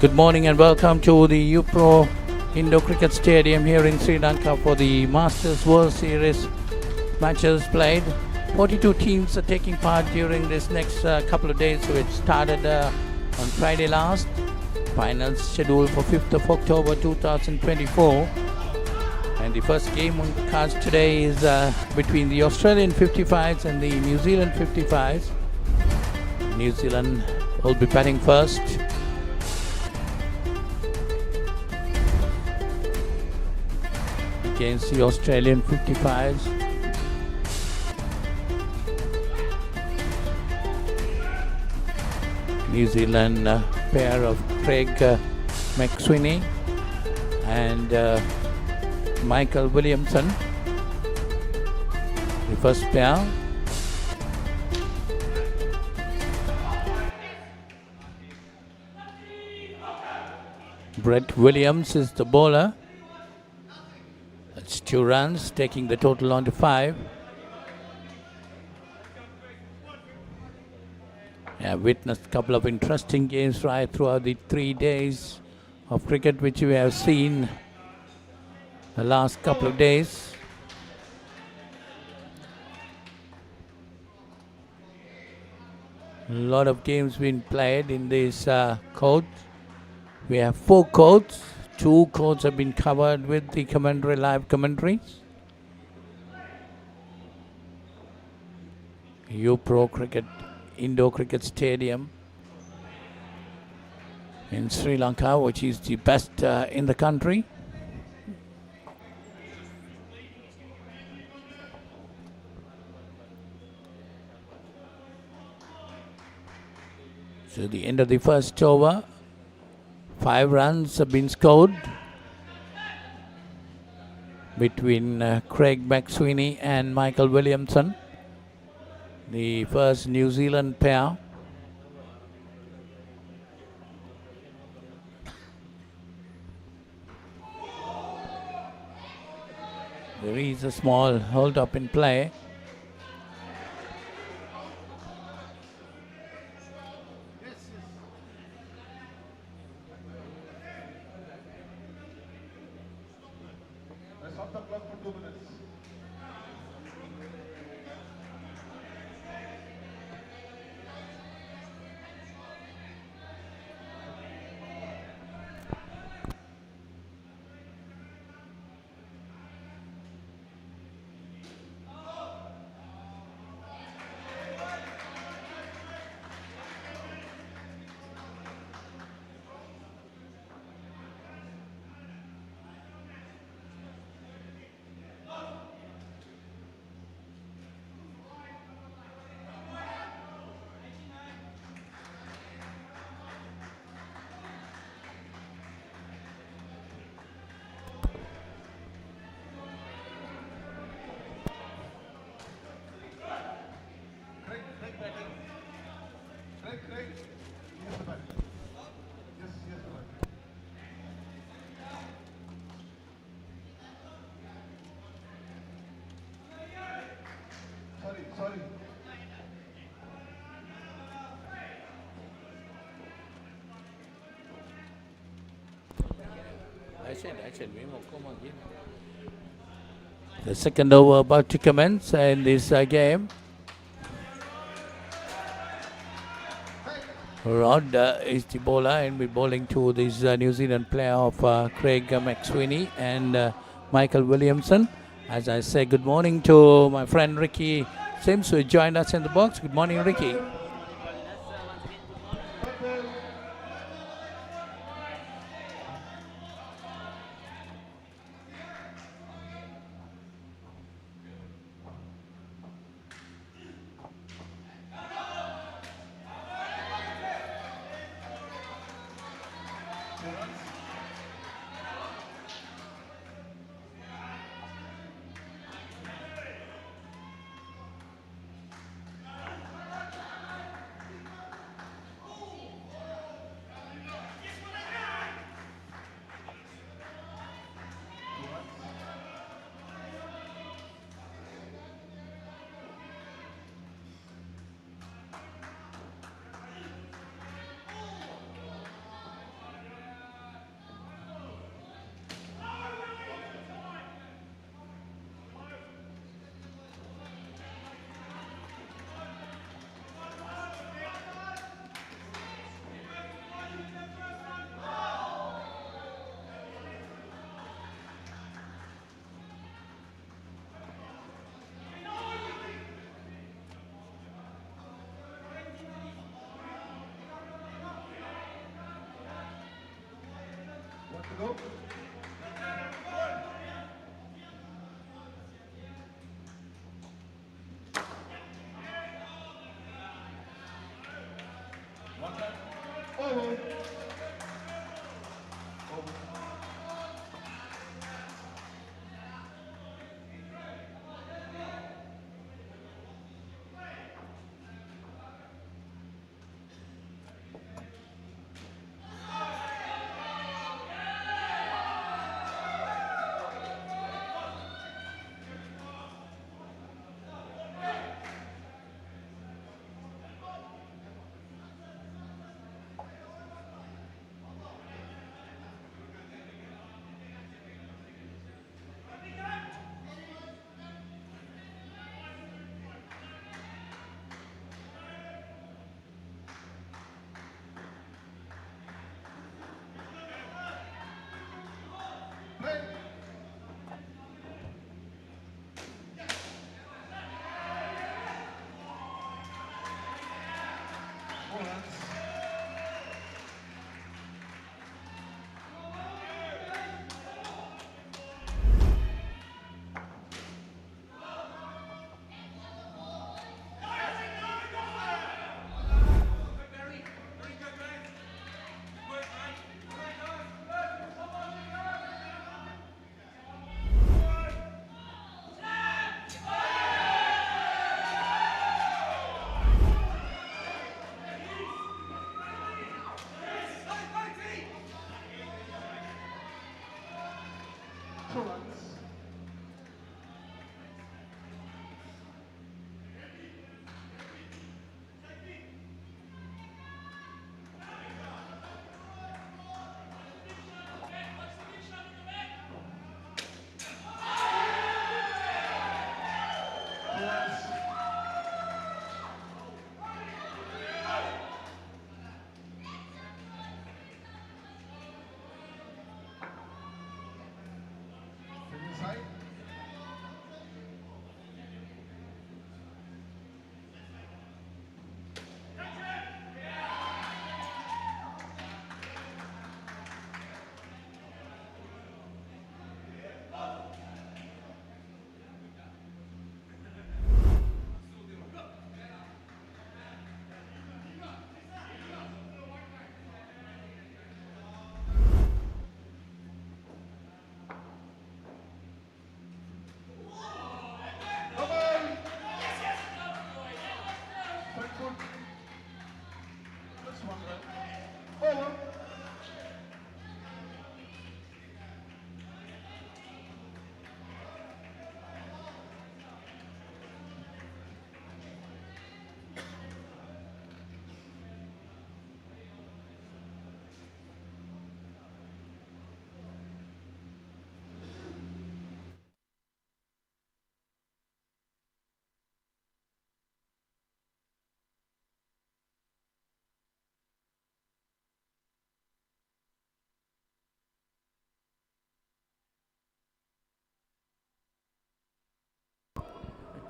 Good morning and welcome to the UPro Indoor Cricket Stadium here in Sri Lanka for the Masters World Series matches played. 42 teams are taking part during this next couple of days, so it started on Friday last. Finals scheduled for 5th of October 2024. And the first game on the cards today is between the Australian 55s and the New Zealand 55s. New Zealand will be batting first. Against the Australian 55s. New Zealand pair of Craig McSweeney and Michael Williamson. The first pair. Brett Williams is the bowler. That's 2 runs, taking the total on to 5. I've witnessed a couple of interesting games right throughout the 3 days of cricket which we have seen the last couple of days. A lot of games being played in this court. We have 4 courts. 2 courts have been covered with the commentary, live commentaries. UPro Cricket Indoor Cricket Stadium in Sri Lanka, which is the best in the country. So the end of the first over, 5 runs have been scored between Craig McSweeney and Michael Williamson, the first New Zealand pair. There is a small hold up in play. The second over about to commence in this game. Rod is the bowler and we're bowling to this New Zealand player of Craig McSweeney and Michael Williamson. As I say good morning to my friend Ricky Sims who joined us in the box. Good morning, Ricky.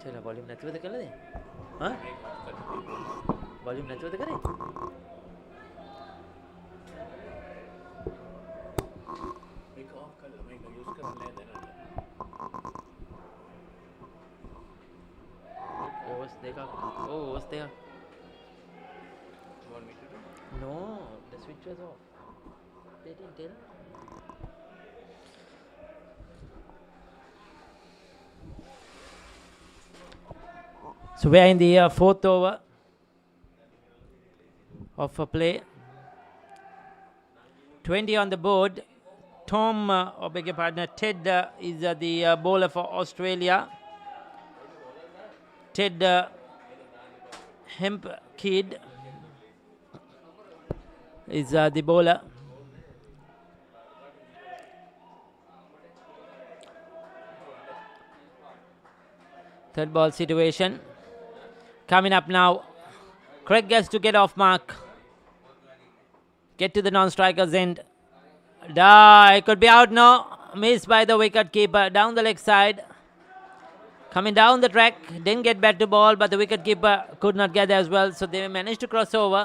चलो volume නැතුවද කළේ? හා? Volume නැතුවද කරේ? මේක of කරලා මේක use කරන්නේ නැහැ දැනට. ඕවර්ස් දෙකක්. ඔව් ඕවර්ස් දෙකක්. You want me to do? No, the switch was off. They didn't tell. So we are in the fourth over of a play. 20 on the board. Tom, or beg your partner, Ted is the bowler for Australia. Ted Hemp Kid is the bowler. Third ball situation. Coming up now. Craig gets to get off mark. Get to the non-striker's end. It could be out now. Missed by the wicket keeper. Down the leg side. Coming down the track. Didn't get back to ball, but the wicket keeper could not get there as well. So they managed to cross over.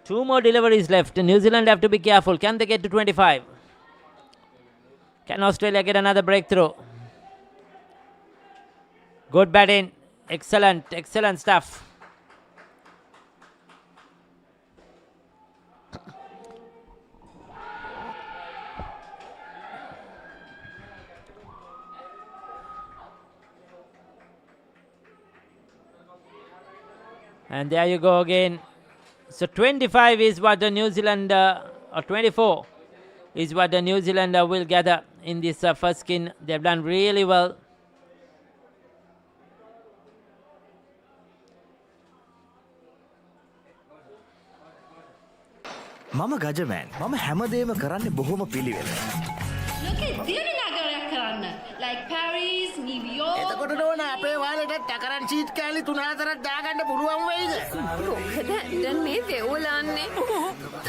2 more deliveries left. New Zealand have to be careful. Can they get to 25? Can Australia get another breakthrough? Good batting. Excellent, excellent stuff. And there you go again. So 25 is what the New Zealand, or 24 is what the New Zealand will gather in this first skin. They've done really well. මම ගජමෑන් මම හැමදේම කරන්න බොහොම පිළිවෙල. ලෝකේ දියුණු නගරයක් කරන්න. Like Paris, New York. එතකොට නෝන අපේ වාලෙට ටකරන් සීට් කෑලි 3-4ක් දාගන්න පුළුවන් වෙයිද? මොකද දැන් මේ වෙවුලන්නේ.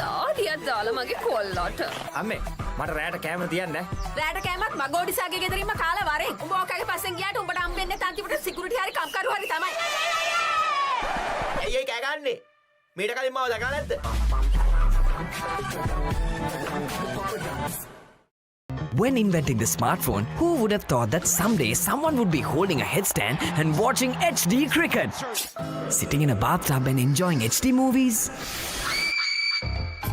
තාඩියක් දාලා මගේ කොල්ලට. අම්මේ මට රෑට කෑම තියන්න. රැට කෑමක් මගෝඩිසාගේ ගෙදරින්ම කාලා වරෙන්. උඹ ඔකගේ පස්සෙන් ගියාට උඹට හම්බෙන්නේ තන්තිපට සිකියුරිටි හරි කම්කරු හරි තමයි. ඇයි ඒ කෑ ගන්නේ? මීට කලින් මාව දැකලා නැද්ද? When inventing the smartphone, who would have thought that someday someone would be holding a headstand and watching HD cricket? Sitting in a bathtub and enjoying HD movies?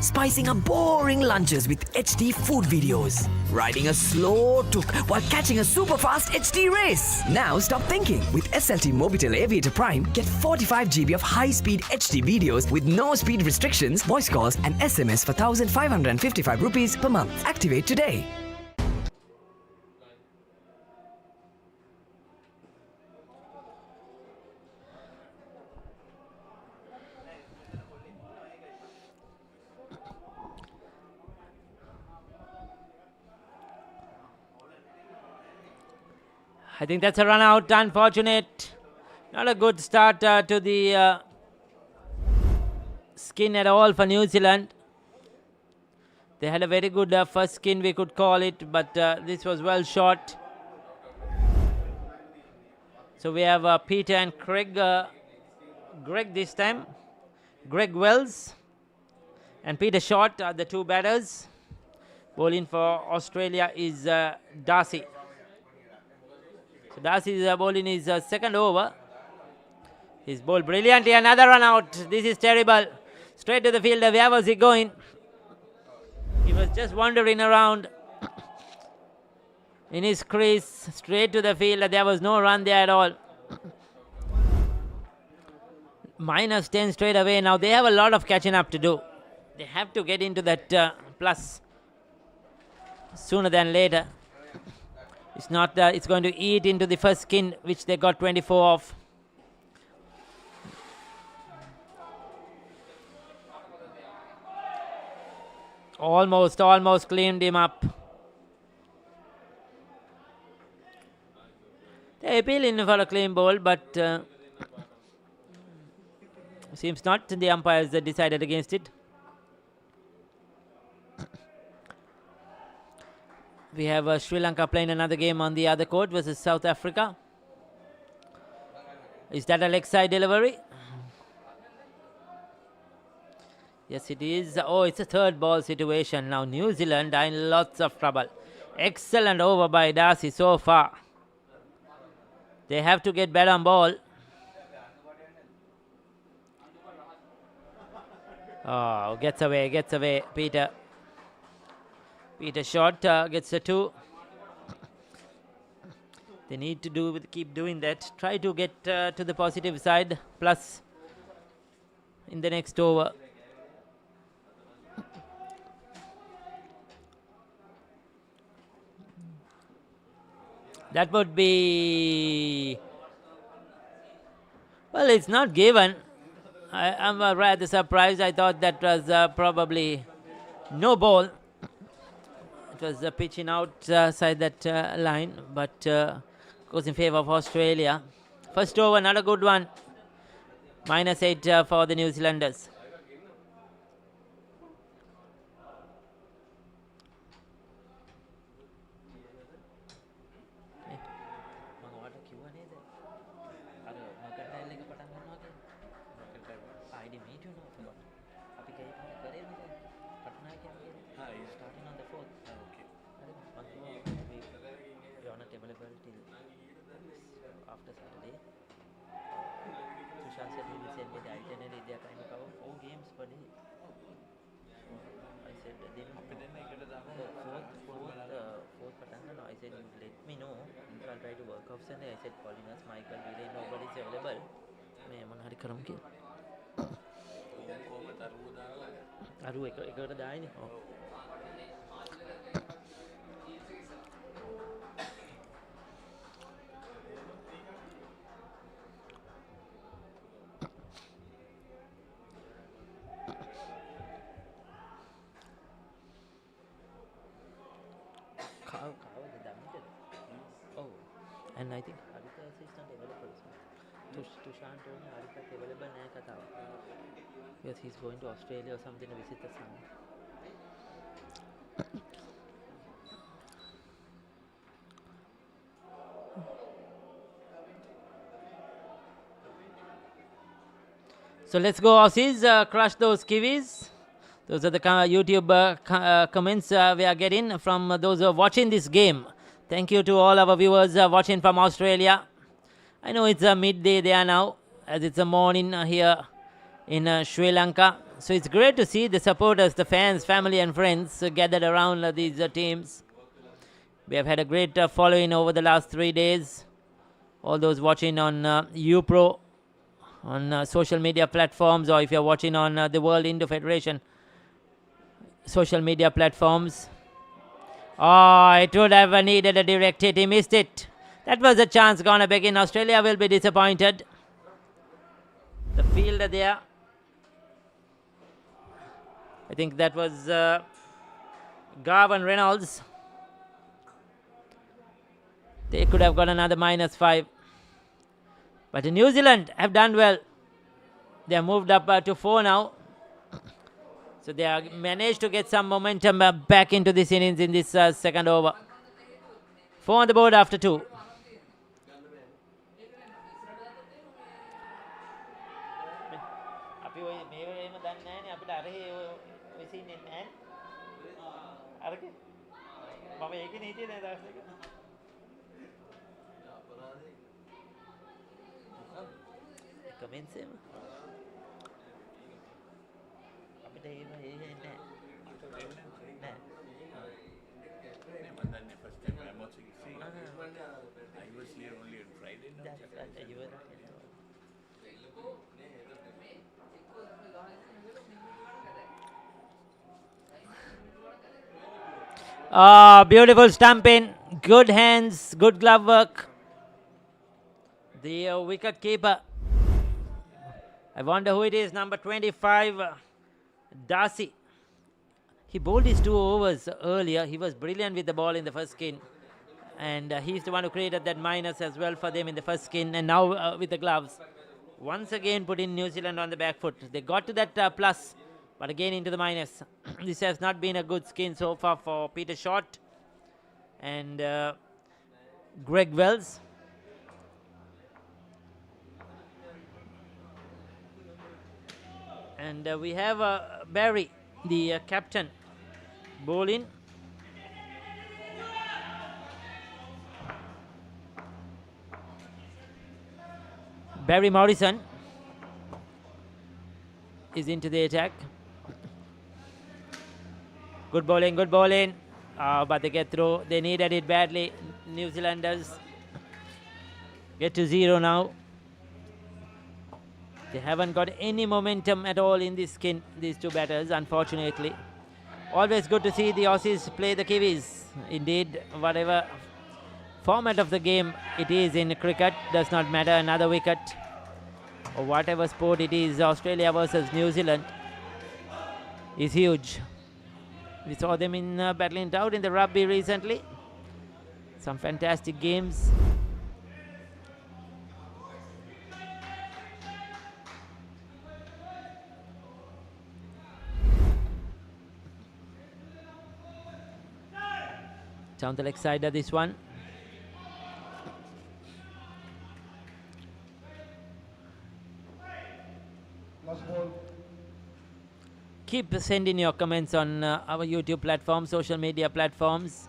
Spicing up boring lunches with HD food videos? Riding a slow tuk while catching a super fast HD race? Now stop thinking. With SLT Mobitel Aviator Prime, get 45 GB of high-speed HD videos with no speed restrictions, voice calls and SMS for 1,555 rupees per month. Activate today. I think that's a run out. Unfortunate. Not a good start to the skin at all for New Zealand. They had a very good first skin, we could call it, but this was well short. So we have Peter and Craig. Greg this time. Greg Wells and Peter Short are the two batters. Bowling for Australia is Darcy. So Darcy is bowling his second over. He's bowled brilliantly. Another run out. This is terrible. Straight to the fielder. Where was he going? He was just wandering around in his crease. Straight to the fielder. There was no run there at all. -10 straight away. Now they have a lot of catching up to do. They have to get into that plus sooner than later. It's not. It's going to eat into the first skin, which they got 24 of. Almost cleaned him up. They're appealing for a clean bowl, but seems not. The umpires decided against it. We have Sri Lanka playing another game on the other court versus South Africa. Is that a leg side delivery? Yes, it is. Oh, it's a third ball situation. Now New Zealand are in lots of trouble. Excellent over by Darcy so far. They have to get better on ball. Oh, gets away, Peter. Peter Short gets a 2. They need to keep doing that. Try to get to the positive side. Plus in the next over. That would be... Well, it's not given. I'm rather surprised. I thought that was probably no ball. It was pitching outside that line, but goes in favor of Australia. First over, not a good one. -8 for the New Zealanders. Saturday. Tushar said he will send me the itinerary. They are trying to cover 4 games per day. I said they will fourth Patanga. No, I said you let me know. So I'll try to work off Sunday. I said calling us Michael, really nobody's available. මේ මොන හරි කරමු කියලා. අරු එකට දායිනේ. ඔව්. Oh, and I think Harika assistant available. Tushan told me Harika available nahi katawa. Because he's going to Australia or something to visit the son. So let's go Aussies, crush those Kiwis. Those are the YouTube comments we are getting from those who are watching this game. Thank you to all our viewers watching from Australia. I know it's midday there now, as it's a morning here in Sri Lanka. So it's great to see the supporters, the fans, family and friends gathered around these teams. We have had a great following over the last 3 days. All those watching on UPro, on social media platforms, or if you're watching on the World Indo Federation social media platforms. Oh, it would have needed a direct hit. He missed it. That was a chance gonna begin. Australia will be disappointed. The fielder there, I think that was Garvan Reynolds. They could have got another -5. But New Zealand have done well. They have moved up to 4 now. So they have managed to get some momentum back into this innings in this second over. 4 on the board after 2. Beautiful stumping, good hands, good glove work. The wicket keeper, I wonder who it is, number 25, Darcy. He bowled his 2 overs earlier. He was brilliant with the ball in the first skin. And he's the one who created that minus as well for them in the first skin. And now with the gloves, once again putting New Zealand on the back foot. They got to that plus, but again into the minus. This has not been a good skin so far for Peter Short and Greg Wells. And we have Barry, the captain, bowling. Barry Morrison is into the attack. Good bowling, good bowling. But they get through. They needed it badly. New Zealanders get to 0 now. They haven't got any momentum at all in this skin, these 2 batters, unfortunately. Always good to see the Aussies play the Kiwis. Indeed, whatever format of the game it is in cricket, does not matter. Another wicket or whatever sport it is, Australia versus New Zealand is huge. We saw them in battling it out in the rugby recently. Some fantastic games. Down the leg side of this one. Keep sending your comments on our YouTube platform, social media platforms,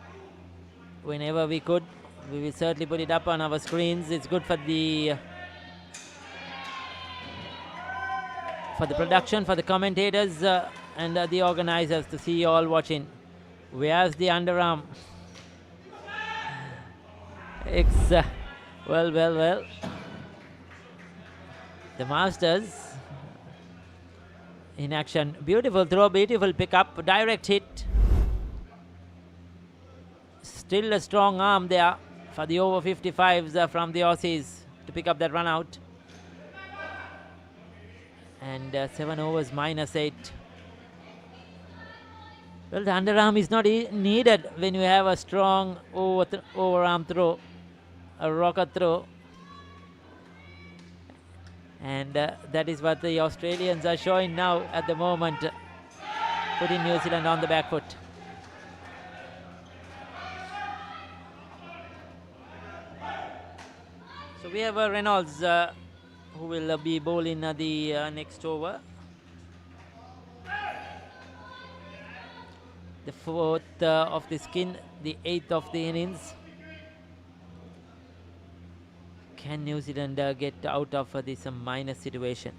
whenever we could. We will certainly put it up on our screens. It's good for the production, for the commentators and the organizers to see you all watching. Where's the underarm? It's well. The Masters in action. Beautiful throw, beautiful pick up, direct hit. Still a strong arm there for the over 55s from the Aussies to pick up that run out. And 7 overs -8. Well, the underarm is not needed when you have a strong overarm throw, a rocket throw. And that is what the Australians are showing now at the moment, putting New Zealand on the back foot. So we have Reynolds who will be bowling the next over. The 4th of the skin, the 8th of the innings. Can New Zealand get out of this minus situation?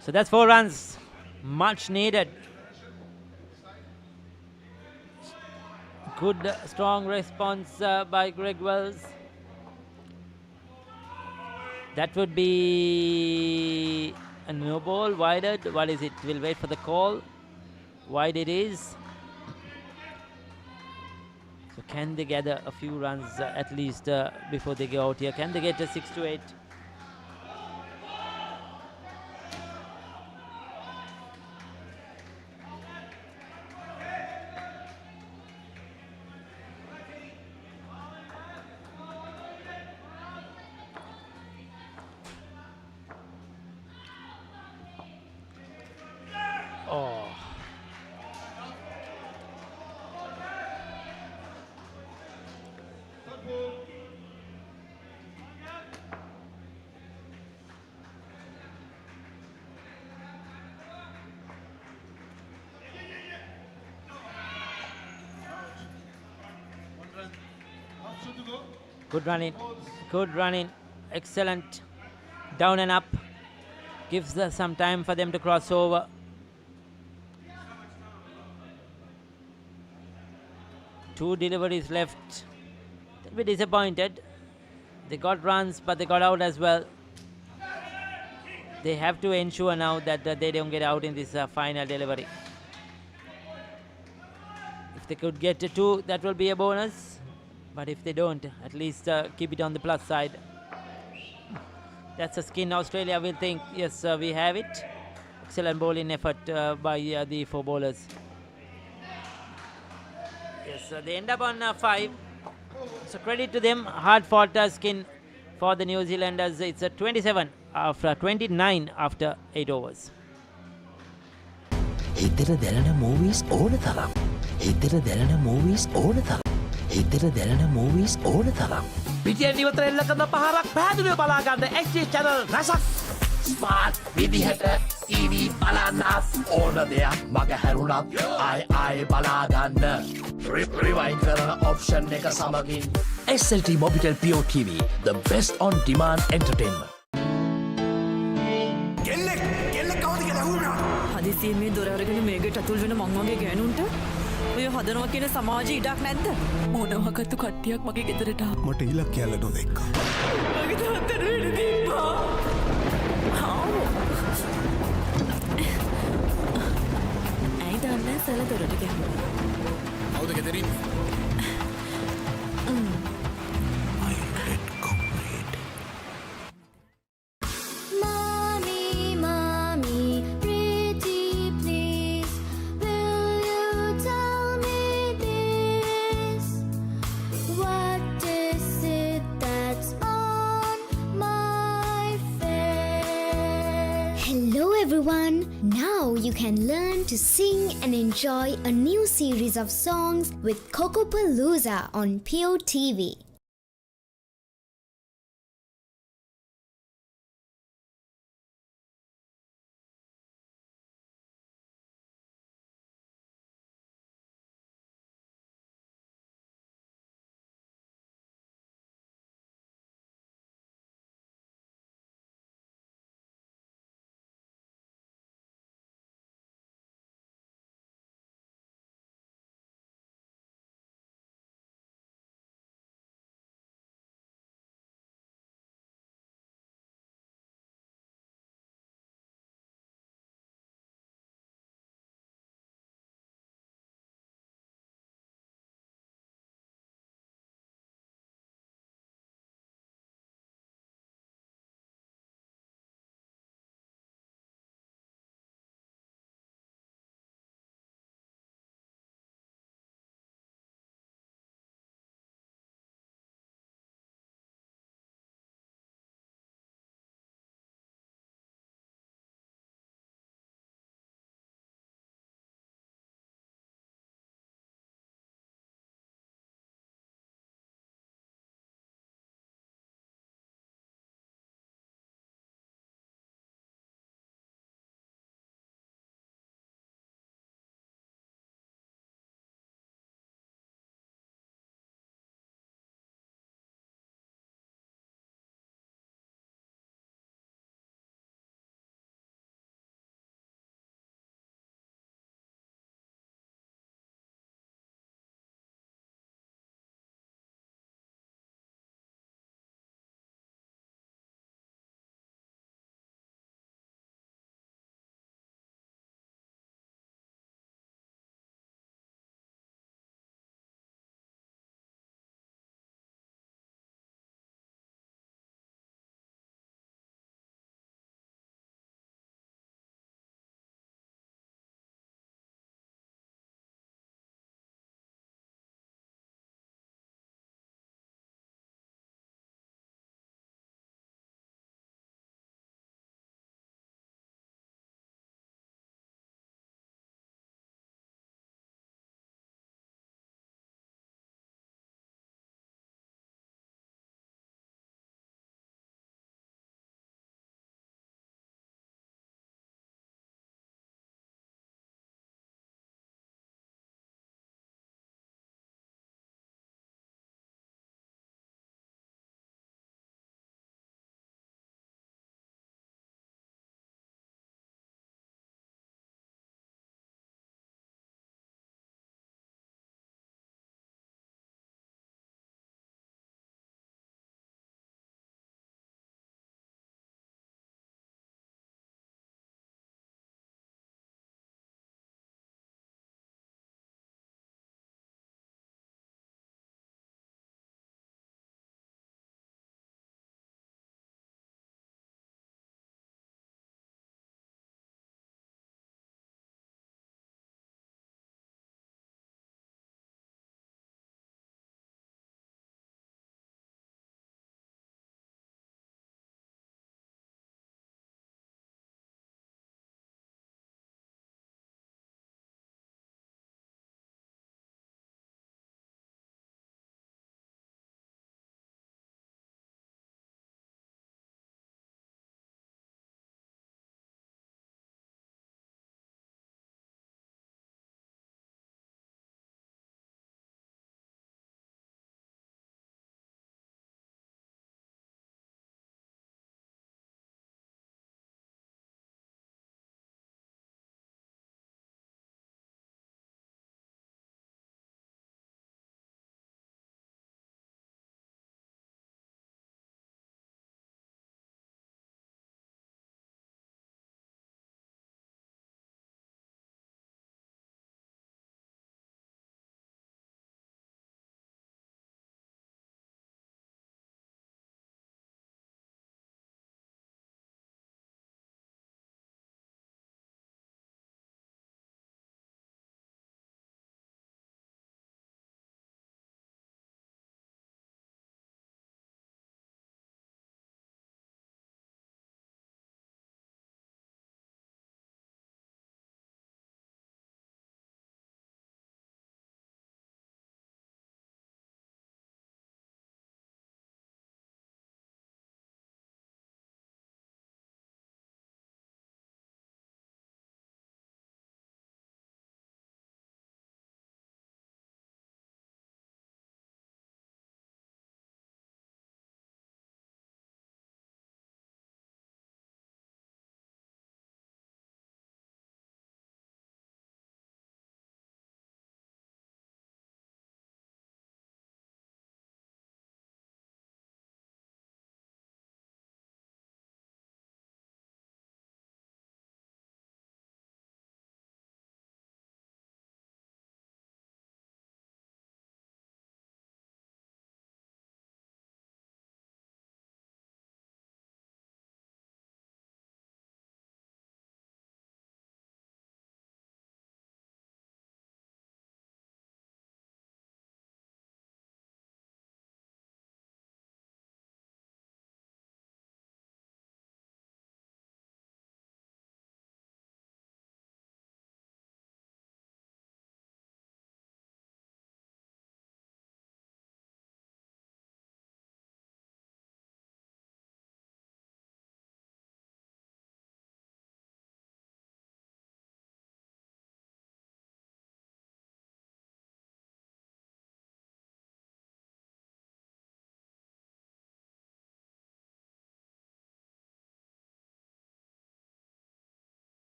So that's 4 runs, much needed. Good, strong response by Greg Wells. That would be a no ball, wided. What is it? We'll wait for the call. Wide it is. So can they gather a few runs at least before they go out here? Can they get a 6 to 8? Oh. Good running, excellent. Down and up, gives some time for them to cross over. Two deliveries left. They'll be disappointed. They got runs, but they got out as well. They have to ensure now that they don't get out in this final delivery. If they could get to 2, that will be a bonus. But if they don't, at least keep it on the plus side. That's a skin Australia will think, yes, we have it. Excellent bowling effort by the 4 bowlers. Yes, they end up on 5. So credit to them. Hard fought skin for the New Zealanders. It's a 27 after 29 after 8 overs. හිතට දැනෙන movies ඕන තරම්. හිතට දැනෙන movies ඕන තරම්. හිතට දැනෙන movies ඕන තරම්. පිටියෙන් ඉවතර එල්ල කරන පහරක් පැහැදිලිව බලා ගන්න HD channel රසක්. ස්මාර්ට් විදිහට TV බලන්නත් ඕන දෙයක් මග හැරුණත් ආයි බලා ගන්න. Rewind කරන option එක සමගින් SLT Mobitel Pure TV, the best on demand entertainment. හදිසියෙන් මේ දොර අරගෙන මේකට අතුල් වෙන මං වගේ ගෑනුන්ට ඔය හදනවා කියන සමාජ ඉඩක් නැද්ද? මොනවාකටු කට්ටියක් මගේ ගෙදරට මට ඉලක්කයක් නොදෙක්කා. මගේ තාත්තට වෙන්න තිබ්බා. ඇයි දන්නේ සල දොරට ගැහුවා? කවුද ගෙදරින්? Everyone, now you can learn to sing and enjoy a new series of songs with Cocopalooza on Pure TV.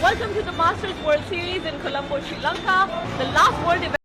Welcome to the Masters World Series in Colombo, Sri Lanka, the last world event.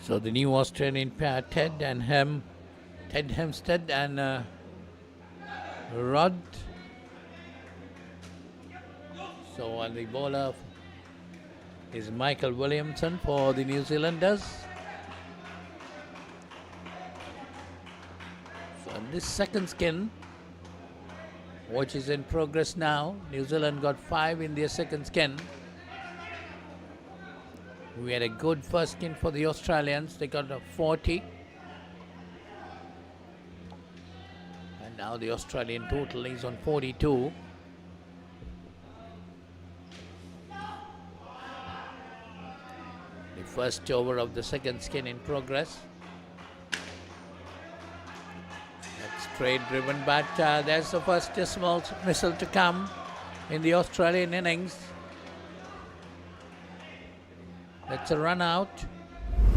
So the new Australian pair, Ted Hempstead and Rod. So on the bowler is Michael Williamson for the New Zealanders. So on this second skin, which is in progress now, New Zealand got 5 in their second skin. We had a good first skin for the Australians. They got a 40. And now the Australian total is on 42. The first over of the second skin in progress. That's straight driven, but there's the first dismissal to come in the Australian innings. That's a run out.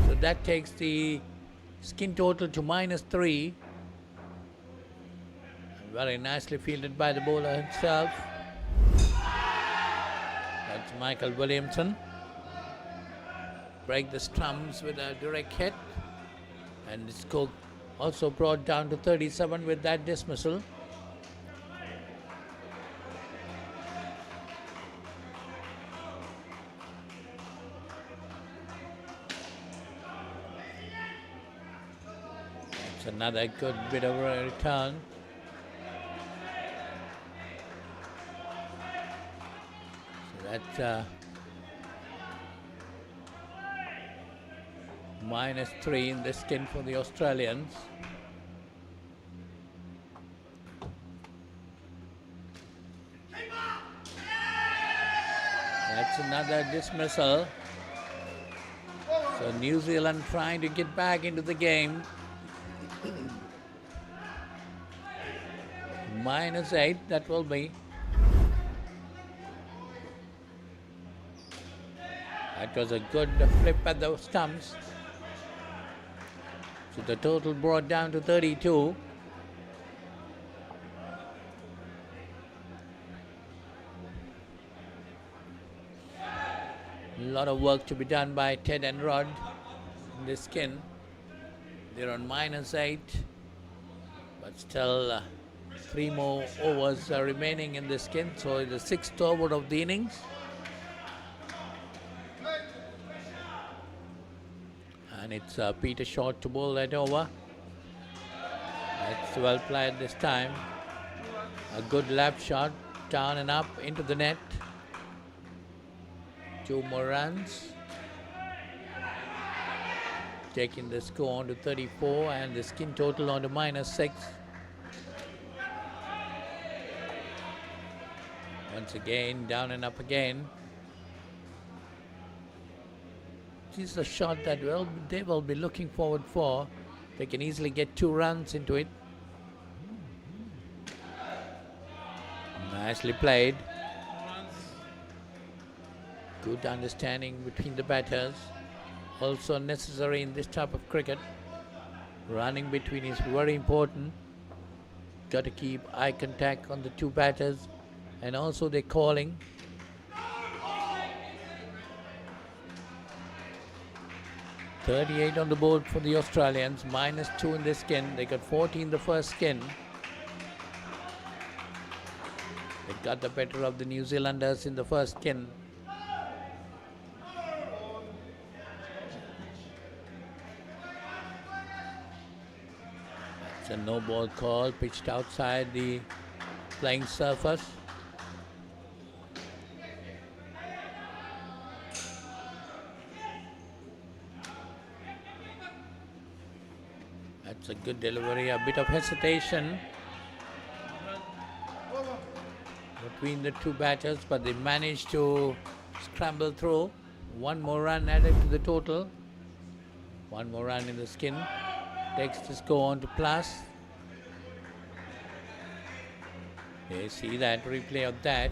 So that takes the skin total to -3. Very nicely fielded by the bowler himself. That's Michael Williamson. Break the stumps with a direct hit. And the score also brought down to 37 with that dismissal. Another good bit of a return. So that's -3 in the skin for the Australians. That's another dismissal. So New Zealand trying to get back into the game. -8, that will be. That was a good flip at the stumps. So the total brought down to 32. A lot of work to be done by Ted and Rod in this skin. They're on -8, but still 3 more overs are remaining in this skin. So the 6th over of the innings. And it's Peter Short to bowl that over. That's well played this time. A good left shot, down and up into the net. 2 more runs. Taking the score on to 34 and the skin total on to -6. Once again, down and up again. This is a shot that they will be looking forward for. They can easily get 2 runs into it. Nicely played. Good understanding between the batters. Also necessary in this type of cricket. Running between is very important. Got to keep eye contact on the 2 batters. And also they're calling. .38 on the board for the Australians, -2 in the skin. They got 40 in the first skin. They got the better of the New Zealanders in the first skin. It's a no ball call, pitched outside the playing surface. That's a good delivery, a bit of hesitation between the 2 batters, but they managed to scramble through. 1 more run added to the total. 1 more run in the skin. Takes the score on to plus. You see that replay of that.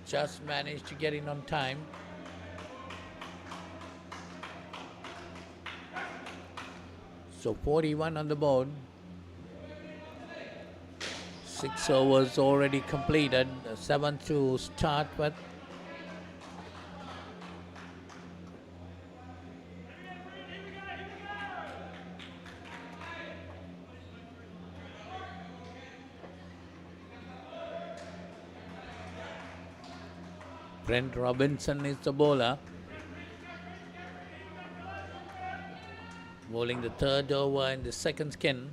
Just managed to get in on time. So 41 on the board. 6 overs already completed. 7 to start with. Brent Robinson is the bowler. Bowling the third over in the second skin.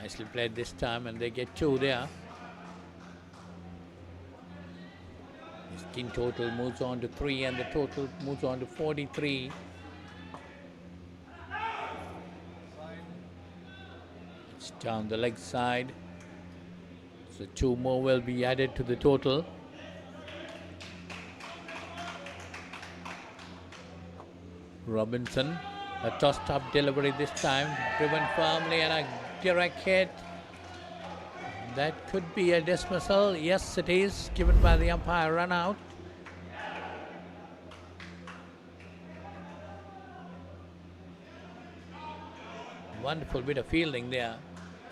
Nicely played this time, and they get 2 there. The skin total moves on to 3, and the total moves on to 43. It's down the leg side. So 2 more will be added to the total. Robinson, a tossed up delivery this time, driven firmly and a direct hit. That could be a dismissal. Yes, it is, given by the umpire, run out. Wonderful bit of fielding there.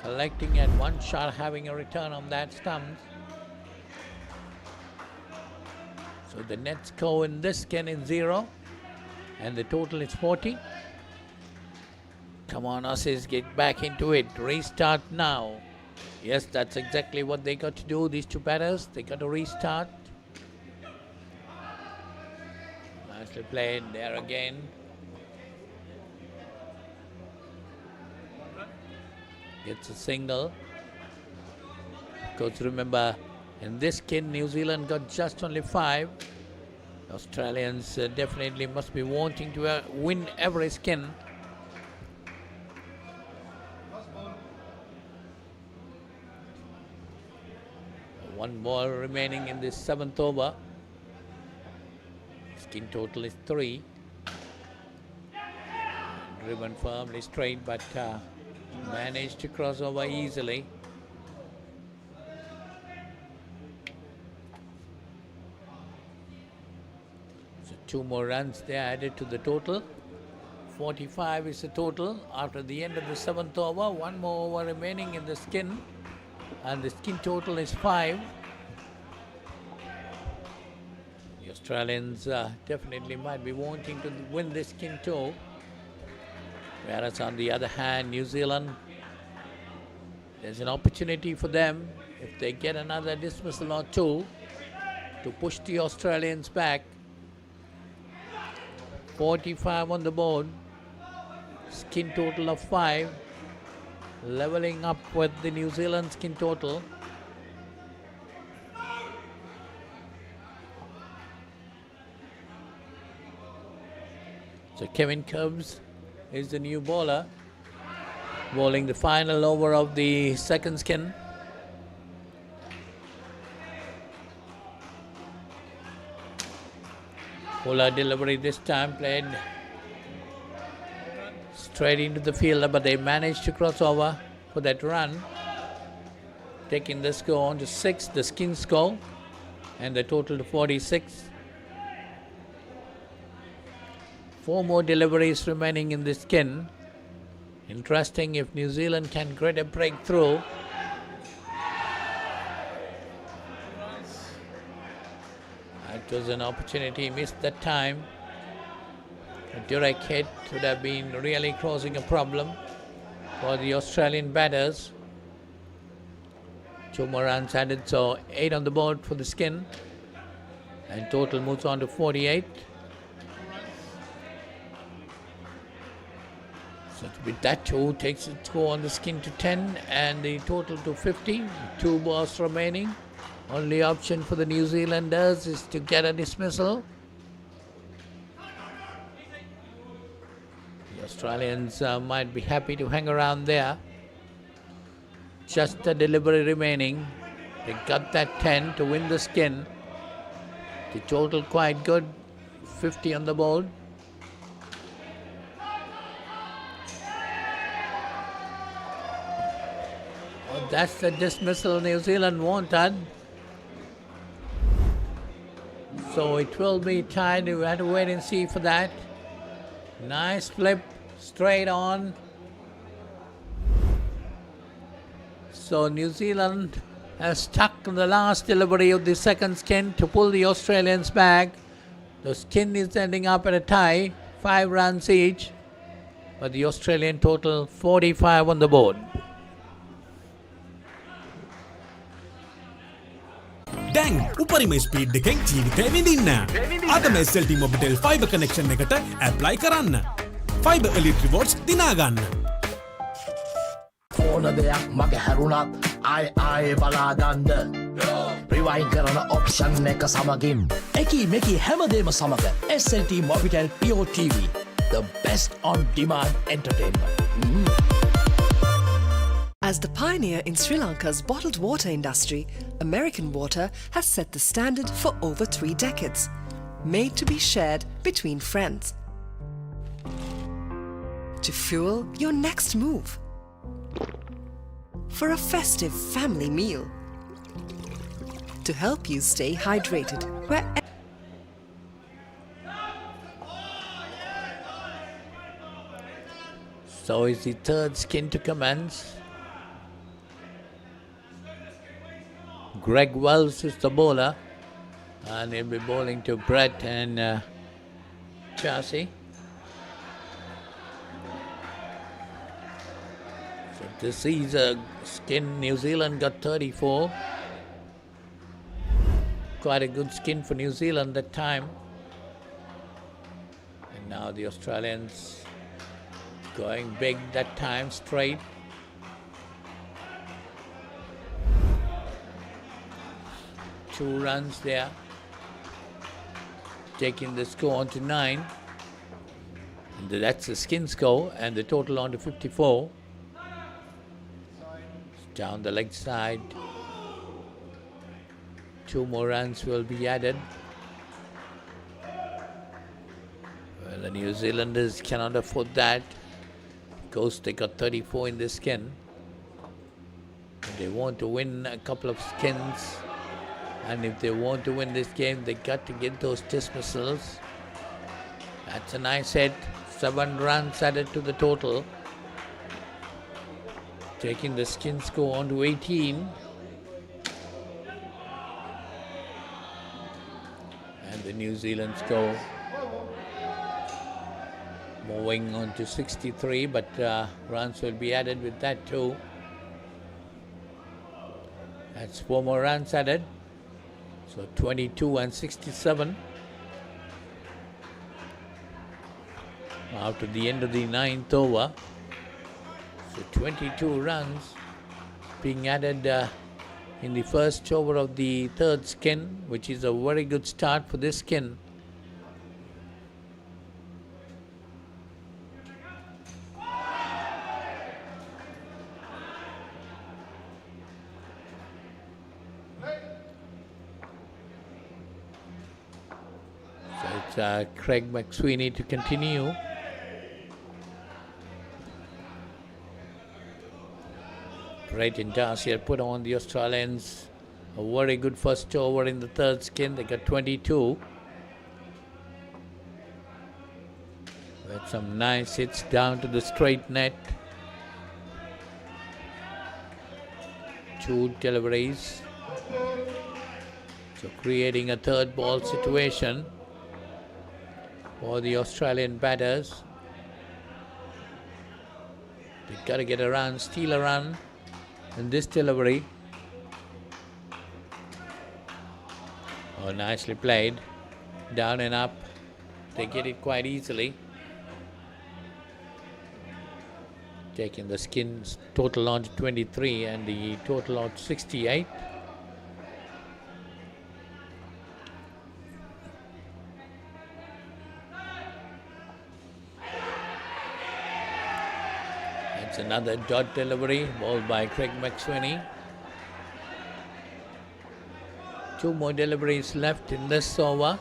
Collecting at one shot, having a return on that stumps. So the net score in this skin is 0, and the total is 40. Come on, Aussies, get back into it. Restart now. Yes, that's exactly what they got to do, these 2 batters. They got to restart. Nicely played there again. Gets a single. Of course, remember, in this skin, New Zealand got just only 5. Australians definitely must be wanting to win every skin. One ball remaining in this 7th over. Skin total is 3. Driven firmly straight, but managed to cross over easily. So 2 more runs there added to the total. 45 is the total after the end of the 7th over. 1 more over remaining in the skin, and the skin total is 5. The Australians definitely might be wanting to win this skin too. Whereas on the other hand, New Zealand, there's an opportunity for them, if they get another dismissal or 2, to push the Australians back. 45 on the board, skin total of 5, leveling up with the New Zealand skin total. So Kevin Cubbs is the new bowler, bowling the final over of the second skin. Fuller delivery this time, played straight into the fielder, but they managed to cross over for that run, taking the score on to 6, the skin score, and the total to 46. 4 more deliveries remaining in the skin. Interesting if New Zealand can get a breakthrough. That was an opportunity, missed that time. A direct hit would have been really causing a problem for the Australian batters. 2 more runs added, so 8 on the board for the skin, and total moves on to 48. So with that 2 takes the score on the skin to 10 and the total to 50. 2 balls remaining. Only option for the New Zealanders is to get a dismissal. The Australians might be happy to hang around there. Just a delivery remaining. They got that 10 to win the skin. The total quite good, 50 on the board. That's the dismissal New Zealand wanted. So it will be tied. We have to wait and see for that. Nice flip, straight on. So New Zealand has stuck the last delivery of the second skin to pull the Australians back. The skin is ending up at a tie, 5 runs each, but the Australian total 45 on the board. ඩැන් උපරිම speed එකෙන් ජීවිතය විඳින්න. අදම SLT Mobitel fibre connection එකට apply කරන්න. Fibre එලිට් rewards දිනාගන්න. ඕන දෙයක් මගේ හැරුණත් ආය බලාගන්න රිවයින් කරන ඔප්ෂන් එක සමගින් එකී මෙකී හැමදේම සමග SLT Mobitel Pure TV, the best on demand entertainment. As the pioneer in Sri Lanka's bottled water industry, American Water has set the standard for over 3 decades, made to be shared between friends. To fuel your next move. For a festive family meal. To help you stay hydrated wherever. So is the third skin to commence. Greg Wells is the bowler, and he'll be bowling to Brett and Chassis. So this is a skin. New Zealand got 34. Quite a good skin for New Zealand that time. And now the Australians going big that time, straight. Two runs there, taking the score on to 9. And that's the skin score, and the total on to 54. Down the leg side. 2 more runs will be added. Well, the New Zealanders cannot afford that because they got 34 in the skin. They want to win a couple of skins. And if they want to win this game, they got to get those dismissals. That's a nice hit. 7 runs added to the total. Taking the skin score on to 18. And the New Zealand score moving on to 63, but runs will be added with that too. That's 4 more runs added. So 22 and 67. After the end of the 9th over. So 22 runs being added in the first over of the third skin, which is a very good start for this skin. Craig McSweeney to continue. Brett and Darcy had put on the Australians a very good first over in the third skin. They got 22. With some nice hits down to the straight net. 2 deliveries. So creating a third ball situation for the Australian batters. They've got to get a run, steal a run in this delivery. Oh, nicely played. Down and up. They get it quite easily. Taking the skins total on to 23 and the total on to 68. Another dot delivery, bowled by Craig McSweeney. 2 more deliveries left in this over.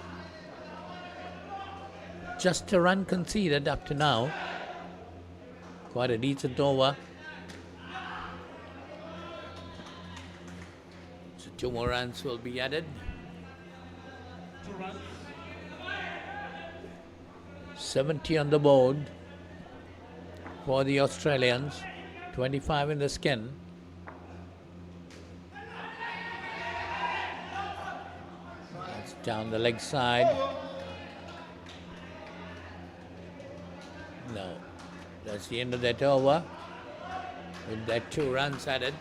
Just a run conceded up to now. Quite a decent over. So 2 more runs will be added. 70 on the board for the Australians, 25 in the skin. That's down the leg side. No, that's the end of that over with that 2 runs added.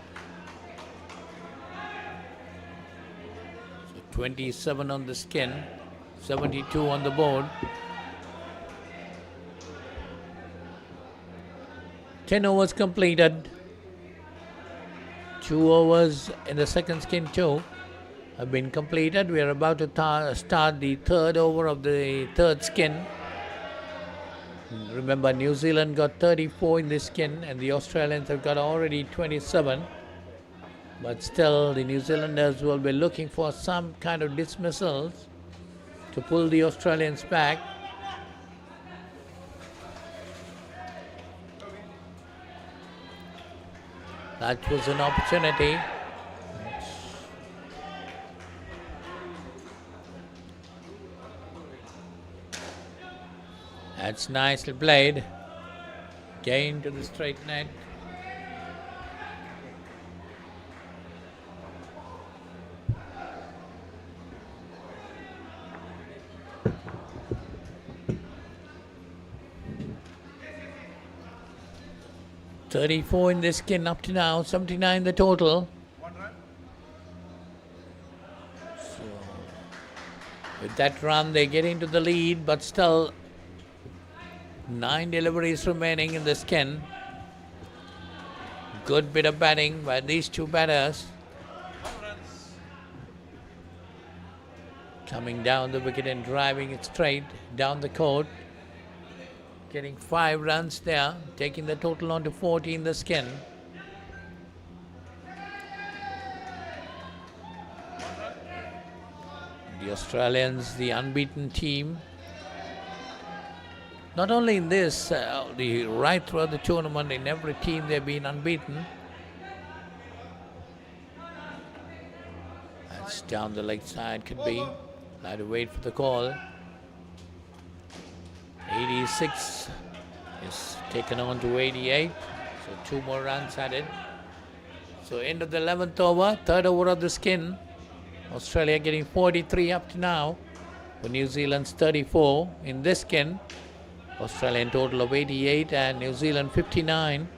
So 27 on the skin, 72 on the board. 10 overs completed. 2 overs in the second skin too have been completed. We are about to start the third over of the third skin. Remember, New Zealand got 34 in this skin and the Australians have got already 27. But still, the New Zealanders will be looking for some kind of dismissals to pull the Australians back. That was an opportunity. That's nicely played. Gain to the straight net. .34 in this skin up to now, 79 the total. So, with that run, they get into the lead, but still 9 deliveries remaining in the skin. Good bit of batting by these 2 batters. Coming down the wicket and driving it straight down the court. Getting 5 runs there, taking the total on to 40 in the skin. The Australians, the unbeaten team. Not only in this, right throughout the tournament, in every team they've been unbeaten. That's down the leg side, could be. Have to wait for the call. 86 is taken on to 88, so 2 more runs added. So end of the 11th over, third over of the skin. Australia getting 43 up to now, for New Zealand's 34 in this skin. Australian total of 88 and New Zealand 59.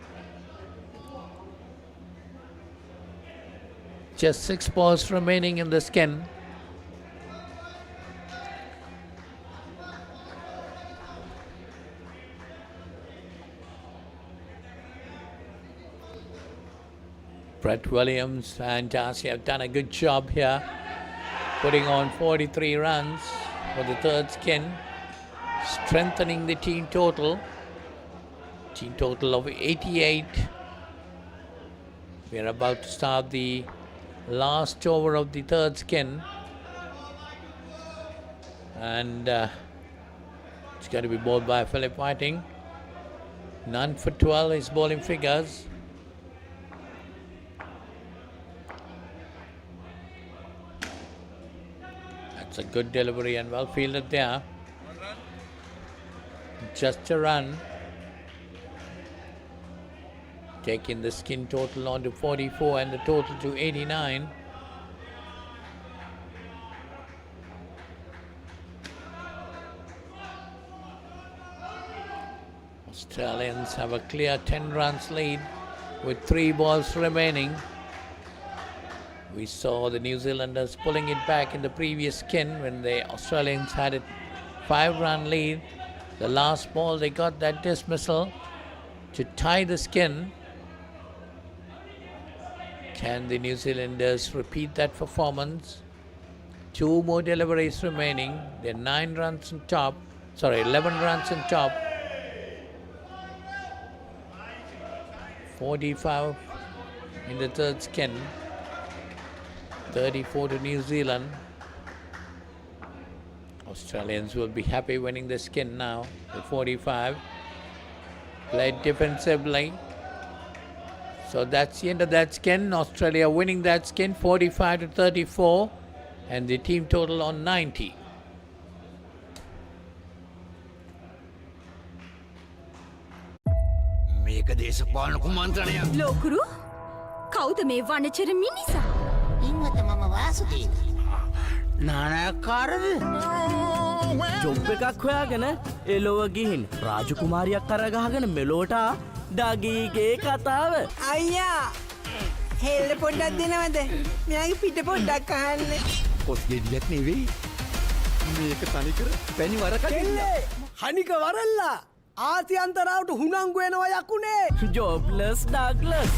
Just 6 balls remaining in the skin. Brett Williams and Darcy have done a good job here, putting on 43 runs for the third skin, strengthening the team total. Team total of 88. We are about to start the last over of the third skin. And it's going to be bowled by Philip Whiting. None for 12 is bowling figures. That's a good delivery and well fielded there. Just a run. Taking the skin total on to 44 and the total to 89. Australians have a clear 10 runs lead with 3 balls remaining. We saw the New Zealanders pulling it back in the previous skin when the Australians had a 5-run lead. The last ball they got that dismissal to tie the skin. Can the New Zealanders repeat that performance? 2 more deliveries remaining. They're 9 runs on top. 11 runs on top. 45 in the third skin. 34 to New Zealand. Australians will be happy winning the skin now. The 45. Played defensively. So that's the end of that skin. Australia winning that skin 45 to 34. And the team total on 90. දේශපාලන කුමන්ත්‍රණයක්. ලෝකුරු කවුද මේ වනචර මිනිසා? ඉන්නත මම වාසුදීන. නානයක්කාරද? Job එකක් හොයාගෙන එලොව ගිහින් රාජකුමාරියක් කරගහගෙන මෙලෝට ඩගීගේ කතාව. අයියා හෙල්ල පොඩ්ඩක් දෙනවද? මෙයාගේ පිට පොඩ්ඩක් අහන්න. කොස් ගෙඩියක් නෙවෙයි. මේක තනිකර පැණි වරකඩිල්ල. හනික වරල්ලා ආසියන්තරාවට හුනංගු වෙනවා යකුනේ. ජොබ්ලස් Douglas.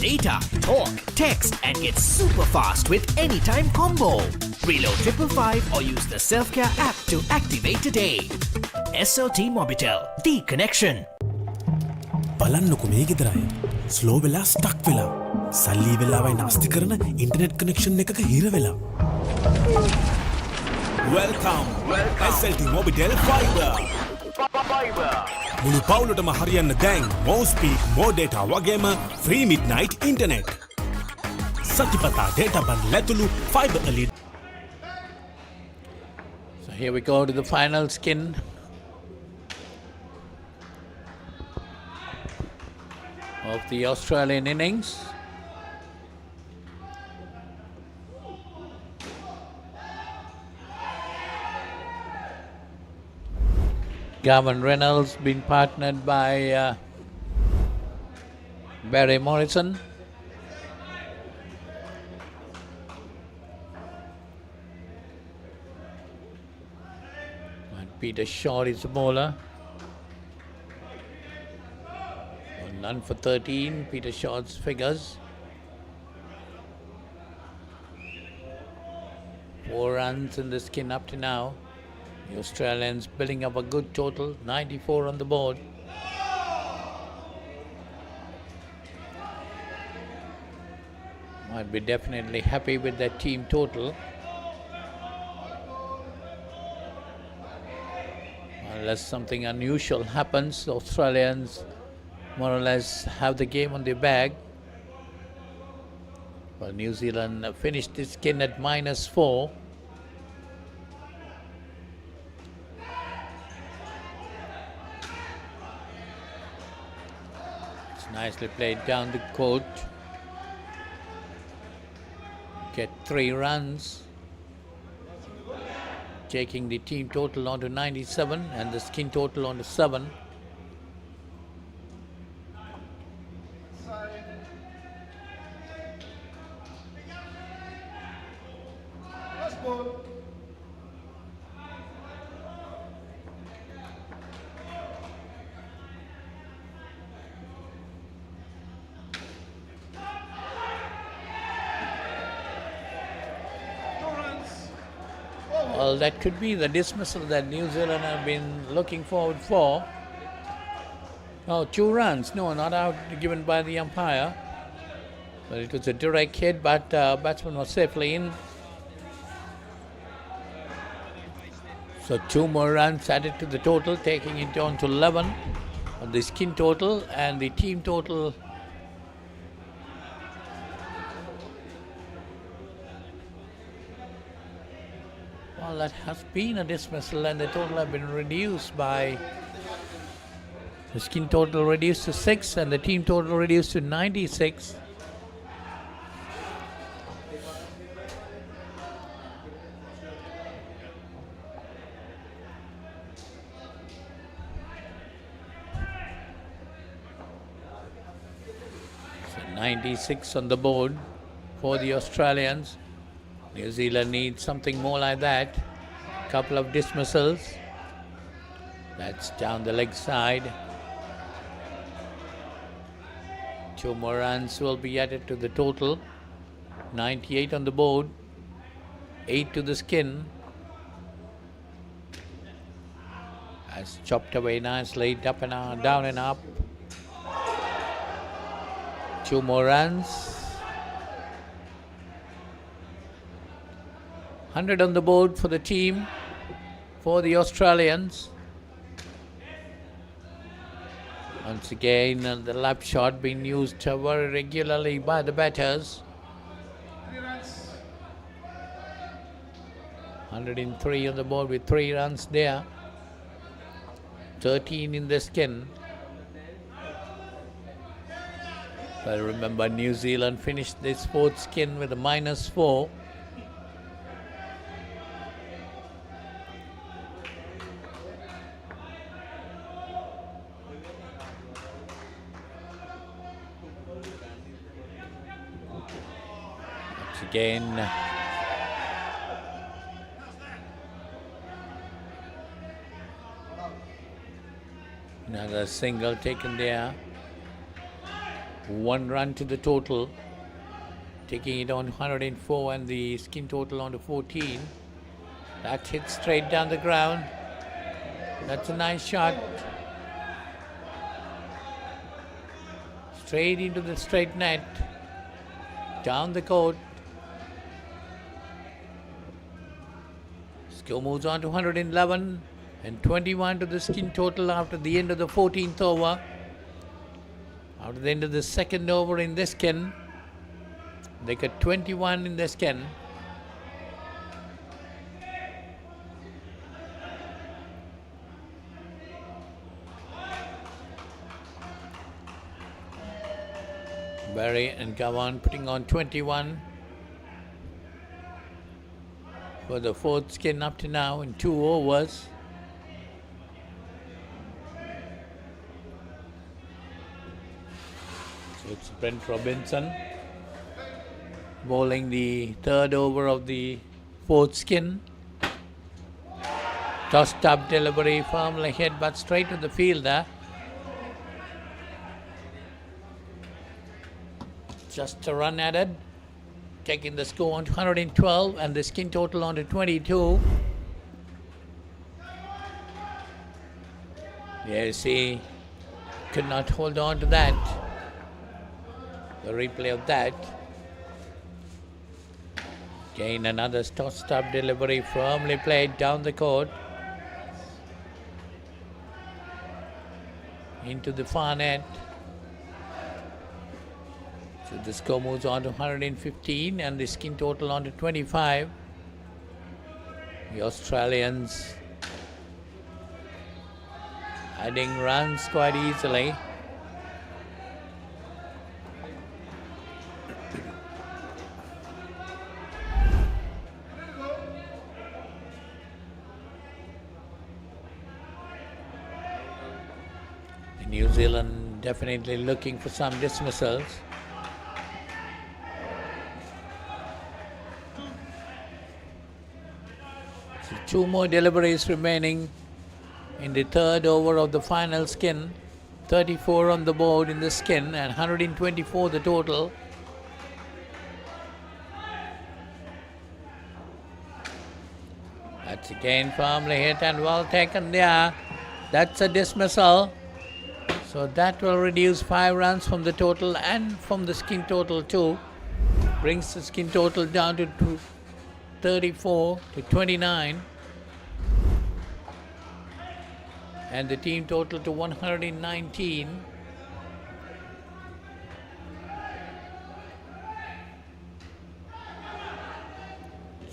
Data, talk, text, and get super fast with Anytime Combo. Reload 555 or use the Self-Care app to activate today. SLT Mobitel, the connection. බලන්නකො මේ ගෙදරයි ස්ලෝ වෙලා ස්ටක් වෙලා සල්ලි වෙලාවයි නාස්ති කරන ඉන්ටර්නෙට් කනෙක්ෂන් එකක හිර වෙලා Welcome SLT Mobitel Fiber මුළු පවුලටම හරියන්න දැන් more speed more data වගේම free midnight internet සතිපතා data bundle ඇතුළු fiber elite. So here we go to the final skin. Of the Australian innings. Gavin Reynolds been partnered by Barry Morrison. And Peter Shaw is the bowler. None for 13, Peter Shaw's figures. 4 runs in the skin up to now. The Australians building up a good total, 94 on the board. Might be definitely happy with that team total. Unless something unusual happens, the Australians more or less have the game on their bag. Well, New Zealand finished this skin at -4. It's nicely played down the court. Get 3 runs, taking the team total on to 97 and the skin total on to 7. Well, that could be the dismissal that New Zealand have been looking forward for. Oh, 2 runs. No, not out given by the umpire. But it was a direct hit, but batsman was safely in. So 2 more runs added to the total, taking it on to 11 on the skin total and the team total. Well, that has been a dismissal and the total have been reduced by the skin total reduced to 6 and the team total reduced to 96. So 96 on the board for the Australians. New Zealand needs something more like that. Couple of dismissals. That's down the leg side. 2 more runs will be added to the total. 98 on the board. 8 to the skin. Has chopped away nicely, up and down and up. 2 more runs. 100 on the board for the team, for the Australians. Once again, the lap shot being used very regularly by the batters. 103 on the board with 3 runs there. 13 in the skin. But remember, New Zealand finished this fourth skin with a -4. Once again, another single taken there. 1 run to the total, taking it on 104 and the skin total on to 14. That hits straight down the ground. That's a nice shot. Straight into the straight net. Down the court. Score moves on to 111 and 21 to the skin total after the end of the 14th over. After the end of the second over in this skin, they got 21 in the skin. Barry and Gavan putting on 21 for the fourth skin up to now in 2 overs. It's Brent Robinson bowling the third over of the fourth skin. Tossed up delivery, firmly hit but straight to the fielder. Just a run added, taking the score on to 112 and the skin total on to 22. Yes, he could not hold on to that. The replay of that. Again, another tossed up delivery, firmly played down the court. Into the far net. So the score moves on to 115 and the skin total on to 25. The Australians adding runs quite easily. New Zealand definitely looking for some dismissals. So 2 more deliveries remaining in the third over of the final skin. 34 on the board in the skin and 124 the total. That's again firmly hit and well taken there. That's a dismissal. So that will reduce 5 runs from the total and from the skin total too. Brings the skin total down to 34 to 29. And the team total to 119.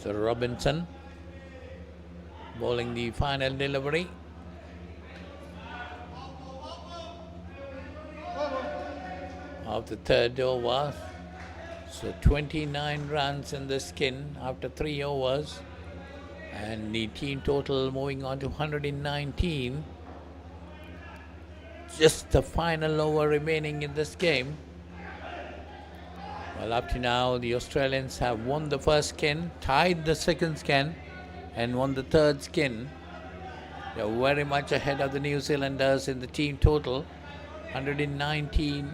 So Robinson bowling the final delivery. Of the third over. So 29 runs in the skin after 3 overs. And the team total moving on to 119. Just the final over remaining in this game. Well, up to now, the Australians have won the first skin, tied the second skin, and won the third skin. They're very much ahead of the New Zealanders in the team total. 119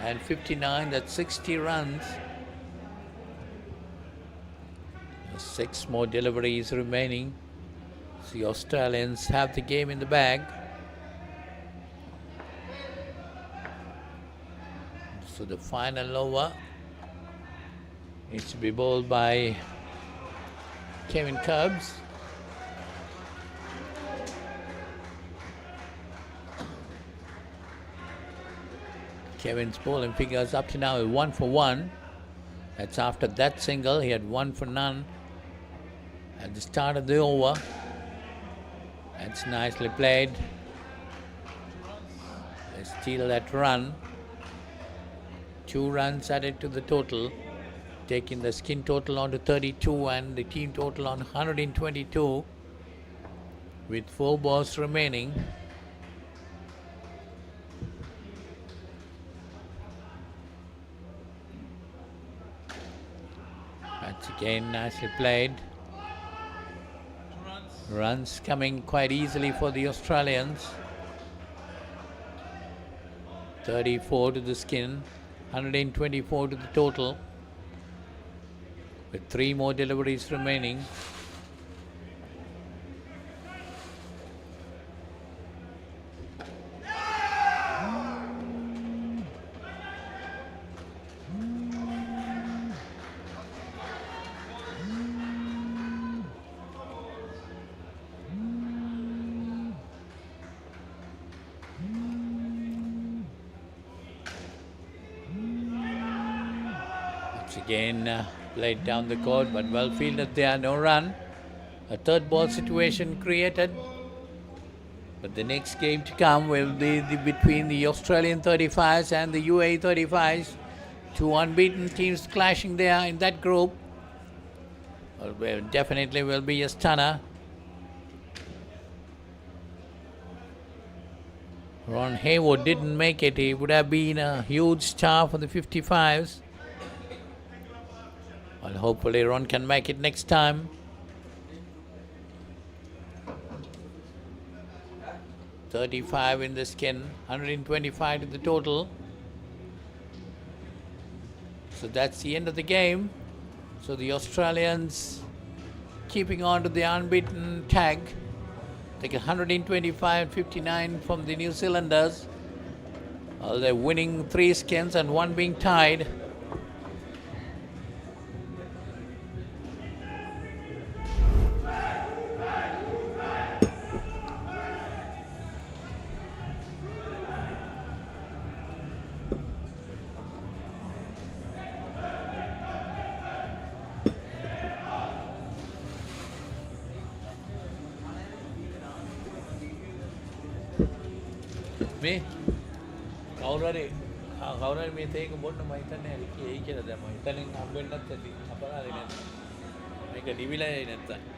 and 59, that's 60 runs. 6 more deliveries remaining. The Australians have the game in the bag. So the final over needs to be bowled by Kevin Cubbs. Kevin's bowling figures up to now are 1 for 1. That's after that single. He had 1 for none. at the start of the over. That's nicely played. They steal that run. 2 runs added to the total, taking the skin total on to 32 and the team total on 122 with 4 balls remaining. That's again nicely played. Runs coming quite easily for the Australians. 34 to the skin, 124 to the total, with 3 more deliveries remaining. Again played down the court, but well fielded there, no run. A 3rd ball situation created. But the next game to come will be between the Australian 35s and the UAE 35s. 2 unbeaten teams clashing there in that group. Well, definitely will be a stunner. Ron Haywood didn't make it. He would have been a huge star for the 55s. Well, hopefully Ron can make it next time. $35 in the skin, 125 to the total. So that's the end of the game. So the Australians keeping on to the unbeaten tag. Take 125-59 from the New Zealanders. Well, they're winning 3 skins and 1 being tied. මේ කවුරුහරි මේ තේක බොන්න මම හිතන්නේ එයි කියලා දැන් මම හිතන්නේ හම්බෙන්නත් ඇති අපරාධේ නැත්නම් මේක නිවිලා යයි නැත්නම්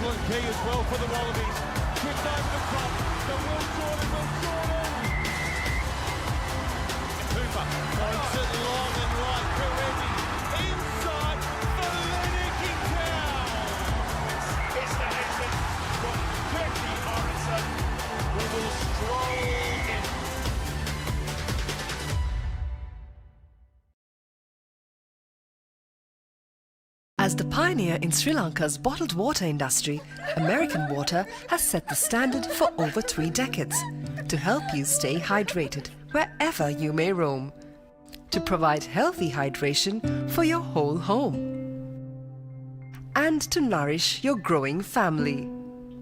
excellent key as well for the Wallabies. Tripped over the top. The Will Jordan. Cooper points it long and right. Karevi inside for Lennox Town. It's the exit from Becky Morrison, who will stroll in. As the pioneer in Sri Lanka's bottled water industry, American Water has set the standard for over 3 decades to help you stay hydrated wherever you may roam, to provide healthy hydration for your whole home, and to nourish your growing family.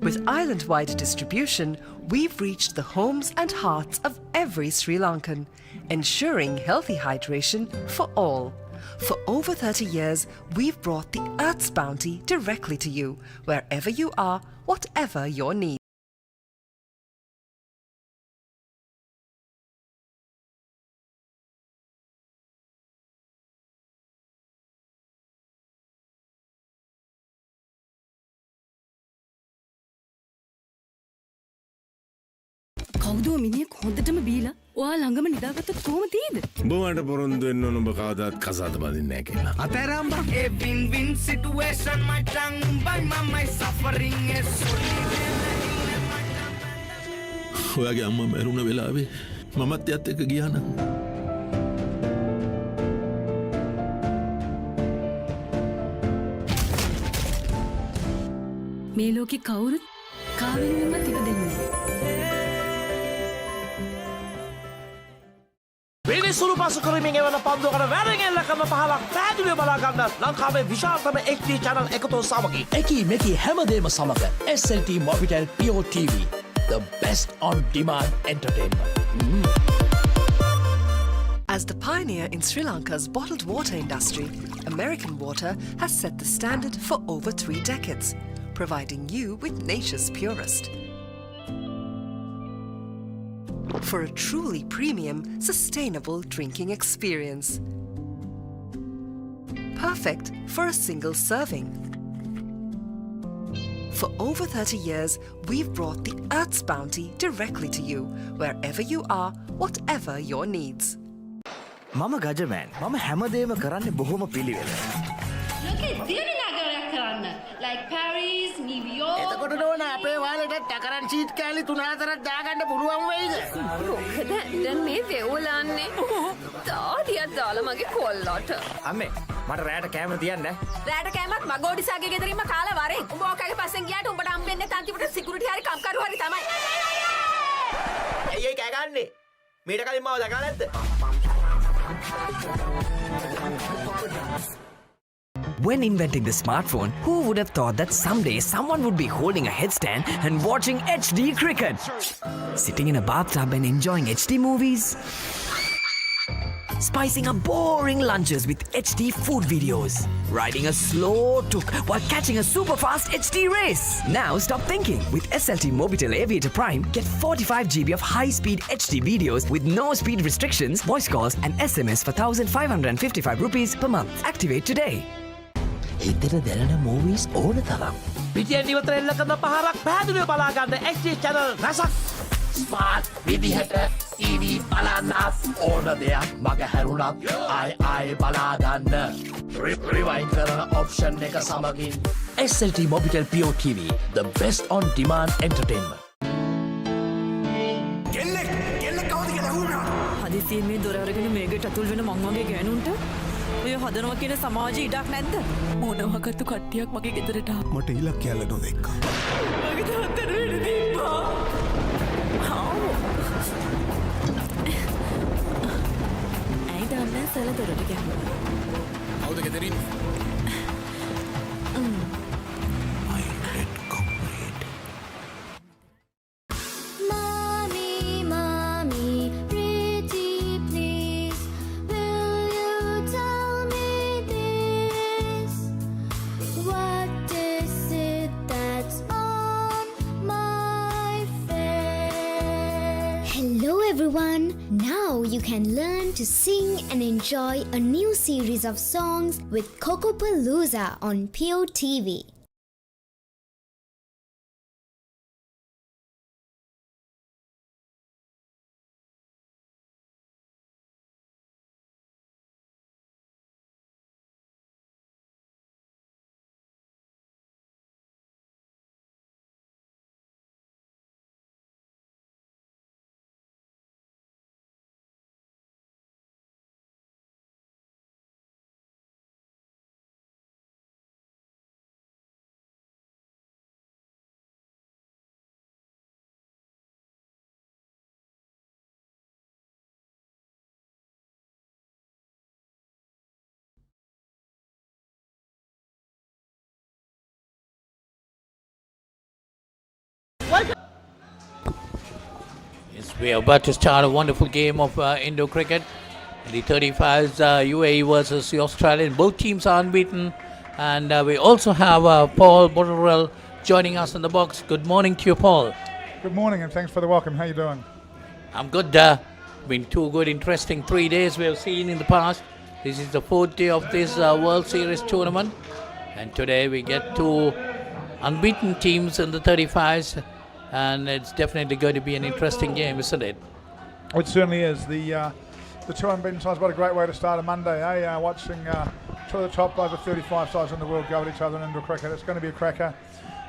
With island-wide distribution, we've reached the homes and hearts of every Sri Lankan, ensuring healthy hydration for all. For over 30 years, we've brought the Earth's bounty directly to you, wherever you are, whatever your needs. කවුද මිනිහෙක් හොඳටම බීලා ඔයා ළඟම නිදාගත්තොත් කොහොම තියෙද? උඹට පොරොන්දු වෙන්න ඕන උඹ කවදාත් කසාද බඳින්නේ නැහැ කියලා. Ateramba. A win-win situation, my tongue, by my suffering is ඔයාගේ අම්මා මැරුණ වෙලාවේ මමත් එයත් එක්ක ගියා නම් මේ ලෝකේ කවුරුත් කාවෙන්වත් ඉපදෙන්නේ නැහැ. විනිසුරු පසු කරමින් එවන පන්දුවකට වැරගෙල්ලකම පහලක් පැහැදිලිව බලා ගන්න ලංකාවේ විශාලතම HD channel එකතු සමගින් එකී මෙකී හැමදේම සමග SLT Mobitel Pure TV, the best on demand entertainment. As the pioneer in Sri Lanka's bottled water industry, American Water has set the standard for over 3 decades, providing you with nature's purest. For a truly premium, sustainable drinking experience. Perfect for a single serving. For over 30 years, we've brought the Earth's bounty directly to you, wherever you are, whatever your needs. මම ගජමෑන් මම හැමදේම කරන්නේ බොහොම පිළිවෙල. ලෝකේ දියුණු නගරයක් කරන්න. Like Paris, New York. එතකොට නෝන අපේ වාලේට ටැකරන් ෂීට් කෑලි 3-4ක් දාගන්න පුළුවන් වෙයිද? මොකද දැන් මේ වෙවුලන්නේ. තාඩියක් දාලා මගේ කොල්ලට. අම්මේ මට රැයට කැමර තියන්න. රැට කෑමක් මගෝඩිසාගේ ගෙදරින්ම කාලා වරෙන්. උඹ ඔකගේ පස්සෙන් ගියාට උඹට හම්බෙන්නේ තන්තිපට සිකියුරිටි හරි කම්කරු හරි තමයි. ඇයි ඒ කෑ ගන්නෙ? මීට කලින් මාව දැකලා නැද්ද? When inventing the smartphone, who would have thought that someday someone would be holding a headstand and watching HD cricket? Sitting in a bathtub and enjoying HD movies? Spicing up boring lunches with HD food videos? Riding a slow tuk while catching a super fast HD race? Now stop thinking. With SLT Mobitel Aviator Prime, get 45 GB of high-speed HD videos with no speed restrictions, voice calls and SMS for 1,555 rupees per month. Activate today. හිතට දැනෙන movies ඕන තරම්. පිටියෙන් ඉවතර එල්ල කරන පහරක් පැහැදිලිව බලා ගන්න HD channel රසක්. ස්මාර්ට් විදිහට TV බලන්නත් ඕන දෙයක් මග හැරුණත් ආයි බලා ගන්න. රිවයින්ඩ් කරන option එක සමගින් SLT Mobitel Pure TV, the best on demand entertainment. කෙල්ල කවුද කියලා අහුණා. හදිසියෙන් මේ දොර අරගෙන මේකට අතුල් වෙන මං වගේ ගෑනුන්ට ඔය හදනවා කියන සමාජයේ ඉඩක් නැද්ද? මොනවා කතු කට්ටියක් මගේ ගෙදරට ආවා. මට ඉලක්කයල්ල නොදෙක්කා. මගේ තාත්තට වෙඩි දීපා. ඇයි දන්නේ සල දොරට ගියා. කවුද ගෙදරින්? Mommy, mommy, pretty please, will you tell me this? What is it that's on my face? Hello everyone! Now you can learn to sing and enjoy a new series of songs with Cocopalooza on Pure TV. Yes, we are about to start a wonderful game of Indo cricket. The 35s, UAE versus the Australian. Both teams are unbeaten. And we also have Paul Botterell joining us in the box. Good morning to you, Paul. Good morning and thanks for the welcome. How you doing? I'm good. Been 2 good, interesting 3 days we have seen in the past. This is the 4th day of this World Series tournament. And today we get 2 unbeaten teams in the 35s. And it's definitely going to be an interesting game, isn't it? It certainly is. The 2 unbeaten sides, what a great way to start a Monday, eh? Watching 2 of the top over 35 sides in the world go at each other in indoor cricket. It's going to be a cracker.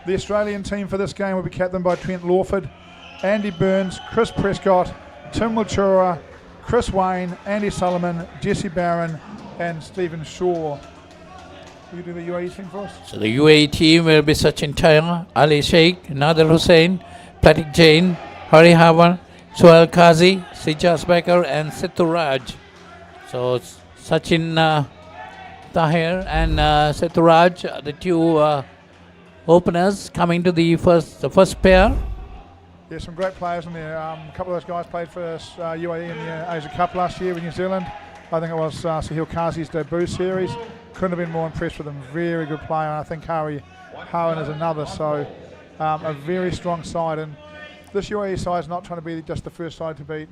The Australian team for this game will be captained by Trent Lawford, Andy Burns, Chris Prescott, Tim Wiltura, Chris Wayne, Andy Solomon, Jesse Barron and Stephen Shaw. Will you do the UAE team for us? So the UAE team will be Sachin Tyre, Ali Sheikh, Nader Hussain, Pratik Jain, Hari Havan, Sohail Qazi, Sijaz Becker and Sethu Raj. So Sachin Tahir and Sethu Raj, the 2 openers coming to the first pair. Yeah, some great players in there. A couple of those guys played for UAE in the Asia Cup last year with New Zealand. I think it was Sohail Qazi's debut series. Couldn't have been more impressed with him. Very good player. And I think Hari Hawan is another. So a very strong side. And this UAE side is not trying to be just the first side to beat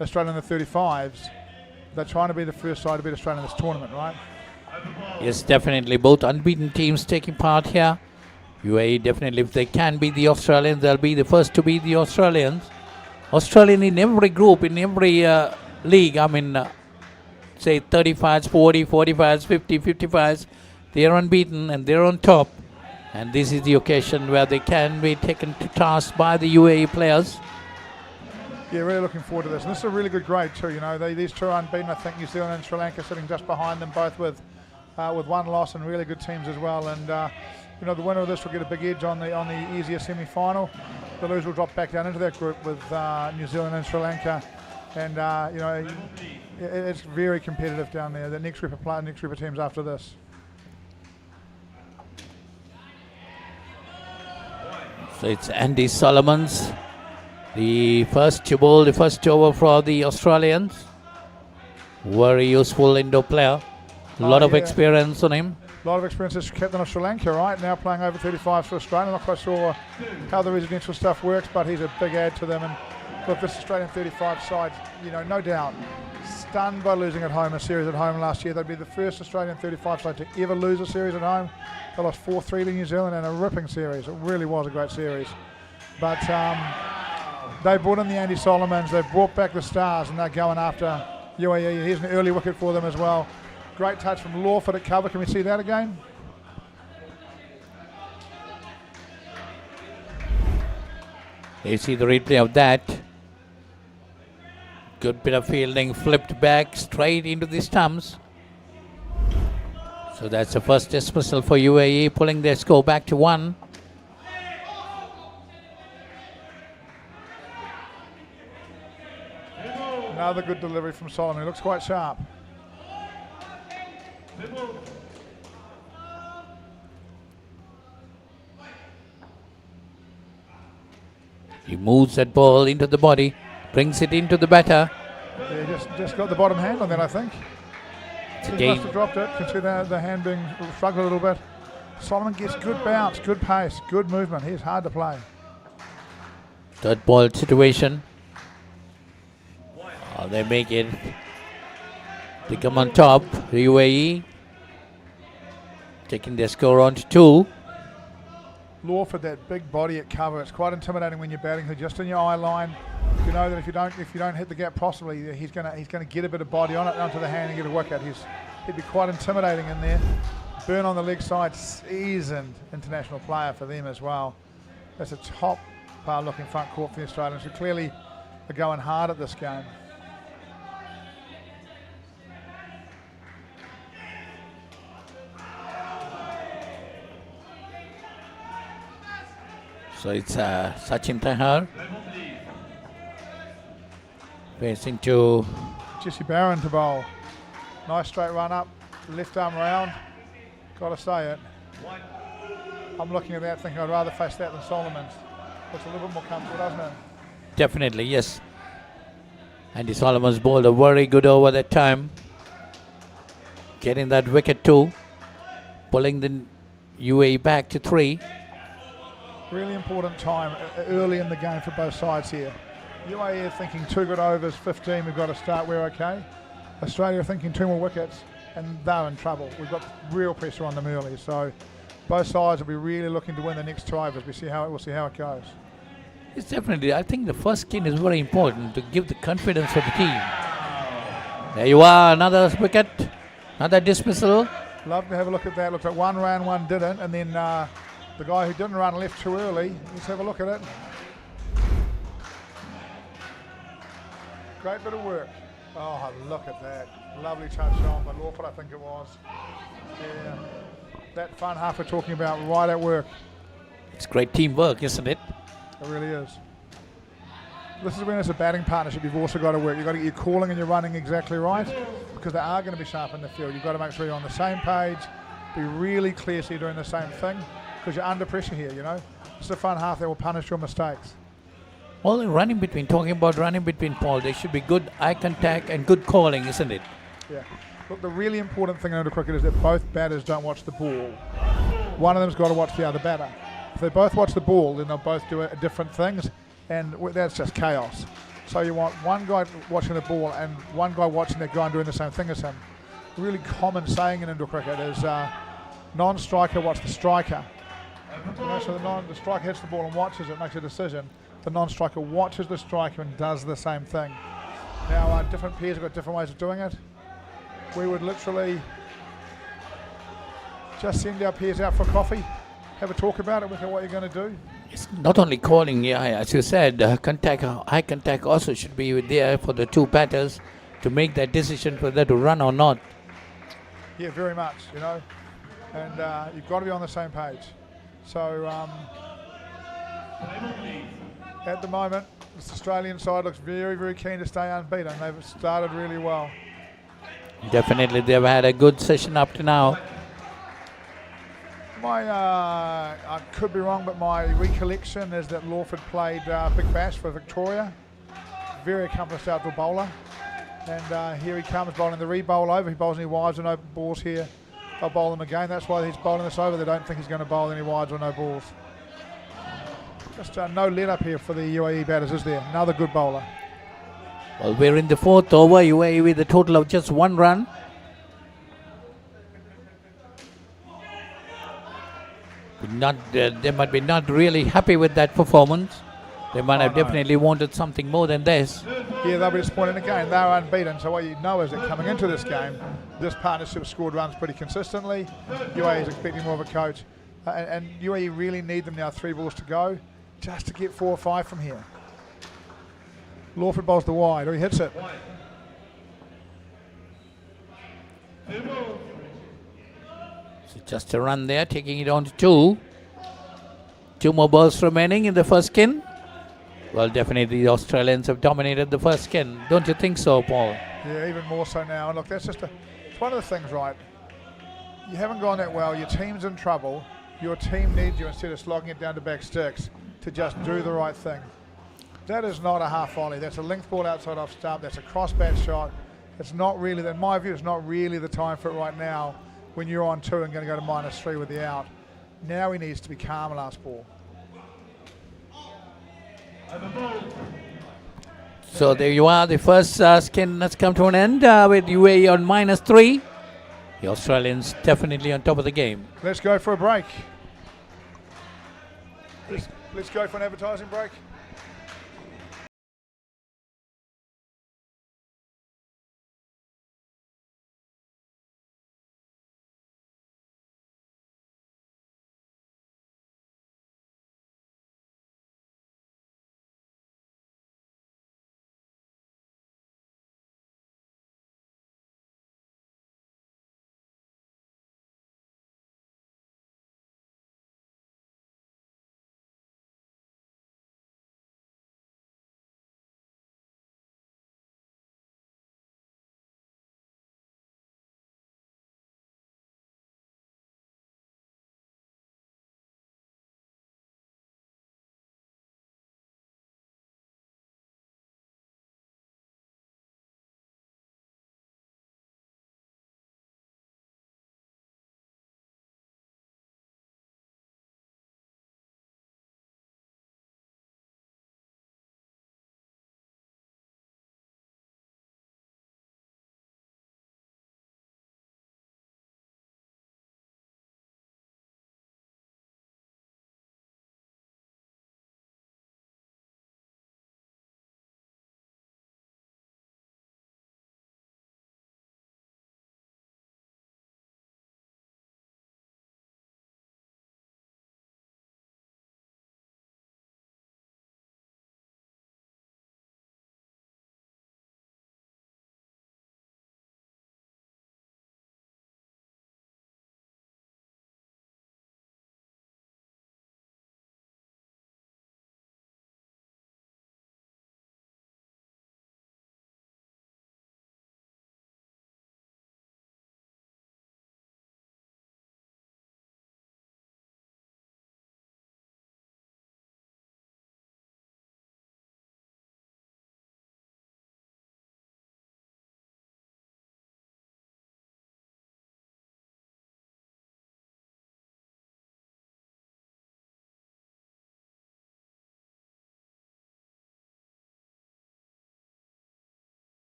Australia in the 35s. They're trying to be the first side to beat Australia in this tournament, right? Yes, definitely. Both unbeaten teams taking part here. UAE definitely, if they can beat the Australians, they'll be the first to beat the Australians. Australian in every group, in every league, I mean, say 35s, 40, 45s, 50, 55s, they are unbeaten and they're on top. And this is the occasion where they can be taken to task by the UAE players. Yeah, really looking forward to this. And this is a really good grade too, you know. These 2 are unbeaten. I think New Zealand and Sri Lanka sitting just behind them, both with 1 loss and really good teams as well. And you know, the winner of this will get a big edge on the easier semi-final. The loser will drop back down into that group with New Zealand and Sri Lanka. And you know, it's very competitive down there. The next group of teams after this. So it's Andy Solomons, the first to bowl, the first over for the Australians. Very useful indoor player. A lot of experience on him. A lot of experience as captain of Sri Lanka, right? Now playing over 35s for Australia. Not quite sure how the residential stuff works, but he's a big add to them. And look, this Australian 35 side, you know, no doubt, stunned by losing at home, a series at home last year. They'd be the first Australian 35 side to ever lose a series at home. They lost 4-3 to New Zealand in a ripping series. It really was a great series. But they brought in the Andy Solomons, they've brought back the stars, and they're going after UAE. Here's an early wicket for them as well. Great touch from Lawford at cover. Can we see that again? You see the replay of that. Good bit of fielding, flipped back straight into the stumps. So that's the first dismissal for UAE, pulling their score back to 1. Another good delivery from Solomon. He looks quite sharp. He moves that ball into the body, brings it into the batter. Yeah, just got the bottom hand on that, I think. He must have dropped it. You can see the hand being shrugged a little bit. Solomon gets good bounce, good pace, good movement. He's hard to play. Third ball situation. Oh, they make it. They come on top. The UAE taking their score on to 2. Lawford, that big body at cover. It's quite intimidating when you're batting. Just in your eye line, you know that if you don't hit the gap possibly, he's gonna get a bit of body on it onto the hand and get a wicket. He'd be quite intimidating in there. Burn on the leg side, seasoned international player for them as well. That's a top looking front court for the Australians, who clearly are going hard at this game. So it's Sachin Tahar facing to Jesse Barron to bowl. Nice straight run up, left arm round. Got to say it. I'm looking at that thinking I'd rather face that than Solomon's. Looks a little bit more comfortable, doesn't it? Definitely, yes. Andy Solomon's bowled a very good over that time. Getting that wicket too. Pulling the UAE back to 3. Really important time early in the game for both sides here. UAE are thinking 2 good overs, 15, we've got to start, we're okay. Australia are thinking 2 more wickets and they're in trouble. We've got real pressure on them early, so both sides will be really looking to win the next 2 overs. We'll see how it goes. It's definitely, I think the first skin is very important to give the confidence for the team. There you are, another wicket, another dismissal. Love to have a look at that. Looks like 1 ran, 1 didn't, and then the guy who didn't run left too early. Let's have a look at it. Great bit of work. Oh, look at that. Lovely touch on by Lawford, I think it was. Yeah. That fun half we're talking about, right at work. It's great teamwork, isn't it? It really is. This is when it's a batting partnership, you've also got to work. You've got to get your calling and your running exactly right, because they are going to be sharp in the field. You've got to make sure you're on the same page, be really clear so you're doing the same thing, because you're under pressure here, you know. It's a fun half that will punish your mistakes. Well, talking about running between, Paul, there should be good eye contact and good calling, isn't it? Yeah. Look, the really important thing in cricket is that both batters don't watch the ball. One of them's got to watch the other batter. If they both watch the ball, then they'll both do different things, and that's just chaos. So you want one guy watching the ball and one guy watching that guy and doing the same thing as him. A really common saying in indoor cricket is non-striker watch the striker. You know, so the striker hits the ball and watches it, makes a decision. The non-striker watches the striker and does the same thing. Now, different pairs have got different ways of doing it. We would literally just send our pairs out for coffee, have a talk about it, look at what you're going to do. It's not only calling, yeah, as you said, eye contact also should be there for the 2 batters to make that decision whether to run or not. Yeah, very much, you know, and you've got to be on the same page. So at the moment, this Australian side looks very, very keen to stay unbeaten. They've started really well. Definitely, they've had a good session up to now. I could be wrong, but my recollection is that Lawford played Big Bash for Victoria. Very accomplished outdoor bowler. And here he comes bowling the re-bowl over. He bowls any wides or no balls here. They'll bowl them again. That's why he's bowling this over. They don't think he's going to bowl any wides or no balls. Just no let up here for the UAE batters, is there? Another good bowler. Well, we're in the 4th over. UAE with a total of just 1 run. They might be not really happy with that performance. They might have definitely wanted something more than this. Yeah, they'll be disappointed again. They're unbeaten, so what you know is that coming into this game, this partnership scored runs pretty consistently. UAE is expecting more of a coach. And UAE really need them now, 3 balls to go, just to get 4 or 5 from here. Lawford bowls the wide, or he hits it. So just a run there, taking it on to 2. 2 more balls remaining in the first skin. Well, definitely the Australians have dominated the first skin. Don't you think so, Paul? Yeah, even more so now. And look, that's just it's one of the things, right? You haven't gone that well. Your team's in trouble. Your team needs you, instead of slogging it down to back sticks, to just do the right thing. That is not a half volley. That's a length ball outside off stump. That's a cross bat shot. It's not really, in my view, it's not really the time for it right now when you're on 2 and going to go to -3 with the out. Now he needs to be calm last ball. So there you are. The first skin has come to an end with UAE on -3. The Australians definitely on top of the game. Let's go for a break. Let's go for an advertising break.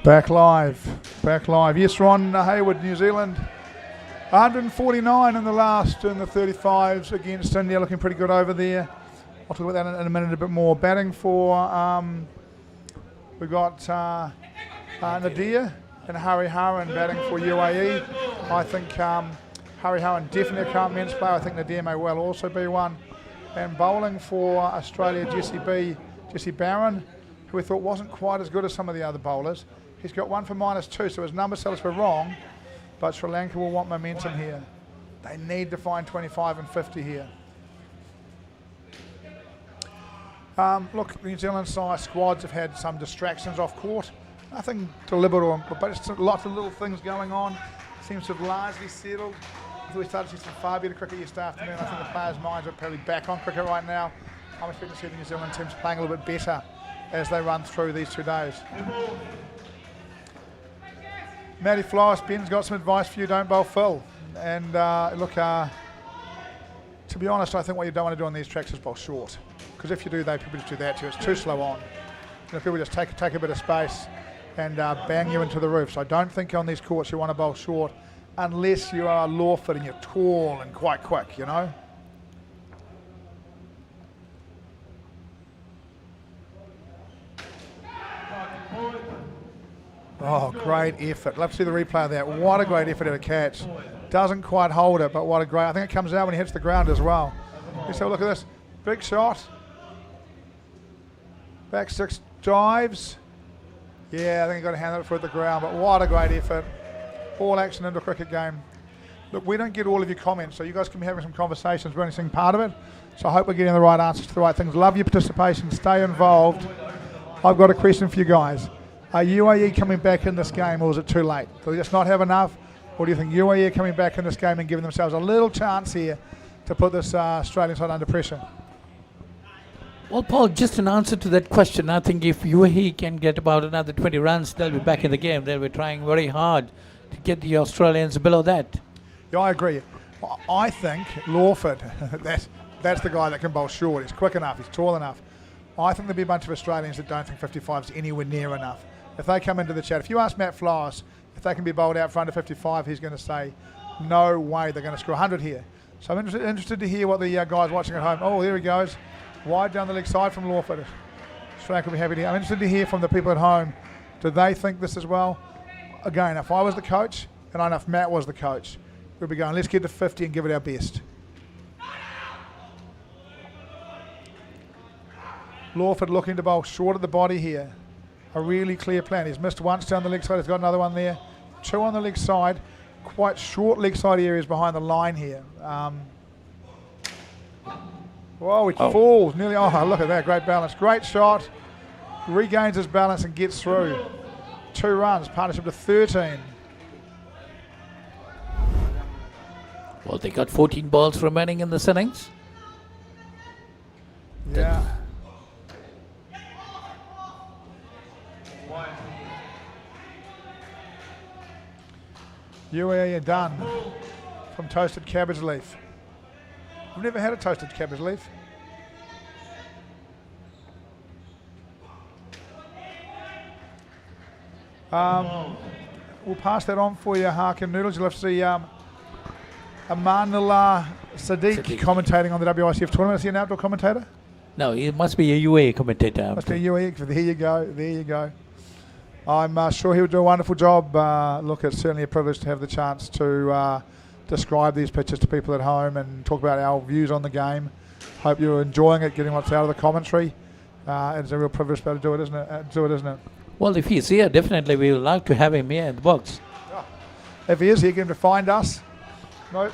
Back live. Yes, Ron Hayward, New Zealand. 149 in the 35s against India, looking pretty good over there. I'll talk about that in a minute a bit more. Batting for, we've got Nadir and Hariharan batting for UAE. I think Hariharan definitely a current men's player. I think Nadir may well also be one. And bowling for Australia, Jesse Barron, who we thought wasn't quite as good as some of the other bowlers. He's got one for -2, so his number sellers were wrong, but Sri Lanka will want momentum here. They need to find 25 and 50 here. Look, the New Zealand side squads have had some distractions off court. Nothing deliberate, but it's lots of little things going on. Seems to have largely settled. We started to see some far better cricket yesterday afternoon. I think the players' minds are probably back on cricket right now. I'm expecting to see the New Zealand teams playing a little bit better as they run through these 2 days. Matty Flores, Ben's got some advice for you, don't bowl Phil. And look, to be honest, I think what you don't want to do on these tracks is bowl short. Because if you do, people just do that to you. It's too slow on. You know, people just take a bit of space and bang you into the roof. So I don't think on these courts you want to bowl short unless you are Lawford and you're tall and quite quick, you know. Oh, great effort. Love to see the replay of that. What a great effort at a catch. Doesn't quite hold it, but what a great... I think it comes out when he hits the ground as well. Let's have a look at this. Big shot. Back 6 dives. Yeah, I think he got a hand for at the ground, but what a great effort. All action into a cricket game. Look, we don't get all of your comments, so you guys can be having some conversations. We're only seeing part of it. So I hope we're getting the right answers to the right things. Love your participation. Stay involved. I've got a question for you guys. Are UAE coming back in this game, or is it too late? Do they just not have enough? Or do you think UAE are coming back in this game and giving themselves a little chance here to put this Australian side under pressure? Well, Paul, just an answer to that question. I think if UAE can get about another 20 runs, they'll be back in the game. They'll be trying very hard to get the Australians below that. Yeah, I agree. I think Lawford, that's the guy that can bowl short. He's quick enough. He's tall enough. I think there'll be a bunch of Australians that don't think 55 is anywhere near enough. If they come into the chat, if you ask Matt Flowers if they can be bowled out front of 55, he's going to say, no way they're going to score 100 here. So I'm interested to hear what the guys watching at home, oh, there he goes, wide down the leg side from Lawford. Frank will be happy to hear. I'm interested to hear from the people at home, do they think this as well? Again, if I was the coach, and I know if Matt was the coach, we'd be going, let's get to 50 and give it our best. Lawford looking to bowl short of the body here. A really clear plan. He's missed once down the leg side. He's got another one there. 2 on the leg side. Quite short leg side areas behind the line here. Whoa, it falls nearly. Oh, look at that. Great balance. Great shot. Regains his balance and gets through. 2 runs. Partnership to 13. Well, they got 14 balls remaining in this innings. Yeah. UAE are done from toasted cabbage leaf. I've never had a toasted cabbage leaf. We'll pass that on for you, Harkin Noodles. You'll have to see Amanullah Sadiq commentating on the WICF tournament. Is he an outdoor commentator? No, he must be a UAE commentator. Must be a UAE. There you go. There you go. I'm sure he would do a wonderful job. Look, it's certainly a privilege to have the chance to describe these pitches to people at home and talk about our views on the game. Hope you're enjoying it, getting what's out of the commentary. It's a real privilege to be able to do it, isn't it? Well, if he's here, definitely we would like to have him here in the box. If he is here, get him to find us.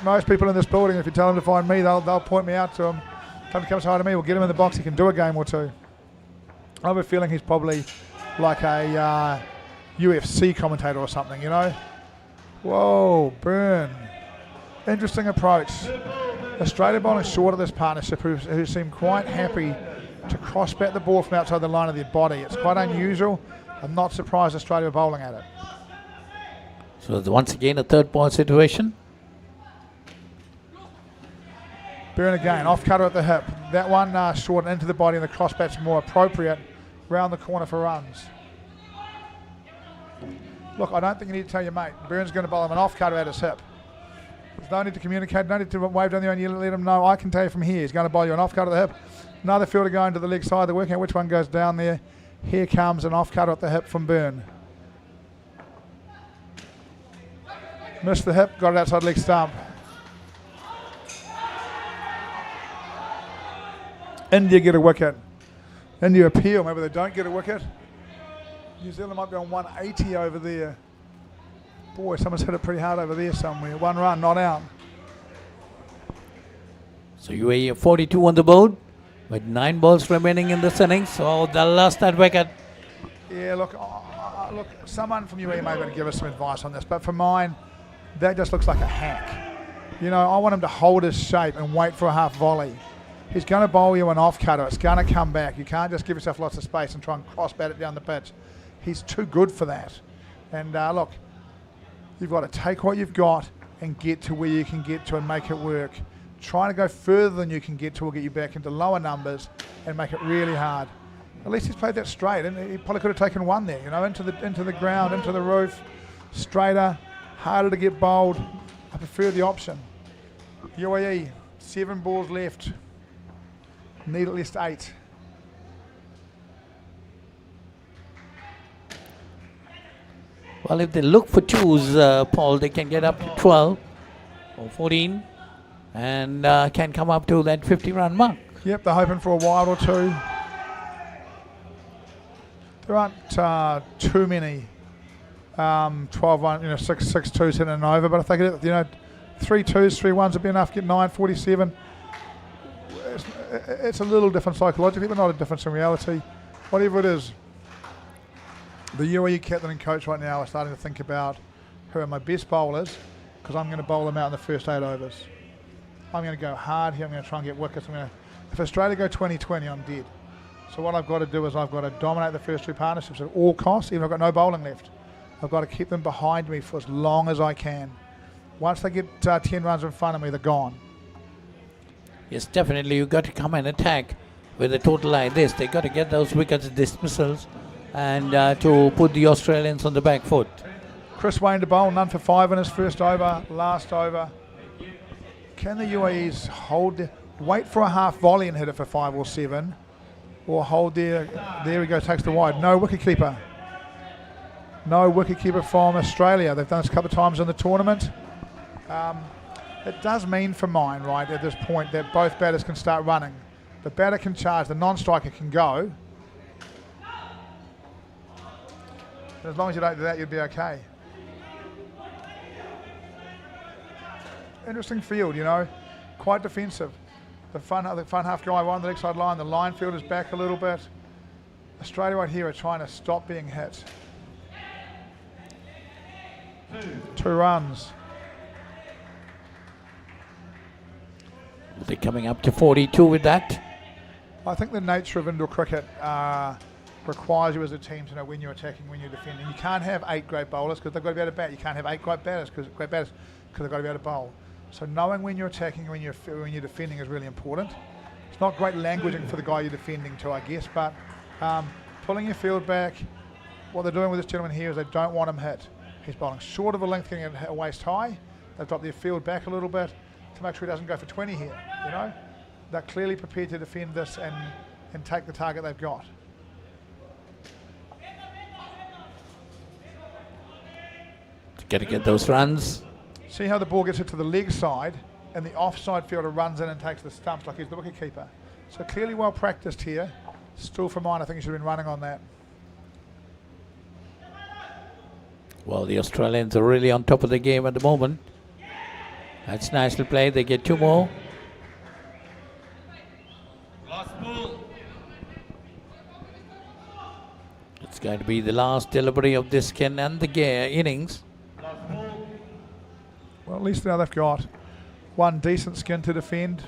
Most people in this building, if you tell them to find me, they'll point me out to him. Come say hi to me. We'll get him in the box. He can do a game or 2. I have a feeling he's probably like a UFC commentator or something, you know. Whoa, burn. Interesting approach. Australia bowling short of this partnership who seem quite happy to cross back the ball from outside the line of their body. It's quite unusual. I'm not surprised Australia are bowling at it. So once again a 3rd ball situation. Byrne again, off cutter at the hip. That one short into the body and the cross bat's more appropriate. Round the corner for runs. Look, I don't think you need to tell your mate. Byrne's going to bowl him an off cutter at his hip. There's no need to communicate, no need to wave down there and you let him know. I can tell you from here, he's going to bowl you an off cutter at the hip. Another fielder going to the leg side. They're working out which one goes down there. Here comes an off cutter at the hip from Byrne. Missed the hip, got it outside leg stump. India get a wicket. India appeal, maybe they don't get a wicket. New Zealand might be on 180 over there. Boy, someone's hit it pretty hard over there somewhere. 1 run, not out. So UAE 42 on the board with 9 balls remaining in this innings. So they'll lost that wicket. Yeah, look, someone from UAE may be able to give us some advice on this, but for mine, that just looks like a hack. You know, I want him to hold his shape and wait for a half volley. He's going to bowl you an off cutter. It's going to come back. You can't just give yourself lots of space and try and cross bat it down the pitch. He's too good for that. And look, you've got to take what you've got and get to where you can get to and make it work. Trying to go further than you can get to will get you back into lower numbers and make it really hard. At least he's played that straight, and he probably could have taken one there, you know, into the ground, into the roof, straighter, harder to get bowled. I prefer the option. UAE, 7 balls left. Need at least 8. Well, if they look for twos, Paul, they can get up to 12 or 14 and can come up to that 50-run mark. Yep, they're hoping for a wild or two. There aren't too many 12-run, 6 twos hitting and over, but I think 3 twos, 3 ones would be enough. Get 9, 47. It's a little different psychologically, but not a difference in reality. Whatever it is, the UAE captain and coach right now are starting to think about who are my best bowlers, because I'm going to bowl them out in the first 8 overs. I'm going to go hard here. I'm going to try and get wickets. If Australia go 20-20, I'm dead. So what I've got to do is I've got to dominate the first 2 partnerships at all costs, even if I've got no bowling left. I've got to keep them behind me for as long as I can. Once they get 10 runs in front of me, they're gone. Yes, definitely. You've got to come and attack with a total like this. They've got to get those wickets, dismissals, and to put the Australians on the back foot. Chris Wayne to bowl, none for 5 in his first over, last over. Can the UAEs wait for a half volley and hit it for 5 or 7, or hold there? There we go, takes the wide. No wicketkeeper. No wicketkeeper from Australia. They've done this a couple of times in the tournament. It does mean for mine, right, at this point, that both batters can start running. The batter can charge, the non-striker can go. As long as you don't do that, you'll be okay. Interesting field, quite defensive. The front half guy on the leg side line, the line field is back a little bit. Australia right here are trying to stop being hit. 2 runs. They're coming up to 42 with that. I think the nature of indoor cricket requires you as a team to know when you're attacking, when you're defending. You can't have 8 great bowlers because they've got to be able to bat. You can't have 8 great batters because they've got to be able to bowl. So knowing when you're attacking and when you're defending is really important. It's not great languaging for the guy you're defending to, I guess, but pulling your field back. What they're doing with this gentleman here is they don't want him hit. He's bowling short of a length, getting a waist high. They've dropped their field back a little bit to make sure he doesn't go for 20 here, They're clearly prepared to defend this and take the target they've got. Got to get those runs. See how the ball gets hit to the leg side and the offside fielder runs in and takes the stumps like he's the wicketkeeper. So clearly well practiced here. Still for mine, I think he should have been running on that. Well, the Australians are really on top of the game at the moment. That's nicely played. They get 2 more. It's going to be the last delivery of this skin and the innings. Well, at least now they've got 1 decent skin to defend,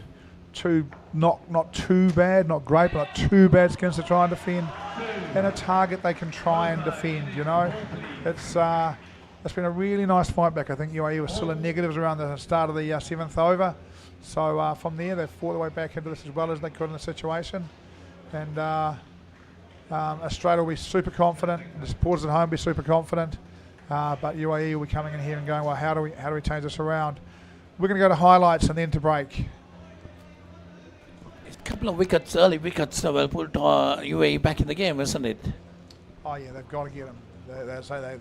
2 not too bad, not great, but not too bad skins to try and defend, and a target they can try and defend. It's It's been a really nice fight back. I think UAE was still in negatives around the start of the 7th over. So from there, they fought their way back into this as well as they could in the situation. And Australia will be super confident. The supporters at home will be super confident. But UAE will be coming in here and going, well, how do we change this around? We're going to go to highlights and then to break. A couple of wickets, early wickets, will put UAE back in the game, isn't it? Oh yeah, they've got to get them. They say they.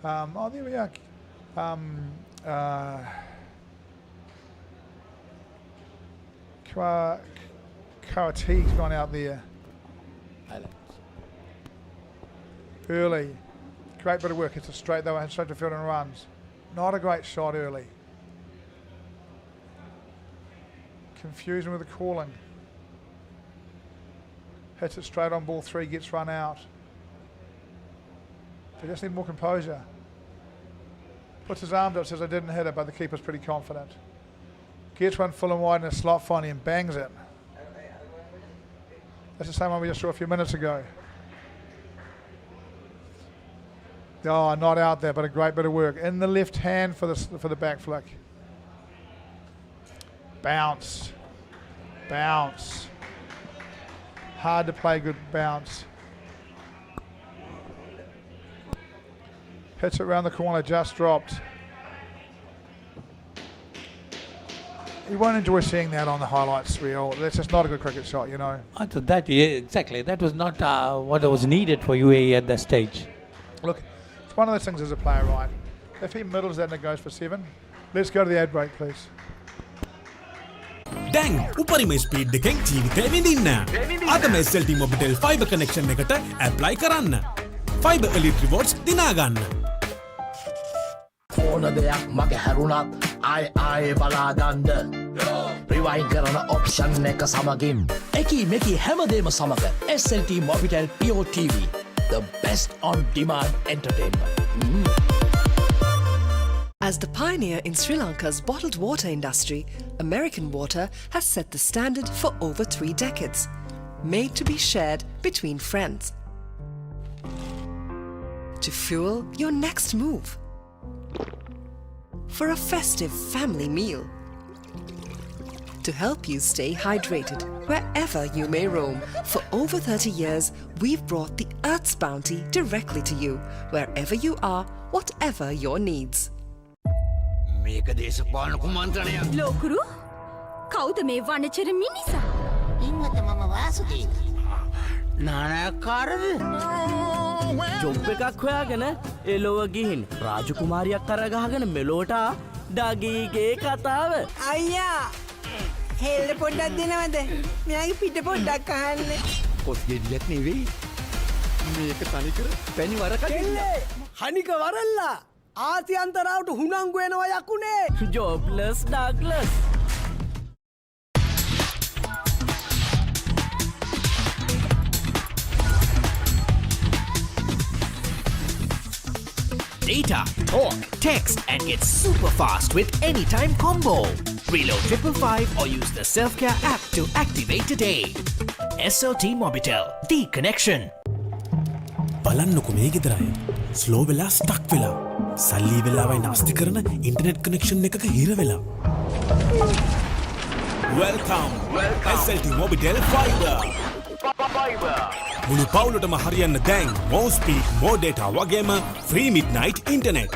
Oh, there we are. Kawati's gone out there early. Great bit of work. It's a straight though, and straight to field and runs. Not a great shot early. Confusion with the calling. Hits it straight on ball 3, gets run out. They just need more composure. Puts his arm up, says I didn't hit it, but the keeper's pretty confident. Gets one full and wide in a slot finally and bangs it. That's the same one we just saw a few minutes ago. Oh, not out there, but a great bit of work. In the left hand for the back flick. Bounce. Bounce. Hard to play, good bounce. Hits it around the corner, just dropped. You won't enjoy seeing that on the highlights reel. That's just not a good cricket shot, you know. I thought that, yeah, exactly. That was not what was needed for UAE at that stage. Look, it's one of those things as a player, right? If he middles that and it goes for 7, let's go to the ad break, please. දැන් උපරිම speed එකෙන් ජීවිතය විඳින්න. අදම SLT Mobitel Fiber Connection එකට apply කරන්න. Fiber Elite Rewards දිනා ගන්න. ඕන දෙයක් මගේ හැරුණත් ආයි බලාගන්න. Rewind කරන option එක සමගින් එකී මෙකී හැමදේම සමග SLT Mobitel Pure TV, the best on demand entertainment. As the pioneer in Sri Lanka's bottled water industry, American Water has set the standard for over 3 decades, made to be shared between friends. To fuel your next move. For a festive family meal. To help you stay hydrated wherever you may roam. For over 30 years, we've brought the Earth's bounty directly to you, wherever you are, whatever your needs. මේක දේශපාලන කුමන්ත්‍රණයක්. ලෝකුරු කවුද මේ වනචර මිනිසා? ඉන්නත මම වාසුදීන. නානකාරද? Job එකක් හොයාගෙන එලොව ගිහින් රාජකුමාරියක් කරගහගෙන මෙලෝට ඩගීගේ කතාව. අයියා හෙල්ල පොඩ්ඩක් දෙනවද? මෙයාගේ පිට පොඩ්ඩක් අහන්න. කොස් ගෙඩියක් නෙවෙයි. මේක තනිකර පැණි වරකට. හනික වරල්ලා ආසියන්තරාවට හුනංගු වෙනවා යකුනේ. ජොබ්ලස් Douglas. Data, talk, text, and get super fast with Anytime Combo. Reload 555 or use the Self-Care app to activate today. SLT Mobitel, the connection. බලන්නකො මේ ගෙදරයි. ස්ලෝ වෙලා ස්ටක් වෙලා. සල්ලි වෙලාවයි නාස්ති කරන ඉන්ටර්නෙට් කනෙක්ෂන් එකක හිර වෙලා. Welcome. SLT Mobitel Fiber. මුළු පවුලටම හරියන්න දැන් more speed, more data වගේම free midnight internet.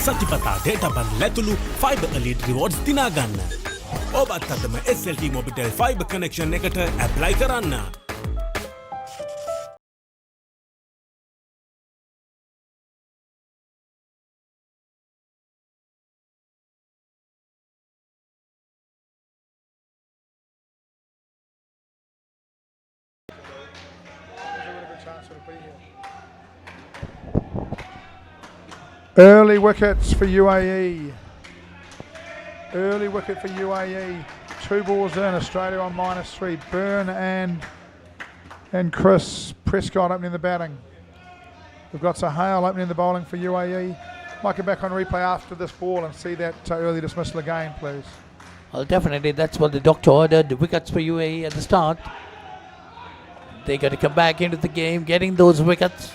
සතිපතා data bundle ඇතුළු Fiber Elite Rewards දිනා ගන්න. ඔබත් අදම SLT Mobitel Fiber Connection එකට apply කරන්න. Early wickets for UAE. Early wicket for UAE. 2 balls in. Australia on -3. Byrne and Chris Prescott opening the batting. We've got Sahale opening the bowling for UAE. Might get back on replay after this ball and see that early dismissal again, please. Well, definitely that's what the doctor ordered. The wickets for UAE at the start. They got to come back into the game, getting those wickets.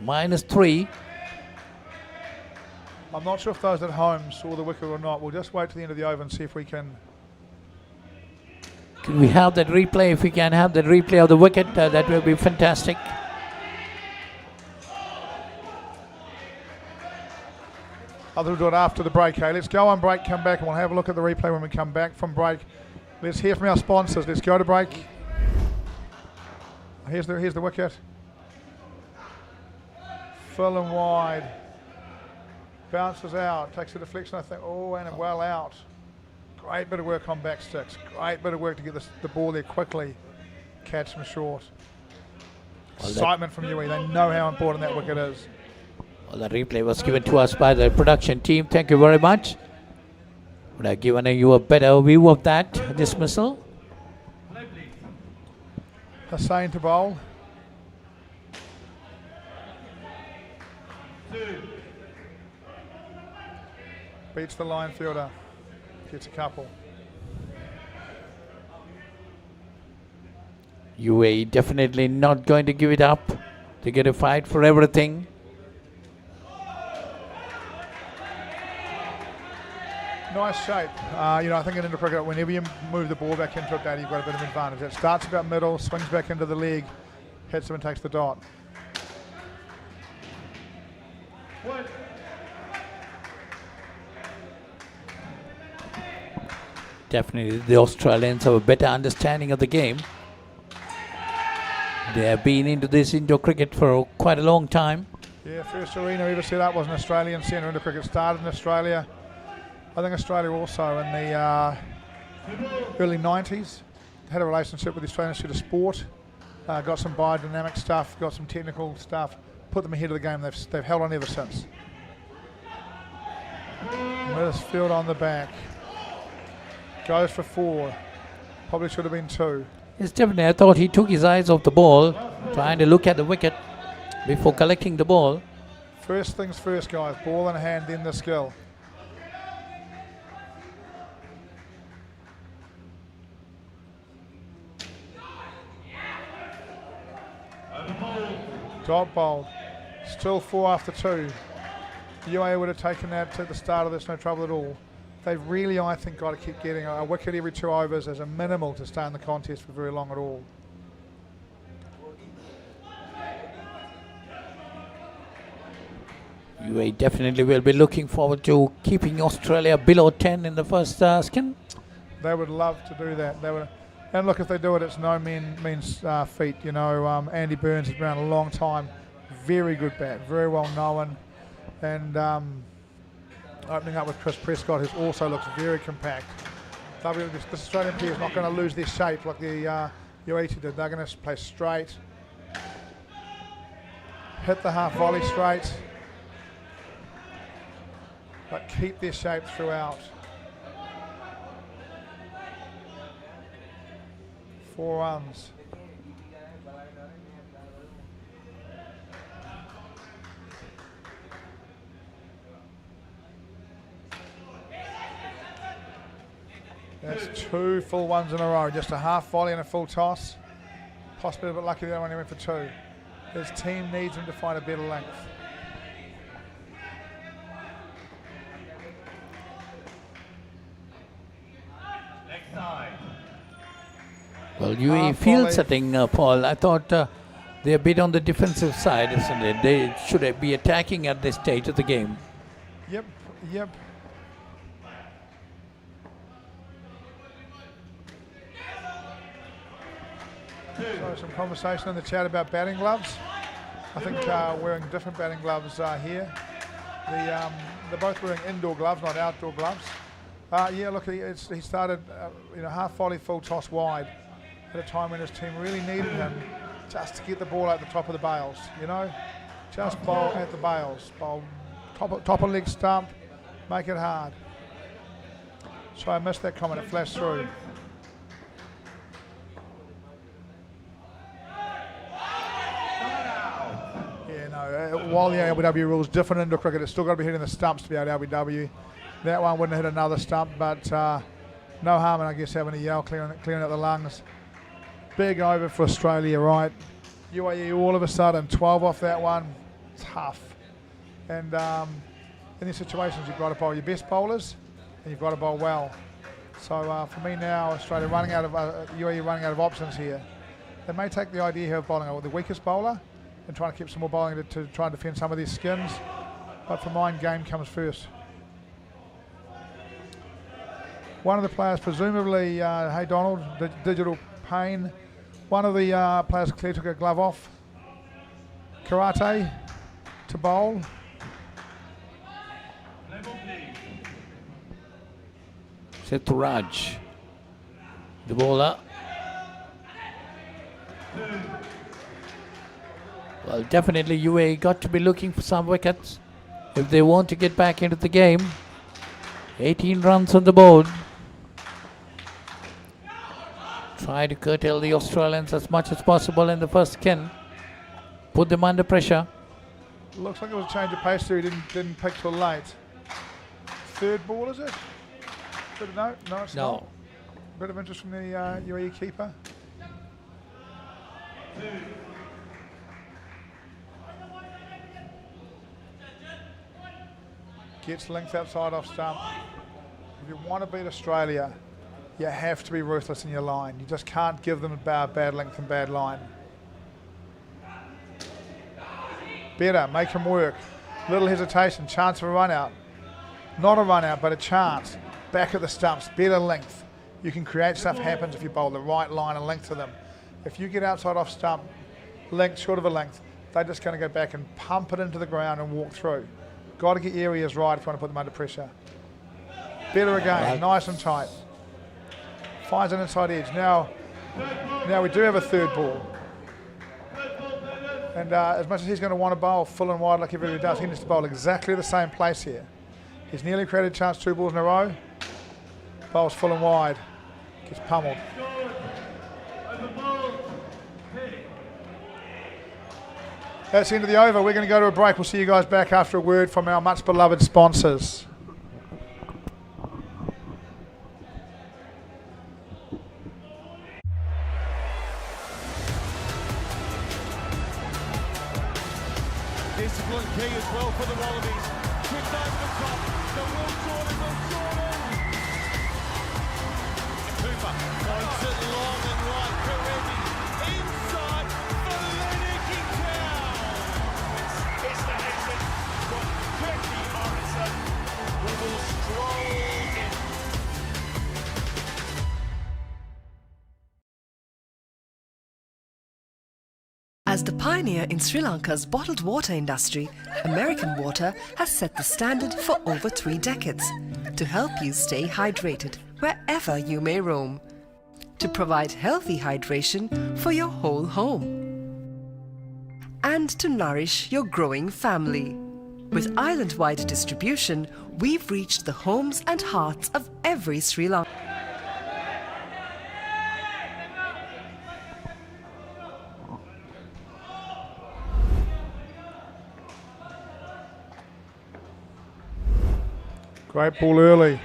-3. I'm not sure if those at home saw the wicket or not. We'll just wait to the end of the over and see if we can. Can we have that replay? If we can have that replay of the wicket, that will be fantastic. Others will do it after the break. Hey, let's go on break, come back, and we'll have a look at the replay when we come back from break. Let's hear from our sponsors. Let's go to break. Here's the wicket. Full and wide. Bounces out. Takes a deflection, I think. Oh, and well out. Great bit of work on back sticks. Great bit of work to get the ball there quickly. Catch them short. Excitement from UAE. They know how important that wicket is. Well, the replay was given to us by the production team. Thank you very much. Would have given you a better view of that dismissal. Hussain to bowl. Beats the line fielder. Gets a couple. UAE definitely not going to give it up. They're going to fight for everything. Nice shape. I think in Indo cricket, whenever you move the ball back into it, you've got a bit of advantage. It starts about middle, swings back into the leg, hits him and takes the dot. Definitely the Australians have a better understanding of the game. They have been into this Indo cricket for quite a long time. Yeah, first arena ever set up was an Australian centre. Indo cricket started in Australia. I think Australia also in the early 90s had a relationship with the Australian Institute of Sport. Got some biodynamic stuff, got some technical stuff, put them ahead of the game. They've held on ever since. Midfield on the back. Goes for 4. Probably should have been 2. Yes, definitely. I thought he took his eyes off the ball, trying to look at the wicket before collecting the ball. First things first, guys. Ball in hand, then the skill. Dot bowled. Still 4 after 2. UAE would have taken that at the start of this, no trouble at all. They've really, I think, got to keep getting a wicket every 2 overs as a minimal to stay in the contest for very long at all. UAE definitely will be looking forward to keeping Australia below 10 in the first skin. They would love to do that. They would, and look, if they do it, it's no means feat. Andy Burns has been around a long time. Very good bat, very well known. And opening up with Chris Prescott, who also looks very compact. This Australian pair is not going to lose their shape like the UAE did. They're going to play straight. Hit the half volley straight. But keep their shape throughout. 4 runs. That's 2 full ones in a row. Just a half volley and a full toss. Possibly a bit lucky that one he went for 2. His team needs him to find a better length. Well, UAE field setting, Paul, I thought they're a bit on the defensive side, isn't it? They should be attacking at this stage of the game. Yep. So some conversation in the chat about batting gloves. I think wearing different batting gloves here. They're both wearing indoor gloves, not outdoor gloves. Yeah, look, he started half volley, full toss wide at a time when his team really needed him just to get the ball at the top of the bails, Just bowl at the bails. Bowl top of leg stump, make it hard. So I missed that comment, it flashed through. While the LBW rules different into cricket, it's still got to be hitting the stumps to be out LBW. That one wouldn't hit another stump, but no harm in, I guess, having a yell clearing out the lungs. Big over for Australia, right? UAE all of a sudden 12 off that one, tough. And in these situations, you've got to bowl your best bowlers, and you've got to bowl well. So for me now, Australia running out of UAE running out of options here. They may take the idea here of bowling the weakest bowler and trying to keep some more bowling to try and defend some of these skins. But for mine, game comes first. One of the players, presumably, hey Donald, digital pain. One of the players clearly took a glove off. Karate to bowl. Seturaj, the bowler. Well, definitely UAE got to be looking for some wickets if they want to get back into the game. 18 runs on the board. Try to curtail the Australians as much as possible in the first skin. Put them under pressure. Looks like it was a change of pace there. He didn't pick till late. Third ball, is it? No, it's not. Bit of interest from the UAE keeper. Gets length outside off stump. If you want to beat Australia, you have to be ruthless in your line. You just can't give them a bad length and bad line. Better, make them work. Little hesitation, chance of a run out. Not a run out, but a chance. Back at the stumps, better length. You can create stuff happens if you bowl the right line and length to them. If you get outside off stump, length, short of a length, they're just going to go back and pump it into the ground and walk through. Got to get your areas right if you want to put them under pressure. Better again, nice and tight. Finds an inside edge. Now we do have a third ball. And as much as he's going to want to bowl full and wide like everybody does, he needs to bowl exactly the same place here. He's nearly created a chance 2 balls in a row. Bowls full and wide. Gets pummeled. That's the end of the over. We're going to go to a break. We'll see you guys back after a word from our much beloved sponsors. Discipline key as well for the Wallabies. Tripped over the top. The Will Jordan. Cooper points it long and right. Karevi inside for Lennox Town. It's the exit from Becky Morrison, who will stroll in. As the pioneer in Sri Lanka's bottled water industry, American Water has set the standard for over 3 decades to help you stay hydrated wherever you may roam, to provide healthy hydration for your whole home, and to nourish your growing family. With island-wide distribution, we've reached the homes and hearts of every Sri Lankan. Great ball early.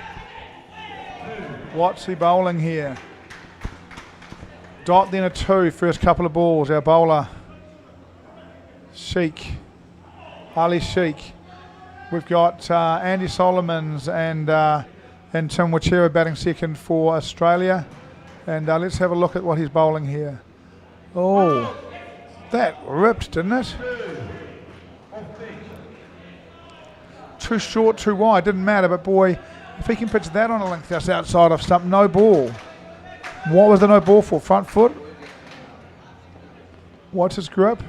What's he bowling here? Dot, then a 2, first couple of balls. Our bowler, Sheikh, Ali Sheikh. We've got Andy Solomons and Tim Wachera batting second for Australia. And let's have a look at what he's bowling here. Oh, that ripped, didn't it? Too short, too wide, didn't matter, but boy, if he can pitch that on a length just outside of stump, no ball. What was the no ball for? Front foot? What's his grip?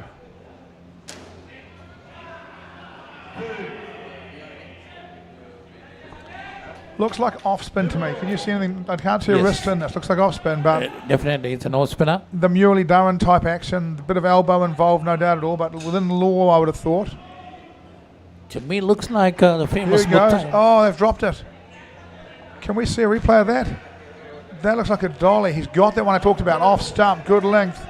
Looks like off spin to me. Can you see anything? I can't see a wrist in this. Looks like off spin, but definitely it's an off spinner. The Murali Durran type action, a bit of elbow involved, no doubt at all, but within the law, I would have thought. To me, looks like the famous. Here he goes. Oh, they've dropped it. Can we see a replay of that? That looks like a dolly. He's got that one I talked about. Off stump, good length.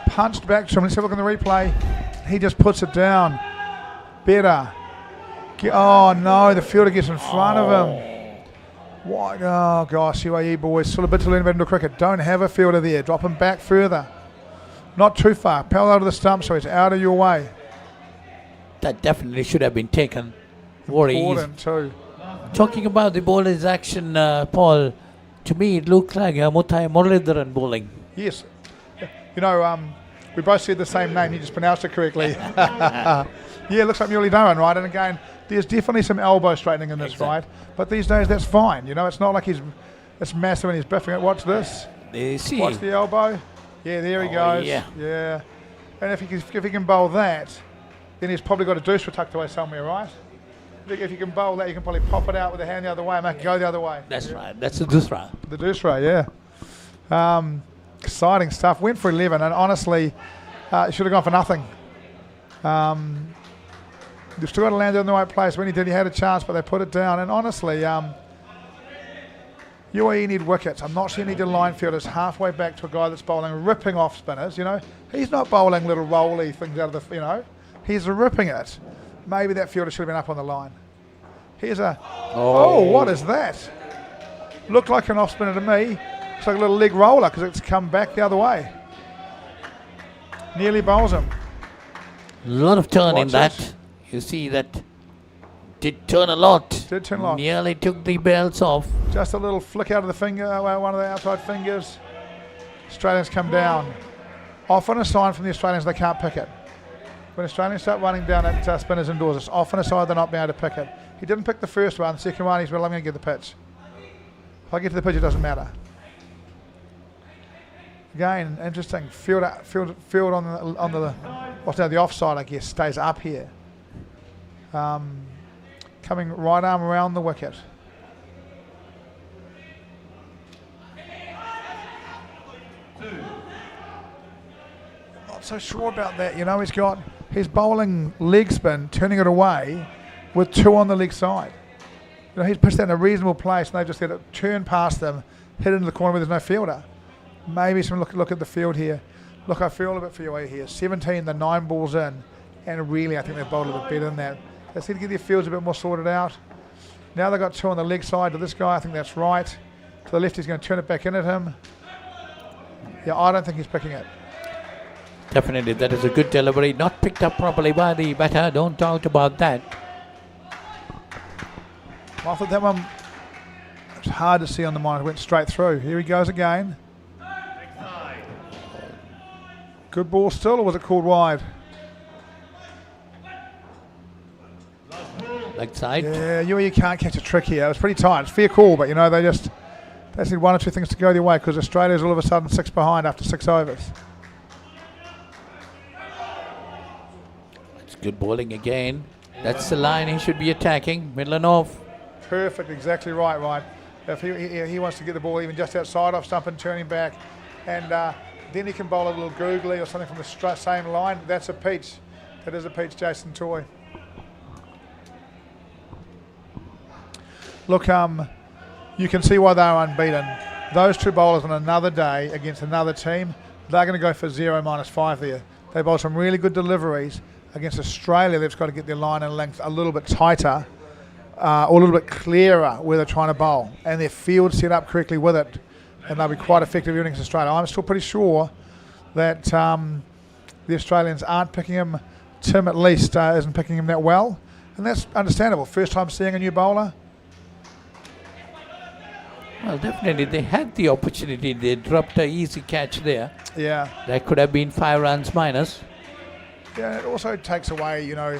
Punched back to him. Let's have a look at the replay. He just puts it down. Better. Oh, no. The fielder gets in front of him. What? Oh, gosh. UAE boys. Still a bit to learn about into cricket. Don't have a fielder there. Drop him back further. Not too far. Parallel to the stump so he's out of your way. That definitely should have been taken. Very easy. Important too. Talking about the bowler's action, Paul, to me it looked like Muthai Muralidharan bowling. Yes. You know, we both said the same name. You just pronounced it correctly. Yeah, it looks like Muralidharan, right? And again, there's definitely some elbow straightening in this, right? But these days, that's fine. You know, it's not like it's massive and he's biffing it. Watch this. There you see. Watch the elbow. Yeah, there he goes. Yeah. And if he can bowl that, then he's probably got a deuce tucked away somewhere, right? If you can bowl that, you can probably pop it out with the hand the other way and make it go the other way. That's right. That's the Dusra. The Dusra, yeah. Exciting stuff. Went for 11, and honestly, should have gone for nothing. You've still got to land it in the right place. When he did, he had a chance, but they put it down. And honestly, UAE need wickets. I'm not sure you need your line fielders halfway back to a guy that's bowling, ripping off spinners. You know, he's not bowling little rolly things out of the, you know, he's ripping it. Maybe that fielder should have been up on the line. Here's a, oh, what is that? Looked like an off spinner to me. It's like a little leg roller because it's come back the other way. Nearly bowls him. A lot of turn Watch in that. it. You see that did turn a lot. Did turn a lot. Nearly took the belts off. Just a little flick out of the finger, one of the outside fingers. Australians come down. Often a sign from the Australians they can't pick it. When Australians start running down at spinners indoors, it's often a sign they're not being able to pick it. He didn't pick the first one. The second one, he's well, I'm going to get the pitch. If I get to the pitch, it doesn't matter. Again, interesting. Field on the what's now the offside, I guess, stays up here. Coming right arm around the wicket. Not so sure about that. You know, he's bowling leg spin, turning it away with 2 on the leg side. You know, he's pitched that in a reasonable place, and they've just let it turn past them, hit into the corner where there's no fielder. Maybe some look at the field here. Look, I feel a bit for you here. 17, the 9 balls in, and really I think they've bowled a bit better than that. They seem to get their fields a bit more sorted out. Now they've got 2 on the leg side to this guy. I think that's right. To the left, he's going to turn it back in at him. Yeah, I don't think he's picking it. Definitely, that is a good delivery. Not picked up properly by the batter. Don't doubt about that. I thought that one, it's hard to see on the monitor. Went straight through. Here he goes again. Good ball still, or was it called wide? Leg side. Yeah, you can't catch a trick here. It was pretty tight. It's fair call, but you know, they just need 1 or 2 things to go their way because Australia's all of a sudden 6 behind after 6 overs. It's good bowling again. That's the line he should be attacking. Middle and off. Perfect, exactly right. If he wants to get the ball even just outside off stump and turning back, and then he can bowl a little googly or something from the same line. That's a peach. That is a peach, Jason Toy. Look, you can see why they are unbeaten. Those 2 bowlers on another day against another team, they're going to go for 0 -5 there. They bowled some really good deliveries against Australia. They've got to get their line and length a little bit tighter or a little bit clearer where they're trying to bowl, and their field set up correctly with it, and they'll be quite effective against Australia. I'm still pretty sure that the Australians aren't picking him. Tim, at least, isn't picking him that well, and that's understandable. First time seeing a new bowler. Well, definitely, they had the opportunity. They dropped an easy catch there. Yeah. That could have been 5 runs minus. Yeah, it also takes away, you know,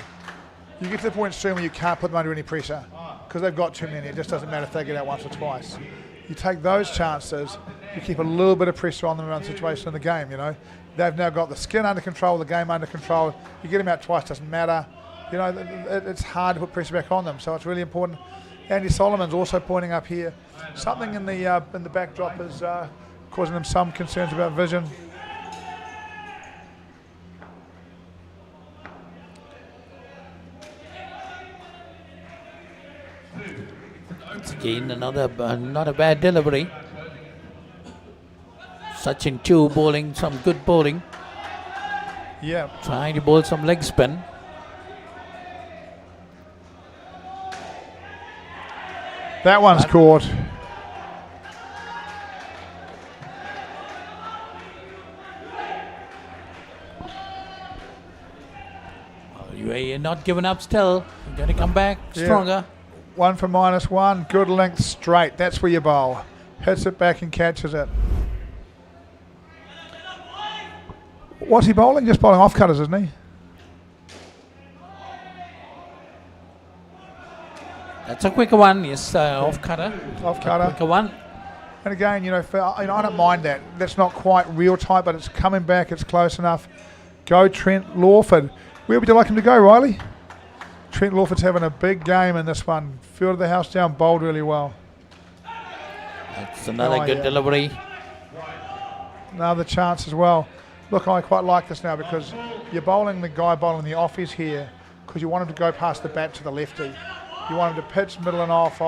you get to the point soon where you can't put them under any pressure because they've got too many. It just doesn't matter if they get out once or twice. You take those chances, you keep a little bit of pressure on them around the situation in the game, you know. They've now got the skin under control, the game under control. You get them out twice, doesn't matter. You know, it's hard to put pressure back on them, so it's really important. Andy Solomon's also pointing up here. Something in the backdrop is causing them some concerns about vision. Once again, another not a bad delivery. Sachin too bowling some good bowling. Yeah. Trying to bowl some leg spin. That one's caught. UAE They're not giving up still. They're going to come back stronger. 1 for -1. Good length straight. That's where you bowl. Hits it back and catches it. What's he bowling? Just bowling off cutters, isn't he? That's a quicker one. Yes, off cutter. Off cutter. Quicker one. And again, I don't mind that. That's not quite real tight, but it's coming back. It's close enough. Go Trent Lawford. Where would you like him to go, Riley? Trent Lawford's having a big game in this one. Fielded the house down, bowled really well. That's another good delivery. Another chance as well. Look, I quite like this now because you're bowling the guy bowling the offies here because you want him to go past the bat to the lefty. You want him to pitch middle and off,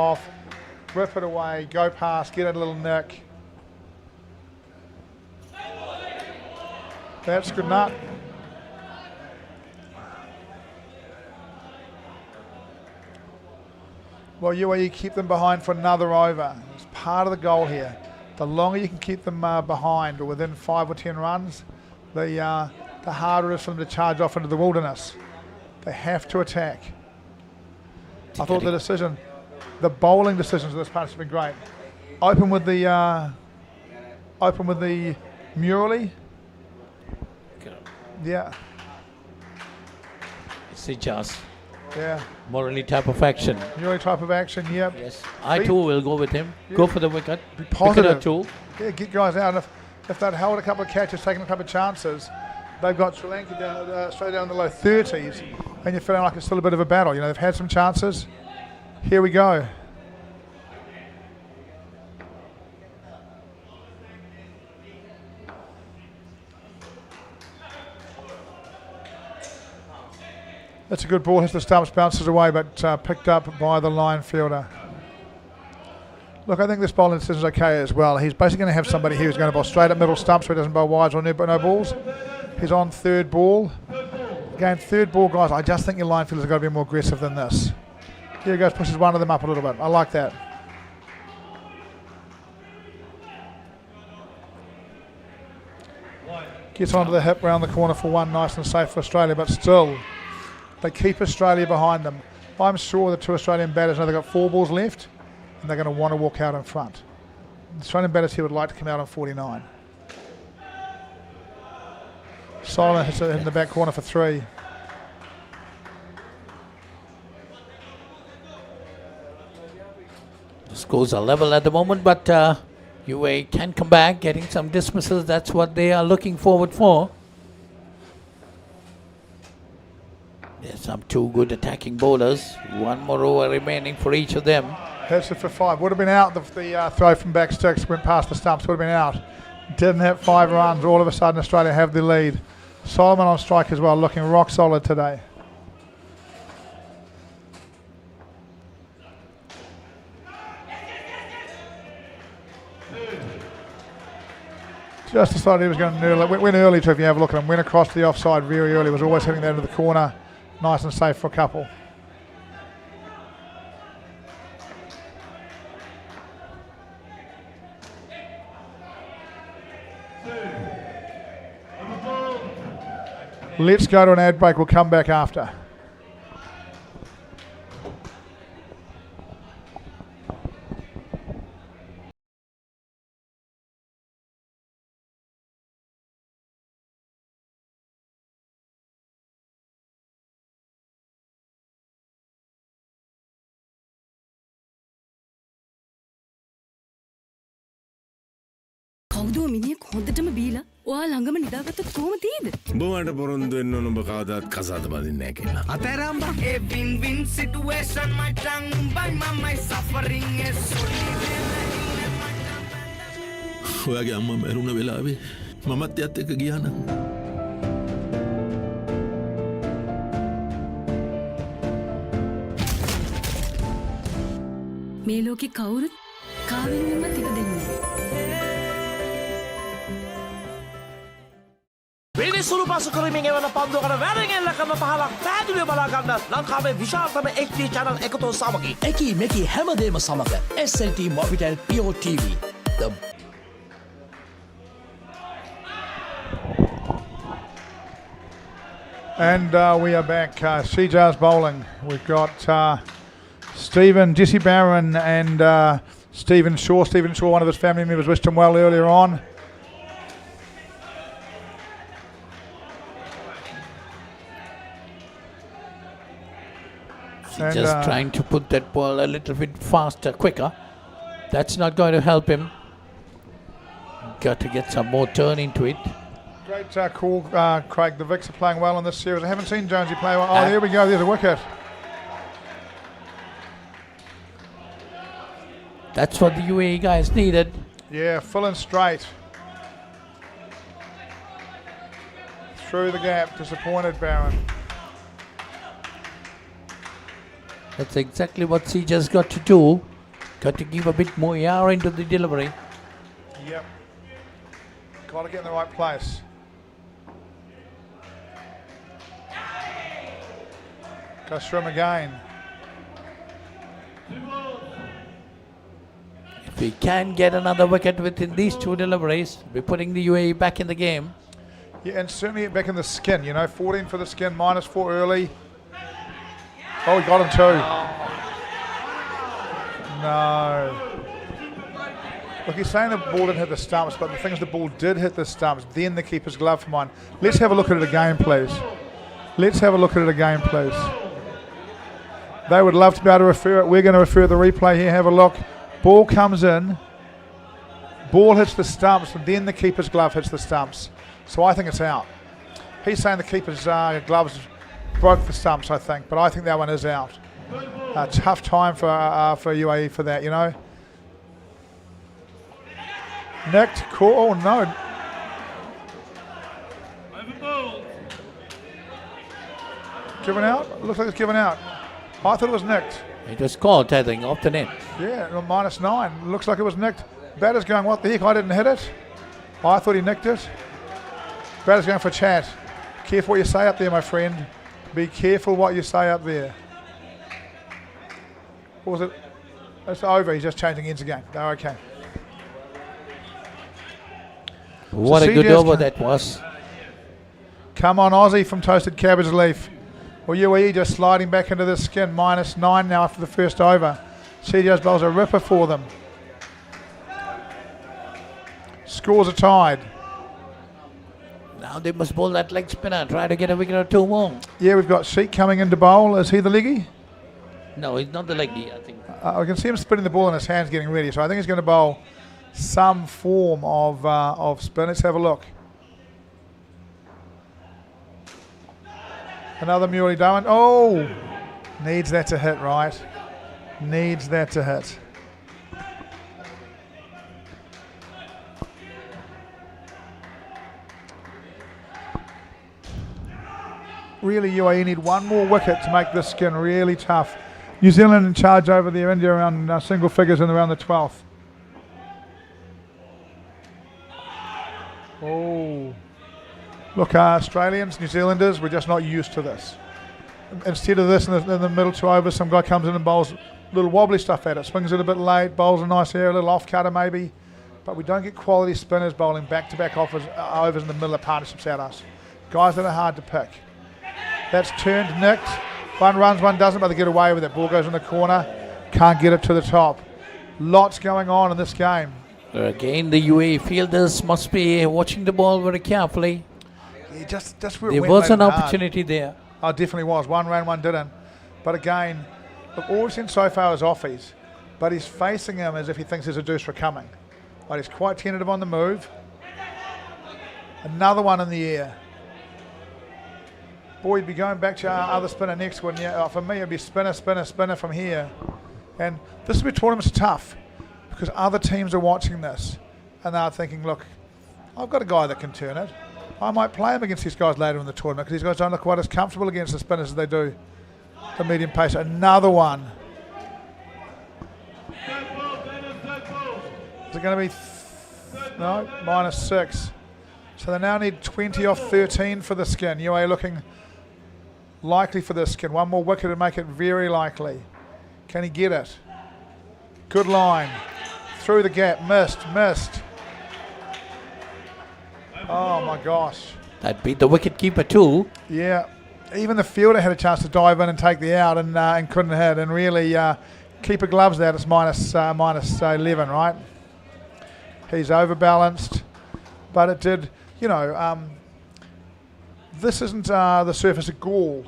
rip it away, go past, get a little nick. That's good enough. Well, you keep them behind for another over. It's part of the goal here. The longer you can keep them behind or within 5 or 10 runs, the harder it is for them to charge off into the wilderness. They have to attack. I thought the bowling decisions of this part have been great. Open with the Murali. Yeah. See just. Yeah. Morally type of action. Murali type of action, yep. Yes. I too will go with him. Yeah. Go for the wicket. Be positive. Wicket or two. Yeah, get guys out. And if they'd held a couple of catches, taken a couple of chances, they've got Sri Lanka down, straight down in the low 30s, and you're feeling like it's still a bit of a battle. They've had some chances. Here we go. That's a good ball, hits the stumps, bounces away, but picked up by the line fielder. Look, I think this bowling decision is okay as well. He's basically going to have somebody here who's going to bowl straight up middle stump so he doesn't bowl wides or no balls. He's on third ball. Again, third ball, guys, I just think your line fielders have got to be more aggressive than this. Here he goes, pushes one of them up a little bit. I like that. Gets onto the hip round the corner for one, nice and safe for Australia, but still, they keep Australia behind them. I'm sure the two Australian batters know they've got 4 balls left, and they're going to want to walk out in front. The Australian batters here would like to come out on 49. Solomon hits it in the back corner for 3. The scores are level at the moment, but UAE can come back, getting some dismissals. That's what they are looking forward for. There's some 2 good attacking bowlers. 1 more over remaining for each of them. Hits it for 5. Would have been out. The throw from back sticks went past the stumps. Would have been out. Didn't hit 5 runs. All of a sudden, Australia have the lead. Solomon on strike as well, looking rock solid today. Just decided he was going to went early too, if you have a look at him. Went across to the offside very early. Was always hitting that into the corner. Nice and safe for a couple. Let's go to an ad break. We'll come back after. කවුද මිනිහෙක් හොඳටම බීලා ඔයා ළඟම නිදාගත්තොත් කොහොම තියෙද? උඹට පොරොන්දු වෙන්න ඕන උඹ කවදාත් කසාද බඳින්නේ නැහැ කියලා. අතෑරම්බා. A win-win situation, my tongue by my suffering is ඔයාගේ අම්මා මැරුණ වෙලාවේ මමත් එයත් එක්ක ගියා නම් මේ ලෝකේ කවුරුත් කාවෙන්වත් ඉඩ දෙන්නේ නැහැ. පිළිසුළු පසු කරමින් එවන පන්දුවකට වැරගෙල්ල කරන පහලක් පැහැදිලිව බලා ගන්න ලංකාවේ විශාලතම HD channel එකතු සමගින් එකී මෙකී හැමදේම සමග SLT Mobitel Pure TV. And we are back. CJ's bowling. We've got Jesse Barron and Stephen Shaw. Stephen Shaw, one of his family members, wished him well earlier on. He's just trying to put that ball a little bit faster, quicker. That's not going to help him. Got to get some more turn into it. Great call, Craig. The Vicks are playing well in this series. I haven't seen Jonesy play well. Oh, there we go. There's a wicket. That's what the UAE guys needed. Yeah, full and straight. Through the gap. Disappointed, Barron. That's exactly what CJ's got to do. Got to give a bit more air into the delivery. Yep. Got to get in the right place. Goes through him again. If we can get another wicket within these two deliveries, we're putting the UAE back in the game. Yeah, and certainly back in the skin. 14 for the skin, -4 early. Oh, he got him too. No. Look, he's saying the ball didn't hit the stumps, but the thing is the ball did hit the stumps, then the keeper's glove for mine. Let's have a look at it again, please. Let's have a look at it again, please. They would love to be able to refer it. We're going to refer the replay here. Have a look. Ball comes in. Ball hits the stumps, and then the keeper's glove hits the stumps. So I think it's out. He's saying the keeper's gloves broke the stumps, I think, but I think that one is out. A tough time for UAE for that, Nicked, call, oh no. Given out? Looks like it's given out. I thought it was nicked. It was caught, I think, off the net. Yeah, -9. Looks like it was nicked. Batter's going, what the heck, I didn't hit it. I thought he nicked it. Batter's going for chat. Careful what you say up there, my friend. Be careful what you say up there. What was it? It's over. He's just changing ends again. They're okay. What a good over that was. Come on, Aussie from Toasted Cabbage Leaf. Well, UAE just sliding back into the skin. -9 now after the first over. CJ's bowls a ripper for them. Scores are tied. Now they must bowl that leg spinner. Try to get a wicket or two more. Yeah, we've got Sheik coming in to bowl. Is he the leggy? No, he's not the leggy, I think. I can see him spinning the ball in his hands, getting ready. So I think he's going to bowl some form of spin. Let's have a look. Another Muley Darwin. Oh, needs that to hit, right? Needs that to hit. Really, UAE need one more wicket to make this skin really tough. New Zealand in charge over there, India around single figures and around the 12th. Oh. Look, Australians, New Zealanders, we're just not used to this. Instead of this in the middle 2 overs, some guy comes in and bowls little wobbly stuff at it, swings it a bit late, bowls a nice air, a little off cutter maybe, but we don't get quality spinners bowling back-to-back overs in the middle of partnerships at us. Guys that are hard to pick. That's turned, nicked. One runs, one doesn't, but they get away with it. Ball goes in the corner, can't get it to the top. Lots going on in this game. Again, the UAE fielders must be watching the ball very carefully. Yeah, just where there was an opportunity there. Oh, definitely was. One ran, one didn't. But again, look, all we've seen so far is offies, but he's facing him as if he thinks there's a deuce for coming. But he's quite tentative on the move. Another one in the air. Boy, you'd be going back to our other spinner next, wouldn't you? For me, it'd be spinner, spinner, spinner from here. And this is where tournaments are tough, because other teams are watching this, and they're thinking, look, I've got a guy that can turn it. I might play him against these guys later in the tournament, because these guys don't look quite as comfortable against the spinners as they do the medium pace. Another one. Is it going to be no, -6. So they now need 20 off 13 for the skin. UAE looking likely for the skin. One more wicket to make it very likely. Can he get it? Good line. Through the gap. Missed. Oh my gosh. That beat the wicket keeper too. Yeah. even the fielder had a chance to dive in and take the out and couldn't hit. And really, keeper gloves out. It's minus 11, right? He's overbalanced, but it did. This isn't the surface of Gaul.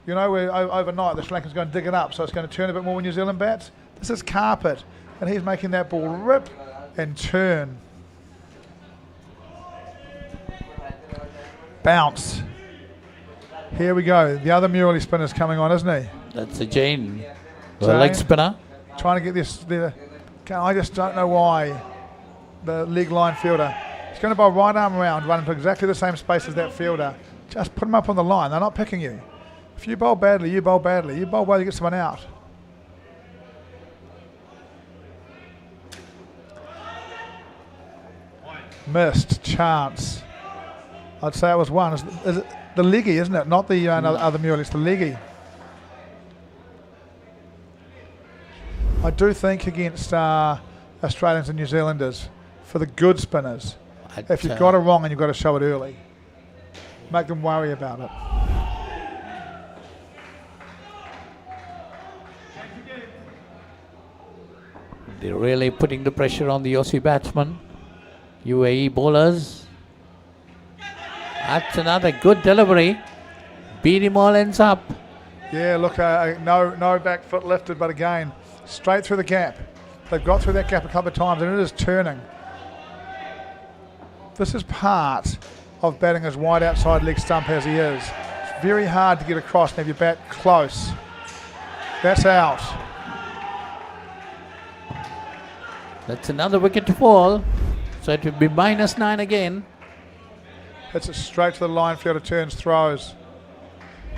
Where overnight the Sri Lanka's going to dig it up, so it's going to turn a bit more when New Zealand bats. This is carpet, and he's making that ball rip and turn. Bounce. Here we go. The other Murali spinner's coming on, isn't he? That's a Jane. The leg spinner. Trying to get this. I just don't know why the leg line fielder. He's going to bowl right arm around, run into exactly the same space as that fielder. Just put him up on the line. They're not picking you. If you bowl badly, you bowl badly. You bowl well, you get someone out. Missed chance. I'd say it was one. Is it the leggy, isn't it? Not the other Murali, it's the leggy. I do think against Australians and New Zealanders, for the good spinners, if you've got it wrong and you've got to show it early, make them worry about it. They're really putting the pressure on the Aussie batsman. UAE bowlers. That's another good delivery. Beat him all ends up. Yeah, look, no back foot lifted, but again, straight through the gap. They've got through that gap a couple of times, and it is turning. This is part of batting as wide outside leg stump as he is. It's very hard to get across and have your bat close. That's out. That's another wicket to fall. So it will be -9 again. Hits it straight to the line, fielder turns, throws.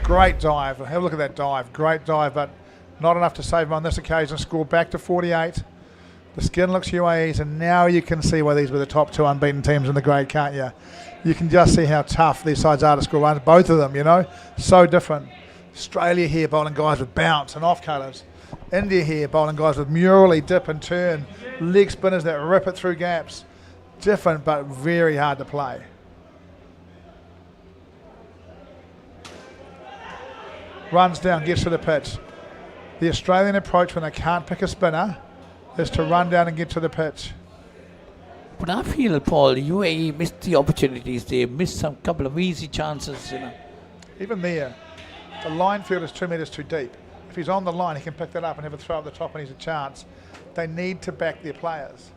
Great dive. Have a look at that dive. Great dive, but not enough to save him on this occasion. Score back to 48. The skin looks UAE's, and now you can see why these were the top two unbeaten teams in the grade, can't you? You can just see how tough these sides are to score runs. Both of them, so different. Australia here bowling guys with bounce and off-cutters. India here bowling guys with Murali, dip and turn. Leg spinners that rip it through gaps. Different, but very hard to play. Runs down, gets to the pitch. The Australian approach when they can't pick a spinner is to run down and get to the pitch. But I feel, Paul, UAE missed the opportunities. They missed some couple of easy chances, Even there, the line field is 2 metres too deep. If he's on the line, he can pick that up and have a throw at the top and he's a chance. They need to back their players.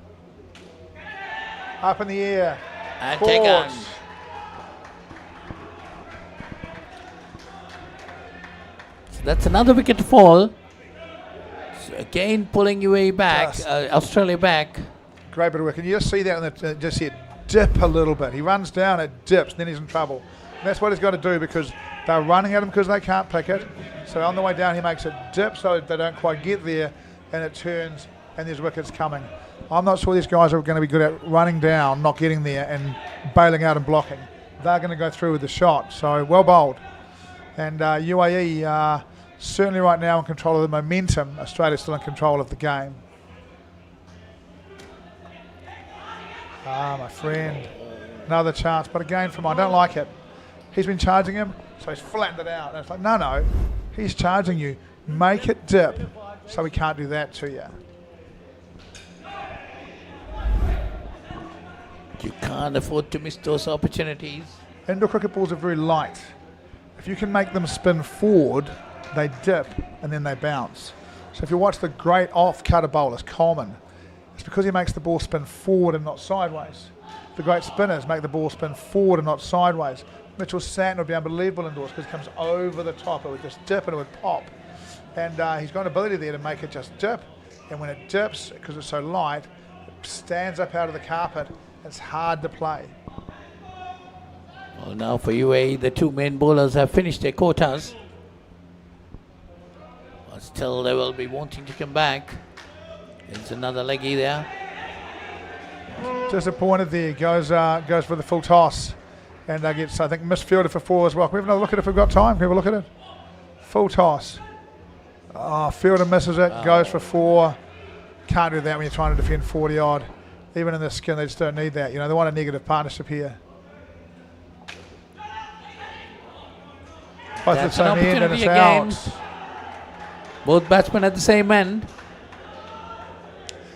Up in the air. And taken. So that's another wicket to fall. So again, pulling UAE back, Australia back. Great bit of work. And you just see that, and just see it dip a little bit. He runs down, it dips, and then he's in trouble. And that's what he's got to do because they're running at him because they can't pick it. So on the way down, he makes it dip so they don't quite get there, and it turns, and there's wickets coming. I'm not sure these guys are going to be good at running down, not getting there, and bailing out and blocking. They're going to go through with the shot. So well bowled. And UAE certainly right now in control of the momentum. Australia's still in control of the game. My friend. Another chance, but again from I don't like it. He's been charging him, so he's flattened it out. And it's like, no, he's charging you. Make it dip so we can't do that to you. You can't afford to miss those opportunities. Indoor cricket balls are very light. If you can make them spin forward, they dip and then they bounce. So if you watch the great off-cutter bowlers, Coleman, it's because he makes the ball spin forward and not sideways. The great spinners make the ball spin forward and not sideways. Mitchell Satin would be unbelievable indoors because it comes over the top. It would just dip and it would pop. And he's got an ability there to make it just dip. And when it dips, because it's so light, it stands up out of the carpet. It's hard to play. Well, now for UAE, the two main bowlers have finished their quotas. But still, they will be wanting to come back. It's another leggy there. Disappointed there. Goes for the full toss. And gets, I think, misfielded for 4 as well. Can we have another look at it if we've got time? Can we have a look at it? Full toss. Fielder misses it. Goes for 4. Can't do that when you're trying to defend 40 odd. Even in the skin, they just don't need that. They want a negative partnership here. Both at the same end and it's out. Both batsmen at the same end.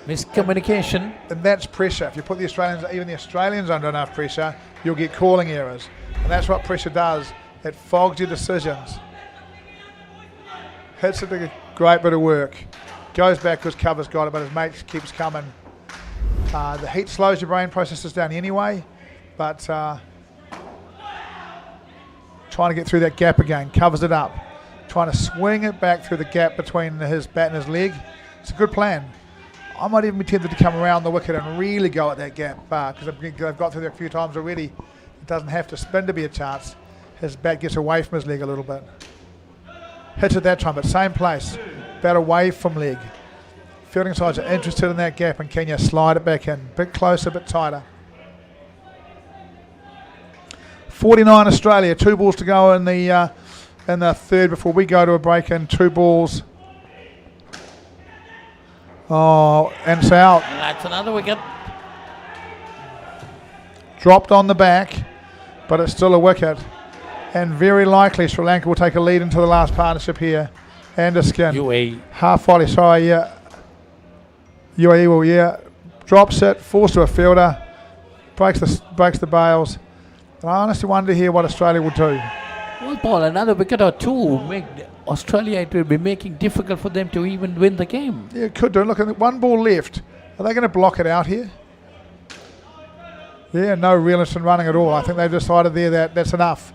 Miscommunication. And that's pressure. If you put even the Australians under enough pressure, you'll get calling errors. And that's what pressure does. It fogs your decisions. Hits it a great bit of work. Goes back because cover's got it, but his mate keeps coming. The heat slows your brain processes down anyway, but trying to get through that gap again, covers it up. Trying to swing it back through the gap between his bat and his leg. It's a good plan. I might even be tempted to come around the wicket and really go at that gap because they've got through there a few times already. It doesn't have to spin to be a chance. His bat gets away from his leg a little bit. Hits it that time, but same place. Bat away from leg. Fielding sides are interested in that gap, and can you slide it back in? Bit closer, bit tighter. 49 Australia, 2 balls to go in the third before we go to a break, and 2 balls. Oh, and it's out. That's another wicket. Dropped on the back, but it's still a wicket. And very likely Sri Lanka will take a lead into the last partnership here. Anderskin. UAE. Half volley, sorry, yeah. UAE will, yeah. Drops it, falls to a fielder, breaks the bails. And I honestly wonder here what Australia will do. Well, Paul, another wicket or two make Australia, it will be making difficult for them to even win the game. Yeah, it could do. Look, at 1 ball left. Are they going to block it out here? Yeah, no real interest in running at all. I think they've decided there that that's enough.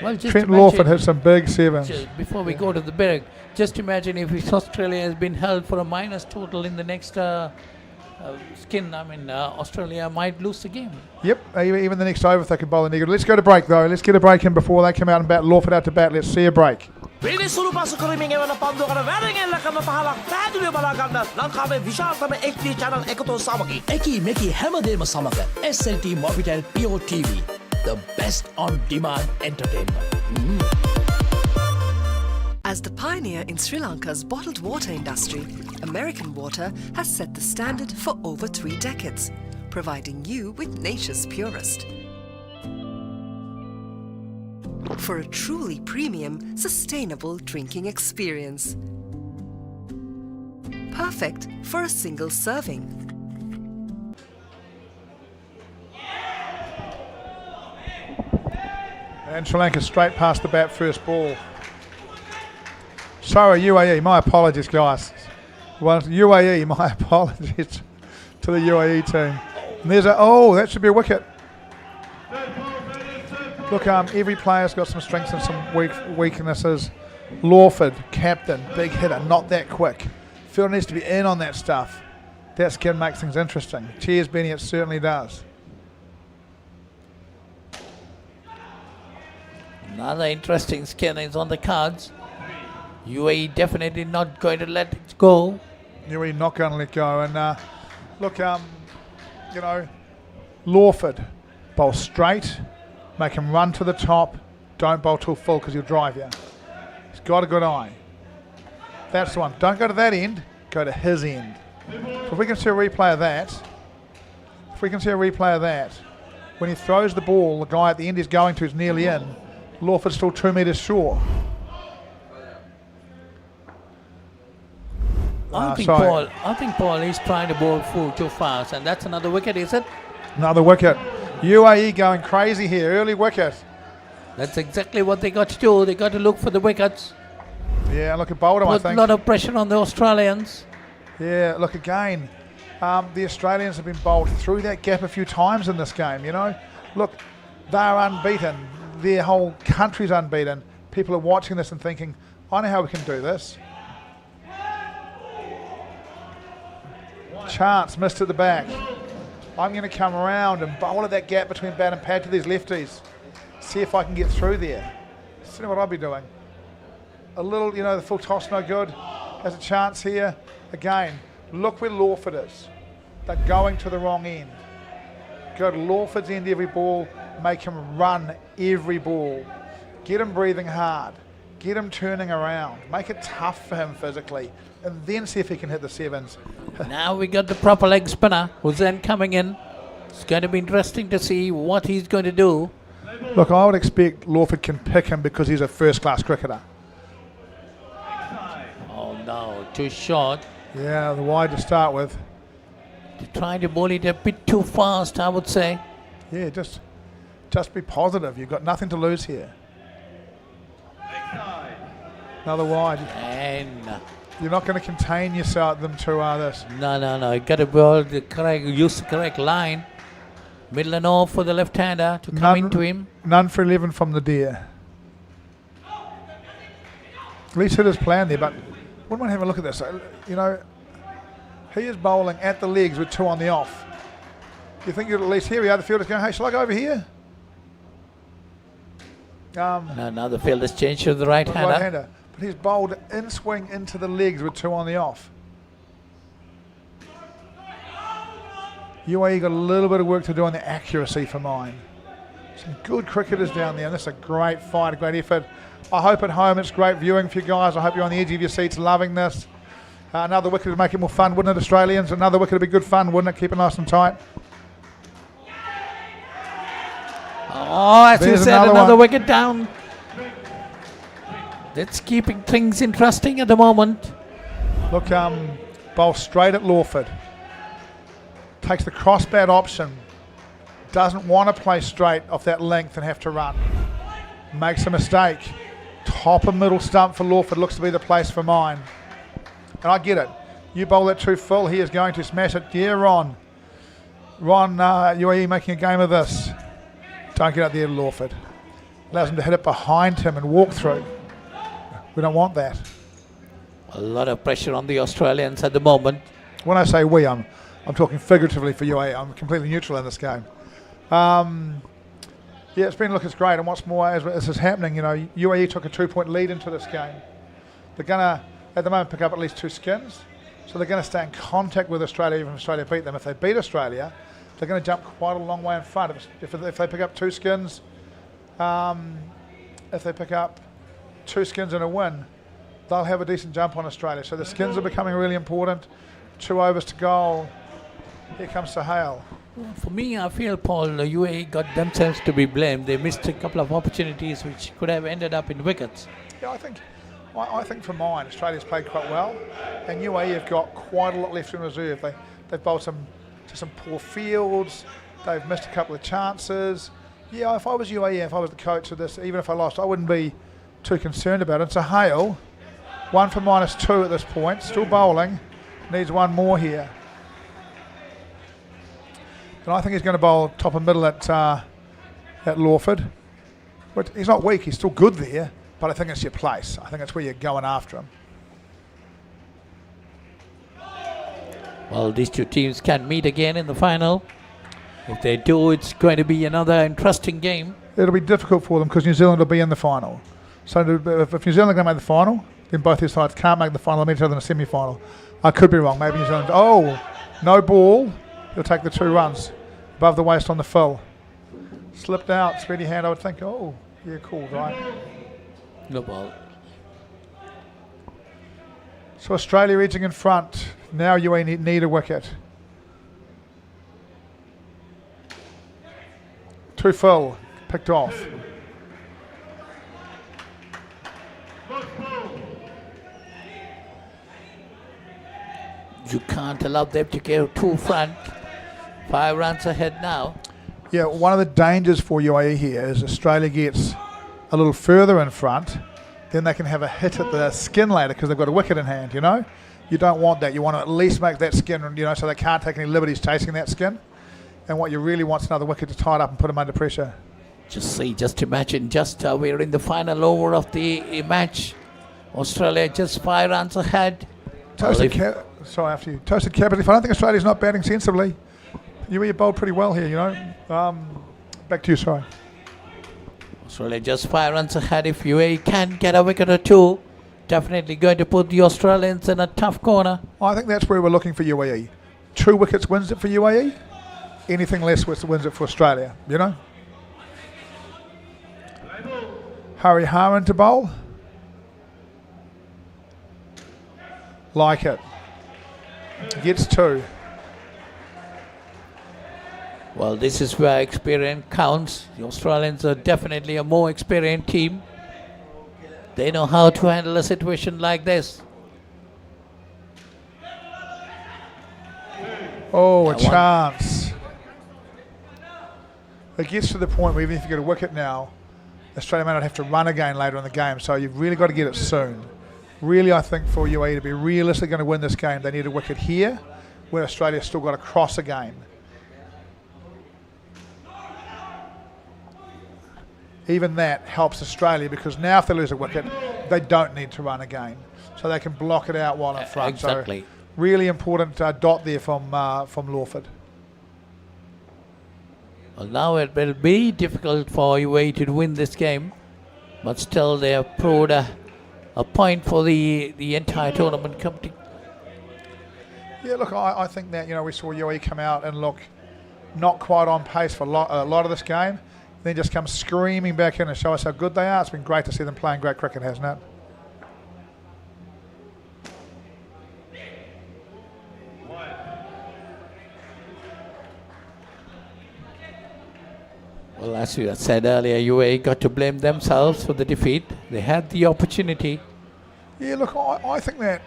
Well, Trent Lawford hit some big sevens. Before we go to the break, just imagine if Australia has been held for a minus total in the next Australia might lose the game. Yep, even the next over if they can bowl a negative. Let's go to break though. Let's get a break in before they come out and bat. Lawford out to bat. Let's see a break. පිළිසුළු පසු කරමින් එවන පන්දු කර වැරගෙල්ලකම පහලක් පැහැදිලිව බලා ගන්න ලංකාවේ විශාලතම HD channel එකතු සමගි එකී මෙකී හැමදේම සමග SLT Mobitel Pure TV, the best on demand entertainment. As the pioneer in Sri Lanka's bottled water industry, American Water has set the standard for over 3 decades, providing you with nature's purest. For a truly premium, sustainable drinking experience. Perfect for a single serving. And Sri Lanka straight past the bat first ball. Sorry, UAE, my apologies, guys. Well, UAE, my apologies to the UAE team. And there's that should be a wicket. Look, every player's got some strengths and some weaknesses. Lawford, captain, big hitter, not that quick. Field needs to be in on that stuff. That can make things interesting. Cheers, Benny, it certainly does. Another interesting skin is on the cards. UAE definitely not going to let it go. UAE not going to let go. And look, Lawford, bowl straight, make him run to the top. Don't bowl too full because he'll drive you. He's got a good eye. That's the one. Don't go to that end, go to his end. So if we can see a replay of that, when he throws the ball, the guy at the end he's going to is nearly in. Lawford's still 2 metres short. I think Paul is trying to bowl full too fast, and that's another wicket, is it? Another wicket. UAE going crazy here, early wicket. That's exactly what they got to do. They got to look for the wickets. Yeah, look at Boldham, I think. Put a lot of pressure on the Australians. Yeah, look again. The Australians have been bowled through that gap a few times in this game, you know. Look, they're unbeaten. Their whole country's unbeaten. People are watching this and thinking, I know how we can do this. Chance missed at the back. I'm going to come around and bowl at that gap between bat and pad to these lefties. See if I can get through there. See what I'll be doing. A little, the full toss no good. Has a chance here. Again, look where Lawford is. They're going to the wrong end. Go to Lawford's end every ball. Make him run every ball. Get him breathing hard. Get him turning around. Make it tough for him physically. And then see if he can hit the sevens. Now we got the proper leg spinner, who's then coming in. It's going to be interesting to see what he's going to do. Look, I would expect Lawford can pick him because he's a first-class cricketer. Oh no, too short. Yeah, the wide to start with. Trying to bowl it a bit too fast, I would say. Yeah, just be positive. You've got nothing to lose here. Another wide. And you're not going to contain yourself them to this. No. You got to bowl the correct, use the correct line. Middle and off for the left-hander to come into him. None for 11 from the deer. At least hit his plan there, but wouldn't want to have a look at this. You know, he is bowling at the legs with 2 on the off. You think you'd at least here we are, the fielder's going, hey, shall I go over here? No, the field has changed to the right-hander. But he's bowled in swing into the legs with 2 on the off. UAE got a little bit of work to do on the accuracy for mine. Some good cricketers down there, and this is a great fight, a great effort. I hope at home it's great viewing for you guys. I hope you're on the edge of your seats loving this. Another wicket would make it more fun, wouldn't it, Australians? Another wicket would be good fun, wouldn't it? Keep it nice and tight. Oh, as you said, another wicket down. That's keeping things interesting at the moment. Look, bowl straight at Lawford. Takes the cross bat option. Doesn't want to play straight off that length and have to run. Makes a mistake. Top of middle stump for Lawford looks to be the place for mine. And I get it. You bowl that too full, he is going to smash it. Yeah, Ron. UAE making a game of this. Don't get up there to Lawford. Allows him to hit it behind him and walk through. We don't want that. A lot of pressure on the Australians at the moment. When I say we, I'm talking figuratively for UAE. I'm completely neutral in this game. Yeah, it's great. And what's more, as this is happening, you know, UAE took a 2-point lead into this game. They're going to, at the moment, pick up at least 2 skins. So they're going to stay in contact with Australia even if Australia beat them. If they beat Australia, they're going to jump quite a long way in front. If they pick up 2 skins, if they pick up 2 skins and a win, they'll have a decent jump on Australia. So the skins are becoming really important. 2 overs to goal. Here comes Sahel. For me, I feel, Paul, the UAE got themselves to be blamed. They missed a couple of opportunities which could have ended up in wickets. Yeah, I think for mine, Australia's played quite well, and UAE have got quite a lot left in reserve. They've bowled some poor fields. They've missed a couple of chances. Yeah, if I was UAE, if I was the coach of this, even if I lost, I wouldn't be too concerned about it. It's a Hale, 1 for -2 at this point. Still bowling, needs 1 more here. And I think he's going to bowl top and middle at Lawford. But he's not weak, he's still good there, but I think it's your place. I think it's where you're going after him. Well, these 2 teams can meet again in the final. If they do, it's going to be another interesting game. It'll be difficult for them because New Zealand will be in the final. So if New Zealand are going to make the final, then both these sides can't make the final. They'll meet each other in the semi-final. I could be wrong. Maybe New Zealand... Oh, no ball. He'll take the 2 runs. Above the waist on the fill. Slipped out. Speedy hand, I would think. Oh, yeah, cool, right? No ball. So Australia edging in front. Now UAE need a wicket. 2 full. Picked off. You can't allow them to go too front. 5 runs ahead now. Yeah, one of the dangers for UAE here is Australia gets a little further in front, then they can have a hit at the skin later because they've got a wicket in hand, you know? You don't want that. You want to at least make that skin, you know, so they can't take any liberties chasing that skin. And what you really want is another wicket to tie it up and put them under pressure. Just imagine, we're in the final over of the match. Australia just 5 runs ahead. Toasted Cap, if I don't think Australia's not batting sensibly. UAE bowled pretty well here, you know. Back to you, sorry. Australia just 5 runs ahead. If UAE can get a wicket or 2, definitely going to put the Australians in a tough corner. I think that's where we're looking for UAE. 2 wickets wins it for UAE. Anything less wins it for Australia, you know. Harry Harman to bowl. Like it. Gets 2. Well, this is where experience counts. The Australians are definitely a more experienced team. They know how to handle a situation like this. Oh, a That one. chance. It gets to the point where even if you get a wicket now, Australia may not have to run again later in the game, so you've really got to get it soon. Really, I think for UAE to be realistically going to win this game, they need a wicket here, where Australia's still got to cross again. Even that helps Australia, because now if they lose a wicket, they don't need to run again. So they can block it out while in front. Exactly. So really important dot there from Lawford. Well, now it will be difficult for UAE to win this game, but still they have proved a point for the entire tournament company. Yeah, look, I think that, we saw UAE come out and look not quite on pace for a lot of this game, then just come screaming back in and show us how good they are. It's been great to see them playing great cricket, hasn't it? Well, as you had said earlier, UAE got to blame themselves for the defeat. They had the opportunity. Yeah, look, I think that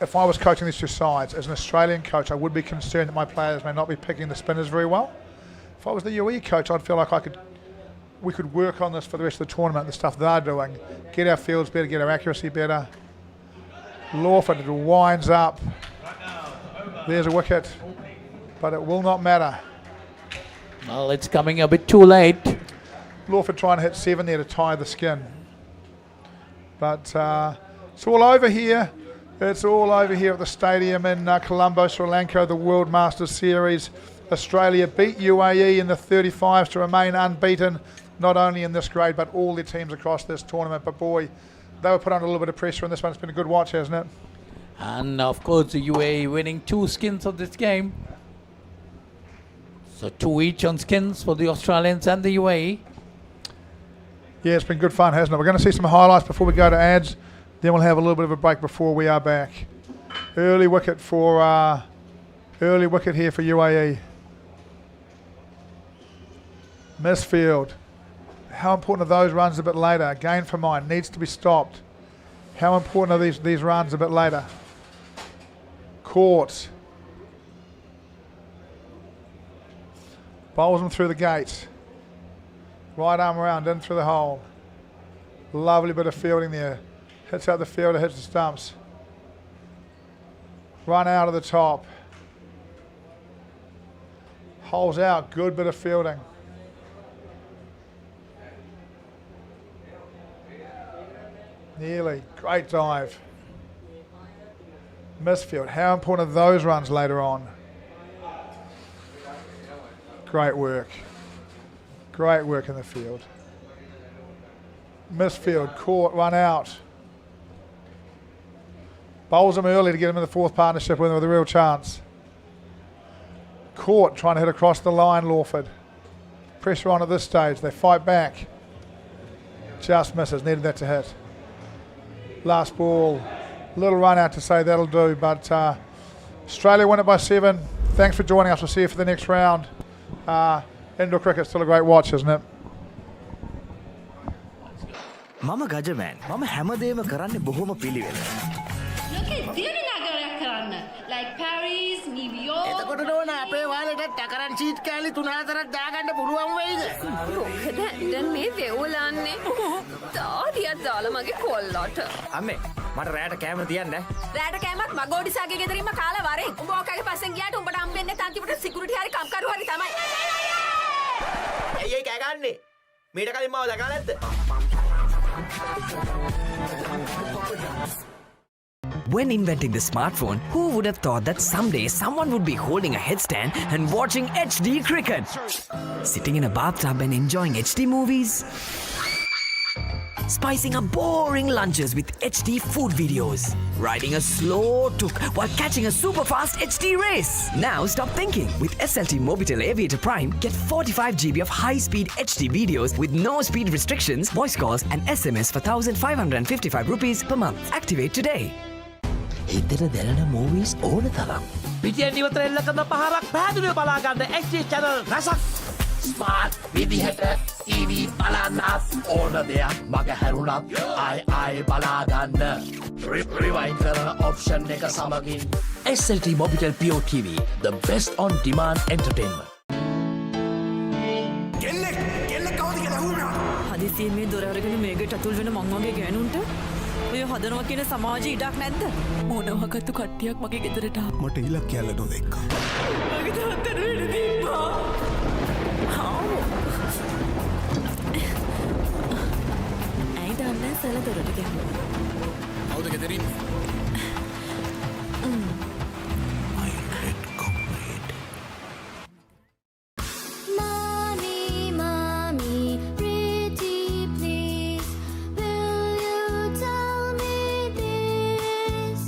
if I was coaching these two sides, as an Australian coach, I would be concerned that my players may not be picking the spinners very well. If I was the UAE coach, I'd feel like we could work on this for the rest of the tournament, the stuff they're doing, get our fields better, get our accuracy better. Lawford winds up. There's a wicket, but it will not matter. Well, it's coming a bit too late. Lawford trying to hit 7 there to tie the skin. But it's all over here. It's all over here at the stadium in Colombo, Sri Lanka, the World Masters Series. Australia beat UAE in the 35s to remain unbeaten, not only in this grade, but all their teams across this tournament. But boy, they were put under a little bit of pressure in this one. It's been a good watch, hasn't it? And of course, the UAE winning 2 skins of this game. So 2 each on skins for the Australians and the UAE. Yeah, it's been good fun, hasn't it? We're going to see some highlights before we go to ads. Then we'll have a little bit of a break before we are back. Early wicket here for UAE. Misfield. How important are those runs a bit later? Again for mine, needs to be stopped. How important are these runs a bit later? Caught. Bowls them through the gate. Right arm around, in through the hole. Lovely bit of fielding there. Hits out the fielder, hits the stumps. Run out of the top. Holes out, good bit of fielding. Nearly, great dive. Misfield, how important are those runs later on? Great work. Great work in the field. Misfield, caught, run out. Bowls him early to get him in the 4th partnership with a real chance. Caught, trying to hit across the line, Lawford. Pressure on at this stage. They fight back. Just misses, needed that to hit. Last ball, little run out to say that'll do, but Australia win it by 7. Thanks for joining us. We'll see you for the next round. Indoor cricket's still a great watch, isn't it? මම ගජමෑන් මම හැමදේම කරන්නේ බොහොම පිළිවෙල. like Paris, New York. එතකොට නෝන අපේ වාලෙට ටකරන් seat කෑලි 3-4ක් දාගන්න පුළුවන් වෙයිද? මොකද දැන් මේ වෙවුලන්නේ තාරියක් දාලා මගේ කොල්ලට. අම්මේ මට රැයට කැමර තියන්න. රැයට කෑමක් මගෝඩිසාගේ ගෙදරින්ම කාලා වරෙන්. උඹ ඔකගේ පස්සෙන් ගියාට උඹට හම්බෙන්නේ අන්තිමට සිකියුරිටි හරි කම්කරු හරි තමයි. ඇයි කෑ ගන්නේ? මීට කලින් මාව දැකලා නැද්ද? When inventing the smartphone, who would have thought that someday someone would be holding a headstand and watching HD cricket? Sitting in a bathtub and enjoying HD movies? Spicing up boring lunches with HD food videos? Riding a slow tuk while catching a super fast HD race? Now stop thinking. With SLT Mobitel Aviator Prime, get 45 GB of high-speed HD videos with no speed restrictions, voice calls and SMS for 1,555 rupees per month. Activate today. හිතට දැනෙන movies ඕන තරම්. පිටියෙන් ඉවතර එල්ල කරන පහරක් පැහැදිලිව බලාගන්න HD channel රසක්. ස්මාර්ට් විදිහට TV බලන්නත් ඕන දෙයක් මග හැරුණත් ආයි බලාගන්න. රිවයින් කරන ඔප්ෂන් එක සමගින් SLT Mobitel Pure TV, the best on demand entertainment. හදිසියෙන් මේ දොර අරගෙන මේකට ඇතුල් වෙන මං වගේ ගෑනුන්ට ඔය හදනවා කියන සමාජයේ ඉඩක් නැද්ද? මොනවාකත්තු කට්ටියක් මගේ ගෙදරට ආවා. මට ඉලක් කියල නොදෙක්කා. මගේ තාත්තට වෙන්න තිබ්බා. ඇයි දන්නේ සල දොරට ගැහුවා. කවුද ගෙදරින්? Mommy, mommy, pretty please, will you tell me this?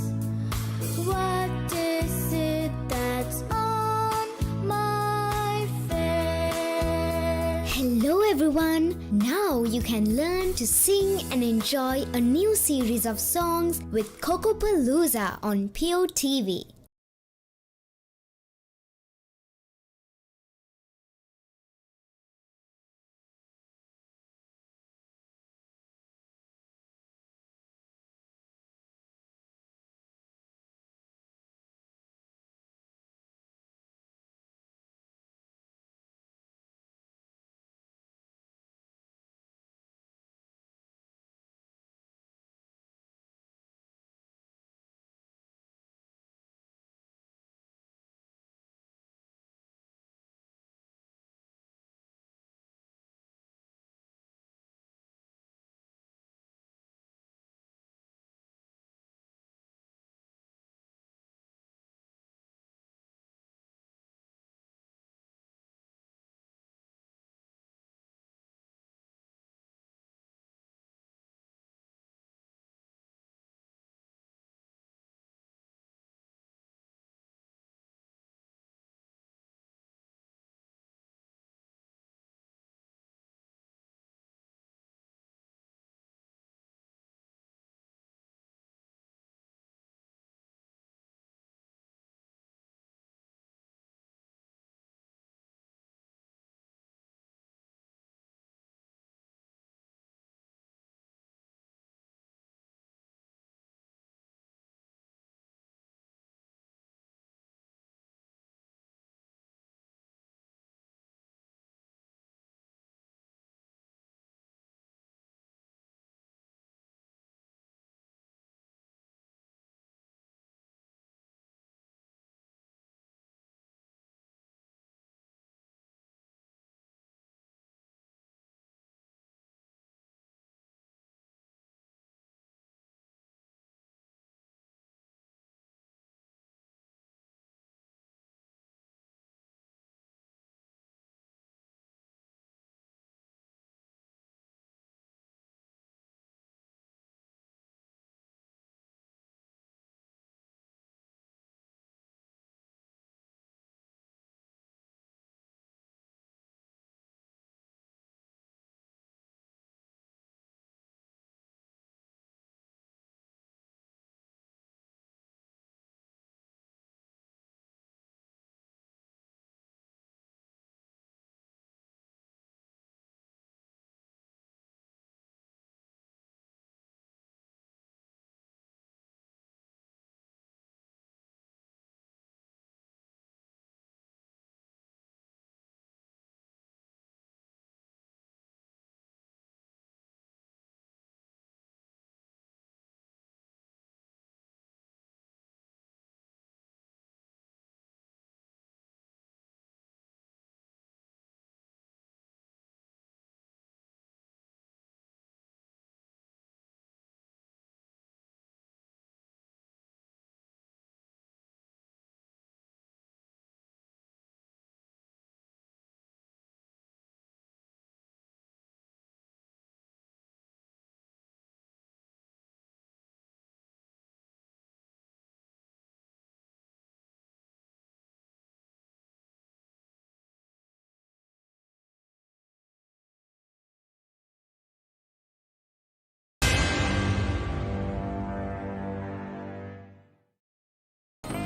What is it that's on my face? Hello everyone! Now you can learn to sing and enjoy a new series of songs with Kokopalooza on Pure TV.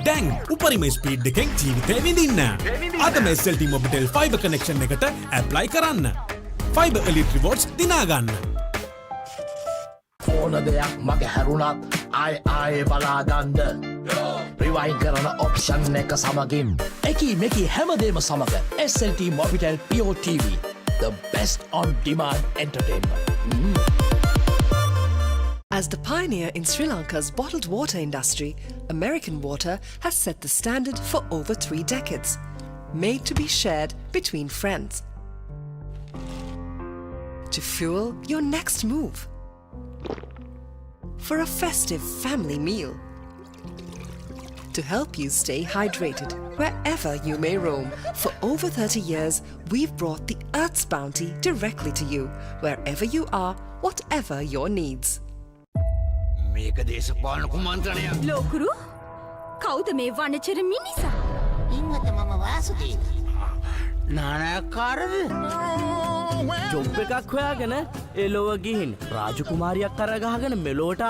දැන් උපරිම speed එකෙන් ජීවිතේ විඳින්න. අදම SLT Mobitel fiber connection එකට apply කරන්න. Fiber Elite Rewards දිනා ගන්න. ඕන දෙයක් මගේ හැරුණත් ආයේ බලාගන්න. රිවයින් කරන ඔප්ෂන් එක සමගින් එකී මෙකී හැමදේම සමග SLT Mobitel Pure TV, the best on demand entertainment. As the pioneer in Sri Lanka's bottled water industry, American Water has set the standard for over 3 decades, made to be shared between friends. To fuel your next move. For a festive family meal. To help you stay hydrated wherever you may roam. For over 30 years, we've brought the Earth's bounty directly to you, wherever you are, whatever your needs. මේක දේශපාලන කුමන්ත්‍රණයක්. ලෝකුරු කවුද මේ වනචර මිනිසා? ඉන්නත මම වාසුදීන. නානාකාරද? Job එකක් හොයාගෙන එලොව ගිහින් රාජකුමාරියක් කරගහගෙන මෙලෝට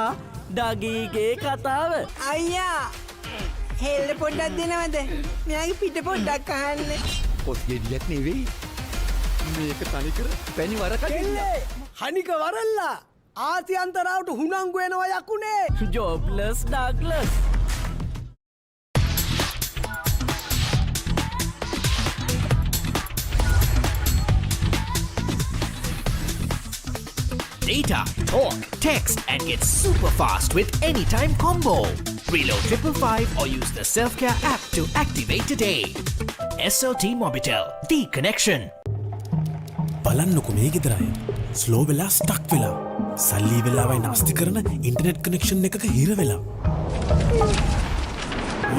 ඩගීගේ කතාව. අයියා හෙල්ල පොඩ්ඩක් දෙනවද? මෙයාගේ පිට පොඩ්ඩක් අහන්න. පොත් ගෙඩියක් නෙවෙයි. මේක තනිකර පැණි වරකට. හනික වරල්ලා ආසියන්තරාවට හුනංගු වෙනවා යකුනේ. ජොබ්ලස් Douglas. Data, talk, text, and get super fast with Anytime Combo. Reload 555 or use the Self-Care app to activate today. SLT Mobitel, the connection. බලන්නකො මේ ගෙදරයි. ස්ලෝ වෙලා ස්ටක් වෙලා. සල්ලි වෙලාවයි නාස්ති කරන ඉන්ටර්නෙට් කනෙක්ෂන් එකක හිර වෙලා.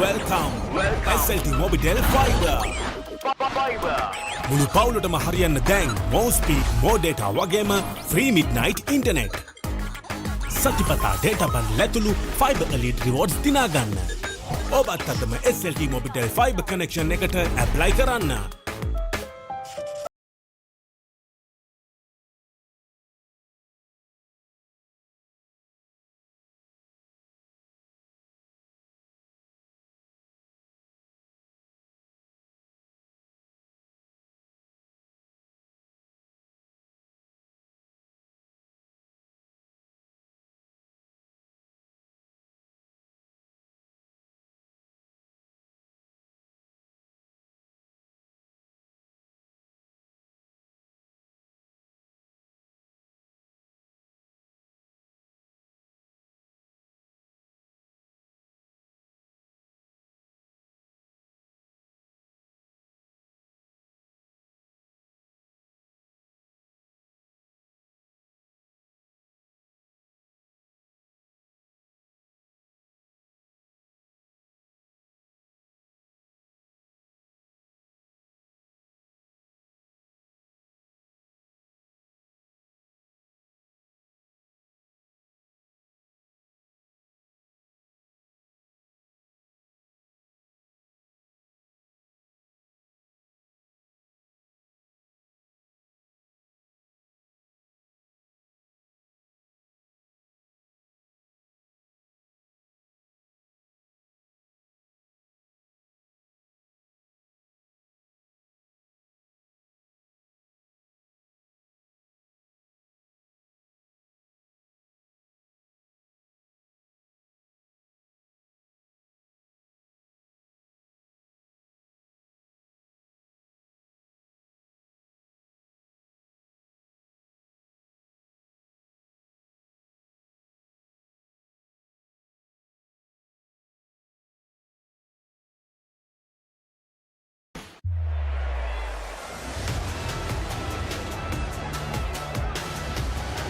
Welcome. SLT Mobitel Fiber. මුළු පවුලටම හරියන්න දැන් more speed, more data වගේම free midnight internet. සතිපතා data බන් ලැතුළු Fiber Elite Rewards දිනා ගන්න. ඔබත් අදම SLT Mobitel Fiber connection එකට apply කරන්න.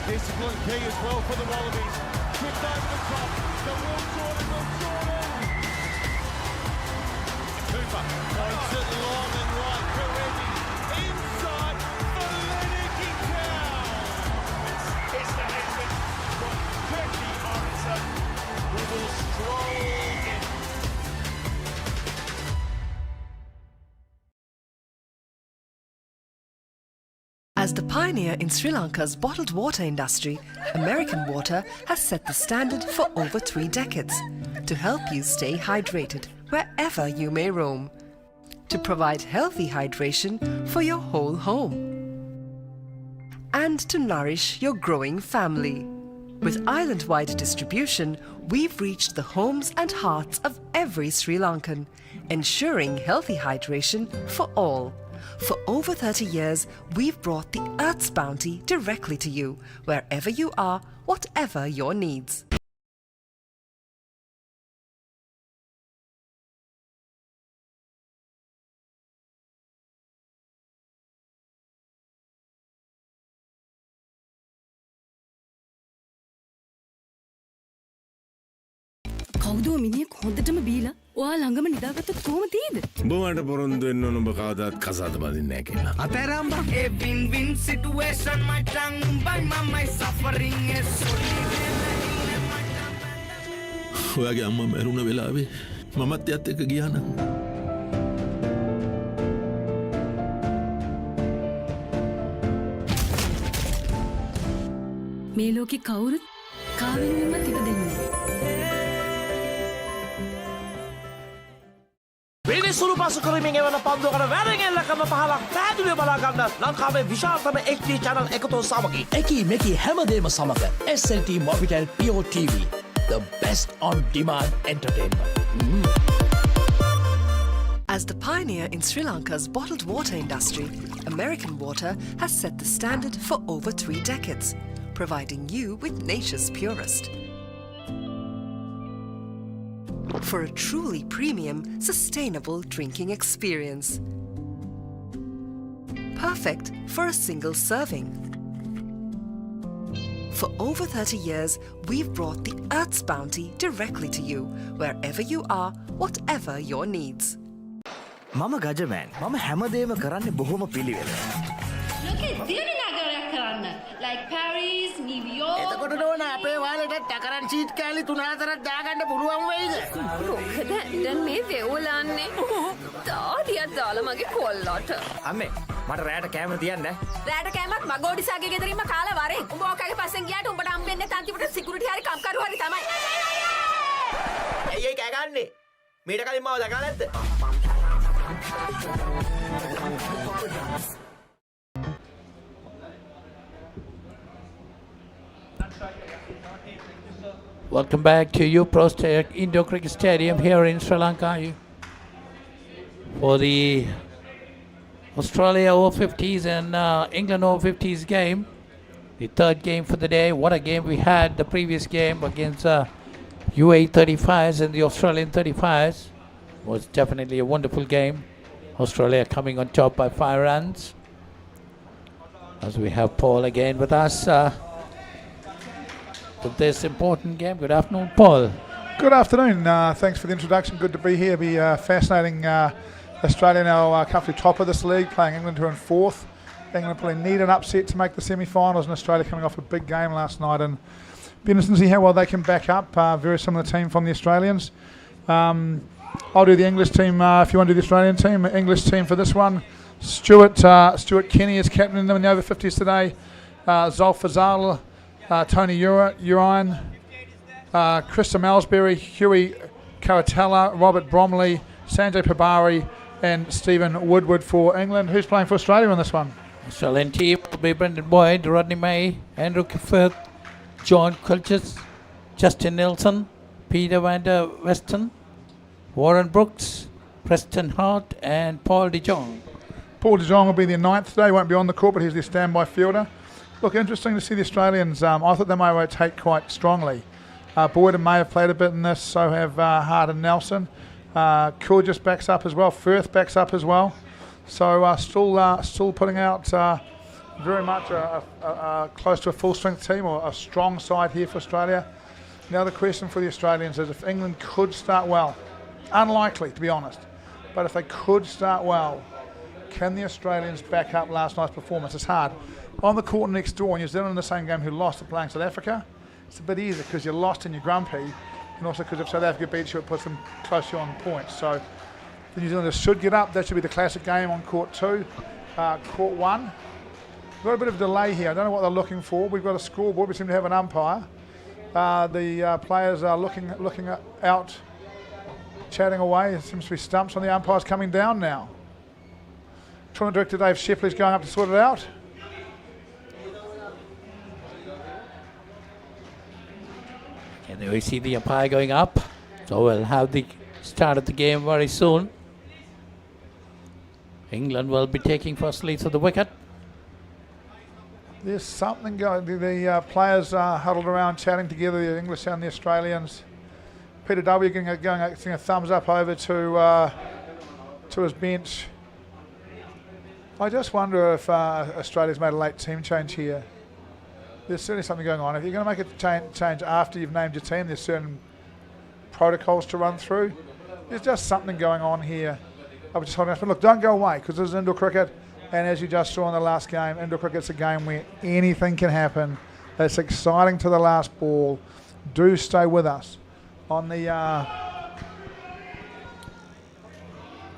Discipline key as well for the Wallabies. Tripped over the top. The Will Jordan. Cooper points it long and right. Karevi inside for Lennoxy Town. It's the headman from Kirky Morrison who will stroll in. As the pioneer in Sri Lanka's bottled water industry, American Water has set the standard for over 3 decades, to help you stay hydrated wherever you may roam, to provide healthy hydration for your whole home, and to nourish your growing family. With island-wide distribution, we've reached the homes and hearts of every Sri Lankan, ensuring healthy hydration for all. For over 30 years, we've brought the Earth's bounty directly to you, wherever you are, whatever your needs. කවුද මිනිහෙක් හොඳටම බීලා ඔයා ළඟම නිදාගත්තොත් කොහොම තියෙද? උඹට පොරොන්දු වෙන්න ඕන උඹ කවදාත් කසාද බඳින්නේ නැහැ කියලා. අතරම්බා a win-win situation my tongue by my suffering is ඔයාගේ අම්මා මැරුණ වෙලාවේ මමත් එයත් එක්ක ගියා නම් මේ ලෝකේ කවුරුත් කාවෙන්වත් ඉපදෙන්නේ නැහැ. විනිසුරු පසු කරමින් එවන පන්දුවකට වැරගෙල්ලකම පහලක් පැහැදිලිව බලා ගන්න ලංකාවේ විශාලතම HD channel එකතු සමගින් එකී මෙකී හැමදේම සමග SLT Mobitel Pure TV, the best on demand entertainment. As the pioneer in Sri Lanka's bottled water industry, American Water has set the standard for over 3 decades, providing you with nature's purest. For a truly premium, sustainable drinking experience. Perfect for a single serving. For over 30 years, we've brought the Earth's bounty directly to you, wherever you are, whatever your needs. මම ගජමෑන්. මම හැමදේම කරන්නේ බොහොම පිළිවෙලට. ලෝකේ දියුණු නගරයක් කරන්න. Like Paris, New York. එතකොට නෝන අපේ වාලේට ටැකරන් ෂීට් කෑලි 3-4ක් දාගන්න පුළුවන් වෙයිද? මොකද දැන් මේ වෙවුලන්නේ. තාඩියක් දාලා මගේ කොල්ලට. අම්මේ මට රැයට කැමර තියන්න. රැට කෑමක් මගෝඩිසාගේ ගෙදරින්ම කාලා වරේ. උඹ ඔකගේ පස්සෙන් ගියාට උඹට හම්බෙන්නේ තන්තිපට සිකියුරිටි හරි කම්කරු හරි තමයි. ඇයි කෑ ගන්නෙ? මීට කලින් මාව දැකලා නැද්ද? Welcome back to UPro Indoor Cricket Stadium here in Sri Lanka for the Australia over-50s and England over-50s game. The third game for the day. What a game we had the previous game against UAE 35s and the Australian 35s. Was definitely a wonderful game. Australia coming on top by 5 runs. As we have Paul again with us for this important game. Good afternoon, Paul. Good afternoon. Thanks for the introduction. Good to be here. Be fascinating. Australia now comfortably top of this league, playing England, who are in 4th. England probably need an upset to make the semi-finals, and Australia coming off a big game last night. And be interesting to see how well they can back up. Very similar team from the Australians. I'll do the English team if you want to do the Australian team. English team for this one. Stuart Kenny is captaining them in the over 50s today. Zolf Fazal, Tony Urine, Krista Malsbury, Huey Karatella, Robert Bromley, Sanjay Pabari, and Stephen Woodward for England. Who's playing for Australia in this one? Australian team will be Brendan Boyd, Rodney May, Andrew Firth, John Culchis, Justin Nelson, Peter van der Westen, Warren Brooks, Preston Hart, and Paul de Jong. Paul de Jong will be the 9th today. Won't be on the court, but he's the standby fielder. Look, interesting to see the Australians. I thought they might rotate quite strongly. Boyd and May have played a bit in this, so have Hart and Nelson. Kulgis backs up as well. Firth backs up as well. So still putting out very much close to a full-strength team, or a strong side here for Australia. Now the question for the Australians is if England could start well, unlikely to be honest, but if they could start well, can the Australians back up last night's performance? It's hard. On the court next door, New Zealand in the same game who lost are playing South Africa. It's a bit easier because you're lost and you're grumpy, and also because if South Africa beats you, it puts them closely on points. So the New Zealanders should get up. That should be the classic game on court 2. Court 1. We've got a bit of delay here. I don't know what they're looking for. We've got a scoreboard. We seem to have an umpire. The players are looking out, chatting away. It seems to be stumps on the umpires coming down now. Tournament Director Dave Shipley's going up to sort it out. And there we see the umpire going up. So we'll have the start of the game very soon. England will be taking first leads of the wicket. There's something going. The players are huddled around chatting together, the English and the Australians. Peter W. going a thumbs up over to his bench. I just wonder if Australia's made a late team change here. There's certainly something going on. If you're going to make a change after you've named your team, there's certain protocols to run through. There's just something going on here. I was just holding up. But look, don't go away, because this is indoor cricket. And as you just saw in the last game, indoor cricket's a game where anything can happen. It's exciting to the last ball. Do stay with us. On the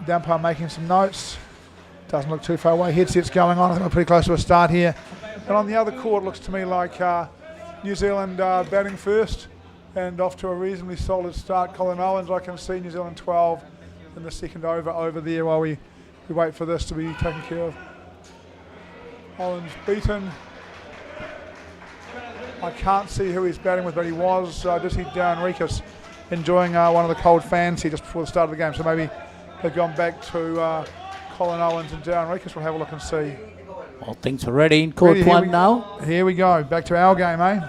umpire making some notes. Doesn't look too far away. Headset's going on. I think we're pretty close to a start here. And on the other court, it looks to me like New Zealand batting first and off to a reasonably solid start. Colin Owens, I can see New Zealand 12 in the second over there while we wait for this to be taken care of. Owens beaten. I can't see who he's batting with, but he was. I just see Darren Rekas enjoying one of the cold fans here just before the start of the game. So maybe they've gone back to Colin Owens and Darren Rekas. We'll have a look and see. All things are ready in court one now. Here we go. Back to our game, eh?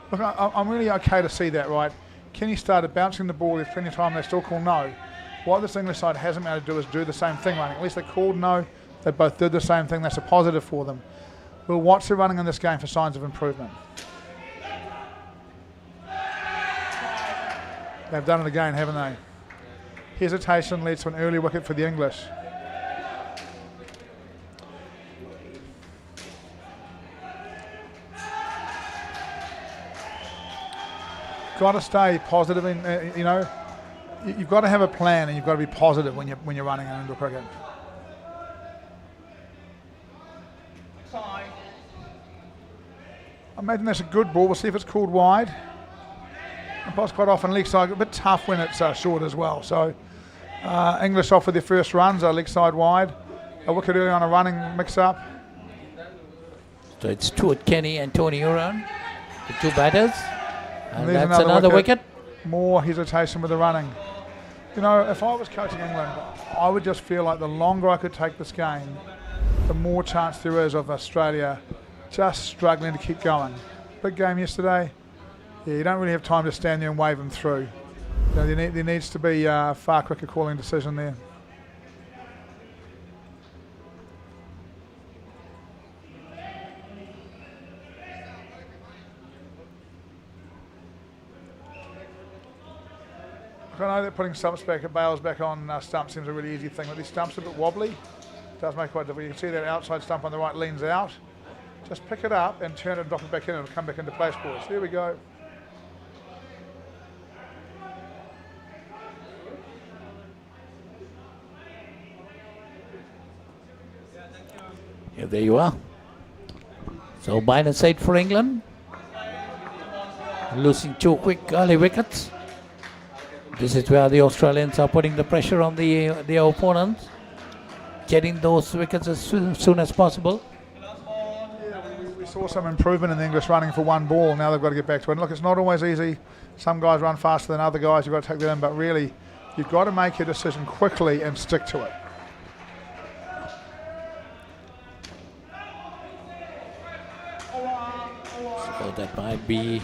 Look, I'm really okay to see that, right? Kenny started bouncing the ball. There's plenty of time. They still call no. What this English side hasn't been able to do is do the same thing running. At least they called no. They both did the same thing. That's a positive for them. We'll watch the running in this game for signs of improvement. They've done it again, haven't they? Hesitation leads to an early wicket for the English. Got to stay positive, and you've got to have a plan, and you've got to be positive when you're running indoor cricket. I imagine that's a good ball. We'll see if it's called wide. Umpires quite often leg side, a bit tough when it's short as well. So English off with their first runs, leg side wide. A wicket early on a running mix-up. So it's Stuart Kenny and Tony Uran, the two batters. And that's another wicket. More hesitation with the running. You know, if I was coaching England, I would just feel like the longer I could take this game, the more chance there is of Australia just struggling to keep going. Big game yesterday. Yeah, you don't really have time to stand there and wave them through. You know, there needs to be a far quicker calling decision there. I know that putting bails back on stumps seems a really easy thing, but these stumps are a bit wobbly. It does make quite difficult. You can see that outside stump on the right leans out. Just pick it up and turn it and drop it back in, and it'll come back into place for us. There we go. Yeah, there you are. So -8 for England. Losing 2 quick early wickets. This is where the Australians are putting the pressure on their opponents, getting those wickets as soon as possible. Yeah, we saw some improvement in the English running for one ball. Now they've got to get back to it. And look, it's not always easy. Some guys run faster than other guys. You've got to take that in. But really, you've got to make your decision quickly and stick to it. So that might be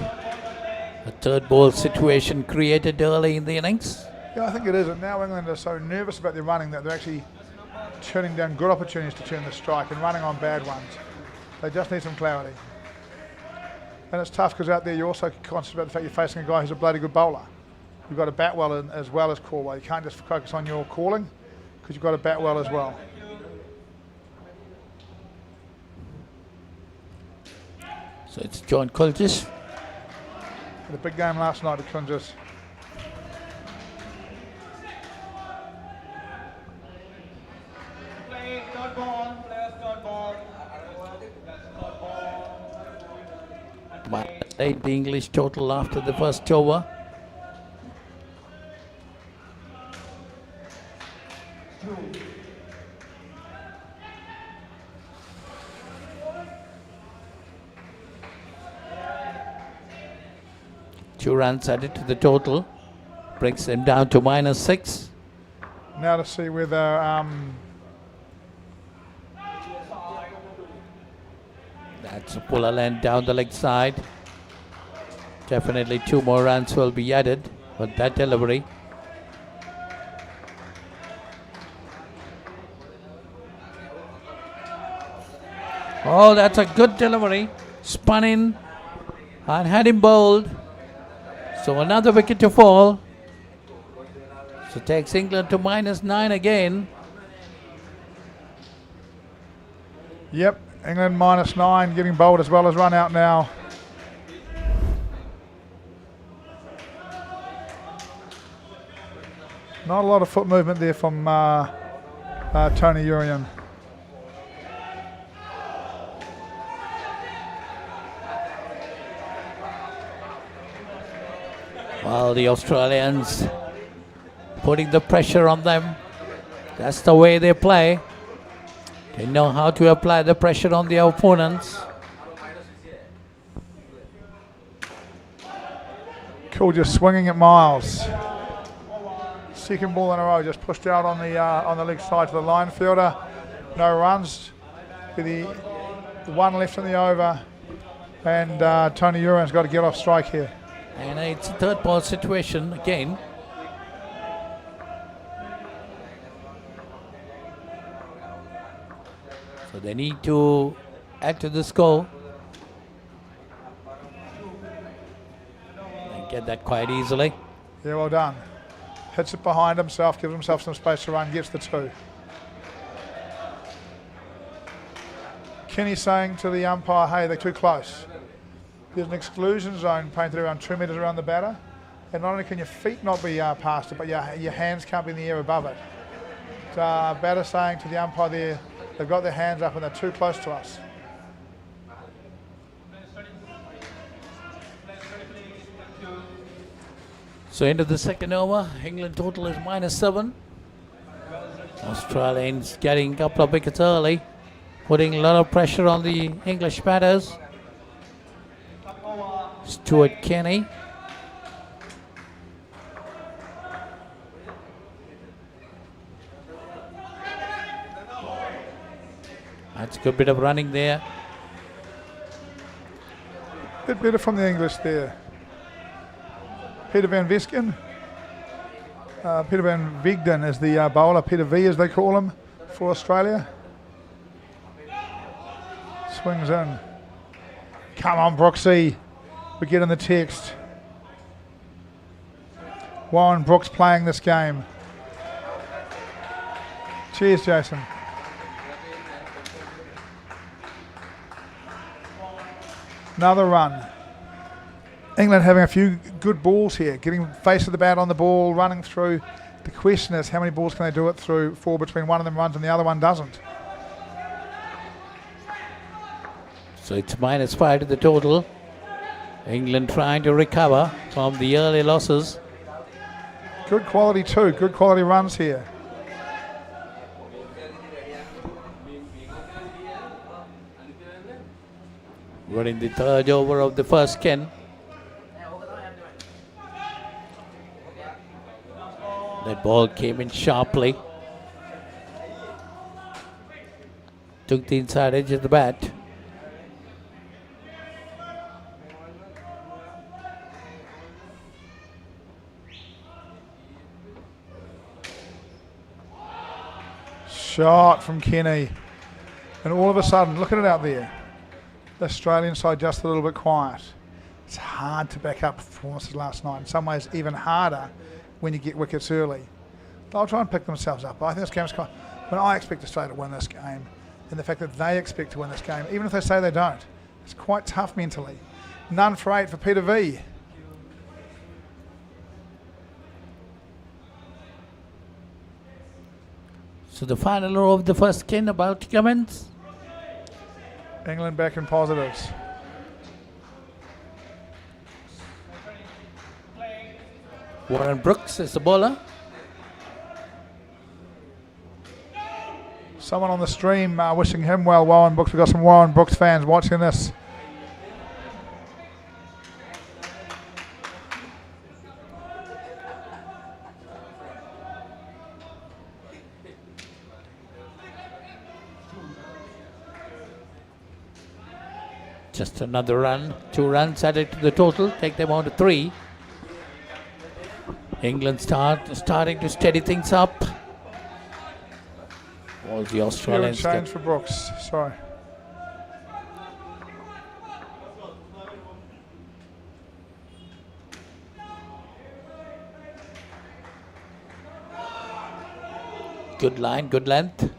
a third ball situation created early in the innings. Yeah, I think it is. And now England are so nervous about their running that they're actually turning down good opportunities to turn the strike and running on bad ones. They just need some clarity. And it's tough because out there you're also conscious about the fact you're facing a guy who's a bloody good bowler. You've got to bat well as well as call well. You can't just focus on your calling because you've got to bat well as well. So it's John Coltis. The big game last night at -8 the English total after the first over. Two runs added to the total, brings them down to -6. Now to see whether that's a puller land down the leg side. Definitely 2 more runs will be added with that delivery. Oh, that's a good delivery. Spun in and had him bowled. So another wicket to fall. So takes England to -9 again. Yep, England -9, getting bowled as well as run out now. Not a lot of foot movement there from Tony Urian. Well, the Australians putting the pressure on them. That's the way they play. They know how to apply the pressure on the opponents. Cool, just swinging at Miles. Second ball in a row, just pushed out on the leg side to the line fielder. No runs. With the one left in the over, and Tony Urian's got to get off strike here. And it's a third ball situation again. So they need to add to the score. And get that quite easily. Yeah, well done. Hits it behind himself, gives himself some space to run, gets the 2. Kenny saying to the umpire, hey, they're too close. There's an exclusion zone painted around 2 metres around the batter. And not only can your feet not be past it, but your hands can't be in the air above it. So batter saying to the umpire there, they've got their hands up and they're too close to us. So into the second over, England total is -7. Australians getting a couple of wickets early, putting a lot of pressure on the English batters. Stuart Kenny. That's a good bit of running there. Bit better from the English there. Peter Van Visken. Peter Van Vigden is the bowler, Peter V as they call him for Australia. Swings in. Come on, Brooksy. We're getting the text. Warren Brooks playing this game. Cheers, Jason. Another run. England having a few good balls here, getting face of the bat on the ball, running through. The question is, how many balls can they do it through for between one of them runs and the other one doesn't? So it's -5 to the total. England trying to recover from the early losses. Good quality too, good quality runs here. We're in the third over of the first 10. That ball came in sharply. Took the inside edge of the bat. Shot from Kenny. And all of a sudden, look at it out there. The Australian side just a little bit quiet. It's hard to back up performances last night. In some ways, even harder when you get wickets early. They'll try and pick themselves up. I think this game's quite... When I expect Australia to win this game, and the fact that they expect to win this game, even if they say they don't, it's quite tough mentally. None for 8 for Peter V. So the final row of the first 10 about to commence. England back in positives. Warren Brooks is the bowler. Someone on the stream wishing him well, Warren Brooks. We've got some Warren Brooks fans watching this. Just another run. 2 runs added to the total. Take them on to 3. England starting to steady things up. All the Australians Change for Brooks. Sorry. Good line, good length.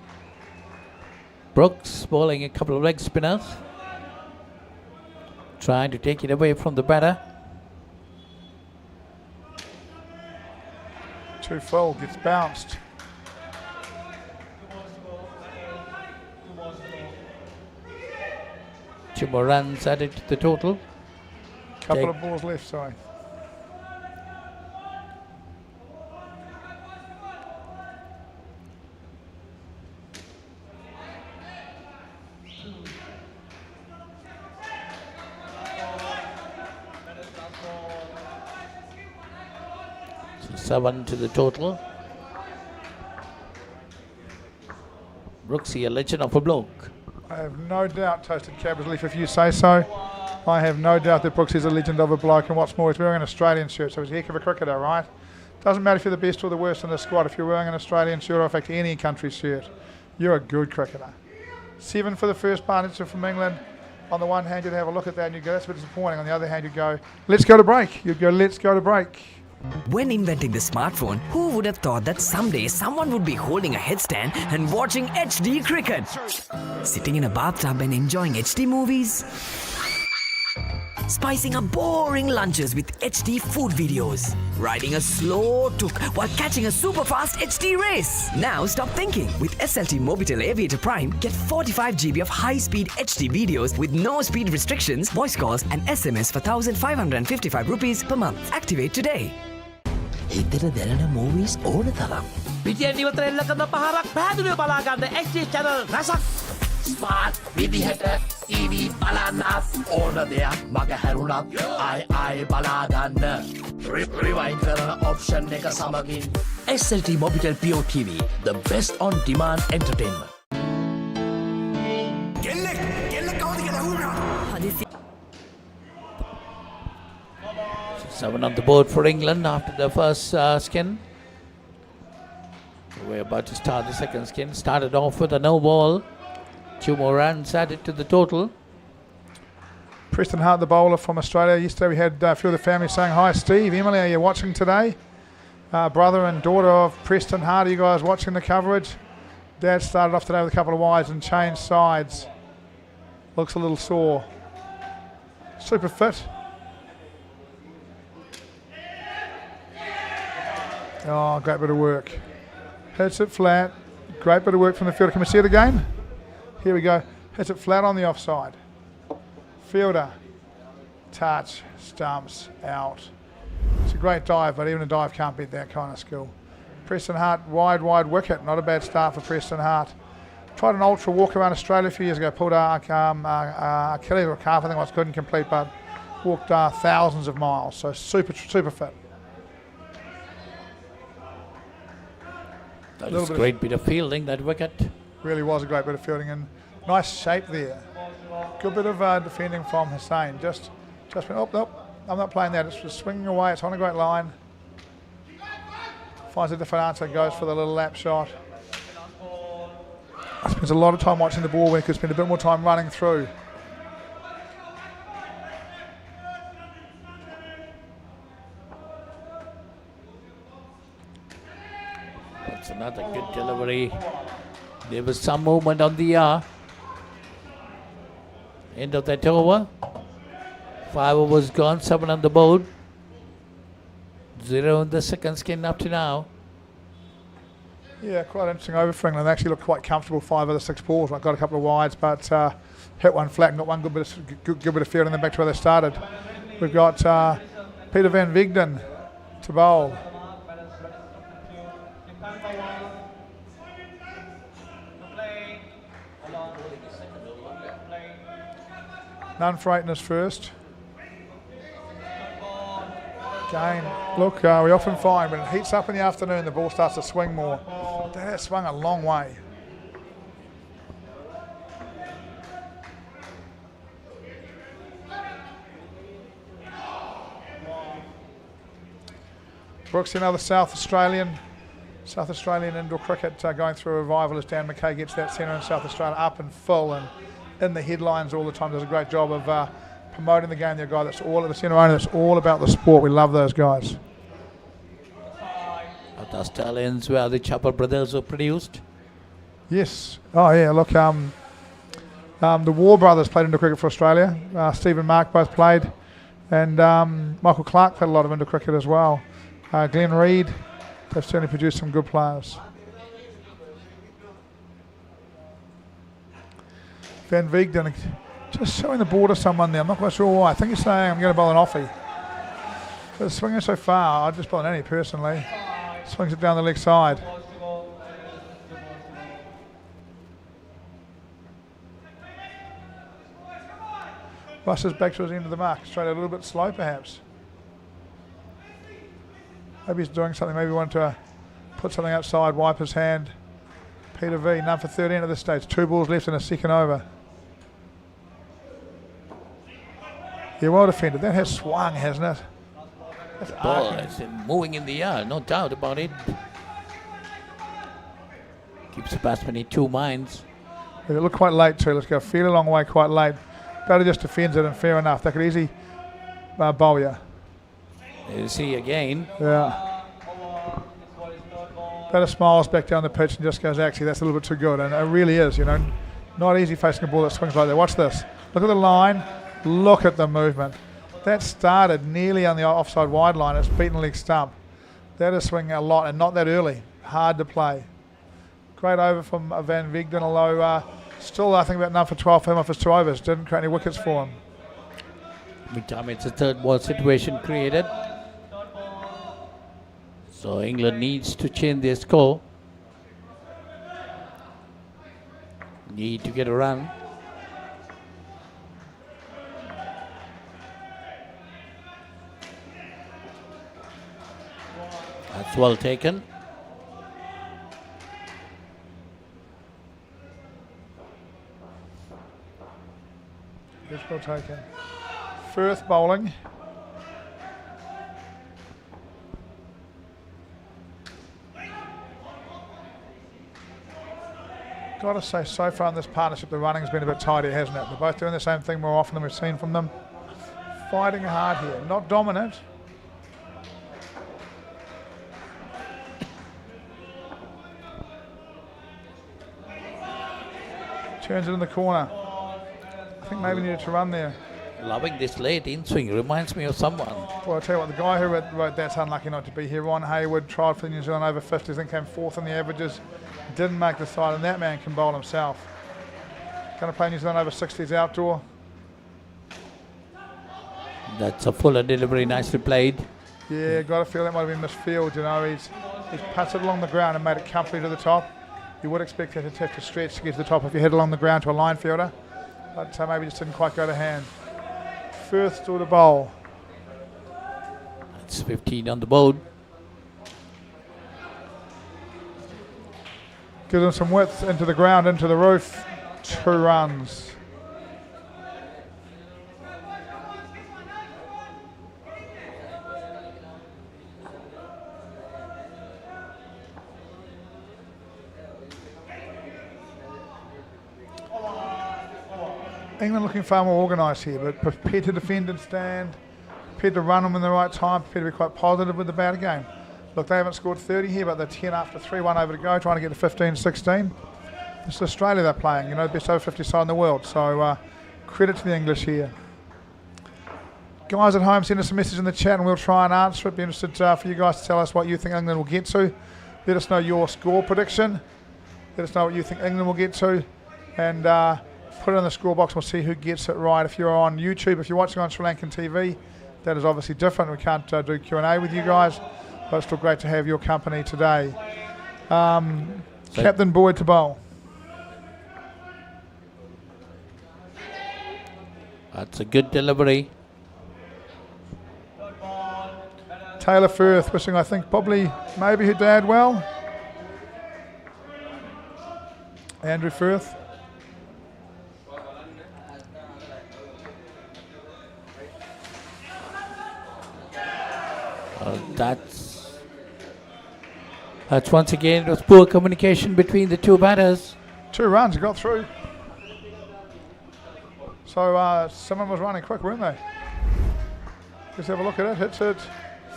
Brooks bowling a couple of leg spinners. Trying to take it away from the batter. Too full, gets bounced. Two more runs added to the total. Couple of balls left, sorry. So 7 to the total. Brooksy, a legend of a bloke. I have no doubt, Toasted Cabbage Leaf, if you say so. I have no doubt that Brooks is a legend of a bloke, and what's more, he's wearing an Australian shirt, so he's a heck of a cricketer, right? Doesn't matter if you're the best or the worst in the squad, if you're wearing an Australian shirt, or in fact any country's shirt, you're a good cricketer. 7 for the first partnership from England. On the one hand, you'd have a look at that and you'd go, that's a bit disappointing. On the other hand, you'd go, let's go to break. You'd go, let's go to break. When inventing the smartphone, who would have thought that someday someone would be holding a headstand and watching HD cricket? Sitting in a bathtub and enjoying HD movies? Spicing up boring lunches with HD food videos. Riding a slow tuk while catching a super fast HD race. Now stop thinking. With SLT Mobitel Aviator Prime, get 45 GB of high-speed HD videos with no speed restrictions, voice calls and SMS for 1,555 rupees per month. Activate today. හිතට දැනෙන movies ඕන තරම්. පිටියෙන් ඉවතර එල්ල කරන පහරක් පැහැදිලිව බලාගන්න HD channel රසක්. ස්මාර්ට් විදිහට TV බලන්නත් ඕන දෙයක් මග හැරුණත් ආයි බලාගන්න. Rewind කරන option එක සමගින් SLT Mobitel Pure TV, the best on demand entertainment. 7 on the board for England after the first skin. We're about to start the second skin. Started off with a no ball. 2 more runs added to the total. Preston Hart, the bowler from Australia. Yesterday we had a few of the family saying, hi Steve, Emily, are you watching today? Brother and daughter of Preston Hart, are you guys watching the coverage? Dad started off today with a couple of wides and changed sides. Looks a little sore. Super fit. Oh, great bit of work. Hits it flat. Great bit of work from the fielder. Can we see it again? Here we go. Hits it flat on the offside. Fielder. Touch. Stumps. Out. It's a great dive, but even a dive can't beat that kind of skill. Preston Hart, wide wicket. Not a bad start for Preston Hart. Tried an ultra walk around Australia a few years ago. Pulled Achilles or calf, I think it was, couldn't complete, but walked thousands of miles. So super fit. That was a great bit of fielding, that wicket. Really was a great bit of fielding and nice shape there. Good bit of defending from Hussain. Just went, oh, nope, I'm not playing that. It's just swinging away. It's on a great line. Finds a different answer, goes for the little lap shot. Spends a lot of time watching the ball when he could spend a bit more time running through. That's another good delivery. There was some movement on the end of that over. 5 overs gone, 7 on the board. 0 in the second skin up to now. Yeah, quite interesting over for England. They actually looked quite comfortable 5 of the 6 balls. I got a couple of wides, but hit one flat and got one good bit of field and then back to where they started. We've got Peter van Vigden to bowl. None for 8 in his first. Again, look, we often find when it heats up in the afternoon, the ball starts to swing more. That has swung a long way. Brooks, another South Australian indoor cricket going through a revival as Dan McKay gets that centre in South Australia up and full and in the headlines all the time. Does a great job of promoting the game. They're a guy that's all at the centre owner. That's all about the sport. We love those guys. The Australians where the Chapel brothers were produced. Yes. Oh yeah. Look, the War brothers played indoor cricket for Australia. Steve and Mark both played, and Michael Clark played a lot of indoor cricket as well. Glenn Reid. They've certainly produced some good players. Van Veegden just showing the ball to someone there. I'm not quite sure why. I think he's saying I'm going to bowl an offie. But it's swinging so far, I'd just bowl an any personally. Swings it down the leg side. Rushes back to his end of the mark. Straight a little bit slow perhaps. Maybe he's doing something. Maybe he wanted to put something outside, wipe his hand. Peter V, none for 13 at this stage. 2 balls left in a second over. Yeah, well defended. That has swung, hasn't it? That's ball is moving in the air, no doubt about it. Keeps the batsman in 2 minds. They look quite late too. Let's go. Fairly long way, quite late. Batter just defends it, and fair enough. They could easily bowl you. You see again. Yeah. Batter smiles back down the pitch and just goes, actually, that's a little bit too good. And it really is, you know. Not easy facing a ball that swings like that. Watch this. Look at the line. Look at the movement. That started nearly on the offside wide line. It's beaten leg stump. That is swinging a lot and not that early. Hard to play. Great over from Van Veegden, although still I think about none for 12 for him off his 2 overs. Didn't create any wickets for him. Meantime, it's a 3rd ball situation created. So England needs to change their score. Need to get a run. That's well taken. It's well taken. Firth bowling. Got to say, so far in this partnership, the running's been a bit tighter, hasn't it? They're both doing the same thing more often than we've seen from them. Fighting hard here, not dominant. Turns it in the corner. I think maybe needed to run there. Loving this late in swing, reminds me of someone. Well, I'll tell you what, the guy who wrote that's unlucky not to be here, Ron Hayward, tried for the New Zealand over 50s, then came 4th in the averages, didn't make the side, and that man can bowl himself. Going to play New Zealand over 60s outdoor. That's a fuller delivery, nicely played. Yeah, got to feel that might have been misfield, you know. He's putted along the ground and made it comfortably to the top. You would expect that to have to stretch to get to the top if you head along the ground to a line fielder, but maybe just didn't quite go to hand. Firth still to bowl. That's 15 on the board. Gives him some width into the ground, into the roof. 2 runs. England looking far more organised here, but prepared to defend and stand, prepared to run them in the right time, prepared to be quite positive with the batting game. Look, they haven't scored 30 here, but they're 10 after 3-1 over to go, trying to get to 15-16. This is Australia they're playing, you know, best over 50 side in the world. So credit to the English here. Guys at home, send us a message in the chat and we'll try and answer it. Be interested for you guys to tell us what you think England will get to. Let us know your score prediction. Let us know what you think England will get to. And put it in the score box. We'll see who gets it right. If you're on YouTube, if you're watching on Sri Lankan TV, that is obviously different. We can't do Q&A with you guys, but it's still great to have your company today. Captain Boyd to bowl. That's a good delivery. Taylor Firth wishing, I think, probably maybe her dad well. Andrew Firth. That's once again, it was poor communication between the two batters. 2 runs, got through. So someone was running quick, weren't they? Just have a look at it. Hits it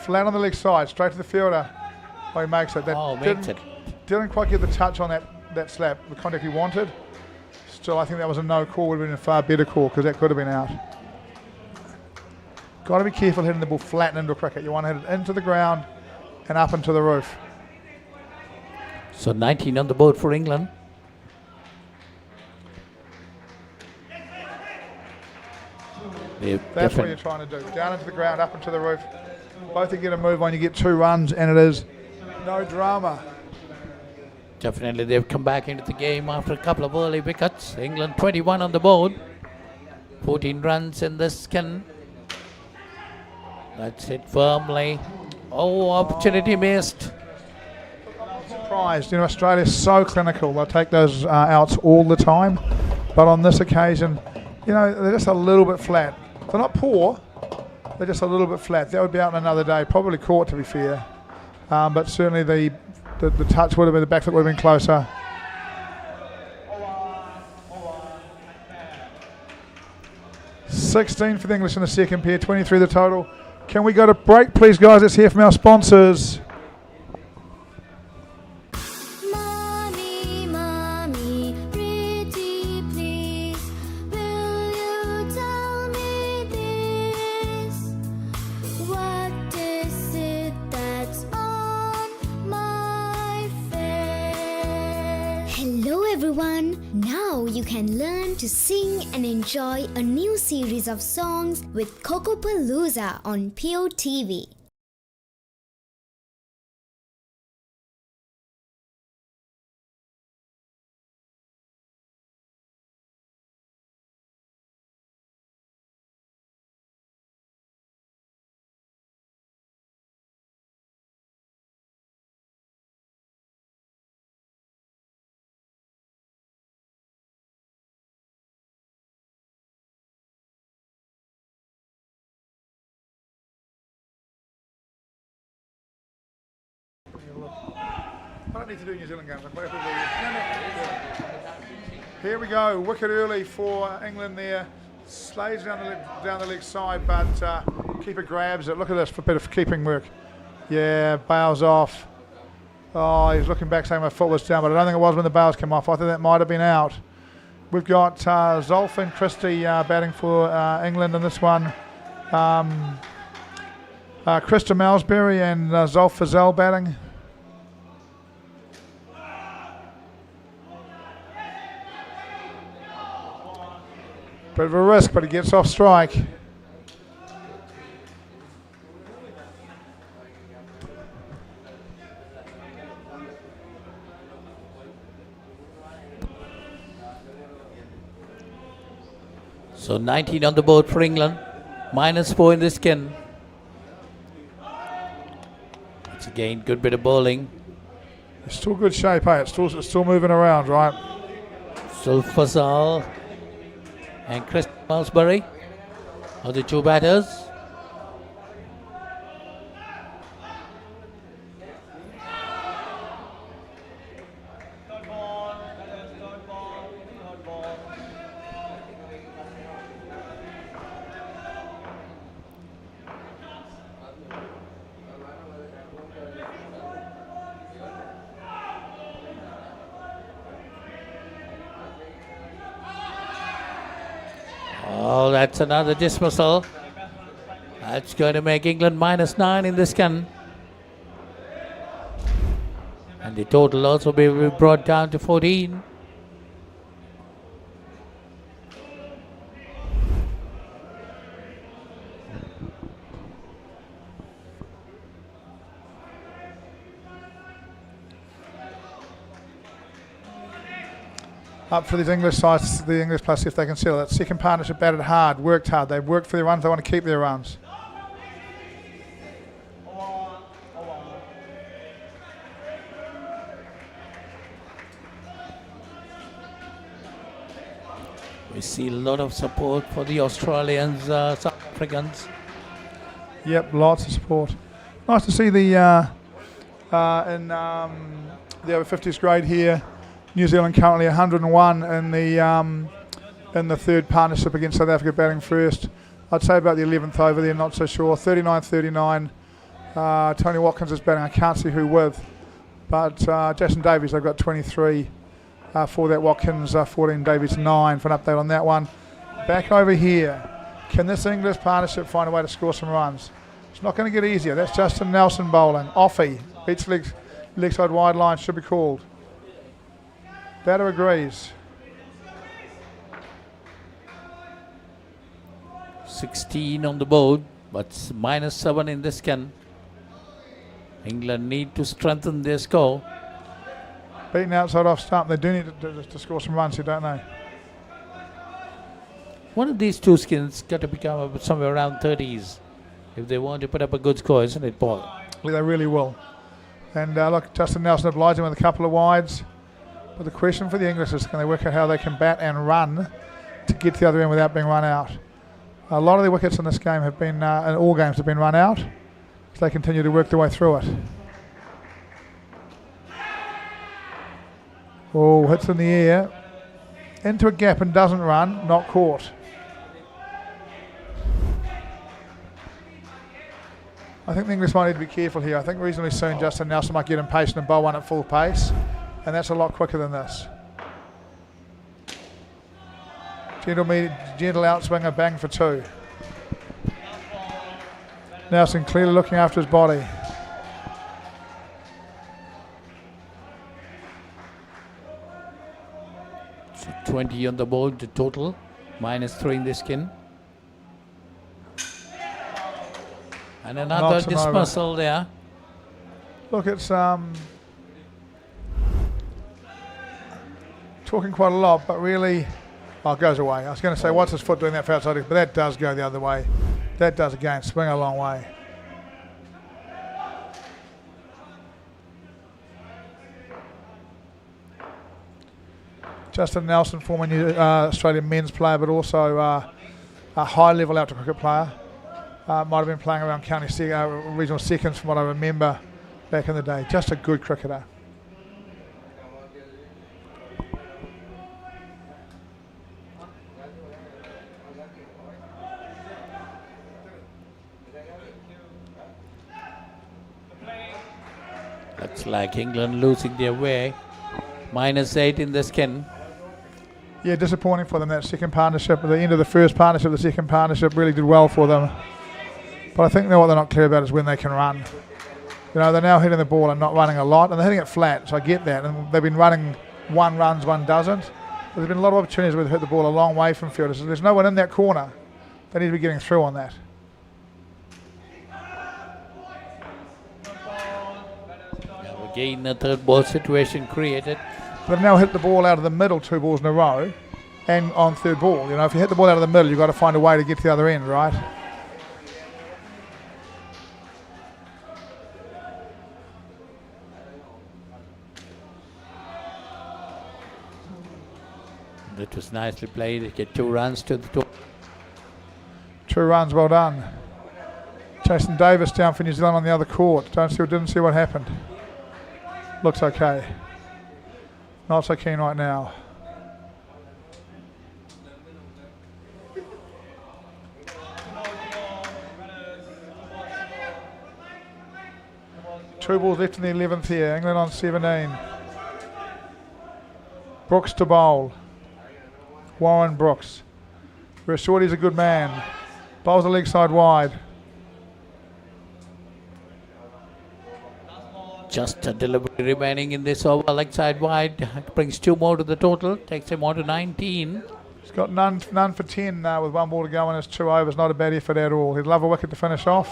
flat on the leg side, straight to the fielder. Oh, he makes it. Didn't quite get the touch on that slap, the contact he wanted. Still, I think that was a no call. Would have been a far better call because that could have been out. Got to be careful hitting the ball flat into a cricket. You want to hit it into the ground and up into the roof. So 19 on the board for England. That's what you're trying to do. Down into the ground, up into the roof. Both you get a move on, you get 2 runs, and it is no drama. Definitely, they've come back into the game after a couple of early wickets. England 21 on the board. 14 runs in this skin. That's hit firmly. Oh, opportunity missed. Surprised. You know, Australia's so clinical. They'll take those outs all the time. But on this occasion, you know, they're just a little bit flat. They're not poor. They're just a little bit flat. That would be out on another day. Probably caught, to be fair. But certainly the touch would have been, the back foot would have been closer. $16 for the English in the second pair, 23 the total. Can we go to break, please, guys? Let's hear from our sponsors. Now you can learn to sing and enjoy a new series of songs with Cocopalooza on Pure TV. I don't need to do New Zealand games. Here we go. Wicket early for England there. Slays down the leg side, but keeper grabs it. Look at this for a bit of keeping work. Yeah, bails off. Oh, he's looking back saying my foot was down, but I don't think it was when the bails came off. I think that might have been out. We've got Zolf and Christie batting for England in this one. Krista Malsbury and Zolf Fazell batting. Bit of a risk, but he gets off strike. So 19 on the board for England. -4 in the skin. It's again good bit of bowling. It's still good shape, hey? It's still moving around, right? Still Fazal and Chris Malsbury are the two batters. Oh, that's another dismissal. That's going to make England -9 in this gun. And the total also be brought down to 14. up for these English sides, the English players, see if they can settle. That second partnership batted hard, worked hard. They've worked for their runs. They want to keep their runs. We see a lot of support for the Australians, South Africans. Yep, lots of support. Nice to see the in the over 50s grade here. New Zealand currently 101 in the third partnership against South Africa, batting first. I'd say about the 11th over there, not so sure. 39-39. Tony Watkins is batting. I can't see who with, but Jason Davies, they've got 23 for that. Watkins 14, Davies 9 for an update on that one. Back over here. Can this English partnership find a way to score some runs? It's not going to get easier. That's Justin Nelson bowling. Offie beats leg side wide line, should be called. Batter agrees. 16 on the board, but -7 in this scan. England need to strengthen their score. Beaten outside off stump. They do need to score some runs here, don't they? One of these two skins got to become somewhere around 30s if they want to put up a good score, isn't it, Paul? Well, they really will. And look, Justin Nelson obliging with a couple of wides. But the question for the English is, can they work out how they can bat and run to get to the other end without being run out? A lot of the wickets in this game have been, in all games, have been run out. So they continue to work their way through it. Oh, hits in the air. Into a gap and doesn't run, not caught. I think the English might need to be careful here. I think reasonably soon Justin Nelson might get impatient and bowl one at full pace. And that's a lot quicker than this. Gentle outswinger, bang for 2. Nelson clearly looking after his body. So 20 on the board, the total. -3 in the skin. And another dismissal there. Look, it's talking quite a lot, but really, it goes away. I was going to say, what's his foot doing that for outside? But that does go the other way. That does again swing a long way. Justin Nelson, former Australian men's player, but also a high-level outdoor cricket player. Might have been playing around county regional seconds from what I remember back in the day. Just a good cricketer. Looks like England losing their way. -8 in the skin. Yeah, disappointing for them, that second partnership. At the end of the first partnership, the second partnership really did well for them. But I think what they're not clear about is when they can run. You know, they're now hitting the ball and not running a lot, and they're hitting it flat, so I get that. And they've been running, one runs, one doesn't. But there's been a lot of opportunities where they hit the ball a long way from fielders. There's no one in that corner. They need to be getting through on that. Now again, a third ball situation created. They've now hit the ball out of the middle 2 balls in a row and on third ball. You know, if you hit the ball out of the middle, you've got to find a way to get to the other end, right? That was nicely played. They get 2 runs to the top. 2 runs, well done. Jason Davis down for New Zealand on the other court. Didn't see what happened. Looks okay. Not so keen right now. Two balls left in the 11th here. England on 17. Brooks to bowl. Warren Brooks. Shorty's a good man. Bowls the leg side wide. Just a delivery remaining in this over, leg side wide. Brings 2 more to the total. Takes him on to 19. He's got none for 10 with 1 ball to go in his 2 overs. Not a bad effort at all. He'd love a wicket to finish off.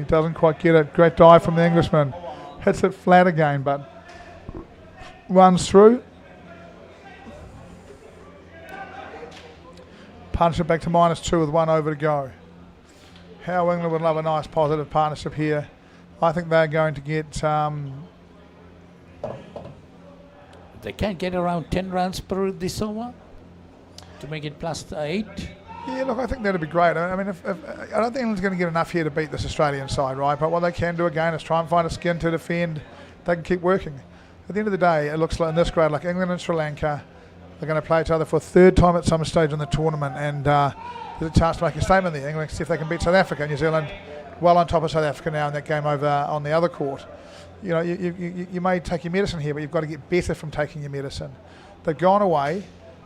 doesn't quite get it. Great dive from the Englishman. Hits it flat again, but runs through. Partnership back to -2 with 1 over to go. How England would love a nice positive partnership here. I think they're going to get... They can get around 10 runs per this over to make it +8. Yeah, look, I think that'd be great. I mean, I don't think England's going to get enough here to beat this Australian side, right? But what they can do again is try and find a skin to defend. They can keep working. At the end of the day, it looks like in this grade, like England and Sri Lanka, they're going to play each other for a third time at some stage in the tournament, and there's a chance to make a statement there. England see if they can beat South Africa. New Zealand well on top of South Africa now in that game over on the other court. You know, you may take your medicine here, but you've got to get better from taking your medicine. They've gone away.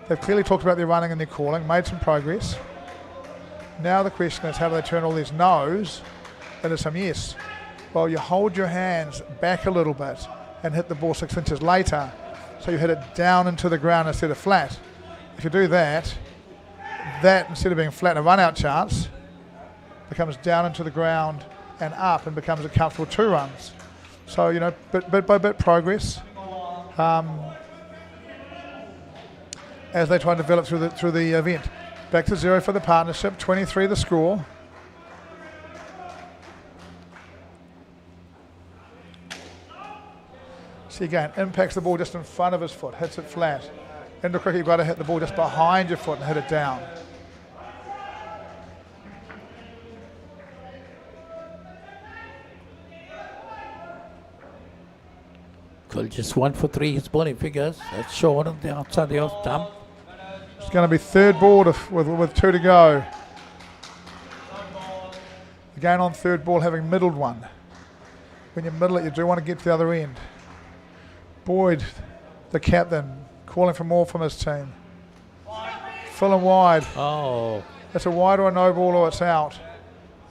They've clearly talked about their running and their calling, made some progress. Now the question is, how do they turn all these no's into some yes? Well, you hold your hands back a little bit and hit the ball 6 inches later, so you hit it down into the ground instead of flat. If you do that instead of being flat, a run-out chance becomes down into the ground and up and becomes a comfortable 2 runs. So, you know, bit by bit progress as they try and develop through the event. Back to 0 for the partnership, 23 the score. See again, impacts the ball just in front of his foot, hits it flat. Into cricket, you've got to hit the ball just behind your foot and hit it down. Well, just 1 for 3 his bowling figures. That's short on the outside the off stump. It's going to be third ball with 2 to go. Again on third ball, having middled one. When you middle it, you do want to get to the other end. Boyd, the captain, calling for more from his team. Full and wide. Oh. It's a wide or a no ball or it's out.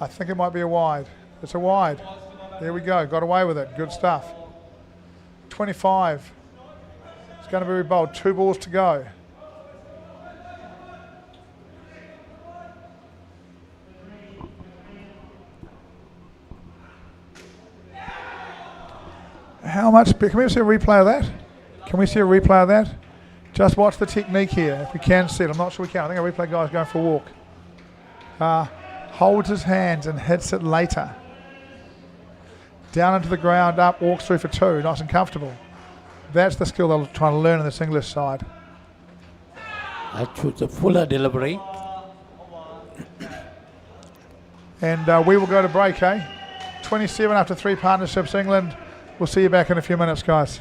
I think it might be a wide. It's a wide. There we go. Got away with it. Good stuff. 25. It's going to be bowled. 2 balls to go. How much? Can we see a replay of that? Can we see a replay of that? Just watch the technique here. If we can see it, I'm not sure we can. I think our replay guy is going for a walk. Holds his hands and hits it later. Down into the ground, up, walks through for 2, nice and comfortable. That's the skill they'll try to learn in this English side. That was a fuller delivery. And we will go to break, 27 after 3 partnerships, England. We'll see you back in a few minutes, guys.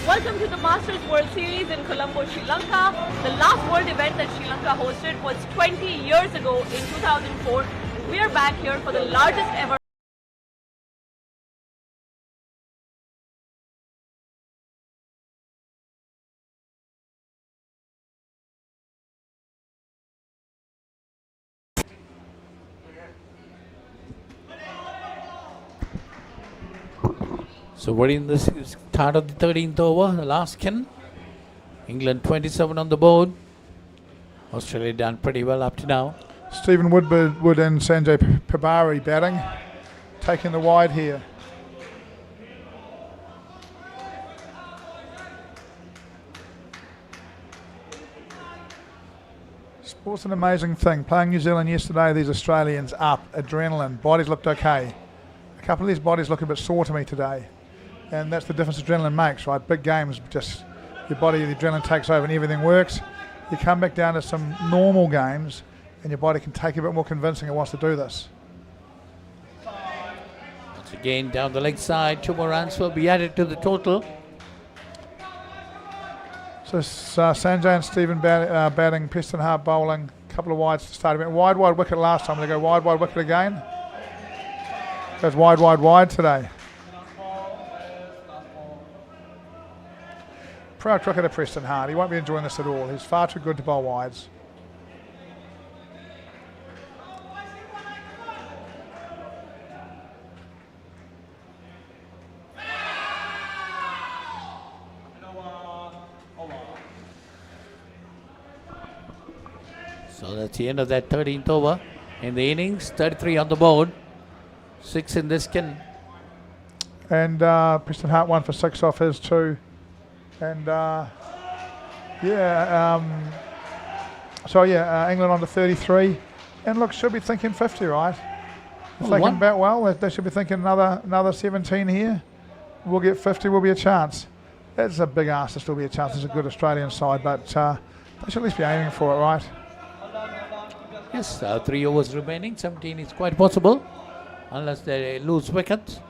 Welcome to the Masters World Series in Colombo, Sri Lanka. The last world event that Sri Lanka hosted was 20 years ago in 2004. We are back here for the largest ever So we're in the start of the 13th over, the last skin. England 27 on the board. Australia done pretty well up to now. Stephen Wood and Sanjay Pabari batting, taking the wide here. Sport's an amazing thing. Playing New Zealand yesterday, these Australians up, adrenaline, bodies looked okay. A couple of these bodies look a bit sore to me today. And that's the difference adrenaline makes, right? Big games, just your body, the adrenaline takes over and everything works. You come back down to some normal games and your body can take a bit more convincing it wants to do this. Once again down the leg side, 2 more runs will be added to the total. So Sanjay and Stephen batting, Preston Hart bowling, couple of wides to start. Wide wicket last time. They go wide wicket again. Goes wide today. Proud cricketer Preston Hart. He won't be enjoying this at all. He's far too good to bowl wides. So that's the end of that 13th over in the innings. 33 on the board. 6 in this skin. And Preston Hart 1 for 6 off his too. And England on to 33. And look, should be thinking 50, right? If they can bat well, they should be thinking another 17 here. We'll get 50, will be a chance. That's a big ask to still be a chance. It's a good Australian side, but they should at least be aiming for it, right? Yes, 3 overs remaining. 17 is quite possible, unless they lose wickets.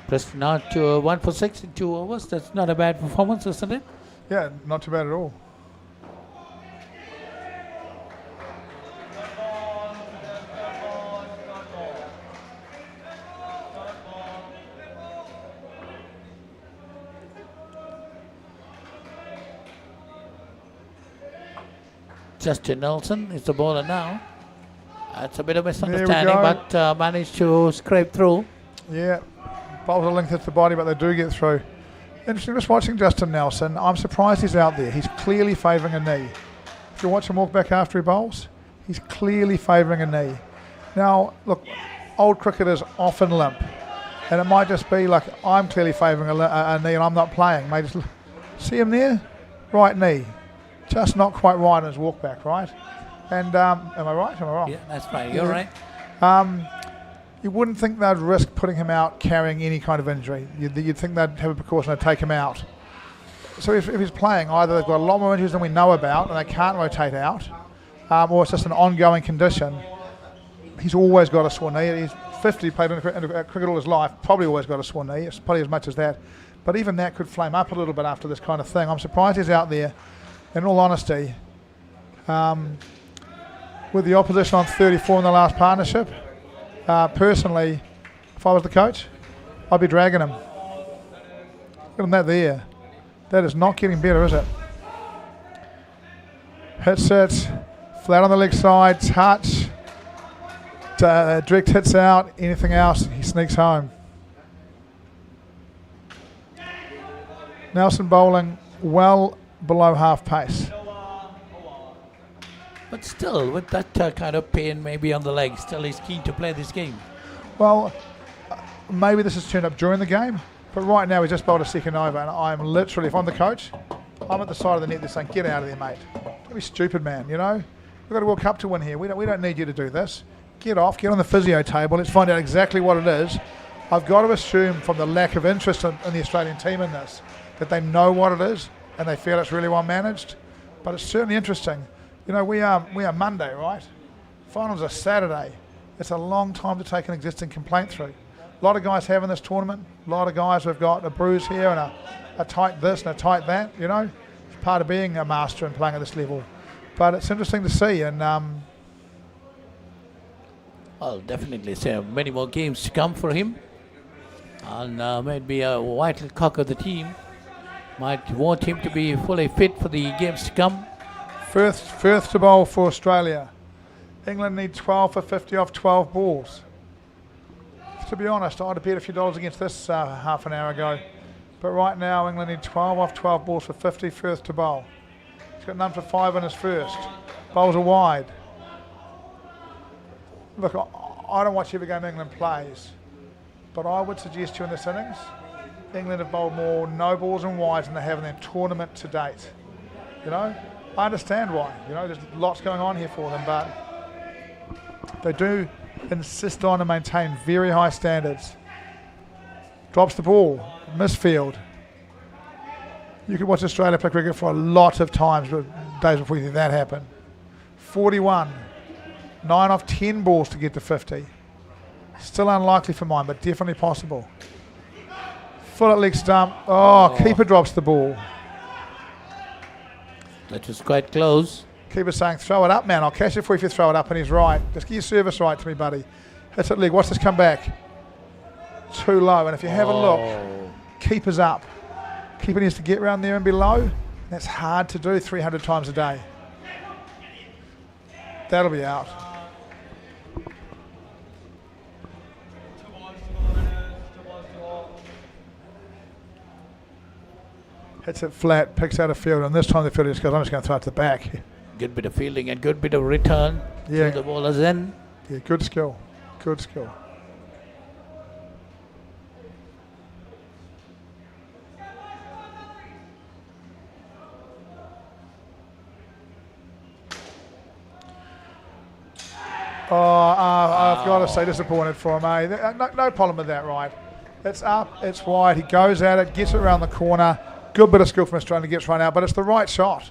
Preston Hart 1 for 6 in 2 overs. That's not a bad performance, isn't it? Yeah, not too bad at all. Justin Nelson is the bowler now. That's a bit of misunderstanding, but managed to scrape through. Yeah, bowls are linked to the body, but they do get through. Interesting, just watching Justin Nelson, I'm surprised he's out there. He's clearly favouring a knee. If you watch him walk back after he bowls, he's clearly favouring a knee. Now, look, old cricketers often limp, and it might just be like I'm clearly favouring a knee and I'm not playing. Mate, just see him there? Right knee. Just not quite right on his walk back, right? And am I right? Am I wrong? Yeah, that's right. You're right. You wouldn't think they'd risk putting him out carrying any kind of injury. You'd think they'd have a precaution to take him out. So if he's playing, either they've got a lot more injuries than we know about and they can't rotate out, or it's just an ongoing condition. He's always got a sore knee. He's 50, played in cricket all his life, probably always got a sore knee. It's probably as much as that. But even that could flame up a little bit after this kind of thing. I'm surprised he's out there. In all honesty, with the opposition on 34 in the last partnership, personally, if I was the coach, I'd be dragging him. Look at that there. That is not getting better, is it? Hits it, flat on the leg side, touch, direct hits out, anything else, he sneaks home. Nelson bowling well below half pace. But still, with that kind of pain maybe on the leg, still he's keen to play this game. Well, maybe this has turned up during the game, but right now we just bowled a second over, and I'm literally, if I'm the coach, I'm at the side of the net there saying, get out of there, mate. Don't be stupid, man, you know? We've got a World Cup to win here. We don't need you to do this. Get off, get on the physio table, let's find out exactly what it is. I've got to assume from the lack of interest in the Australian team in this, that they know what it is, and they feel it's really well managed. But it's certainly interesting. You know, we are Monday, right? Finals are Saturday. It's a long time to take an existing complaint through. A lot of guys have in this tournament. A lot of guys who've got a bruise here and a tight this and a tight that, you know. It's part of being a master and playing at this level. But it's interesting to see. And I'll definitely say many more games to come for him. And maybe a vital cock of the team. Might want him to be fully fit for the games to come. Firth to bowl for Australia. England need 12 for 50 off 12 balls. To be honest, I'd have bet a few dollars against this half an hour ago. But right now, England need 12 off 12 balls for 50, Firth to bowl. He's got none for 5 in his first. Bowls are wide. Look, I don't watch every game England plays. But I would suggest to you in this innings, England have bowled more no balls and wides than they have in their tournament to date. You know, I understand why. You know, there's lots going on here for them, but they do insist on and maintain very high standards. Drops the ball, misfield. You could watch Australia play cricket for a lot of times, days before you think that happen. 41, 9 off 10 balls to get to 50. Still unlikely for mine, but definitely possible. Full at leg stump. Oh, keeper drops the ball. That was quite close. Keeper saying, throw it up, man. I'll catch it for you if you throw it up, and he's right. Just get your service right to me, buddy. Hits it leg. Watch this come back. Too low. And if you have a look, keeper's up. Keeper needs to get around there and be low. That's hard to do 300 times a day. That'll be out. Hits it flat, picks out a field, and this time the fielder just goes, I'm just going to throw it to the back. Good bit of fielding and good bit of return. Yeah. The bowler's in. Yeah, good skill. Good skill. I've got to say, disappointed for him, eh? No problem with that, right? It's up, it's wide, he goes at it, gets it around the corner. Good bit of skill from Australia, gets run out, but it's the right shot.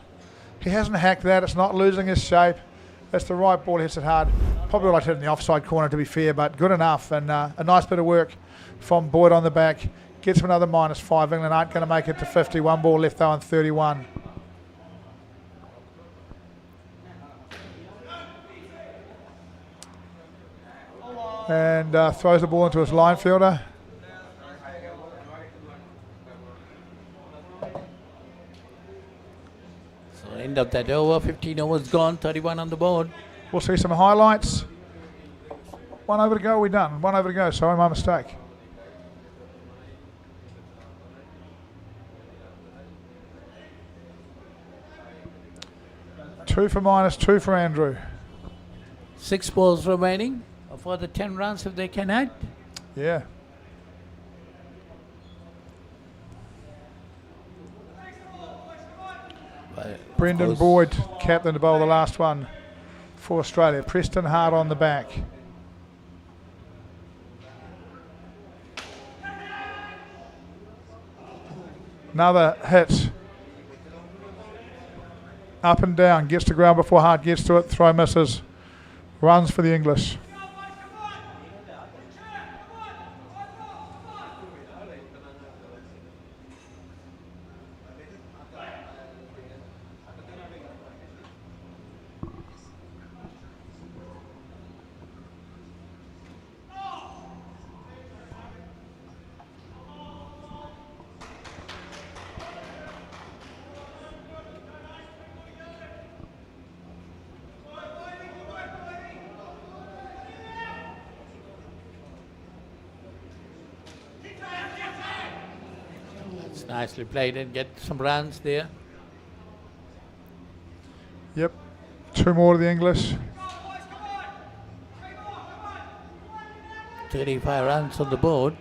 He hasn't hacked that, it's not losing his shape. It's the right ball, hits it hard. Probably would like to hit it in the offside corner, to be fair, but good enough. And a nice bit of work from Boyd on the back. Gets him another -5. England aren't going to make it to 50. One ball left though on 31. And throws the ball into his line fielder. So end of that over, 15 overs gone, 31 on the board. We'll see some highlights. 1 over to go, we're done. 1 over to go, sorry, my mistake. Two for minus, 2 for Andrew. 6 balls remaining. For the 10 runs if they can add. Yeah. Brendan Boyd, captain to bowl the last one for Australia. Preston Hart on the back. Another hit. Up and down, gets to ground before Hart gets to it. Throw misses. Runs for the English. Nicely played and get some runs there. Yep. 2 more to the English. 35 runs on the board.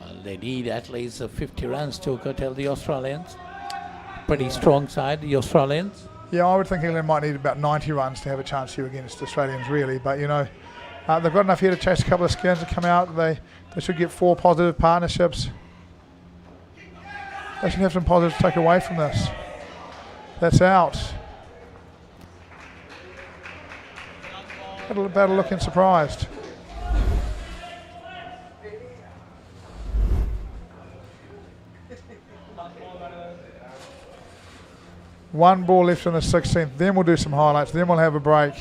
Well, they need at least 50 runs to curtail the Australians. Pretty strong side, the Australians. Yeah, I would think England might need about 90 runs to have a chance here against the Australians, really. But, you know, they've got enough here to chase a couple of skins to come out. They should get 4 positive partnerships. They should have some positives to take away from this. That's out. Battle looking surprised. One ball left in the 16th. Then we'll do some highlights. Then we'll have a break.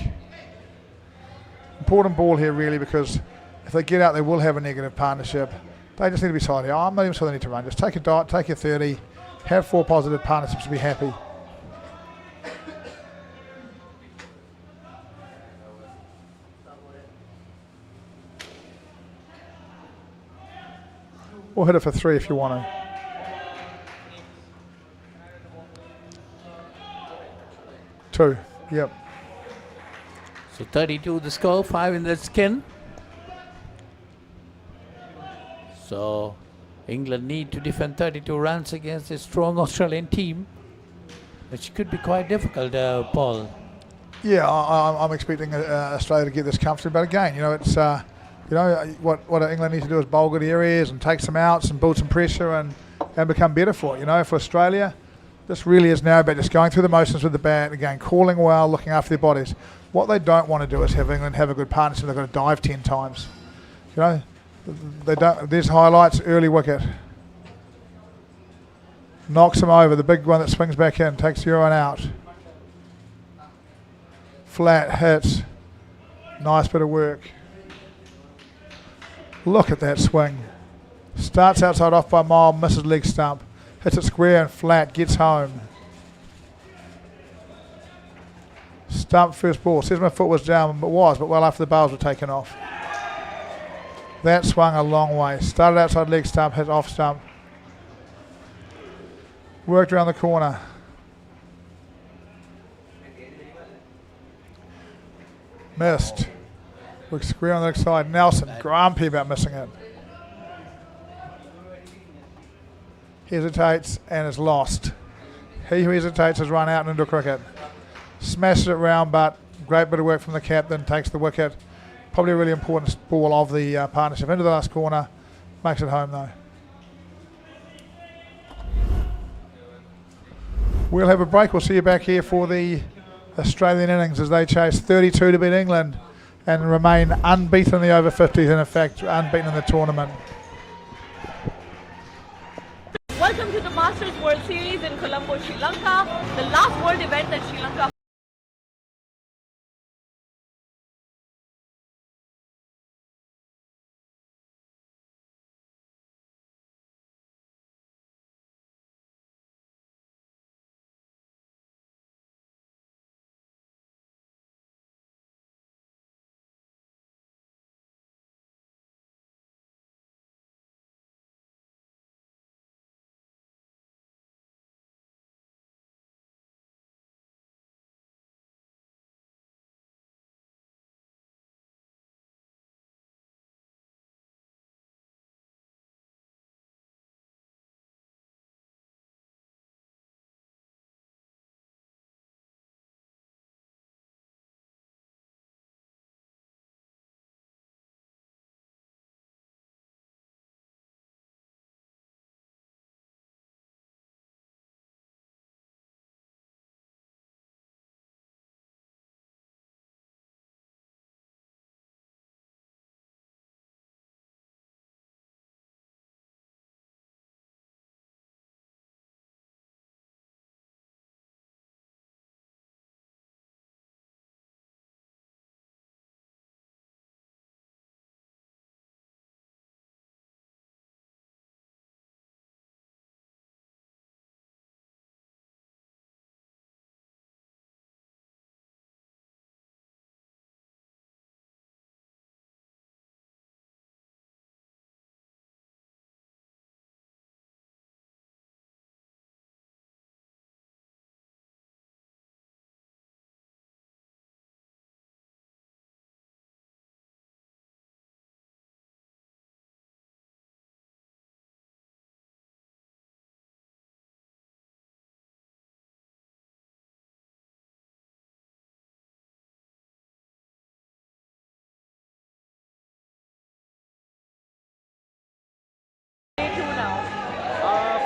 Important ball here, really, because if they get out, they will have a negative partnership. They just need to be solid here. I'm not even sure they need to run. Just take a dot, take your 30, have 4 positive partnerships to be happy. Or hit it for 3 if you want to. Two, yep. So 32 the score, 5 in the skin. So England need to defend 32 runs against a strong Australian team, which could be quite difficult, Paul. Yeah, I'm expecting Australia to get this comfortably, but again, you know, it's you know what England needs to do is bowl good areas and take some outs and build some pressure and become better for it. You know, for Australia, This really is now about just going through the motions with the bat, again, calling well, looking after their bodies. What they don't want to do is have England have a good partnership. They've got to dive 10 times. You know, they don't. There's highlights, early wicket. Knocks him over, the big one that swings back in, takes Ewan out. Flat hits. Nice bit of work. Look at that swing. Starts outside off by a mile, misses leg stump. Hits it square and flat, gets home. Stump first ball. Says my foot was down, but well after the bails were taken off. That swung a long way. Started outside leg stump, hit off stump. Worked around the corner. Missed. Worked square on the next side. Nelson, grumpy about missing it. Hesitates and is lost. He who hesitates has run out and into cricket. Smashes it round, but great bit of work from the captain. Takes the wicket. Probably a really important ball of the partnership. Into the last corner. Makes it home though. We'll have a break. We'll see you back here for the Australian innings as they chase 32 to beat England and remain unbeaten in the over 50s, and in fact unbeaten in the tournament. Welcome to the Masters World Series in Colombo, Sri Lanka, the last world event that Sri Lanka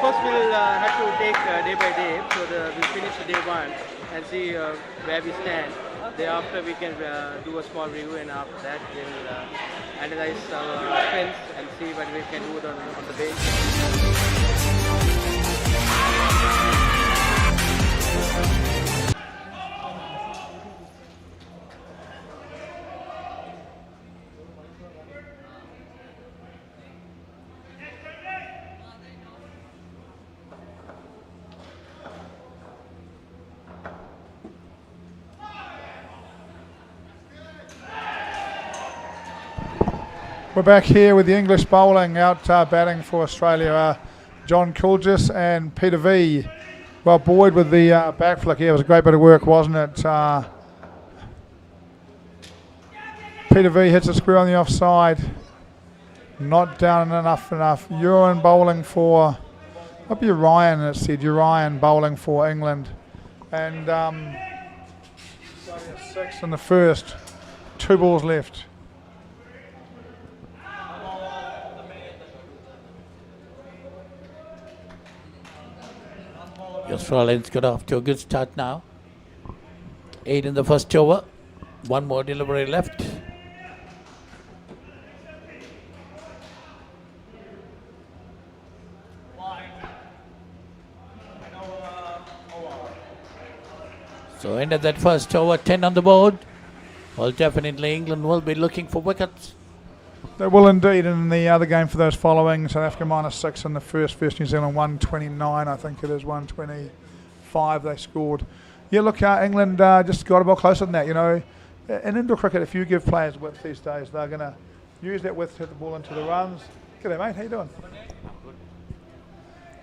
First we'll have to take day by day, so we'll finish the day one and see where we stand. Thereafter we can do a small review, and after that we'll analyze our strengths and see what we can do on the bench. We're back here with the English bowling out batting for Australia. John Coolgis and Peter V. Well, Boyd with the back flick here. It was a great bit of work, wasn't it? Peter V hits a square on the offside. Not down enough. Ewan bowling for, might be Ryan, it said. Ryan bowling for England. And 6 in the first. 2 balls left. The Australians got off to a good start now. 8 in the first over. One more delivery left. So end of that first over, 10 on the board. Well, definitely England will be looking for wickets. They will indeed. In the other game for those following, South Africa -6 in the first New Zealand 129, I think it is 125 they scored. Yeah, look, England just got a bit closer than that. You know, in indoor cricket, if you give players width these days, they're going to use that width to hit the ball into the runs. G'day, mate. How you doing?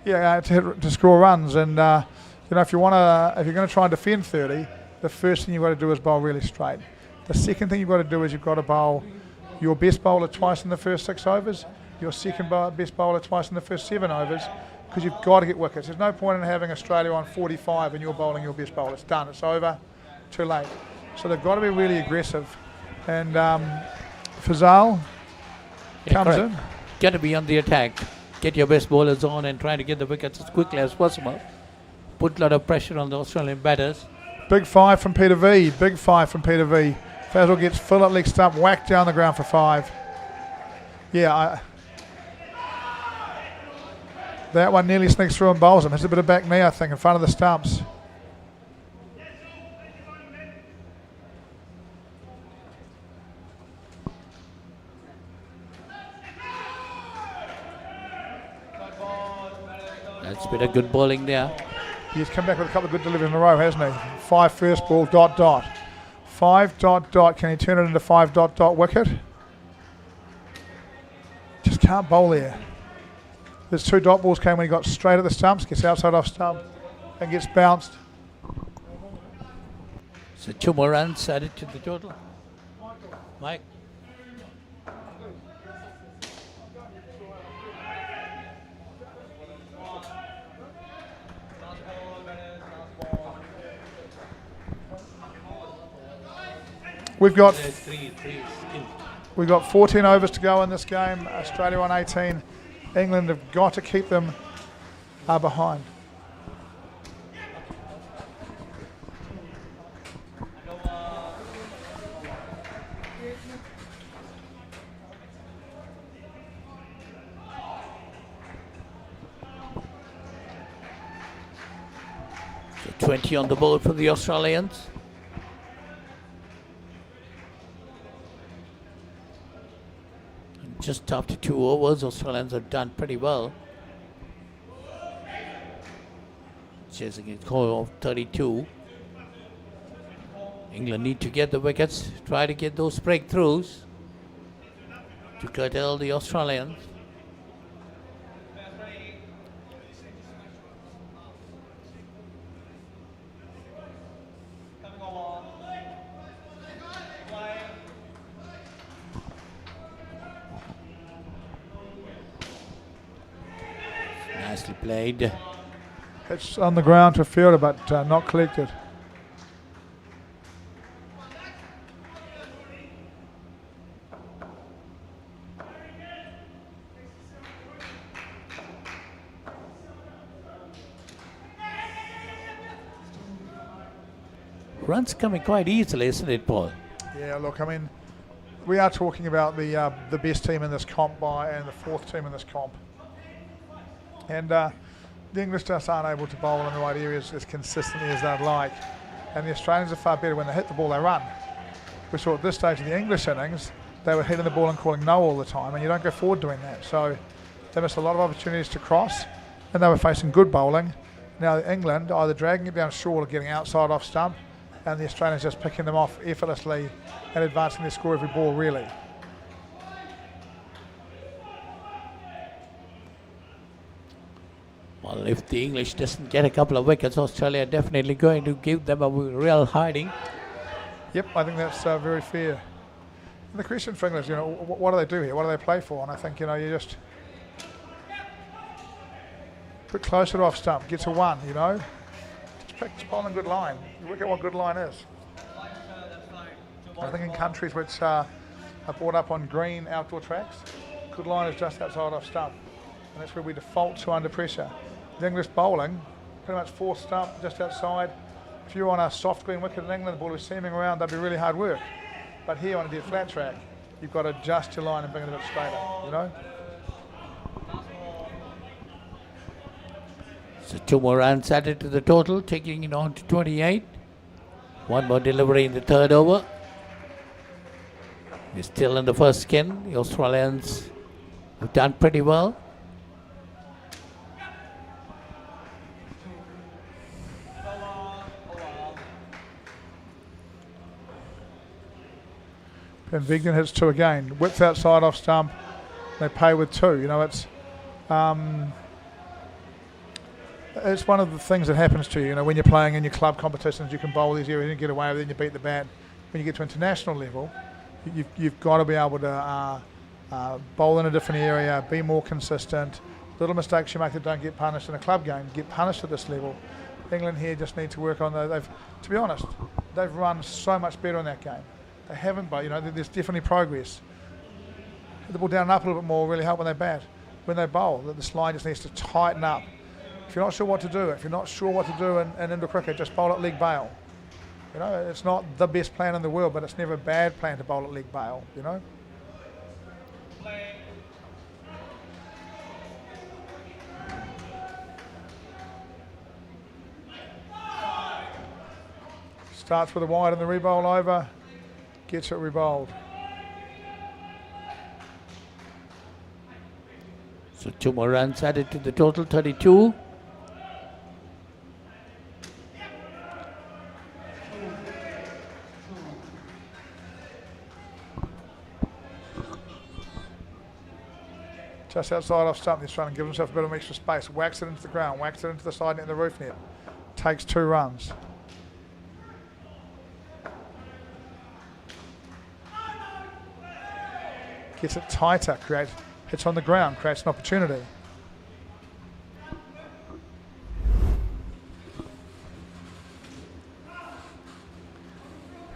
Yeah, to score runs, and you know, if you're going to try and defend 30, the first thing you've got to do is bowl really straight. The second thing you've got to do is you've got to bowl your best bowler twice in the first 6 overs, your second best bowler twice in the first 7 overs, because you've got to get wickets. There's no point in having Australia on 45 and you're bowling your best bowler. It's done. It's over. Too late. So they've got to be really aggressive. And Fazal comes in. Got to be on the attack. Get your best bowlers on and try to get the wickets as quickly as possible. Put a lot of pressure on the Australian batters. Big 5 from Peter V. Big 5 from Peter V. Fazal gets full at leg stump, whacked down the ground for 5. Yeah, that one nearly sneaks through and bowls him. Hits a bit of back knee, I think, in front of the stumps. That's been a good bowling there. He's come back with a couple of good deliveries in a row, hasn't he? 5 first ball, ... 5 ... Can he turn it into 5 ... wicket? Just can't bowl there. There's 2 dot balls came when he got straight at the stumps, gets outside off stump and gets bounced. So 2 more runs added to the total. Mike. We've got 14 overs to go in this game. Australia on 18. England have got to keep them behind. So 20 on the board for the Australians. Just after 2 overs, Australians have done pretty well. Chasing a score of 32. England need to get the wickets, try to get those breakthroughs to curtail the Australians. Nicely played. It's on the ground to fielder, but not collected. Runs coming quite easily, isn't it, Paul? Yeah, look, I mean, we are talking about the best team in this comp and the 4th team in this comp. And the English just aren't able to bowl in the right areas as consistently as they'd like. And the Australians are far better. When they hit the ball, they run. We saw at this stage of the English innings, they were hitting the ball and calling no all the time, and you don't go forward doing that. So they missed a lot of opportunities to cross, and they were facing good bowling. Now England either dragging it down short or getting outside off stump, and the Australians just picking them off effortlessly and advancing their score every ball, really. Well, if the English doesn't get a couple of wickets, Australia are definitely going to give them a real hiding. Yep, I think that's very fair. And the question for England is, you know, what do they do here? What do they play for? And I think, you know, you just put closer to off stump, get to 1, you know. Just practice bowling good line. You work out what good line is. I think in countries which are brought up on green outdoor tracks, good line is just outside off stump. And that's where we default to under pressure. The English bowling pretty much fourth stump just outside. If you're on a soft green wicket in England, the ball is seaming around, that'd be really hard work. But here on a dead flat track, you've got to adjust your line and bring it a bit straighter, you know? So 2 more runs added to the total, taking it on to 28. 1 more delivery in the third over. He's still in the first skin. The Australians have done pretty well. And Vignan hits 2 again. Width outside off stump. They pay with 2. You know, it's one of the things that happens to you. You know, when you're playing in your club competitions, you can bowl these areas and get away with it and you beat the bat. When you get to international level, you've got to be able to bowl in a different area, be more consistent. Little mistakes you make that don't get punished in a club game get punished at this level. England here just need to work on that. To be honest, they've run so much better in that game. They haven't, but you know, there's definitely progress. Hit the ball down and up a little bit more will really help when they bat. When they bowl, this line just needs to tighten up. If you're not sure what to do, in indoor cricket, just bowl at leg bail. You know, it's not the best plan in the world, but it's never a bad plan to bowl at leg bail, you know. Starts with a wide and the re-bowl over. Gets it re-bowled. So 2 more runs added to the total, 32. Just outside off stump, he's trying to give himself a bit of extra space. Whacks it into the ground, whacks it into the side net and the roof net. Takes 2 runs. Gets it tighter, hits on the ground, creates an opportunity.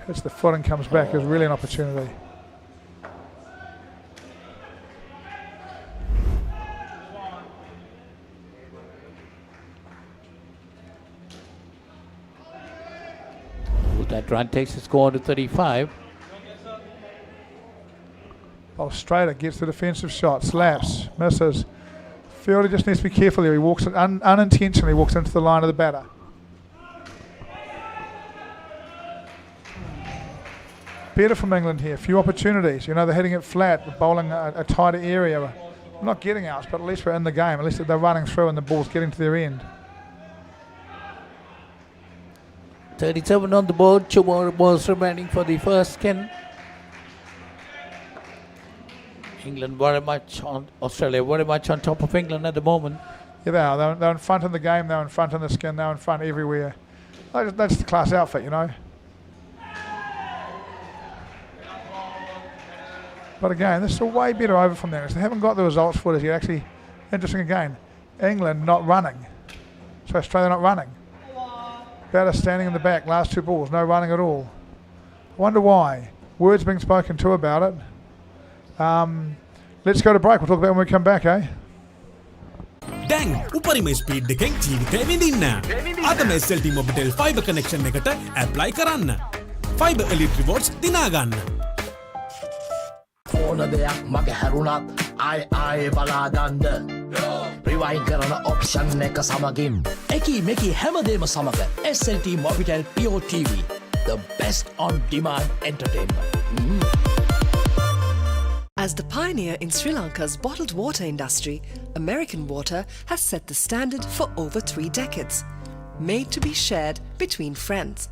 Hits the foot and comes back is really an opportunity. That run takes the score to 35. Straighter gets the defensive shot, slaps, misses. Fielder just needs to be careful here. He walks unintentionally walks into the line of the batter. Better from England here. Few opportunities. You know, they're hitting it flat, bowling a tighter area. We're not getting outs, but at least we're in the game. At least they're running through and the ball's getting to their end. 37 on the board. 2 more balls remaining for the first skin. England very much on Australia, very much on top of England at the moment. Yeah, they are. They're in front in the game. They're in front in the skin. They're in front everywhere. That's the class outfit, you know. But again, this is a way better over from there. They haven't got the results for this yet. Actually, interesting again. England not running. So Australia not running. Batter standing in the back. Last 2 balls, no running at all. I wonder why. Words being spoken to about it. Let's go to break. We'll talk about it when we come back, eh? දැන් උපරිම speed එකෙන් ජීවිතය විඳින්න. අදම SLT Mobitel Fiber Connection එකට apply කරන්න. Fiber Elite Rewards දිනා ගන්න. ඕන දෙයක් මගේ හැරුණත් ආයේ බලාගන්න. Rewind කරන option එක සමගින් එකී මෙකී හැමදේම සමග SLT Mobitel Pure TV, the best on demand entertainment. As the pioneer in Sri Lanka's bottled water industry, American Water has set the standard for over 3 decades, made to be shared between friends.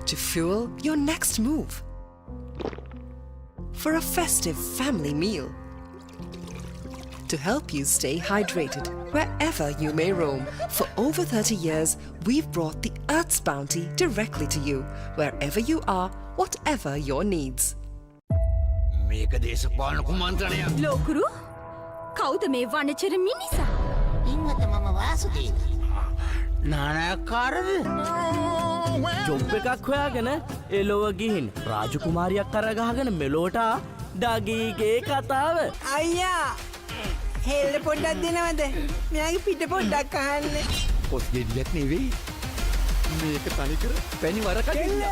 To fuel your next move. For a festive family meal. To help you stay hydrated wherever you may roam. For over 30 years, we've brought the Earth's bounty directly to you, wherever you are, whatever your needs. මේක දේශපාලන කුමන්ත්‍රණයක්. ලෝකුරු කවුද මේ වනචර මිනිසා? ඉන්නත මම Vasudeva. නානකාරද? Job එකක් හොයාගෙන එලොව ගිහින් රාජකුමාරියක් කරගහගෙන මෙලෝට ඩගීගේ කතාව. අයියා හෙල්ල පොඩ්ඩක් දෙනවද? මෙයාගේ පිට පොඩ්ඩක් අහන්න. පොස් ගෙඩියක් නෙවෙයි. මේක තනිකර පැණි වරකඩිල්ල.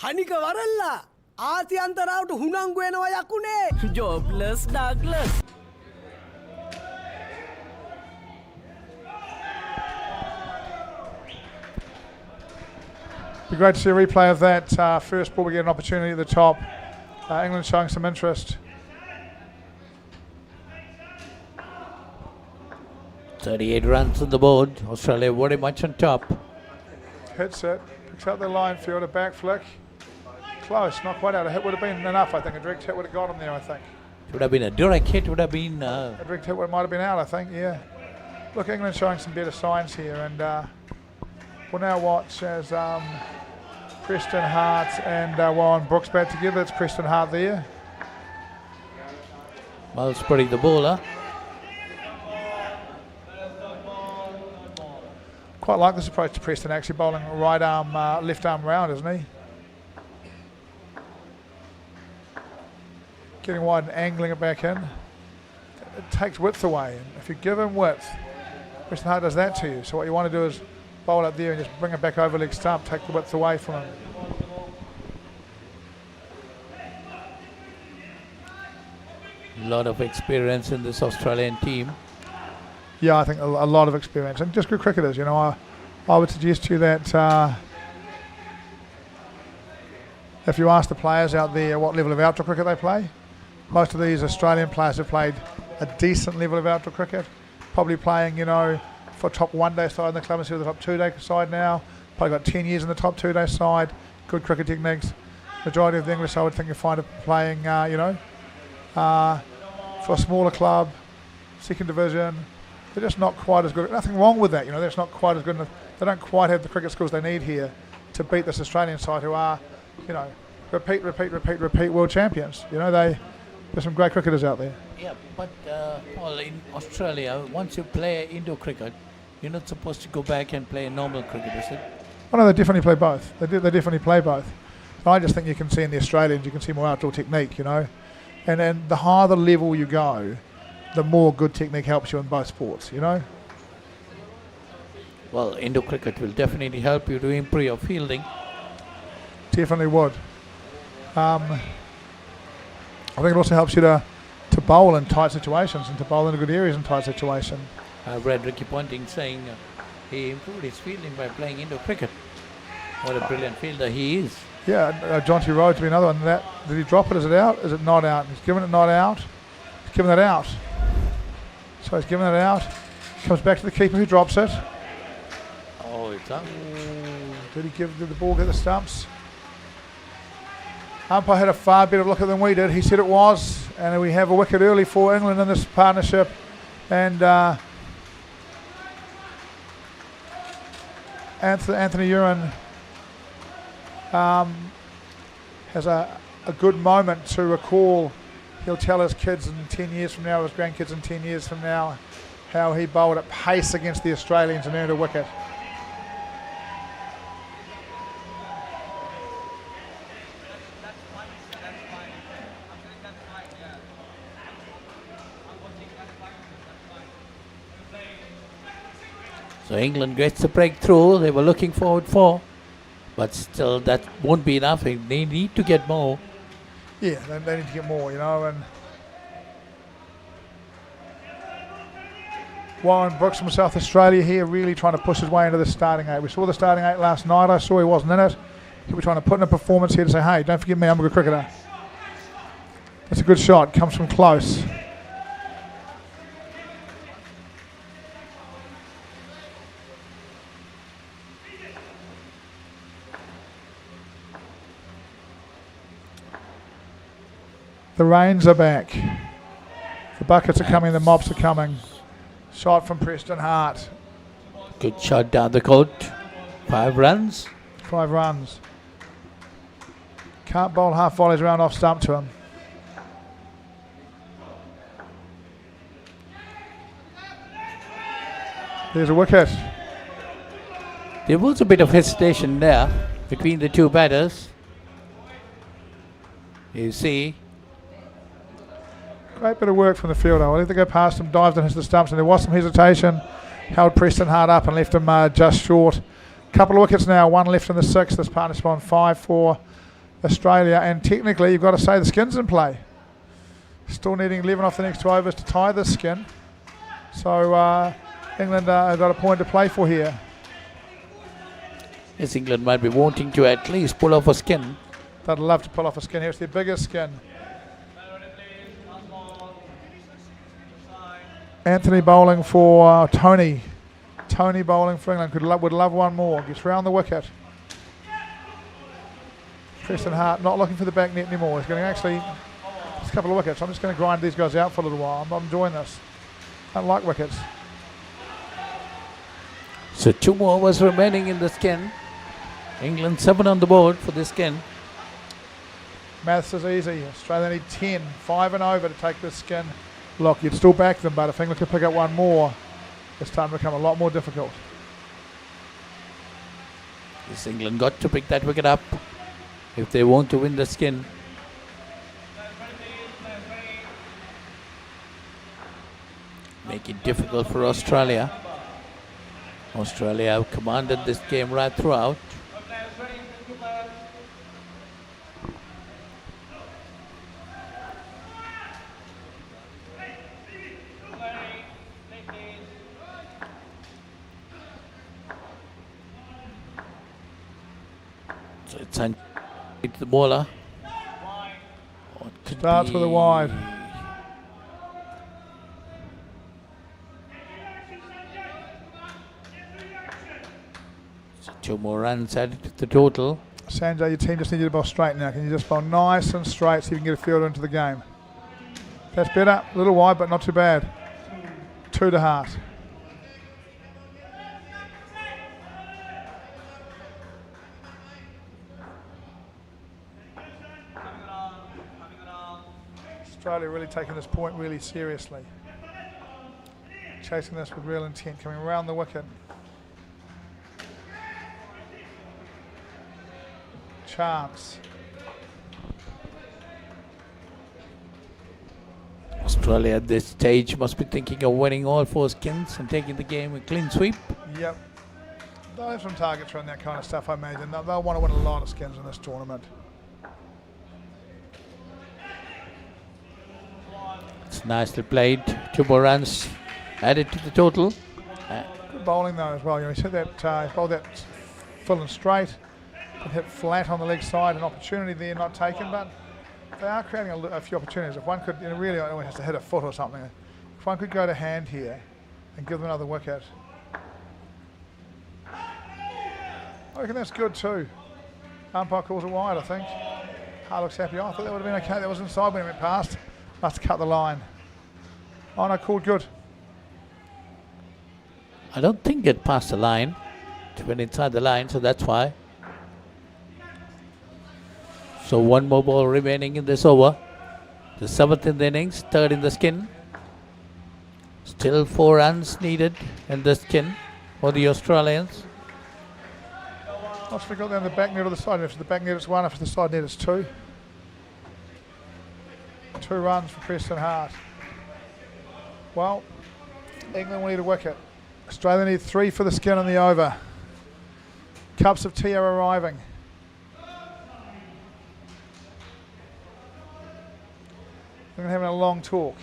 හනික වරල්ලා ආසියන්තරාවට හුනංගු වෙනවා යකුනේ. ජෝබ්ලස් ඩාග්ලස්. Be great to see a replay of that first ball. We get an opportunity at the top. England showing some interest. 38 runs on the board. Australia very much on top. Hits it, picks up the line fielder, back flick. Close, not quite out. A hit would have been enough, I think. A direct hit would have got him there, I think. Would have been a direct hit, would have been... A direct hit might have been out, I think, yeah. Look, England showing some better signs here, and we'll now watch as Preston Hart and Warren Brooks bat together. It's Preston Hart there. Malsbury, the bowler. Quite like this approach to Preston, actually bowling right arm, left arm round, isn't he? Getting wide and angling it back in. It takes width away, and if you give him width, Preston Hart does that to you. So what you want to do is bowl up there and just bring it back over leg stump, take the width away from him. A lot of experience in this Australian team. Yeah, I think a lot of experience, and just good cricketers. You know, I would suggest to you that if you ask the players out there what level of outdoor cricket they play, most of these Australian players have played a decent level of outdoor cricket, probably playing, you know, for top one-day side in the club instead of the top two-day side now. Probably got 10 years in the top two-day side, good cricket techniques. Majority of the English, I would think, you find are playing, you know, for a smaller club, second division. They're just not quite as good. Nothing wrong with that, you know. That's not quite as good enough. They don't quite have the cricket skills they need here to beat this Australian side, who are, you know, repeat world champions. You know, there's some great cricketers out there. Yeah, but Paul, in Australia, once you play Indo cricket, you're not supposed to go back and play normal cricket, is it? Oh no, they definitely play both. They definitely play both. I just think you can see in the Australians, you can see more outdoor technique, you know. And then the higher the level you go, the more good technique helps you in both sports, you know. Well, Indo cricket will definitely help you to improve your fielding. Definitely would. I think it also helps you to bowl in tight situations and to bowl in good areas in tight situations. I read Ricky Ponting saying he improved his fielding by playing Indo cricket. What a brilliant fielder he is. Yeah, John T. Rhodes would be another one. That, did he drop it? Is it out? Is it not out? He's given it not out. He's given it out. So he's given it out. Comes back to the keeper who drops it. Oh, it's up. Did the ball get the stumps? Umpire had a far better look at it than we did. He said it was, and we have a wicket early for England in this partnership. And Anthony Uren has a good moment to recall. He'll tell his kids in 10 years from now, his grandkids in 10 years from now, how he bowled at pace against the Australians and earned a wicket. So England gets the breakthrough they were looking forward for, but still that won't be enough. They need to get more. Yeah, they need to get more, you know. And Warren Brooks from South Australia here really trying to push his way into the starting eight. We saw the starting eight last night. I saw he wasn't in it. He'll be trying to put in a performance here to say, hey, don't forget me, I'm a good cricketer. That's a good shot. Comes from close. The rains are back. The buckets are coming, the mops are coming. Shot from Preston Hart. Good shot down the court. 5 runs. 5 runs. Can't bowl half volleys around off stump to him. There's a wicket. There was a bit of hesitation there between the two batters. You see, Great bit of work from the fielder. I think they go past him, dived into the stumps, and there was some hesitation. Held Preston Hart up and left him just short. Couple of wickets now, one left in the sixth. This partnership on 5 for Australia, and technically you've got to say the skin's in play. Still needing 11 off the next 2 overs to tie the skin. So England have got a point to play for here. Yes, England might be wanting to at least pull off a skin. They'd love to pull off a skin here. It's their biggest skin. Anthony bowling for Tony. Tony bowling for England. Would love one more. Gets round the wicket. Preston Hart not looking for the back net anymore. He's going to actually, just a couple of wickets. I'm just going to grind these guys out for a little while. I'm enjoying this. Don't like wickets. So 2 more overs remaining in the skin. England 7 on the board for the skin. Maths is easy. Australia need 10. 5 and over to take this skin. Look, you'd still back them, but if England could pick up one more, it's time to become a lot more difficult. Yes, England got to pick that wicket up if they want to win the skin. Make it difficult for Australia. Australia have commanded this game right throughout. So it's the bowler. Starts with a wide. So 2 more runs added to the total. Sanjay, your team just need you to bowl straight now. Can you just bowl nice and straight so you can get a fielder into the game? That's better. A little wide, but not too bad. 2 to Hart. Australia really taking this point really seriously. Chasing this with real intent, coming around the wicket. Chance. Australia at this stage must be thinking of winning all 4 skins and taking the game a clean sweep. Yep. They'll have some targets around that kind of stuff, I imagine. They'll want to win a lot of skins in this tournament. It's nicely played. 2 more runs added to the total. Good bowling though as well. You know, he said that he bowled that full and straight, but hit flat on the leg side. An opportunity there not taken, but they are creating a few opportunities. If one could, you know, really only has to hit a foot or something. If one could go to hand here and give them another wicket, I reckon that's good too. Umpire calls it wide, I think. Hart looks happy. I thought that would have been okay. That was inside when it went past. Must have cut the line. Oh no, called good. I don't think it passed the line. It went inside the line, so that's why. So 1 more ball remaining in this over. The 7th in the innings, 3rd in the skin. Still 4 runs needed in the skin for the Australians. I've got down the back net or the side net. If it's the back net, it's 1. If it's the side net, it's 2. 2 runs for Preston Hart. Well, England will need a wicket. Australia need 3 for the skin in the over. Cups of tea are arriving. They're having a long talk.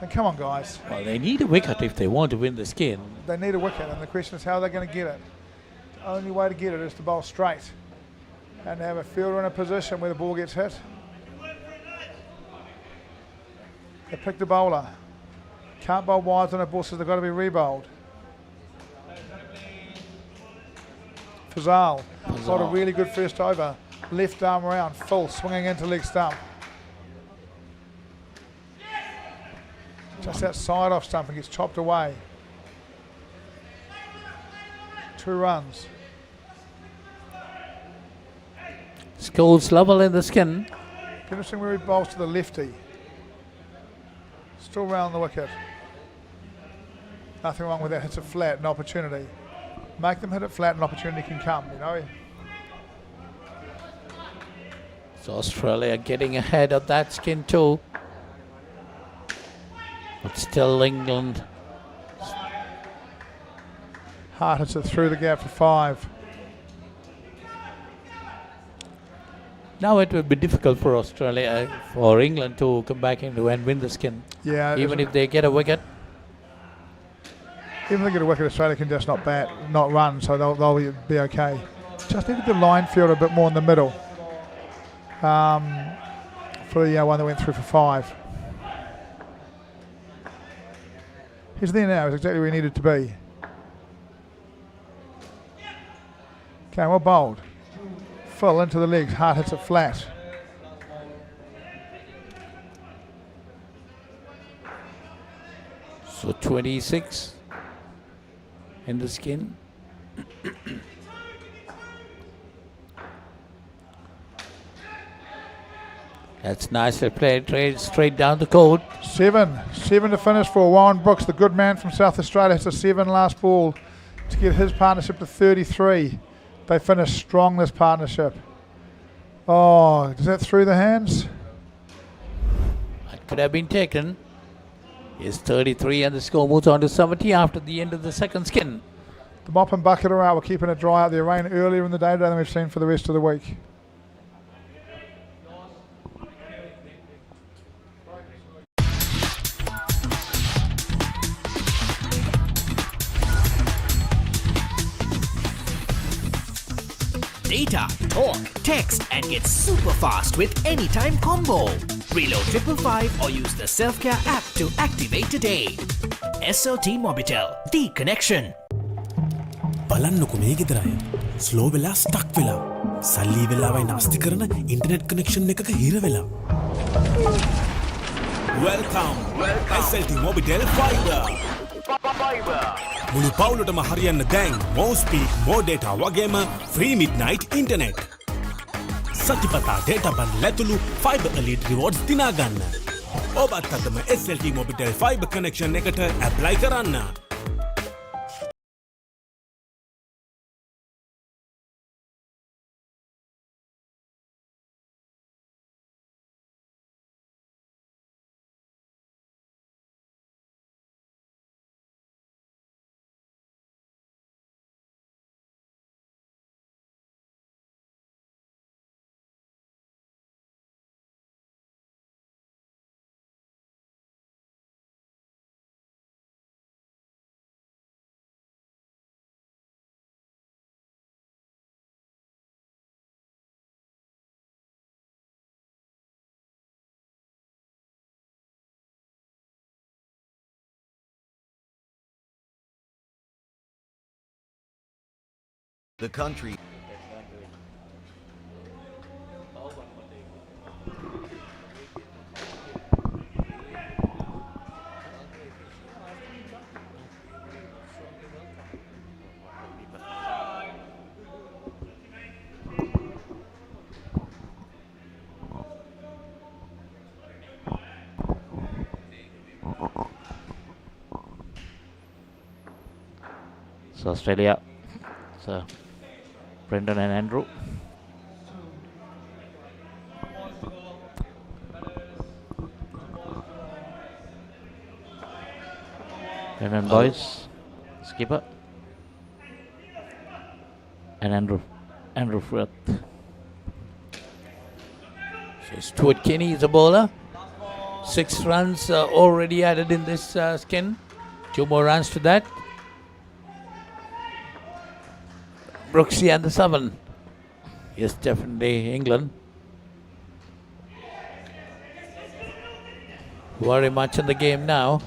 So come on, guys. Well, they need a wicket if they want to win the skin. They need a wicket, and the question is how are they going to get it? The only way to get it is to bowl straight and to have a fielder in a position where the ball gets hit. They picked the bowler. Can't bowl wides on a ball, so they've got to be re-bowled. Fazal got a really good first over. Left arm around, full, swinging into leg stump. Just outside off stump and gets chopped away. 2 runs. Scholes level in the skin. Interesting where he bowls to the lefty. Still round the wicket. Nothing wrong with that. Hits it flat, an opportunity. Make them hit it flat, an opportunity can come, you know. So Australia getting ahead of that skin too. But still England. Hart hits it through the gap for 5. Now it will be difficult for Australia, for England to come back into and win the skin. Yeah. Even if they get a wicket. Even if they get a wicket, Australia can just not run, so they'll be okay. Just needed the line field a bit more in the middle for the one that went through for 5. He's there now. He's exactly where he needed to be. Okay, well bowled. Full into the legs. Hart hits it flat. So 26 in the skin. That's nicely played, straight down the court. 7 to finish for Warren Brooks, the good man from South Australia. It's a 7 last ball to get his partnership to 33. They finished strong, this partnership. Oh, is that through the hands? That could have been taken. It's 33 and the score moves on to 70 after the end of the second skin. The mop and bucket are out. We're keeping it dry out there. Rain earlier in the day than we've seen for the rest of the week. Data, talk, text, and get super fast with Anytime Combo. Reload 555 or use the Self-Care app to activate today. SLT Mobitel, the connection. බලන්නකො මේ ගෙදරය slow වෙලා stuck වෙලා සල්ලි වෙලාවයි නාස්ති කරන internet connection එකක හිර වෙලා Welcome SLT Mobitel Fiber මුළු පවුලටම හරියන්න දැන් more speed more data වගේම free midnight internet සතිපතා data බන් ලැතුළු fiber elite rewards දිනා ගන්න ඔබත් අදම SLT Mobitel Fiber connection එකට apply කරන්න The country. So Australia, so Brendan and Andrew. Brendan boys, skipper, and Andrew Frith. So Stuart Kenny is a bowler. 6 runs already added in this skin. 2 more runs to that. Brooksy and the 7. Yes, definitely England. Very much in the game now.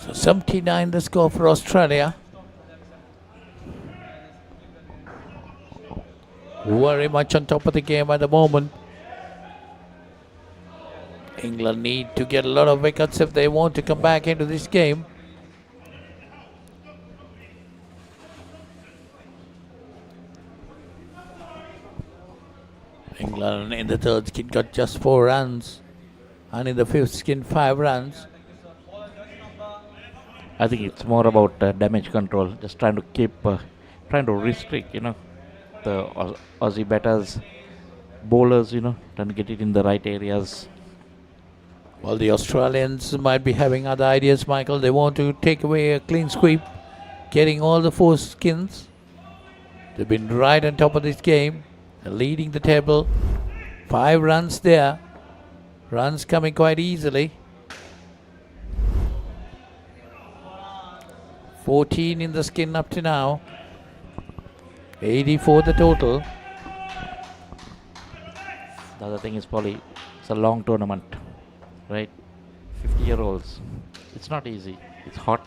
So 79 the score for Australia. Very much on top of the game at the moment. England need to get a lot of wickets if they want to come back into this game. England in the third skin got just 4 runs, and in the fifth skin 5 runs. I think it's more about damage control, just trying to keep, trying to restrict, the Aussie batters, bowlers, trying to get it in the right areas. Well, the Australians might be having other ideas, Michael. They want to take away a clean sweep, getting all the 4 skins. They've been right on top of this game, leading the table. 5 runs there. Runs coming quite easily. 14 in the skin up to now. 84 the total. The other thing is probably it's a long tournament, right? 50-year-olds. It's not easy. It's hot.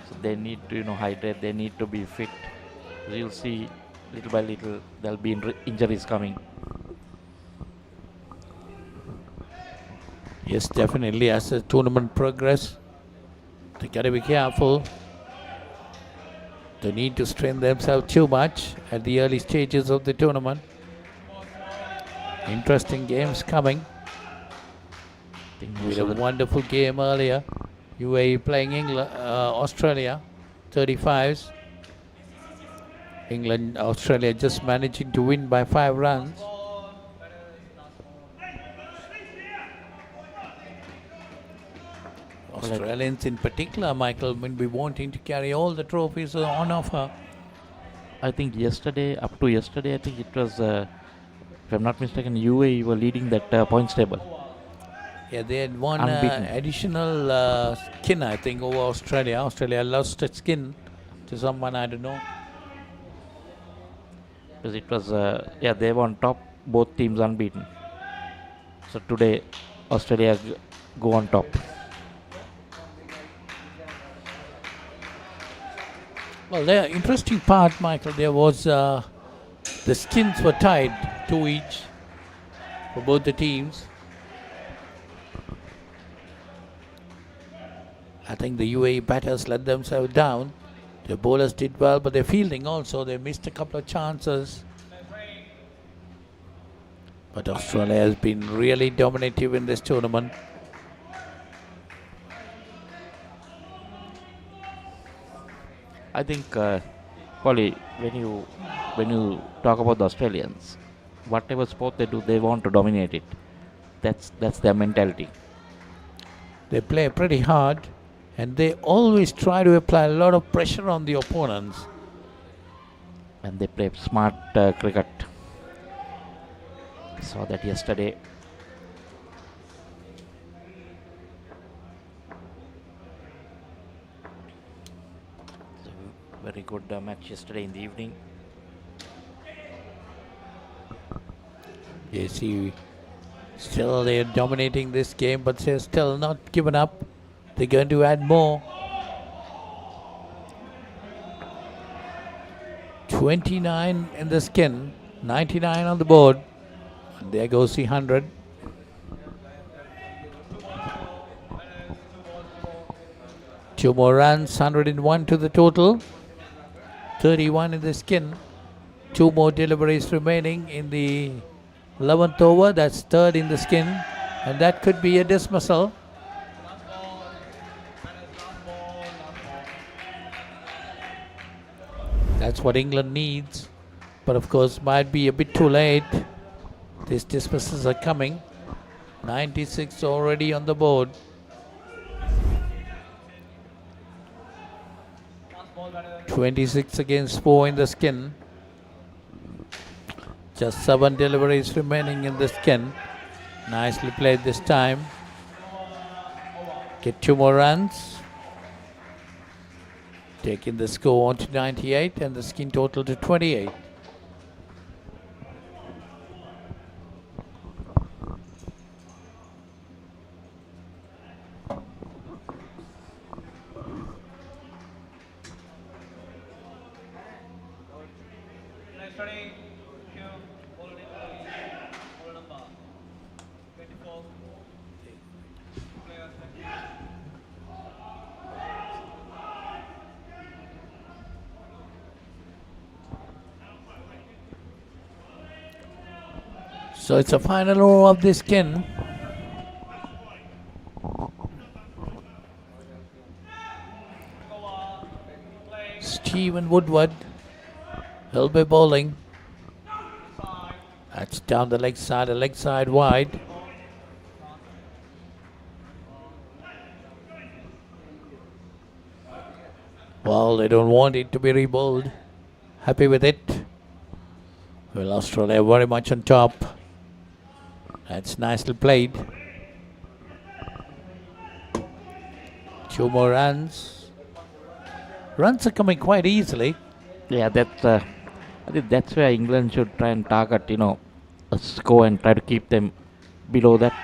So they need to, hydrate. They need to be fit. You'll see little by little there'll be injuries coming. Yes, definitely. As the tournament progresses, they got to be careful. They need to strain themselves too much at the early stages of the tournament. Interesting games coming. We had a wonderful game earlier. UAE playing England, Australia, 35s. England, Australia just managing to win by 5 runs. Australians in particular, Michael, will be wanting to carry all the trophies on offer. I think up to yesterday, I think it was, if I'm not mistaken, UAE were leading that points table. Yeah, they had one additional skin, I think, over Australia. Australia lost a skin to someone, I don't know. Because it was, they were on top, both teams unbeaten. So today, Australia go on top. Well, the interesting part, Michael, there was the skins were tied 2 each for both the teams. I think the UAE batters let themselves down. The bowlers did well, but their fielding also, they missed a couple of chances. But Australia has been really dominative in this tournament. I think, Polly, when you talk about the Australians, whatever sport they do, they want to dominate it. That's their mentality. They play pretty hard, and they always try to apply a lot of pressure on the opponents. And they play smart cricket. Saw that yesterday. Very good match yesterday in the evening. You see, still they're dominating this game, but they're still not given up. They're going to add more. 29 in the skin, 99 on the board. And there goes the 100. Two more runs, 101 to the total. 31 in the skin. 2 more deliveries remaining in the 11th over. That's 3rd in the skin. And that could be a dismissal. That's what England needs. But of course, might be a bit too late. These dismissals are coming. 96 already on the board. .26 against 4 in the skin. Just 7 deliveries remaining in the skin. Nicely played this time. Get 2 more runs. Taking the score on to 98 and the skin total to 28. So it's a final over of the skin. Stephen Woodward, he'll be bowling. That's down the leg side wide. Well, they don't want it to be rebowled. Happy with it. Well, Australia very much on top. That's nicely played. 2 more runs. Runs are coming quite easily. Yeah, that's. I think that's where England should try and target, a score and try to keep them below that.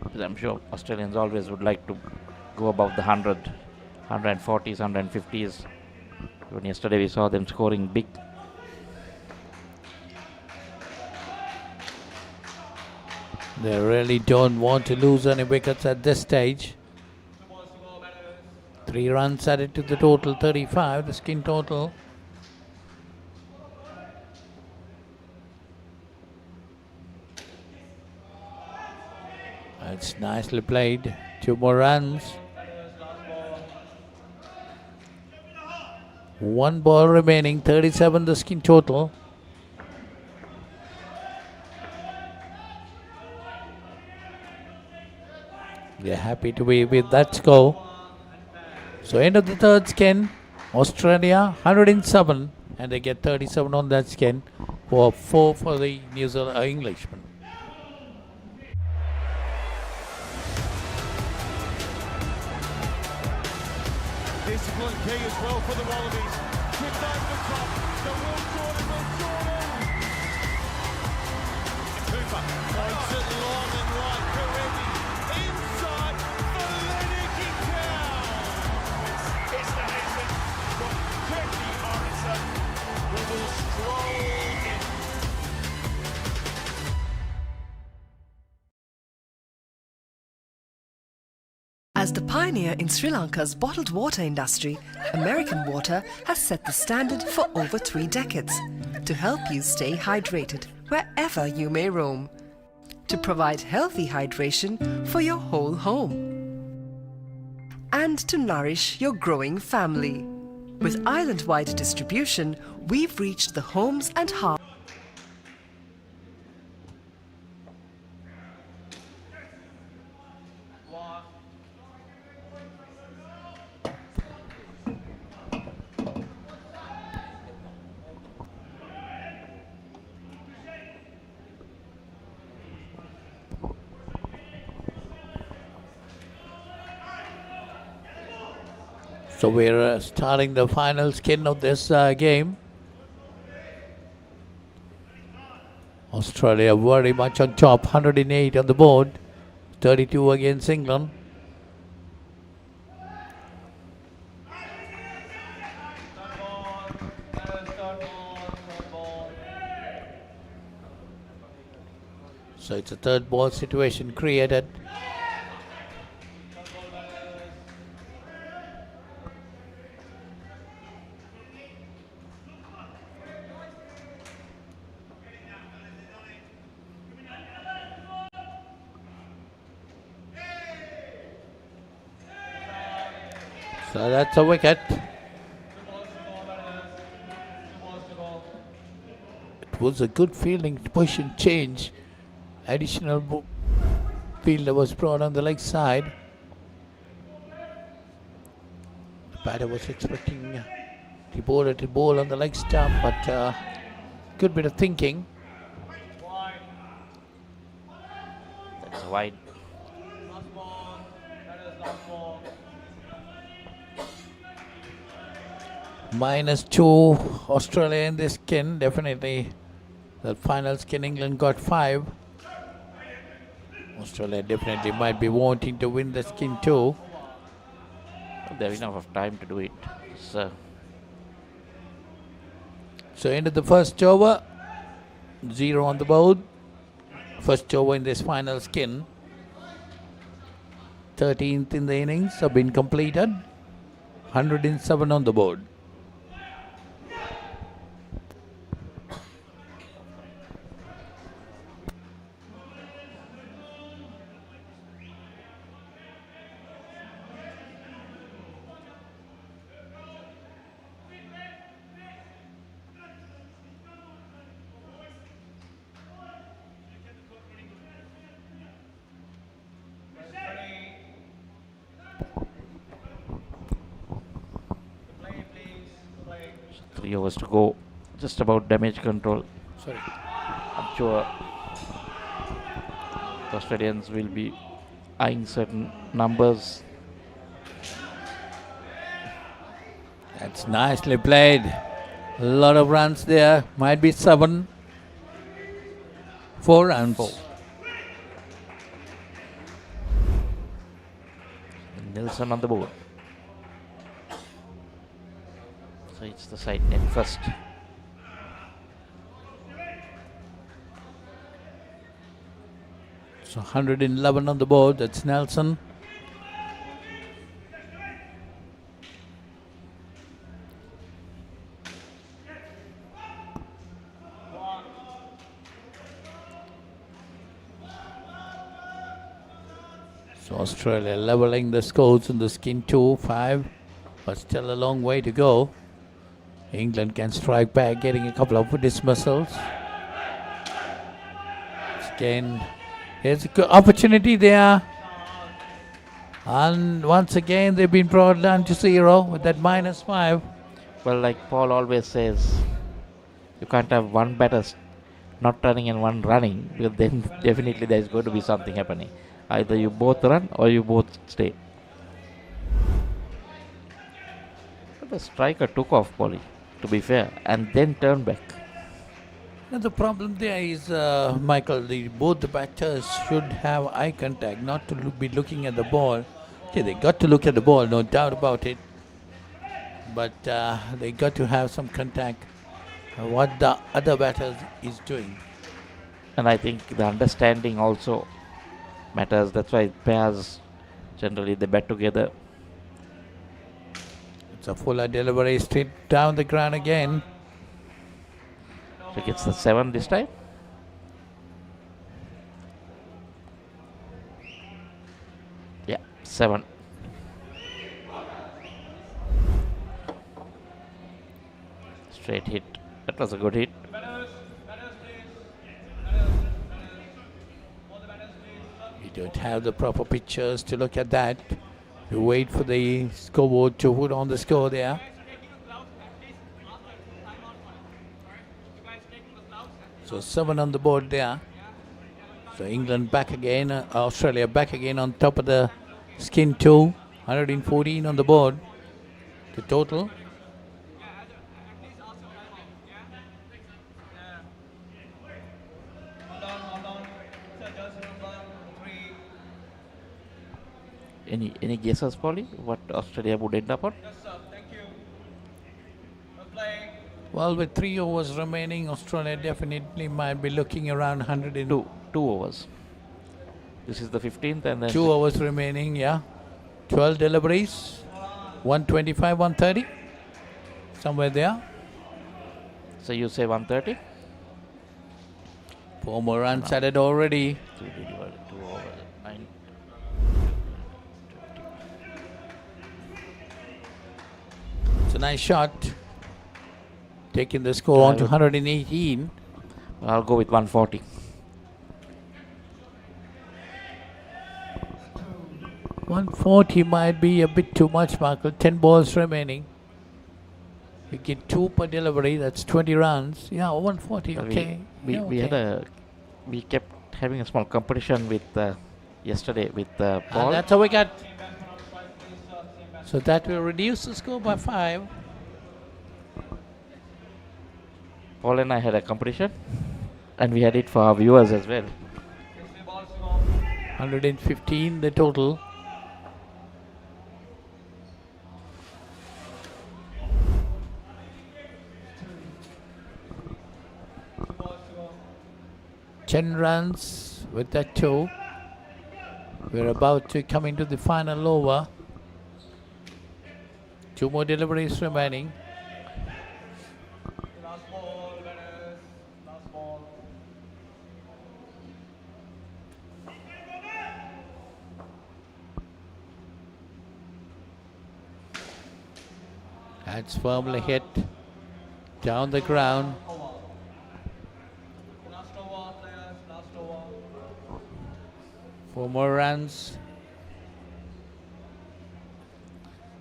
Because I'm sure Australians always would like to go above the 100, 140s, 150s. When yesterday we saw them scoring big. They really don't want to lose any wickets at this stage. 3 runs added to the total, 35, the skin total. That's nicely played. 2 more runs. 1 ball remaining, 37 the skin total. They're happy to be with that score. So end of the third skin, Australia 107, and they get 37 on that skin for 4 for the New Zealand Englishman. Discipline key as well for the Wallabies. Tipped over the top. The Will Jordan. Cooper points it long and right. Karevi inside for Lennox Town. It's the Hazen. Got Kirky Morrison who will stroll in. As the pioneer in Sri Lanka's bottled water industry, American Water has set the standard for over 3 decades to help you stay hydrated wherever you may roam, to provide healthy hydration for your whole home, and to nourish your growing family. With island-wide distribution, we've reached the homes and hearts. So we're starting the final skin of this game. Australia very much on top, 108 on the board, 32 against England. So it's a third ball situation created. So that's a wicket. It was a good fielding position change. Additional fielder was brought on the leg side. The batter was expecting the bowler to bowl on the leg stump, but good bit of thinking. That's wide. -2 Australia in this skin, definitely. The final skin, England got 5. Australia definitely might be wanting to win the skin too. They have enough of time to do it. So end of the first over, 0 on the board. First over in this final skin. 13th in the innings have been completed. 107 on the board. 3 overs to go. Just about damage control. Sorry. I'm sure the Australians will be eyeing certain numbers. That's nicely played. A lot of runs there. Might be 7. 4 runs. 4. Nelson on the board. So it's the side net first. So 111 on the board. That's Nelson. So Australia leveling the scores in the skin 2-5, but still a long way to go. England can strike back, getting a couple of dismissals. Again, here's a good opportunity there. And once again, they've been brought down to 0 with that -5. Well, like Paul always says, you can't have one batter not running and one running, because then definitely there's going to be something happening. Either you both run or you both stay. But the striker took off, Polly, to be fair, and then turned back. Now the problem there is, Michael, both the batters should have eye contact, not to be looking at the ball. Okay, they got to look at the ball, no doubt about it. But they got to have some contact what the other batter is doing. And I think the understanding also matters. That's why pairs generally they bat together. It's a fuller delivery straight down the ground again. So gets the 7 this time. Yeah, 7. Straight hit. That was a good hit. We don't have the proper pictures to look at that. We wait for the scoreboard to put on the score there. So 7 on the board there. So England back again, Australia back again on top of the skin 2. 114 on the board. The total. Any guesses, Polly, what Australia would end up on? Well, with 3 overs remaining, Australia definitely might be looking around 102. 2 overs. This is the 15th and then 2 overs remaining, yeah. 12 deliveries. 125, 130. Somewhere there. So you say 130? 4 more runs added already. 3 divided 2 over 9. It's a nice shot. Taking the score on to 118. I'll go with 140. $140 might be a bit too much, Michael. 10 balls remaining. You get 2 per delivery. That's 20 runs. Yeah, 140. Okay. We kept having a small competition with yesterday with Paul. And that's how we got. So that will reduce the score by 5. Paul and I had a competition, and we had it for our viewers as well. 115 the total. Ten runs with that 2. We're about to come into the final over. 2 more deliveries remaining. That's firmly hit down the ground. Four more runs.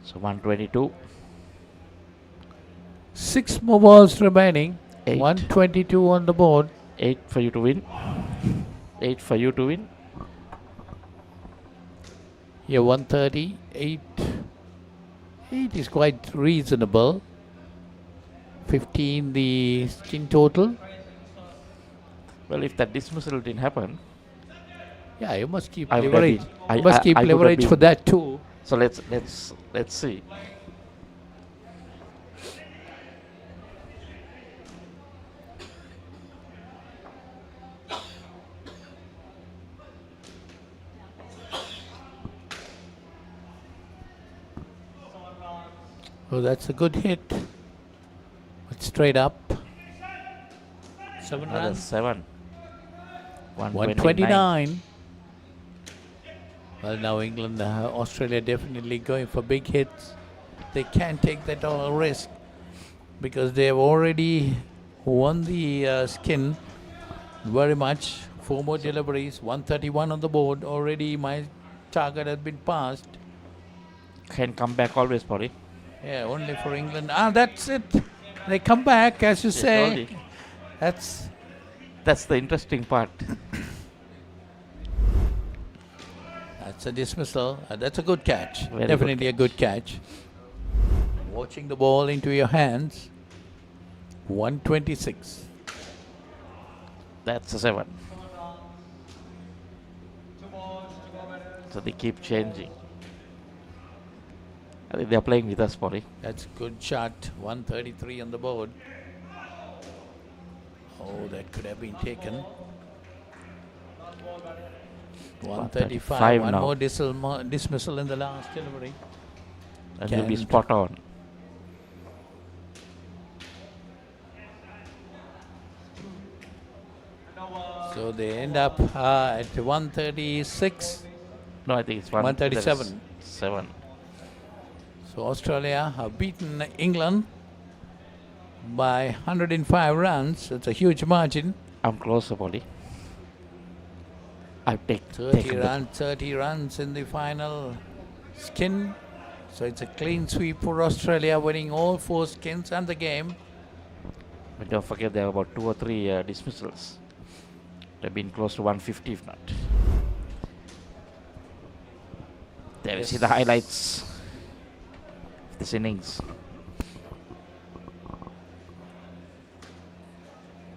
So 122. 6 more balls remaining. 8. 122 on the board. 8 for you to win. 8 for you to win. Yeah, 130. 8. 8 is quite reasonable. 15 the skin total. Well, if that dismissal didn't happen, yeah, you must keep I would have leverage. been- You must keep I would have leverage for been- that too. So let's see. Oh, that's a good hit. But straight up. 7 Another runs. 7. 129. Well, now England, Australia definitely going for big hits. They can't take that risk because they have already won the skin very much. 4 more deliveries, 131 on the board. Already my target has been passed. Can come back always, Polly. Yeah, only for England. That's it. They come back, as you say. That's the interesting part. That's a dismissal. That's a good catch. Very Definitely good a good catch. Watching the ball into your hands. 126. That's a 7. So they keep changing. I think they're playing with us, Polly. That's a good shot. 133 on the board. Oh, that could have been taken. 135. One now. more dismissal in the last delivery. And he'll be spot on. So they end up at 136. No, I think it's 137. 7. So Australia have beaten England by 105 runs. It's a huge margin. I'm closer, Polly. I've 30 runs in the final skin. So it's a clean sweep for Australia, winning all 4 skins and the game. But don't forget there are about 2 or 3 dismissals. They've been close to 150 if not. There you see the highlights of this innings.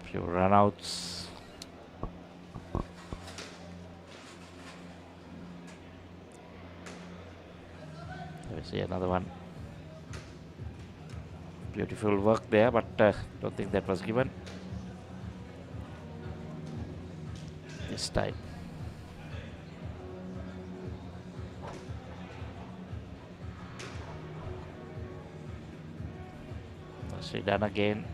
Few runouts. There we see another one. Beautiful work there, but don't think that was given this time. Nicely done again.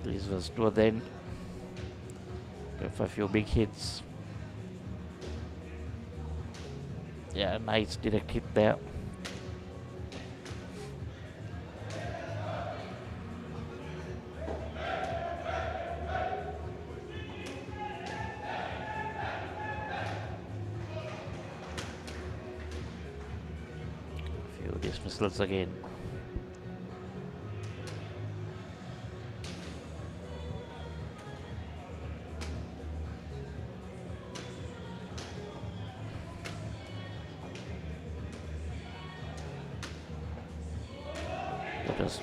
This was toward the end. With a few big hits. Yeah, nice direct hit there. Few dismissals again.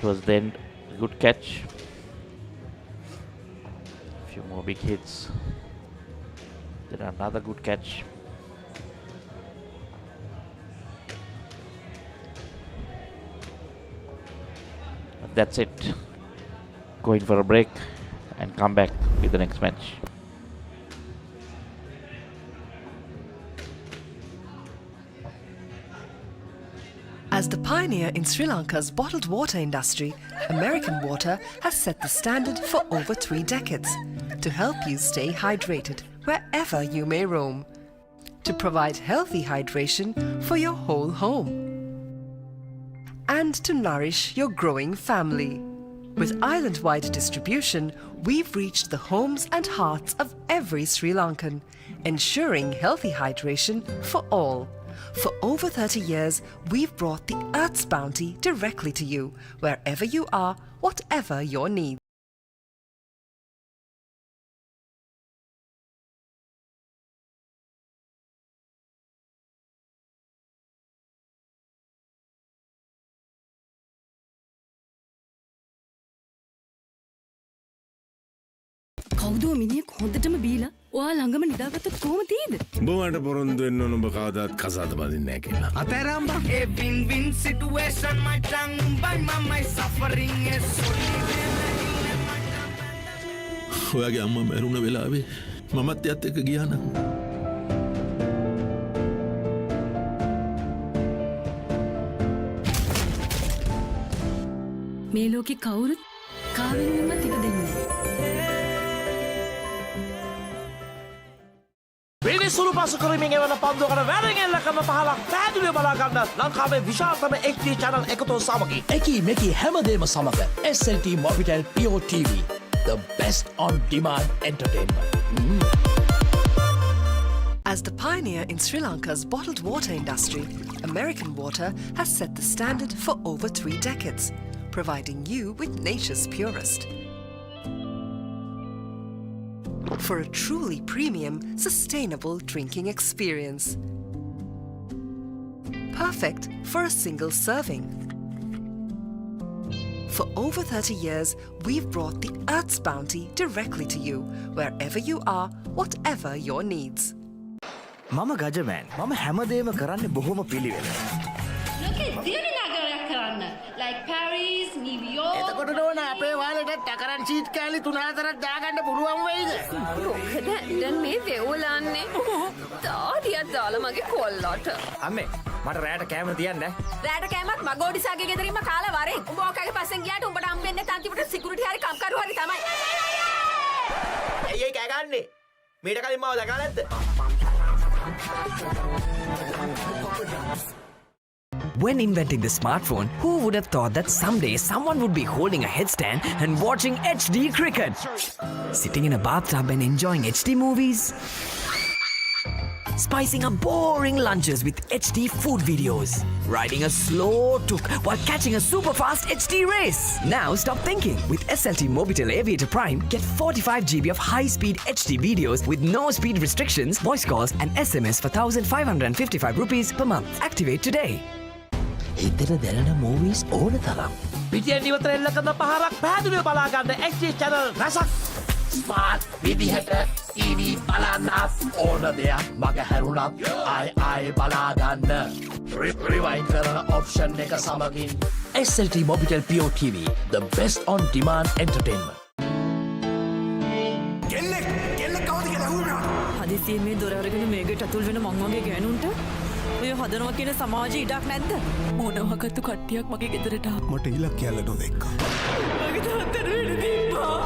Was then a good catch. A few more big hits. Then another good catch. And that's it. Going for a break and come back with the next match. As the pioneer in Sri Lanka's bottled water industry, American Water has set the standard for over 3 decades to help you stay hydrated wherever you may roam, to provide healthy hydration for your whole home, and to nourish your growing family. With island-wide distribution, we've reached the homes and hearts of every Sri Lankan, ensuring healthy hydration for all. For over 30 years, we've brought the Earth's bounty directly to you, wherever you are, whatever your needs. කවුදෝ මිනිහෙක් හොඳටම බීලා ඔයා ළඟම නිදාගත්තොත් කොහොම තියෙද? බෝවට පොරොන්දු වෙන්න ඕන ඔබ කවදාත් කසාද බඳින්නේ නැහැ කියලා. අතෑරම් බං. A win-win situation, my tongue by my suffering is ඔයාගේ අම්මා මැරුණ වෙලාවේ මමත් එයත් එක්ක ගියා නම් මේ ලෝකේ කවුරුත් කාවෙන්වත් ඉඩ දෙන්නේ නැහැ. පිළිසුරු පසු කරමින් එවන පන්දුවකට වැරෙන් එල්ල කරන පහලක් පැහැදිලිව බලා ගන්න ලංකාවේ විශාලතම HD channel එකතු සමගින් එකී මෙකී හැමදේම සමග SLT Mobitel Pure TV, the best on demand entertainment. As the pioneer in Sri Lanka's bottled water industry, American Water has set the standard for over 3 decades, providing you with nature's purest. For a truly premium, sustainable drinking experience. Perfect for a single serving. For over 30 years, we've brought the Earth's bounty directly to you, wherever you are, whatever your needs. මම ගජමෑන් මම හැමදේම කරන්නේ බොහොම පිළිවෙල. ලෝකේ දියුණු නගරයක් කරන්න. Like Paris, New York. එතකොට නෝන අපේ වාලෙට ටකරන් සීට් කෑලි 3-4ක් දාගන්න පුළුවන් වෙයිද? මොකද දැන් මේ වෙවුලන්නේ. තාඩියක් දාලා මගේ කොල්ලට. අම්මේ මට රැයට කැම තියන්න. රැට කෑමක් මගෝඩිසාගේ ගෙදරින්ම කාලා වරෙන්. උඹ ඔකගේ පස්සෙන් ගියාට උඹට හම්බෙන්නේ තන්තිපට සිකියුරිටි හරි කම්කරු හරි තමයි. ඇයි කෑ ගන්නේ? මීට කලින් මාව දැකලා නැද්ද? When inventing the smartphone, who would have thought that someday someone would be holding a headstand and watching HD cricket? Sitting in a bathtub and enjoying HD movies? Spicing up boring lunches with HD food videos? Riding a slow tuk while catching a super fast HD race? Now stop thinking. With SLT Mobitel Aviator Prime, get 45 GB of high-speed HD videos with no speed restrictions, voice calls and SMS for 1,555 rupees per month. Activate today. එතන දැනෙන movies ඕන තරම්. පිටියෙන් ඉවතර එල්ල කරන පහරක් පැහැදිලිව බලා ගන්න HD channel රසක්. ස්මාර්ට් විදිහට TV බලන්නත් ඕන දෙයක් මග හැරුණත් ආයි බලා ගන්න. රිවයින්ඩ් කරන option එක සමගින් SLT Mobitel Pure TV, the best on demand entertainment. කෙල්ල කවුද කියලා හුරුනා. හදිසියෙන් මේ දොර අරගෙන මේකට අතුල් වෙන මං වගේ ගෑනුන්ට ඔය හදනවා කියන සමාජයේ ඉඩක් නැද්ද? මොනවාකත්තු කට්ටියක් මගේ ගෙදරට ආවා. මට ඉලක්ක යල්ල නොදෙක්කා. මගේ තාත්තට වෙන්න තිබ්බා.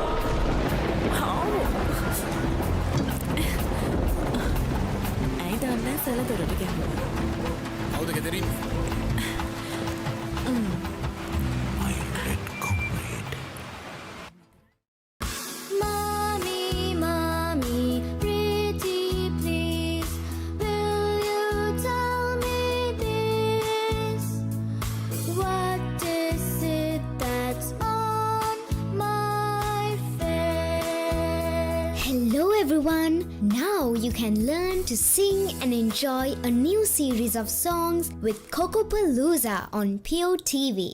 ඇයි දන්නේ සල දොරට ගැහුවා. කවුද ගෙදරින්? Mommy, mommy, pretty please, will you tell me this? What is it that's on my face? Hello everyone! Now you can learn to sing and enjoy a new series of songs with Colombo on Pure TV.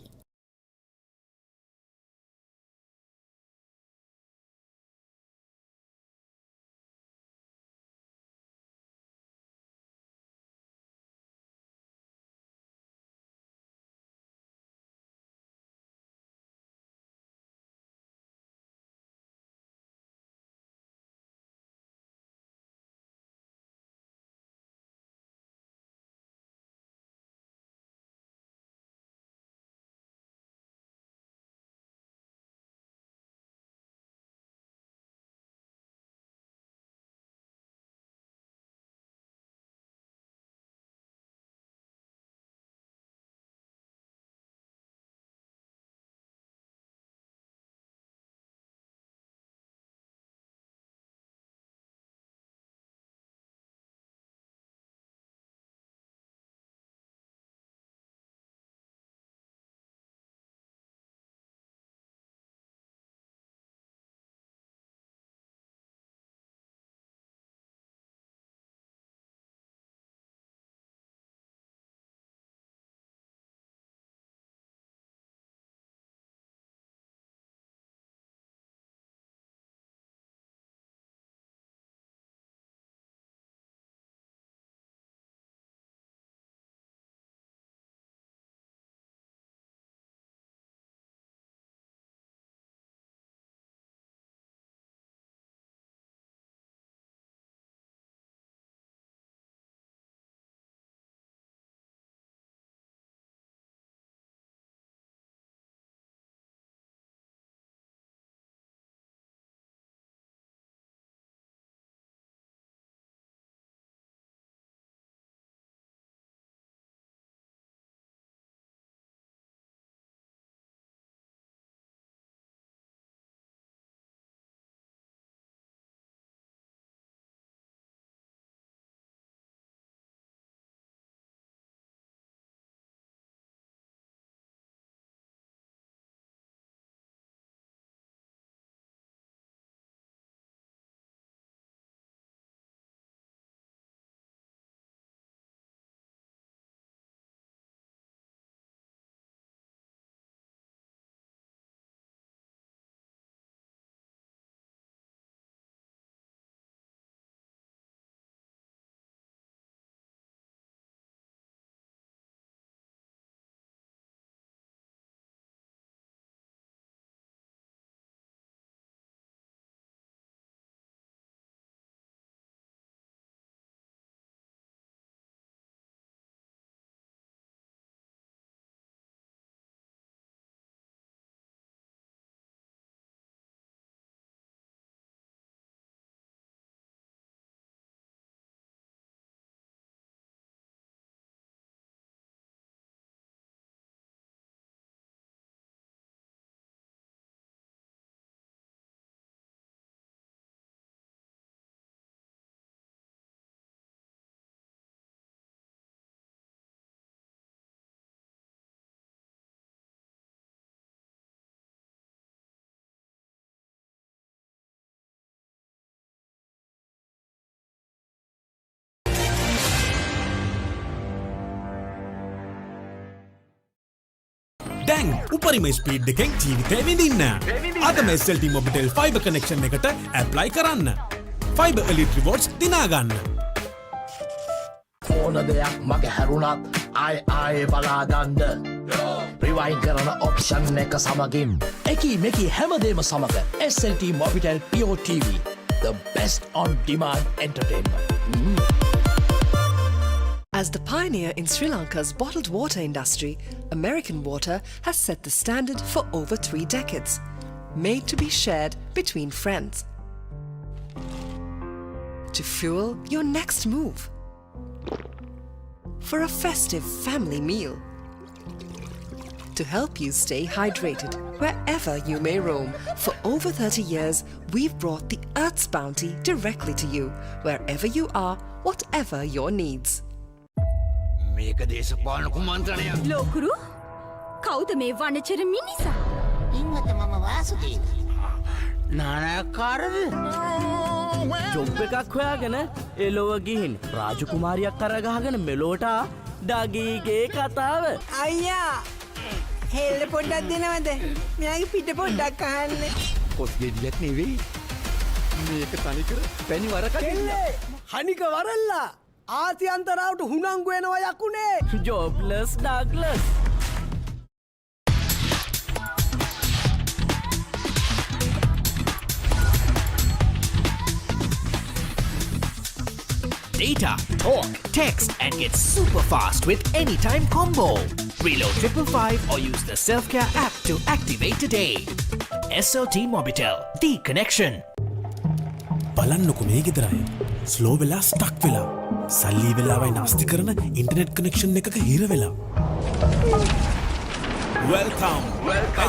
දැන් උපරිම speed එකෙන් ජීවිතේ විඳින්න. අදම SLT Mobitel fiber connection එකට apply කරන්න. Fiber Elite Rewards දිනා ගන්න. ඕන දෙයක් මගේ හැරුණත් ආයේ බලාගන්න. රිවයින් කරන ඔප්ෂන් එක සමගින් එකී මේකී හැමදේම සමග SLT Mobitel Pure TV, the best on demand entertainment. As the pioneer in Sri Lanka's bottled water industry, American Water has set the standard for over 3 decades, made to be shared between friends. To fuel your next move. For a festive family meal. To help you stay hydrated wherever you may roam. For over 30 years, we've brought the Earth's bounty directly to you, wherever you are, whatever your needs. මේක දේශපාලන කුමන්ත්‍රණයක්. ලෝකුරු කවුද මේ වනචර මිනිසා? ඉන්නත මම වාසුදීන. නානයක්කාරද? Job එකක් හොයාගෙන එලොව ගිහින් රාජකුමාරියක් කරගහගෙන මෙලෝට ඩගීගේ කතාව. අයියා හෙල්ල පොඩ්ඩක් දෙනවද? මෙයාගේ පිට පොඩ්ඩක් අහන්න. කොස් ගෙඩියක් නෙවෙයි. මේක තනිකර පැණි වරකඩිල්ල. හනික වරල්ලා. ආසියන්තරාවට හුනංගු වෙනවා යකුනේ. ජොබ්ලස් Douglas. Data, talk, text and get super fast with Anytime Combo. Reload 555 or use the Self-Care app to activate today. SLT Mobitel, the connection. බලන්නකො මේ ගෙදරයි. ස්ලෝ වෙලා ස්ටක් වෙලා. සල්ලි වෙලාවයි නාස්ති කරන ඉන්ටර්නෙට් කනෙක්ෂන් එකක හිර වෙලා. Welcome.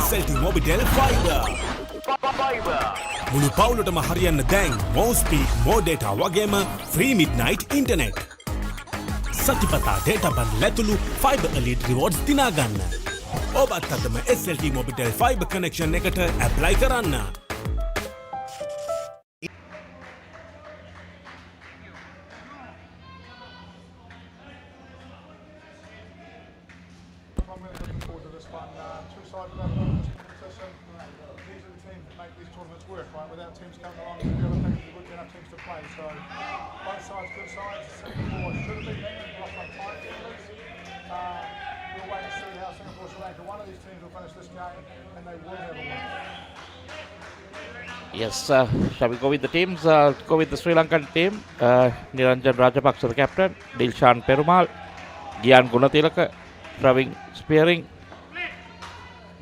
SLT Mobitel Fiber. මුළු පවුලටම හරියන්න දැන් more speed, more data වගේම free midnight internet. සතිපතා data බන් ලැතුළු Fiber Elite Rewards දිනා ගන්න. ඔබත් අදම SLT Mobitel Fiber connection එකට apply කරන්න. Without teams coming along together, I think it's good enough teams to play. So both sides, good sides. Singapore should have been there, lost on time. We'll wait and see how Singapore, Sri Lanka, one of these teams will finish this game, and they will have a win. Yes, shall we go with the teams? Go with the Sri Lankan team. Niranjan Rajapaksa, the captain. Dilshan Perumal, Gyan Gunatilaka, Pravin Spearing,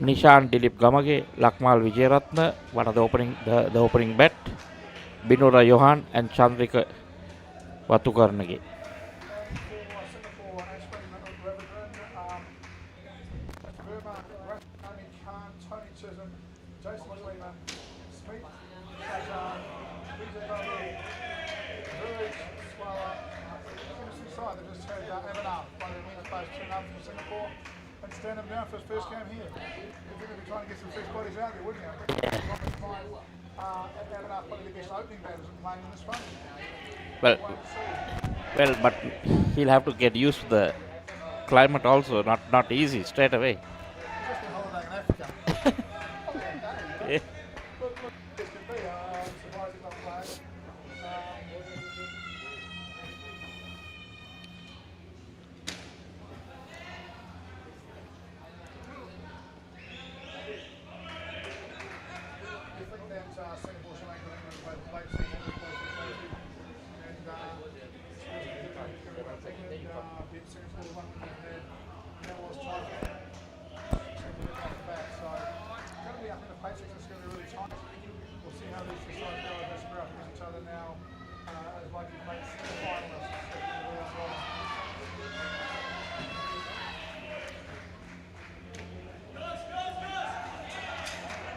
Nishan Dilip Gamage, Lakmal Vijayaratna, one of the opening bat, Binura Johan and Chandrika Vatukarnage. Stand him down for his first game here. You're going to be trying to get some fresh bodies out there, wouldn't you? Avanath, probably the best opening batters playing in this front. Well, but he'll have to get used to the climate also. Not easy straight away. Just a holiday in Africa. Yeah. This could be surprising not playing.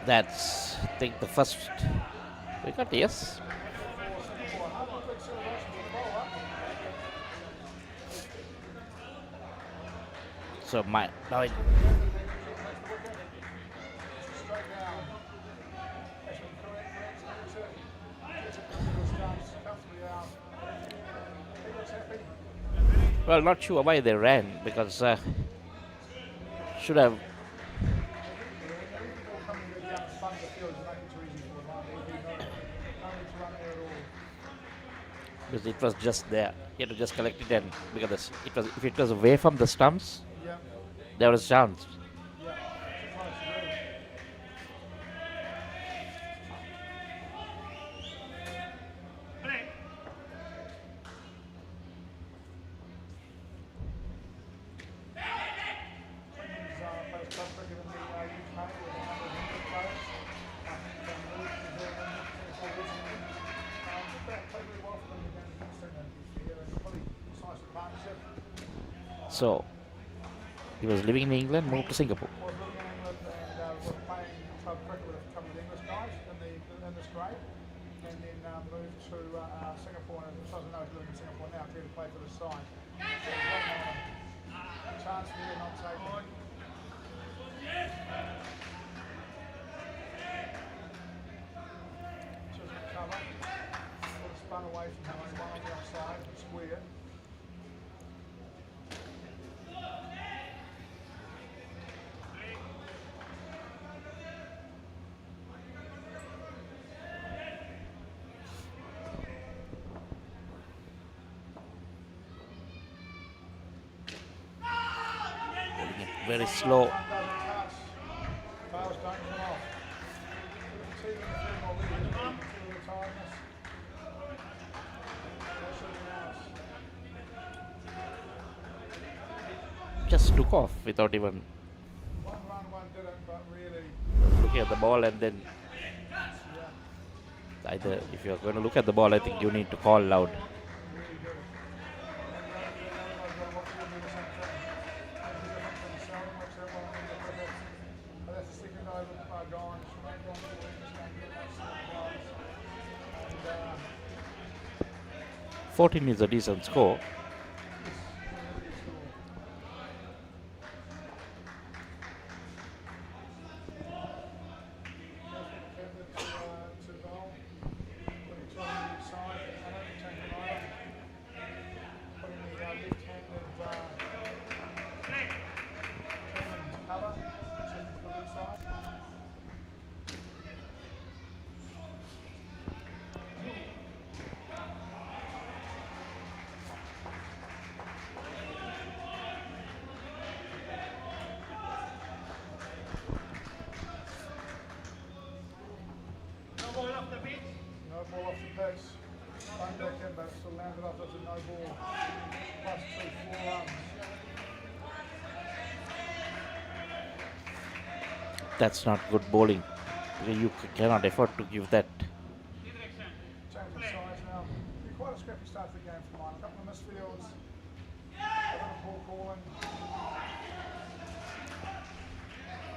That's, I think, the first wicket, yes. So now it. Well, not sure why they ran, because should have the field is making it too easy for him. He'll be no need to run there at all. Because it was just there. He had to just collect it, and because it was, if it was away from the stumps, Yeah. there was a chance. Yeah. Close, really. So he was living in England, moved to Singapore. Was living in England and was playing club cricket with a couple of English guys in this grade, and then moved to Singapore. And as far as I know, he's living in Singapore now to play for the side. So he's got a chance here, not taken. Just cover. Sort of spun away from him, one on the outside, square. Very slow. Just took off without even looking at the ball, and then either if you're going to look at the ball, I think you need to call loud. And 14 is a decent score. No ball off the pitch. One back in, but still landed off as a no ball. Plus 4 runs. That's not good bowling. You cannot afford to give that. Change of size now. Be quite a scrappy start to the game for mine. A couple of misfields. A bit of ball calling.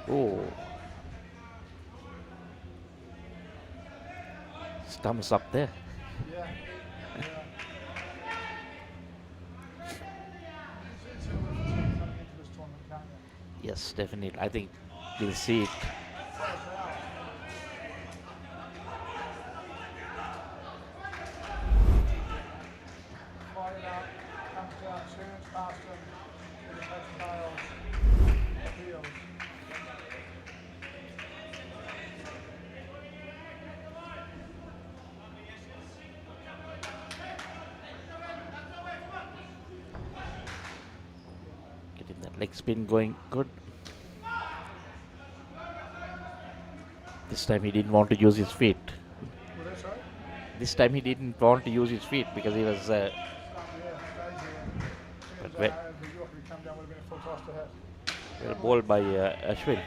Oh. Stumps up there. Yeah. Yes, definitely. I think we'll see it. Getting that leg spin going good. This time he didn't want to use his feet. This time he didn't want to use his feet because he was. But well bowled by Ashwin.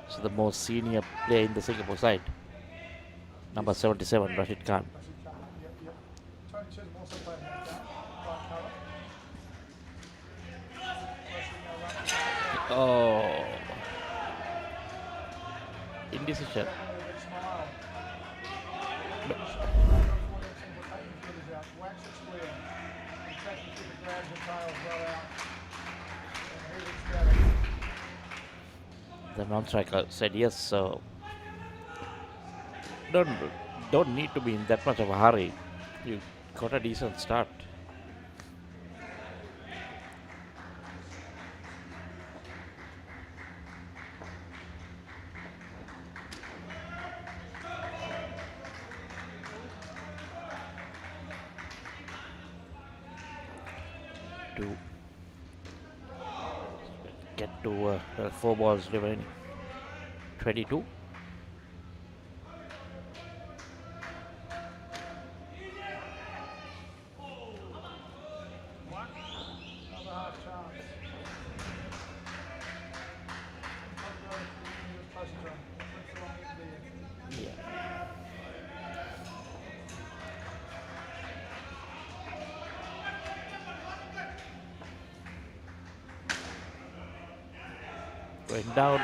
So the most senior player in the Singapore side, number 77, Rashid Khan. Oh. Indecision. The non-striker said yes, so don't need to be in that much of a hurry. You got a decent start. To get to 4 balls remaining. 22. Going down.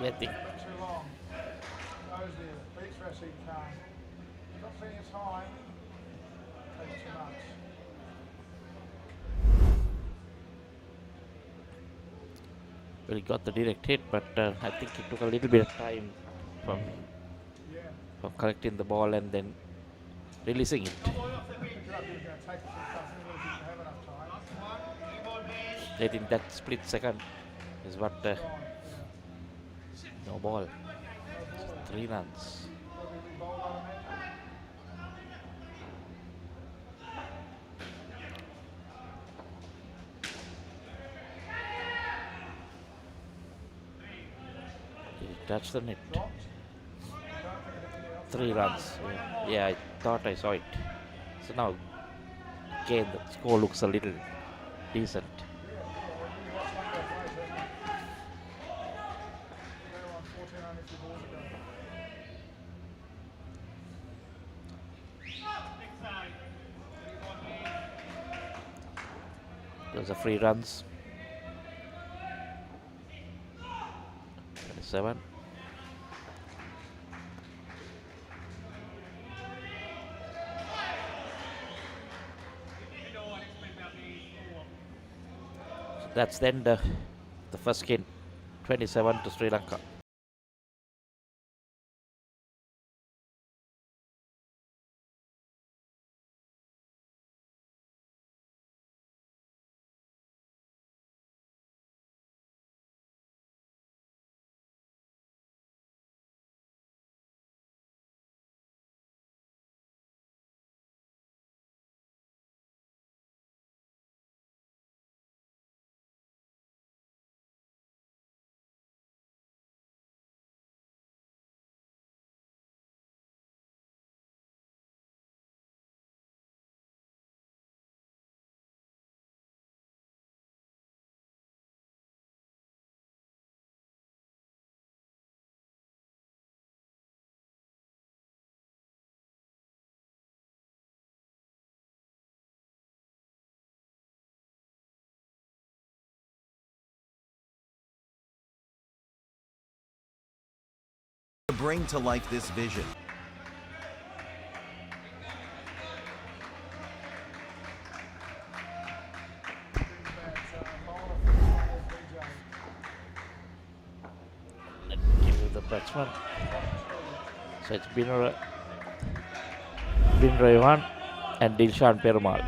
I think. Too long. Goes there. Beats Rashid Khan. Not plenty of time. Takes too much. Well, he got the direct hit, but I think it took a little bit of time from collecting the ball and then releasing it. I think that split second is what no ball. 3 runs. Did it touch the net? 3 runs. Yeah, I thought I saw it. So now again the score looks a little decent. Those are free runs. 27. So that's then the first game, 27 to Sri Lanka. Bring to life this vision. Let's give you the batsman. So it's Bin Raywan and Dilshan Perumal.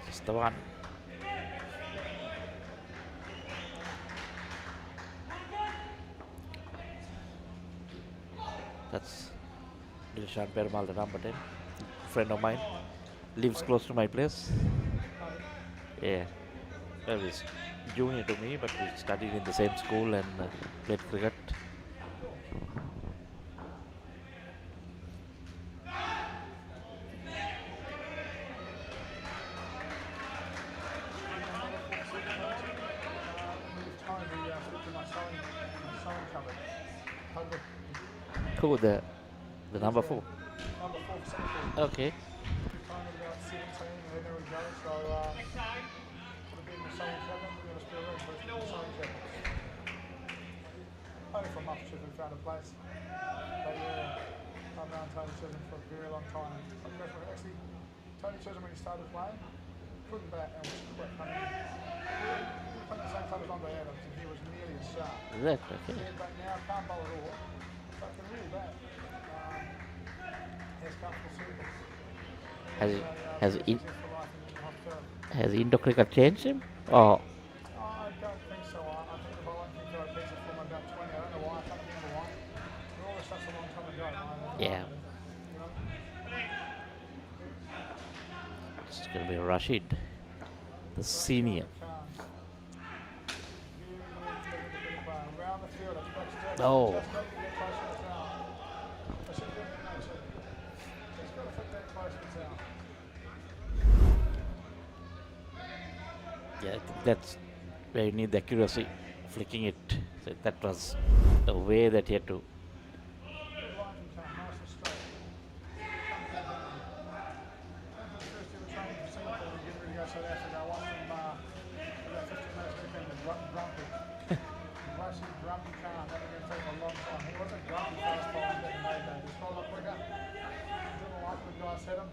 Just the one. That's Dilshan Perumal, the number 10. Friend of mine. Lives close to my place. Yeah. Well, he's junior to me, but we studied in the same school and played cricket. Who the number 4? Number 4 for Singapore. Okay. Time at about 17, and there we go. So, could have been the same challenge. We're going to spare room, but it's the same challenge. Only for a month, we found a place. But yeah, I've known Tony Chisholm for a very long time. Actually, Tony Chisholm, when he started playing, couldn't bat and was quick. I mean, he played the same club as Andre Adams, and he was nearly as sharp. Is that okay? Yeah, but now can't bowl at all. But can really bat. Has comfortable circles. Has Indo cricket changed him? Or I don't think so. I think the bowling can go pizza from about 20. I don't know why. I can't remember why. But all this stuff's a long time ago. yeah, it's going to be Rashid, the senior. Oh. Yeah, I think that's where you need the accuracy, flicking it. So that was the way that he had to.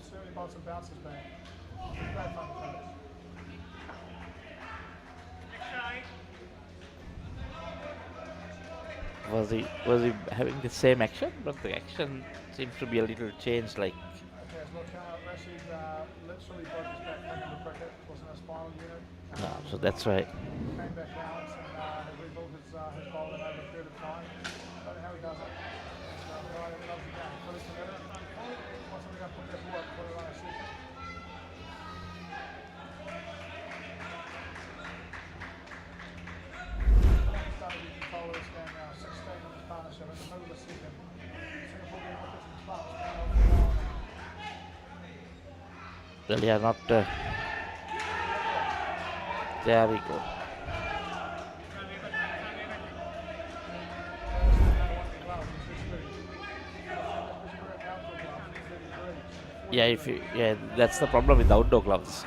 Certainly bowled some bounces back. Great fun to finish. Was he having the same action? But the action seems to be a little changed. Like Okay, so look, Rashid literally broke his back coming to cricket. Wasn't a spinal unit. no, so that's right. Came back balance and has rebuilt his bowling over a period of time. Don't know how he does it. The guy that loves the game. Put us together. Once we're going to put that ball up, put it on a second. Started to control this game now. 16 in this partnership in the middle of the second. Singapore getting wickets and clubs. Well, yeah, not. There we go. Yeah, that's the problem with outdoor gloves.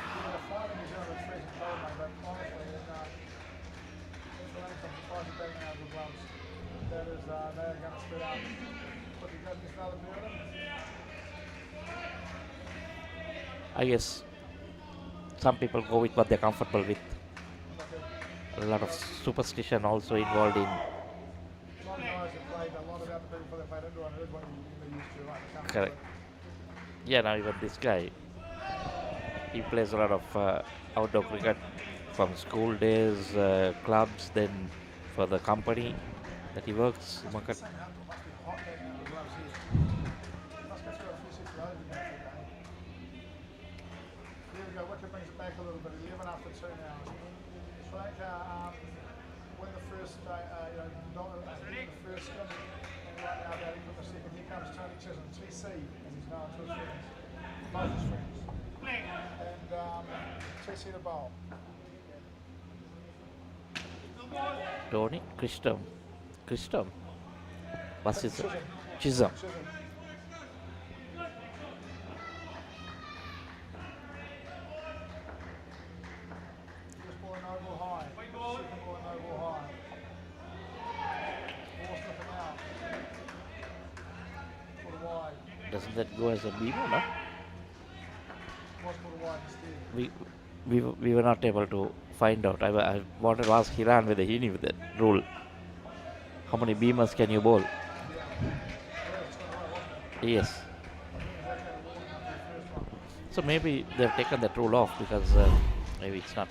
I guess some people go with what they're comfortable with. A lot of superstition also involved in. Correct. Yeah, now even this guy, he plays a lot of outdoor cricket from school days, clubs, then for the company that he works. Wicket brings it back a little bit, 11 after 2 now. Sri Lanka win the first, the first spin, and right now batting for the second. Here comes Tony Chisholm, TC, as he's known to his friends, both his friends. And TC to bowl. Tony Christom. What's his name? Chisholm. Doesn't that go as a beamer, no? We were not able to find out. I wanted to ask Hiran whether he knew that rule. How many beamers can you bowl? Yes. So maybe they've taken that rule off because maybe it's not.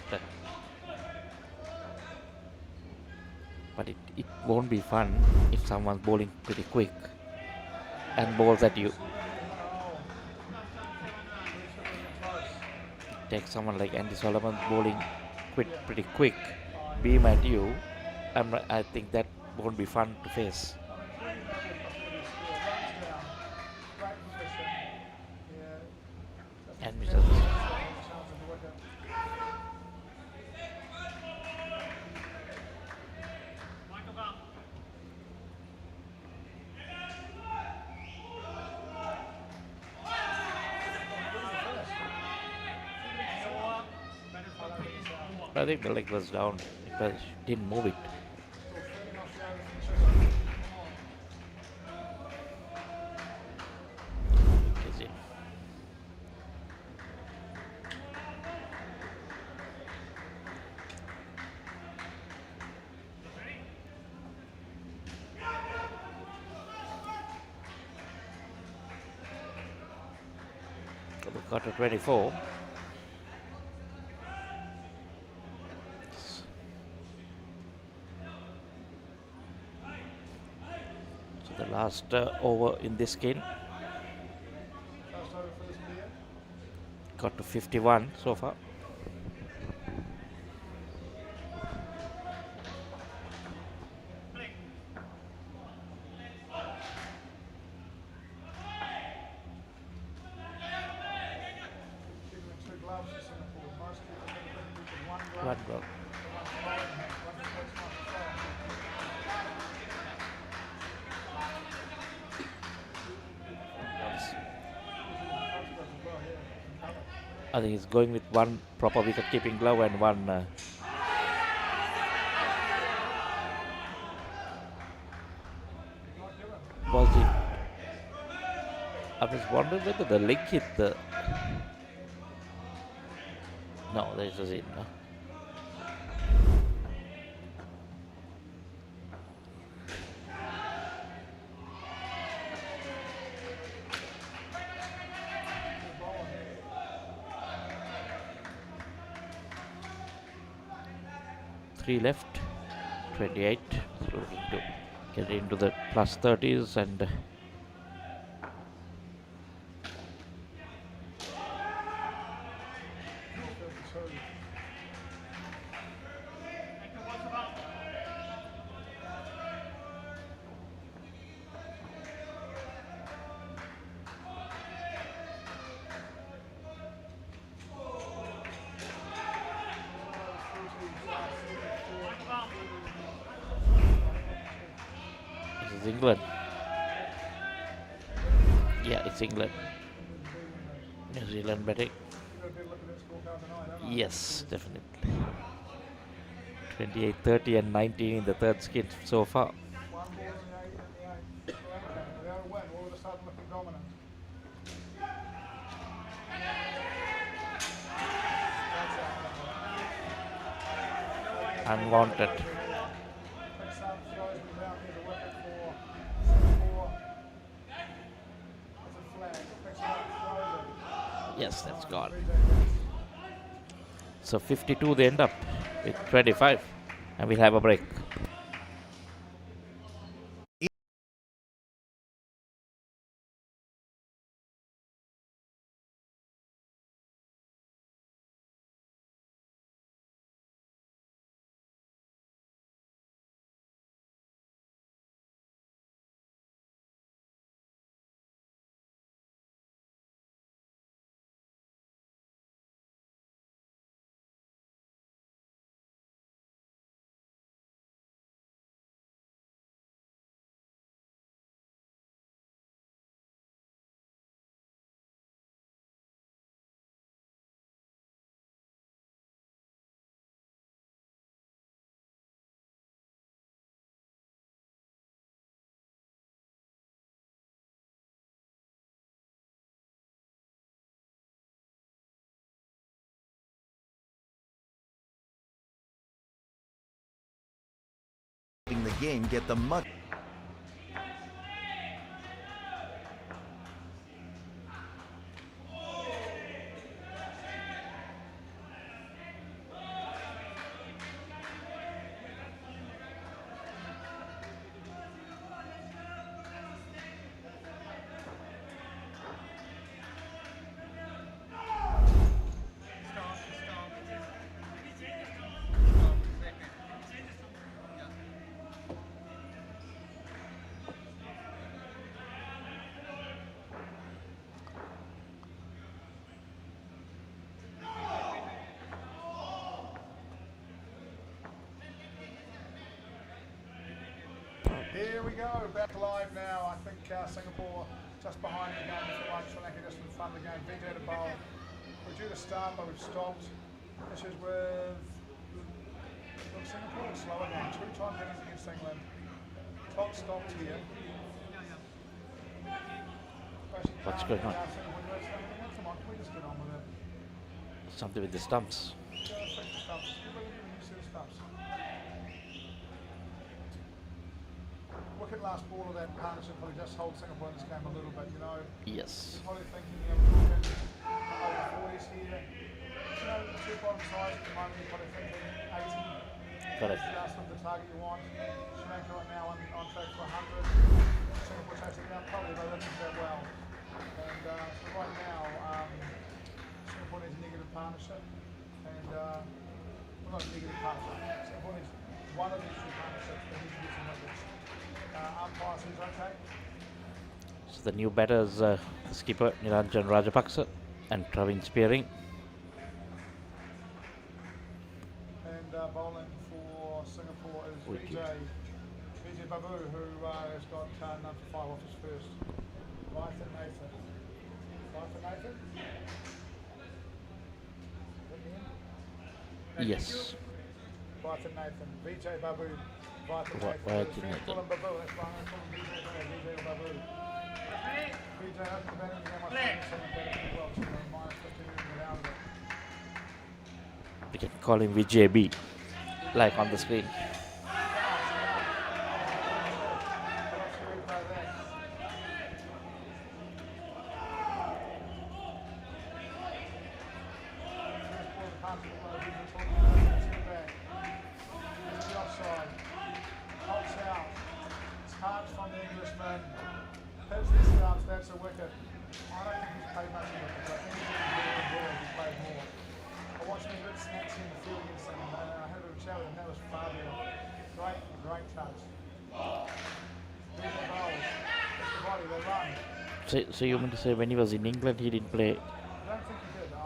But it won't be fun if someone's bowling pretty quick and bowls at you. Take someone like Andy Solomon bowling pretty quick, beam at you, I think that won't be fun to face. And Mr. I think the leg was down because didn't move it. Is it? So we got to 24. So the last over in this game. Got to 51 so far. One glove. I think he's going with one proper wicket keeping glove and one was it? I was wondering whether the leg hit the. No, there was it. No. Three left, 28. So looking to get into the plus 30s and. This is England. Yeah, it's England. New Zealand batting. Yes, definitely. 28, 30 and 19 in the third skid so far. Unwanted. Yes, that's gone. So 52 they end up with 25 and we'll have a break. The game, get the mug. Here we go, back live now. I think Singapore just behind the game, if you like, Sri Lanka just in front of the game. VJ to bowl. We're due to start, but we've stopped. This is with Look, Singapore looks slower now. 2-time winners against England. Top stopped here. What's going on? Come on, can we just get on with it? Something with the stumps. Yeah, let's fix the stumps. Give a new set of stumps. Wicket last ball of that partnership probably just hold Singapore in this game a little bit, you know. Yes. You're probably thinking, we're talking over 40s here. You know, the two bottom sides at the moment, you're probably thinking 80. Correct. That's the target you want. Sri Lanka right now on track for 100. Singapore chasing it out, probably they didn't do that well. And so right now, Singapore needs a negative partnership. And, well, not a negative partnership. Singapore needs one of these two partnerships. They need to get some wickets. Umpire says okay. So the new batters, the skipper Niranjan Rajapaksa and Praveen Spearing. And bowling for Singapore is Vijay Babu, who has got none for 5 off his first. Right for Nathan. Yes. Right for Nathan. Vijay Babu. Right for Right Nathan. to Nathan. Call him Babu. That's why I'm calling Vijay Babu. Vijay opened the batting again. My friend said he batted pretty well. So minus 15 minutes out of it. We can call him Vijay B, like on the screen. That's a wicket. I don't think he's played much of wickets. I think he's played more. I watched him a bit snatching the field against him, and I had a chat with him. That was far better. Great touch. These are bowls. That's the body, they run. So you mean to say when he was in England he didn't play? I don't think he did. I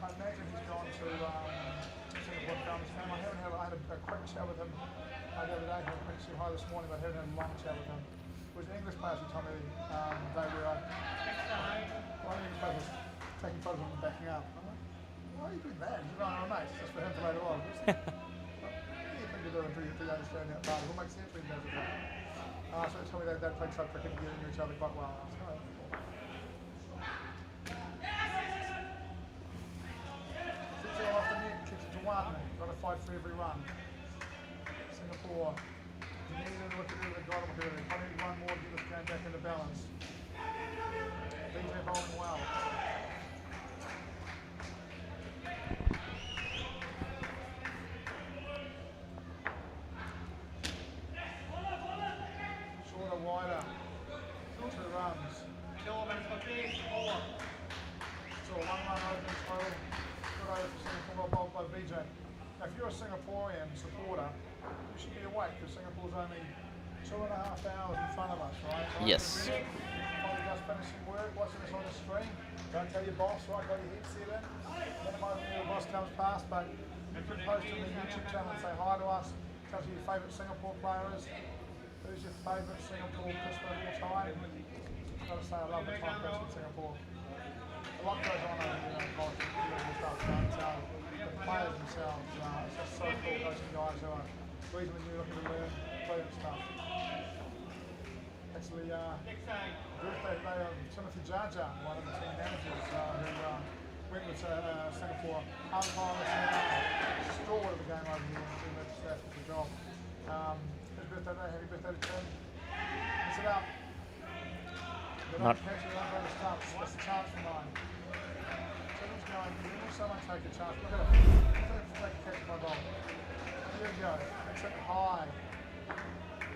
imagine he's gone to Singapore Farmers Game. I had a quick chat with him the other day. I had a quick say hi this morning, but I haven't had a long chat with him. It was an English player who told me the day where one of the English players was taking photos of him backing up. I'm like, why are you doing that? He's like, oh mate, it's just for him for later on. You think you're doing pretty understanding that part. It will make sense when he does it. So they told me they play club cricket and get into each other quite well. So, sits it off the net, kicks it to 1. Got to fight for every run. Singapore. You need to look at the bottom here. They probably need one more to get this game back into balance. Vijay bowling well. Shorter, wider. 2 runs. So 1 run open total. Good over for Singapore, bowled by Vijay. Now, if you're a Singaporean supporter, you should be awake because Singapore's only 2.5 hours in front of us, right? So Yes. Probably just finishing work, watching this on the screen. Don't tell your boss, right? Got your headset in. Minimize when your boss comes past, but you can post on the YouTube channel and say hi to us. Tell us who your favourite Singapore player is. Who's your favourite Singapore Christmas of all time? I've got to say I love the time in Singapore. A lot goes on over here in culture, stuff, the players themselves. It's just so cool coaching guys who are reasonably new looking to learn brilliant stuff. Actually, birthday today of Timothy Jaja, one of the team managers who went with Singapore. Umpires now, stalwart of the game over here in the team staff for the job. His birthday today, happy birthday to Tim. It's it up. Not. Catch it, don't go to stumps. That's a chance for mine. Tim's going, can someone take a chance? Look at it. Take a catch my ball. Here we go. Makes it high.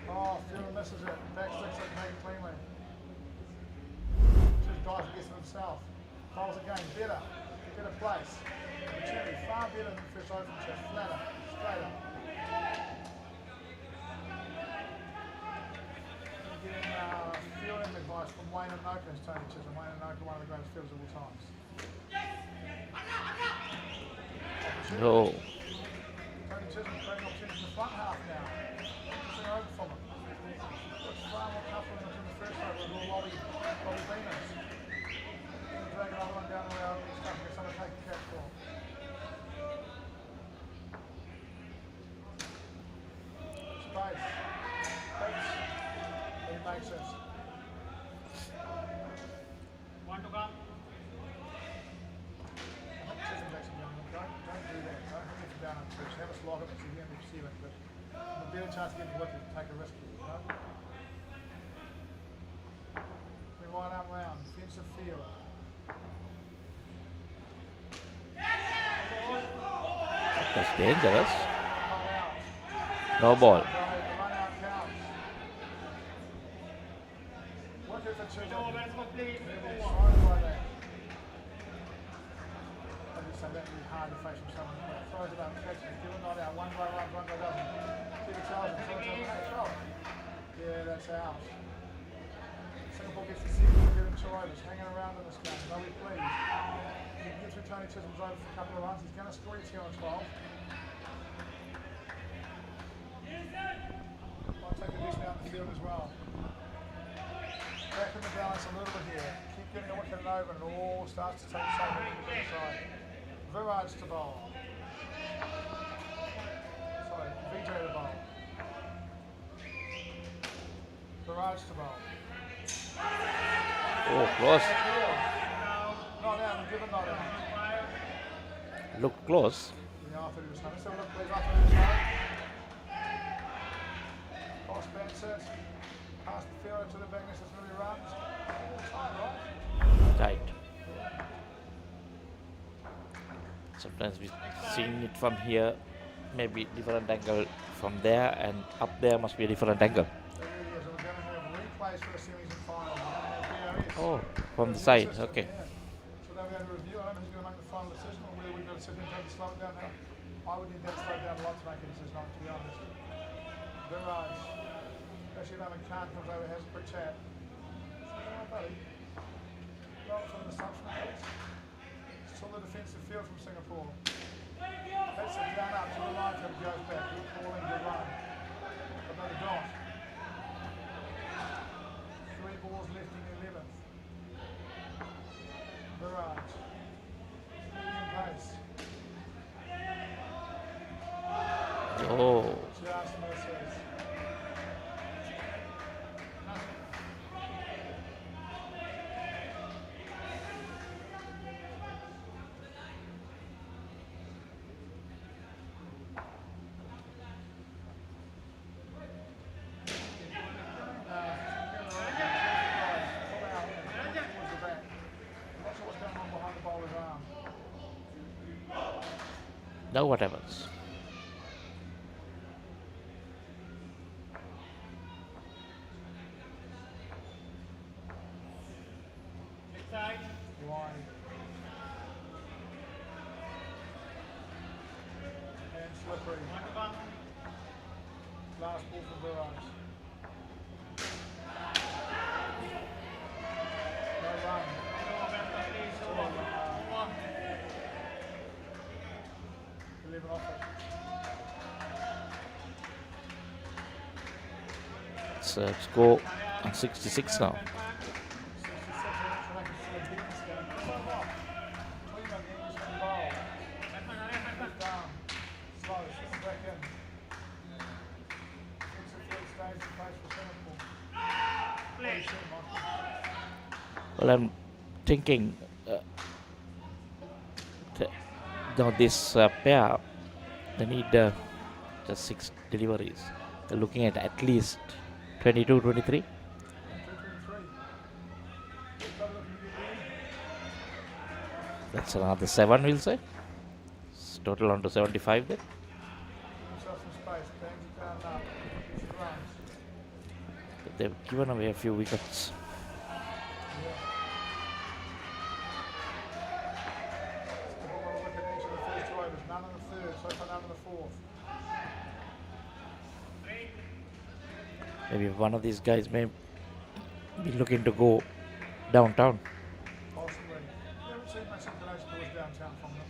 Oh, Fielder misses it. Back sticks it, make it cleanly. Just dives against it himself. Bowls again, better place. Opportunity, far better than first open chest. Flatter, straighter. Getting fielding advice from Wayne and Noka, Tony Chisholm. Wayne and Noka, one of the greatest fielders of all times. No. Tony Chisholm creating opportunities in the front half now. Interesting over from him. Looks far more comfortable than in the first over with Lobby Beamers. Drag another one down the road and stuff and get someone to take the catch for him. starts getting wicked, take a risk. You know? We line up round, defensive field. That's dangerous. No ball. Wicket for Chisholm. So that'd be hard to face from someone who throws it up, catches it, give it not out, one guy runs, one guy doesn't. Keep it tells him, throw. Yeah, that's out. Singapore gets the second wicket in 2 overs, hanging around in this game, they'll be pleased. He gets through Tony Chisholm's over for a couple of runs, he's going to score it here on 12. Might take a decent out in the field as well. Back in the balance a little bit here, keep getting a wicket and over and it all starts to take shape on the side. Viraj to bowl. Sorry, VJ to bowl. Viraj to bowl. Oh, close. Not out, give it not out. Look close. Yeah, I thought he was home. Let's have a look, please. I thought he was home. Cross bounces. Past the fielder to the back, necessarily runs. Time right. Right. Sometimes we're seeing it from here, maybe different angle from there, and up there must be a different angle. Oh, from the side, okay. So they'll be able to review. I don't know who's going to make the final decision or whether we've got to sit and try to slow it down now. I would need that to slow it down a lot to make a decision on it, to be honest. Viraj. Actually, Roman Khan comes over, has a quick chat. Oh, buddy. Well, from the assumption, please. Still the defensive field from Singapore. That's it down up to the line till it goes back. Good calling, good run. But no, they don't. 3 balls left in the 11th. Viraj. Medium pace. Oh. Just misses. Now what happens? Wide. And slippery. Last ball from Viraj. No run. Still on 11 off it. Let's go on 66 now. Well, I'm thinking now this pair, they need just 6 deliveries. They're looking at least 22, 23. That's another 7, we'll say. It's total on to 75 then. But they've given away a few wickets. Maybe one of these guys may be looking to go downtown. Possibly. You haven't seen much inclination towards downtown from them.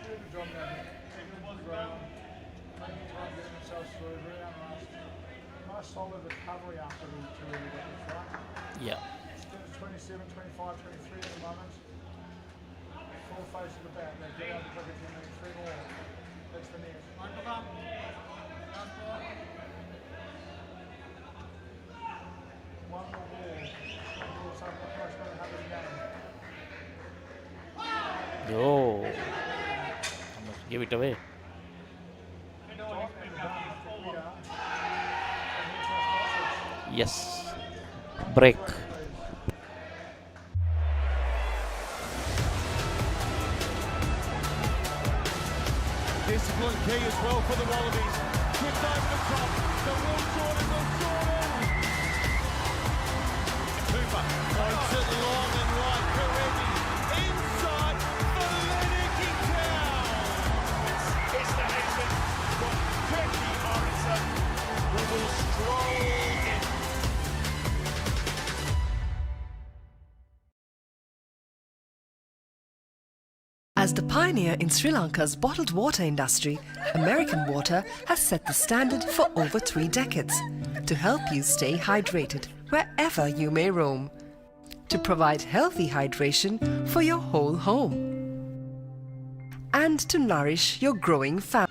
Good job down here. Good ground. Taking time getting themselves through. Very unrushed. Nice solid recovery after the 2 early wickets, right? Yeah. It's 27, 25, 23 at the moment. Full face of the bat. They get out the wicket in there. 3 more. That's the net. One more ball. Give it away. Yes. Break. Discipline key as well for the Wallabies. Tipped over the top. The Will Jordan. Cooper points it long and right. Karevi inside for Lennoxing Town. It's the Nation from Becky Harrison who will stroll in. As the pioneer in Sri Lanka's bottled water industry, American Water has set the standard for over 3 decades to help you stay hydrated wherever you may roam, to provide healthy hydration for your whole home, and to nourish your growing family.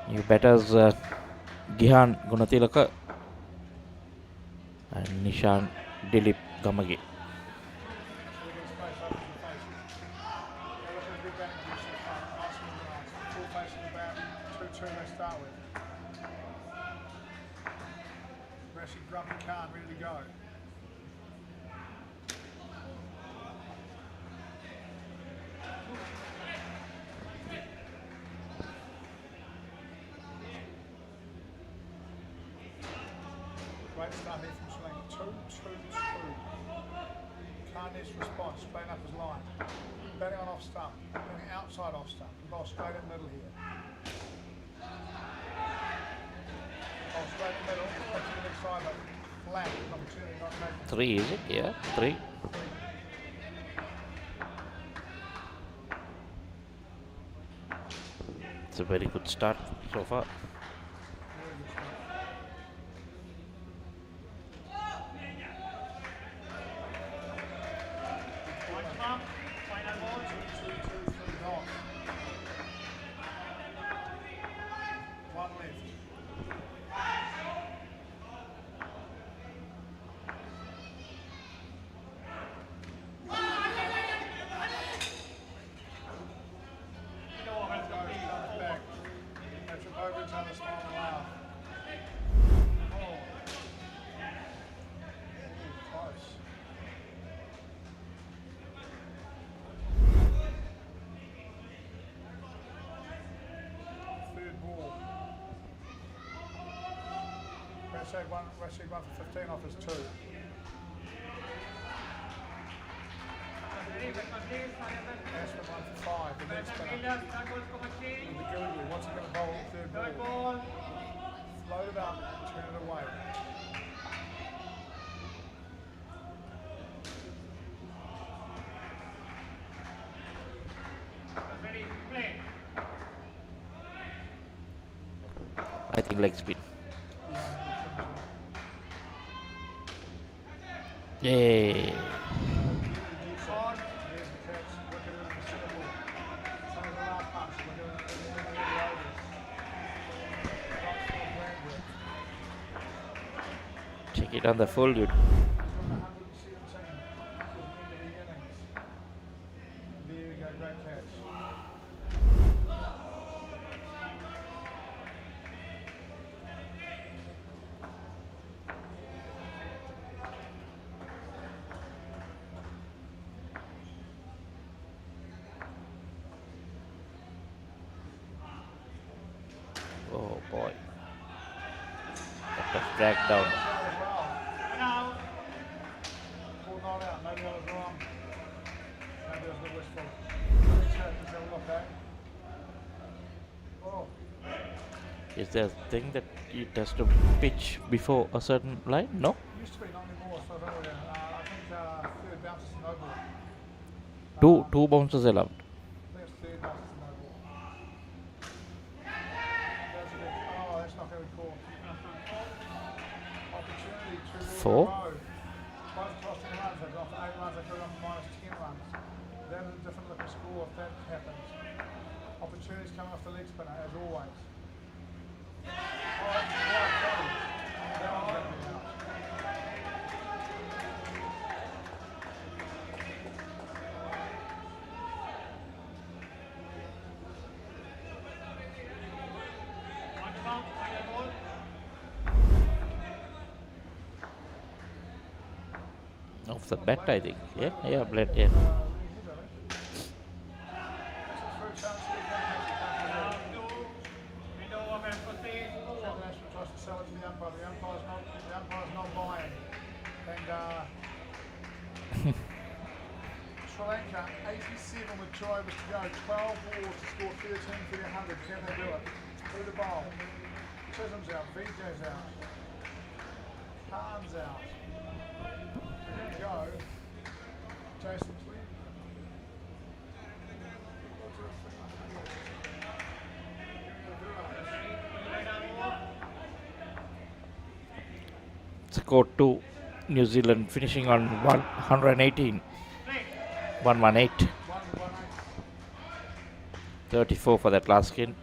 New batters Gihan Gunatilaka and Nishan Dilip Gamage. Grumpy Khan ready to go. Great start here from Sri Lanka. 2-2-2. Khan's response, straight up his line. Batting on off stump, batting outside off stump. The ball straight in the middle here. Ball straight in the middle, back to the next side, but flat. Opportunity not making. 3 is it? Yeah, 3. It's a very good start so far. Rashid one for 15 off his 2. Ashman 1 for 5. The next spinner. What's he going to bowl? Third ball. Float it up, turn it away. I think leg spin. Yay. Check it on the full, dude. Oh boy. Got the drag down. Is there a thing that it has to pitch before a certain line? No? Used to be, not anymore, so I don't know. I think third bounce is no ball. Two bounces allowed. I think it's third bounce is no ball. That's not going to be called. Opportunity to 4. Both crossing runs, they've gone for 8 runs, they could have gone for -10 runs. That is a different looking score if that happens. Opportunities coming off the leg spinner, as always. Off the bat, I think. Yeah, blade, yeah. Tries to sell it to the umpire. The umpire's not buying. And Sri Lanka, 87 with 2 overs to go. 12 balls to score 13 for the 100. Can they do it? Through the bowl. Chisholm's out. Vijay's out. Khan's out. There you go. Jason Tweed. Score 2, New Zealand finishing on 118. 118. 34 for that last skin,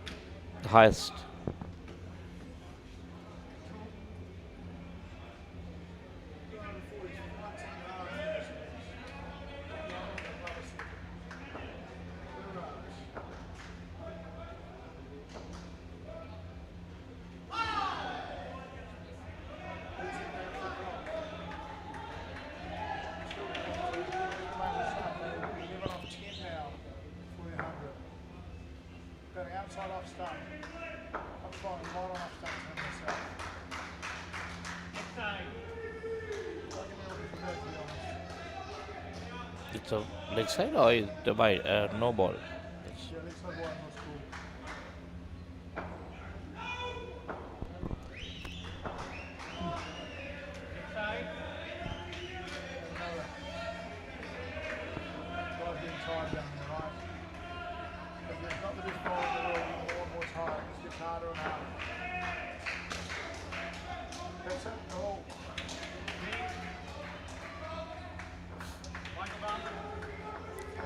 the highest. Outside off stump. Up front, right on off stump to himself. It's a leg side or is the by no ball? Yeah, leg side wide, no score. Guy's getting tired down there, right? If you've got the best ball in the world, more and more tired. It just gets harder and harder. That's it. Oh.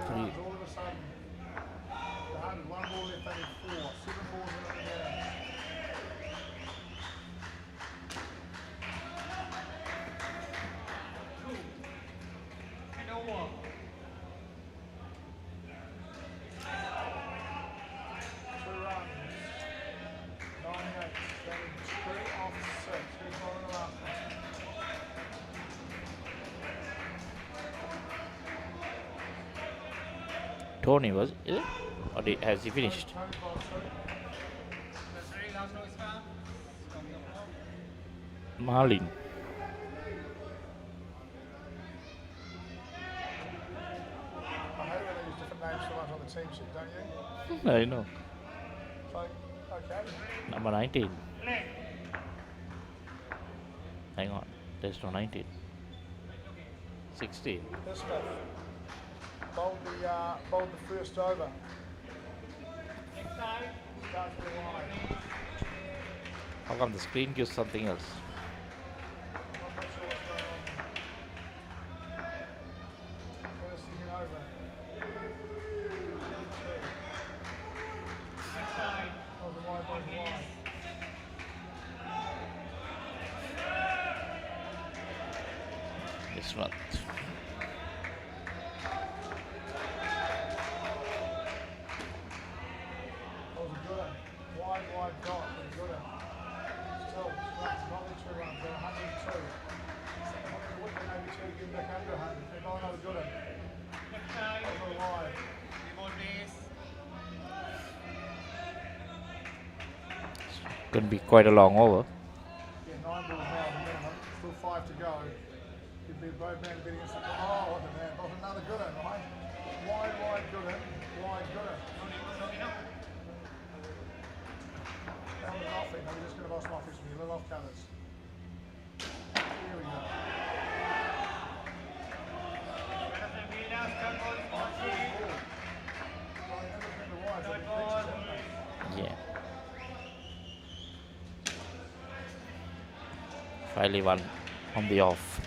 Three. All of a sudden, the 100, 1 ball left, they need 4. 7 balls in at the minute. Tony was, is it? Or has he finished? Marlin. I hate when they use different names so much on the team sheet, don't you? I know. So, okay. Number 19. Hang on, there's no 19. 16. Smith bowled the first over. Starts the line. How come the screen gives something else? I'm not sure what's going on there. First thing over. Oh, the wide, wide. It's not. Wide dot for the good end. Still, not the 2 runs, they're 102. The wicket maybe 2 to get back under 100. They're going another good end. Over wide. Going to be quite a long over. Yeah, 9 balls now at the minimum. Still 5 to go. You'd be both men bidding against the oh, what a man. Not another good end, right? Wide good end. Wide good end. That was nothing. We're just going to boss off this with a little off colours. Here we go. Yeah. Finally one on the off.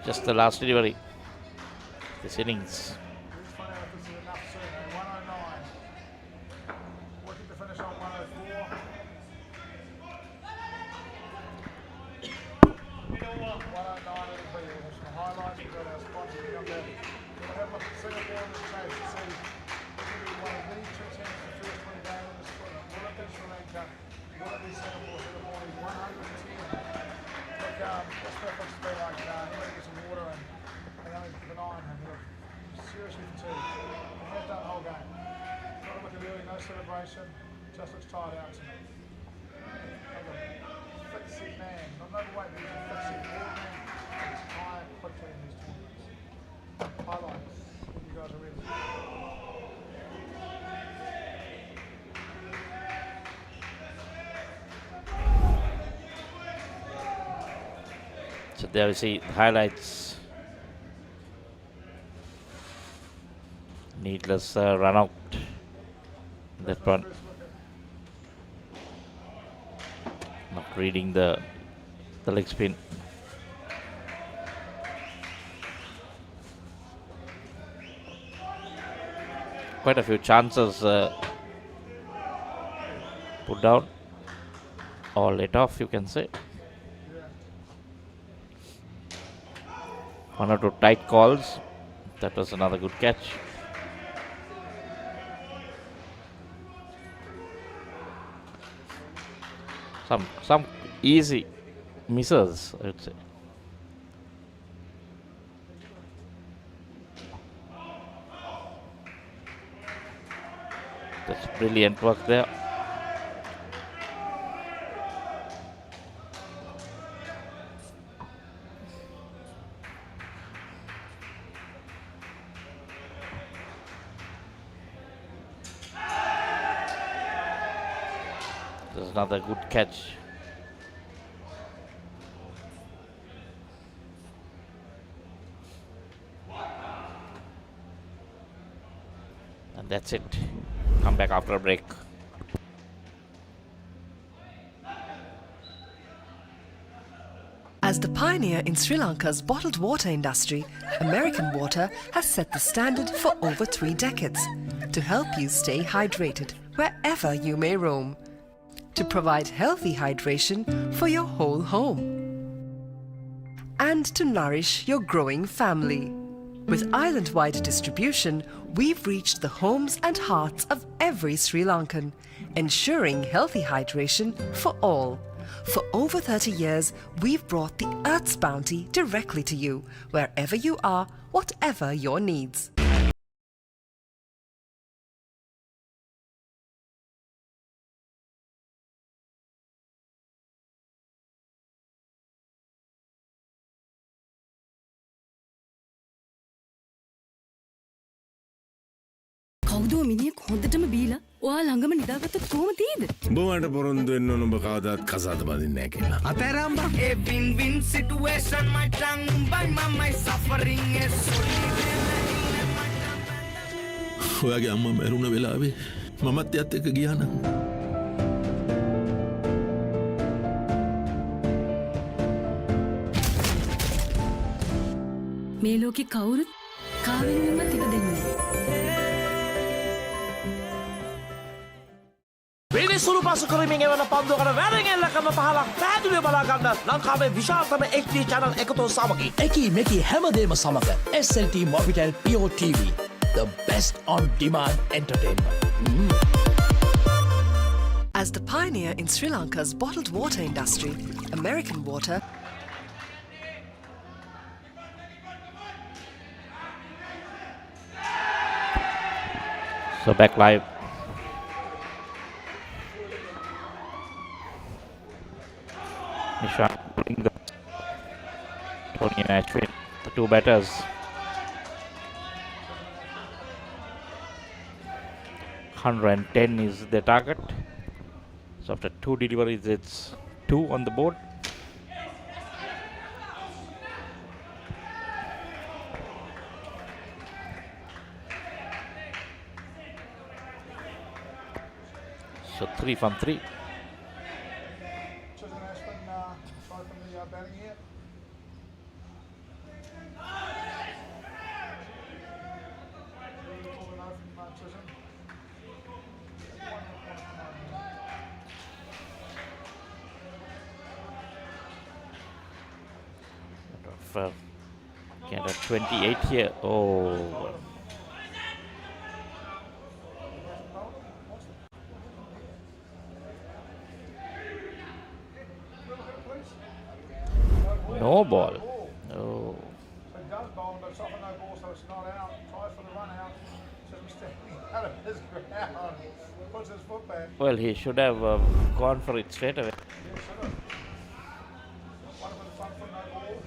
Just the last delivery. This innings. Celebration, just looks tired out to me. Like a fixie man, not overweight, but he's a fixie old man. He's tired quickly in these tournaments. Highlights, when you guys are ready. So there you see the highlights. Needless run out. That one. Not reading the leg spin. Quite a few chances put down or let off, you can say. One or two tight calls. That was another good catch. Some easy misses, I would say. That's brilliant work there. There's another good catch. And that's it. Come back after a break. As the pioneer in Sri Lanka's bottled water industry, American Water has set the standard for over 3 decades to help you stay hydrated wherever you may roam, to provide healthy hydration for your whole home, and to nourish your growing family. With island-wide distribution, we've reached the homes and hearts of every Sri Lankan, ensuring healthy hydration for all. For over 30 years, we've brought the Earth's bounty directly to you, wherever you are, whatever your needs. කවුද මිනිහෙක් හොඳටම බීලා ඔයා ළඟම නිදාගත්තොත් කොහොම තියෙද? බොමට පොරොන්දු වෙන්න ඕන ඔබ කවදාත් කසාද බඳින්නේ නැහැ කියලා. Ateramba. A win-win situation, my tongue by my suffering is ඔයාගේ අම්මා මැරුණ වෙලාවේ මමත් එයත් එක්ක ගියා නම් මේ ලෝකේ කවුරුත් කාවෙන්වත් ඉපදෙන්නේ නැහැ. සුළු පසු කරමින් එවන පන්දුවකට වැරගෙල්ලකම පහලක් පැහැදිලිව බලා ගන්න ලංකාවේ විශාලතම HD channel එකතු සමගින් එකී මෙකී හැමදේම සමග SLT Mobitel Pure TV, the best on demand entertainment. As the pioneer in Sri Lanka's bottled water industry, American Water So back live. Nishan putting the Tony and Ashwin, the two batters. 110 is the target. So after 2 deliveries, it's 2 on the board. So 3 from 3. Batting here. Canada 28 here. Oh. No ball. Oh. So it does bowl, but it's often no ball, so it's not out. Tries for the run out. So he's stepping out of his ground. Puts his foot back. Well, he should have gone for it straight away. Yeah, should have. One with the front foot, no ball. You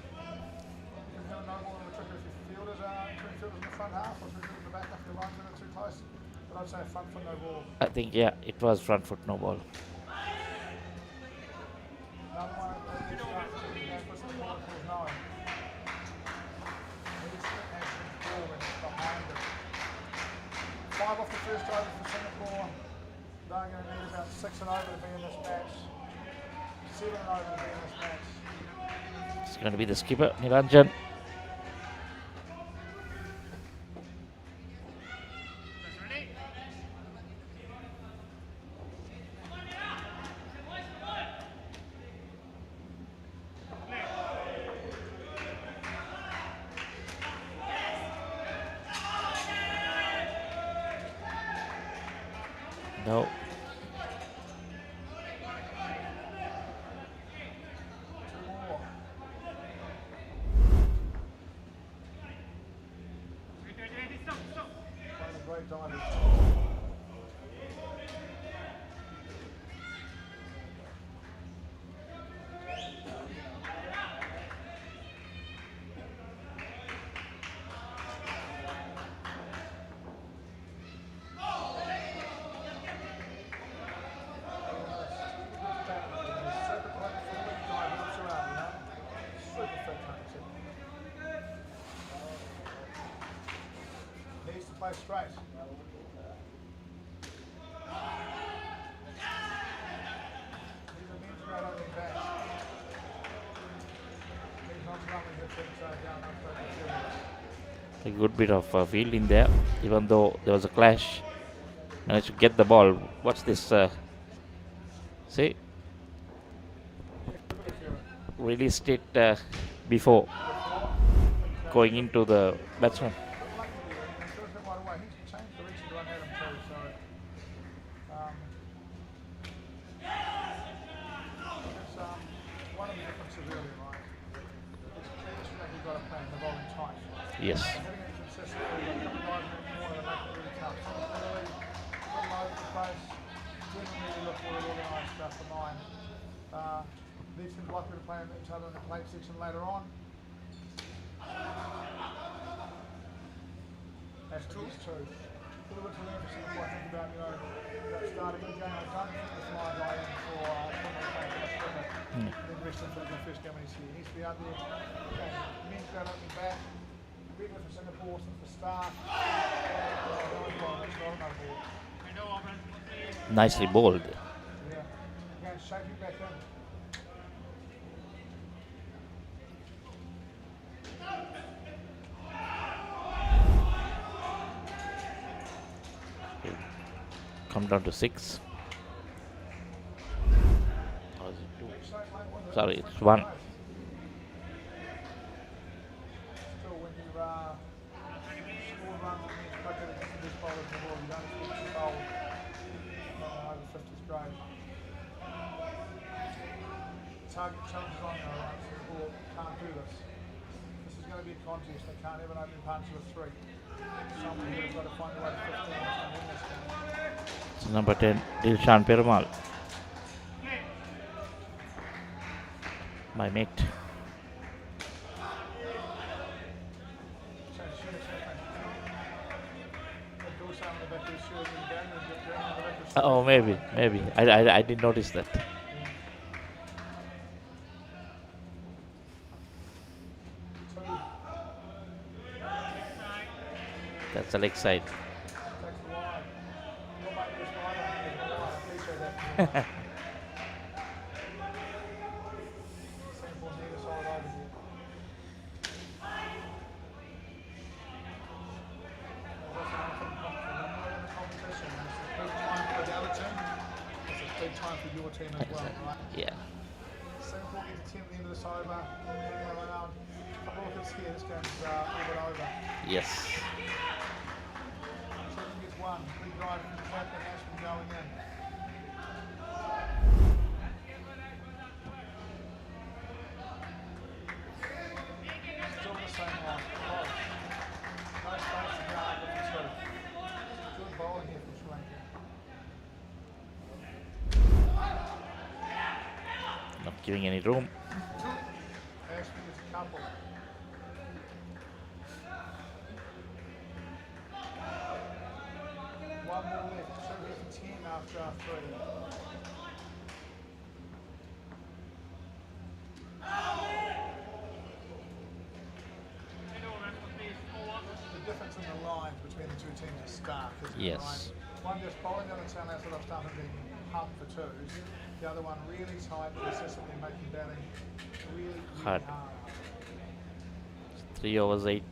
can have no ball in the trick if your fielders are between fielders in the front half or between the back half if the runs in it too close. But I'd say front foot, no ball. I think, yeah, it was front foot, no ball. Another one, puts the ball towards no. Behind it. 5 off the first over for Singapore. They're going to need about 6 and over to be in this match. 7 and over to be in this match. It's going to be the skipper, Niranjan. No. Needs to play straight. He's a means right opening back. He's not coming to take side down A good bit of fielding there, even though there was a clash. Managed to get the ball. Watch this. See? Released it before going into the batsman. Yes. These things likely to play each other in the plate section later on. That's two. A little bit to learn for Singapore, I think, about, starting a game. I don't think the fly guy in for then rest him for the first game when he's here. He needs to be out there. Okay, men's going up and back. Big for Singapore since the start. Nicely bowled. Yeah. Again, shaping back in. Come down to 6. Or is it 2? Sorry, it's 1. Still, when you score runs and you expect it against the best bowlers in the world, you don't expect to bowl over 50s grade. Target challenges on you, right? Singapore can't do this. This is going to be a contest. They can't have an opening partnership of 3. Someone here has got to find a way to 15 and win this game. It's number 10, Dilshan Perumal. My mate. Oh, maybe. I didn't notice that. That's the leg side. Time for your team as well, right? Yeah. Singapore get to 10 at the end of this over, hang around. Couple of wickets here, this game's all but over. Yes. Second gets one, big drive from the track and Ashman going in. Still the same line, close. No space to go up with the two. Good bowling here from Sri Lanka. Not giving any room. Ashman gets a couple. One more left, 2 here for 10 after 3. The difference in the lines between the two teams is stark, isn't it? Yes. Right? One just bowling down the tail outside of stump and being pumped for twos. The other one really tight, consistently making batting really Hard. hard. 3 overs 8.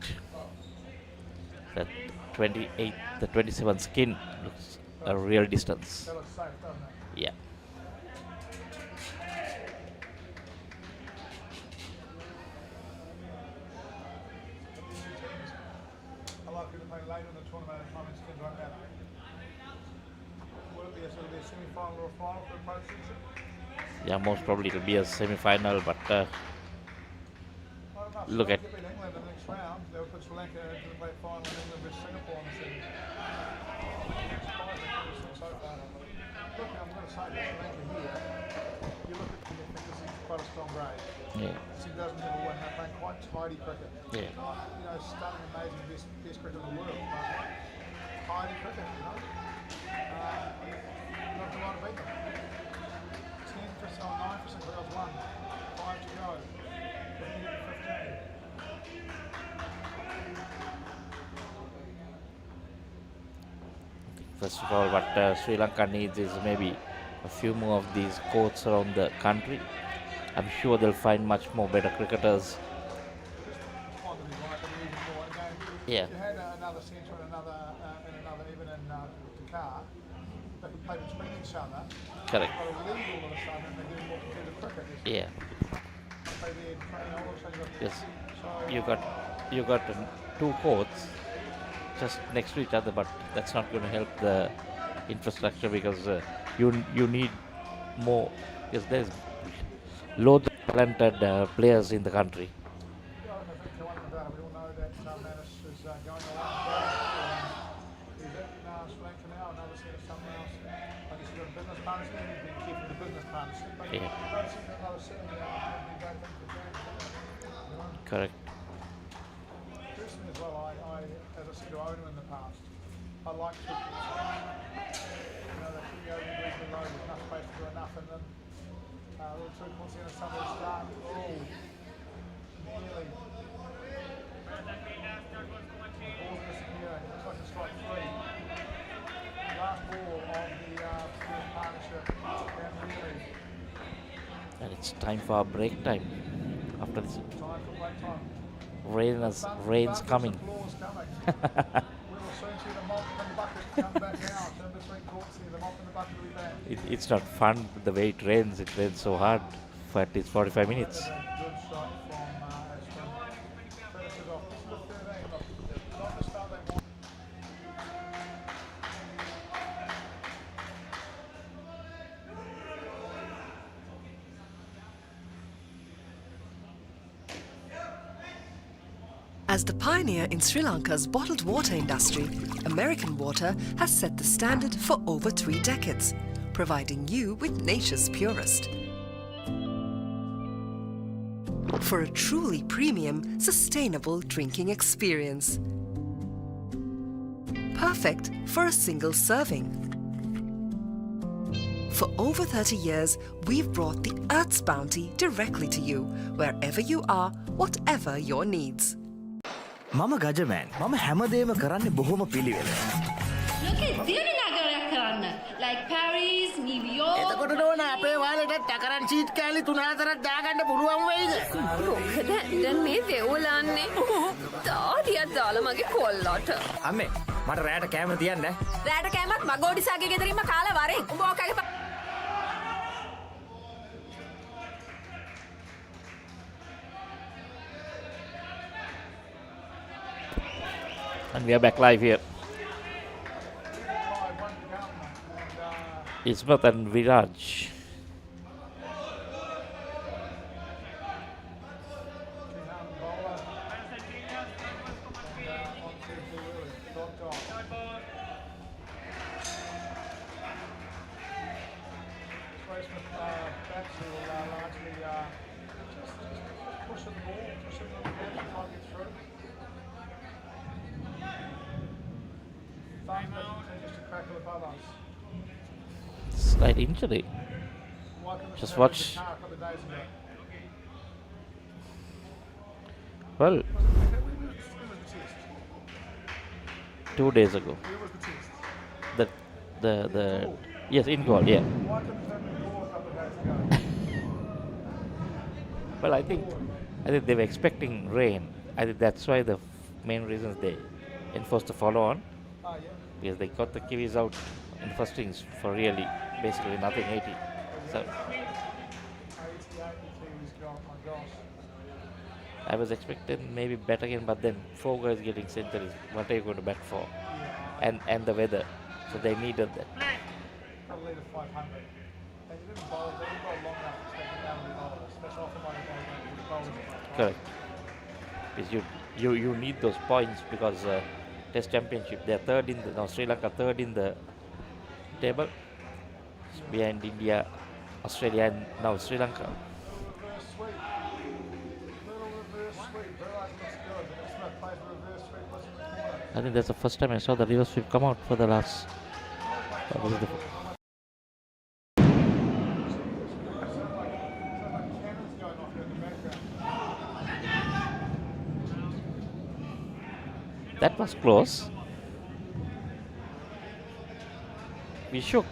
That 28, the 27 skin looks a real distance. That looks safe, doesn't it? Yeah. I like people playing later in the tournament and timing skins won't matter. Will it be a sort of a semi-final or a final for the pro season? Yeah, most probably it'll be a semi-final, but look at. England in the next round. They will put Sri Lanka into the play final and England versus Singapore on the semi. So far. Look, I'm going to say this, Sri Lanka here. You look at them, you think this is quite a strong grade. Yeah. This team doesn't never win. They're playing quite tidy cricket. Yeah. Not, stunning, amazing, best cricket in the world, but tidy cricket, Not too hard to beat them. 10 for 9 for Singapore, 1. 5 to go. 15. First of all, what Sri Lanka needs is maybe a few more of these courts around the country. I'm sure they'll find much more better cricketers. Yeah. If you had another centre and another even in Dakar, they could play between each other. Correct. But a lead all of a sudden, and they're getting more competitive cricket. Yeah. Play there, training all of a sudden. Yes. So, You got 2 courts just next to each other, but that's not going to help the infrastructure because you need more. Because there's loads of talented players in the country. Yeah. Correct. Personally as well, I as I said to Owen in the past, I like to, they keep the opening reasonably low, there's enough space to do enough, and then little 2 points in and some of the start, nearly. Ball's disappearing, looks like a strike 3. Last ball of the first partnership, and really. And it's time for our break time. After this, Time for break time. rain's coming. We will soon see the mop and the bucket come back out. In between courts here, the mop and the bucket will be back. It's not fun the way it rains. It rains so hard for at least 45 minutes. Good shot from Ashton. Finishes off. This is the 13. Look, not the start they want. As the pioneer in Sri Lanka's bottled water industry, American Water has set the standard for over 3 decades, providing you with nature's purest. For a truly premium, sustainable drinking experience. Perfect for a single serving. For over 30 years, we've brought the Earth's bounty directly to you, wherever you are, whatever your needs. මම ගජමෑන් මම හැමදේම කරන්නේ බොහොම පිළිවෙල. like Paris, New York. එතකොට නෝන අපේ වාලෙට ටකරන් seat කෑලි 3-4ක් දාගන්න පුළුවන් වෙයිද? මොකද දැන් මේ වෙවුලන්නේ. තාඩියක් දාලා මගේ කොල්ලට. අම්මේ මට රෑට කෑම තියන්න. රෑට කෑමක් මගෝඩිසාගේ ගෙදරින්ම කාලා වරෙන්. උඹ ඔකගේ And we are back live here. Ismath and Viraj. Slight injury. Just watch. Well, 2 days ago. The yes, in goal, yeah. Well, I think they were expecting rain. I think that's why the main reasons they enforced the follow on, because they got the Kiwis out in the first innings for really basically nothing, 80. So I was expecting maybe better again, but then 4 guys getting centuries. What are you going to bat for? And the weather, so they needed that. Correct. Because you need those points, because Test Championship they are third in the now Sri Lanka third in the table, behind India, Australia, and now Sri Lanka. I think that's the first time I saw the reverse sweep come out for the last. That was close. We shook.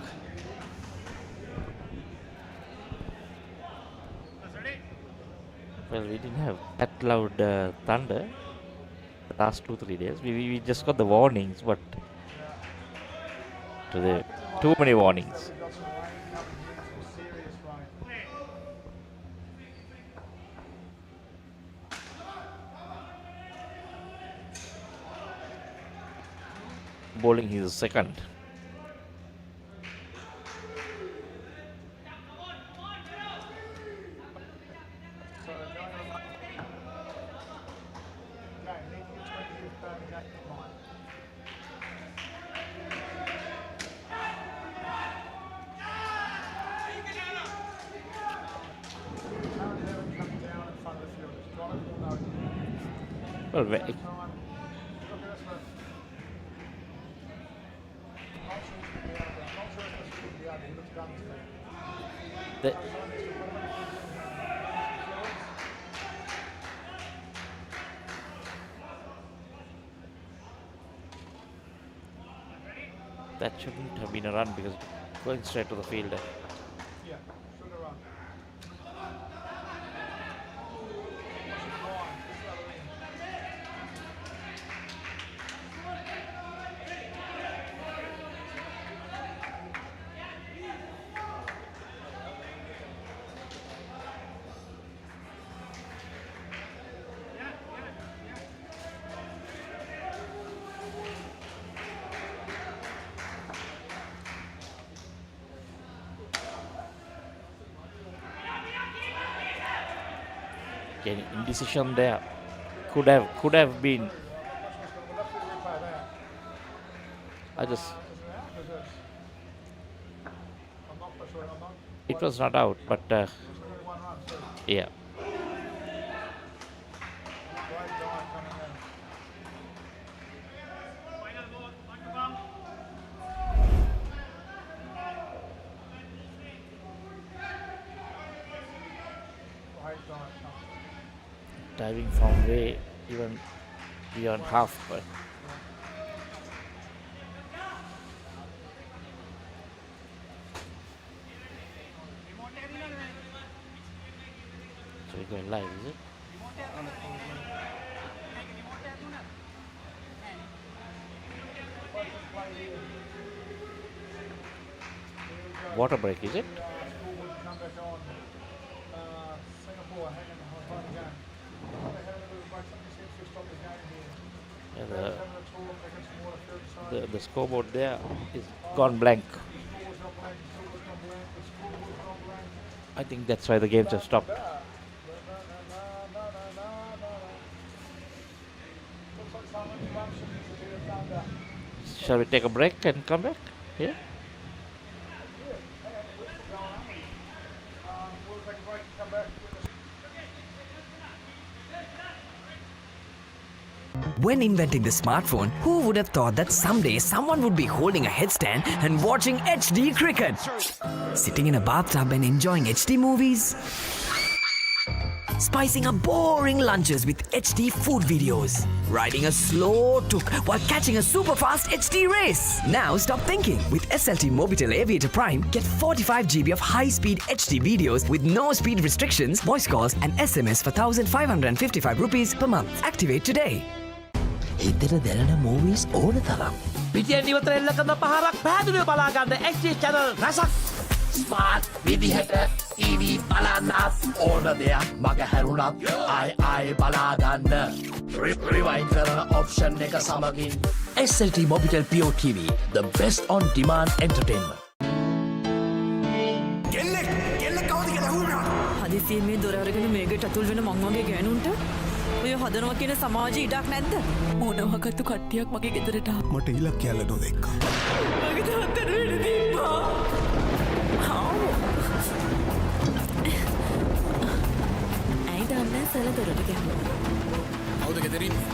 Well, we didn't have that loud thunder the last 2-3 days. We just got the warnings, but too many warnings. Bowling his second. Well, that shouldn't have been a run, because going straight to the fielder. Any indecision there could have been. It was not out, but yeah. Diving from way even beyond half, but so we're going live, is it? Water break, is it? Yeah, the scoreboard there is gone blank. I think that's why the games have stopped. Shall we take a break and come back? Yeah. When inventing the smartphone, who would have thought that someday someone would be holding a headstand and watching HD cricket? Sitting in a bathtub and enjoying HD movies? Spicing up boring lunches with HD food videos. Riding a slow tuk while catching a super fast HD race. Now stop thinking. With SLT Mobitel Aviator Prime, get 45 GB of high-speed HD videos with no speed restrictions, voice calls and SMS for 1,555 rupees per month. Activate today. හිතට දැනෙන movies ඕන තරම්. පිටියෙන් ඉවතර එල්ල කරන පහරක් පැහැදිලිව බලාගන්න HD channel රසක්. ස්මාර්ට් විදිහට TV බලන්නත් ඕන දෙයක් මග හැරුණත් ආයි බලාගන්න. රිවයින් කරන ඔප්ෂන් එක සමගින් SLT Mobitel Pure TV, the best on demand entertainment. හදිසියේ මේ දොර අරගෙන මේකට අතුල් වෙන මං වගේ ගෑනුන්ට ඔය හදනවා කියන සමාජයේ ඉඩක් නැද්ද? මොනවාකටු කට්ටියක් මගේ ගෙදරට ආවා. මට ඉලක්කයක් නොදෙක්කා. මගේ තාත්තට වෙන්න දීපා. ඇයි දන්නේ සල දොරට ගැහුවා. කවුද ගෙදර ඉන්නේ?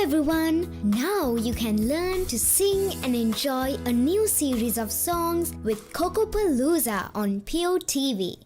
Everyone, now you can learn to sing and enjoy a new series of songs with Kokopalooza on Pure TV.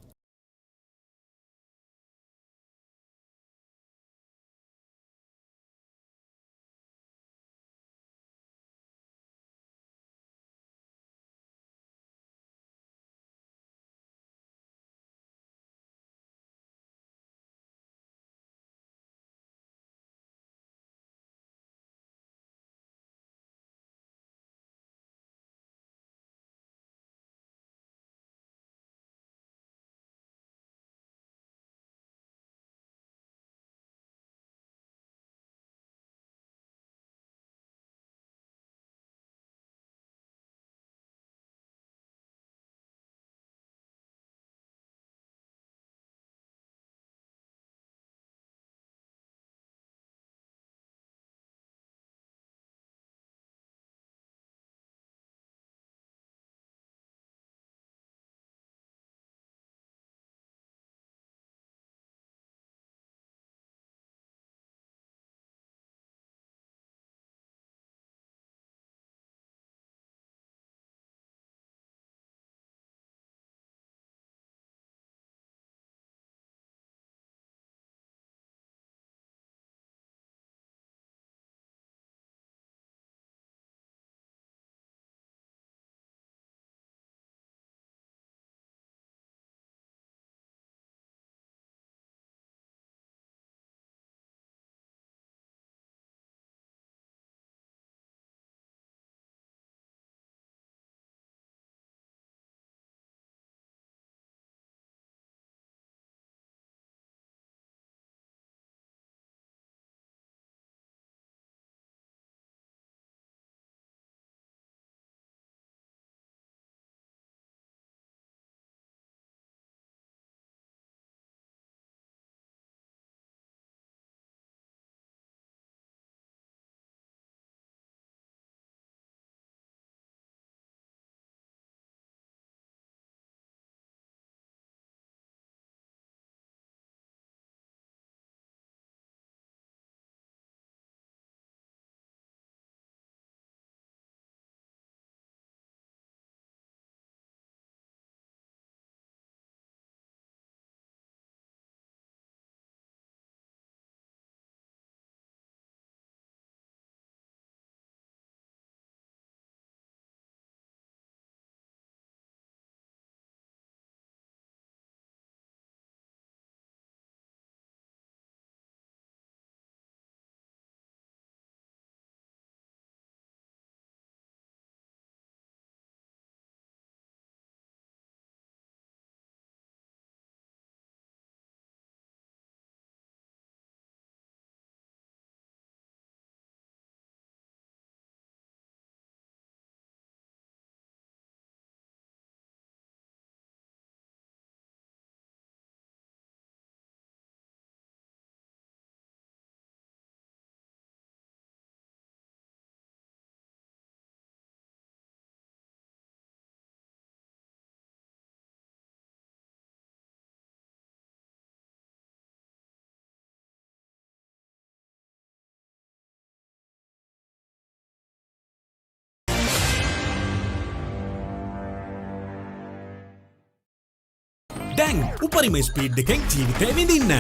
දැන් උපරිම ස්පීඩ් එකෙන් ජීවිතේ විඳින්න.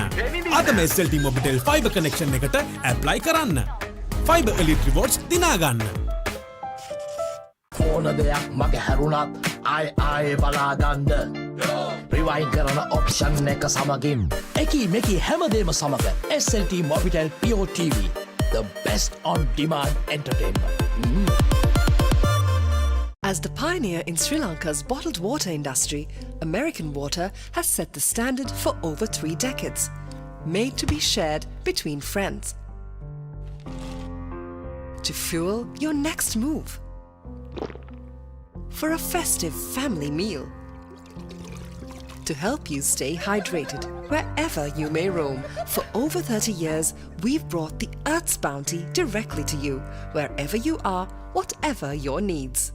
අදම SLT Mobitel fiber connection එකට apply කරන්න. Fiber Elite Rewards දිනා ගන්න. ඕන දෙයක් මගේ හැරුණත් ආයේ බලාගන්න. රිවයින් කරන ඔප්ෂන් එක සමගින් එකී මෙකී හැමදේම සමග SLT Mobitel Pure TV, the best on demand entertainment. As the pioneer in Sri Lanka's bottled water industry, American Water has set the standard for over 3 decades, made to be shared between friends. To fuel your next move. For a festive family meal. To help you stay hydrated wherever you may roam. For over 30 years, we've brought the Earth's bounty directly to you, wherever you are, whatever your needs.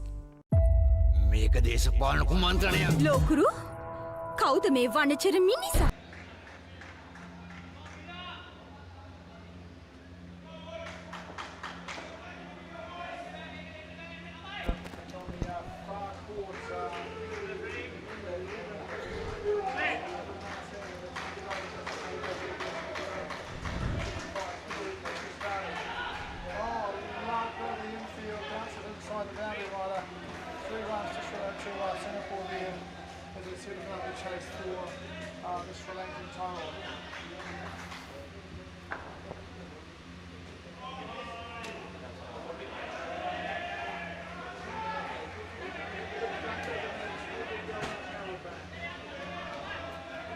මේක දේශපාලන කුමන්ත්‍රණයක්. ලෝකුරු කවුද මේ වනචර මිනිසා? The Sri Lankan title.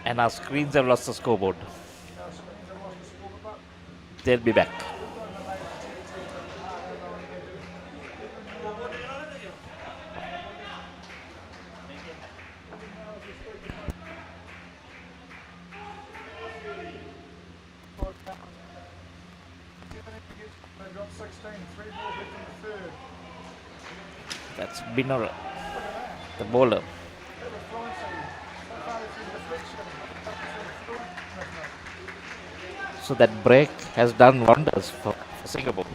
And our screens have lost the scoreboard. They'll be back. That's Binner, the bowler. So that break has done wonders for Singapore.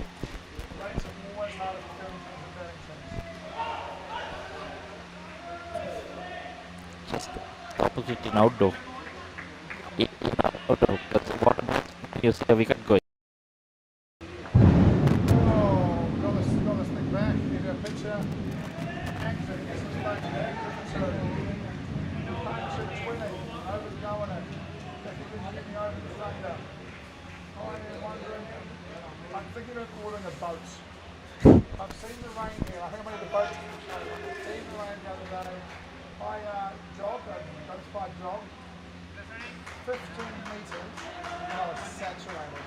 Just the opposite in outdoor. In outdoor, that's the bottom. You see a wicket going. I'm thinking of calling a boat. I've seen the rain here. I think I'm going to the boat. I've seen the rain the other day. I jogged, I just jogged 15 metres and I was saturated.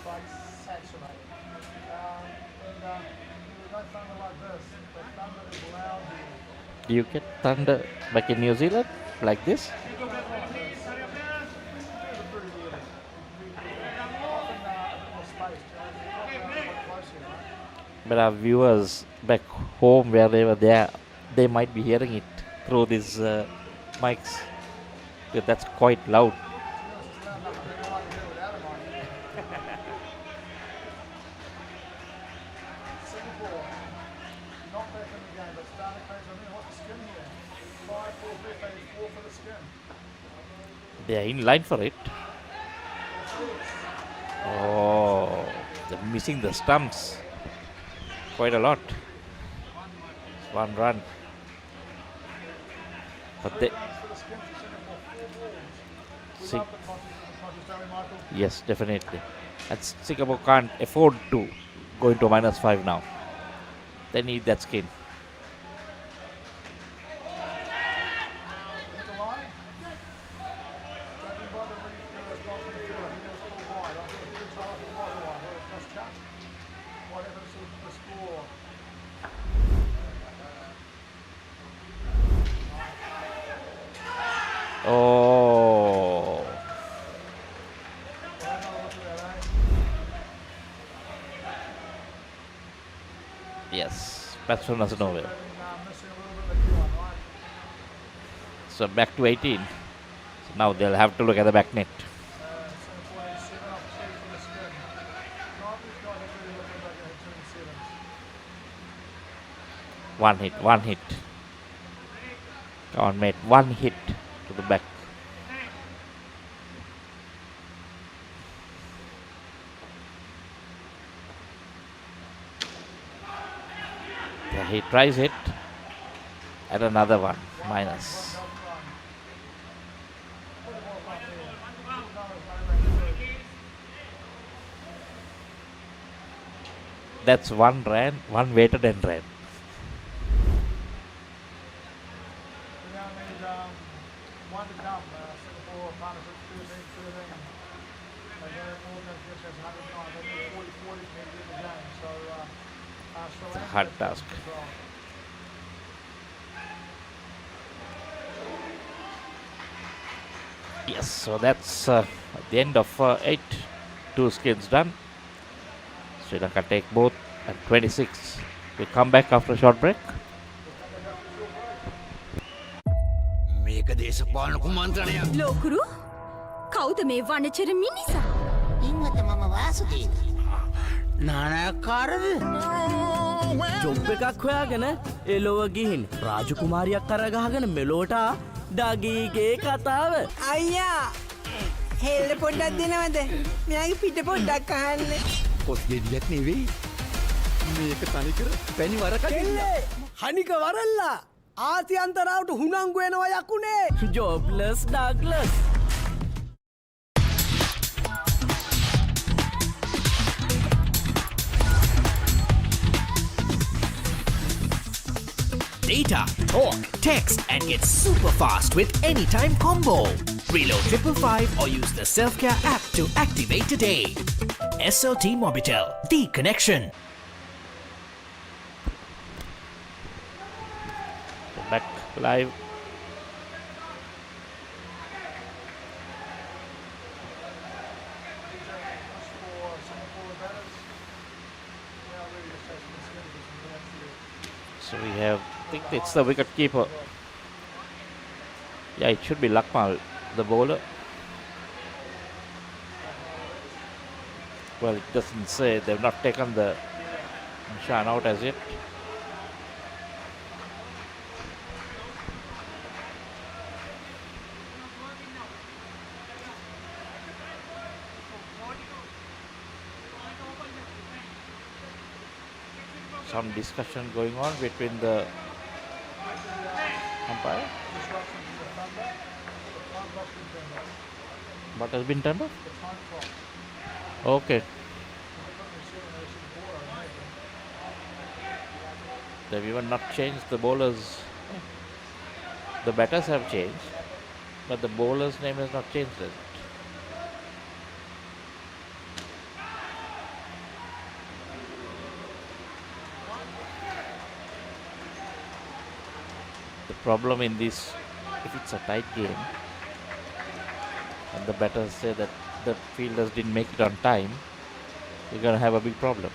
Like saturated. And there's no thunder like this. The thunder is loud here. Do you get thunder back in New Zealand like this? But our viewers back home, where they were there, they might be hearing it through these mics. That's quite loud. They are in line for it. Oh, they're missing the stumps quite a lot. It's 1 run. But they... Yes, definitely. And Singapore can't afford to go into -5 now. They need that skin. Oh. Yes, batsman was nowhere. So back to 18. So now they'll have to look at the back net. One hit. Come on, mate. One hit to the back. He tries it. And another one, minus. That's one ran, one waited and ran. It's a hard task. Yes, so that's at the end of 8. 2 skins done. Sri Lanka take both at 26. We come back after a short break. මේක දේශපාලන කුමන්ත්‍රණයක්. ලෝකුරු කවුද මේ වනචර මිනිසා? ඉන්නත මම Vasudeva. නානයක්කාරද? Job එකක් හොයාගෙන එලොව ගිහින් රාජකුමාරියක් කරගහගෙන මෙලෝට ඩගීගේ කතාව. අයියා හෙල්ල පොඩ්ඩක් දෙනවද? මෙයාගේ පිට පොඩ්ඩක් අහන්න. කොස් ගෙඩියක් නෙවෙයි. මේක තනිකර පැණි වරකඩිල්ල. හනික වරල්ලා ආසියන්තරාවට හුනංගු වෙනවා යකුනේ. ජොබ්ලස් Douglas. Data, talk, text, and get super fast with Anytime Combo. Reload 555 or use the Self-Care app to activate today. SLT Mobitel, the connection. Back live. So we have, I think it's the wicket keeper. Yeah, it should be Lakmal, the bowler. Well, it doesn't say, they've not taken the Nishan out as yet. Some discussion going on between the umpire. What has been turned off? Okay. They've even not changed the bowlers. The batters have changed, but the bowler's name has not changed yet. The problem in this, if it's a tight game and the batters say that the fielders didn't make it on time, you're going to have a big problem.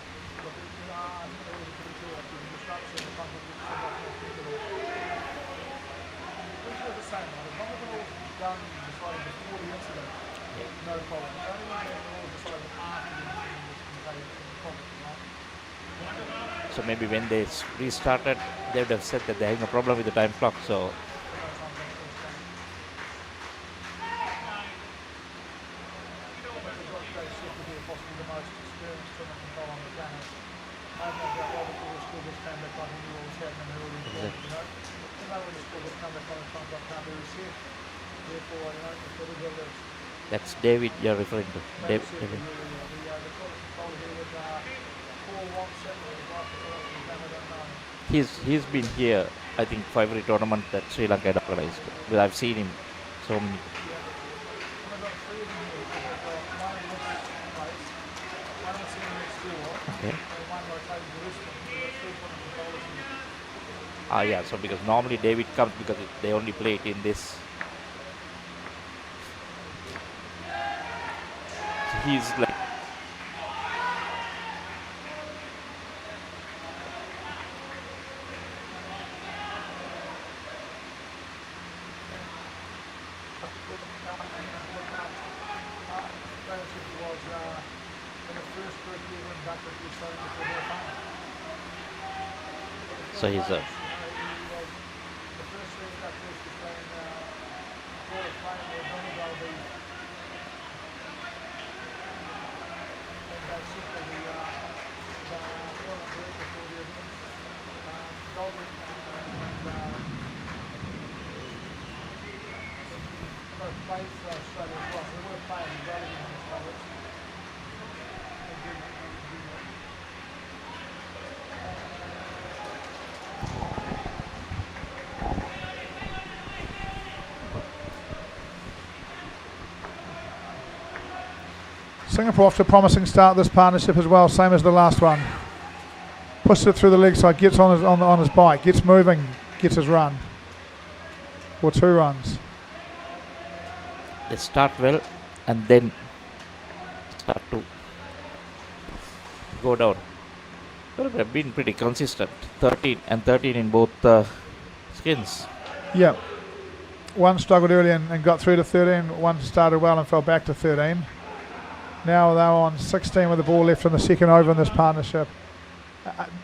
So maybe when they restarted, they would have said that they're having a problem with the time clock. So that's David you're referring to. David. He's been here, I think, for every tournament that Sri Lanka had organized. Well, I've seen him so many. Okay. Yeah, so because normally David comes because they only play it in this. So he's like. So he's a. days for Australia as well. So we're playing relevant on this one. Singapore off to a promising start this partnership as well, same as the last one. Pushes it through the leg side, gets on his bike, gets moving, gets his run. Or 2 runs. They start well and then start to go down. Well, they've been pretty consistent. 13 and 13 in both skins. Yeah. One struggled early and got through to 13. One started well and fell back to 13. Now they're on 16 with the ball left in the second over in this partnership.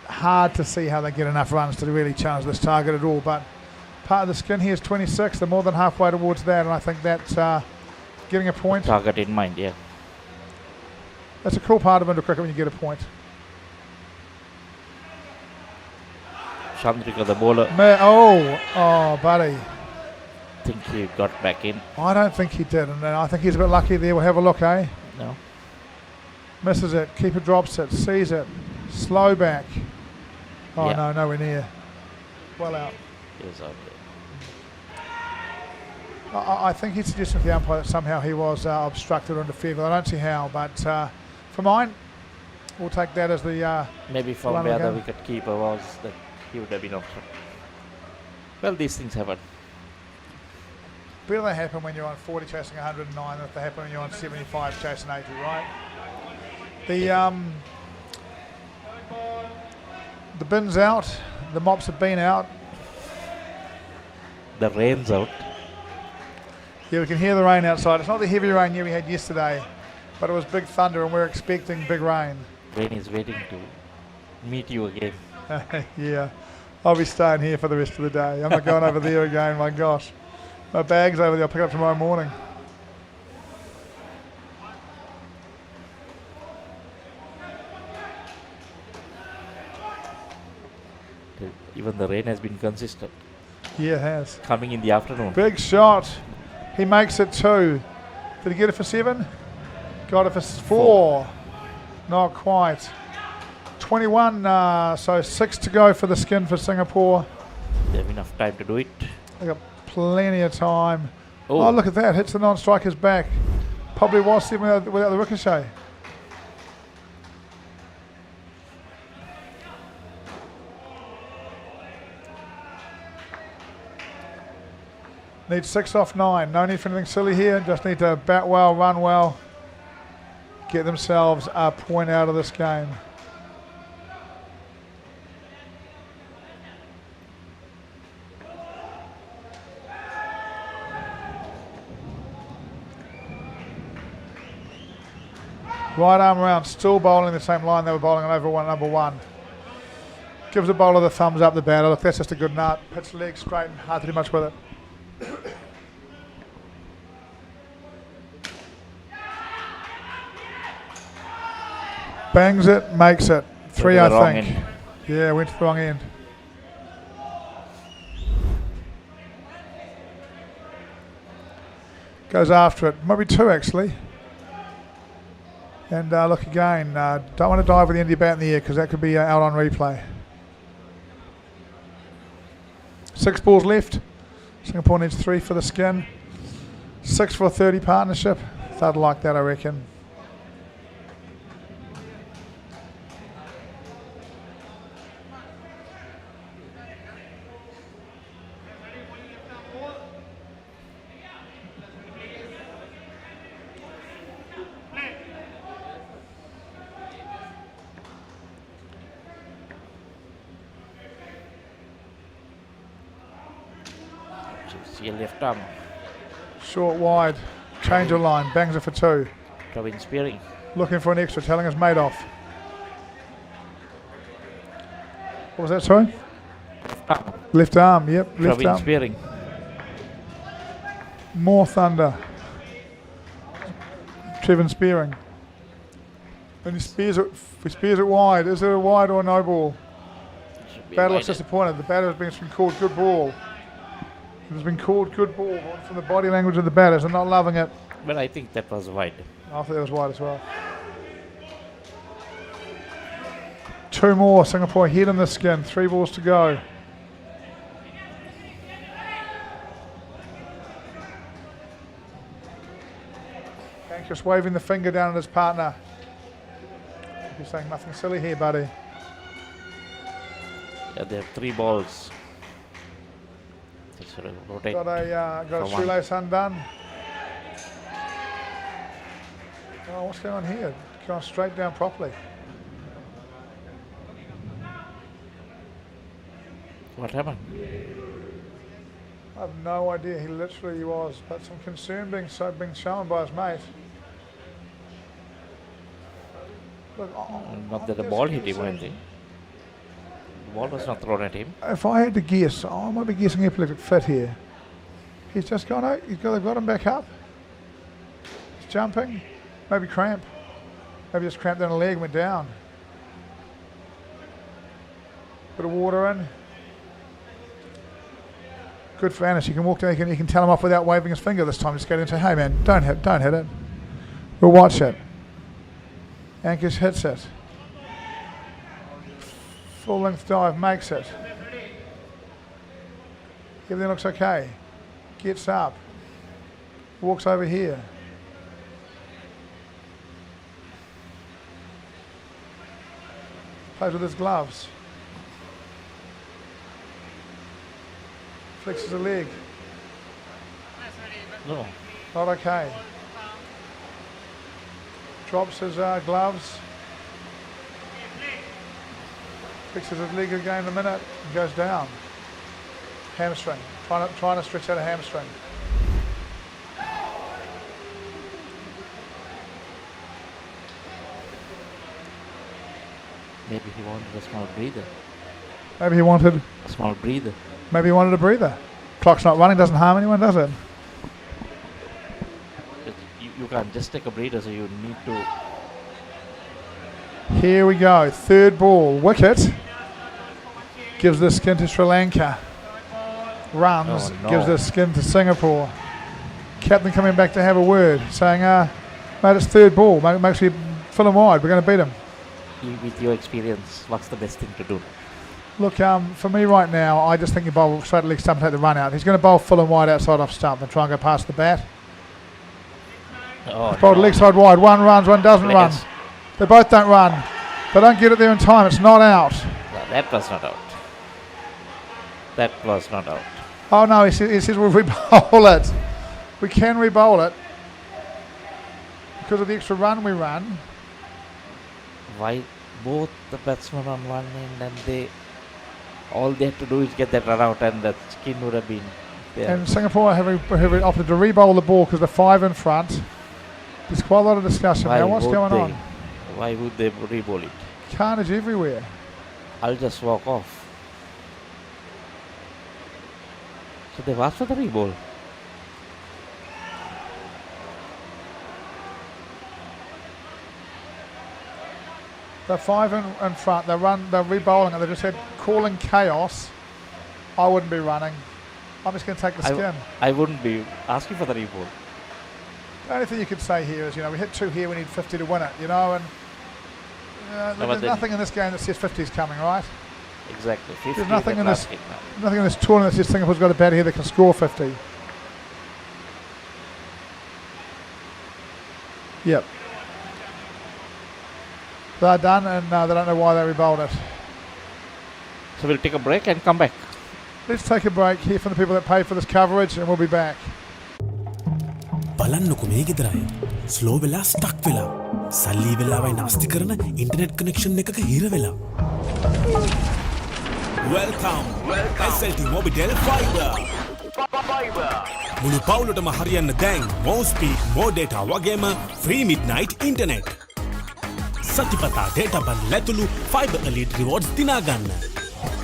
Hard to see how they get enough runs to really challenge this target at all, but part of the skin here is 26. They're more than halfway towards that, and I think that's getting a point. Target in mind, yeah. That's a cool part of indoor cricket when you get a point. Chandrika, the bowler. Oh, buddy. I think he got back in. I don't think he did, and I think he's a bit lucky there. We'll have a look, eh? No. Misses it. Keeper drops it. Sees it. Slow back. Oh, Yeah. no, nowhere near. Well out. He was out there. I think he's suggesting to the umpire that somehow he was obstructed or interfered. I don't see how, but for mine, we'll take that as the maybe from where the wicket keeper was, that he would have been obstructed. Well, these things happen. Better they happen when you're on 40 chasing 109 than if they happen when you're on 75 chasing 80, right? The bin's out, the mops have been out. The rain's out. Yeah, we can hear the rain outside. It's not the heavy rain we had yesterday, but it was big thunder and we're expecting big rain. Rain is waiting to meet you again. Yeah, I'll be staying here for the rest of the day. I'm not going over there again, my gosh. My bag's over there, I'll pick it up tomorrow morning. Even the rain has been consistent. Yeah, it has. Coming in the afternoon. Big shot. He makes it 2. Did he get it for 7? Got it for 4. Not quite. 21, so 6 to go for the skin for Singapore. They have enough time to do it. They got plenty of time. Oh, Oh, look at that. Hits the non-striker's back. Probably was 7 without the ricochet. Need 6 off 9. No need for anything silly here. Just need to bat well, run well. Get themselves a point out of this game. Right arm around, still bowling the same line they were bowling on over number 1. Gives the bowler the thumbs up, the batter. Look, that's just a good nut. Pitch leg straight and hard to do much with it. Bangs it, makes it. 3, I think. End. Yeah, went to the wrong end. Goes after it. Might be 2 actually. And look again. Don't want to dive with the end of your bat in the air because that could be out on replay. 6 balls left. Singapore needs 3 for the skin. 6 for a 30 partnership. They'd like that, I reckon. See a left arm. Short wide. Change of line. Bangs it for 2. Robin Spearing. Looking for an extra. Telling us made off. What was that, sorry? Left arm. Yep. Left Robin arm. Spearing. More thunder. Trevin Spearing. And he spears it wide. Is it a wide or a no ball? Batter looks disappointed. The batter has been called good ball. It has been called good ball from the body language of the batters. They're not loving it. But I think that was wide. I thought that was wide as well. 2 more. Singapore head in the skin. 3 balls to go. Hank just waving the finger down at his partner. He's saying nothing silly here, buddy. Yeah, they have 3 balls. Just rotate. Got a for one. shoelace undone. Oh, what's going on here? Going straight down properly. What happened? I have no idea. He literally was, but some concern being shown by his mate. Look, Not that the ball hit him or anything. The ball was not thrown at him. If I had to guess, I might be guessing epileptic fit here. He's just gone out. They've got him back up. He's jumping. Maybe cramp. Maybe just cramped down a leg and went down. Bit of water in. Good for Anis. You can walk down. You can tell him off without waving his finger this time. Just go down and say, "Hey man, don't hit it. We'll watch it." Ankish hits it. Full length dive makes it. Everything looks okay. Gets up. Walks over here. Plays with his gloves. Flexes a leg. No. Not okay. Drops his gloves. Fixes his leg again in a minute and goes down. Hamstring. Trying to stretch out a hamstring. Maybe he wanted a small breather. Maybe he wanted A small breather. Maybe he wanted a breather. Clock's not running, doesn't harm anyone, does it? You can't just take a breather, so you need to. Here we go. 3rd ball. Wicket. Gives the skin to Sri Lanka. Runs. Oh, no. Gives the skin to Singapore. Captain coming back to have a word, saying, mate, it's 3rd ball. Make sure you fill him wide. We're going to beat him. With your experience, what's the best thing to do? Look, for me right now, I just think you bowl straight leg stump and take the run out. He's going to bowl full and wide outside off stump and try and go past the bat. Oh, Bowled leg side wide. One runs, one doesn't run. They both don't run. They don't get it there in time. It's not out. No, that was not out. That was not out. Oh no, he says we'll re-bowl it. We can re-bowl it because of the extra run we run. Why both the batsmen on one end and all they had to do is get that run out and the skin would have been there. And Singapore have opted to re-bowl the ball because the 5 in front. There's quite a lot of discussion now. What's going on? Why would they re-bowl it? Carnage everywhere. I'll just walk off. So they've asked for the re-bowl. The 5 in front, they're re-bowling and they just said calling chaos. I wouldn't be running. I'm just going to take the skin. I wouldn't be asking for the re-bowl. The only thing you could say here is, we hit 2 here, we need 50 to win it, and there's nothing in this game that says 50 is coming, right? Exactly. 50 There's nothing in this tournament that says Singapore's got a batter here that can score 50. Yep. They're done and they don't know why they re-bowled it. So we'll take a break and come back. Let's take a break, hear from the people that pay for this coverage, and we'll be back. බලන්නකො මේ ගෙදරයි slow වෙලා stuck වෙලා සල්ලි වෙලාවයි නාස්ති කරන internet connection එකක හිර වෙලා Welcome SLT Mobitel Fiber මුළු පවුලටම හරියන්න දැන් more speed more data වගේම free midnight internet සතිපතා data බන් ලැතුළු fiber elite rewards දිනා ගන්න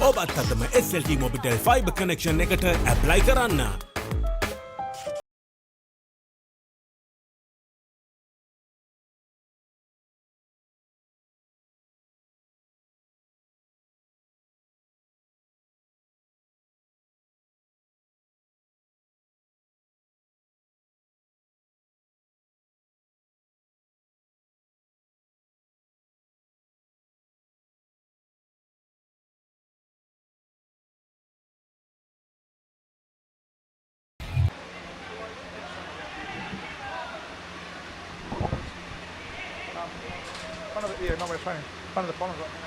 ඔබත් අදම SLT Mobitel Fiber connection එකට apply කරන්න not we're training. One of the bottoms right now.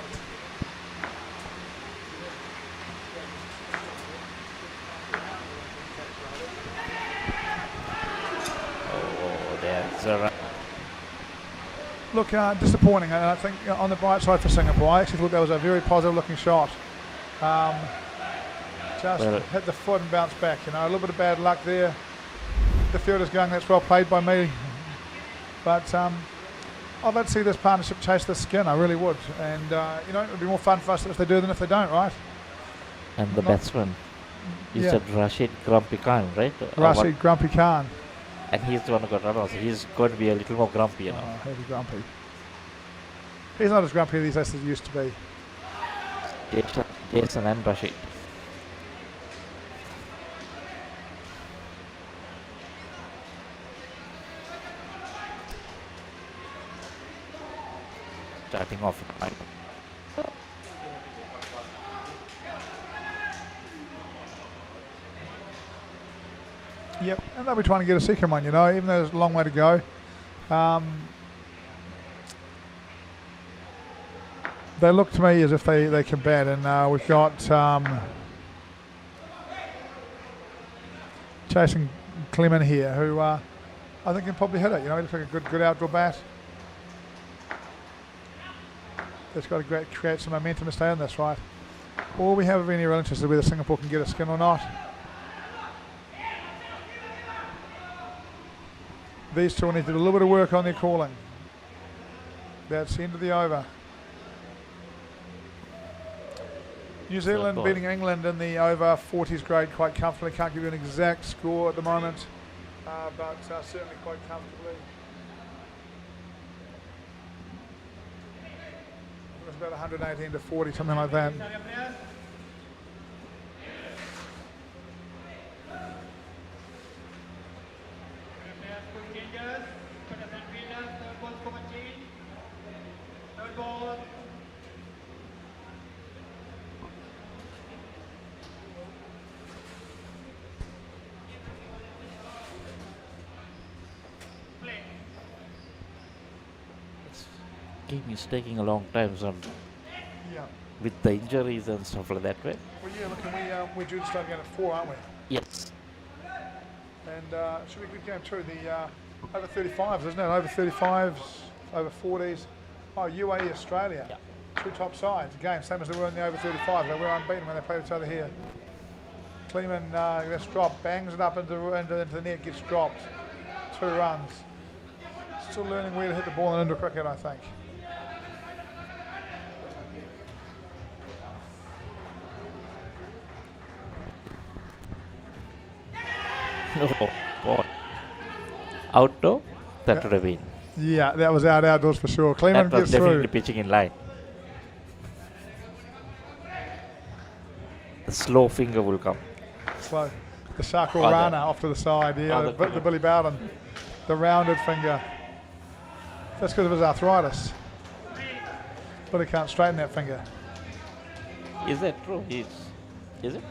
Oh, there's a run. Look, disappointing, and I think on the bright side for Singapore, I actually thought that was a very positive looking shot. Just hit the foot and bounced back, you know, a little bit of bad luck there. The fielder's going, that's well played by me. But I'd like to see this partnership chase the skin, I really would. And, you know, it would be more fun for us if they do than if they don't, right? And the batsman, you said Rashid Grumpy Khan, right? Rashid Grumpy Khan. And he's the one who got run out, so he's going to be a little more grumpy, you know. Oh, heavy grumpy. He's not as grumpy these days as he used to be. Jason and Rashid. Starting off at 9. Yep, and they'll be trying to get a second one, you know, even though there's a long way to go. They look to me as if they can bat, and we've got Jason Clement here, who I think can probably hit it. You know, he looks like a good outdoor bat. That's got to create some momentum to stay on this, right? All we have of any real interest is whether Singapore can get a skin or not. These two need to do a little bit of work on their calling. That's the end of the over. New Zealand beating England in the over 40s grade quite comfortably. Can't give you an exact score at the moment, but certainly quite comfortably. It was about 118 to 40, something like that. Game is taking a long time, so with the injuries and stuff like that, right? Well, yeah, look, we're due to start again at 4, aren't we? Yes. And it should be a good game too. The over 35s, isn't it? Over 35s, over 40s. Oh, UAE, Australia. Yeah. Two top sides. Again, same as they were in the over 35s. They were unbeaten when they played each other here. Kleeman gets dropped, bangs it up into the net, gets dropped. 2 runs. Still learning where to hit the ball in indoor cricket, I think. Oh, boy. Outdoor? That would have been. Yeah, that was outdoors for sure. Kleeman That was gets definitely through. pitching in line. The slow finger will come. Slow. The Shakul Rana off to the side. Yeah, the Billy Bowden. The rounded finger. That's because of his arthritis. Billy can't straighten that finger. Is that true? Is it?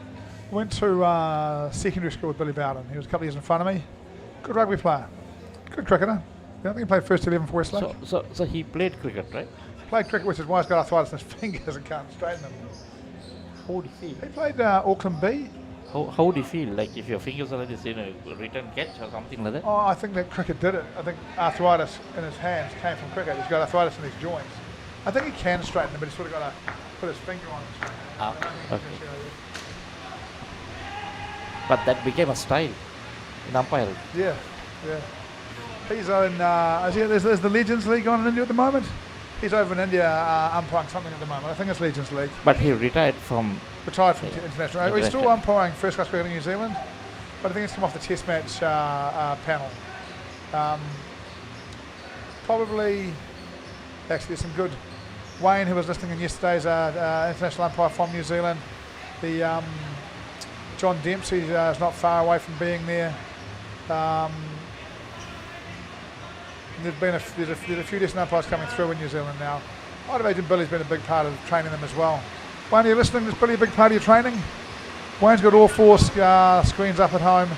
Went to secondary school with Billy Bowden. He was a couple of years in front of me. Good rugby player. Good cricketer. I think he played first 11 for Westlake. So he played cricket, right? Played cricket, which is why he's got arthritis in his fingers and can't straighten them. How would he feel? He played Auckland B. How would he feel? Like if your fingers are like this, return catch or something like that? Oh, I think that cricket did it. I think arthritis in his hands came from cricket. He's got arthritis in his joints. I think he can straighten them, but he's sort of got to put his finger on it. Okay. But that became a style in umpiring. Yeah. He's in, there's the Legends League on in India at the moment. He's over in India umpiring something at the moment. I think it's Legends League. But he retired from international. He's still umpiring first class cricket in New Zealand, but I think he's come off the test match panel. Probably, actually there's some good. Wayne, who was listening in yesterday's international umpire from New Zealand. The John Dempsey is not far away from being there. There's a few decent umpires coming through in New Zealand now. I'd imagine Billy's been a big part of training them as well. Wayne, are you listening? Is Billy a big part of your training? Wayne's got all 4 screens up at home.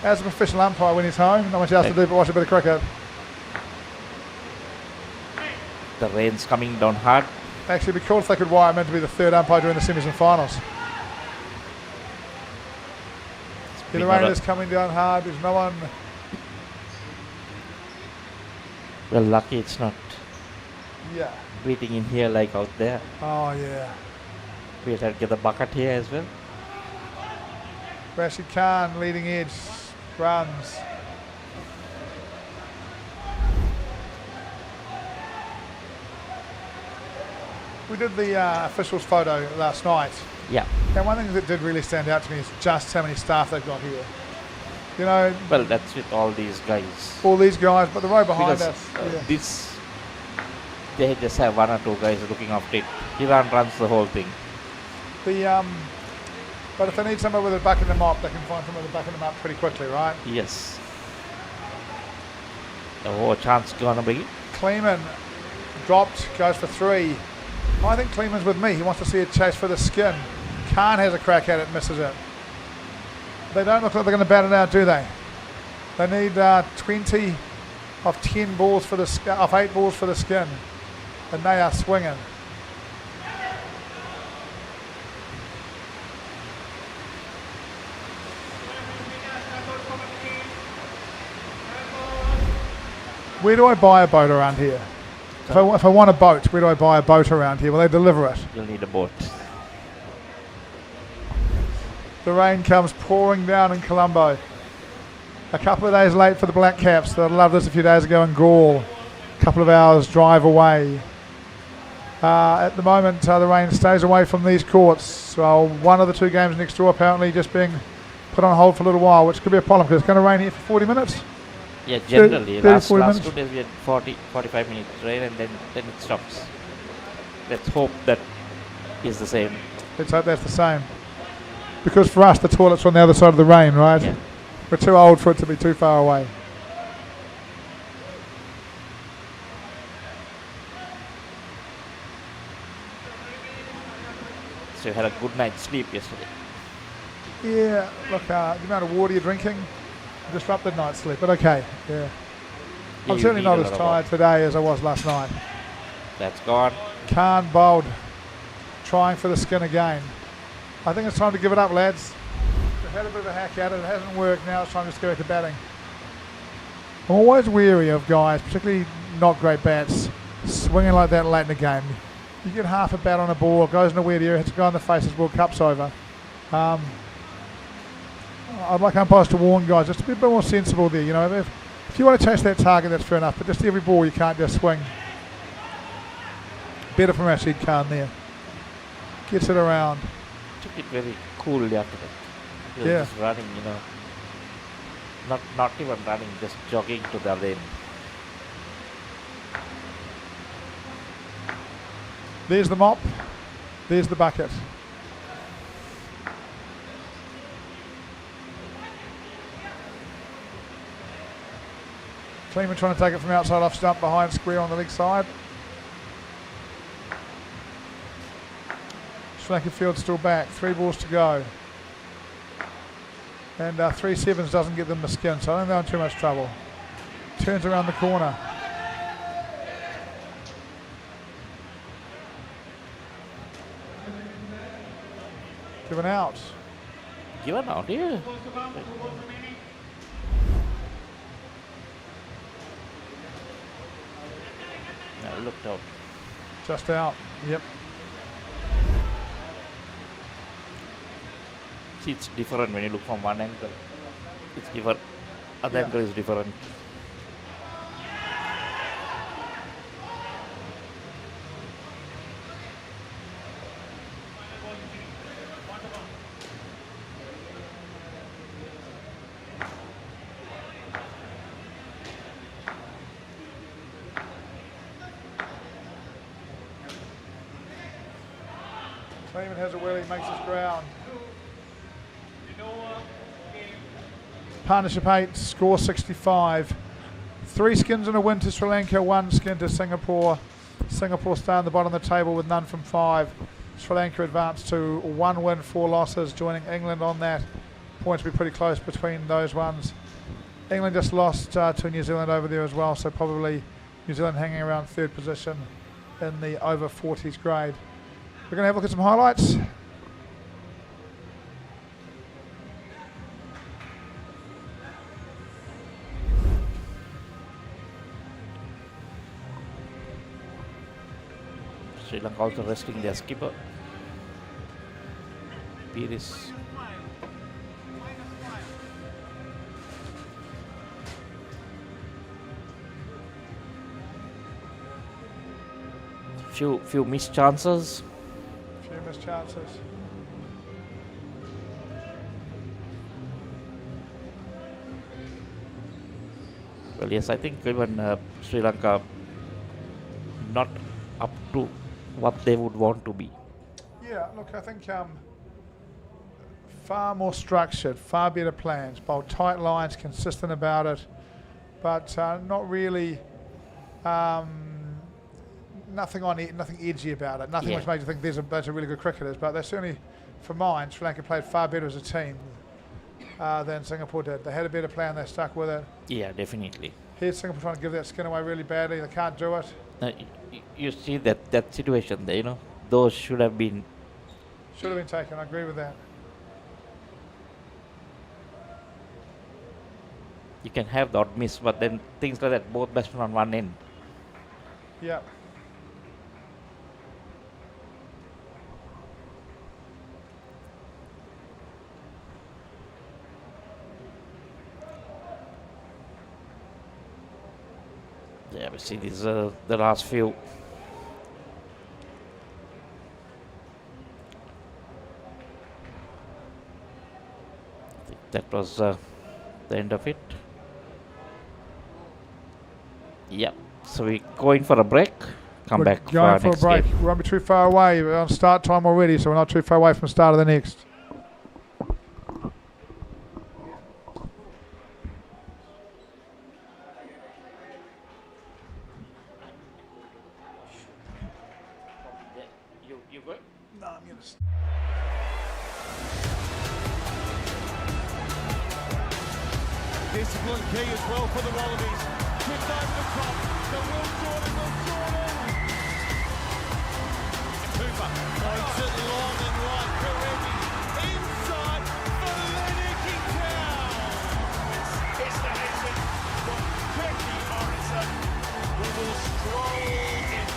As a professional umpire when he's home, not much else to do but watch a bit of cricket. The rain's coming down hard. Actually, it'd be cool if they could wire him in to be the third umpire during the semis and finals. The rain is coming down hard. There's no one. Well, lucky it's not Yeah. beating in here like out there. Oh, yeah. We'll have to get the bucket here as well. Rashid Khan, leading edge, runs. We did the officials photo last night. Yeah. And one thing that did really stand out to me is just how many staff they've got here. You know. Well, that's with all these guys. All these guys, but the row behind Because, us. This, they just have one or two guys looking after it. Iran runs the whole thing. But if they need somebody with a bucket and a mop, they can find somebody with a bucket and a mop pretty quickly, right? Yes. Oh, chance gonna be. Kleeman dropped, goes for 3. I think Kleeman's with me. He wants to see a chase for the skin. Khan has a crack at it, misses it. They don't look like they're going to bat it out, do they? They need 20 of 10 balls for the of 8 balls for the skin, and they are swinging. Where do I buy a boat around here? If I want a boat, where do I buy a boat around here? Will they deliver it? You'll need a boat. The rain comes pouring down in Colombo. A couple of days late for the Black Caps. They loved this a few days ago in Gaul. A couple of hours drive away. At the moment, the rain stays away from these courts. So one of the 2 games next door apparently just being put on hold for a little while, which could be a problem because it's going to rain here for 40 minutes. Yeah, generally, 30, last 40 2 days we had 45 minutes rain and then it stops. Let's hope that is the same. Let's hope that's the same. Because for us, the toilet's on the other side of the rain, right? Yeah. We're too old for it to be too far away. So you had a good night's sleep yesterday. Yeah, look, the amount of water you're drinking disrupted night's sleep, but okay, yeah. I'm You certainly need not a as lot of tired today as I was last night. That's gone. Khan bowled, trying for the skin again. I think it's time to give it up, lads. They've had a bit of a hack at it. It hasn't worked. Now it's time to just go back to batting. I'm always weary of guys, particularly not great bats, swinging like that late in the game. You get half a bat on a ball, it goes in a weird area, hits a guy in the face as World Cup's over. I'd like umpires to warn guys just to be a bit more sensible there. You know, if you want to chase that target, that's fair enough. But just every ball, you can't just swing. Better from Rashid Khan there. Gets it around. Took it very coolly after that. He was Yeah. just running, you know. Not even running, just jogging to the other end. There's the mop. There's the bucket. Kleeman trying to take it from outside off stump behind square on the leg side. Sri Lanka field still back. 3 balls to go. And 3 sevens doesn't get them the skin, so I don't think they're in too much trouble. Turns around the corner. Given out. Given out, yeah. No, looked out. Just out. Yep. See, it's different when you look from one angle. It's different. Other angle is different. Kleeman has a wheelie, makes his ground. Partnership 8, score 65. 3 skins and a win to Sri Lanka, 1 skin to Singapore. Singapore stay on the bottom of the table with none from 5. Sri Lanka advanced to 1 win, 4 losses, joining England on that. Points will be pretty close between those ones. England just lost to New Zealand over there as well, so probably New Zealand hanging around 3rd position. in the over 40s grade. We're going to have a look at some highlights. Sri Lanka also resting their skipper. Pires. Few missed chances. Few missed chances. Well, yes, I think even Sri Lanka not up to what they would want to be. Yeah, look, I think far more structured, far better plans, bold tight lines, consistent about it, but not really nothing edgy about it, nothing which made you think there's a bunch of really good cricketers, but they certainly, for mine, Sri Lanka played far better as a team than Singapore did. They had a better plan, they stuck with it. Yeah, definitely. Here's Singapore trying to give that skin away really badly, they can't do it. You see that situation there, you know, those should have been taken, I agree with that. You can have the odd miss, but then things like that, both batsmen on one end. Yeah. Yeah, we see these the last few. I think that was the end of it. Yeah, so we're going for a break. Come back for our next break. game. We won't be too far away. We're on start time already, so we're not too far away from the start of the next. You good? No, I'm going to... Discipline key as well for the Wallabies. Tipped over the top. The Will Jordan. Cooper points it long and right. Karevi inside for Lennoxy Town. It's the Henson from Becky Morrison, who will stroll in.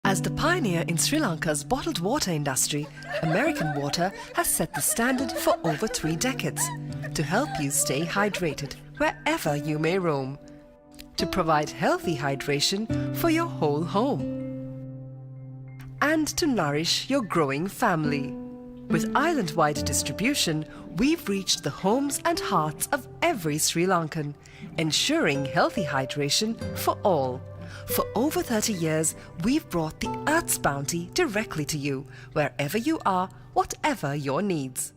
As the pioneer in Sri Lanka's bottled water industry, American Water has set the standard for over 3 decades to help you stay hydrated wherever you may roam, to provide healthy hydration for your whole home, and to nourish your growing family. With island-wide distribution, we've reached the homes and hearts of every Sri Lankan, ensuring healthy hydration for all. For over 30 years, we've brought the Earth's bounty directly to you, wherever you are, whatever your needs.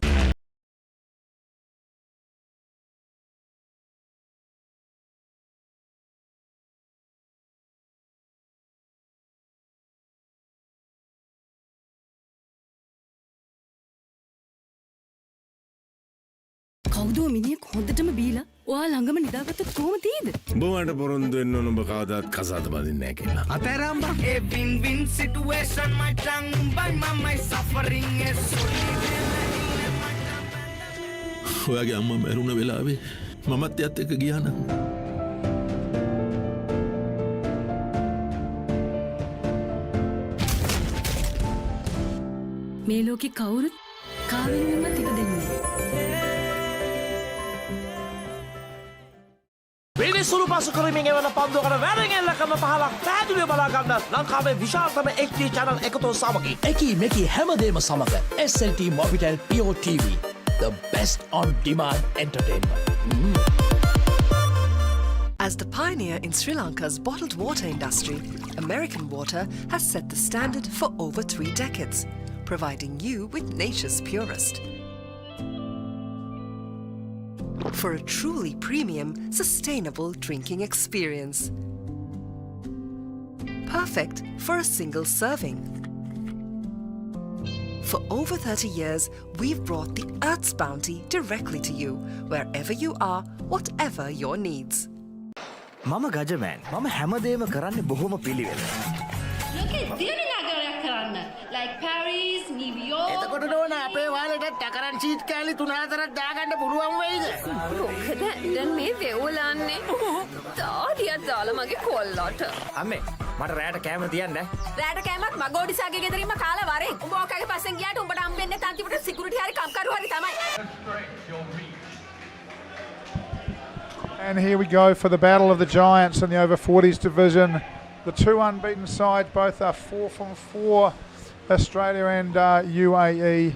කවුදෝ මිනිහෙක් හොඳටම බීලා ඔයා ළඟම නිදාගත්තොත් කොහොම තියෙද? බොවන්ට පොරොන්දු වෙන්න ඕන ඔබ කවදාත් කසාද බඳින්නේ නැහැ කියලා. Ateramba. A win-win situation, my tongue by my suffering is ඔයාගේ අම්මා මැරුණ වෙලාවේ මමත් එයත් එක්ක ගියා නම් මේ ලෝකේ කවුරුත් කාවෙන්වත් ඉපදෙන්නේ නැහැ. පිරිසුරු පසු කරමින් එවන පන්දුවකට වැරෙන් එල්ලකම පහලක් පැහැදිලිව බලා ගන්න ලංකාවේ විශාලතම HD channel එකතු සමගින් එකී මෙකී හැමදේම සමග SLT Mobitel Pure TV, the best on demand entertainment. As the pioneer in Sri Lanka's bottled water industry, American Water has set the standard for over 3 decades, providing you with nature's purest. For a truly premium, sustainable drinking experience. Perfect for a single serving. For over 30 years, we've brought the Earth's bounty directly to you, wherever you are, whatever your needs. මම ගජමෑන් මම හැමදේම කරන්නේ බොහොම පිළිවෙල. Like Paris, New York. එතකොට නෝන අපේ වාලෙට ටැකරන් seat කෑලි 3-4ක් දාගන්න පුළුවන් වෙයිද? මොකද දැන් මේ වෙවුලන්නේ. තාඩියක් දාලා මගේ කොල්ලට. අම්මේ මට රෑට කෑම තියන්න. රෑට කෑමක් මගෝඩිසාගේ ගෙදරින්ම කාලා වරෙන්. උඹ ඔකගේ පස්සෙන් ගියාට උඹට හම්බෙන්නේ තන්තිපට සිකියුරිටි හරි කම්කරු හරි තමයි. And here we go for the battle of the giants in the over 40s division. The two unbeaten sides, both are 4 from 4, Australia and UAE.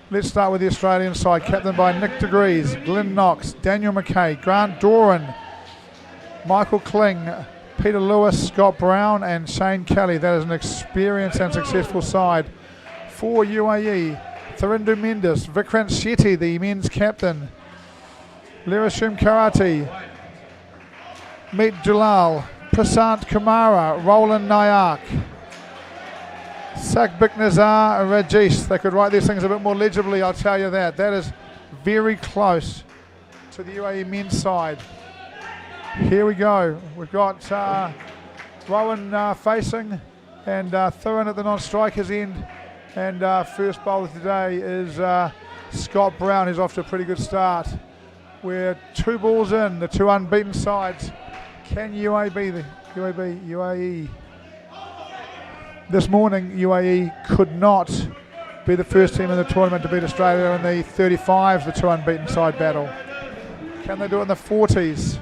Let's start with the Australian side, captained by Nick Degrees, Glenn Knox, Daniel McKay, Grant Doran, Michael Kling, Peter Lewis, Scott Brown and Shane Kelly. That is an experienced and successful side. For UAE, Thirindu Mendes, Vikrant Shetty, the men's captain, Lirashim Karate, Meet Jalal, Prasant Kumara, Roland Nayak, Sakbik Nazar, Rajesh. They could write these things a bit more legibly, I'll tell you that. That is very close to the UAE men's side. Here we go. We've got Rowan facing and Thurin at the non-strikers end. And first bowler today is Scott Brown, who's off to a pretty good start. We're 2 balls in, the 2 unbeaten sides. Can UAE? This morning, UAE could not be the first team in the tournament to beat Australia in the 35s, the 2 unbeaten side battle. Can they do it in the 40s?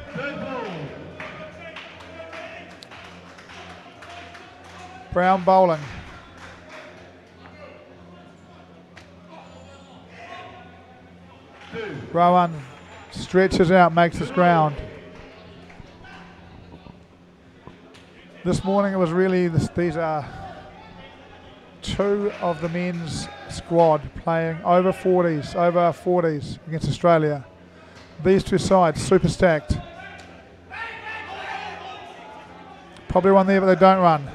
Brown bowling. Rowan stretches out, makes his ground. This morning it was really, these are 2 of the men's squad playing over 40s against Australia. These 2 sides, super stacked. Probably one there, but they don't run.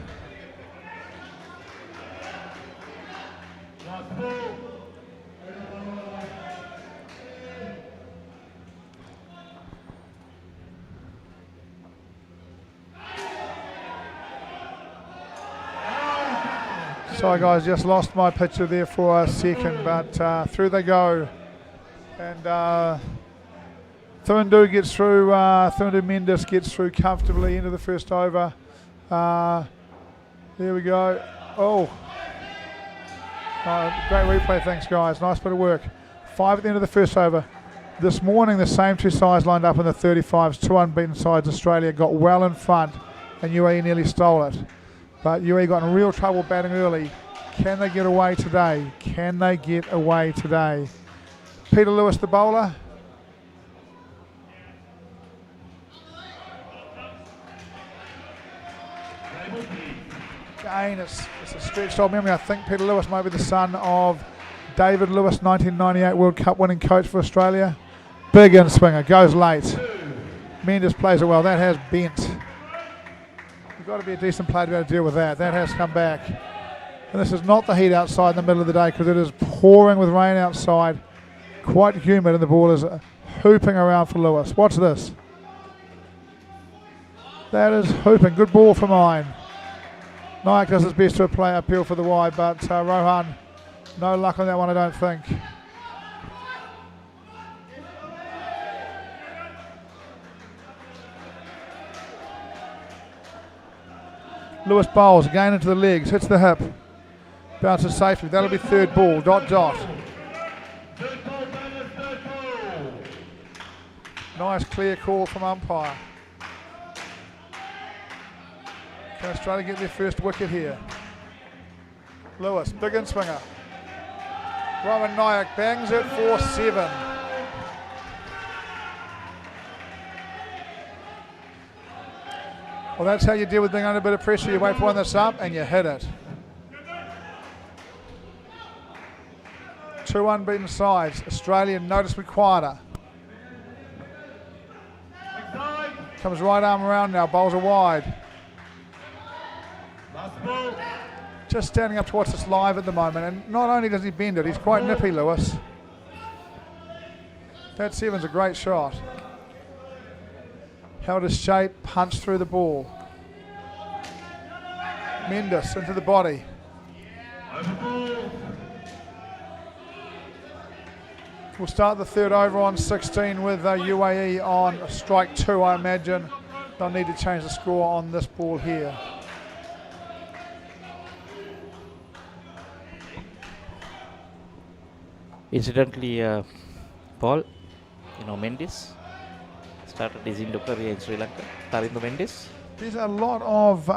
Sorry guys, just lost my picture there for a second, but through they go. And Thirindu gets through, Thirindu Mendes gets through comfortably into the first over. There we go. Oh, great replay, thanks guys, nice bit of work. 5 at the end of the first over. This morning the same 2 sides lined up in the 35s, 2 unbeaten sides. Australia got well in front and UAE nearly stole it. But UAE got in real trouble batting early. Can they get away today? Can they get away today? Peter Lewis, the bowler. Again, it's a stretched old memory. I think Peter Lewis might be the son of David Lewis, 1998 World Cup winning coach for Australia. Big in swinger, goes late. Mendes plays it well. That has bent. Got to be a decent player to be able to deal with that. That has come back. And this is not the heat outside in the middle of the day because it is pouring with rain outside. Quite humid and the ball is hooping around for Lewis. Watch this. That is hooping. Good ball for mine. Nayak does his best to appeal for the wide, but Rohan, no luck on that one I don't think. Lewis bowls again into the legs, hits the hip, bounces safely. That'll be 3rd ball, dot. Nice clear call from umpire. Can Australia get their first wicket here? Lewis, big in swinger. Rowan Nayak bangs it for 7. Well, that's how you deal with being under a bit of pressure. You wait for one that's up and you hit it. 2 unbeaten sides. Australia noticeably quieter. Comes right arm around now. Bowls are wide. Just standing up to watch this live at the moment, and not only does he bend it, he's quite nippy, Lewis. That seven's a great shot. Held his shape, punched through the ball. Mendes into the body. We'll start the third over on 16 with UAE on strike 2, I imagine. They'll need to change the score on this ball here. Incidentally, Paul, Mendes started his Indo career in Sri Lanka. Tarindo Mendes. There's a lot of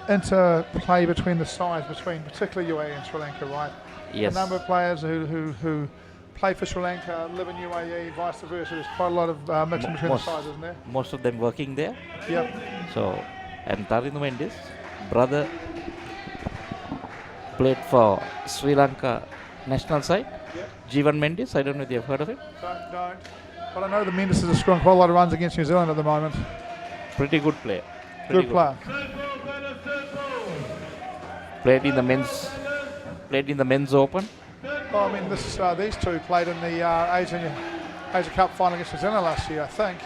interplay between the sides, particularly UAE and Sri Lanka, right? Yes. A number of players who play for Sri Lanka, live in UAE, vice versa. There's quite a lot of mixing between the sides, isn't there? Most of them working there. Yep. So, and Tarindo Mendes, brother, played for Sri Lanka national side. Yep. Jeevan Mendes, I don't know if you've heard of him. Don't. But I know the Mendes is scoring quite a lot of runs against New Zealand at the moment. Pretty good player. Good player. Played in the men's open. Well, I mean, these two played in the Asia Cup final against New Zealand last year, I think.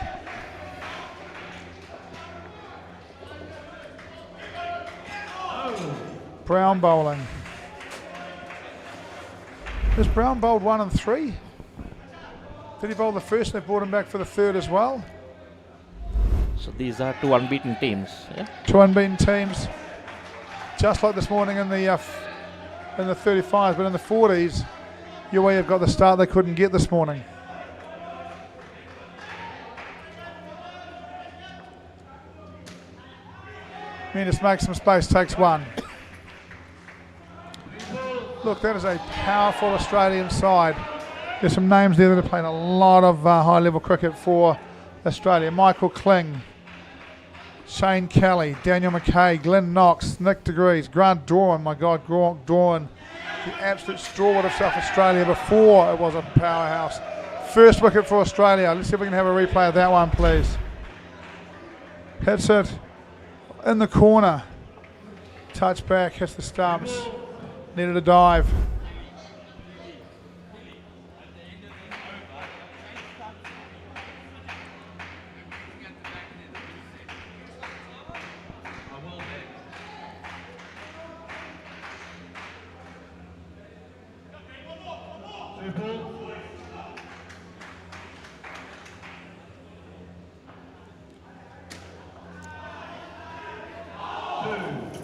Brown bowling. Has Brown bowled 1 and 3? Did he bowl the first and they brought him back for the third as well? So these are 2 unbeaten teams. Yeah? 2 unbeaten teams. Just like this morning in the 35s, but in the 40s, UAE have got the start they couldn't get this morning. Mendes makes some space, takes 1. Look, that is a powerful Australian side. There's some names there that have played a lot of high-level cricket for Australia. Michael Kling, Shane Kelly, Daniel McKay, Glenn Knox, Nick DeGrees, Grant Dorwan. My God, Grant Dorwan, the absolute stalwart of South Australia before it was a powerhouse. First wicket for Australia. Let's see if we can have a replay of that one, please. Hits it in the corner. Touch back, hits the stumps. Needed a dive.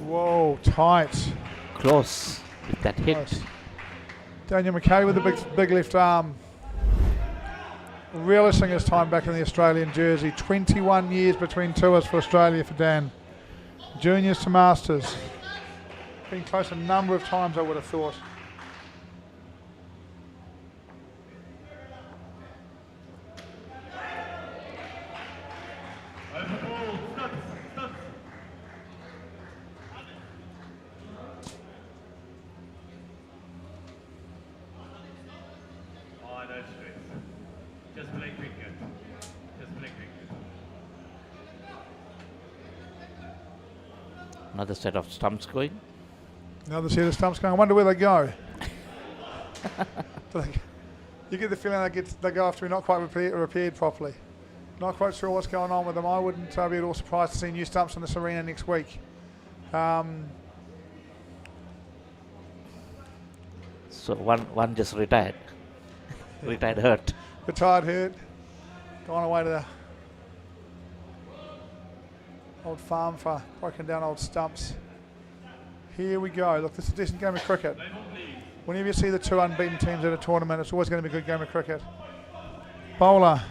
Whoa, tight. Close. If that hit. Close. Daniel McKay with the big left arm. Relishing his time back in the Australian jersey. 21 years between tours for Australia for Dan. Juniors to Masters. Been close a number of times, I would have thought. Another set of stumps going. Another set of stumps going. I wonder where they go. You get the feeling they go after me not quite repaired properly. Not quite sure what's going on with them. I wouldn't be at all surprised to see new stumps in this arena next week. So one just retired. Retired hurt. Retired hurt. Gone away to the old farm for broken down old stumps. Here we go. Look, this is a decent game of cricket. Whenever you see the 2 unbeaten teams at a tournament, it's always going to be a good game of cricket. Bowler.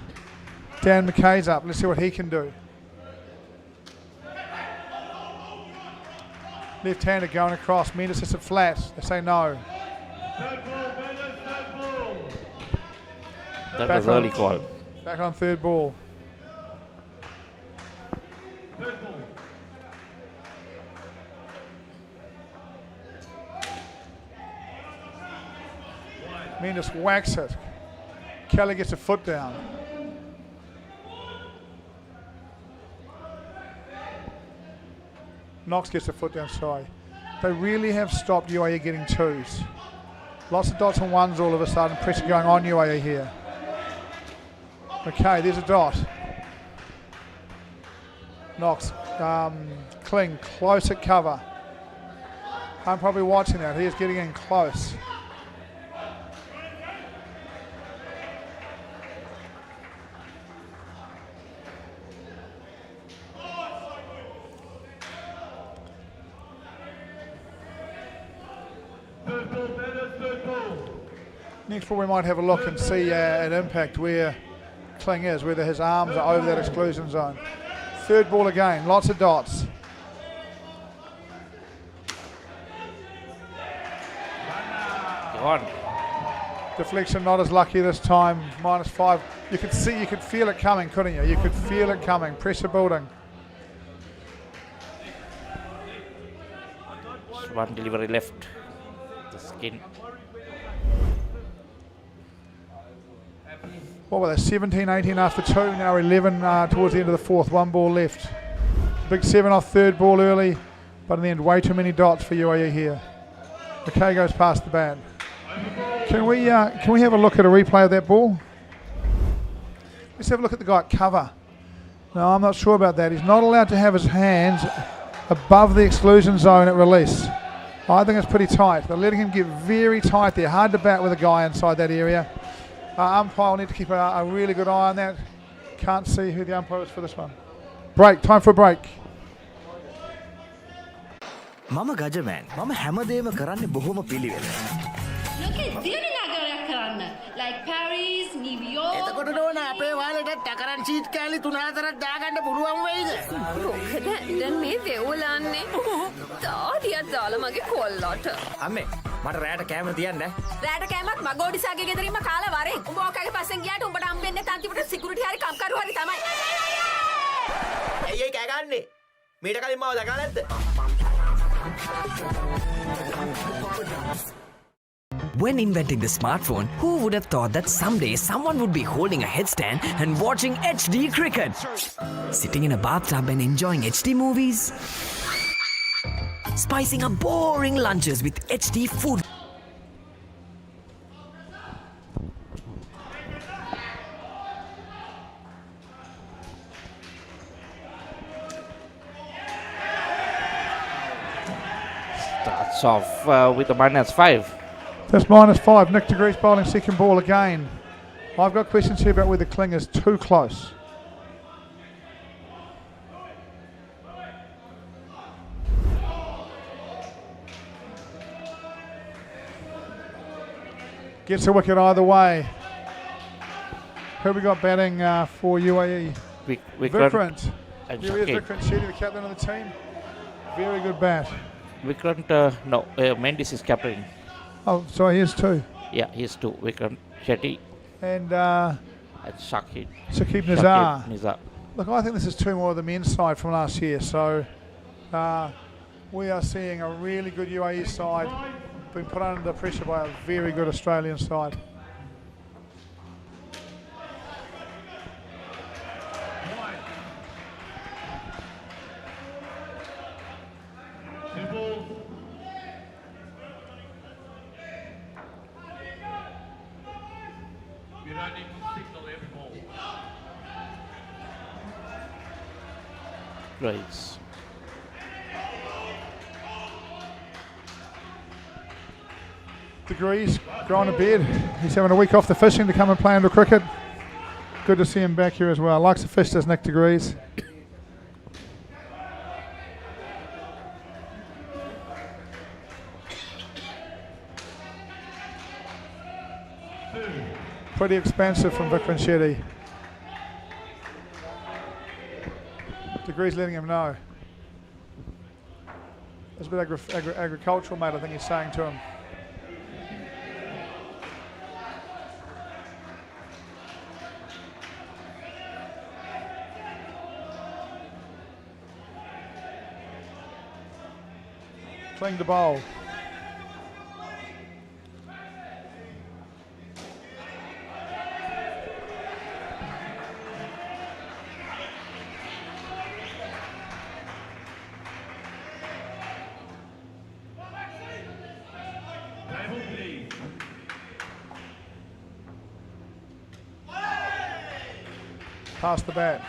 Dan McKay's up. Let's see what he can do. Left-hander going across. Mendes hits it flat. They say no. That was early call. Back on third ball. Mendes whacks it. Kelly gets a foot down. Knox gets a foot down, sorry. they really have stopped UAE getting twos. Lots of dots and ones all of a sudden. Pressure going on UAE here. Okay, there's a dot. Knox, Kling close at cover. I'm probably watching that. He is getting in close. Next ball we might have a look and see an impact where Kling is, whether his arms are over that exclusion zone. Third ball again, lots of dots. Gone. Deflection not as lucky this time, -5. You could feel it coming, couldn't you? You could feel it coming, pressure building. Just one delivery left. The skin. What were they, 17, 18 after 2, now 11 towards the end of the fourth, one ball left. Big 7 off third ball early, but in the end way too many dots for UAE here. McKay goes past the bat. Can we have a look at a replay of that ball? Let's have a look at the guy at cover. No, I'm not sure about that. He's not allowed to have his hands above the exclusion zone at release. I think it's pretty tight. They're letting him get very tight there. Hard to bat with a guy inside that area. Umpire will need to keep a really good eye on that. Can't see who the umpire is for this one. Break, time for a break. මම ගජමෑන් මම හැමදේම කරන්නේ බොහොම පිළිවෙල. ලෝකේ දියුණු නගරයක් කරන්න. Like Paris, New York. එතකොට නෝන අපේ වාලේට ටකරන් සීට් කෑලි 3-4ක් දාගන්න පුළුවන් වෙයිද? මොකද දැන් මේ දෙවුලන්නේ. තාඩියක් දාලා මගේ කොල්ලට. අම්මේ මට රැයට කැම තියන්න. රැයට කෑමක් මගෝඩිසාගේ ගෙදරින්ම කාලා වරෙන්. උඹ ඔකගේ පස්සෙන් ගියාට උඹට හම්බෙන්නේ අන්තිමට සිකියුරිටි හරි කම්කරු හරි තමයි. ඇයි කෑ ගන්නේ? මීට කලින් මාව දැකලා නැද්ද? When inventing the smartphone, who would have thought that someday someone would be holding a headstand and watching HD cricket? Sitting in a bathtub and enjoying HD movies? Spicing up boring lunches with HD food. Starts off with a -5. That's -5. Nick de Grease bowling second ball again. I've got questions here about whether Kling is too close. Gets a wicket either way. Who we got batting for UAE? Vikrant. Here he is, Vikrant Shetty, the captain of the team. Very good bat. Vikrant, no, Mendes is captain. Oh, so he is too. Yeah, he is too. Vikrant Shetty. And Shakib Nizar. Look, I think this is two more of the men's side from last year. So we are seeing a really good UAE side being put under pressure by a very good Australian side. Right. Degrees, going to bed. He's having a week off the fishing to come and play under cricket. Good to see him back here as well. Likes to fish, does Nick Degrees. Pretty expensive from Vikrant Shetty. Degrees letting him know. It's a bit agricultural, mate, I think he's saying to him. Kling to bowl. Pass the bat.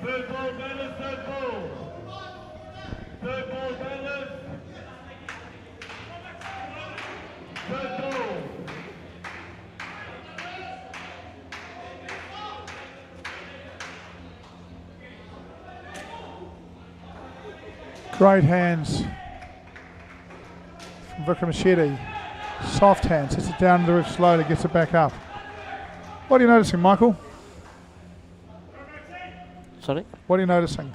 Third ball, batters, third ball. Third ball, batters. Third ball. Great hands from Vikram Shetty. Soft hands, hits it down the roof slowly, gets it back up. What are you noticing, Michael? Sorry? What are you noticing?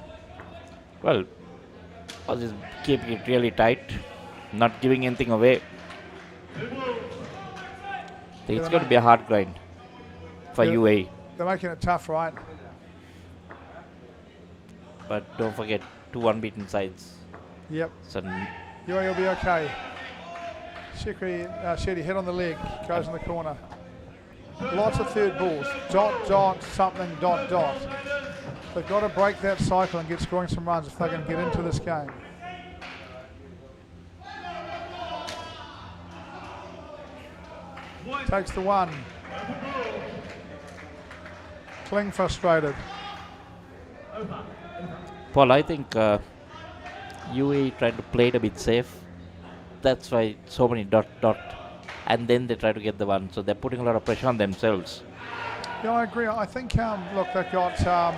Well, I was just keeping it really tight, not giving anything away. I think it's going to be a hard grind for UAE. They're making it tough, right? But don't forget, 2 unbeaten sides. Yep. So UAE will be okay. Shetty hit on the leg, goes in the corner. Lots of third balls. Dot, dot, something, dot, dot. They've got to break that cycle and get scoring some runs if they're going to get into this game. Takes the one. Kling frustrated. Paul, I think UAE tried to play it a bit safe. That's why so many dot, dot. And then they try to get the one. So they're putting a lot of pressure on themselves. Yeah, I agree. I think, look, they've got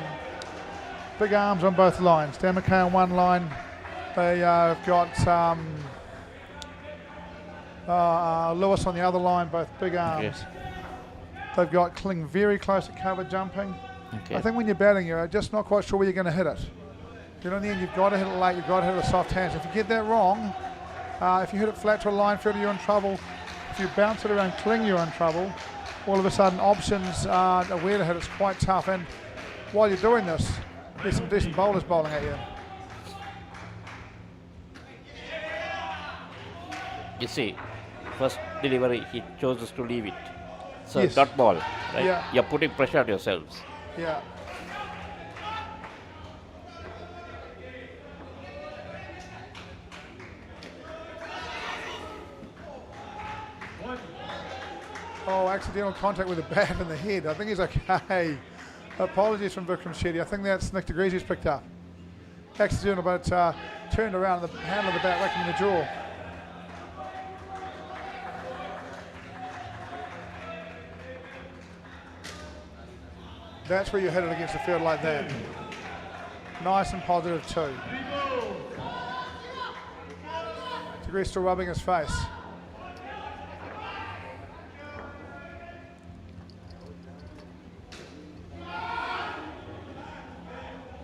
big arms on both lines. Dan McKay on one line. They've got Lewis on the other line, both big arms. Yes. They've got Kling very close to cover jumping. Okay. I think when you're batting, you're just not quite sure where you're going to hit it. You know, in the end, you've got to hit it late, you've got to hit it with soft hands. If you get that wrong, if you hit it flat to a line fielder, you're in trouble. If you bounce it around Kling, you're in trouble. All of a sudden, options are where to hit it's quite tough. And while you're doing this, there's some decent bowlers bowling at you. You see, first delivery, he chose to leave it. So Yes. dot ball, right? Yeah. You're putting pressure on yourselves. Yeah. Oh, accidental contact with the bat in the head. I think he's okay. Apologies from Vikram Shetty. I think that's Nick DeGrees who's picked up. Accidental, but turned around and the handle of the bat whacked him in the jaw. That's where you hit it against the field like that. Nice and positive too. DeGrees still rubbing his face.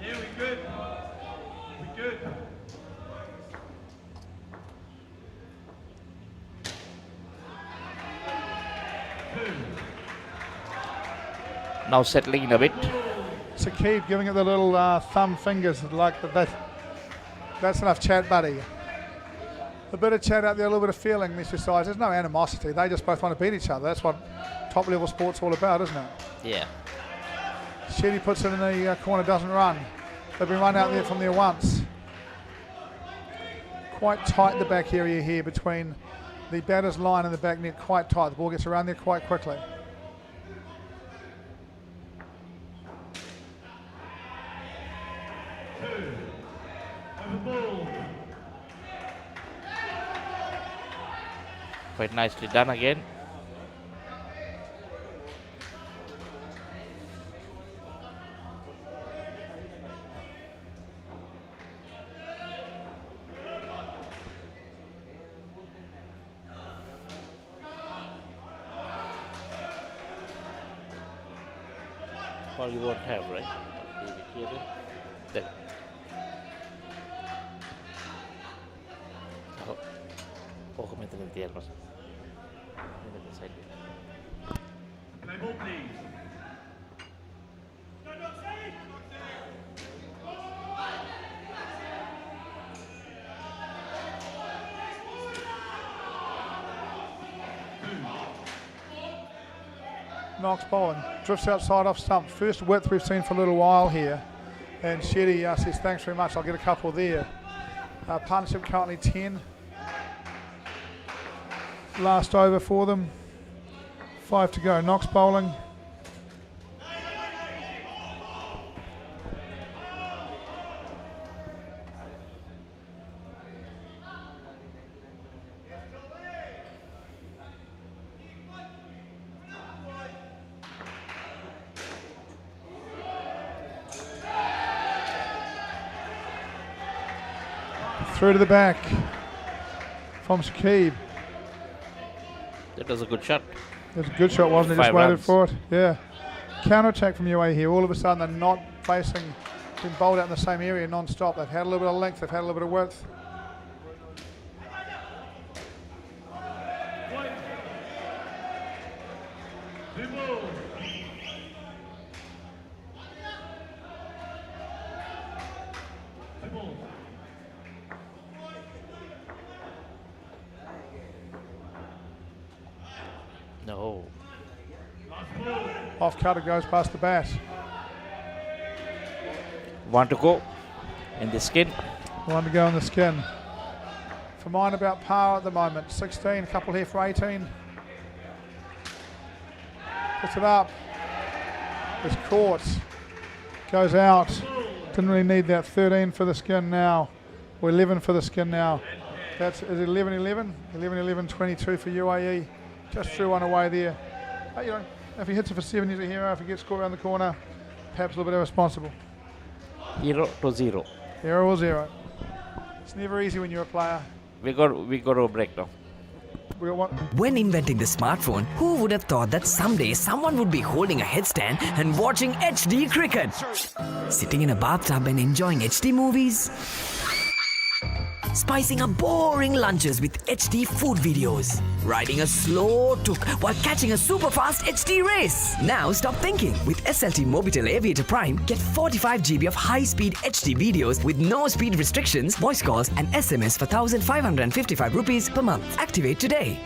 Yeah, we good. We good. Now settling in a bit. Saqib giving it the little thumb fingers like that. That's enough chat, buddy. A bit of chat out there, a little bit of feeling. These two sides. There's no animosity. They just both want to beat each other. That's what top level sport's all about, isn't it? Yeah. Shetty puts it in the corner, doesn't run. They've been run out there from there once. Quite tight the back area here between the batter's line and the back net. Quite tight. The ball gets around there quite quickly. Quite nicely done again. Well, you won't have, right? Here, then. Oh, come into the other side. Play ball, please. Knox bowling. Drifts outside off stump. First width we've seen for a little while here. And Shetty says, thanks very much, I'll get a couple there. Partnership currently 10. Last over for them. 5 to go. Knox bowling. Through to the back from Shakib. That was a good shot. It was a good shot, wasn't it? Just waited for it. Yeah. Counter attack from UAE here. All of a sudden they're not facing, being bowled out in the same area non-stop. They've had a little bit of length, they've had a little bit of width. No. Off cutter goes past the bat. Want to go in the skin? One to go in the skin. For mine about par at the moment. 16, a couple here for 18. Puts it up. It's caught. Goes out. Didn't really need that. 13 for the skin now. Or 11 for the skin now. That's is it 11-11? 11-11, 22 for UAE. Just threw one away there. You know, if he hits it for 7, he's a hero. If he gets caught around the corner, perhaps a little bit irresponsible. 0 to 0. 0 or 0. It's never easy when you're a player. We got a break now. We got one. When inventing the smartphone, who would have thought that someday someone would be holding a headstand and watching HD cricket? Sitting in a bathtub and enjoying HD movies? Spicing up boring lunches with HD food videos. Riding a slow tuk while catching a super fast HD race. Now stop thinking. With SLT Mobitel Aviator Prime, get 45 GB of high-speed HD videos with no speed restrictions, voice calls and SMS for 1,555 rupees per month. Activate today.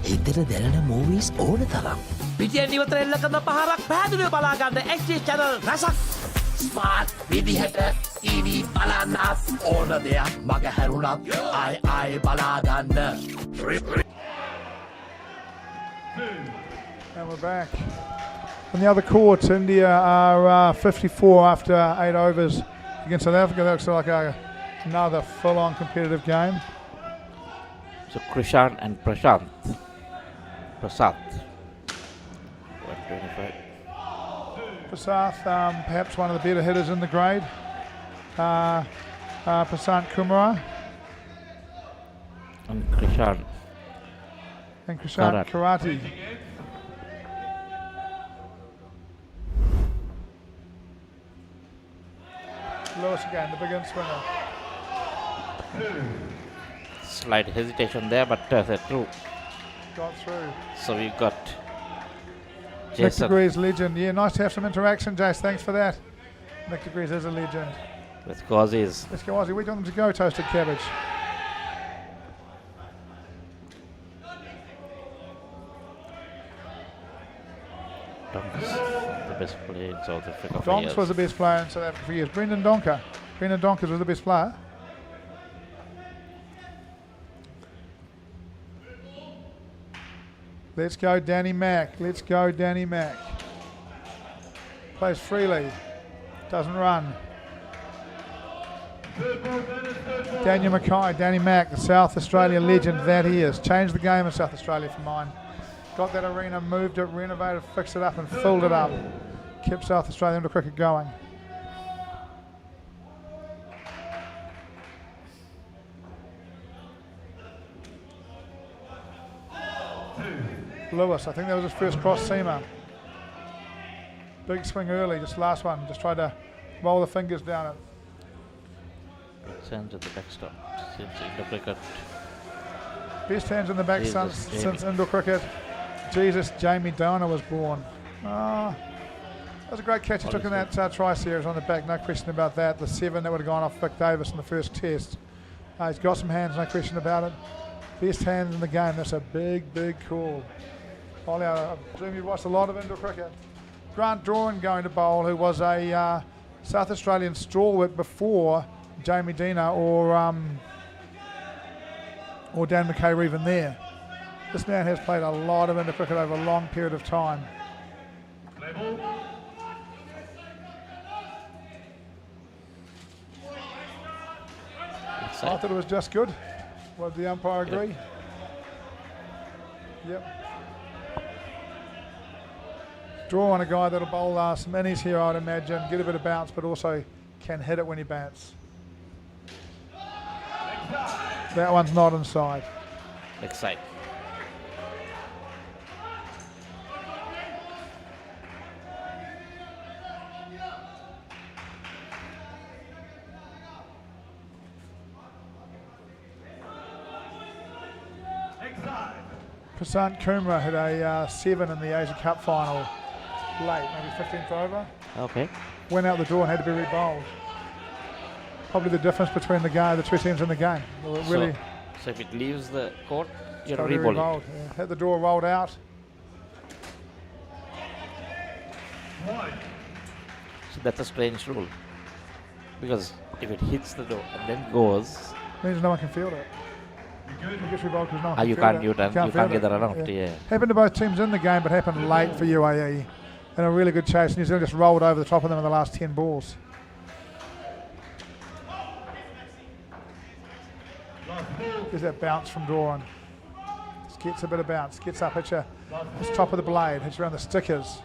හිතට දැනෙන movies ඕන තරම්. පිටියෙන් ඉවතර එල්ල කරන පහරක් පැහැදිලිව බලා ගන්න HD channel රසක්. ස්මාර්ට් විදිහට TV බලන්නත් ඕන දෙයක් මග හැරුණත් ආයි බලා ගන්න. And we're back. On the other court, India are 54 after 8 overs against South Africa. That looks like another full-on competitive game. So Krishan and Prasad. 125. Prasath, perhaps one of the better hitters in the grade. Prasant Kumara. And Krishan. And Krishan Karate. Lewis again, the big in swinger. Slight hesitation there, but through. Got through. So we got Nick Jason. Degrees, legend. Yeah, nice to have some interaction, Jace. Thanks for that. Nick Degrees is a legend. With Gauzies. Let's go, Aussie. We want them to go, Toasted Cabbage. Donks, the best player in South Africa for Donks years. was the best player in South Africa for years. Brendan Donker. Brendan Donkers was the best player. Let's go, Danny Mack. Let's go, Danny Mack. Plays freely. Doesn't run. Daniel Mackay, Danny Mack, the South Australia legend that he is. Changed the game in South Australia for mine. Got that arena, moved it, renovated, fixed it up and filled it up. Kept South Australian cricket going. Lewis, I think that was his first cross seamer. Big swing early, just last one. Just tried to roll the fingers down it. Hands at the backstop since Indo cricket. Best hands in the back since Indo cricket. Jesus, Jamie Downer was born. That was a great catch he took in that tri-series on the back, no question about that. The 7 that would have gone off Vic Davis in the first test. He's got some hands, no question about it. Best hands in the game, that's a big, big call. Ollie, I presume you've watched a lot of indoor cricket. Grant Doran going to bowl, who was a South Australian stalwart before Jamie Dina or Dan McKay were even there. This man has played a lot of indoor cricket over a long period of time. I thought it was just good. Would the umpire agree? Yep. Draw on a guy that'll bowl some innings here, I'd imagine. Get a bit of bounce, but also can hit it when he bats. That one's not inside. Next side. Prasant Kumra hit a 7 in the Asia Cup final late, maybe 15th over. Okay. Went out the door and had to be re-bowled. Probably the difference between the two teams in the game. Really, so if it leaves the court, you're totally re-bowling. re-bowled, yeah. Hit the door, rolled out. So that's a strange rule. Because if it hits the door and then goes, means no one can field it. It gets re-bowled 'cause no one can you field can't, it. you can't field get it. the run out. Yeah. Happened to both teams in the game, but happened late for UAE. And a really good chase. New Zealand just rolled over the top of them in the last 10 balls. There's that bounce from Doran. Just gets a bit of bounce. Gets up, hits you. It's top of the blade. Hits you around the stickers.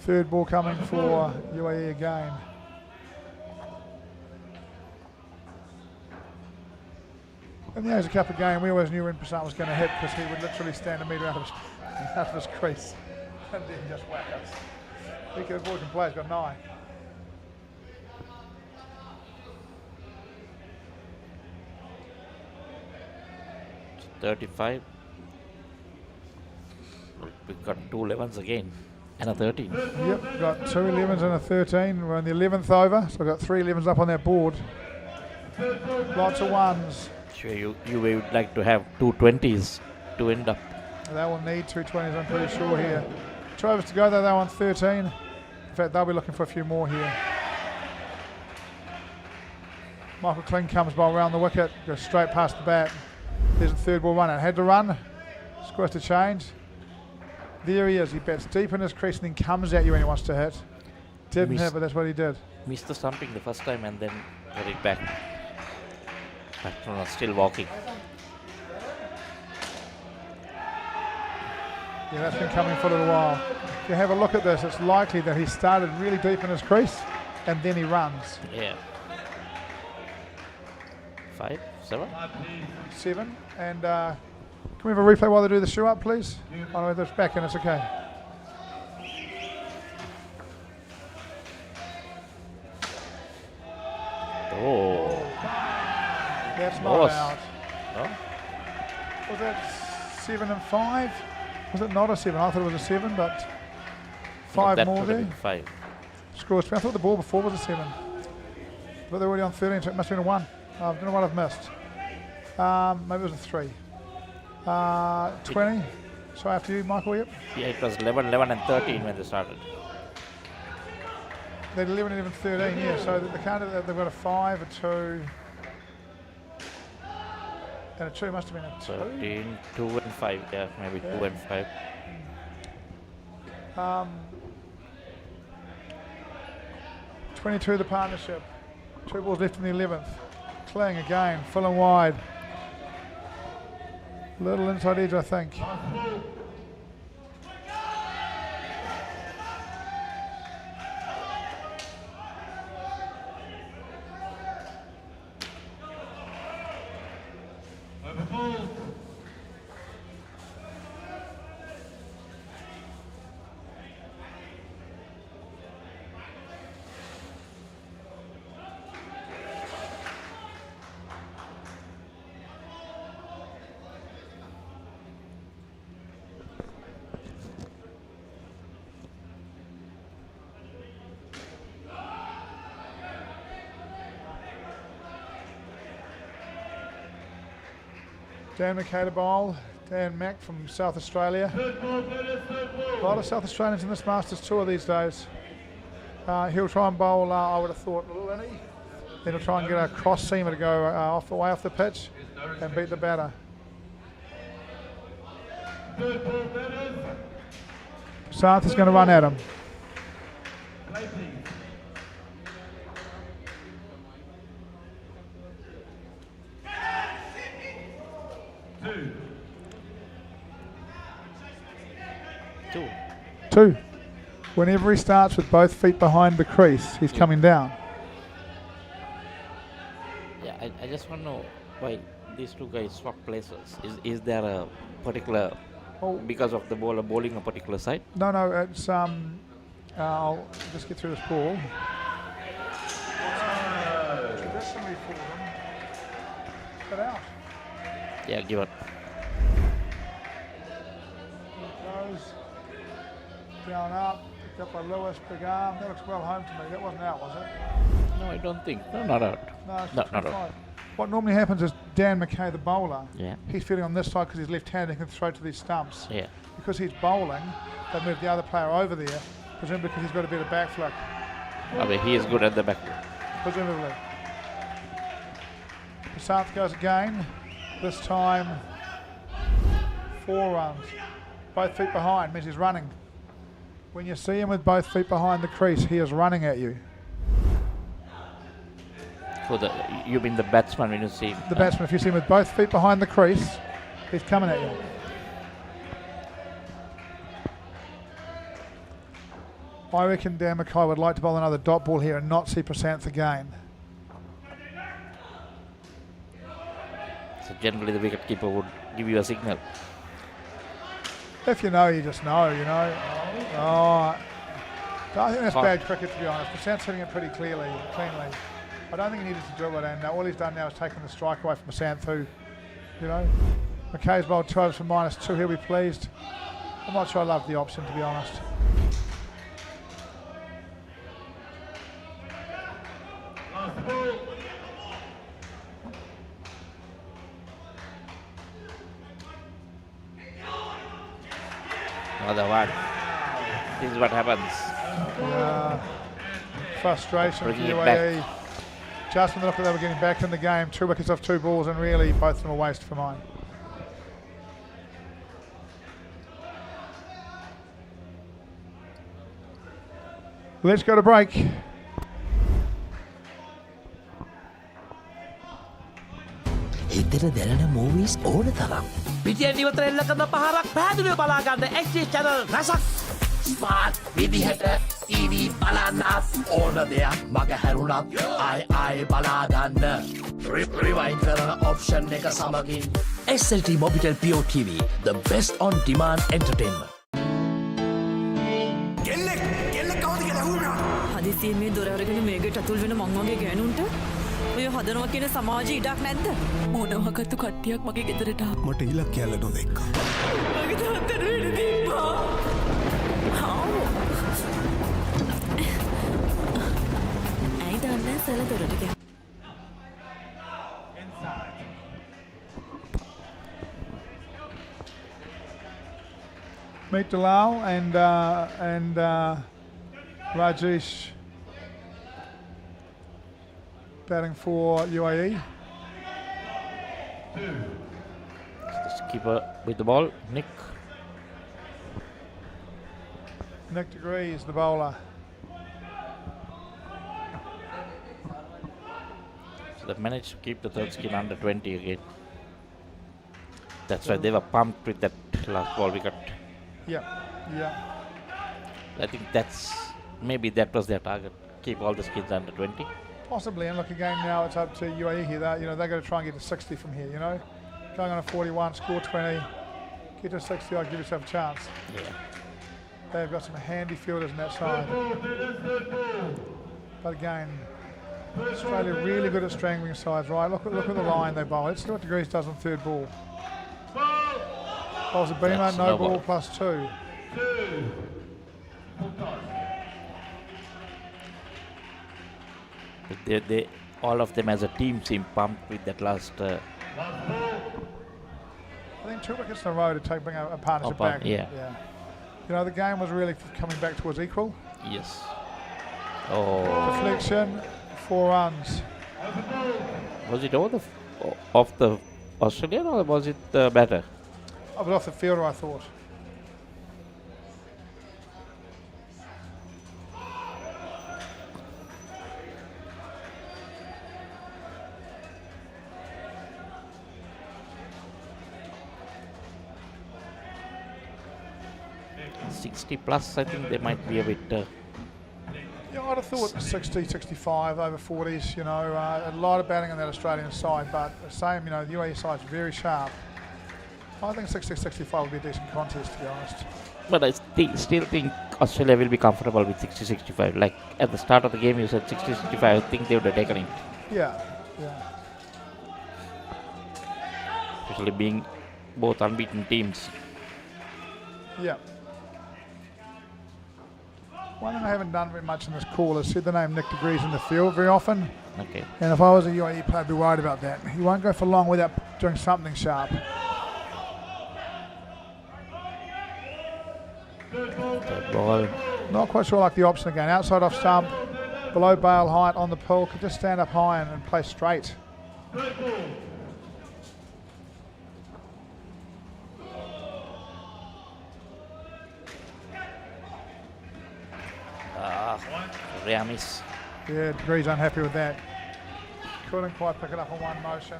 Third ball coming for UAE again. In the Asia Cup game, we always knew when Prasant was going to hit because he would literally stand a metre out of his crease and then just whack us. He could avoid and play. He's got 9. It's 35. We've got 2 11s again. And a 13. Yep, got 2 11s and a 13. We're in the 11th over, so we've got 3 11s up on that board. Lots of ones. Sure, you would like to have 2 20s to end up. They will need 2 20s, I'm pretty sure here. 2 overs to go though, they're on 13. In fact, they'll be looking for a few more here. Michael Kling comes by around the wicket, goes straight past the bat. There's a third ball runner. Had to run, squares to change. There he is. He bats deep in his crease and then comes at you when he wants to hit. Didn't hit, but that's what he did. Missed the stumping the first time and then got it back. Batsman still walking. Yeah, that's been coming for a little while. If you have a look at this, it's likely that he started really deep in his crease and then he runs. Yeah. 5, 7? 7. And can we have a replay while they do the shoe up, please? Oh, no, that's back in, it's okay. Oh. That's not out. No? Was that 7 and 5? Was it not a 7? I thought it was a 7, but 5 that more could have there. been 5. Scores. I thought the ball before was a 7. But they're already on 13, so it must have been a 1. I don't know what I've missed. Maybe it was a 3. 20. So after you, Michael, yep. Yeah, it was 11, 11 and 13 when they started. They're 11, 11, 13, yeah. So the candidate, they've got a 5, a 2, and a 2 must have been a 2. 13, 2 and 5, yeah, maybe 2 and 5. 22 the partnership. 2 balls left in the 11th. Kling again, full and wide. Little inside edge, I think. Dan McKay to bowl. Dan Mack from South Australia. A lot of South Australians in this Masters Tour these days. He'll try and bowl, I would have thought, Lenny. Then he'll try and get a cross seamer to go way off the pitch and beat the batter. South is going to run at him. Two. Whenever he starts with both feet behind the crease, he's coming down. Yeah, I just want to know why these two guys swap places. Is there a particular, because of the bowler bowling a particular side? No, it's I'll just get through this ball. Traditionally for them, cut out. Yeah, give it. Goes down up, picked up by Lewis, big arm. That looks well home to me. That wasn't out, was it? No, I don't think. No, not out. No, it's not out. What normally happens is Dan McKay, the bowler, Yeah. he's feeling on this side because he's left-handed and can throw to these stumps. Yeah. Because he's bowling, they move the other player over there, presumably because he's got a better back flick. I mean, he is good at the back. Presumably. South goes again. This time, 4 runs. Both feet behind means he's running. When you see him with both feet behind the crease, he is running at you. You mean the batsman when you see him? The batsman, if you see him with both feet behind the crease, he's coming at you. I reckon Dan McKay would like to bowl another dot ball here and not see Prasanth again. So generally the wicketkeeper would give you a signal. If you know, you just know, you know. Oh, I think that's bad cricket, to be honest. Prasanth's hitting it pretty cleanly. I don't think he needed to drill it in. All he's done now is taken the strike away from Prasanth, who, you know, McKay's bowled 2 overs for -2. He'll be pleased. I'm not sure I love the option, to be honest. Another one. This is what happens. Frustration for Bringing it UAE. back. Just when they looked like they were getting back in the game, 2 wickets off 2 balls, and really both of them a waste for mine. Let's go to break. එතන දැනෙන movies ඕන තරම්. පිටියෙන් ඉවතර එල්ල කරන පහරක් පැහැදිලිව බලාගන්න HD channel රසක්. ස්මාර්ට් විදිහට TV බලන්නත් ඕන දෙයක් මග හැරුණත් ආයි බලාගන්න. රිවයින් කරන ඔප්ෂන් එක සමගින් SLT Mobitel Pure TV, the best on demand entertainment. හදිසියෙන් මේ දොර අරගෙන මේකට අතුල් වෙන මං වගේ ගෑනුන්ට ඔය හදනවා කියන සමාජයේ ඉඩක් නැද්ද? මොනවාකටු කට්ටියක් මගේ ගෙදරට ආවා. මට ඉලක් කියලා නොදෙක්කා. මගේ තාත්තට වෙන්න දීපා. ඇයි දන්නේ සල දොරට ගියා. Meet Dalal and Rajesh batting for UAE. Just keeper with the ball, Nick. Nick Degree is the bowler. So they've managed to keep the third skin under 20 again. That's why they were pumped with that last ball wicket. Yeah. I think maybe that was their target. Keep all the skins under 20. Possibly, and look again now. It's up to UAE here. They're going to try and get to 60 from here. You know, going on a 41, score 20, get to 60. I'll give yourself a chance. Yeah. They've got some handy fielders on that side. But again, Australia really good at strangling sides, right? Look at the line they bowl. Let's see what Degrees does on third ball. Bowls a beamer, no ball +2. They all of them as a team seem pumped with that last I think 2 wickets in a row to bring a partnership Up on, back. yeah. You know, the game was really coming back towards equal. Yes. Oh. Deflection, 4 runs. Was it over off the Australian or was it the batter? I was off the fielder, I thought. +60, I think they might be a bit. Yeah, I'd have thought 60, 65, over 40s, you know, a lot of batting on that Australian side, but the same, you know, the UAE side's very sharp. I think 60, 65 would be a decent contest, to be honest. But I still think Australia will be comfortable with 60, 65. Like at the start of the game, you said 60, 65. I think they would have taken it. Yeah. Especially being both unbeaten teams. Yeah. One thing I haven't done very much in this call is said the name Nick Degrees in the field very often. Okay. And if I was a UAE player, I'd be worried about that. He won't go for long without doing something sharp. Third ball. Not quite sure like the option again. Outside off stump, below bail height on the pull. Could just stand up high and play straight. Ramis. Yeah, Degrees unhappy with that. Couldn't quite pick it up in one motion.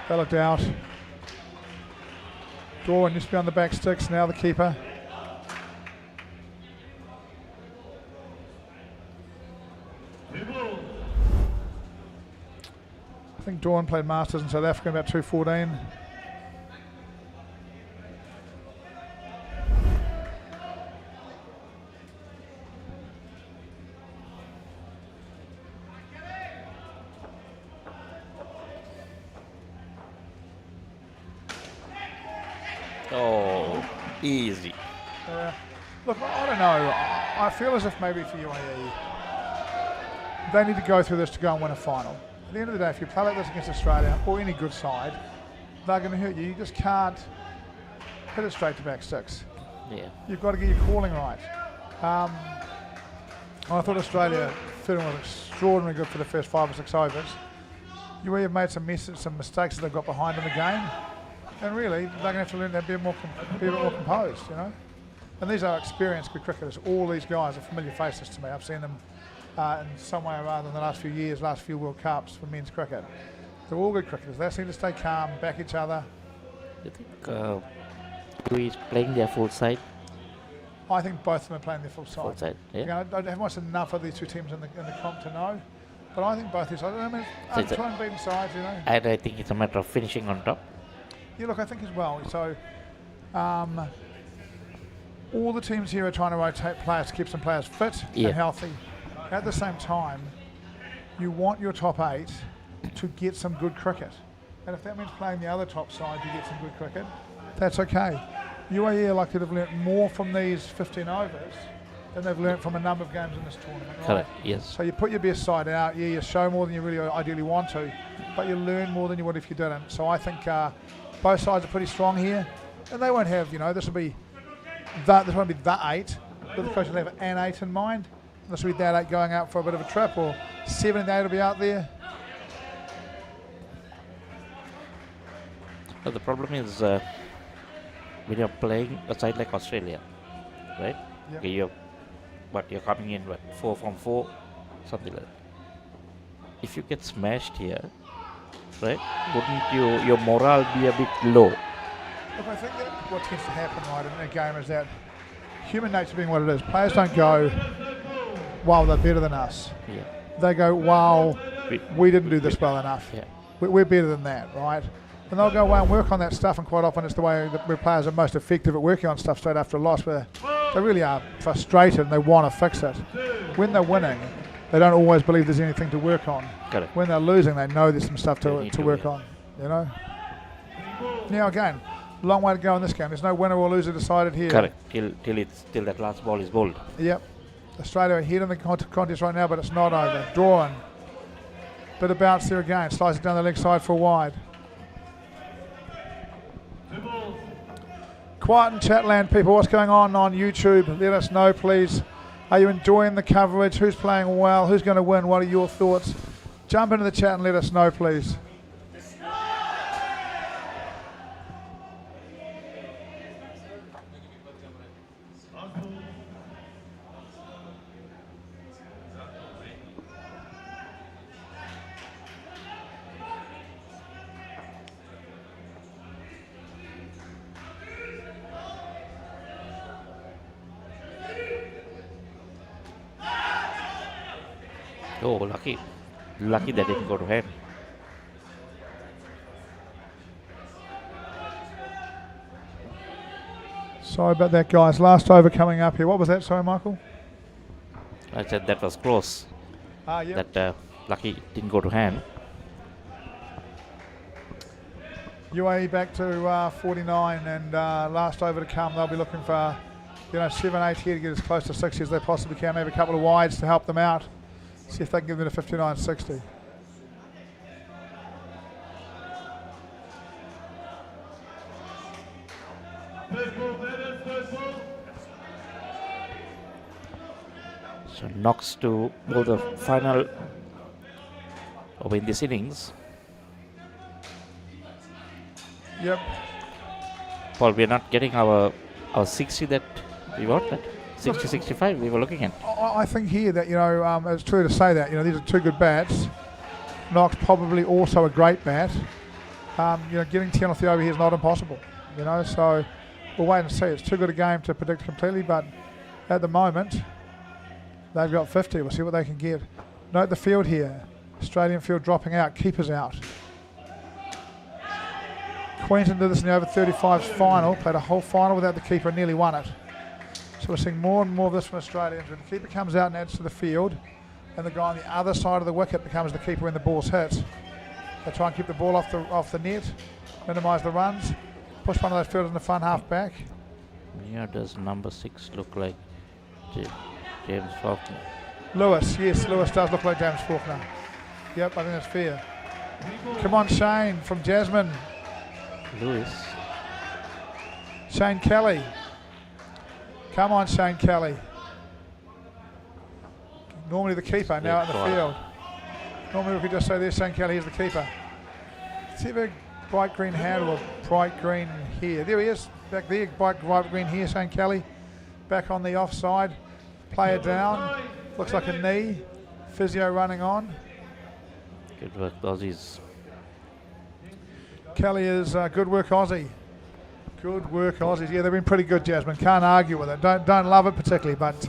They looked out. Dorwin used to be on the back sticks, now the keeper. I think Dorwin played Masters in South Africa about 214. Oh, easy. Look, I don't know. I feel as if maybe for UAE, they need to go through this to go and win a final. At the end of the day, if you play like this against Australia or any good side, they're going to hurt you. You just can't hit it straight to back six. Yeah. You've got to get your calling right. I thought Australia fielding was extraordinarily good for the first 5 or 6 overs. UAE have made some mistakes that they've got behind in the game, and really they're going to have to learn to be a bit more composed, you know. And these are experienced good cricketers. All these guys are familiar faces to me. I've seen them in some way or other in the last few years, last few World Cups for men's cricket. They're all good cricketers. They seem to stay calm, back each other. Do you think who is playing their full side? I think both of them are playing their full side. Full side, yeah. Again, I don't have much enough of these two teams in the comp to know, but I think both these sides. I mean, So try and beat sides, you know. And I think it's a matter of finishing on top. Yeah, look, I think as well. So, all the teams here are trying to rotate players to keep some players fit and healthy. At the same time, you want your top 8 to get some good cricket. And if that means playing the other top side to get some good cricket, that's okay. UAE are likely to have learnt more from these 15 overs than they've learnt from a number of games in this tournament. Right? Correct, yes. So you put your best side out, you show more than you really ideally want to, but you learn more than you would if you didn't. So I think both sides are pretty strong here, and they won't have, this won't be the 8, but the coach will have an 8 in mind. This will be that 8 going out for a bit of a trip, or 7 and 8 will be out there. But the problem is when you're playing a side like Australia, right? Yep. Okay, you're coming in 4 from 4, something like that. If you get smashed here, right? Wouldn't your morale be a bit low? Look, I think that what tends to happen, right, in a game is that human nature being what it is, players don't go, wow, they're better than us. Yeah. They go, wow, we didn't do this well enough. Yeah. We're better than that, right? And they'll go away and work on that stuff, and quite often it's the way that where players are most effective at working on stuff straight after a loss, where they really are frustrated and they want to fix it. When they're winning, they don't always believe there's anything to work on. Correct. When they're losing, they know there's some stuff to work yeah. on, you know? Now again, Long way to go in this game. There's no winner or loser decided here. Correct. Till that last ball is bowled. Yep. Australia ahead in the contest right now, but it's not over. Drawn. Bit of bounce there again. Slices down the leg side for wide. Quiet in Chatland, people. What's going on YouTube? Let us know, please. Are you enjoying the coverage? Who's playing well? Who's going to win? What are your thoughts? Jump into the chat and let us know, please. Oh, lucky. Lucky that didn't go to hand. Sorry about that, guys. Last over coming up here. What was that? Sorry, Michael? I said that was close. Yep. That lucky didn't go to hand. UAE back to 49 and last over to come. They'll be looking for 7-8 here to get as close to 60 as they possibly can. Maybe a couple of wides to help them out. See if they can give them a 59-60. So Knox to bowl the final over in this innings. Yep. Paul, we are not getting our 60 that we want. That 60-65 we were looking at. I think here that, it's true to say that, these are two good bats. Knox probably also a great bat. Getting 10 off the over here is not impossible, so we'll wait and see. It's too good a game to predict completely, but at the moment, they've got 50. We'll see what they can get. Note the field here. Australian field dropping out, keepers out. Queensland did this in the over 35s final, played a whole final without the keeper and nearly won it. So we're seeing more and more of this from Australians. When the keeper comes out and adds to the field, and the guy on the other side of the wicket becomes the keeper when the ball's hit. They try and keep the ball off the net, minimise the runs, push one of those fielders in the front half back. Yeah, does number 6 look like James Faulkner? Lewis does look like James Faulkner. Yep, I think that's fair. Come on, Shane from Jasmine. Lewis. Shane Kelly. Come on, Shane Kelly. Normally the keeper, now out in the field. Normally we could just say there's Shane Kelly, here's the keeper. See a big bright green hand or bright green here. There he is, back there, bright green here, Shane Kelly. Back on the offside. Player down. Looks like a knee. Physio running on. Good work, Aussies. Kelly is good work, Aussie. Good work, Aussies. Yeah, they've been pretty good, Jasmine. Can't argue with it. Don't love it particularly, but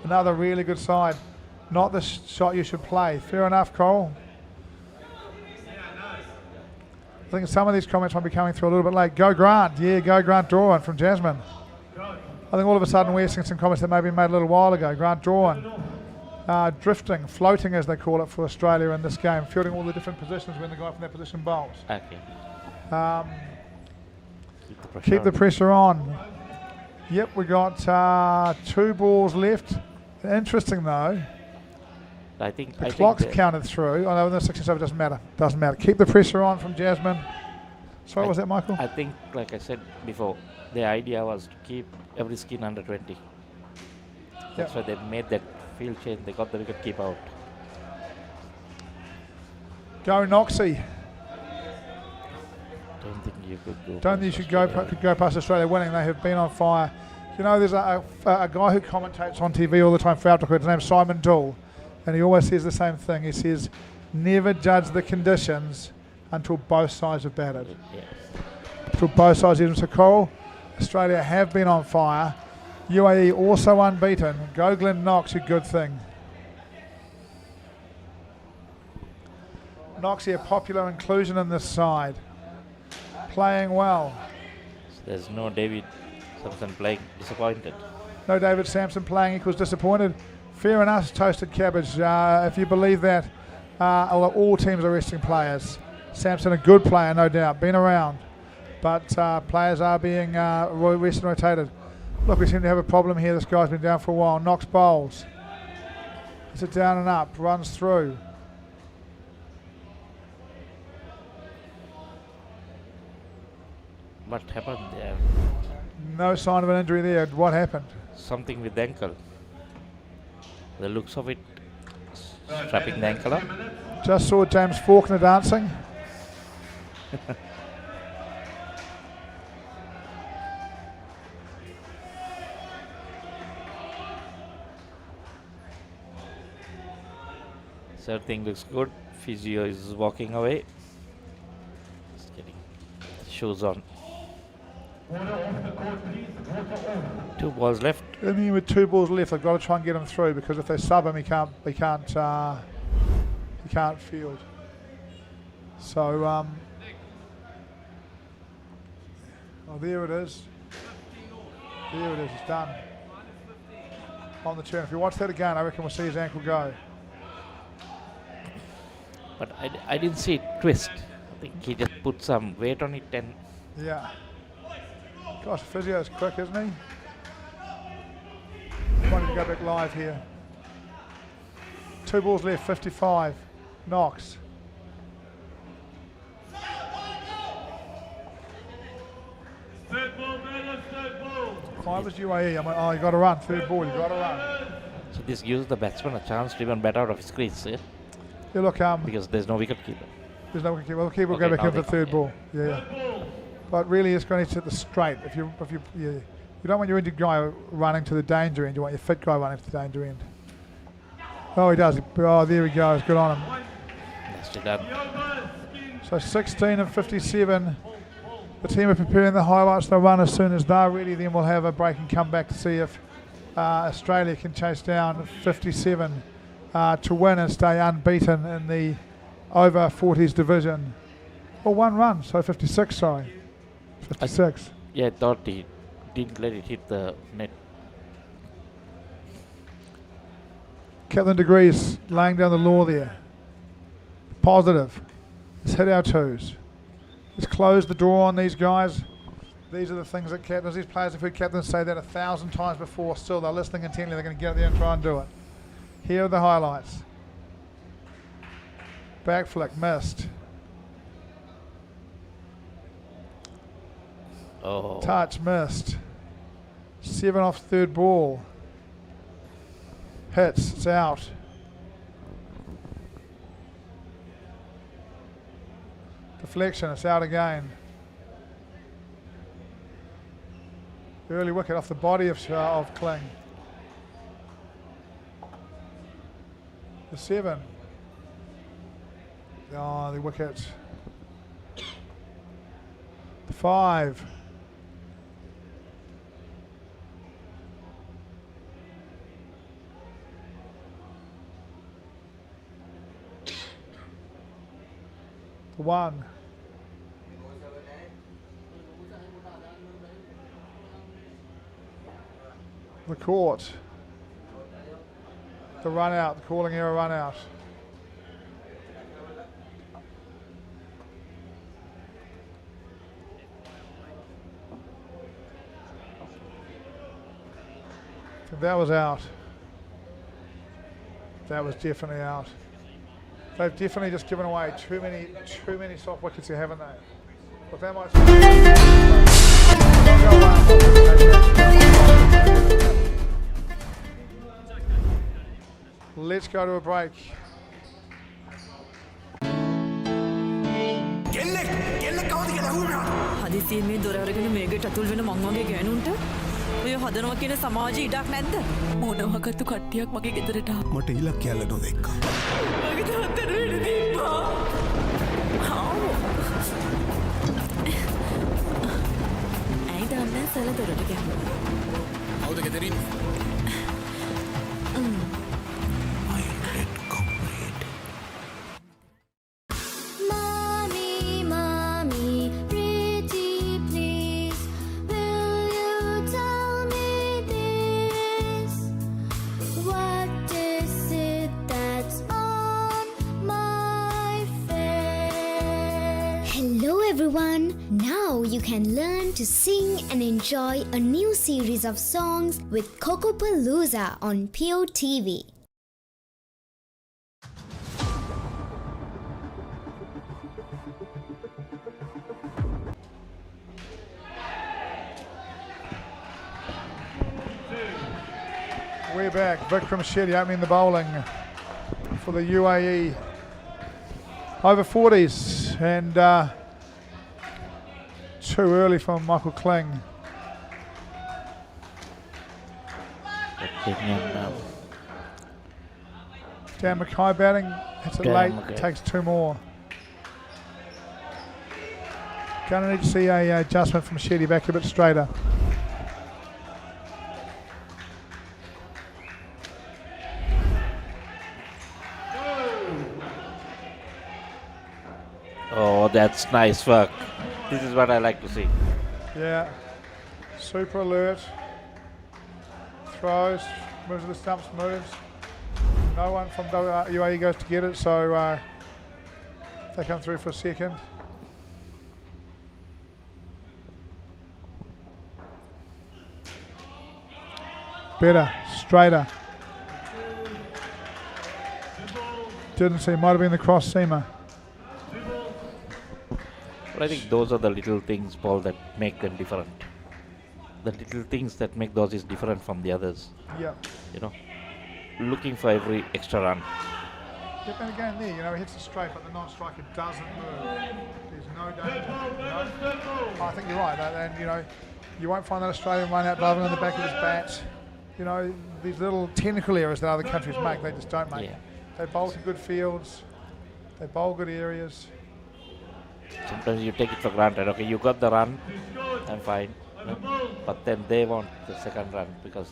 another really good side. Not the shot you should play. Fair enough, Cole. I think some of these comments might be coming through a little bit late. Go Grant. Yeah, go Grant Drawn from Jasmine. I think all of a sudden we're seeing some comments that may have been made a little while ago. Grant Drawn. Drifting, floating as they call it for Australia in this game. Fielding all the different positions when the guy from that position bowls. Okay. Keep the pressure on. Yep, we got 2 balls left. Interesting though. I think the clock's counted through. Oh no, in the 67 doesn't matter. Doesn't matter. Keep the pressure on from Jasmine. Sorry, what was that, Michael? I think, like I said before, the idea was to keep every skin under 20. That's why they made that field change. They got the wicket keep out. Go Noxie. Don't think you could go. Don't think you should go past Australia winning. They have been on fire. There's a guy who commentates on TV all the time for Africa. His name's Simon Dool, and he always says the same thing. He says, never judge the conditions until both sides have batted. Yes. Until both sides have. So Cole, Australia have been on fire. UAE also unbeaten. Go Glenn Knox, a good thing. Knoxie, a popular inclusion in this side. Playing well. So there's no David Sampson playing disappointed. No David Sampson playing equals disappointed. Fair enough, toasted cabbage. If you believe that, all teams are resting players. Sampson, a good player, no doubt. Been around. but players are being rested and rotated. Look, we seem to have a problem here. This guy's been down for a while. Knox bowls. It's a down and up. Runs through. What happened there? No sign of an injury there. What happened? Something with the ankle. The looks of it, strapping the ankle up. Just saw James Faulkner dancing. So everything looks good. Physio is walking away. Just getting shoes on. 2 balls left. I mean, with 2 balls left, they've got to try and get him through, because if they sub him, he can't field. So, oh, there it is. There it is. It's done. On the turn. If you watch that again, I reckon we'll see his ankle go. But I didn't see it twist. I think he just put some weight on it and... Yeah. Gosh, Physio's quick, isn't he? Wanted to go back live here. 2 balls left, 55. Knox. Third ball, batters, third ball. If I was UAE, I'm like, oh, you got to run. 3rd ball, you got to run. So this gives the batsman a chance to even bat out of his crease, yeah? Yeah, look, because there's no wicket keeper. There's no wicket keeper. Well, the keeper will Okay, go back now in for the 3rd ball. Yeah. But really, it's going to hit the straight. If you don't want your injured guy running to the danger end. You want your fit guy running to the danger end. Oh, he does. Oh, there he goes. Good on him. Nicely done. So 16 and 57. The team are preparing the highlights. They'll run as soon as they're ready. Then we'll have a break and come back to see if Australia can chase down 57 to win and stay unbeaten in the over 40s division. Well, 1 run. So 56, sorry. 56. Yeah, I thought he didn't let it hit the net. Captain Degrees laying down the law there. Positive. Let's hit our 2s. Let's close the door on these guys. These are the things that captains, these players have heard captains say that 1,000 times before. Still, they're listening intently. They're going to get out there and try and do it. Here are the highlights. Back flick, missed. Oh. Touch, missed. 7 off 3rd ball. Hits, it's out. Deflection, it's out again. Early wicket off the body of Kling. The 7. Oh, the wicket. The 5. The 1. The court. The run out, the calling error run out. I think that was out. That was definitely out. They've definitely just given away too many soft wickets here, haven't they? But that might. Let's go to a break. හදිසියෙන් මේ දොර අරගෙන මේකට ඇතුල් වෙන මං වගේ ගෑනුන්ට ඔය හදනවා කියන සමාජයේ ඉඩක් නැද්ද? මොනවාකටද කට්ටියක් මගේ ගෙදරට ආවා. මට ඉලක්ක කියලා නොදෙක්කා. මගේ තාත්තට වෙන්න තිබ්බා. ඇයි දන්නේ සල දොරට ගියා. කවුද ගෙදරින්? everyone! Now you can learn to sing and enjoy a new series of songs with Kokopalooza on Pure TV. We're back. Vikram Shetty opening the bowling for the UAE. Over 40s and too early from Michael Kling. Dan Mackay batting. Hits it late. Takes two more. Gonna need to see a adjustment from Shetty back a bit straighter. Oh, that's nice work. This is what I like to see. Yeah. Super alert. Throws. Moves to the stumps, moves. No one from UAE goes to get it, so they come through for a second. Better, straighter. Didn't see, might have been the cross seamer. But I think those are the little things, Paul, that make them different. The little things that make those is different from the others. Yeah. You know, looking for every extra run. Yep, and again there, you know, he hits the straight, but the non-striker doesn't move. There's no danger. You know? I think you're right, and you know, you won't find that Australian run out loving on the back of his bat. You know, these little technical errors that other countries make, they just don't make. Yeah. They bowl to good fields, they bowl good areas. Sometimes you take it for granted. Okay, you got the run, I'm fine. You know? But then they want the second run because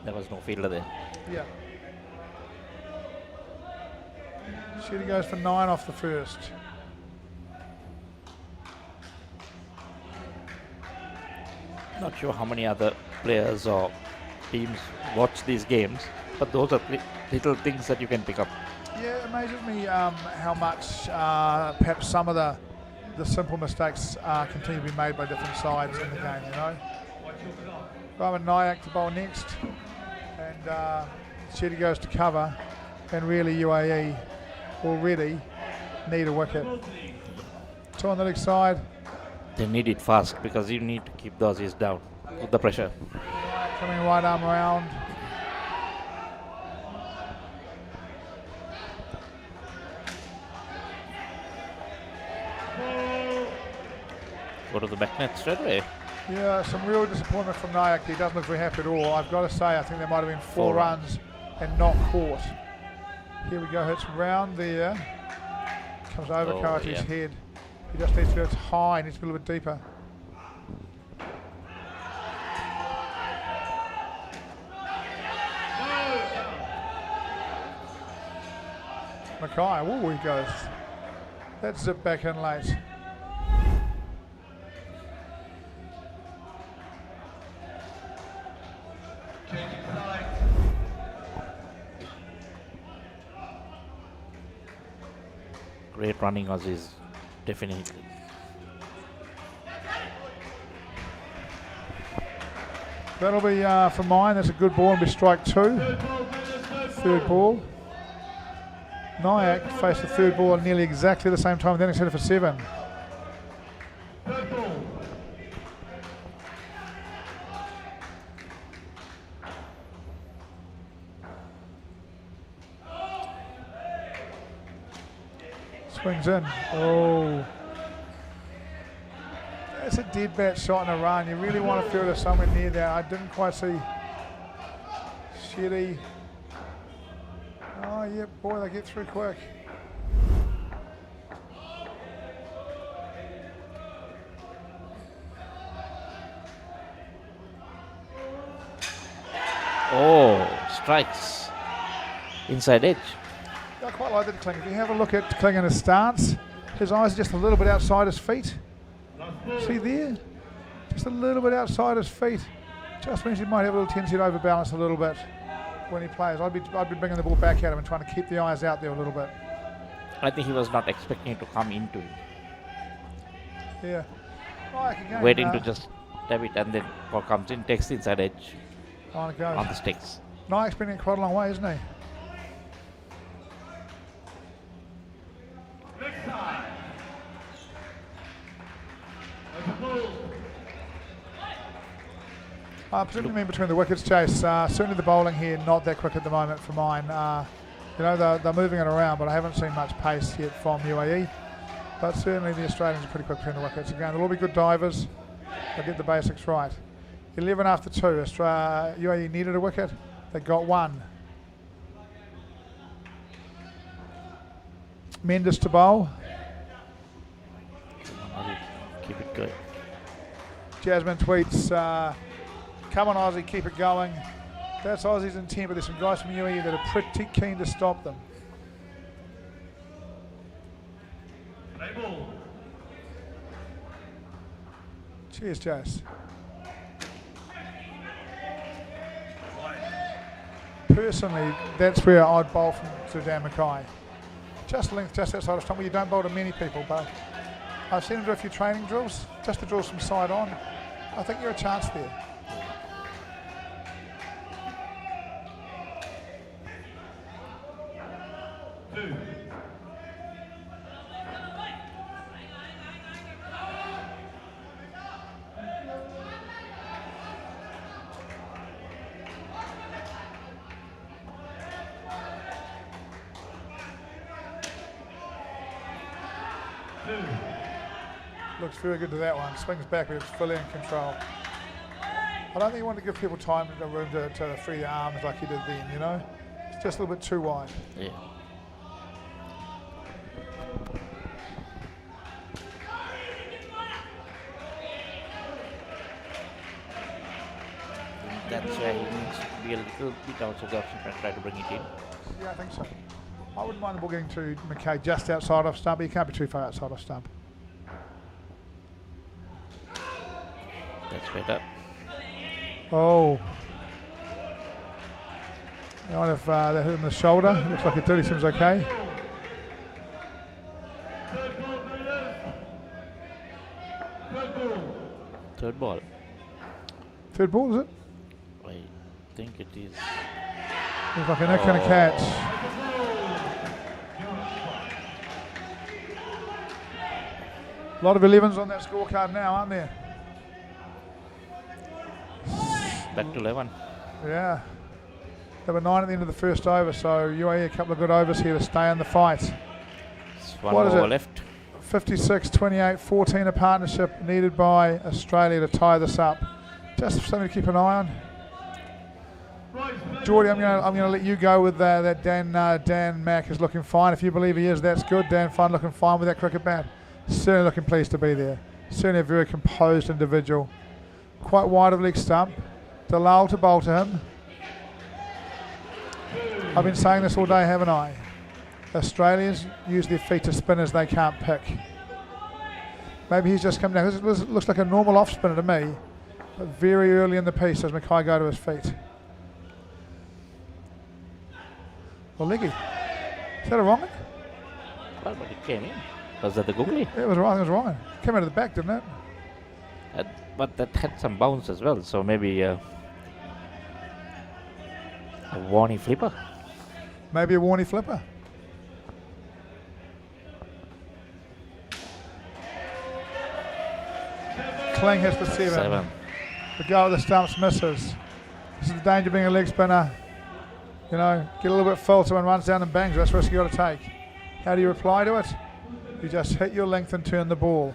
there was no fielder there. Yeah. Shetty goes for 9 off the first. Not sure how many other players or teams watch these games, but those are little things that you can pick up. Yeah, it amazes me how much perhaps some of the simple mistakes continue to be made by different sides in the game, you know. Raman Nayak to bowl next, and Shetty goes to cover, and really UAE already need a wicket. Two on the leg side. They need it fast because you need to keep the Aussies down with the pressure. Coming right arm around. Go to the back net straight away. Yeah, some real disappointment from Nayak. He doesn't look very happy at all. I've got to say, I think there might have been four runs and not caught. Here we go, hits round there. Comes over Karate's head. He just needs to go high, needs to be a little bit deeper. Mackay, oh, he goes. That's zipped back in late. Great running Aussies, definitely. That'll be for mine. That's a good ball and be strike 2. Third ball. Nayak faced the third ball at nearly exactly the same time, then he's headed for 7. Swings in. Oh. That's a dead bat shot in a run. You really want to feel it somewhere near there. I didn't quite see Shetty. Oh, yeah, boy, they get through quick. Oh, strikes. Inside edge. I quite like that Kling. If you have a look at Kling in his stance, his eyes are just a little bit outside his feet. See there? Just a little bit outside his feet. Just means he might have a little tendency to overbalance a little bit when he plays. I'd be bringing the ball back at him and trying to keep the eyes out there a little bit. I think he was not expecting it to come into him. Yeah. Like again, Waiting to just tap it, and then ball comes in, takes the inside edge on it goes. on the sticks. Nike's been in quite a long way, isn't he? Particularly in between the wickets, Chase. Certainly the bowling here not that quick at the moment for mine. You know, they're moving it around, but I haven't seen much pace yet from UAE. But certainly the Australians are pretty quick between the wickets. Again, they'll all be good divers. They'll get the basics right. 11 after 2. UAE needed a wicket. They got one. Mendes to bowl. Keep it going. Jasmine tweets, come on Aussie, keep it going. That's Aussie's intent, but there's some guys from UAE that are pretty keen to stop them. Cheers, Jas. Personally, that's where I'd bowl from to Dan Mackay. Just length, just outside of stump, where you don't bowl to many people, but I've seen him do a few training drills, just the drills from side on. I think you're a chance there. Looks very good to that one. Swings back, but it's fully in control. I don't think you want to give people time to room to free their arms like you did then, you know? It's just a little bit too wide. Yeah. That's where he needs to be a little bit outside the option and try to bring it in. Yeah, I think so. I wouldn't mind the ball getting to Mackay just outside of stump, but you can't be too far outside of stump. That's better. Oh. I wonder if they hit him in the shoulder. Looks like it did. He seems okay. Third ball. Third ball, is it? I think it is. Looks like a nick and a catch. A lot of 11s on that scorecard now, aren't there? Back to 11. Yeah. There were 9 at the end of the first over, so UAE a couple of good overs here to stay in the fight. One What is over it? left. 56, 28, 14 a partnership needed by Australia to tie this up. Just something to keep an eye on. Geordie, I'm gonna let you go with that. Dan Mack is looking fine. If you believe he is, that's good. Dan Fun looking fine with that cricket bat. Certainly looking pleased to be there. Certainly a very composed individual. Quite wide of leg stump. Dalal to bowl to him. I've been saying this all day, haven't I? Australians use their feet to spinners they can't pick. Maybe he's just come down. This looks like a normal off spinner to me, but very early in the piece does Mackay go to his feet. Well, Leggy, is that a wrong one? Well, but it came in. Was that the googly? Yeah, it was wrong. It was wrong. Came out of the back, didn't it? But that had some bounce as well, so maybe a Warney flipper. Maybe a Warney flipper. Kling hits the 7. The go of the stumps misses. This is the danger of being a leg spinner. You know, get a little bit full, someone runs down and bangs. That's the risk you got to take. How do you reply to it? You just hit your length and turn the ball.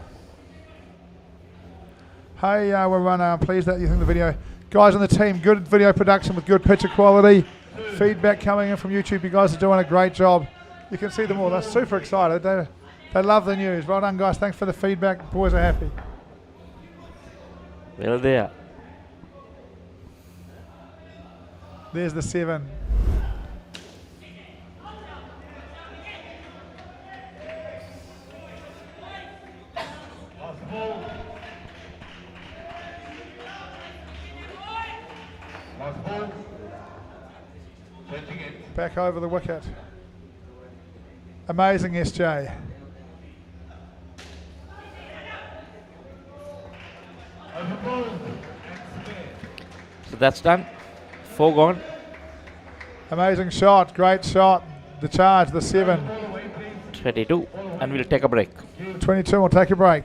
Hey, I'm pleased that you think the video. Guys on the team, good video production with good picture quality. Feedback coming in from YouTube. You guys are doing a great job. You can see them all. They're super excited. They love the news. Well done, guys. Thanks for the feedback. Boys are happy. Well, there. There's the 7. Back over the wicket. Amazing SJ. So that's done. 4 gone. Amazing shot, great shot. The charge, the 7. 22. And we'll take a break. 22, we'll take a break.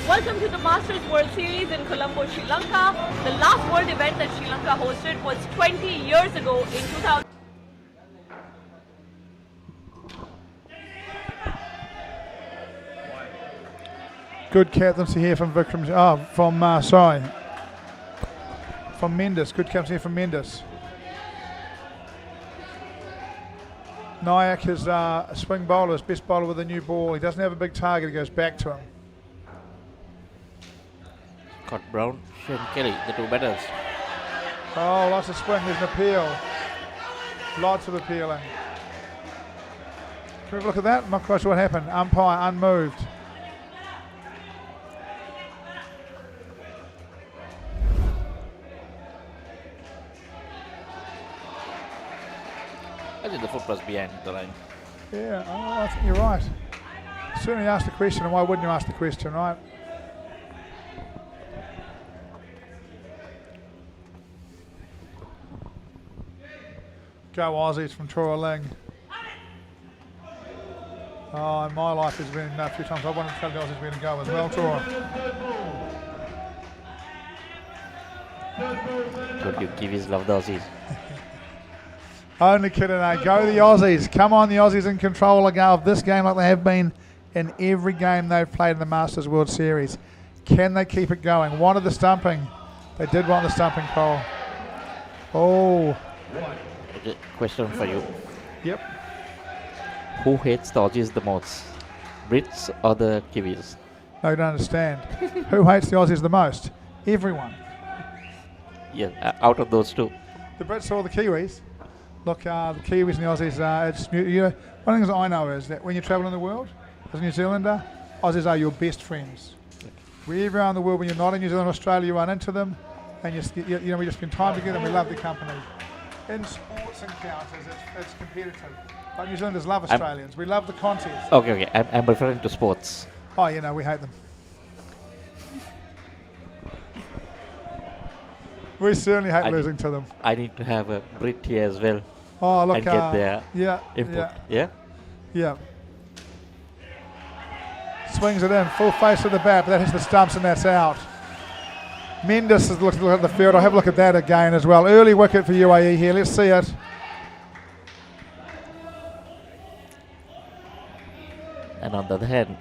Welcome to the Masters World Series in Colombo, Sri Lanka. The last world event that Sri Lanka hosted was 20 years ago in 2000. Good captaincy here from Vikram. From Mendes. Good captaincy here from Mendes. Nayak is a swing bowler, his best bowler with a new ball. He doesn't have a big target, he goes back to him. Scott Brown, Shane Kelly, the 2 batters. Oh, lots of swing, there's an appeal. Lots of appealing. Can we have a look at that? I'm not quite sure what happened. Umpire unmoved. I think the foot was behind the line. Yeah, I think you're right. Certainly asked the question, and why wouldn't you ask the question, right? Go Aussies from Tora Ling. Oh, in my life there's been a few times I wanted to tell the Aussies where to go as well, Tora. Don't you Kiwis love the Aussies? Only kidding, eh? Go the Aussies. Come on, the Aussies in control of this game like they have been in every game they've played in the Masters World Series. Can they keep it going? Wanted the stumping. They did want the stumping, Cole. Oh. Okay, question for you. Yep. Who hates the Aussies the most? Brits or the Kiwis? No, you don't understand. Who hates the Aussies the most? Everyone. Yeah, out of those 2. The Brits or the Kiwis? Look, the Kiwis and the Aussies, one of the things I know is that when you travel in the world, as a New Zealander, Aussies are your best friends. Wherever you are in the world, when you're not in New Zealand or Australia, you run into them, and we just spend time together and we love the company. In sports encounters, it's competitive. But New Zealanders love Australians. We love the contest. Okay. I'm referring to sports. Oh, we hate them. We certainly hate losing to them. I need to have a Brit here as well. Oh, look. And get their input. Yeah. Swings it in, full face of the bat, but that hits the stumps and that's out. Mendes has looked at the field. I'll have a look at that again as well. Early wicket for UAE here. Let's see it. And on the other hand,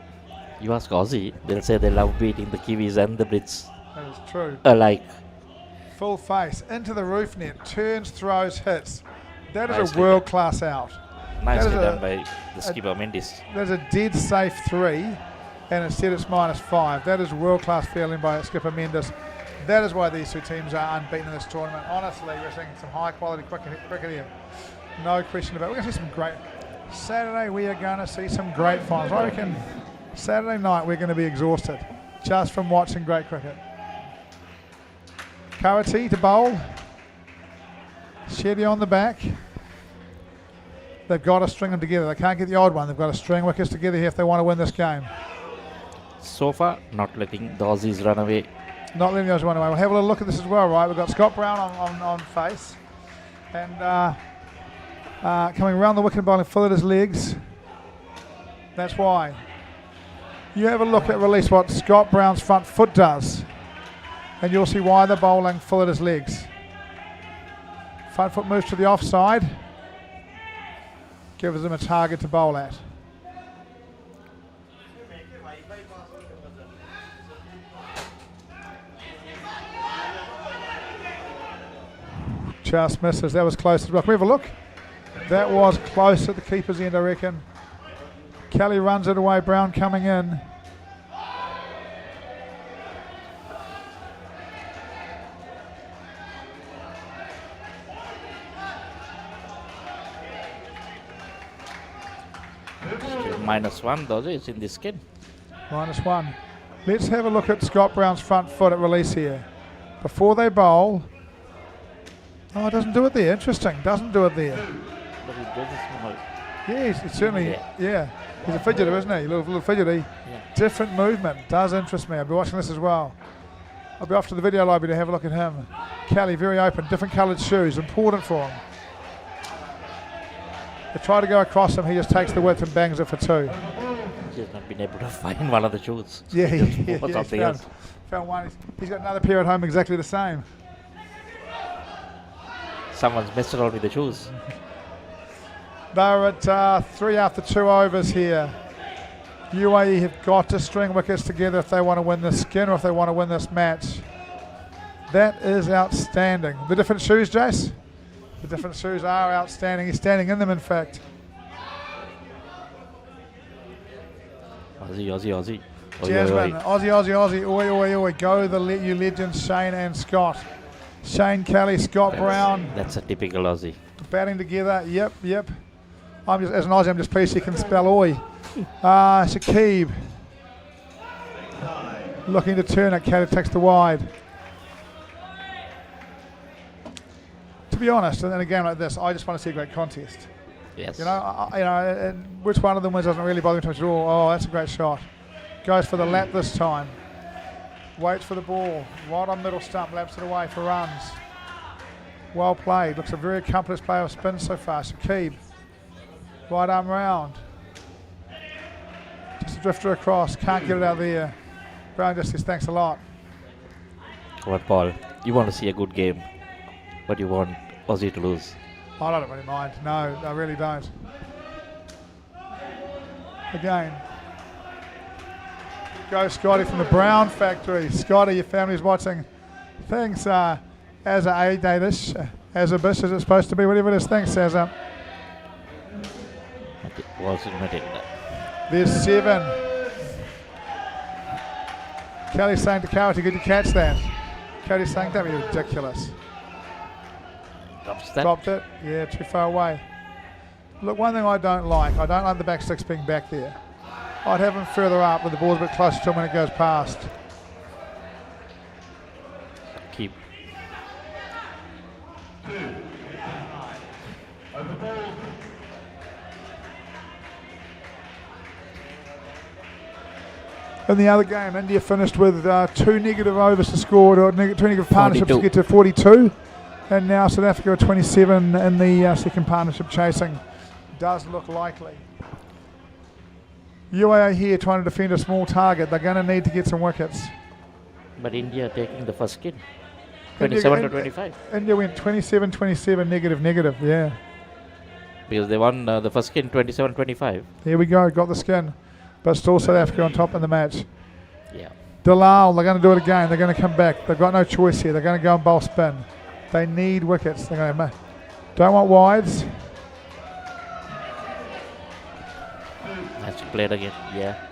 you ask Aussie, they'll say they love beating the Kiwis and the Brits. That is true. Alike. Full face, into the roof net, turns, throws, hits. That is Nicely a world-class out. Nicely done by the skipper Mendes. There's a dead safe 3, and instead it's -5. That is world-class fielding by skipper Mendes. That is why these 2 teams are unbeaten in this tournament. Honestly, we're seeing some high-quality cricket here. No question about it. We're going to see some great... Saturday, we are going to see some great finals. I reckon Saturday night we're going to be exhausted just from watching great cricket. Kawati to bowl. Shetty on the back. They've got to string them together. They can't get the odd one. They've got to string wickets together here if they want to win this game. So far, not letting the Aussies run away. Not letting the Aussies run away. We'll have a little look at this as well, right? We've got Scott Brown on face. And coming around the wicket and bowling full at his legs. That's why. You have a look at release what Scott Brown's front foot does. And you'll see why they're bowling full at his legs. Front foot moves to the offside. Gives them a target to bowl at. Just misses. That was close as well. Can we have a look? That was close at the keeper's end, I reckon. Kelly runs it away. Brown coming in. -1 though, it's in this skin. -1. Let's have a look at Scott Brown's front foot at release here. Before they bowl. Oh, it doesn't do it there. Interesting. Doesn't do it there. But he does a small. Yeah, he's certainly, yeah. He's a fidgeter, isn't he? A little fidgety. Yeah. Different movement. Does interest me. I'll be watching this as well. I'll be off to the video library to have a look at him. Kelly, very open. Different coloured shoes. Important for him. They try to go across him. He just takes the width and bangs it for 2. He's not been able to find one of the shoes. Yeah, Something else. Found one. He's got another pair at home exactly the same. Someone's messed around with the shoes. They're at 3 after 2 overs here. UAE have got to string wickets together if they want to win this skin or if they want to win this match. That is outstanding. The different shoes, Jace? The different shoes are outstanding. He's standing in them, in fact. Aussie. Jasmine, Aussie. Oi. Go you legends, Shane and Scott. Shane Kelly, Scott Brown. That's a typical Aussie. Batting together. Yep. As an Aussie, I'm just pleased he can spell oi. Shakib. Looking to turn it. Kelly takes the wide. To be honest, in a game like this, I just want to see a great contest. Yes. And which one of them wins doesn't really bother me too much at all. Oh, that's a great shot. Goes for the lap this time. Waits for the ball. Right on middle stump. Laps it away for runs. Well played. Looks a very accomplished player of spin so far. Shakib. Right arm round. Just a drifter across. Can't get it out there. Brown just says thanks a lot. What, Paul? You want to see a good game, but you want Aussie to lose. I don't really mind. No, I really don't. Again. Go Scotty from the Brown factory. Scotty, your family's watching. Thanks, as a Danish, as a bish, is it supposed to be? Whatever it is. Thanks, Azza. There's 7. Kelly's saying to Carrot, did you catch that? Kelly's saying that'd be ridiculous. Dropped it. Yeah, too far away. Look, one thing I don't like the back six being back there. I'd have him further up with the ball's a bit closer to him when it goes past. Keep. In the other game, India finished with 2 negative overs to score, or 2 negative partnerships to get to 42. And now South Africa are 27 in the second partnership chasing. Does look likely. UAE here trying to defend a small target. They're going to need to get some wickets. But India taking the first skin. 27 to 25. India went 27-27, negative, yeah. Because they won the first skin 27-25. Here we go, got the skin. But still South Africa on top in the match. Yeah. Dalal, they're going to do it again. They're going to come back. They've got no choice here. They're going to go and bowl spin. They need wickets. They're going to don't want wides. Has to play it again, yeah.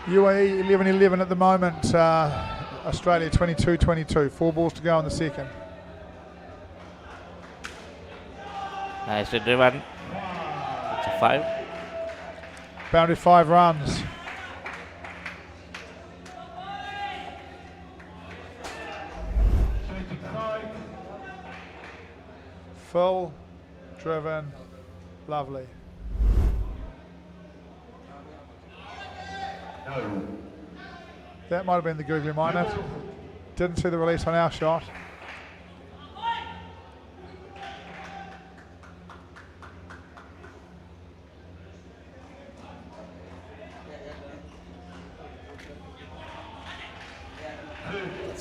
UAE 11-11 at the moment. Australia 22-22. 4 balls to go in the second. Nicely driven. It's a 5. Boundary 5 runs. Full, driven, lovely. That might have been the googly minor. Didn't see the release on our shot.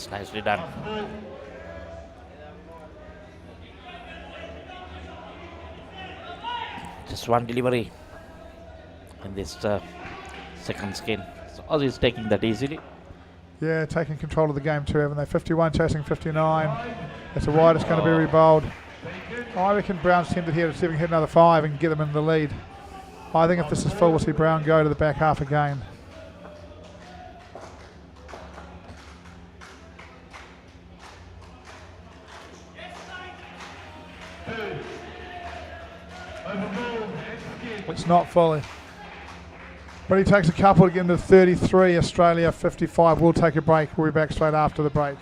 That's nicely done. Just one delivery in this second skin. So Aussie's taking that easily. Yeah, taking control of the game too, haven't they? 51 chasing 59. It's a wide, it's going to be re-bowled. I reckon Brown's tempted here to see if he can hit another 5 and get them in the lead. I think if this is full, we'll see Brown go to the back half again. It's not fully. But he takes a couple to get into 33, Australia 55. We'll take a break. We'll be back straight after the break.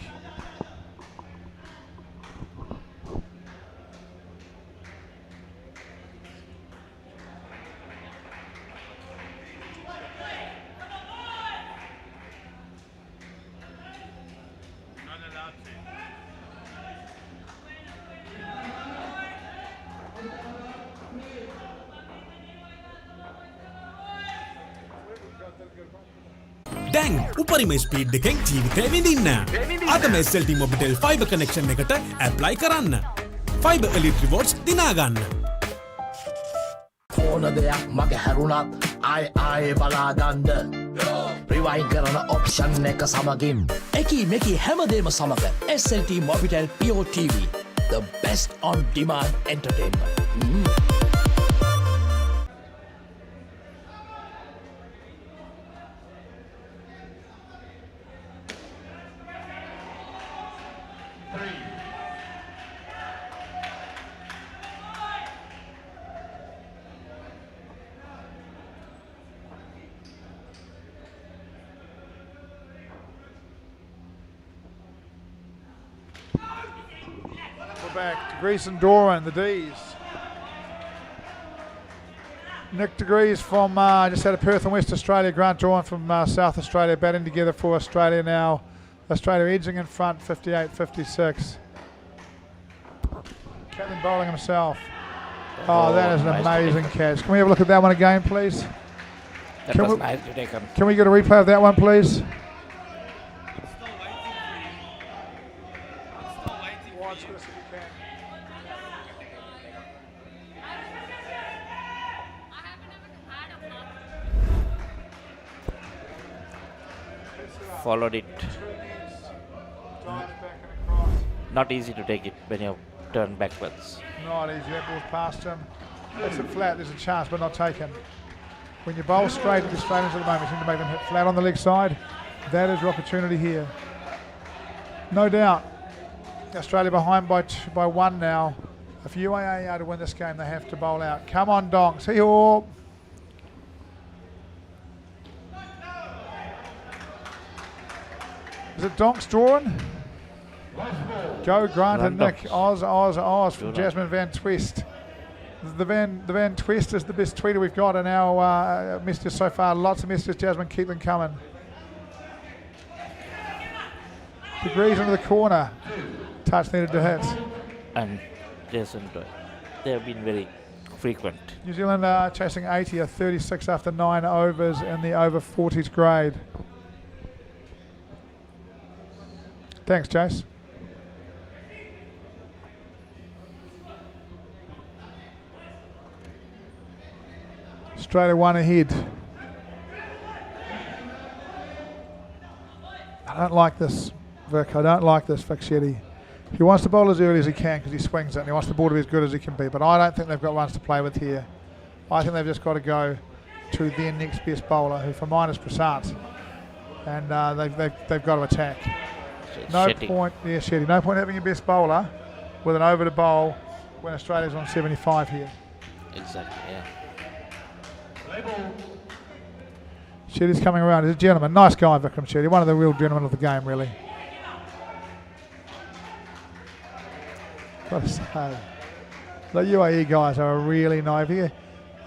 දැන් උපරිම speed එකෙන් ජීවිතය විඳින්න. අදම SLT Mobitel Fiber Connection එකට apply කරන්න. Fiber Elite Rewards දිනාගන්න. ඕන දෙයක් මගේ හැරුණත් ආයේ බලාගන්න. රිවයින් කරන ඔප්ෂන් එක සමගින් එකී මේකී හැමදේම සමග SLT Mobitel Pure TV, the best on demand entertainment. Back to Grease and Doran, the D's. Nick DeGrees from just out of Perth in West Australia. Grant Doran from South Australia batting together for Australia now. Australia edging in front, 58-56. Captain bowling himself. Oh, that is an amazing catch. Can we have a look at that one again, please? That was nicely taken. Can we get a replay of that one, please? Followed it. Not easy to take it when you turn backwards. Not easy, that ball's past him. It's a flat, there's a chance, but not taken. When you bowl straight, the Australians at the moment seem to make them hit flat on the leg side. That is your opportunity here. No doubt. Australia behind by 1 now. If UAE are to win this game, they have to bowl out. Come on, Donks. Hey, all. Is it Donks Doran? Go Grant and Nick. Oz from Jasmine Van Twist. The Van Twist is the best tweeter we've got in our messages so far. Lots of messages, Jasmine. Keep them coming. Degrees into the corner. Touch needed to hit. And Jason, they have been very frequent. New Zealand chasing 80, a 36 after 9 overs in the over 40s grade. Thanks, Chase. Australia 1 ahead. I don't like this, Vic. I don't like this, Vic Shetty. He wants to bowl as early as he can because he swings it and he wants the ball to be as good as he can be. But I don't think they've got runs to play with here. I think they've just got to go to their next best bowler, who for mine is Prasad. And they've got to attack. No Shetty. point, yeah, Shetty. No point having your best bowler with an over to bowl when Australia's on 75 here. Exactly, yeah. Shetty's coming around. He's a gentleman. Nice guy, Vikram Shetty. One of the real gentlemen of the game, really. Got to say, the UAE guys are really nice. You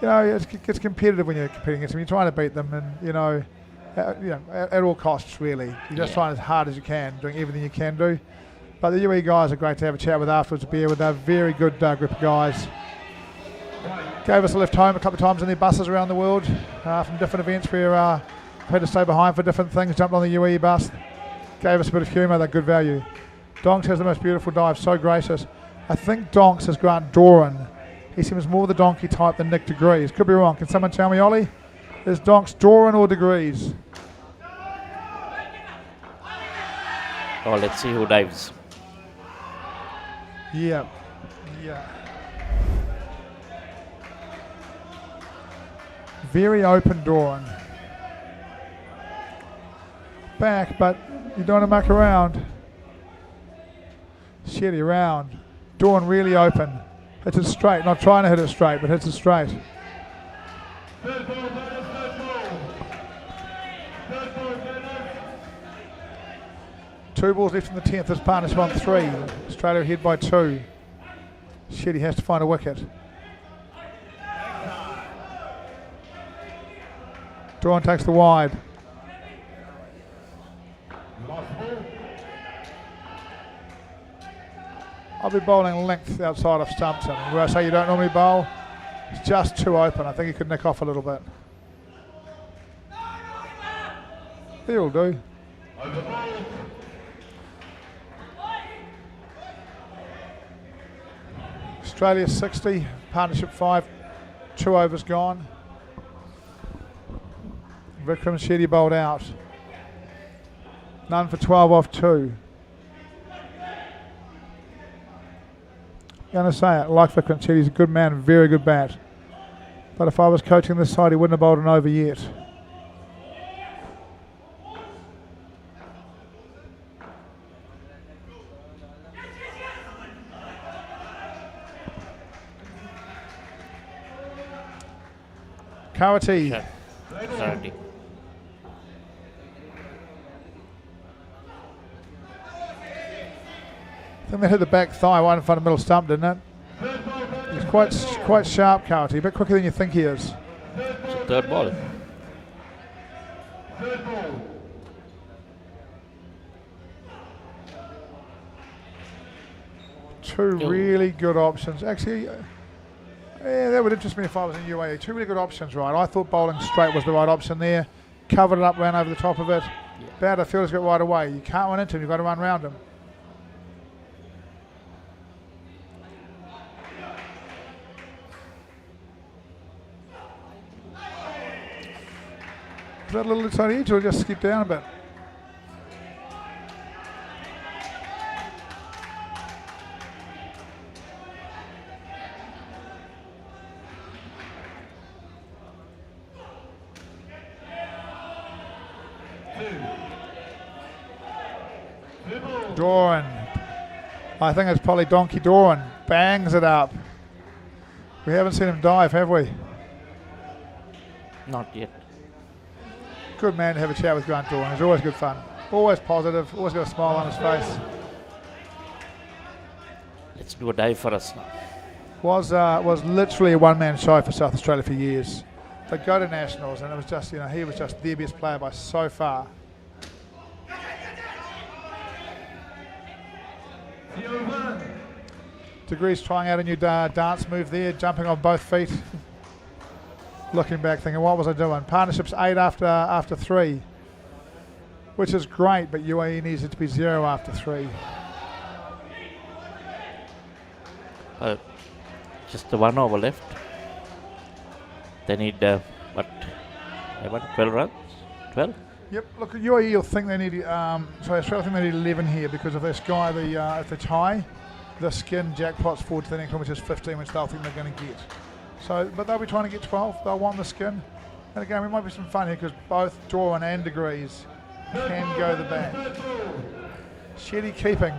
know, it gets competitive when you're competing against them. You're trying to beat them, and you know, at all costs, really. You're just trying as hard as you can, doing everything you can do. But the UAE guys are great to have a chat with afterwards, a beer with. They're a very good group of guys. Gave us a lift home a couple of times in their buses around the world from different events where we had to stay behind for different things. Jumped on the UAE bus. Gave us a bit of humour, that good value. Donks has the most beautiful dive, so gracious. I think Donks has Grant Doran. He seems more the donkey type than Nick Degrees. Could be wrong. Can someone tell me, Ollie? Is Donks Doran or Degrees? Oh, let's see who dives. Yeah. Very open Doran. Back, but you don't want to muck around. Shetty around. Doran really open. Hits it straight. Not trying to hit it straight, but hits it straight. Two balls left in the 10th. This partnership on 3. Australia ahead by 2. Shetty has to find a wicket. Doran takes the wide. I'll be bowling length outside of stumps. Where I say you don't normally bowl, it's just too open. I think he could nick off a little bit. He'll do. Australia 60, partnership 5, 2 overs gone. Vikram Shetty bowled out. None for 12 off 2. Going to say it, like Vikram Shetty, he's a good man, very good bat. But if I was coaching this side, he wouldn't have bowled an over yet. Kawati. Kawati. I think they hit the back thigh right in front of middle stump, didn't it? He's quite sharp, Kawati, a bit quicker than you think he is. It's a third ball. Two really good options. Actually, yeah, that would interest me if I was in UAE. Two really good options, right? I thought bowling straight was the right option there. Covered it up, ran over the top of it. Batter fielder's got right away. You can't run into him, you've got to run round him. Is that a little inside edge or just skip down a bit? Doran. I think it's probably Donkey Doran. Bangs it up. We haven't seen him dive, have we? Not yet. Good man to have a chat with Grant Doran. It's always good fun. Always positive. Always got a smile on his face. Let's do a dive for us now. Was literally a one-man show for South Australia for years. They go to nationals, and it was just, you know, he was just their best player by so far. Degrees trying out a new dance move there, jumping on both feet. Looking back, thinking, what was I doing? Partnership's 8 after 3, which is great, but UAE needs it to be 0 after 3. Just the 1 over left. They need, what, 12 runs? 12? Yep, look, at UAE you'll think they need, Australia think they need 11 here because of this guy, if they tie, the skin jackpots forward to the next one, which is 15, which they'll think they're going to get. So, but they'll be trying to get 12. They'll want the skin. And again, we might be some fun here because both Doran and Degrees can go the back. Shetty keeping.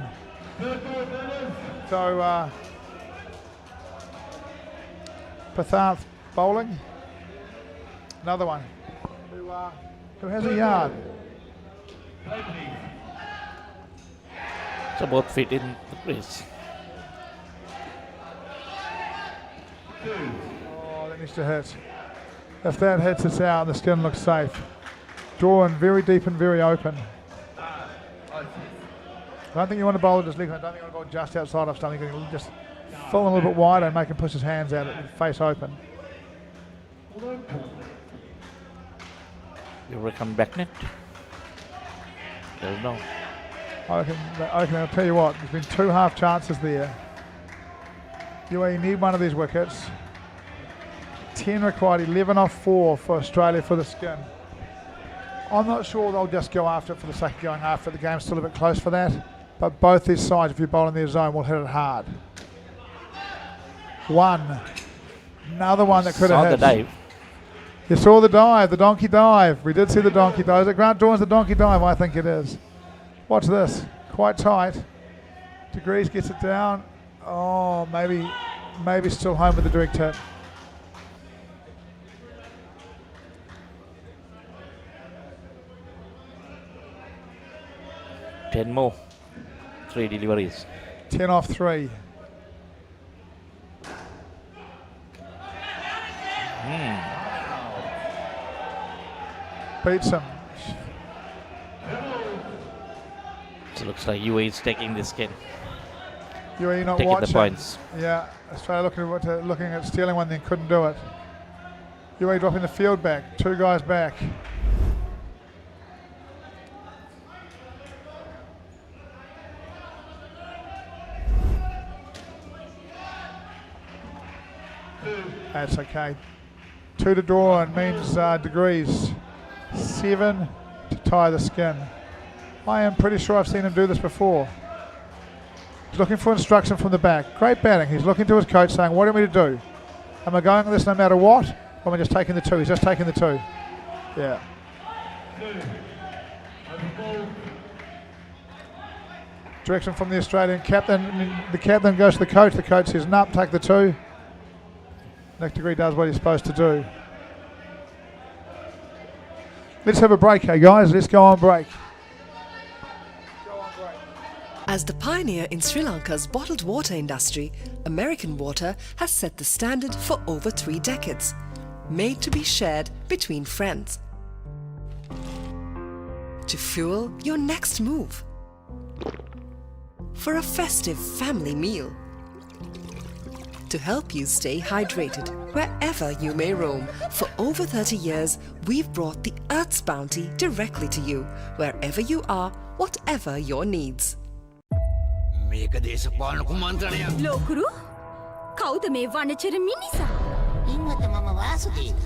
So, Patharth bowling. Another one who has a yard. So both feet in the crease. Oh, that needs to hit. If that hits, it's out. The skin looks safe. Doran very deep and very open. I don't think you want to bowl just leg. I don't think you want to bowl just outside of stomach. You can just fill him a little bit wider and make him push his hands out, face open. You reckon back net? There's no. I reckon I'll tell you what, there's been 2 half chances there. UAE need one of these wickets. 10 required, 11 off 4 for Australia for the skin. I'm not sure they'll just go after it for the sake of going after it. The game's still a bit close for that. But both these sides, if you bowl in their zone, will hit it hard. One. Another one that could have hit. Saw the dive. You saw the dive, the donkey dive. We did see the donkey dive. Is it Grant Dawn's the donkey dive? I think it is. Watch this. Quite tight. Degrees gets it down. Oh, maybe still home with the direct hit. Ten more. 3 deliveries. 10 off 3. Beats him. So looks like UAE is taking this skin. UAE not taking watching. the points. Yeah, Australia looking at stealing one, then couldn't do it. UAE dropping the field back. 2 guys back. That's okay. 2 to draw and means Degrees. 7 to tie the skin. I am pretty sure I've seen him do this before. He's looking for instruction from the back. Great batting. He's looking to his coach saying, what do you want me to do? Am I going with this no matter what? Or am I just taking the 2? He's just taking the 2. Yeah. Direction from the Australian captain. The captain goes to the coach. The coach says, nope, take the 2. Nick Degree does what he's supposed to do. Let's have a break, hey guys. Let's go on break. As the pioneer in Sri Lanka's bottled water industry, American Water has set the standard for over 3 decades, made to be shared between friends. To fuel your next move. For a festive family meal. To help you stay hydrated wherever you may roam. For over 30 years, we've brought the Earth's bounty directly to you, wherever you are, whatever your needs. මේක දේශපාලන කුමන්ත්‍රණයක්. ලෝකුරු කවුද මේ වනචර මිනිසා? ඉන්නත මම Vasudeva.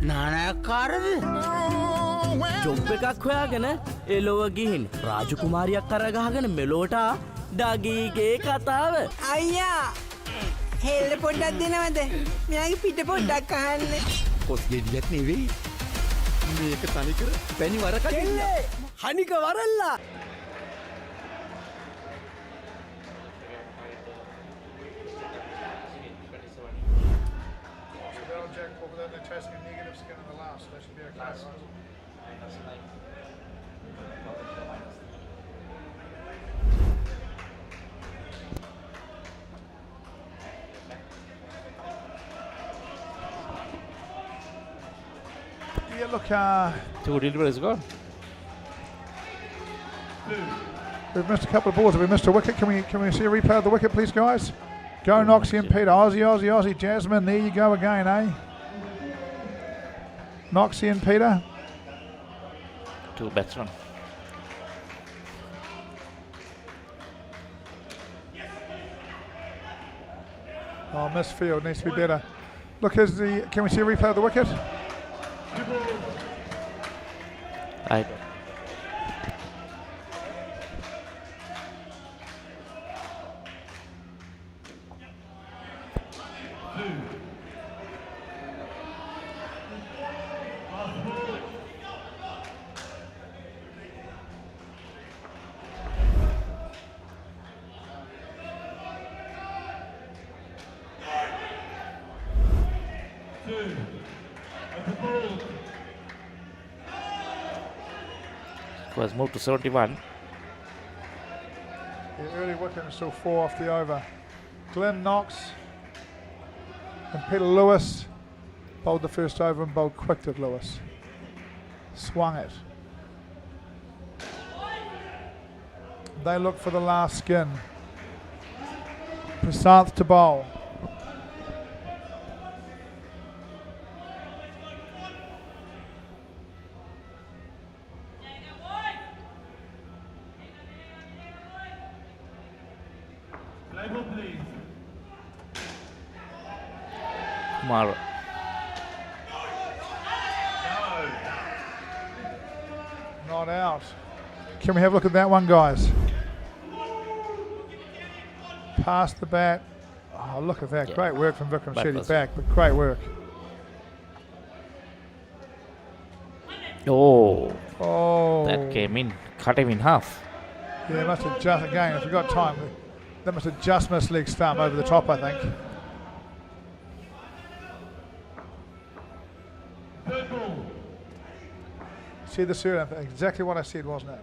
නානාකාරද? Job එකක් හොයාගෙන එලොව ගිහින් රාජකුමාරියක් කරගහගෙන මෙලෝට ඩගීගේ කතාව. අයියා හෙල්ල පොඩ්ඩක් දෙනවද? මෙයාගේ පිට පොඩ්ඩක් අහන්න. කොස් ගෙඩියක් නෙවෙයි. මේක තනිකර පැණි වරකඩිල්ල. හනික වරල්ලා. Testing a negative skin in the last, that should be okay. Yeah, look, 2 deliveries gone. We've missed a couple of balls. Have we missed a wicket? Can we see a replay of the wicket, please, guys? Go Noxie and Peter. Aussie. Jasmine, there you go again, eh? Noxie and Peter. 2 batsmen. Oh, missed field. Needs to be better. Look, can we see a replay of the wicket? I don't. Was moved to 71. Yeah, early wicket and still 4 off the over. Glenn Knox and Peter Lewis bowled the first over and bowled quick to Lewis. Swung it. They look for the last skin. Prasanth to bowl. Kumar. Not out. Can we have a look at that one, guys? Past the bat. Oh, look at that. Yeah. Great work from Vikram That Shetty was- back, but great work. Oh, that came in, cut him in half. Yeah, must have just, again, if you've got time, that must have just missed leg stump over the top, I think. See the suit, exactly what I said, wasn't it?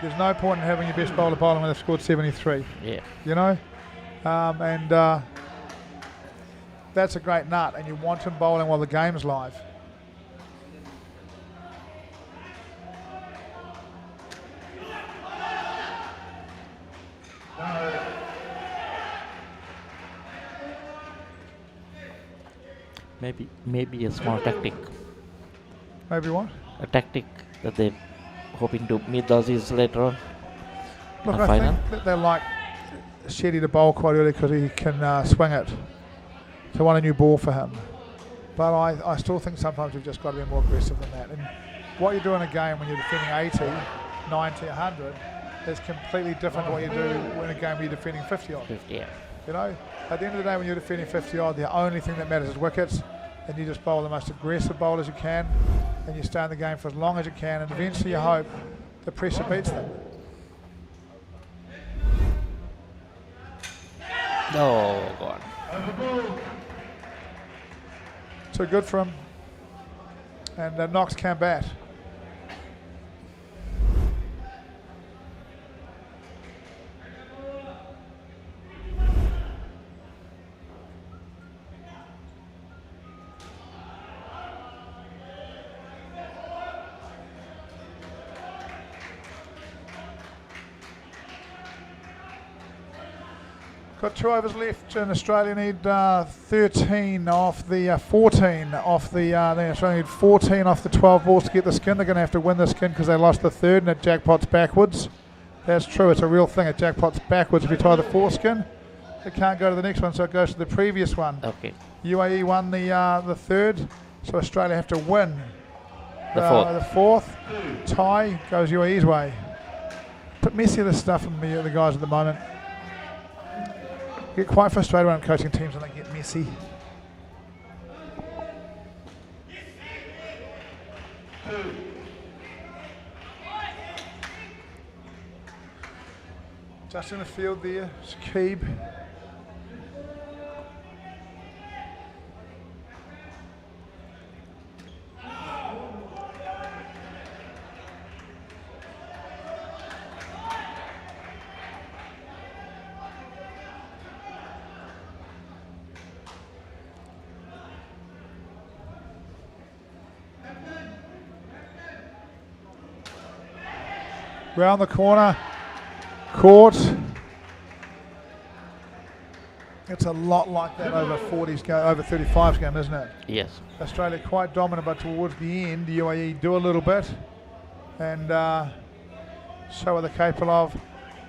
There's no point in having your best bowler bowling when they've scored 73. Yeah. You know? That's a great nut, and you want him bowling while the game's live. Maybe a small tactic. Maybe what? A tactic that they're hoping to meet the Aussies later on. Look, the I final. think that they like Shetty to bowl quite early because he can swing it. So want a new ball for him. But I still think sometimes you've just got to be more aggressive than that. And what you do in a game when you're defending 80, 90, 100 is completely different to what you do in a game where you're defending 50 odd. 50, yeah. You know, at the end of the day when you're defending 50 odd, the only thing that matters is wickets, and you just bowl the most aggressive bowl as you can, and you stay in the game for as long as you can, and eventually you hope the pressure beats them. Oh, God. So good for him. And Knox can bat. Got 2 overs left, and Australia need 13 off the 14 off the. Australia need 14 off the 12 balls to get the skin. They're going to have to win the skin because they lost the third, and it jackpots backwards. That's true. It's a real thing. It jackpots backwards if you tie the 4 skin. It can't go to the next one, so it goes to the previous one. Okay. UAE won the third, so Australia have to win The fourth. Tie goes UAE's way. Bit messy this stuff from the guys at the moment. Get quite frustrated when I'm coaching teams when they get messy. Just in the field there, Shakib. Round the corner, caught. It's a lot like that over 40s game, over 35s game, isn't it? Yes. Australia quite dominant, but towards the end, the UAE do a little bit and show what they're capable of.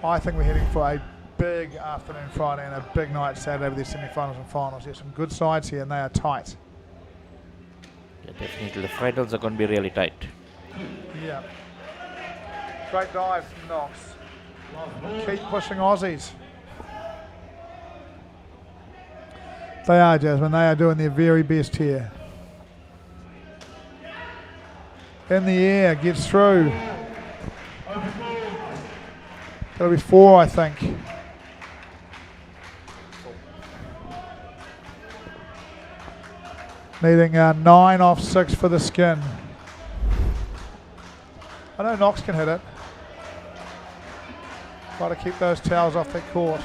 I think we're heading for a big afternoon Friday and a big night Saturday with their semi-finals and finals. There's some good sides here and they are tight. Yeah, definitely. The finals are going to be really tight. Yeah. Great dive from Knox. Keep pushing Aussies. They are, Jasmine. They are doing their very best here. In the air, gets through. That'll be 4, I think. Needing 9 off 6 for the skin. I know Knox can hit it. Try to keep those towels off that court.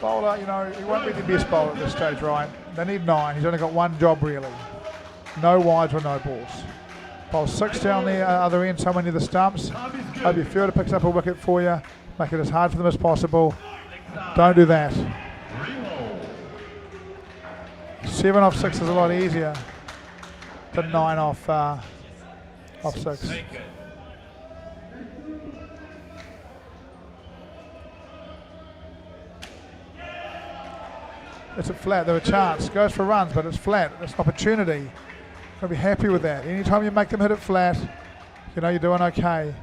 Bowler, you know, he won't be the best bowler at this stage, right? They need 9. He's only got one job, really. No wides or no balls. Bowl 6 down the other end, somewhere near the stumps. Hope your fielder picks up a wicket for you. Make it as hard for them as possible. Don't do that. 7 off 6 is a lot easier than 9 off 6. It's a flat, there a chance. Goes for runs, but it's flat. It's an opportunity. Got to be happy with that. Anytime you make them hit it flat, you know you're doing okay.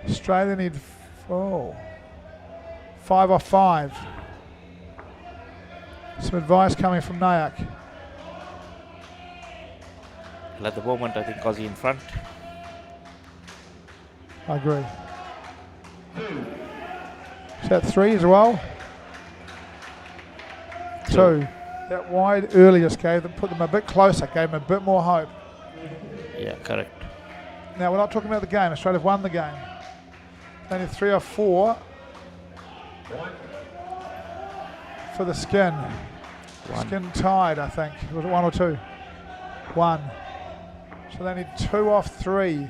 Australia need 5 off 5. Some advice coming from Nayak. At the moment, I think Aussie in front. I agree. Is that 3 as well? 2. That wide early just put them a bit closer, gave them a bit more hope. Yeah, correct. Now, we're not talking about the game. Australia have won the game. Only 3 or 4 for the skin. One. Skin tied, I think. Was it 1 or 2? 1. So they need 2 off 3.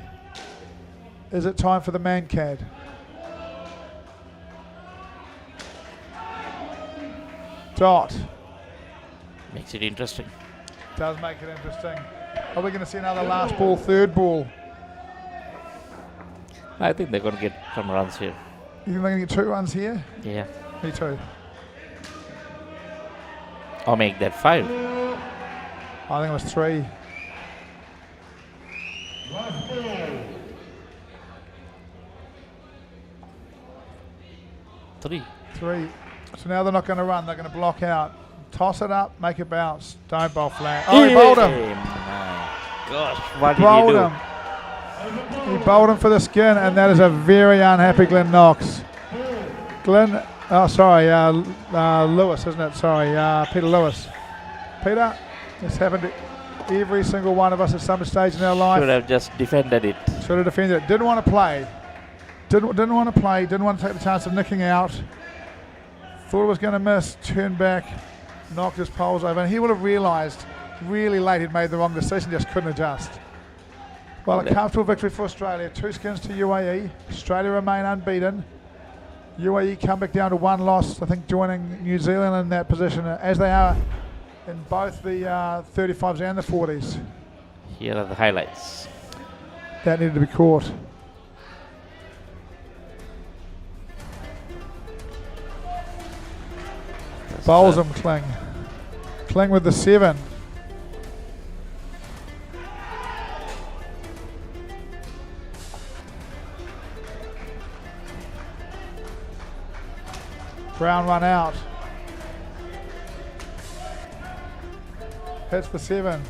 Is it time for the Mancad? Dot. Makes it interesting. Does make it interesting. Are we going to see another last ball, third ball? I think they're going to get some runs here. You think they're going to get 2 runs here? Yeah. Me too. Or make that 5. I think it was 3. Three. So now they're not going to run. They're going to block out. Toss it up. Make it bounce. Don't bowl flat. Oh, he bowled him. My gosh, what did Bowled he do? him. He bowled him for the skin, and that is a very unhappy Glenn Knox. Lewis, isn't it? Sorry, Peter Lewis. Peter, this happened to every single one of us at some stage in our life. Should have just defended it. Should have defended it. Didn't want to play. Didn't want to play. Didn't want to take the chance of nicking out. Thought it was going to miss. Turned back. Knocked his poles over. And he would have realised really late he'd made the wrong decision. Just couldn't adjust. Well, a comfortable victory for Australia. 2 skins to UAE. Australia remain unbeaten. UAE come back down to 1 loss. I think joining New Zealand in that position as they are in both the 35s and the 40s. Here are the highlights. That needed to be caught. Bowls him, Kling. Kling with the 7. Brown run out. Hits the 7.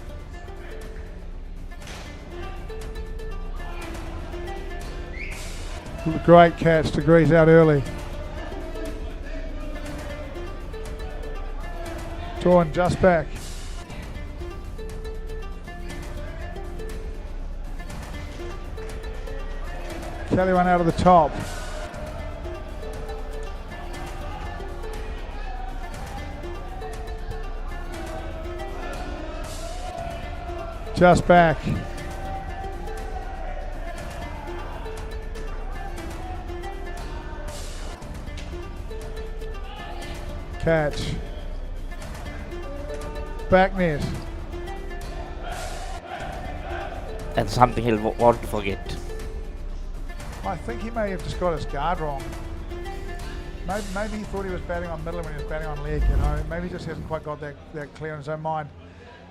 Great catch to grease out early. Torn just back. Kelly run out of the top. Just back. Catch. Back net. That's something he'll want to forget. I think he may have just got his guard wrong. Maybe he thought he was batting on middle when he was batting on leg, you know. Maybe he just hasn't quite got that clear in his own mind.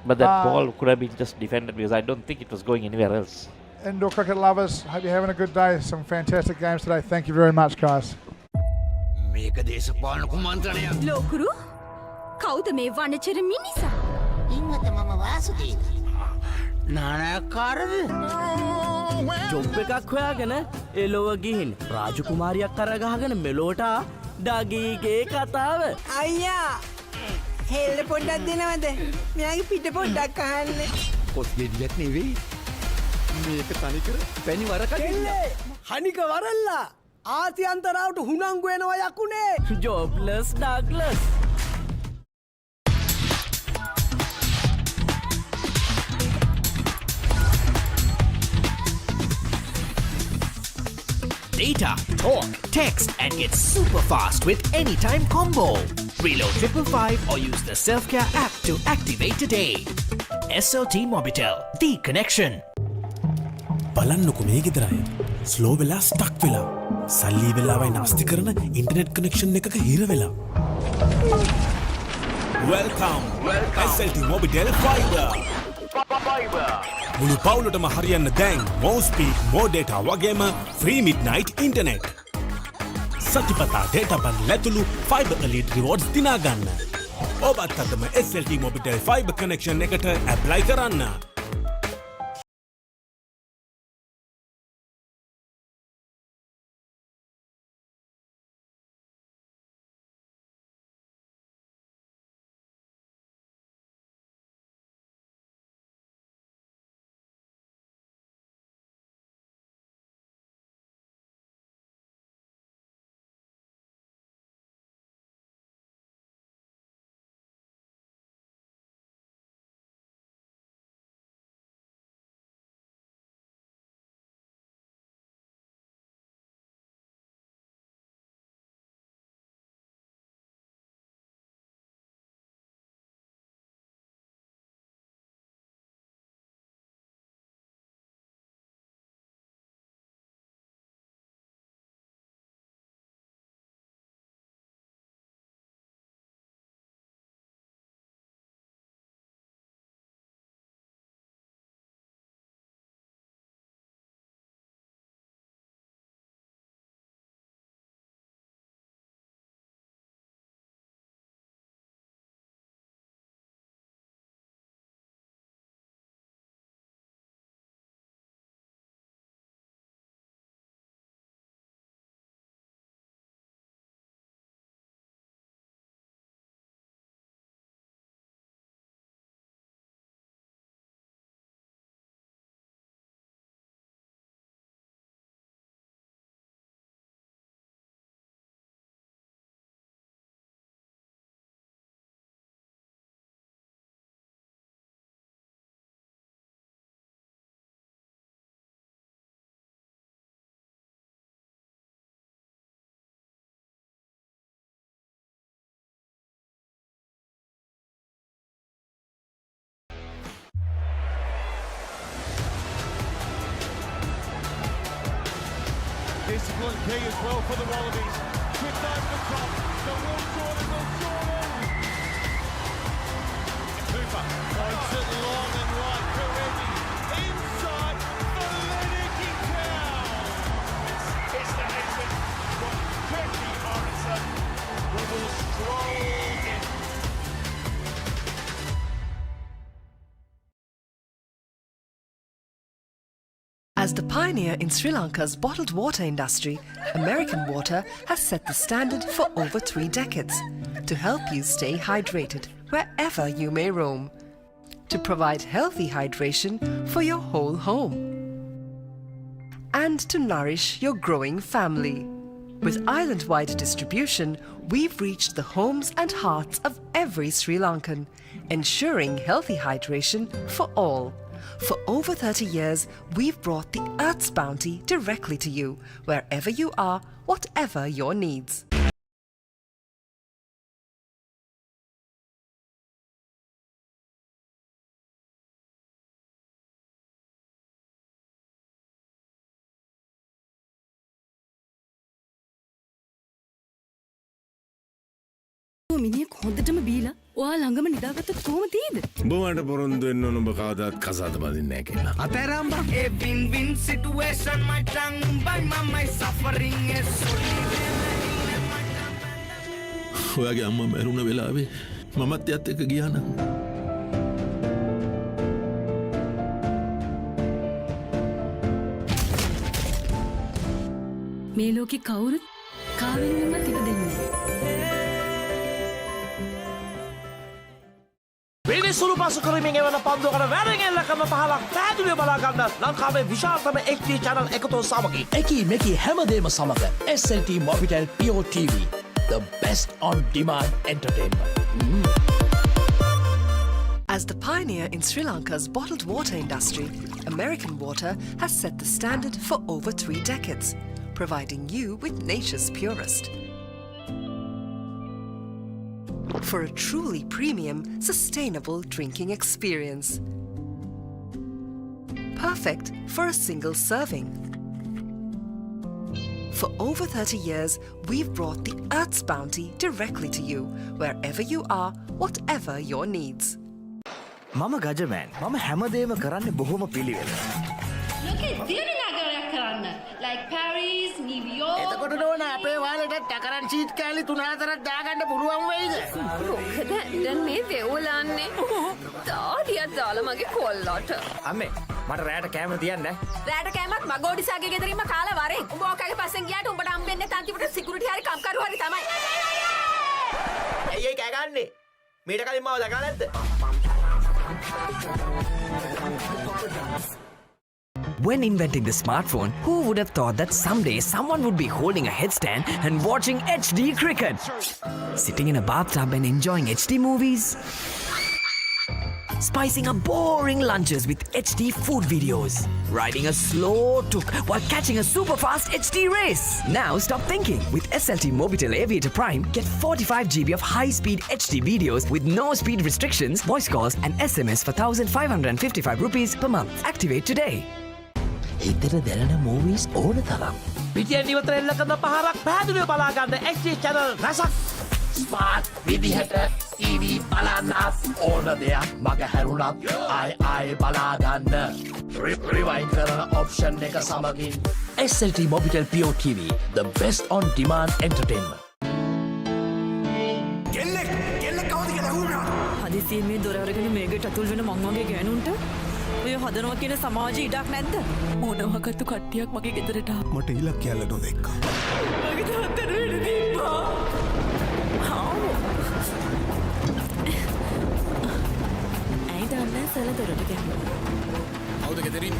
But that ball could have been just defended because I don't think it was going anywhere else. Indoor cricket lovers, hope you're having a good day. Some fantastic games today. Thank you very much, guys. Lokuru කවුද මේ වනචර මිනිසා? ඉන්නත මම වාසුදීව. නානයක්කාරද? Job එකක් හොයාගෙන එලොව ගිහින් රාජකුමාරියක් කරගහගෙන මෙලෝට ඩගීගේ කතාව. අයියා හෙල්ල පොඩ්ඩක් දෙනවද? මෙයාගේ පිට පොඩ්ඩක් අහන්න. පොත් ගෙඩියක් නෙවෙයි. මේක තනිකර පැණි වරකඩිල්ල. හනික වරල්ලා ආසියන්තරාවට හුනංගු වෙනවා යකුනේ. ජොබ්ලස් Douglas. data, talk, text, and get super fast with Anytime Combo. Reload 555 or use the Self-Care app to activate today. SLT Mobitel, the connection. බලන්නකො මේ ගෙදරයි ස්ලෝ වෙලා ස්ටක් වෙලා සල්ලි වෙලාවයි නාස්ති කරන ඉන්ටර්නෙට් කනෙක්ෂන් එකක හිර වෙලා Welcome SLT Mobitel Fiber මුළු පවුලටම හරියන්න දැන් more speed more data වගේම free midnight internet සතිපතා data bundle ඇතුළු fiber elite rewards දිනා ගන්න ඔබත් අදම SLT Mobitel Fiber connection එකට apply කරන්න Discipline key as well for the Wallabies. Tipped over the top. The Will Jordan. Cooper points it long and right. Karevi inside the Lennoxy town. It's the Henson from Kirky Morrison who will stroll in. As the pioneer in Sri Lanka's bottled water industry, American Water has set the standard for over 3 decades to help you stay hydrated wherever you may roam, to provide healthy hydration for your whole home, and to nourish your growing family. With island-wide distribution, we've reached the homes and hearts of every Sri Lankan, ensuring healthy hydration for all. For over 30 years, we've brought the Earth's bounty directly to you, wherever you are, whatever your needs. මිනිහෙක් හොඳටම බීලා ඔයා ළඟම නිදාගත්තොත් කොහොම තියෙද? උඹට පොරොන්දු වෙන්න ඕන උඹ කවදාත් කසාද බඳින්නේ නැහැ කියලා. Ateramba. A win-win situation, my tongue by my suffering is ඔයාගේ අම්මා මැරුණ වෙලාවේ මමත් එයත් එක්ක ගියා නම් මේ ලෝකේ කවුරුත් කාවෙන්වත් ඉප දෙන්නේ නැහැ. සුළු පසු කරමින් එවන පන්දුවකට වැරෙන් එල්ලකම පහලක් පැහැදිලිව බලා ගන්න ලංකාවේ විශාලතම HD channel එකතු සමගින් එකී මෙකී හැමදේම සමග SLT Mobitel Pure TV, the best on demand entertainment. As the pioneer in Sri Lanka's bottled water industry, American Water has set the standard for over 3 decades. providing you with nature's purest. For a truly premium, sustainable drinking experience. Perfect for a single serving. For over 30 years, we've brought the Earth's bounty directly to you, wherever you are, whatever your needs. මම ගජමෑන් මම හැමදේම කරන්න බොහොම පිළිවෙල. ලෝකේ දියුණු නගරයක් කරන්න. Like Paris, New York. එතකොට නෝන අපේ වාලෙට ටැකරන් සීට් කෑලි 3-4ක් දාගන්න පුළුවන් වෙයිද? මොකද දැන් මේ වෙවුලන්නේ. තාඩියක් දාලා මගේ කොල්ලට. අම්මේ මට රෑට කෑම තියන්න. රෑට කෑමක් මගෝඩිසාගේ ගෙදරින්ම කාලා වරෙන්. උඹ ඔකගේ පස්සෙන් ගියාට උඹට හම්බෙන්නේ තන්තිපට සිකියුරිටි හරි කම්කරු හරි තමයි. ඇයි කෑ ගන්නේ? මීට කලින් මාව දැකලා නැද්ද? When inventing the smartphone, who would have thought that someday someone would be holding a headstand and watching HD cricket? Sitting in a bathtub and enjoying HD movies? Spicing up boring lunches with HD food videos? Riding a slow tuk while catching a super fast HD race? Now stop thinking. With SLT Mobitel Aviator Prime, get 45 GB of high-speed HD videos with no speed restrictions, voice calls and SMS for 1,555 rupees per month. Activate today. එතර දැරෙන movies ඕන තරම්. පිටියෙන් ඉවතර එල්ල කරන පහරක් පැහැදිලිව බලාගන්න HD channel රසක්. Smart විදිහට TV බලන්නත් ඕන දෙයක් මග හැරුණත් ආයි බලාගන්න. රිවයින් කරන ඔප්ෂන් එක සමගින් SLT Mobitel Pure TV, the best on demand entertainment. හදිසියෙන් මේ දොර අරගෙන මේකට අතුල් වෙන මං වගේ ගෑනුන්ට ඔය හදනවා කියන සමාජයේ ඉඩක් නැද්ද? මොනවාකටද කට්ටියක් මගේ ගෙදරට ආවා. මට ඉලක්කයක් නොදෙක්කා. මගේ තාත්තට වෙන්න තිබ්බා. ඇයි දන්නේ සල දොරට ගියා. කවුද ගෙදරින්?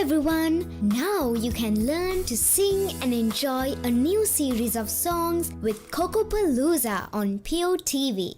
Everyone, now you can learn to sing and enjoy a new series of songs with Kokopalooza on Pure TV.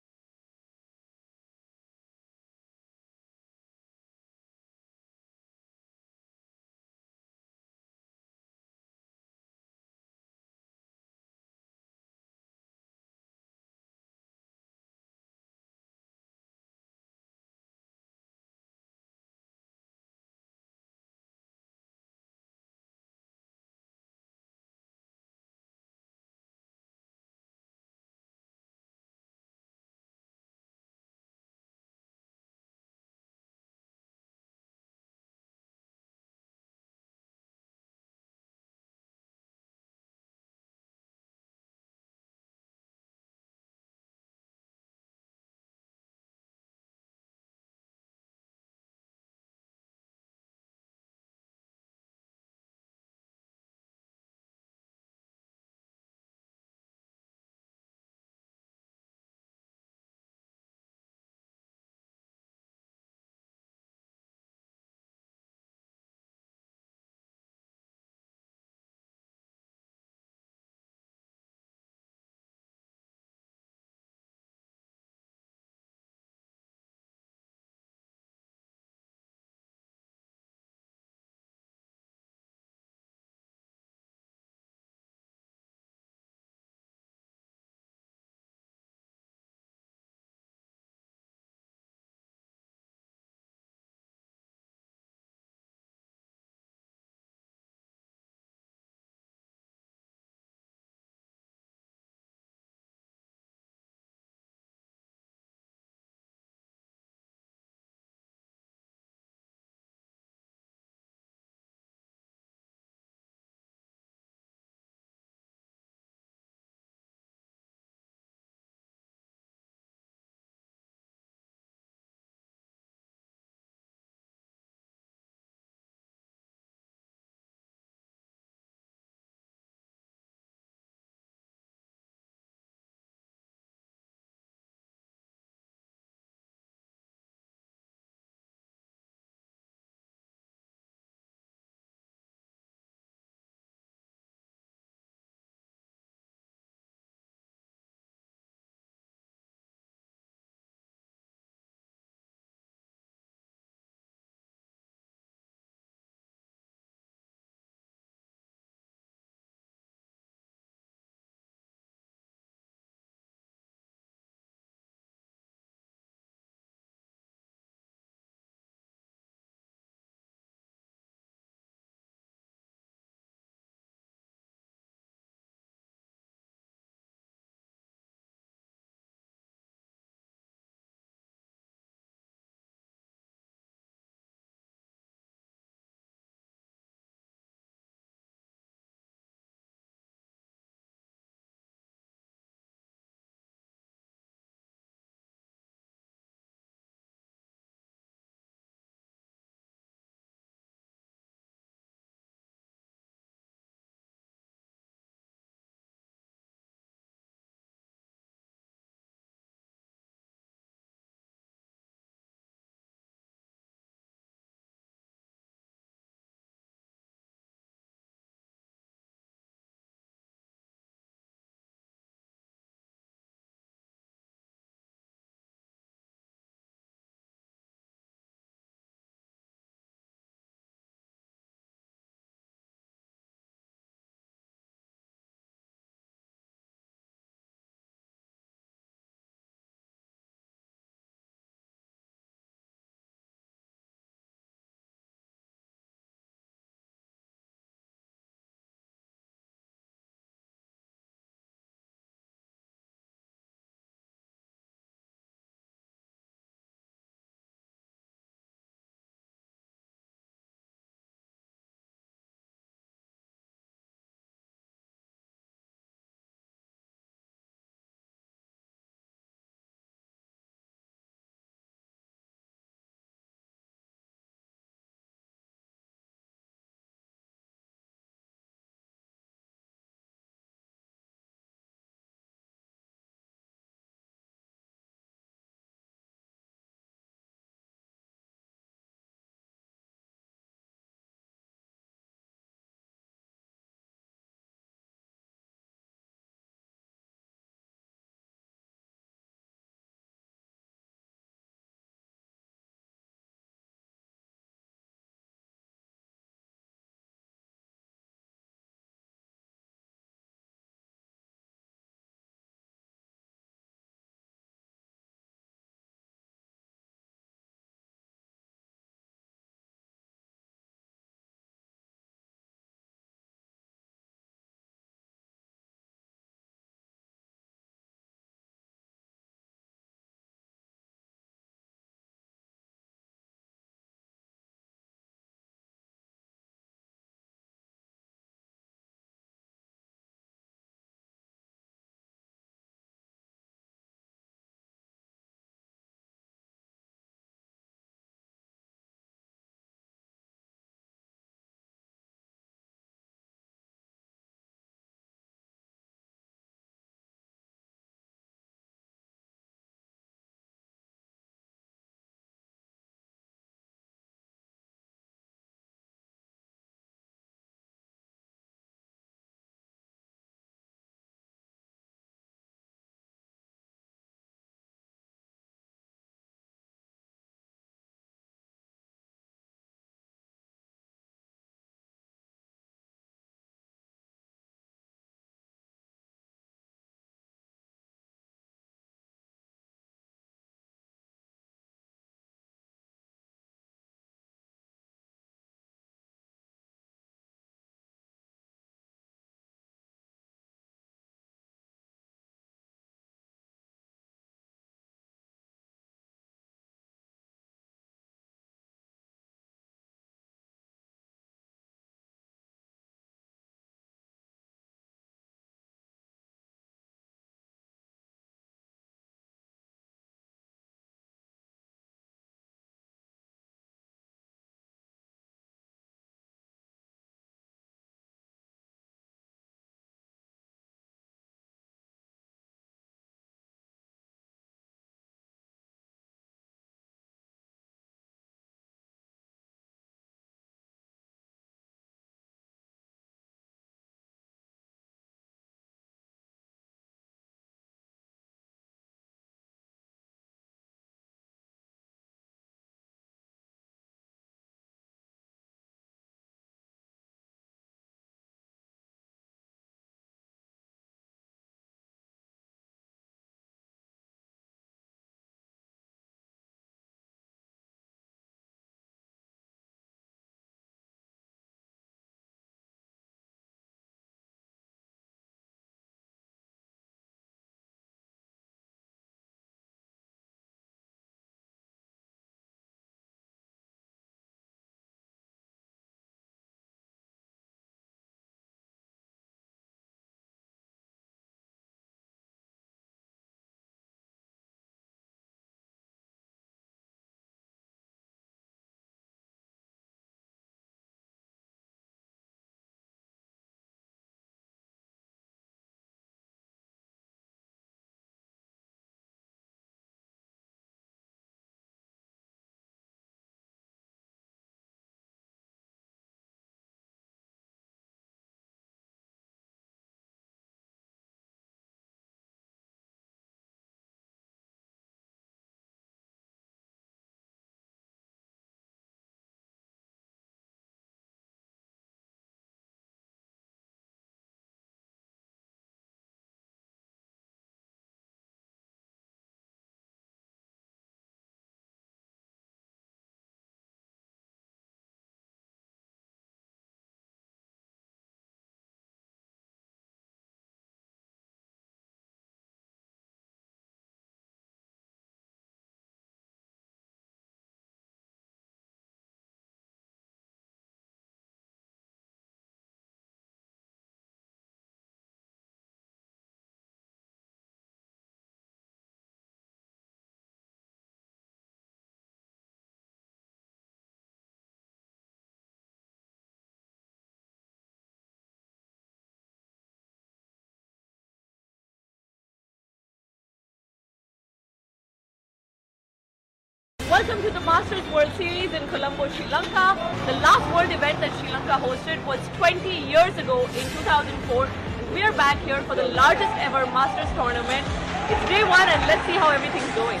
Welcome to the Masters World Series in Colombo, Sri Lanka. The last world event that Sri Lanka hosted was 20 years ago in 2004. We are back here for the largest ever Masters tournament. It's day one and let's see how everything's going.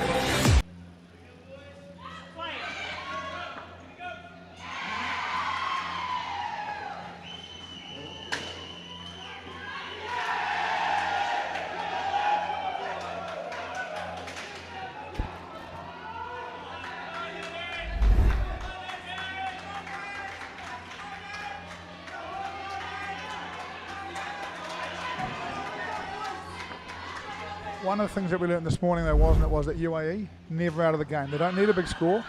One of the things that we learned this morning, though, was that UAE never out of the game. They don't need a big score.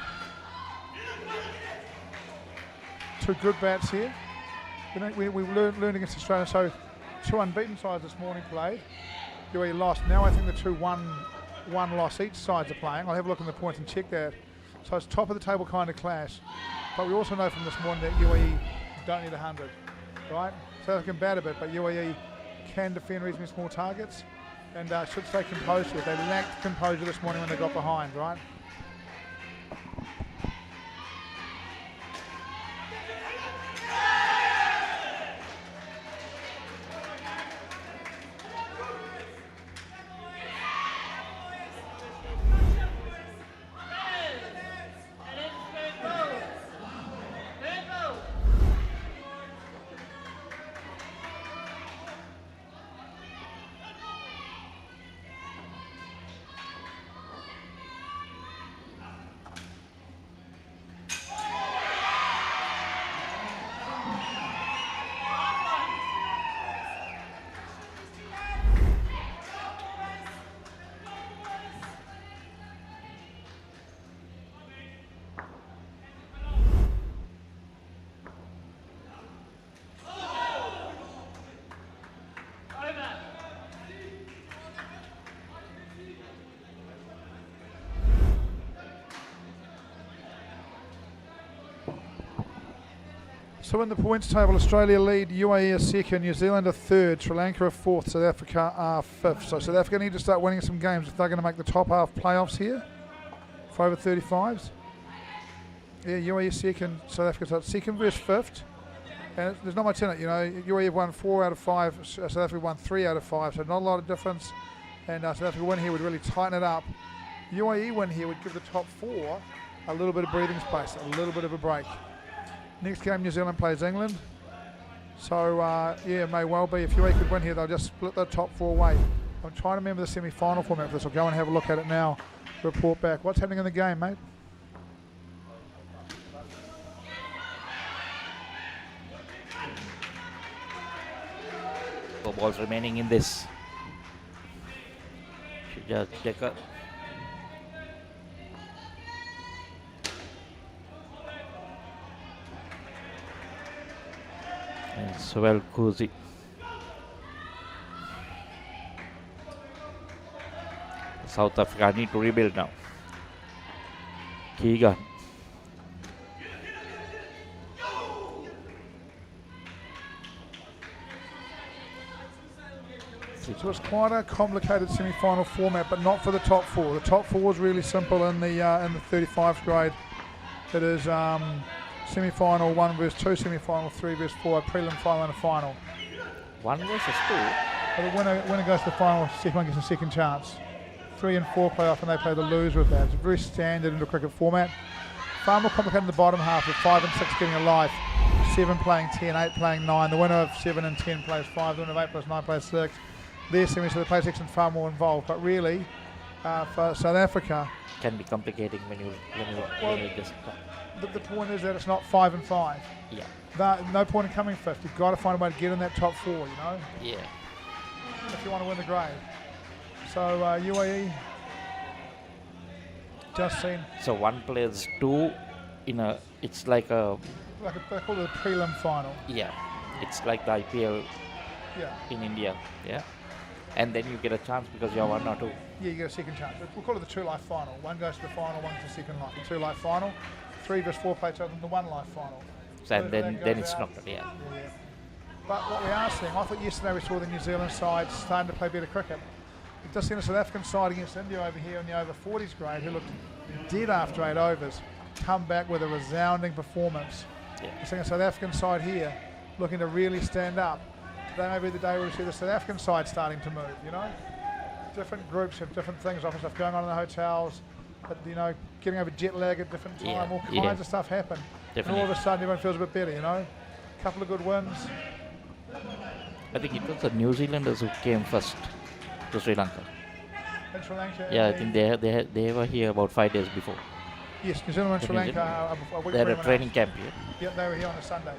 Two good bats here. We learned against Australia, so two unbeaten sides this morning played. UAE lost. Now I think the two one loss each sides are playing. I'll have a look in the points and check that. So it's top of the table kind of clash. But we also know from this morning that UAE don't need 100, right? So they can bat a bit, but UAE can defend reasonably small targets. And should stay composed here. They lacked composure this morning when they got behind, right? So in the points table, Australia lead, UAE is second, New Zealand are third, Sri Lanka are fourth, South Africa are fifth. So South Africa need to start winning some games if they're going to make the top half playoffs here for over 35s. Yeah, UAE second, South Africa's second versus fifth. And there's not much in it, you know. UAE have won 4 out of 5, South Africa won 3 out of 5, so not a lot of difference. And South Africa win here would really tighten it up. UAE win here would give the top 4 a little bit of breathing space, a little bit of a break. Next game, New Zealand plays England. So, yeah, it may well be. If UAE could win here, they'll just split the top 4 away. I'm trying to remember the semi-final format for this. I'll go and have a look at it now. Report back. What's happening in the game, mate? Four balls remaining in this. Should just check it. And Swell Kuzi. South Africa need to rebuild now. Keegan. So it's quite a complicated semi-final format, but not for the top 4. The top 4 is really simple in the 35s grade. It is semi-final 1 versus 2, semi-final 3 versus 4, a prelim final and a final. 1 versus 2? But the winner goes to the final, second one gets a second chance. 3 and 4 play off and they play the loser of that. It's very standard into cricket format. Far more complicated in the bottom half with 5 and 6 getting a life. 7 playing 10, 8 playing 9. The winner of 7 and 10 plays 5, the winner of 8 plus 9 plays 6. Their semi, so the play section far more involved. But really, for South Africa, can be complicating when you just. The point is that it's not 5 and 5. Yeah. No point in coming 5th. You've got to find a way to get in that top 4. You know. Yeah. If you want to win the grade. So UAE just seen. So 1 plays 2 in a. It's like a. They call it a prelim final. Yeah. It's like the IPL. Yeah. In India. Yeah. And then you get a chance because you're 1 or 2. Yeah, you get a second chance. We'll call it the 2-life final. 1 goes to the final, 1 to the second life. The 2-life final, 3 versus 4 play each other in the 1-life final. So and then it's not, yeah. But what we are seeing, I thought yesterday we saw the New Zealand side starting to play better cricket. We've just seen a South African side against India over here in the over 40s grade who looked dead after 8 overs, come back with a resounding performance. We're seeing a South African side here looking to really stand up. Today may be the day where we see the South African side starting to move, you know. Different groups have different things, often stuff going on in the hotels, but, you know, getting over jet lag at different time, all kinds of stuff happen. And all of a sudden everyone feels a bit better, you know. A couple of good wins. I think it was the New Zealanders who came first to Sri Lanka. In Sri Lanka? Yeah, I think they were here about 5 days before. Yes, New Zealand and Sri Lanka. They had a training camp here. Yep, they were here on a Sunday.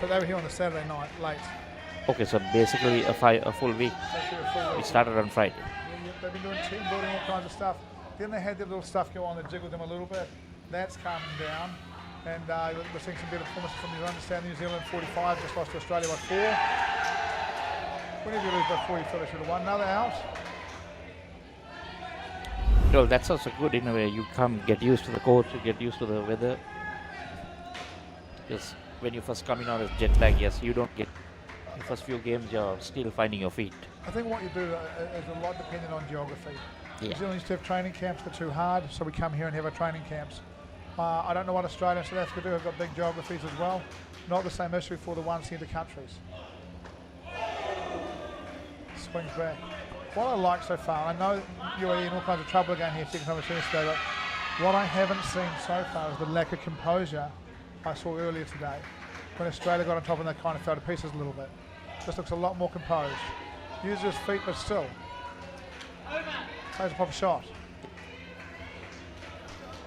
But they were here on a Saturday night, late. Okay, so basically a full week. We started on Friday. Yeah, they've been doing team building, all kinds of stuff. Then they had their little stuff go on that jiggled them a little bit. That's calming down. And we're seeing some better performances from New Zealand. Understand New Zealand 45 just lost to Australia by 4. Whenever you lose by 4, you feel they should have won. Another out. Well, that's also good in a way. You come get used to the coach, you get used to the weather. Because when you first come in on a jet lag, yes, you don't get the first few games. You're still finding your feet. I think what you do is a lot dependent on geography. Yeah. New Zealand used to have training camps, but too hard, so we come here and have our training camps. I don't know what Australia and South Africa do. Have got big geographies as well. Not the same issue for the one centre countries. Swings back. What I like so far, I know UAE in all kinds of trouble again here, second time today, but what I haven't seen so far is the lack of composure I saw earlier today. When Australia got on top and they kind of fell to pieces a little bit. This looks a lot more composed. Uses his feet, but still. Plays a proper shot.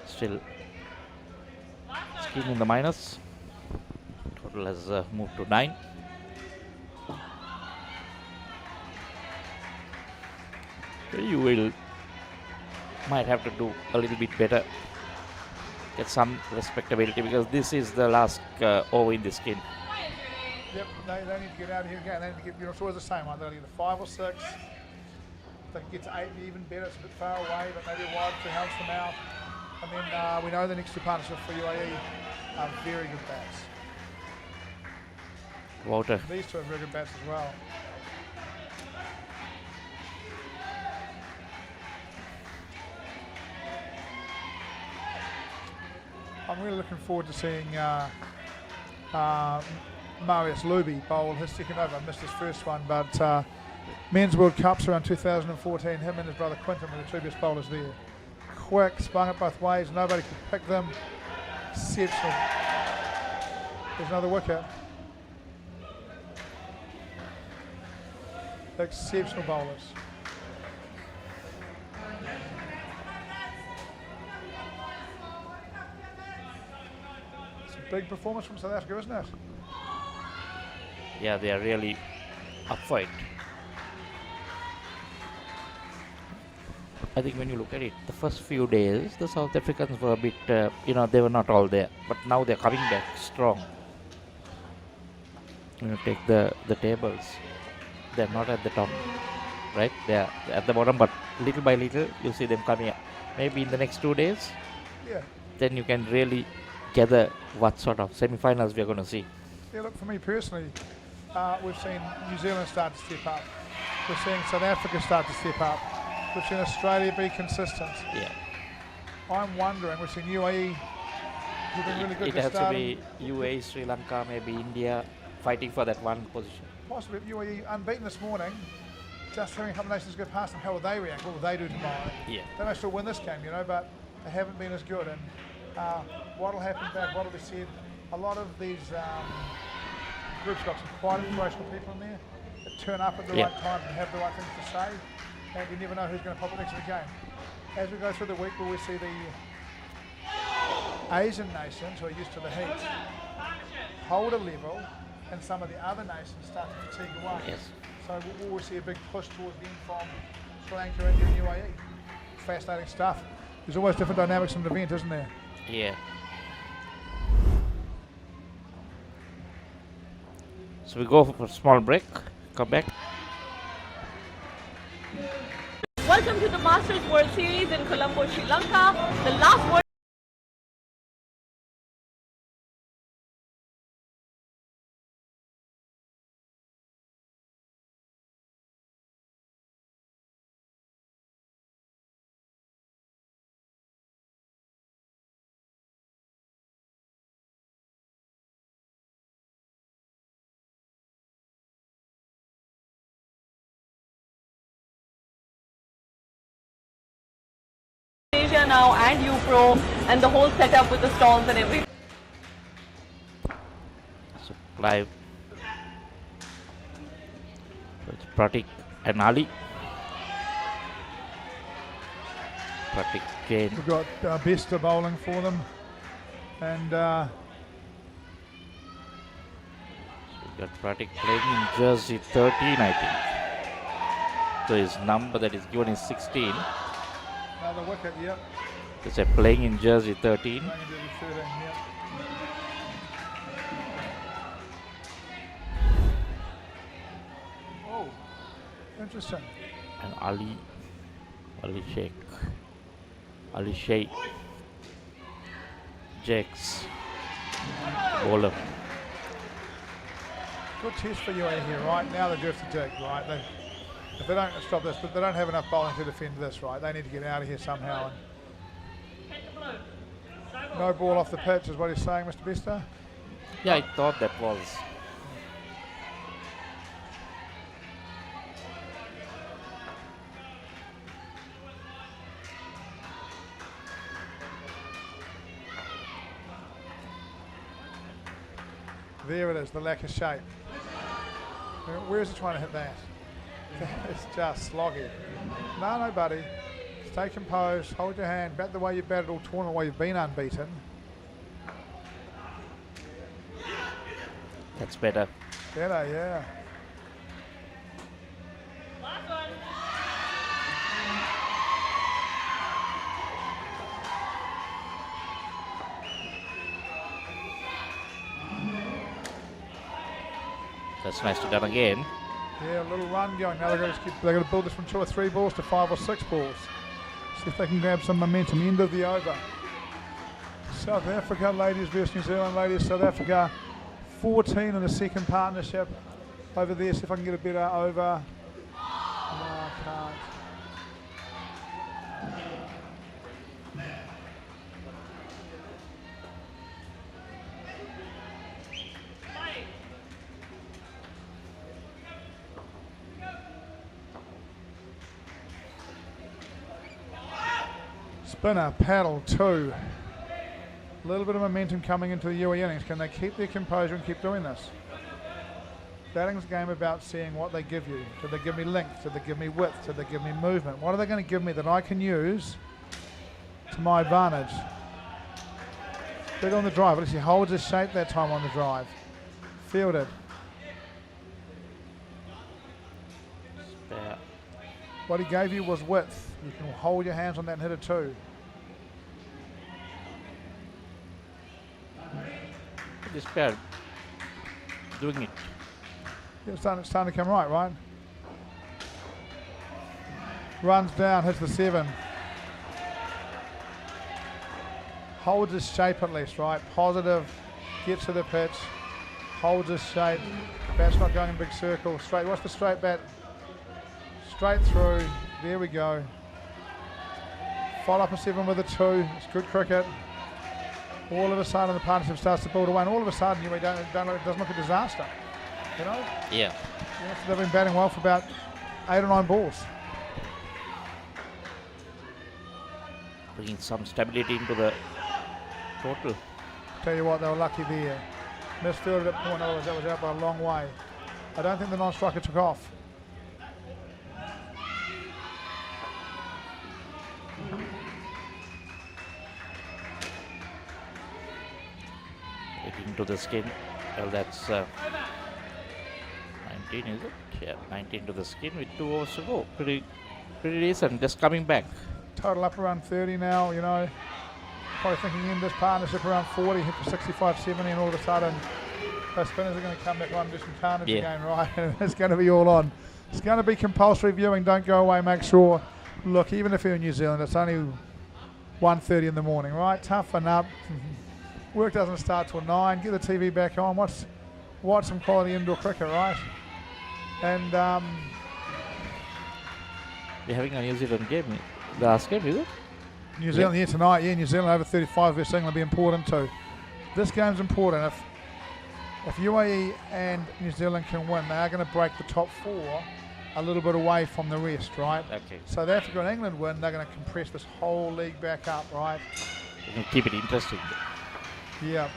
Still skin in the minus. Total has moved to 9. You might have to do a little bit better, get some respectability, because this is the last over in the skin. Yep, they need to get out of here again. They need to get, you know, it's always the same one. They'll get a 5 or 6. If they can get to 8, even better. It's a bit far away, but maybe a wide to helps them out. And then we know the next two partnerships for UAE are very good bats. Walter. These two are very good bats as well. I'm really looking forward to seeing Marius Luby bowl his second over. I missed his first one, but Men's World Cups around 2014, him and his brother Quinton were the two best bowlers there. Quick, spun it both ways, nobody could pick them. Exceptional. There's another wicket. Exceptional bowlers. It's a big performance from South Africa, isn't it? Yeah, they are really up for it. I think when you look at it, the first few days, the South Africans were a bit, they were not all there. But now they're coming back strong. Take the tables. They're not at the top, right? They're at the bottom, but little by little, you'll see them coming up. Maybe in the next 2 days, then you can really gather what sort of semi-finals we're going to see. Yeah, look, for me personally, we've seen New Zealand start to step up. We're seeing South Africa start to step up. We've seen Australia be consistent. Yeah. I'm wondering, we've seen UAE who've been really good It to has start. to be UAE, Sri Lanka, maybe India, fighting for that one position. Possibly UAE unbeaten this morning, just having a couple of nations go past them. How will they react? What will they do tomorrow? Yeah. They may still win this game, but they haven't been as good. And what will happen back, what will be said, a lot of these groups got some quite inspirational people in there that turn up at the right time and have the right things to say. And you never know who's going to pop up next in the game. As we go through the week, will we see the Asian nations who are used to the heat hold a level, and some of the other nations start to fatigue away. Yes. So will we see a big push towards the end from Sri Lanka, India and UAE? Fascinating stuff. There's always different dynamics in an event, isn't there? Yeah. So we go for a small break, come back. Welcome to the Masters World Series in Colombo, Sri Lanka. The last World Malaysia now and UPro and the whole setup with the stalls and everything. So live. So it's Pratik and Ali. Pratik again. We've got Besta bowling for them, and we've got Pratik playing in jersey 13, I think. So his number that is given is 16. another wicket, yep. It's a playing in jersey 13. Playing in jersey 13, yep. Oh, interesting. And Ali Sheikh, Jakes, bowler. Good test for UAE here, right? Now they do have to dig, right? If they don't stop this, but they don't have enough bowling to defend this, right? They need to get out of here somehow. And no ball off the pitch is what he's saying, Mr. Besta. Yeah, I thought that was. There it is, the lack of shape. Where is he trying to hit that? It's just sloggy. No, buddy. Stay composed, hold your hand, bat the way you batted all tournament, the way you've been unbeaten. That's better. Better, yeah. That's nicely done again. Yeah, a little run going. Now they're going to build this from 2 or 3 balls to 5 or 6 balls. See if they can grab some momentum. End of the over. South Africa ladies versus New Zealand ladies. South Africa 14 in the second partnership over there. See if I can get a better over. No, I can't. Spinner, paddle, 2. A little bit of momentum coming into the UAE innings. Can they keep their composure and keep doing this? Batting's a game about seeing what they give you. Did they give me length? Did they give me width? Did they give me movement? What are they going to give me that I can use to my advantage? Big on the drive. At least he holds his shape that time on the drive. Fielded. Spare. What he gave you was width. You can hold your hands on that and hit a 2. This pair doing it. Yeah, it's starting to come right? Runs down, hits the 7. Holds his shape at least, right? Positive, gets to the pitch, holds his shape. Bat's not going in big circles. Straight, what's the straight bat? Straight through, there we go. Follow up a 7 with a 2, it's good cricket. All of a sudden the partnership starts to build away, and all of a sudden it doesn't look a disaster. You know? Yeah. They've been batting well for about 8 or 9 balls. Bringing some stability into the total. Tell you what, they were lucky there. Misfielded at point, otherwise that was out by a long way. I don't think the non-striker took off. Into the skin. Well, that's 19, is it? Yeah, 19 to the skin with 2 overs to go. Pretty decent. Just coming back. Total up around 30 now, you know. Probably thinking in this partnership around 40, hit for 65, 70, and all of a sudden those spinners are going to come back on and do some carnage again, right? And it's going to be all on. It's going to be compulsory viewing. Don't go away. Make sure. Look, even if you're in New Zealand, it's only 1:30 in the morning, right? Toughen up. Work doesn't start till 9. Get the TV back on. Watch some quality indoor cricket, right? And we're having a New Zealand game. The last game, is it? New Zealand here tonight. Yeah, New Zealand over 35 versus England will be important too. This game's important. If UAE and New Zealand can win, they are going to break the top 4 a little bit away from the rest, right? Okay. South Africa and England win, they're going to compress this whole league back up, right? You can keep it interesting. Yeah.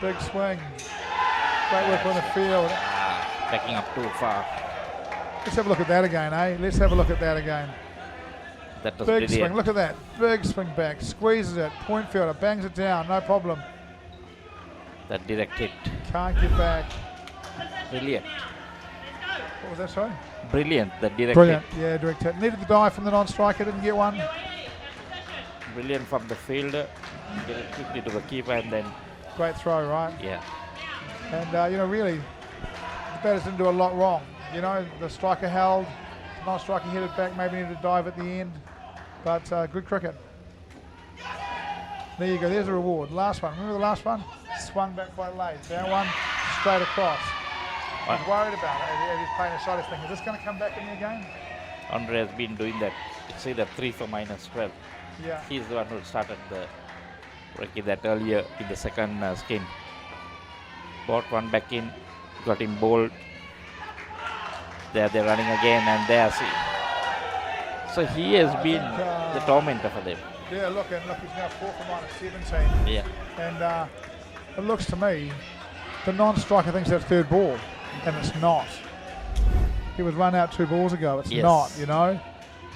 Big swing. Great work on the field. Backing up too far. Let's have a look at that again, eh? Let's have a look at that again. That was big brilliant. swing, look at that. Big swing back. Squeezes it. Point fielder. Bangs it down. No problem. That direct hit. Can't get back. Brilliant. What was that, sorry? Brilliant. The direct Brilliant. hit. Yeah, direct hit. Needed the dive from the non-striker. Didn't get one. Brilliant from the fielder. Get it quickly to the keeper and then... Great throw, right? Yeah. And, you know, really, the batters didn't do a lot wrong. You know, the striker held. The non-striker hit it back. Maybe needed to dive at the end. But good cricket. There you go. There's a reward. Last one. Remember the last one? Swung back quite late. That one, straight across. He's worried about it as he's playing a shot. He's thinking, is this going to come back in me again? Andre has been doing that. It's either 3 for -12. Yeah. He's the one who started the breaking that earlier in the second skin. Brought one back in, got him bowled. There they're running again, and there see. So he has been the tormentor for them. Yeah, look, he's now 4 for -17. Yeah. And it looks to me, the non-striker thinks that's third ball, and it's not. He was run out 2 balls ago. It's not, you know.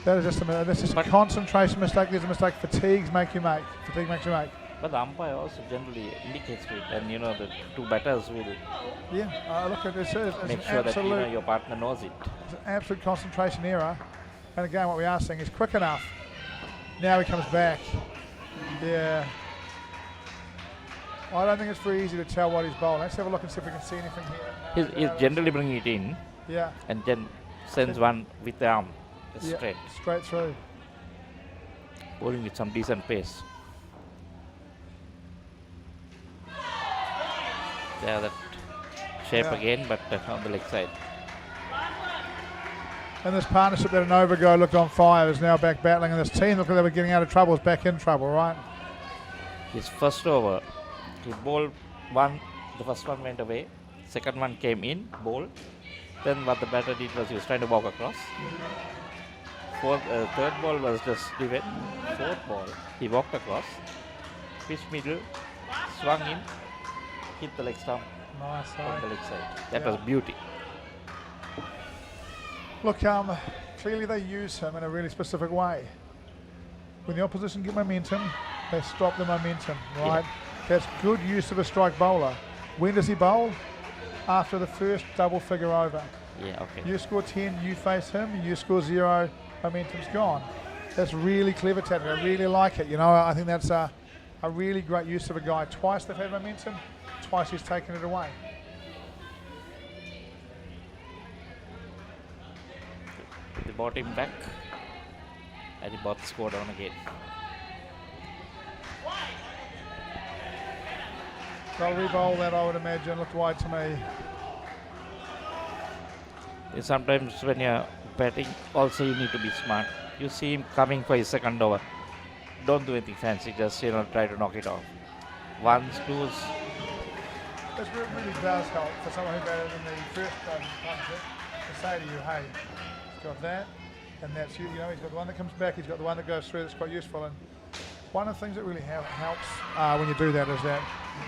That is just a concentration mistake. There's a mistake. Fatigue makes you make. But the umpire also generally indicates it, and you know the 2 batters will. Yeah, look at this. Make sure that you know your partner knows it. It's an absolute concentration error. And again, what we are seeing is quick enough. Now he comes back. Yeah. I don't think it's very easy to tell what he's bowling. Let's have a look and see if we can see anything here. He's generally bringing it in. Yeah. And then sends one with the arm straight. Straight through. Bowling with some decent pace. Yeah, that shape again, but on the leg side. And this partnership that an overgo looked on fire is now back battling, and this team looked like they were getting out of trouble, is back in trouble, right? His first over, he bowled one, the first one went away, second one came in, bowled. Then what the batter did was he was trying to walk across. Third ball was just given. Fourth ball, he walked across, pitched middle, swung in, hit the leg stump on the leg side. That was beauty. Look, clearly they use him in a really specific way. When the opposition get momentum, they stop the momentum, right? Yeah. That's good use of a strike bowler. When does he bowl? After the first double figure over. Yeah, okay. You score 10, you face him, you score 0, momentum's gone. That's really clever tactic. I really like it. You know, I think that's a really great use of a guy. Twice they've had momentum, twice he's taken it away. They brought him back and he brought the score down again. They'll re-bowl that, I would imagine. Looked wide to me. Sometimes when you're batting, also you need to be smart. You see him coming for his second over. Don't do anything fancy, just try to knock it off. Ones, twos. This really does help for someone who batted in the first partnership to say to you, hey, he's got that, and that's you. You know, he's got the one that comes back, he's got the one that goes through that's quite useful. And one of the things that really helps when you do that is that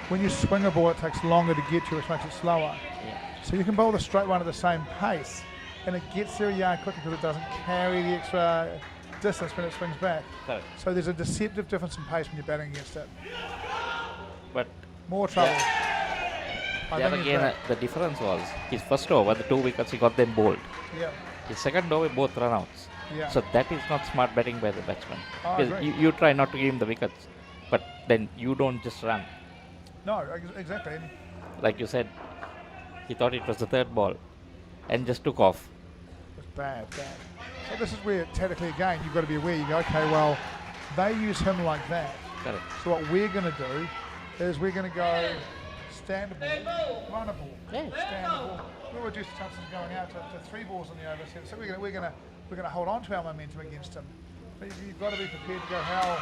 when you swing a ball, it takes longer to get to, which makes it slower. Yeah. So you can bowl the straight one at the same pace, and it gets there a yard quicker because it doesn't carry the extra distance when it swings back. Correct. So there's a deceptive difference in pace when you're batting against it. But more trouble. The difference was his first over, the 2 wickets, he got them bowled. Yeah. His second over, both run-outs. Yeah. So that is not smart batting by the batsman. Oh, because you try not to give him the wickets, but then you don't just run. No, exactly. Like you said, he thought it was the third ball and just took off. It's bad. So this is where, tactically again, you've got to be aware. You go, okay, well, they use him like that. Correct. So what we're going to do is we're going to go stand a ball, run a ball, stand a ball. We'll reduce the chances of going out to 3 balls in the over. So we're going to hold on to our momentum against him. But you've got to be prepared to go, how?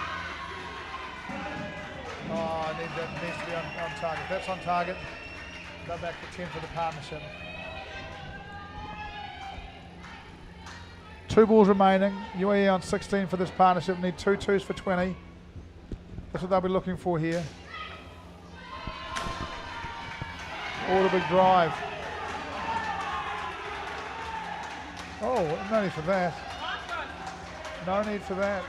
Oh, that needs to be on target. That's on target. Go back to 10 for the partnership. 2 balls remaining. UAE on 16 for this partnership. Need 2 twos for 20. That's what they'll be looking for here. Oh, the big drive. Oh, no need for that. No need for that.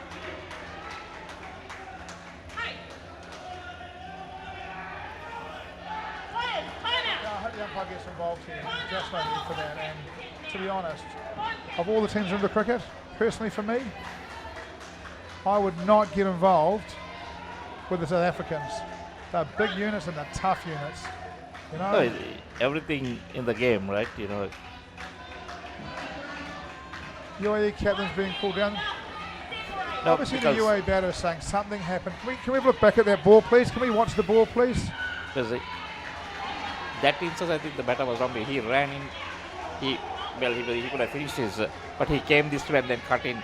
I hope the umpire gets involved here. Just no need for that. And to be honest, of all the teams in the cricket, personally for me, I would not get involved with the South Africans. They're big units and they're tough units. You know? No, everything in the game, right? You know. UAE captain's being called down. No, Obviously the UAE batter is saying something happened. Can we look back at that ball, please? Can we watch the ball, please? Because that instance, I think the batter was wrong. He ran in. He could have finished his, but he came this way and then cut in.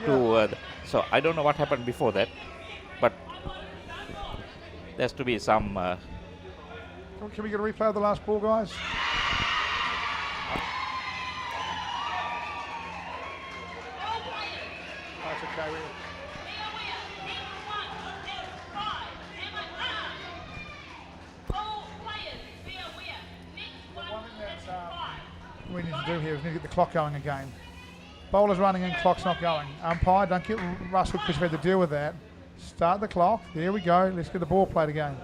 To so I don't know what happened before that, but there has to be some. Can we get a replay of the last ball, guys? That's okay. We need to do here is we need to get the clock going again. Bowler's running in, clock's not going. Umpire, don't get Russell because we had to deal with that. Start the clock. There we go. Let's get the ball played again.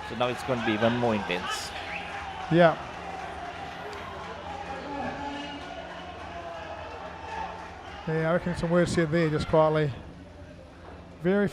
So now it's going to be even more intense. Yeah. Yeah, I reckon some words said there just quietly. Very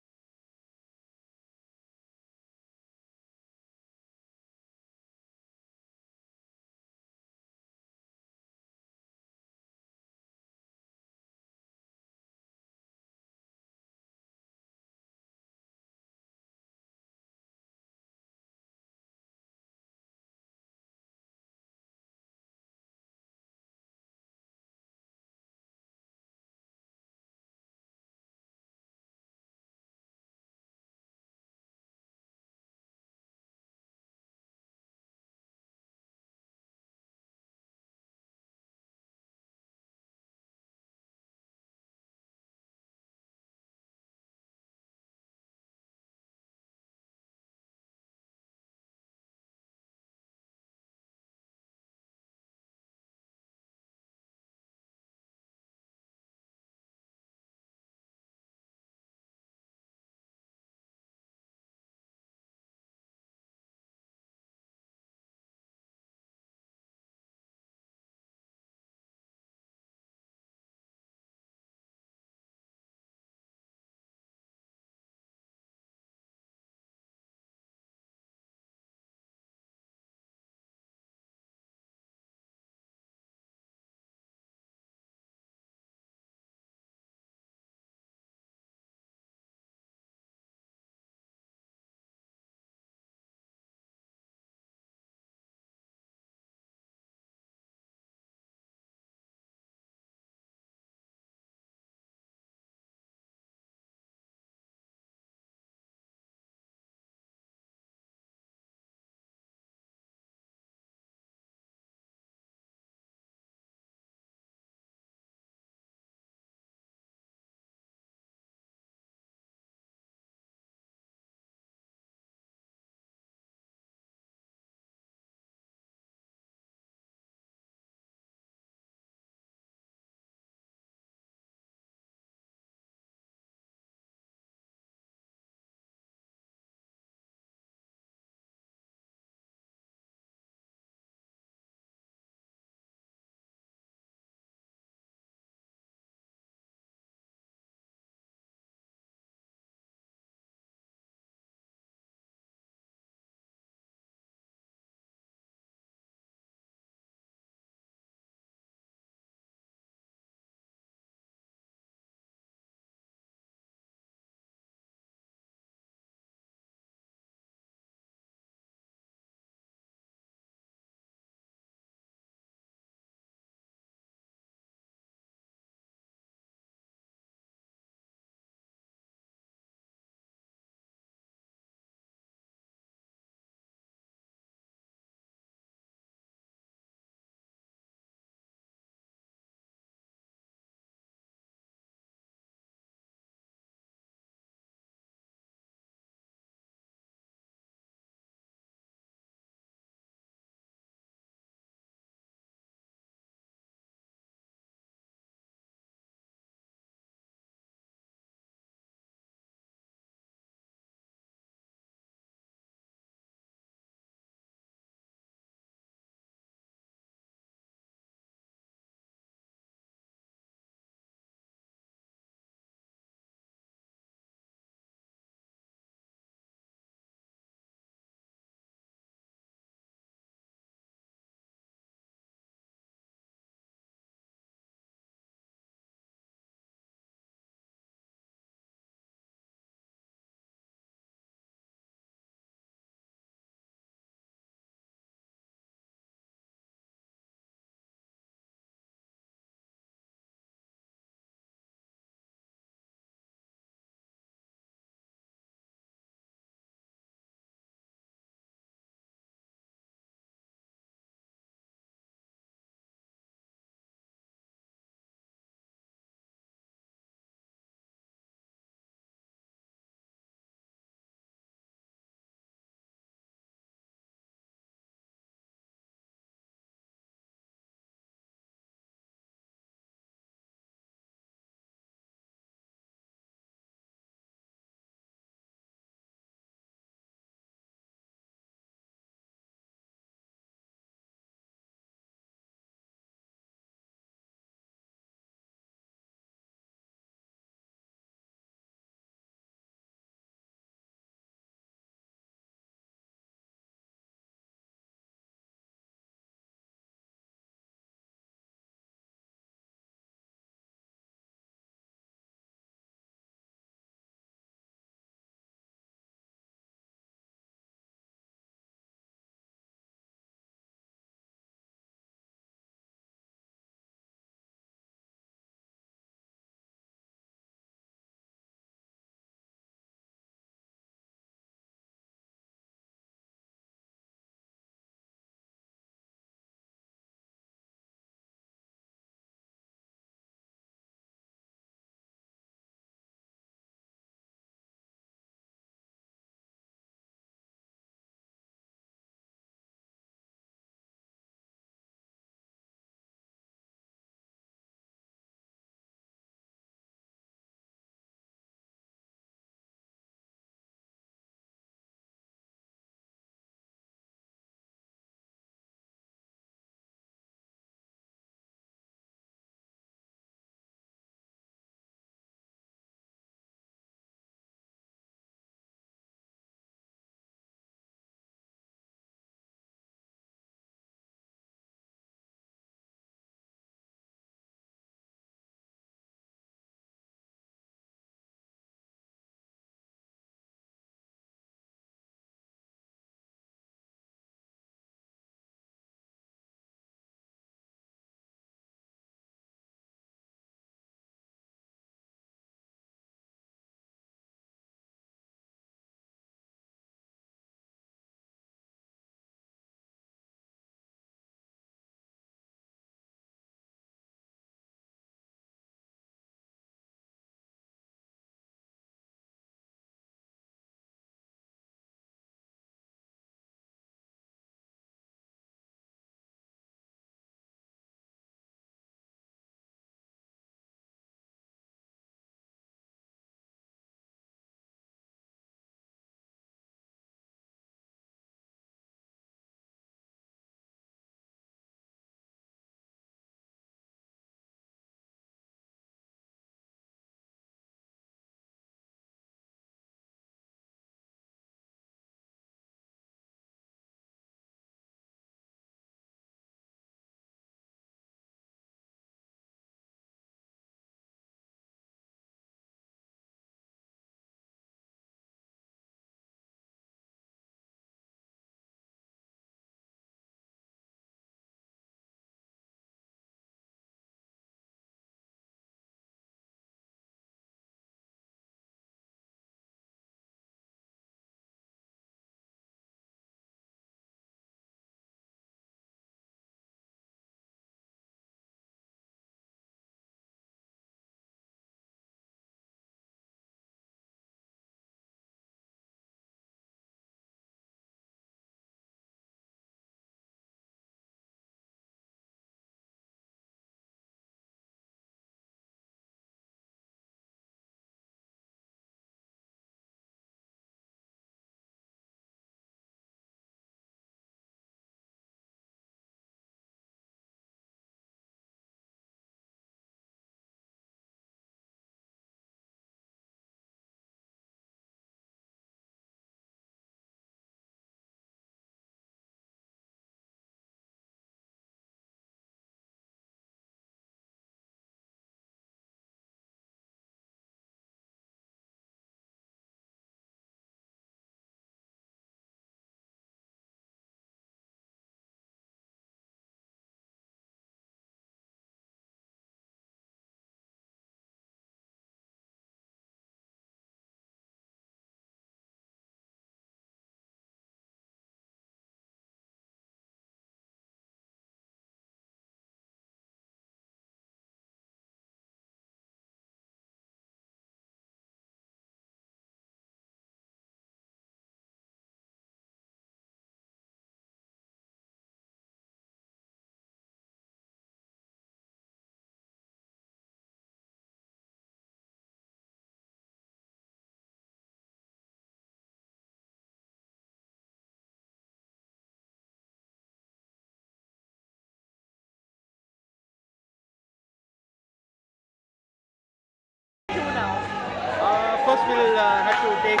course, we'll have to take.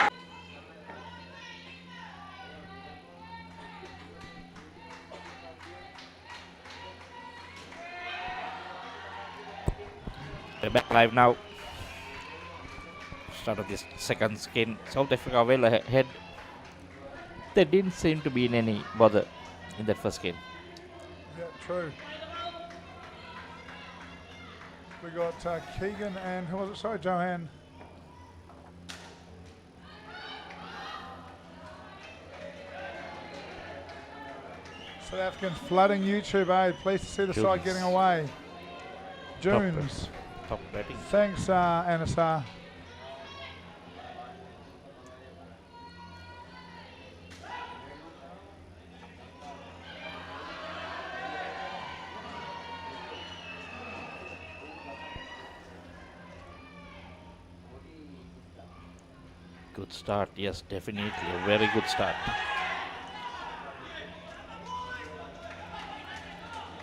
They're back live now. Start of this second skin. South Africa well ahead. There didn't seem to be in any bother in that first game. Yeah, true. We got Keegan and who was it? Sorry, Johan. South Africans flooding YouTube, Pleased to see the side getting away. Jones. Top batting. Thanks, Anasar. Good start, yes, definitely a very good start.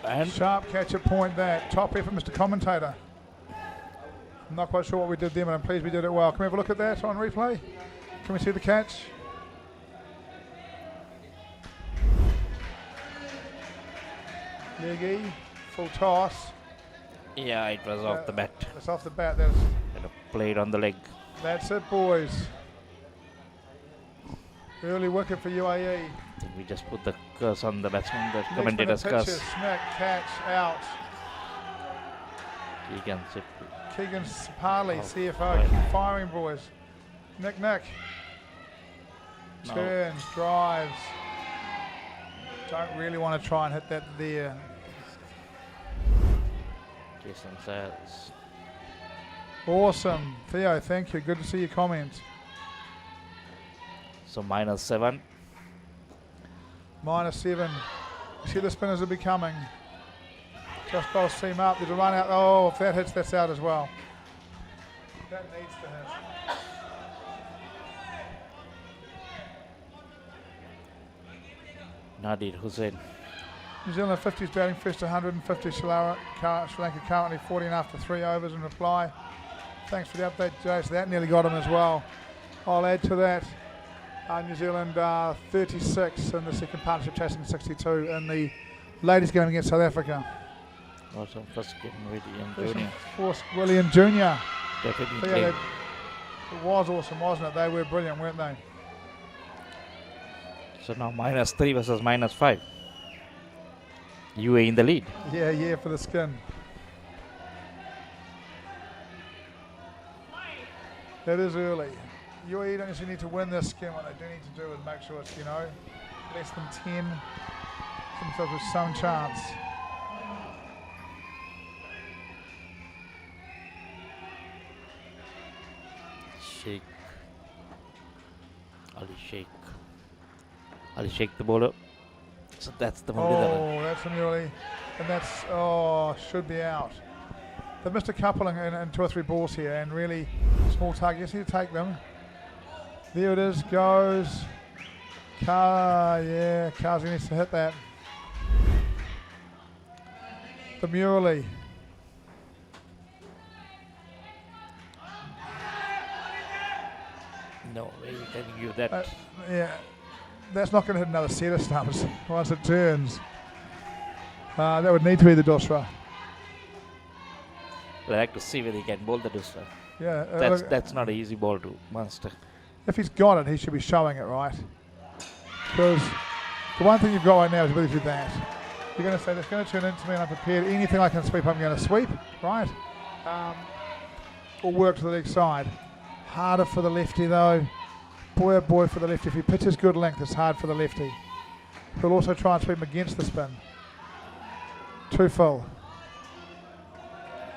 And sharp catch at point that. Top effort, Mr. Commentator. I'm not quite sure what we did there, but I'm pleased we did it well. Can we have a look at that on replay? Can we see the catch? Leggy, full toss. yeah, it was off the bat. It's off the bat. That's Kind of played on the leg. That's it, boys. Early wicket for UAE. I think we just put the curse on the batsman, the Next commentator's minute pitches, curse. smack, catch, out. Keegan Parley, CFO, firing boys. Nick. No. Turns, drives. Don't really want to try and hit that there. Jason says. Awesome. Theo, thank you. Good to see your comments. So -7. -7. You see the spinners will be coming. Just both seam up. There's a run out. Oh, if that hits, that's out as well. That needs to hit. Nadir Hussain. New Zealand 50s batting first 150. Sri Lanka currently 14 after 3 overs in reply. Thanks for the update, Jace. That nearly got him as well. I'll add to that. New Zealand 36 in the second partnership, chasing 62 in the ladies game against South Africa. Also first getting ready and Junior. Force William Jr. Definitely. Yeah, it was awesome, wasn't it? They were brilliant, weren't they? So now -3 versus -5. UAE in the lead. Yeah, for the skin. That is early. UAE don't necessarily need to win this skin. What they do need to do is make sure it's, less than 10. Themselves with some chance. Sheikh. Ali Sheikh the bowler. So that's the movie. Oh, that's an early. And that's, should be out. They've missed a couple in 2 or 3 balls here, and really small target. Yes, you take them. There it is, goes. Kazi needs to hit that. The Murley. No way we can give that. That's not going to hit another set of stumps once it turns. That would need to be the Dosra. I'd like to see whether he can bowl the Dusra. Yeah, that's not an easy ball to master. If he's got it, he should be showing it, right? Because the one thing you've got right now is really that. You're going to say, that's going to turn into me and I'm prepared. Anything I can sweep, I'm going to sweep, right? Or work to the leg side. Harder for the lefty, though. Boy, oh boy, for the lefty. If he pitches good length, it's hard for the lefty. He'll also try and sweep him against the spin. Too full.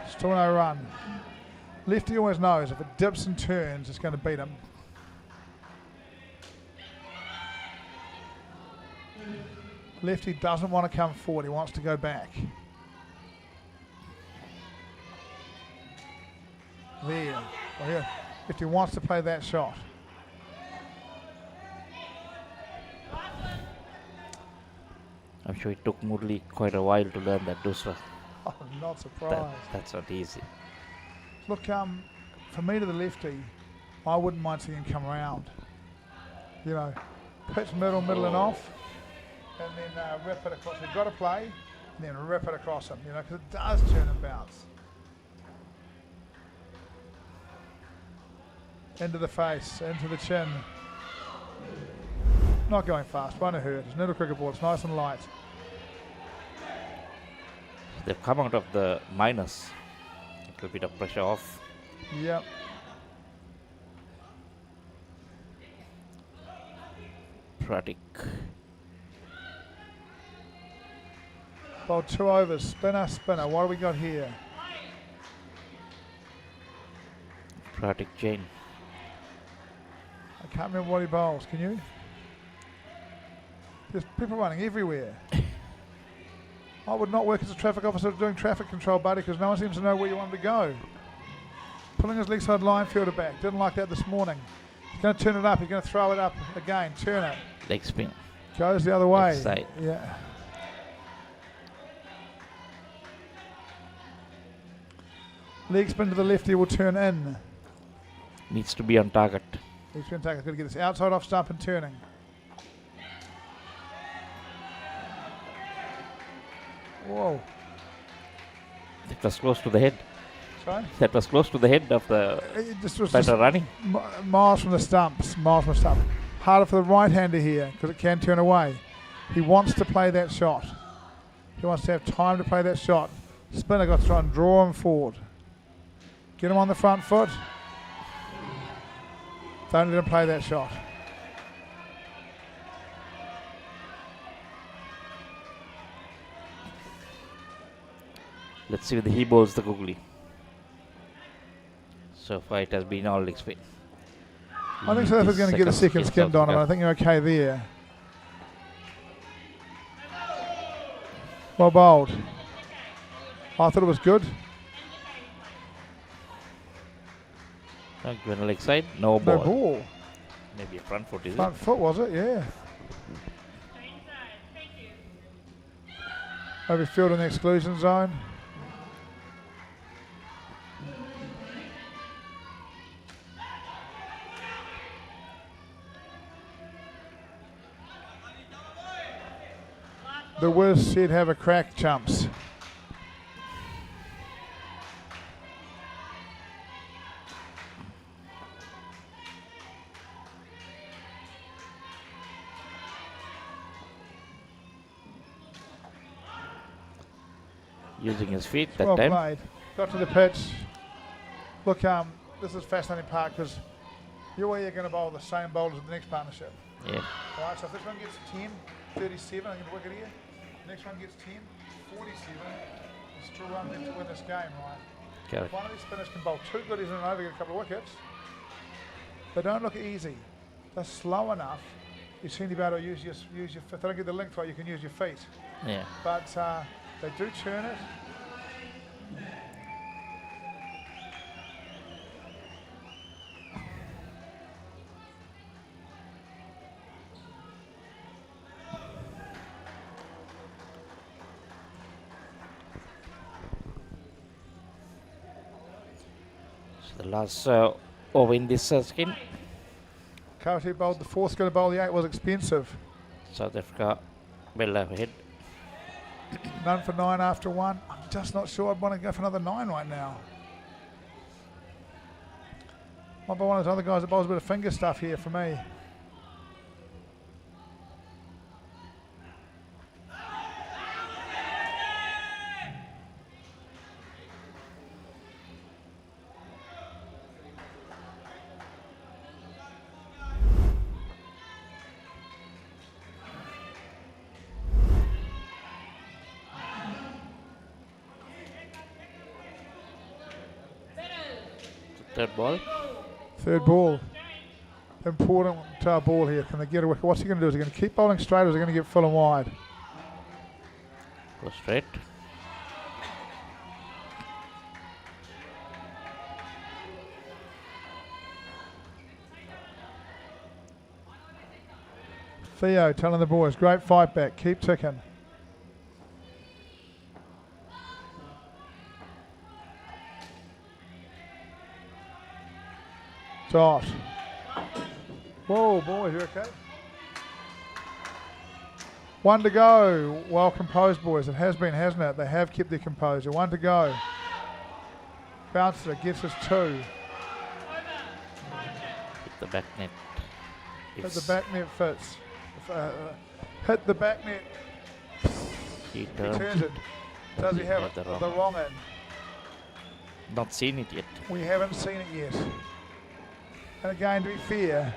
Still no run. Lefty always knows if it dips and turns, it's going to beat him. Lefty doesn't want to come forward, he wants to go back. There. Well, here. Lefty wants to play that shot. I'm sure it took Murli quite a while to learn that Dusra. Oh, not surprised. That's not easy. Look, from me to the lefty, I wouldn't mind seeing him come around. You know, pitch middle and off, and then rip it across. You've got to play, and then rip it across him, you know, because it does turn and bounce. Into the face, into the chin. Not going fast, won't hurt. It's not a cricket ball, it's nice and light. They've come out of the minus. A little bit of pressure off. Yep. Pratik. Bowled 2 overs, spinner. What do we got here? Pratik Jain. I can't remember what he bowls, can you? There's people running everywhere. I would not work as a traffic officer doing traffic control, buddy, because no one seems to know where you want to go. Pulling his leg side line fielder back. Didn't like that this morning. He's going to turn it up. He's going to throw it up again. Turn it. Leg spin. Goes the other way. Left side. Yeah. Leg spin to the left. He will turn in. Needs to be on target. Leg spin target. Got to get this outside off stump and turning. Whoa. That was close to the head. Sorry? That was close to the head of the batter running. Miles from the stumps. Harder for the right-hander here because it can turn away. He wants to play that shot. He wants to have time to play that shot. Spinner got to try and draw him forward. Get him on the front foot. Don't let him play that shot. Let's see whether he bowls the googly. So far it has been all leg spin. I think South Africa's going to get a second skin, Donovan. I think you're okay there. Well bowled. I thought it was good. Given a leg side, no ball. No ball. Maybe a front foot, is Front foot, was it? Yeah. Over field in the exclusion zone. The worst said have a crack, chumps. Using his feet that well time. Played. Got to the pitch. Look, this is a fascinating part because you're going to bowl the same bowlers in the next partnership. Yeah. All right, so if this one gets 10, 37, I'm going to work it here. Next one gets 10, 47. There's still run left to win this game, right? Okay. If one of these spinners can bowl 2 goodies in an over, get a couple of wickets. They don't look easy. They're slow enough. You seem to be able to use your if they don't get the link right, you can use your feet. Yeah. But they do turn it. So the last over in this skin. Carty bowled the 4th, going to bowl the 8 was expensive. South Africa well ahead. None for 9 after 1. I'm just not sure I'd want to go for another 9 right now. Might be one of those other guys that bowls a bit of finger stuff here for me. Third ball. Third ball. Important ball here. Can they get a wicket? What's he going to do? Is he going to keep bowling straight or is he going to get full and wide? Go straight. Theo telling the boys, great fight back. Keep ticking. Dot. Whoa, boys, you okay? One to go. Well composed, boys. It has been, hasn't it? They have kept their composure. One to go. Bouncer gets us 2. Hit the back net. Hit the back net, Fitz. Hit the back net. He turns it. Does he have it? The wrong end. Not seen it yet. We haven't seen it yet. And again, to be fair,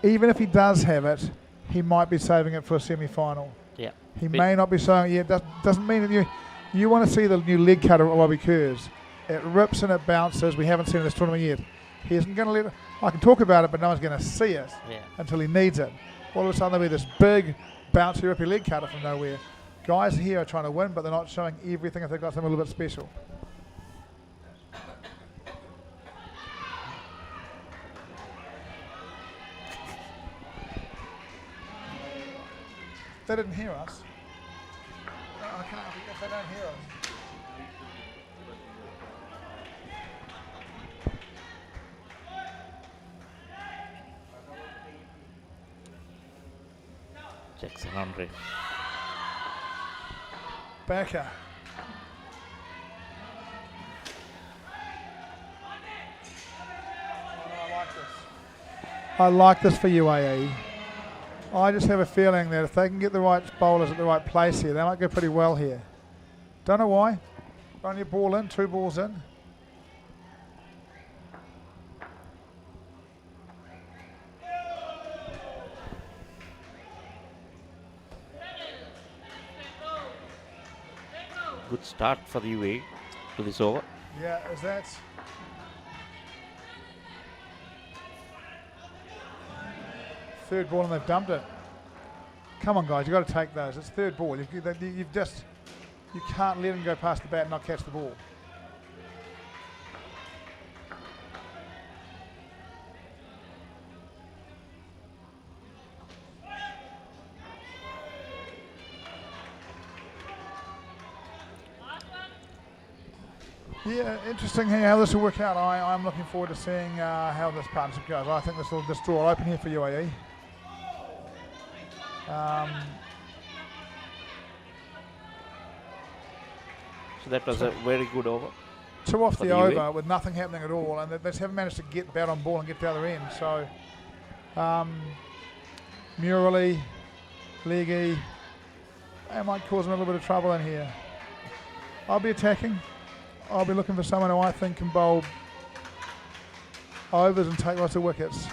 even if he does have it, he might be saving it for a semi-final. Yeah. He may not be saying it yet. Doesn't mean that you want to see the new leg cutter at Robbie Kerrs. It rips and it bounces. We haven't seen it in this tournament yet. He isn't going to let it. I can talk about it, but no one's going to see it until he needs it. All of a sudden, there'll be this big, bouncy, rippy leg cutter from nowhere. Guys here are trying to win, but they're not showing everything if they've got something a little bit special. They didn't hear us. No, I can't if they don't hear us. Jackson Andre. Backer. I like this for UAE. I just have a feeling that if they can get the right bowlers at the right place here, they might go pretty well here. Don't know why. Run your ball in, 2 balls in. Good start for the UAE to this over. Yeah, is that... Third ball and they've dumped it. Come on, guys, you've got to take those. It's third ball. You can't let him go past the bat and not catch the ball. Yeah, interesting how this will work out. I'm looking forward to seeing how this partnership goes. I think this draw will open here for UAE. So that was a very good over. 2 off for the UAE. over with nothing happening at all, and they just haven't managed to get bat on ball and get to the other end. So, Murali, Leggy, they might cause them a little bit of trouble in here. I'll be attacking. I'll be looking for someone who I think can bowl overs and take lots of wickets.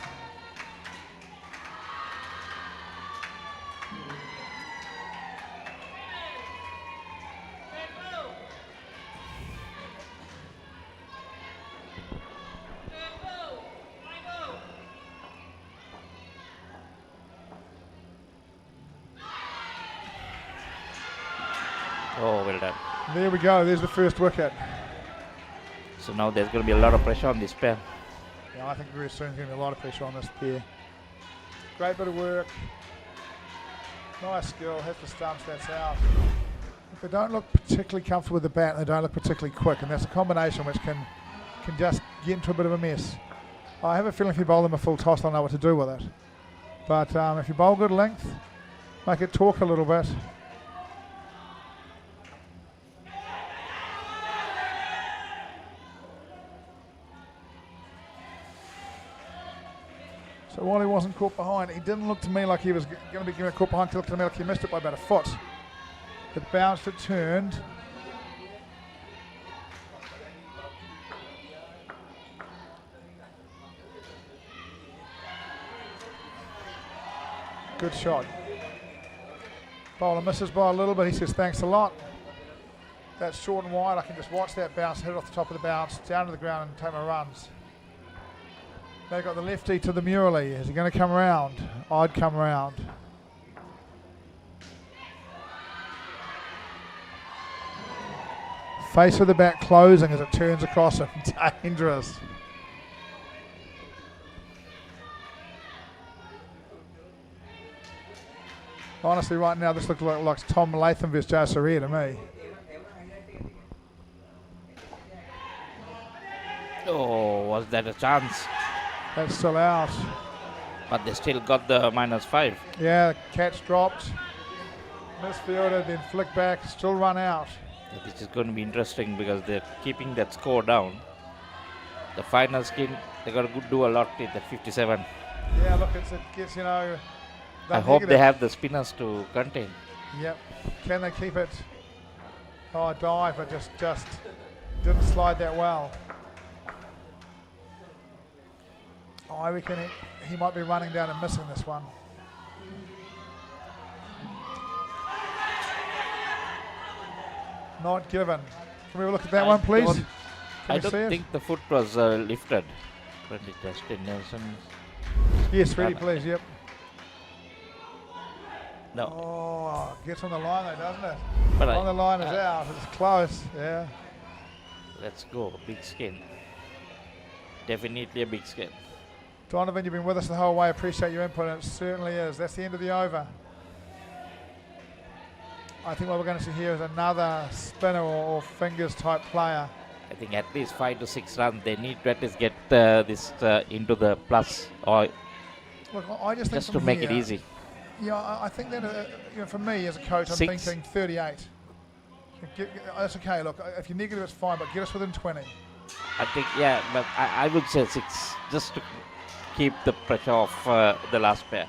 Oh, well done. There we go. There's the first wicket. So now there's going to be a lot of pressure on this pair. Yeah, I think very soon there's going to be a lot of pressure on this pair. Great bit of work. Nice skill. Hits the stumps. That's out. If they don't look particularly comfortable with the bat, and they don't look particularly quick, and that's a combination which can just get into a bit of a mess. I have a feeling if you bowl them a full toss, they'll know what to do with it. But if you bowl good length, make it talk a little bit. So while he wasn't caught behind, he didn't look to me like he was going to be caught behind. He looked to me like he missed it by about a foot. It bounced, it turned. Good shot. Bowler misses by a little bit. He says thanks a lot. That's short and wide. I can just watch that bounce, hit it off the top of the bounce, down to the ground and take my runs. They've got the lefty to the Murali. Is he going to come around? I'd come around. Face of the bat closing as it turns across him. Dangerous. Honestly, right now, this looks like Tom Latham versus Joe Sarria to me. Oh, was that a chance? That's still out. But they still got the -5. Yeah, catch dropped. Misfielded, then flick back, still run out. This is going to be interesting because they're keeping that score down. The final skin, they're going to do a lot with the 57. Yeah, look, it gets, you know... I hope they have the spinners to contain. Yep. Can they keep it? Oh, dive, but just didn't slide that well. Oh, I reckon he might be running down and missing this one. Not given. Can we have a look at that one, please? I don't think the foot was lifted. Justin Nelson. Yes, ready, please. Yep. No. Oh, gets on the line though, doesn't it? But on the line is out. It's close. Yeah. Let's go. Big skin. Definitely a big skin. Donovan, you've been with us the whole way. Appreciate your input. And it certainly is. That's the end of the over. I think what we're going to see here is another spinner or fingers type player. I think at least 5 to 6 runs. They need to at least get this into the plus, or look, I just think to make it easy. Yeah, I think that you know, for me as a coach, I'm thinking 38. That's okay. Look, if you're negative, it's fine, but get us within 20. I think, yeah, but I would say 6, just to keep the pressure off the last pair.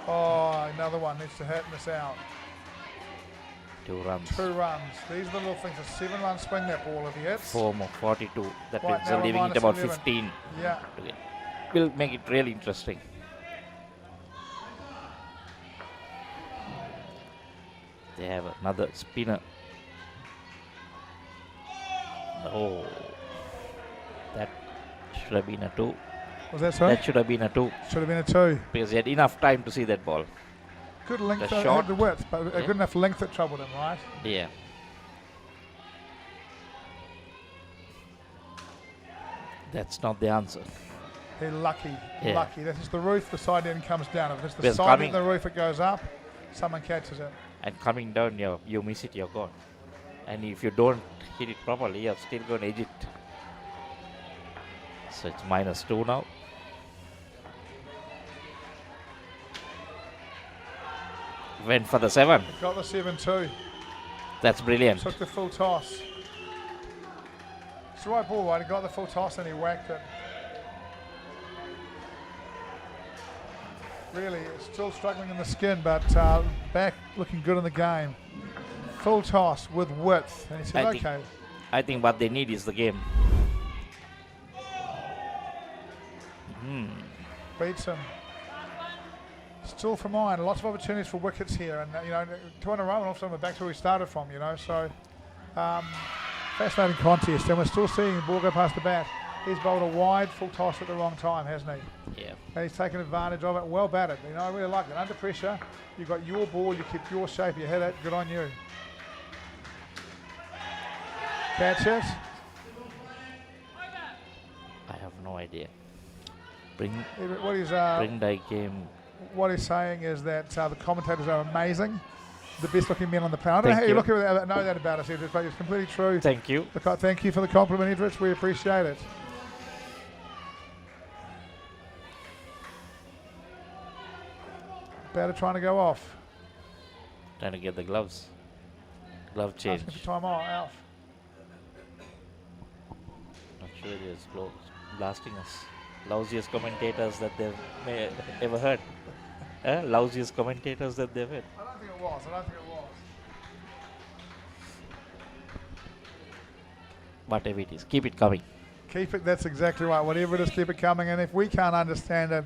Oh, another one needs to hit this out. 2 runs. 2 runs. These are the little things. A 7-run swing that ball if he hits. 4 more, 42. That Right, means now leaving it about 15. Yeah. Will make it really interesting. They have another spinner. Oh, that should have been a 2. Was that so? That should have been a 2. Should have been a 2. Because he had enough time to see that ball. Good length, The shot. had the width, but a good enough length that troubled him, right? Yeah. That's not the answer. They're lucky, Yeah. lucky. This is the roof, the side end comes down. If it's the Because side end of the roof, it goes up, someone catches it. And coming down, you miss it, you're gone. And if you don't hit it properly, you're still going to edge it. So it's -2 now. Went for the 7. Got the 7-2. That's brilliant. Took the full toss. It's the right ball, right? He got the full toss and he whacked it. Really, still struggling in the skin, but back looking good in the game. Full toss with width. And he said, okay. I think what they need is the game. Beats him. Still for mine. Lots of opportunities for wickets here. And, you know, 2 in a row and also we're back to where we started from, you know. So, fascinating contest. And we're still seeing the ball go past the bat. He's bowled a wide full toss at the wrong time, hasn't he? Yeah. And he's taken advantage of it. Well batted. You know, I really like it. Under pressure, you've got your ball, you keep your shape, you hit it. Good on you. Catch it. I have no idea. Bring die game. What he's saying is that the commentators are amazing. The best looking men on the planet. I don't know how you look at it, know that about us, Idris, but it's completely true. Thank you. Thank you for the compliment, Idris. We appreciate it. Batter trying to go off. Trying to get the gloves. Glove change. Asking for time off. Not sure it is blasting us. Lousiest commentators that they've ever heard. Lousiest commentators that they've heard. I don't think it was. Whatever it is, keep it coming. Keep it, that's exactly right. Whatever it is, keep it coming. And if we can't understand it,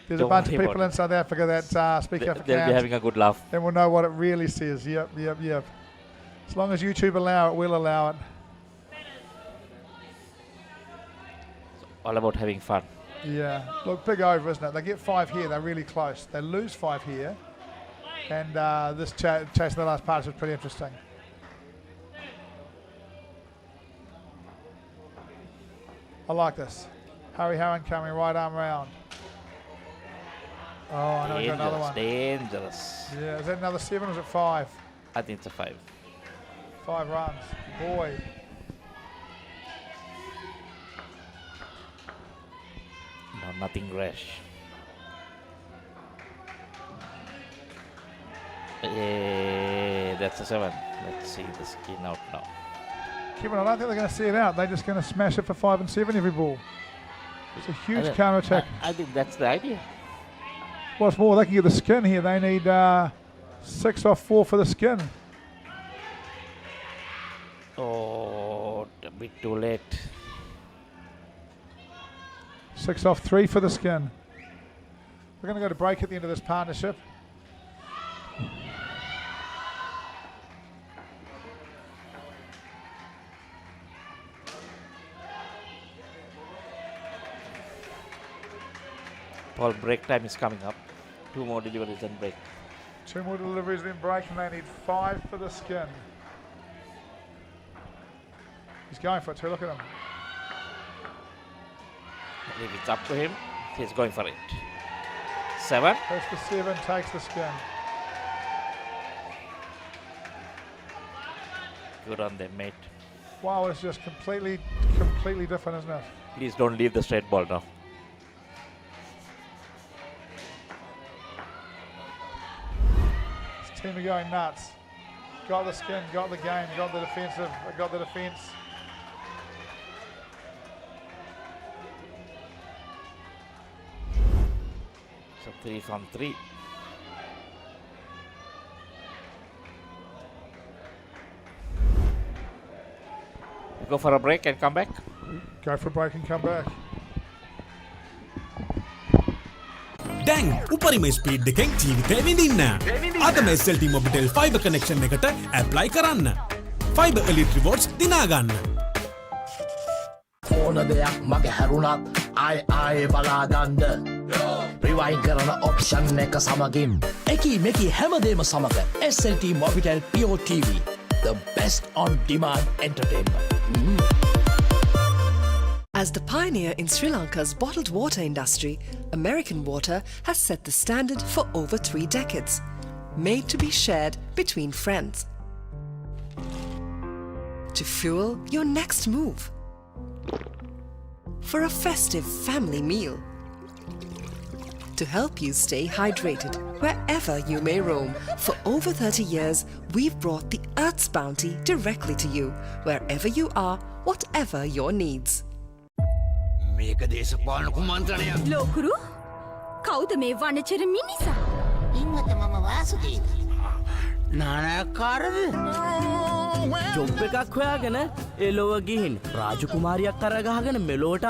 there's Don't a bunch of worry about people in South Africa that speak They'll Afrikaans. be having a good laugh. And we'll know what it really says. Yep. As long as YouTube allow it, we'll allow it. All about having fun. Yeah. Look, big over, isn't it? They get 5 here. They're really close. They lose 5 here. And this chase in the last part is pretty interesting. I like this. Harry Harron coming right arm round. Oh, I know, got another one. Dangerous. Yeah, is that another 7 or is it 5? I think it's a 5. 5 runs. Boy. nothing rash. That's a 7. Let's see the skin out now. Kevin, I don't think they're going to see it out. They're just going to smash it for 5 and 7 every ball. It's a huge counter attack. I think that's the idea. What's more, they can get the skin here. They need 6 off 4 for the skin. Oh, a bit too late. 6 off 3 for the skin. We're going to go to break at the end of this partnership. Paul, break time is coming up. 2 more deliveries and break. 2 more deliveries then break, and they need 5 for the skin. He's going for it too, look at him. If it's up to him, he's going for it. 7. Goes for 7, takes the skin. Good on them, mate. Wow, it's just completely different, isn't it? Please don't leave the straight ball now. This team are going nuts. Got the skin, got the game, got the defensive, got the defence. So 3 from 3. Go for a break and come back. Go for a break and come back. දැන් උපරිම speed එකෙන් ජීවිතය විඳින්න. අදම SLT Mobitel Fiber Connection එකට apply කරන්න. Fiber Elite Rewards දිනා ගන්න. ඕන දෙයක් මගේ හැරුණත් ආයේ බලාගන්න. රිවයින් කරන ඔප්ෂන් එක සමගින් එකී මෙකී හැමදේම සමග SLT Mobitel Pure TV, the best on demand entertainment. As the pioneer in Sri Lanka's bottled water industry, American Water has set the standard for over 3 decades, made to be shared between friends. To fuel your next move. For a festive family meal. To help you stay hydrated wherever you may roam. For over 30 years, we've brought the Earth's bounty directly to you, wherever you are, whatever your needs. මේක දේශපාලන කුමන්ත්‍රණයක්. ලෝකුරු කවුද මේ වනචර මිනිසා? ඉන්නත මම වාසුදීන. නානයක්කාරද? Job එකක් හොයාගෙන එලොව ගිහින් රාජකුමාරියක් කරගහගෙන මෙලෝට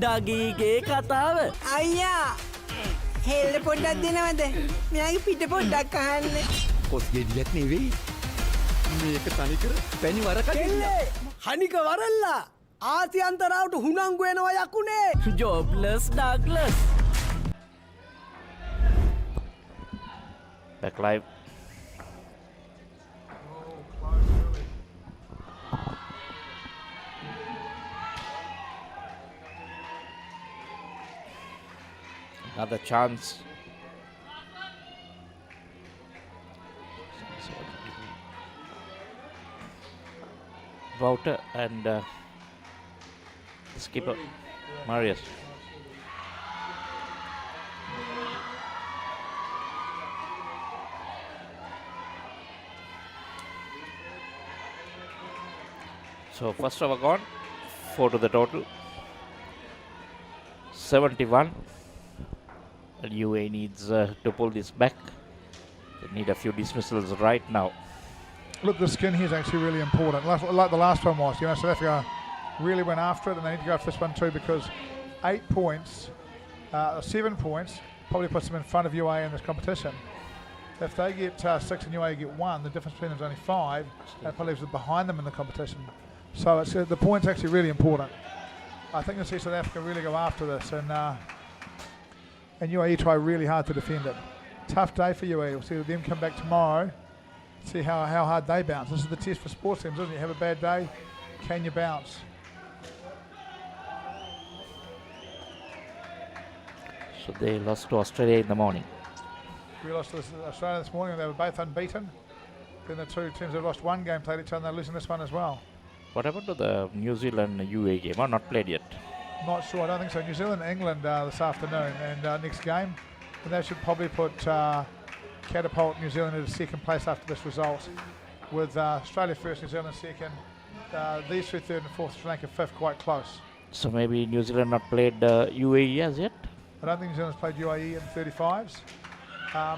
ඩගීගේ කතාව. අයියා හෙල්ල පොඩ්ඩක් දෙනවද? මෙයාගේ පිට පොඩ්ඩක් අහන්න. කොස් ගෙඩියක් නෙවෙයි. මේක තනිකර පැණි වරකඩිල්ල. හනික වරල්ලා. ආසියන්තරාවට හුනංගු වෙනවා යකුනේ. ජොබ්ලස් Douglas. Back live. Another chance. Wouter and skipper Marius. So first over gone, 4 to the total, 71, and UA needs to pull this back. They need a few dismissals right now. Look, the skin here is actually really important, like the last one was. You know, South Africa really went after it, and they need to go for this one too, because 8 points, 7 points, probably puts them in front of UA in this competition. If they get 6 and UA get 1, the difference between them is only 5. That probably leaves it behind them in the competition. So it's, the point's actually really important. I think you'll see South Africa really go after this, and UAE try really hard to defend it. Tough day for UAE. We'll see them come back tomorrow, see how hard they bounce. This is the test for sports teams, isn't it? You have a bad day, can you bounce? So they lost to Australia in the morning. We lost to Australia this morning, and they were both unbeaten. Then the two teams that lost one game played each other, and they're losing this one as well. What happened to the New Zealand UA game? Not played yet. Not sure. I don't think so. New Zealand, England this afternoon, and next game, and they should probably put catapult New Zealand into second place after this result, with Australia first, New Zealand second. These two third and fourth, Sri Lanka fifth, quite close. So maybe New Zealand not played UAE as yet? I don't think New Zealand's played UAE in 35s. I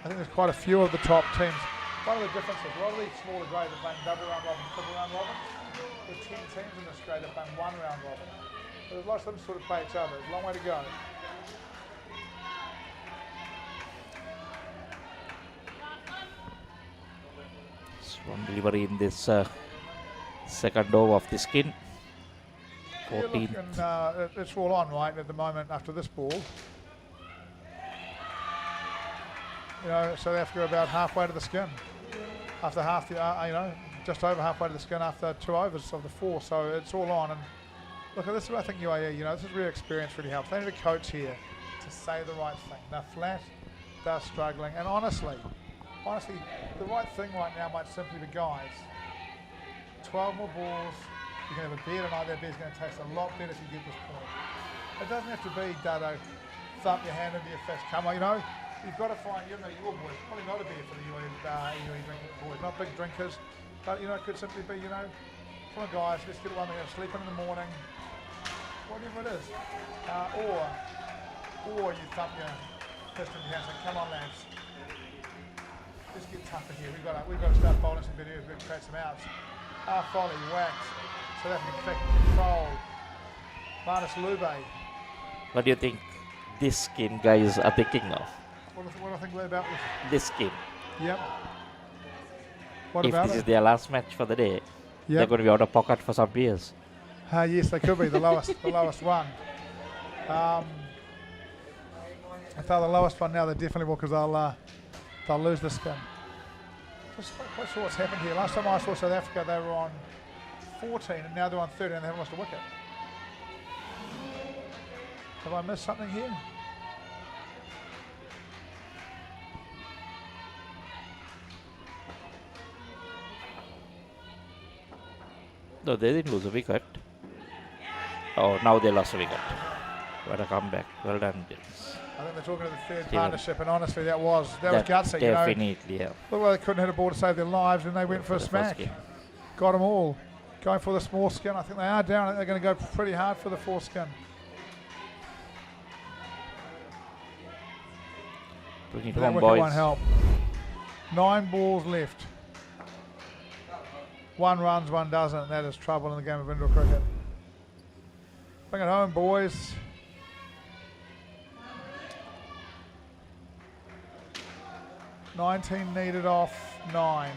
think there's quite a few of the top teams. One of the differences, a lot of these smaller grades are playing double round robin, triple round robin. With 10 teams in this grade are playing one round robin. So there's lots of them sort of play each other. There's a long way to go. One delivery in this second over of the skin. 14th. Yeah, look, it's all on right at the moment after this ball. You know, South Africa are about halfway to the skin. After half, just over halfway to the skin after 2 overs of the 4. So it's all on. And look, this is what I think UAE, this is real experience really helps. They need a coach here to say the right thing. They're flat, they're struggling, and honestly, the right thing right now might simply be, guys, 12 more balls, you can have a beer tonight, that beer's going to taste a lot better if you get this point. It doesn't have to be, Dado, thump your hand into your fist, come on, you've got to find, your boys, probably not a beer for the UAE drinking boys, not big drinkers, but, it could simply be, come on guys, let's get one, sleep in the morning, whatever it is. Or you thump your fist in your hand and say, come on lads, let's get tougher here. We've got to start bowling some videos. We've got to create some outs. Folly, wax. So that can affect control. Marnus Lube. What do you think this skin guys are thinking of? What do I think about this skin? Yep. What if about this it? is their last match for the day, Yep. they're going to be out of pocket for some beers. Yes, they could be the lowest one. If they're the lowest one now, they definitely will, because they'll lose the spin. Just quite sure what's happened here. Last time I saw South Africa, they were on 14, and now they're on 30, and they haven't lost a wicket. Have I missed something here? No, they didn't lose a wicket. Oh, now they lost a wicket. What a comeback. Well done, James. I think they're talking to the third partnership, and honestly, that was gutsy. Definitely, yeah. Look like they couldn't hit a ball to save their lives, and they went for a smack. Got them all. Going for the small skin. I think they are down. I think they're going to go pretty hard for the 4 skin. Bring it That home, wicket boys. won't help. 9 balls left. 1 runs, 1 doesn't. That is trouble in the game of indoor cricket. Bring it home, boys. $19 needed off 9.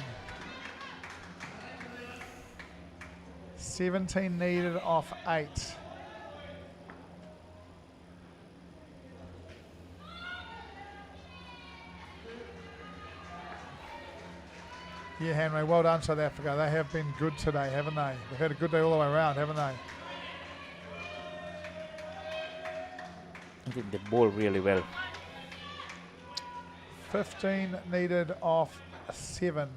17 needed off 8. Yeah, Henry, well done, South Africa. They have been good today, haven't they? They've had a good day all the way around, haven't they? I think they bowl really well. 15 needed off 7.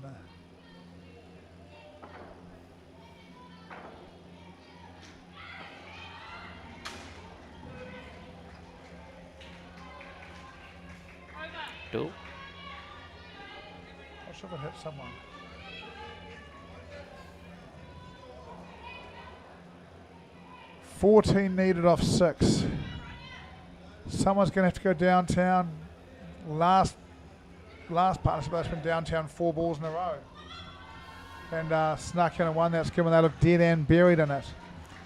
Two. I should have hit someone. $14 needed off 6. Someone's going to have to go downtown. Last partnership that's been downtown 4 balls in a row. And snuck in and won that skim, and they look dead and buried in it.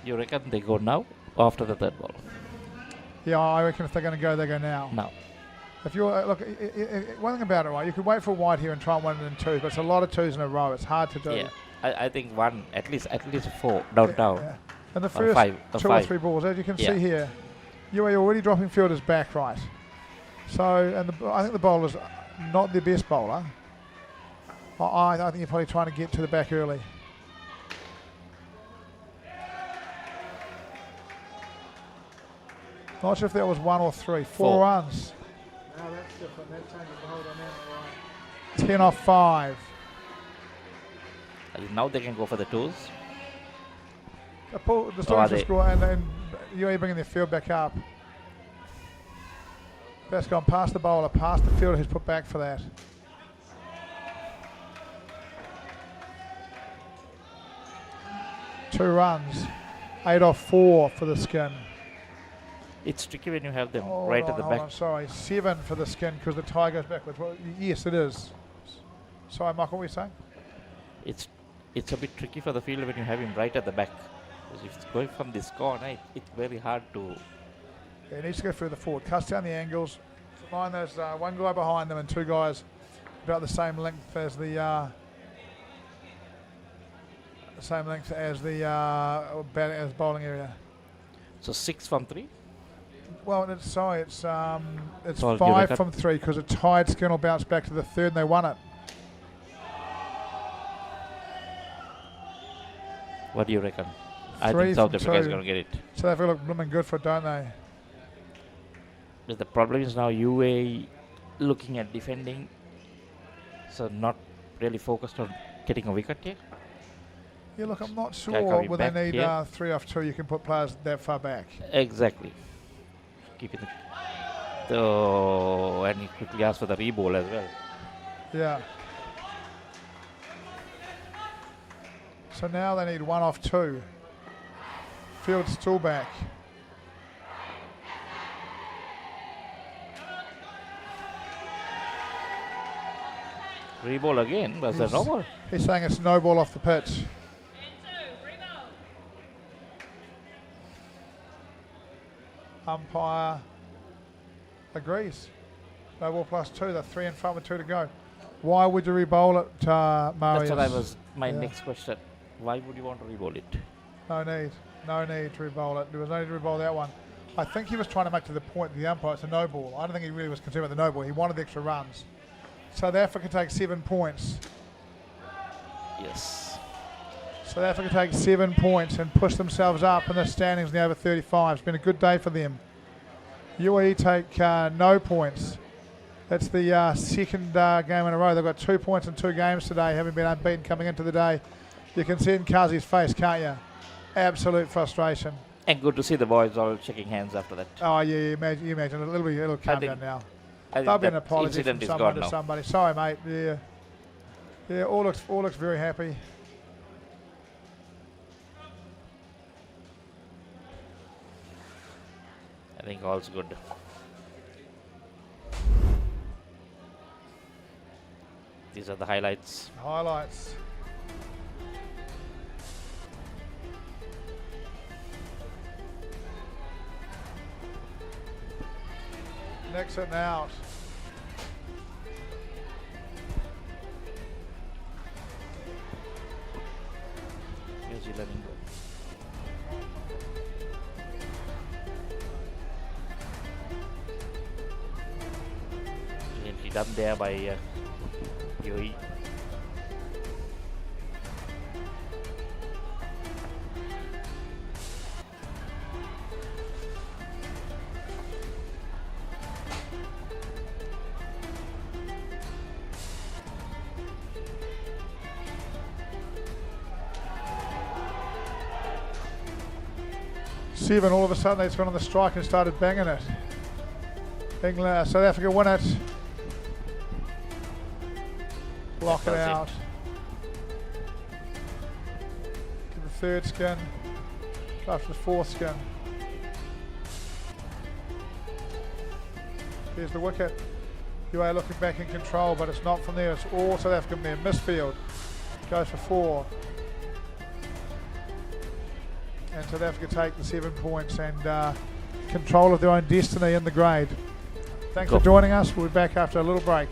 You reckon they go now or after the 3rd ball? Yeah, I reckon if they're going to go, they go now. Now. If you're look, one thing about it, right? You could wait for white here and try and win it in 2s, but it's a lot of 2s in a row. It's hard to do. Yeah, I think one at least 4 down. Yeah. And the first 2 or 3 balls, as you can see here, you are already dropping fielders back right. So, and I think the bowler's not the best bowler. I think you're probably trying to get to the back early. Not sure if that was 1 or 3. 4 runs. No, that's different. That changes the whole dynamic, right? 10 off 5. Now they can go for the 2s. The Stormers will score, and UAE bringing their field back up. That's gone past the bowler, past the fielder who's put back for that. Two runs. 8 off 4 for the skin. It's tricky when you have them Hold right on, at the hold back. on, sorry, 7 for the skin because the tie goes backwards. Well, yes, it is. Sorry, Michael, what were you saying? It's a bit tricky for the fielder when you have him right at the back. Because if it's going from this corner, it's very hard to... Yeah, he needs to go further forward. Cuts down the angles. Mind there's one guy behind them and two guys about the same length as the as bowling area. So 6 from 3? Well, it's 5 from 3 because a tied skin will bounce back to the third and they won it. What do you reckon? I 3 think South from Africa is 2. going to get it. South Africa look blooming good for it, don't they? But the problem is now UAE looking at defending, so not really focused on getting a wicket here. Yeah, look, I'm not sure coming when they back need here. 3 off 2 you can put players that far back. Exactly. Keeping and he quickly asked for the re-ball as well. Yeah. So now they need 1 off 2. Field's still back. Re-ball again? Was that no ball? He's saying it's no ball off the pitch. Umpire agrees. No ball plus 2. They're 3 in front with 2 to go. Why would you re-bowl it, Marius? That's what my next question. Why would you want to re-bowl it? No need. No need to re-bowl it. There was no need to re-bowl that one. I think he was trying to make to the point to the umpire it's a no ball. I don't think he really was concerned with the no ball. He wanted the extra runs. South Africa takes 7 points. Yes. South Africa takes 7 points and push themselves up in the standings in the over 35. It's been a good day for them. UAE take no points. That's the second game in a row. They've got 2 points in 2 games today, having been unbeaten coming into the day. You can see it in Kazi's face, can't you? Absolute frustration. And good to see the boys all shaking hands after that. Oh, yeah, you imagine. It'll calm down now. There'll be an apology from someone to somebody. Sorry, mate. Yeah. Yeah, all looks very happy. I think all's good. These are the highlights. Highlights. Next and out. New Zealand England. Brilliantly done there by UAE. Seven, all of a sudden they've gone on the strike and started banging it. England, South Africa win it. Block it out. To the third skin. After the fourth skin. Here's the wicket. UAE looking back in control, but it's not from there. It's all South African there. Misfield. Goes for 4. And South Africa take the 7 points and control of their own destiny in the grade. Thanks for joining us. We'll be back after a little break.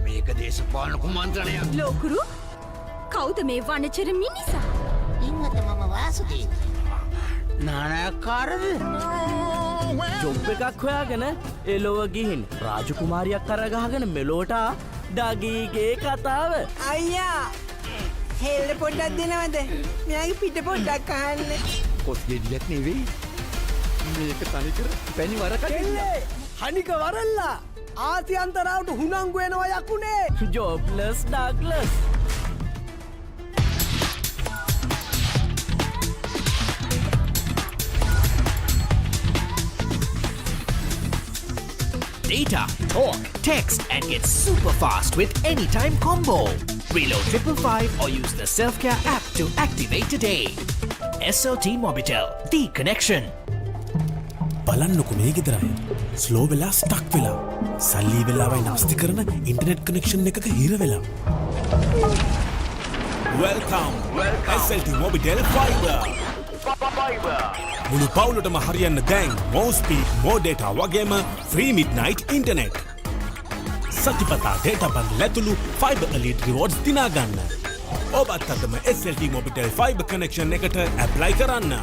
මේක දේශපාලන කුමන්ත්‍රණයක්. ලෝකුරු කවුද මේ වනචර මිනිසා? ඉන්නත මම වාසුදී. නානයක්කාරද? Job එකක් හොයාගෙන එලොව ගිහින් රාජකුමාරියක් කරගහගෙන මෙලෝට ඩගීගේ කතාව. අයියා හෙල්ල පොඩ්ඩක් දෙනවද? මෙයාගේ පිට පොඩ්ඩක් අහන්න. කොස් ගෙඩියක් නෙවෙයි. මේක තනිකර පැණි වරකට. හනික වරල්ලා. ආතියන්තරාවට හුනංගු වෙනවා යකුනේ. ජොබ්ලස් Douglas. Data, talk, text, and get super fast with Anytime Combo. Reload 555 or use the Self-Care app to activate today. SLT Mobitel, the connection. බලන්නකු මේ ගෙදරයි ස්ලෝ වෙලා ස්ටක් වෙලා සල්ලි වෙලාවයි නාස්ති කරන ඉන්ටර්නෙට් කනෙක්ෂන් එකක හිර වෙලා Welcome SLT Mobitel Fiber මුළු පවුලටම හරියන්න දැන් more speed more data වගේම free midnight internet සතිපතා data bundle ඇතුළු fiber elite rewards දිනා ගන්න ඔබත් අදම SLT Mobitel Fiber connection එකට apply කරන්න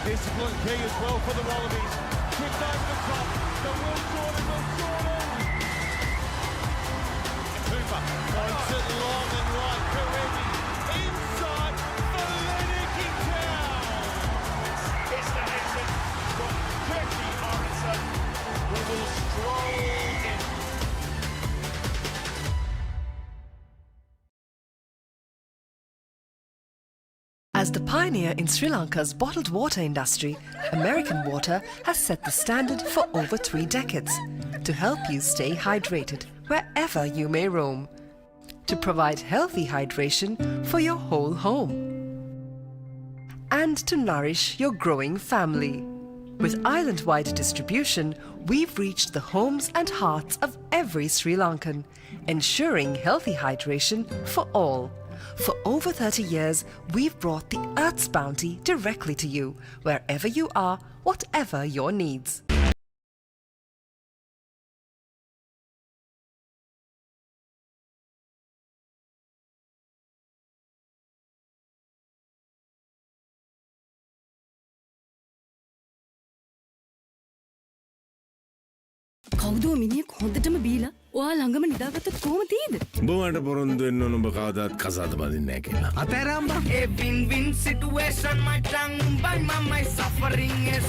Discipline key as well for the Wallabies. Tripped over the top. The Will Jordan. Cooper points it long and right. Karevi inside for Lennox Town. It's the Henson from Jackie Morrison who will stroll in. As the pioneer in Sri Lanka's bottled water industry, American Water has set the standard for over 3 decades to help you stay hydrated wherever you may roam, to provide healthy hydration for your whole home, and to nourish your growing family. With island-wide distribution, we've reached the homes and hearts of every Sri Lankan, ensuring healthy hydration for all. For over 30 years, we've brought the Earth's bounty directly to you, wherever you are, whatever your needs. කවුද මිනිහෙක් හොඳටම බීලා ඔයා ළඟම නිදාගත්තත් කොහොම තියෙද? බොමට පොරොන්දු වෙන්න ඕන ඔබ කවදාත් කසාද බඳින්නේ නැහැ කියලා. අතරම් බා. A win-win situation my tongue by my suffering is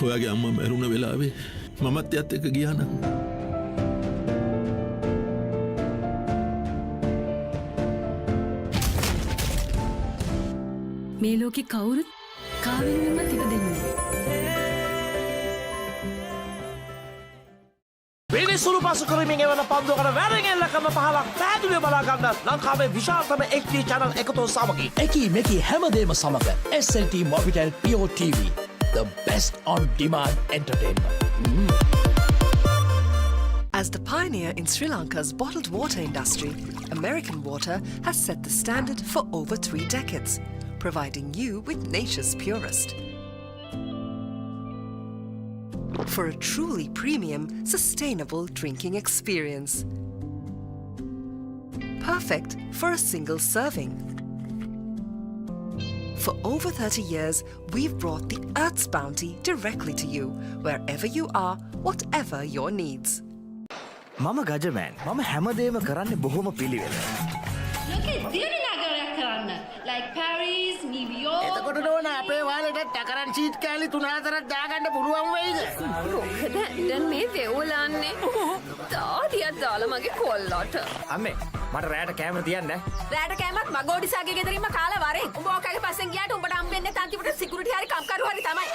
ඔයාගේ අම්මා මැරුණ වෙලාවේ මමත් එයත් එක්ක ගියා නම් මේ ලෝකේ කවුරුත් කාවෙන්වත් ඉපදෙන්නේ නැහැ. පිරිසුරු පසු කරමින් එවන පන්දුවකට වැරෙන් එල්ල කරන පහලක් පැහැදිලිව බලා ගන්න ලංකාවේ විශාලතම HD channel එකතු සමගින් එකී මෙකී හැමදේම සමග SLT Mobitel Pure TV, the best on demand entertainment. As the pioneer in Sri Lanka's bottled water industry, American Water has set the standard for over 3 decades, providing you with nature's purest. For a truly premium, sustainable drinking experience. Perfect for a single serving. For over 30 years, we've brought the Earth's bounty directly to you, wherever you are, whatever your needs. මම ගජමෑන් මම හැමදේම කරන්නේ බොහොම පිළිවෙල. like Paris, New York. එතකොට නෝන අපේ වාලෙට ටකරන් seat කෑලි 3-4ක් දාගන්න පුළුවන් වෙයිද? මොකද දැන් මේ වෙවුලන්නේ. තාඩියක් දාලා මගේ කොල්ලට. අම්මේ මට රෑට කැමර තියන්න. රෑට කෑමත් මගෝඩිසාගේ ගෙදරින්ම කාලා වරේ. උඹ ඔකගේ පස්සෙන් ගියාට උඹට හම්බෙන්නේ තන්තිපට සිකියුරිටි හරි කම්කරු හරි තමයි.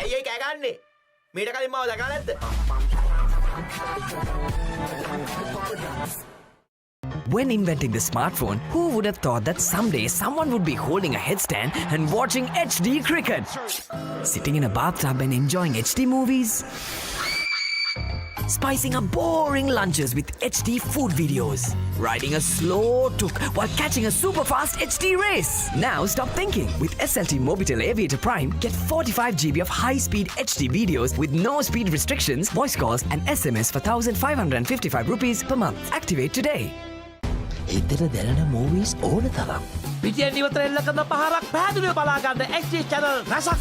ඇයි ඒ කෑ ගන්නේ? මීට කලින් මාව දැකලා නැද්ද? When inventing the smartphone, who would have thought that someday someone would be holding a headstand and watching HD cricket? Sitting in a bathtub and enjoying HD movies? Spicing up boring lunches with HD food videos? Riding a slow tuk while catching a super fast HD race? Now stop thinking. With SLT Mobitel Aviator Prime, get 45 GB of high-speed HD videos with no speed restrictions, voice calls and SMS for 1,555 rupees per month. Activate today. එතන දැනෙන movies ඕන තරම්. පිටියෙන් ඉවතර එල්ල කරන පහරක් පැහැදිලිව බලා ගන්න HD channel රසක්.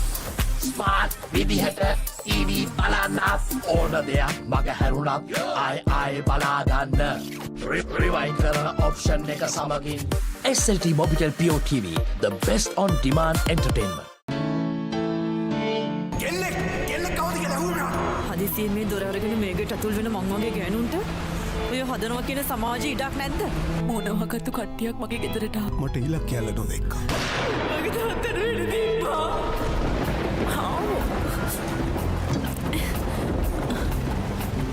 ස්මාර්ට් විදිහට TV බලන්නත් ඕන දෙයක් මග හැරුණත් ආයි බලා ගන්න. Rewind කරන option එක සමගින් SLT Mobitel Pure TV, the best on demand entertainment. හදිසියෙන් මේ දොර අරගෙන මේකට අතුල් වෙන මං වගේ ගෑනුන්ට ඔය හදනවා කියන සමාජයේ ඉඩක් නැද්ද? මොනවාකටද කට්ටියක් මගේ ගෙදරට ආවා. මට ඉලක්කයක් නොදෙක්කා. මගේ තාත්තට වෙන්න තිබ්බා.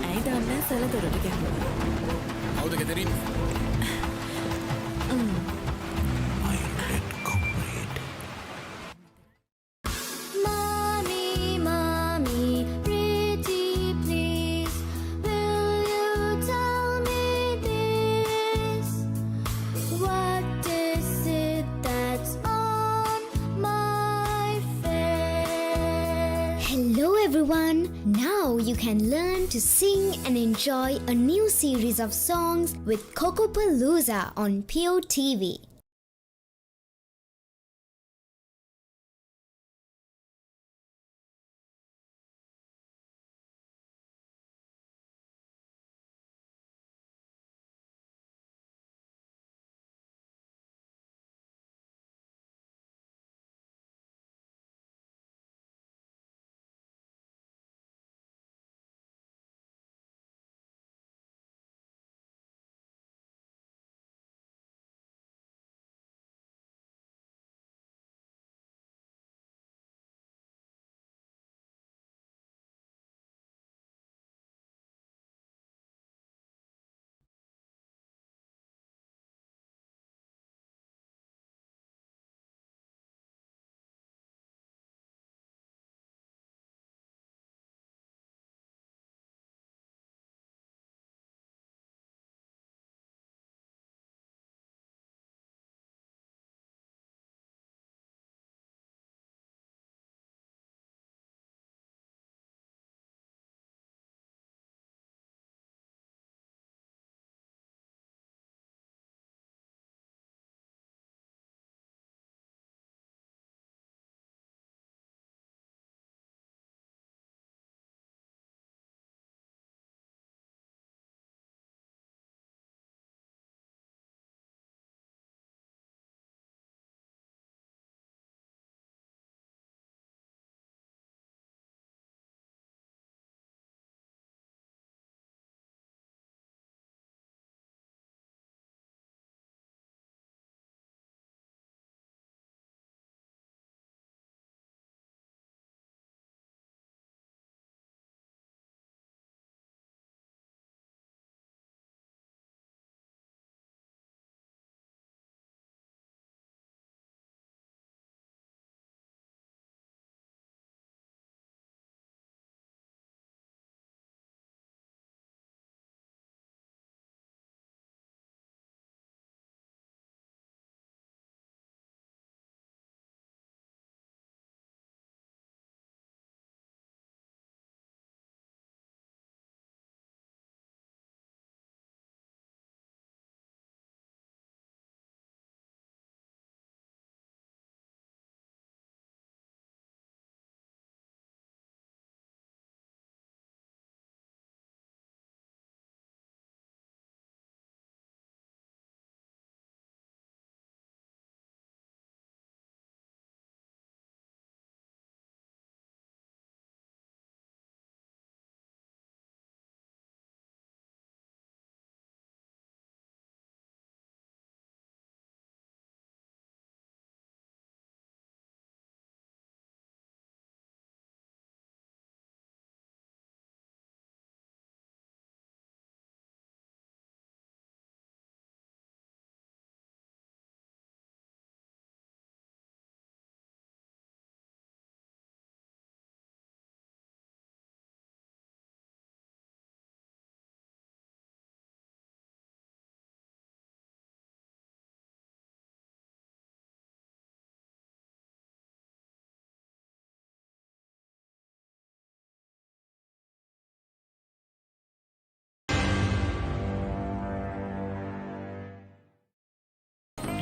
ඇයි දන්නේ සල දොරට ගැහුවා. කවුද ගෙදරින්? Everyone, now you can learn to sing and enjoy a new series of songs with Kokopalooza on Pure TV.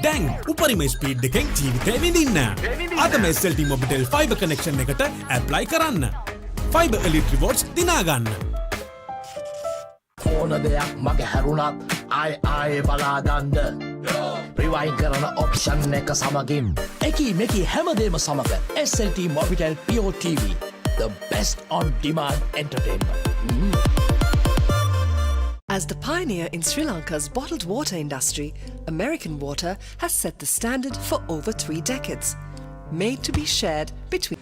දැන් උපරිම ස්පීඩ් එකෙන් ජීවිතේ විඳින්න. අදම SLT Mobitel fiber connection එකට apply කරන්න. Fiber Elite Rewards දිනා ගන්න. ඕන දෙයක් මගේ හැරුණත් ආයේ බලාගන්න. රිවයින් කරන ඔප්ෂන් එක සමගින් එකී මෙකී හැමදේම සමග SLT Mobitel Pure TV, the best on demand entertainment. As the pioneer in Sri Lanka's bottled water industry, American Water has set the standard for over 3 decades, made to be shared between.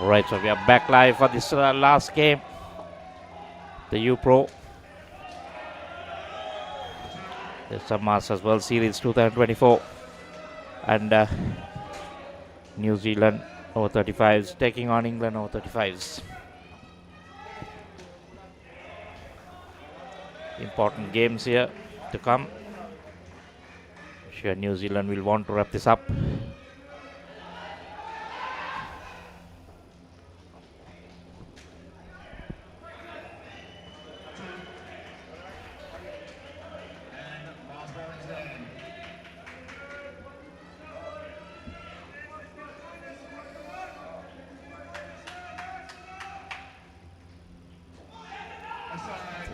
Right, so we are back live for this last game, the U Pro. There's some Masters World Series 2024, and New Zealand over 35s taking on England over 35s. Important games here to come. Sure, New Zealand will want to wrap this up.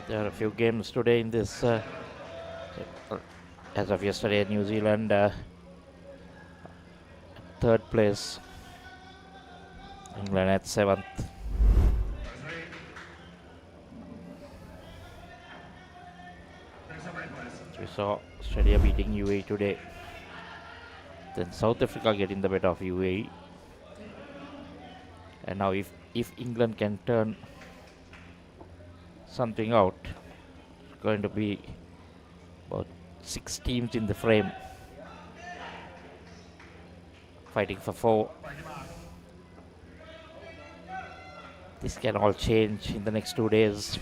There are a few games today in this. As of yesterday, New Zealand third place, England at 7th. So we saw Australia beating UAE today. Then South Africa getting the better of UAE. And now if England can turn something out, it's going to be about 6 teams in the frame fighting for 4. This can all change in the next 2 days.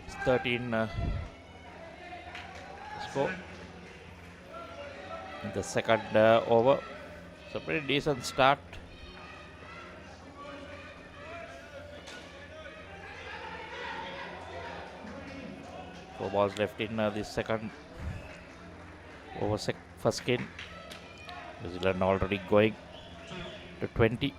It's 13 score in the second over. So pretty decent start. Four balls left in the second over, first game. New Zealand already going to 20.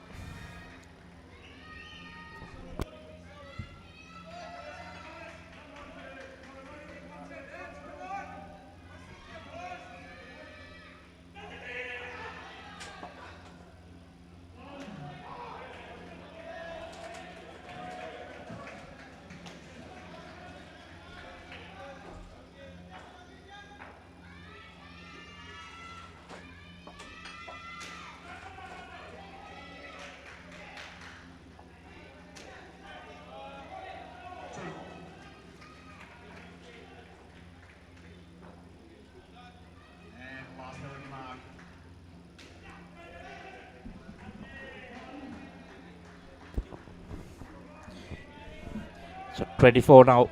So 24 now.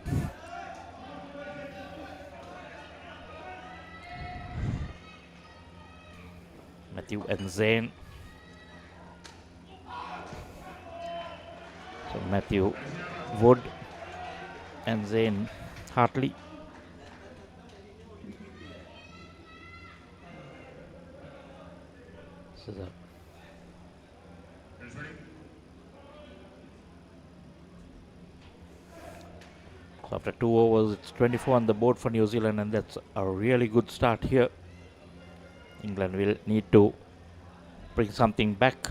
Matthew and Zane. So Matthew Wood and Zane Hartley. So the So after 2 overs, it's 24 on the board for New Zealand, and that's a really good start here. England will need to bring something back.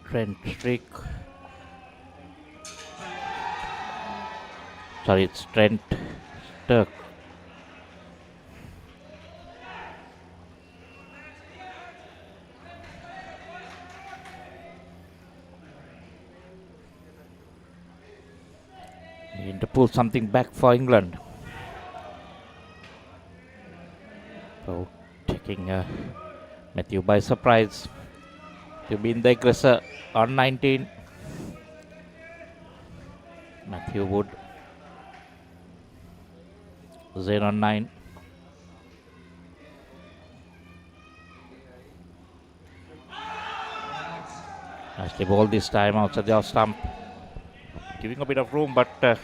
Trent Strick. Sorry, it's Trent Sturck. Need to pull something back for England. So taking Matthew by surprise to be in the aggressor on 19. Matthew Wood. Zayn on 9. Nicely ball this time outside the off stump. Giving a bit of room, but I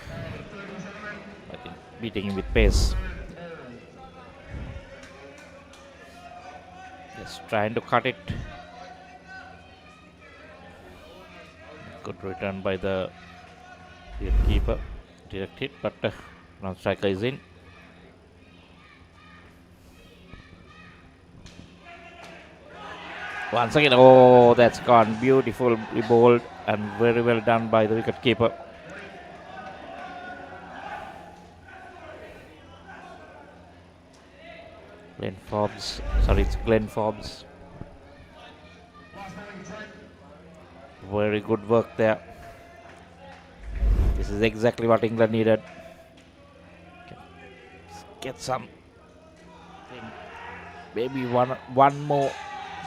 think beating him with pace. Just trying to cut it. Good return by the keeper. Direct hit, but non-striker is in. Once again, oh, that's gone. Beautifully bowled and very well done by the wicket keeper. Glenn Forbes. Very good work there. This is exactly what England needed. Get some, maybe one more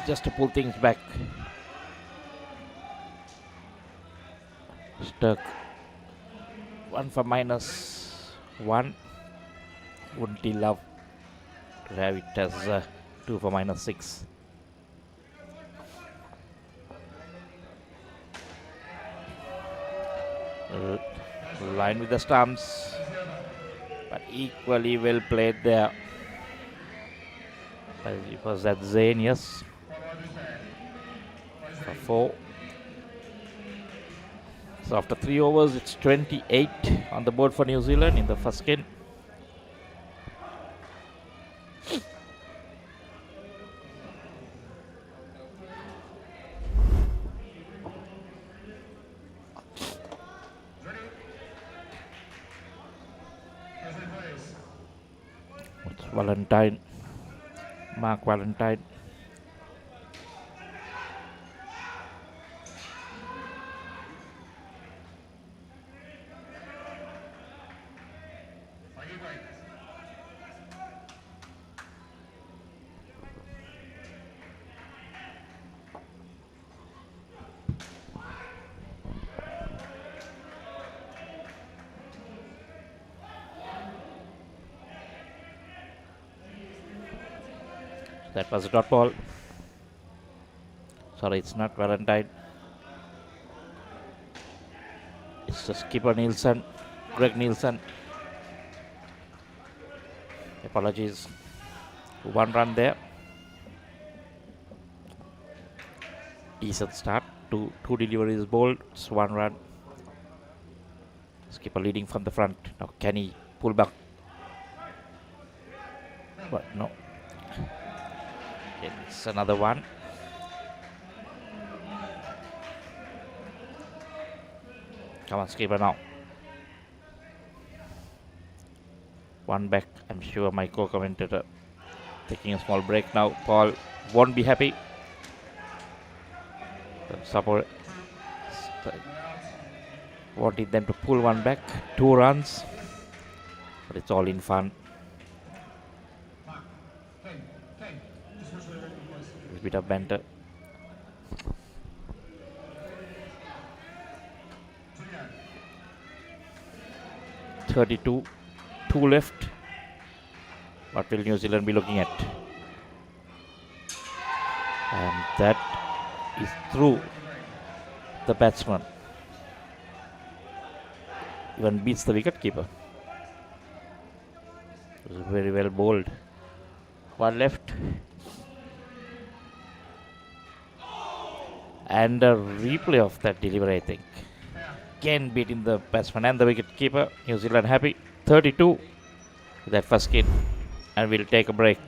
just to pull things back. Stuck. 1 for -1. Wouldn't he love to have it as 2 for -6. Line with the stumps, but equally well played there. It was that Zayn, yes, for 4. So after 3 overs, it's 28 on the board for New Zealand in the first skin. Valentine, Mark Valentine. That was a dot ball. Sorry, it's not Valentine. It's the skipper Nielsen, Greg Nielsen. Apologies. 1 run there. Decent start. Two deliveries bowled. It's 1 run. Skipper leading from the front. Now can he pull back? But no. It's another one. Come on, skipper now. 1 back. I'm sure my co-commentator taking a small break now. Paul won't be happy. Support wanted them to pull 1 back. 2 runs, but it's all in fun. A bit of banter. 32, 2 left. What will New Zealand be looking at? And that is through the batsman. Even beats the wicket keeper. It was very well bowled. 1 left. And a replay of that delivery, I think. Again beating the batsman and the wicket keeper. New Zealand happy. 32 with that first hit. And we'll take a break.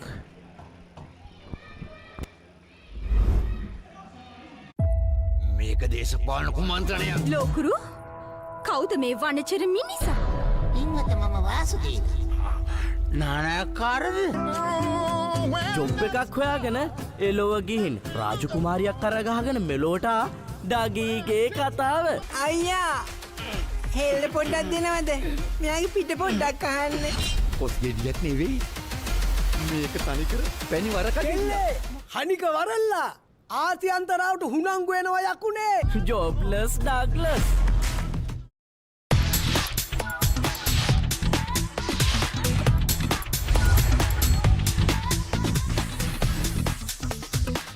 මේක දේශපාලන කුමන්ත්‍රණයක්. ලෝකුරු කවුද මේ වනචර මිනිසා? ඉන්නත මම Vasudeva. නානයක්කාරද? Job එකක් හොයාගෙන එලොව ගිහින් රාජකුමාරියක් කරගහගෙන මෙලෝට ඩගීගේ කතාව. අයියා හෙල්ල පොඩ්ඩක් දෙනවද? මෙයාගේ පිට පොඩ්ඩක් අහන්න. පොස් ගෙඩියක් නෙවෙයි. මේක තනිකර පැණි වරකට. හනික වරල්ලා ආති අන්තරාවට හුනංගු වෙනවා යකුනේ. ජොබ්ලස් Douglas.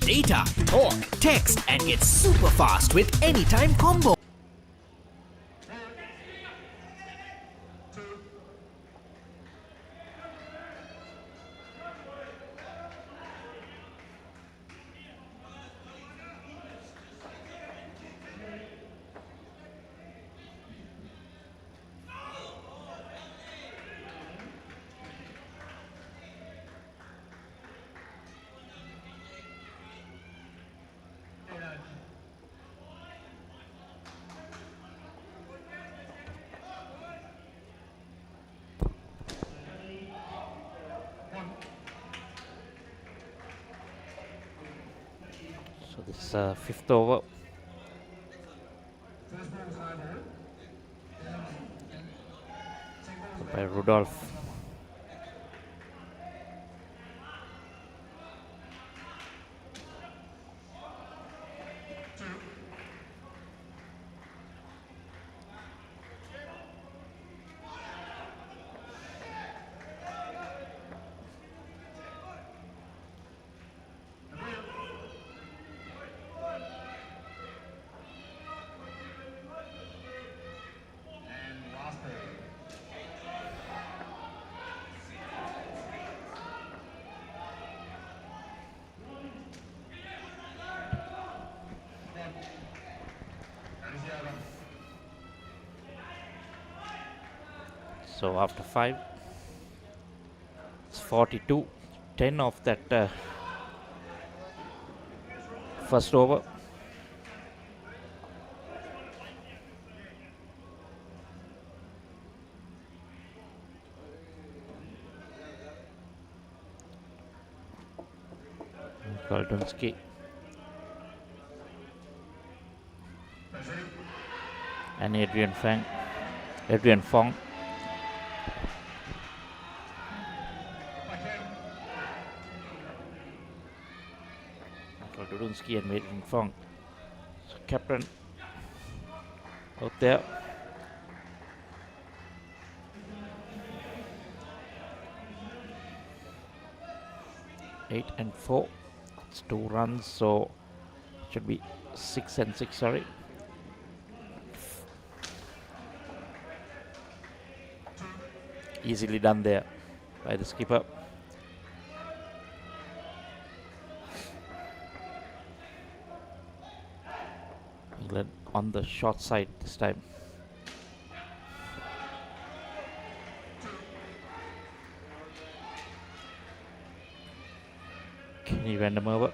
Data, talk, text, and get super fast with Anytime Combo. So this is 5th over. By Rudolph. So after 5, it's 42, 10 of that first over. Kaltunski and Adrian Fong. Kaltunski and Adrian Fong. So captain out there. Eight and 4. It's 2 runs, so should be 6 and 6. Sorry. Easily done there by the skipper. England on the short side this time. Kenny Random over.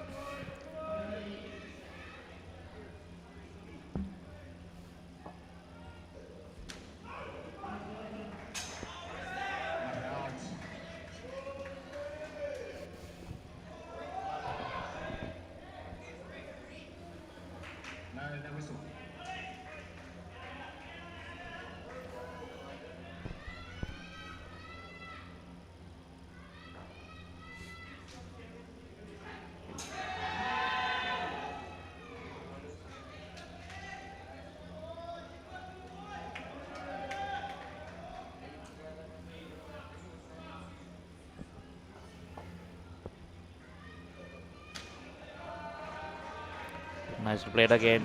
Nice to play it again.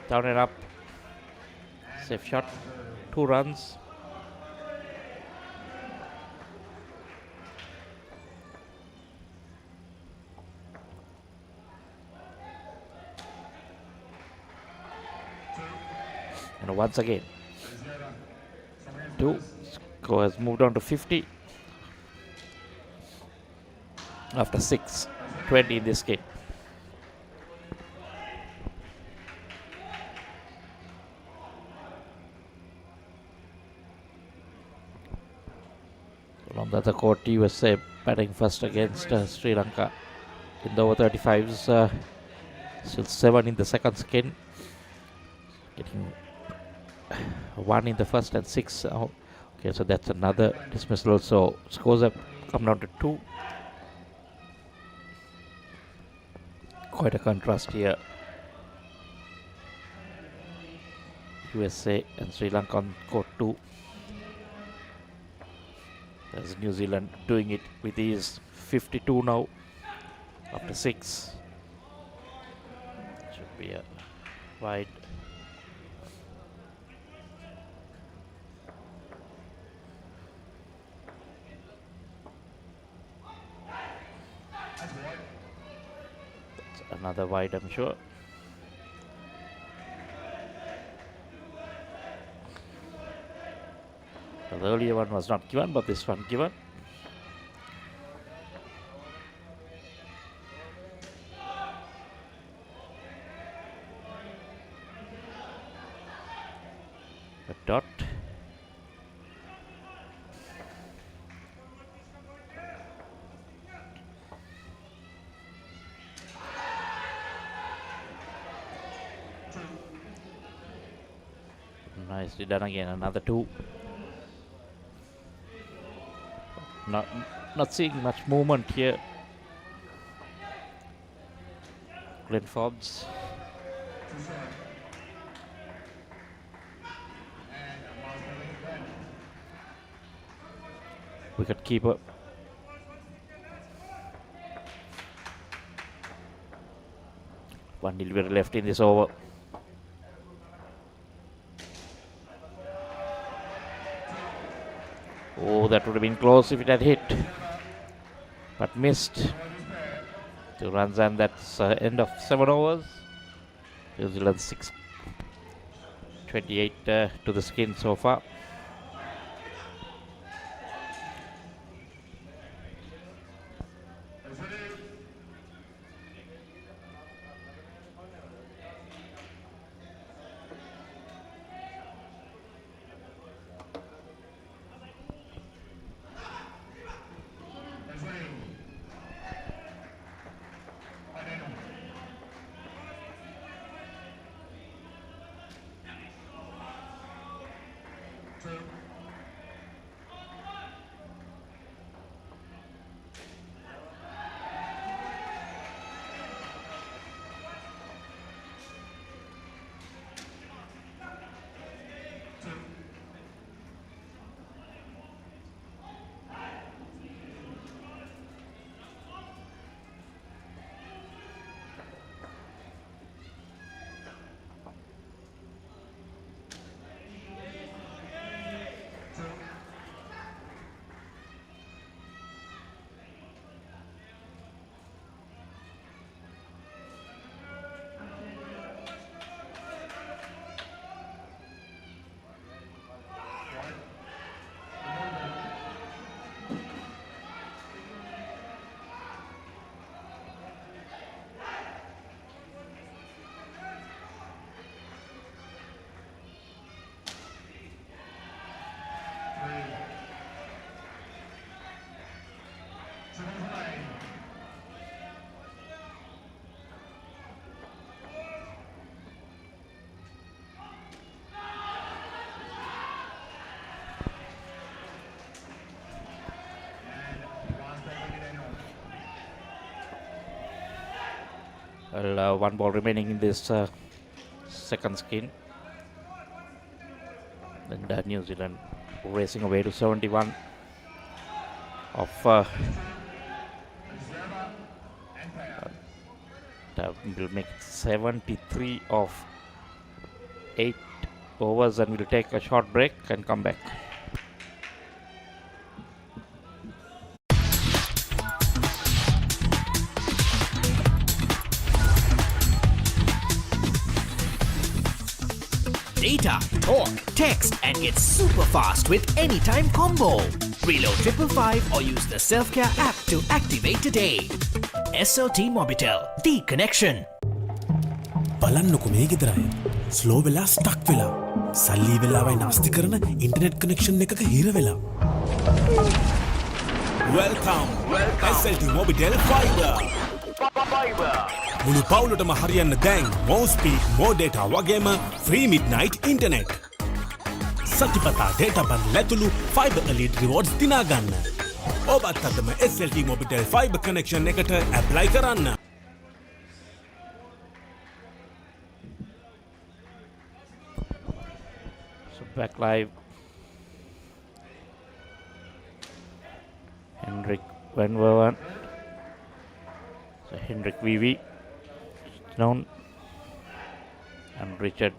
Down and up. Safe shot. 2 runs. And once again, 2. Score has moved on to 50 after 6. 20 in this game. On the other court, USA batting first against Sri Lanka in the over 35s. Still 7 in the second skin. Getting 1 in the first and 6 out. Okay, so that's another dismissal. So scores have come down to 2. Quite a contrast here. USA and Sri Lanka on court 2. There's New Zealand doing it with ease. 52 now after 6. Should be a wide. That's another wide, I'm sure. The earlier one was not given, but this one given. A dot. Nicely done again, another 2. Not seeing much movement here. Glenn Forbes. Wicket keeper. One delivery left in this over. Oh, that would have been close if it had hit, but missed. 2 runs, and that's end of 7 overs. New Zealand 6. 28 to the skin so far. Well, 1 ball remaining in this second skin. And New Zealand racing away to 71 of we'll make 73 of 8 overs, and we'll take a short break and come back. Data, talk, text, and get super fast with Anytime Combo. Reload 555 or use the Self-Care app to activate today. SLT Mobitel, the connection. බලන්නකො මේ ගෙදරයි slow වෙලා stuck වෙලා සල්ලි වෙලාවයි නාස්ති කරන internet connection එකක හිර වෙලා Welcome SLT Mobitel Fiber මුළු පවුලටම හරියන්න දැන් more speed more data වගේම free midnight internet සතිපතා data බන් ලැතුළු fiber elite rewards දිනා ගන්න ඔබත් අදම SLT Mobitel Fiber connection එකට apply කරන්න Back live. Henrik Van Werven. So Henrik VV down and Richard.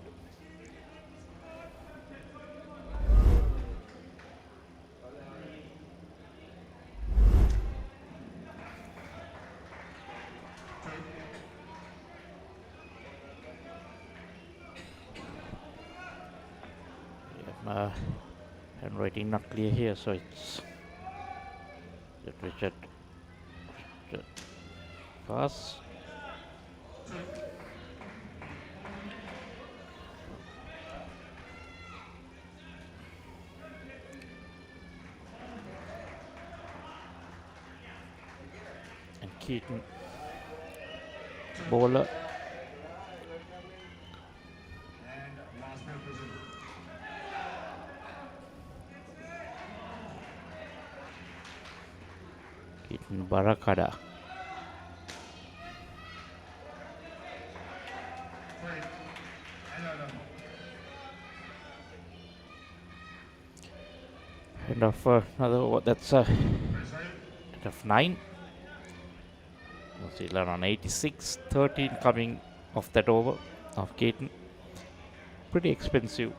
Handwriting not clear here, so it's Richard pass. And Keaton bowler. Barakada. End of another, that's end of 9. Sri Lanka on 86, 13 coming off that over of Keaton. Pretty expensive.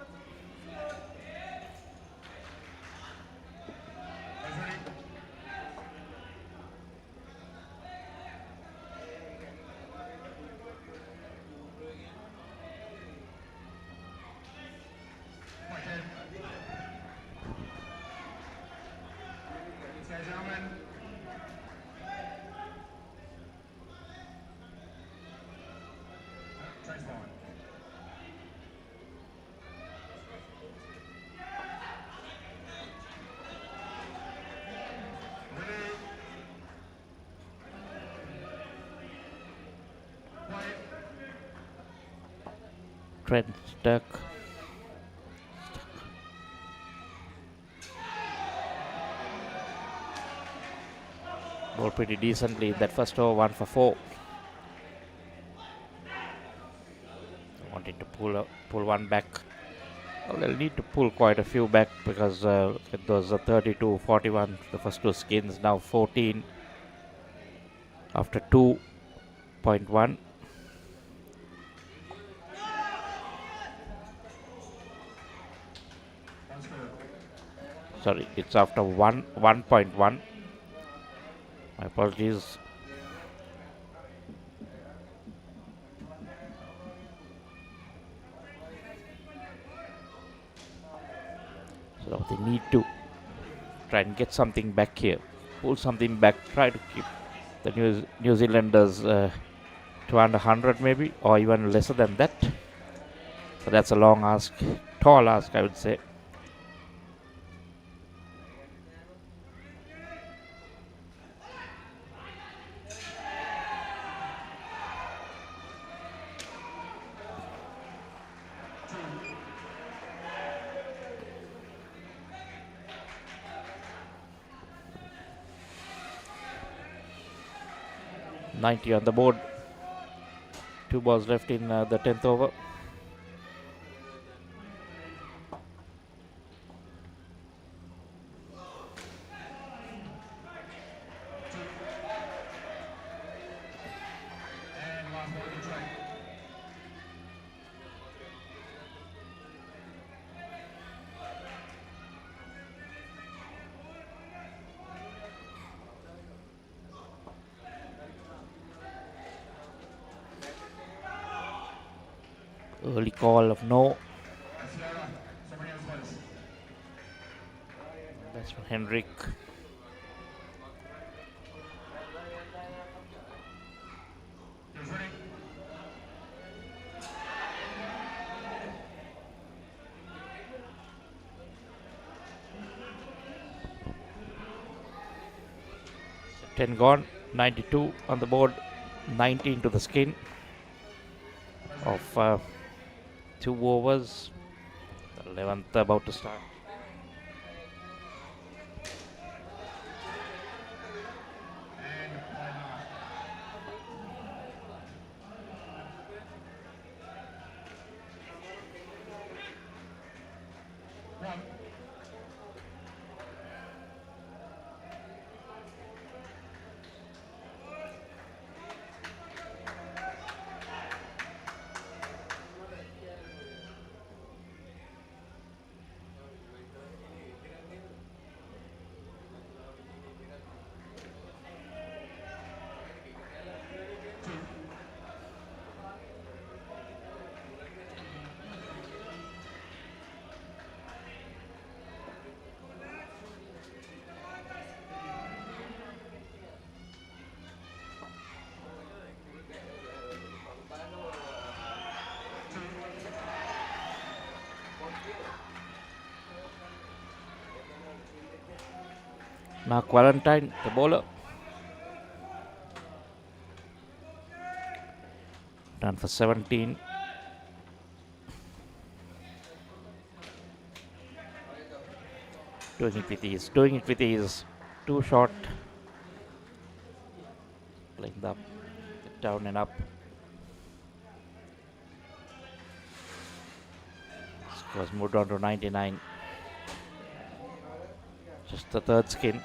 Trent stuck. Bowled pretty decently in that first over, 1 for 4. Wanted to pull one back. Well, they'll need to pull quite a few back because it was 32, 41, the first two skins, now 14 after 2.1. Sorry, it's after 1.1. My apologies. So they need to try and get something back here. Pull something back, try to keep the New Zealanders to under 100 maybe, or even lesser than that. So that's a long ask, tall ask I would say. .90 on the board. 2 balls left in the 10th over. Early call of no. Batsman Henrik. So 10 gone, 92 on the board, 19 to the skin of 2 overs. The 11th about to start. Now Quarantine, the bowler. Done for 17. Doing it with ease, doing it with ease. 2 short. Playing the down and up. Scores moved on to 99. Just the 3rd skin.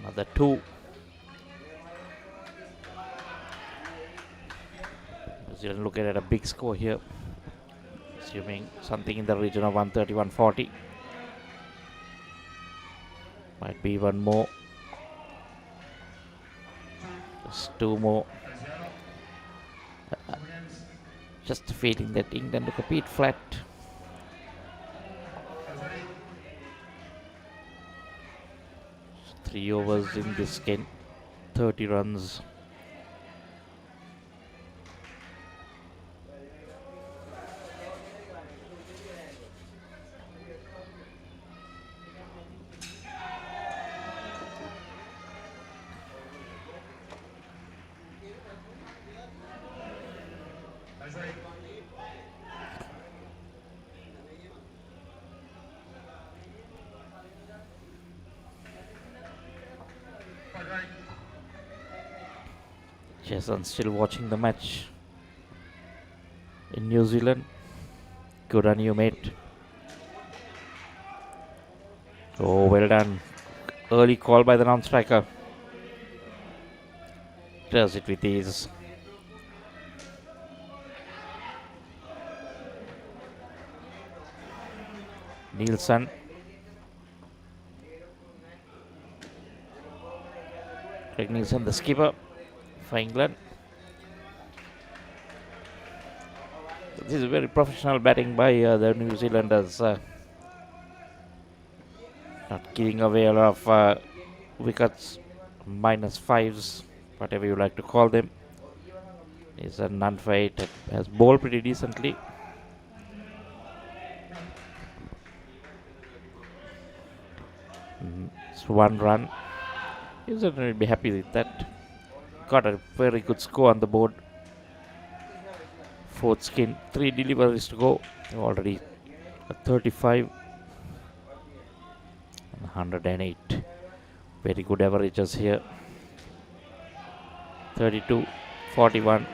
Another 2. New Zealand looking at a big score here. Assuming something in the region of 130, 140. Might be one more. Just 2 more. Just feeling that England look a bit flat. Just 3 overs in this game. 30 runs. Jason still watching the match in New Zealand. Good on you, mate. Oh, well done. Early call by the non-striker. Does it with ease. Nielsen. Craig Nielsen, the skipper for England. This is very professional batting by the New Zealanders. Not giving away a lot of wickets, -5s, whatever you like to call them. Is a none for 8. Has bowled pretty decently. It's 1 run. He'll certainly be happy with that. Got a very good score on the board. 4th skin, 3 deliveries to go. Already at 35 and 108. Very good averages here. 32, 41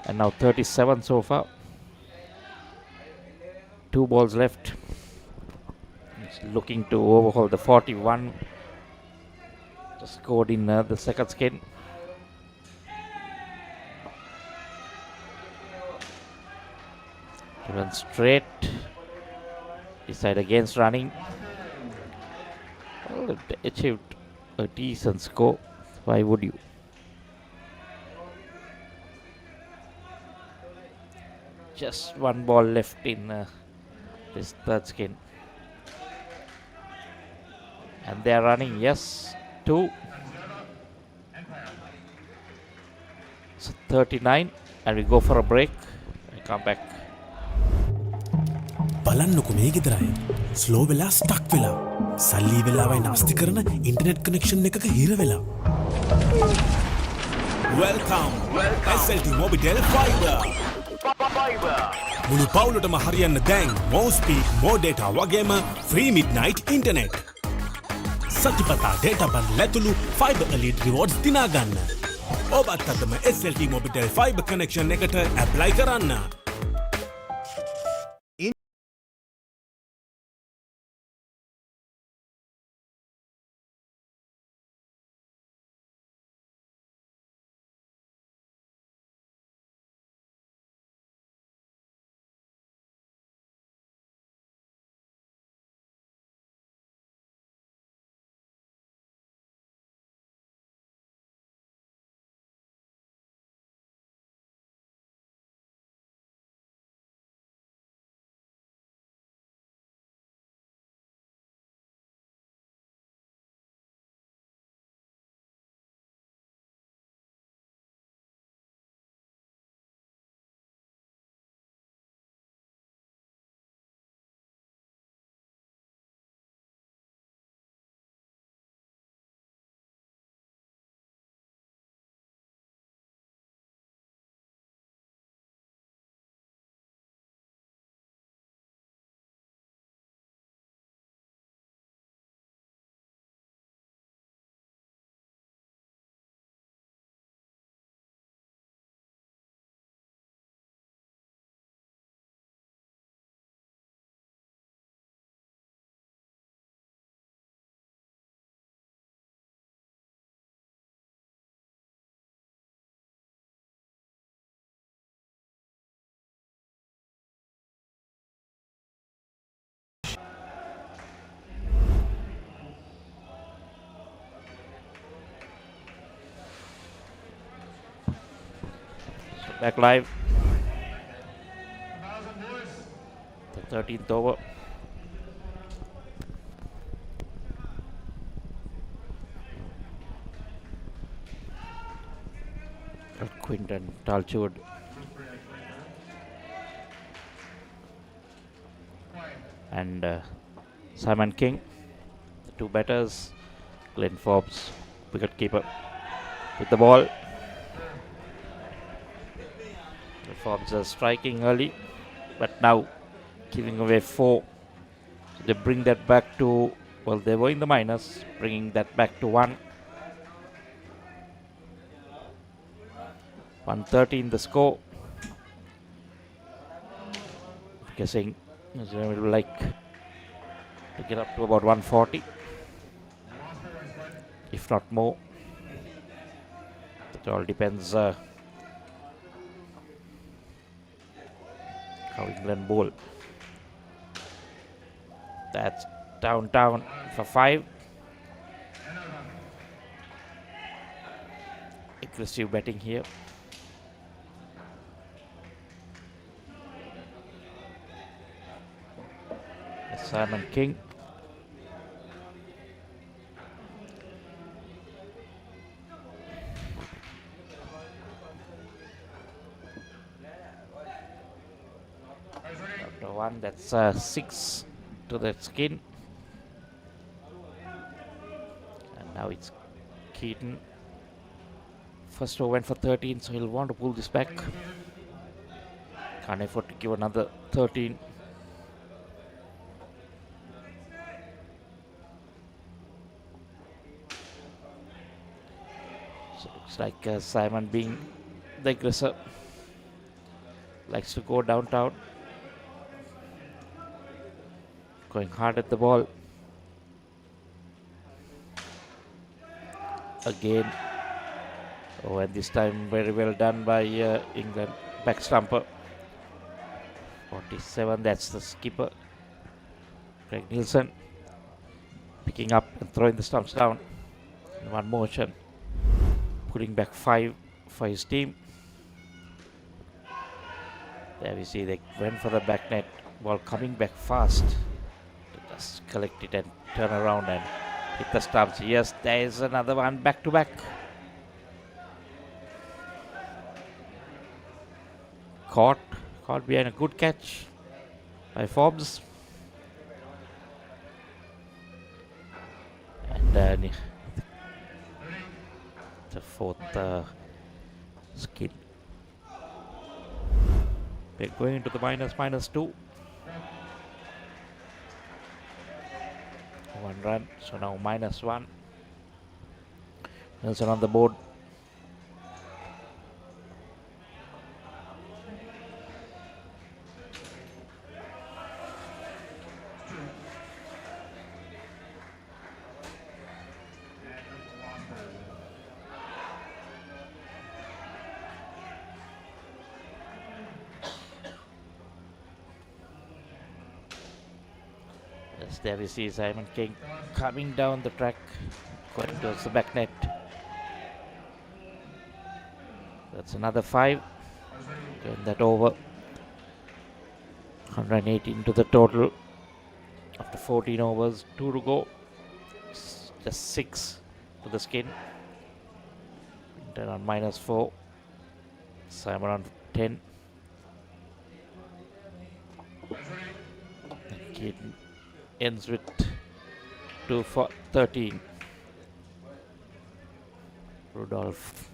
and now 37 so far. 2 balls left. He's looking to overhaul the 41. Just scored in the 2nd skin. Run straight. Decide against running. Well, it achieved a decent score. Why would you? Just one ball left in this third skin. And they are running, yes, 2. So 39, and we go for a break. I come back. බලන්නකො මේ ගෙදරයි slow වෙලා stuck වෙලා සල්ලි වෙලාවයි නාස්ති කරන internet connection එකක හිර වෙලා Welcome SLT Mobitel Fiber මුළු පවුලටම හරියන්න දැන් more speed more data වගේම free midnight internet සතිපතා data බන් ලැතුළු fiber elite rewards දිනා ගන්න ඔබත් අදම SLT Mobitel Fiber connection එකට apply කරන්න Back live. The 13th over. Quinton Talchud. And Simon King. The two batters. Glenn Forbes, wicket keeper, with the ball. Forbes are striking early, but now giving away 4. So they bring that back to, well, they were in the minus, bringing that back to 1. 113 the score. Guessing New Zealand will like to get up to about 140, if not more. It all depends how England bowl. That's down for 5. Aggressive batting here. Simon King. One that's 6 to the skin, and now it's Keaton. First over went for 13, so he'll want to pull this back. Can't afford to give another 13. So looks like Simon, being the aggressor, likes to go downtown. Going hard at the ball. Again. Oh, and this time very well done by England. Back stumper. 47, that's the skipper, Greg Nielsen, picking up and throwing the stumps down in one motion, putting back 5 for his team. There we see they went for the back net, ball coming back fast to just collect it and turn around and hit the stumps. Yes, there is another one back to back. Caught behind a good catch by Forbes. And the fourth skid. We're going into the -2. 1 run, so now -1. Nelson on the board. Yes, there we see Simon King coming down the track, going towards the back net. That's another 5. Getting that over. 118 to the total. After 14 overs, 2 to go. Just 6 to the skin. Then on -4. Simon on 10. It ends with 2 for 13. Rudolph.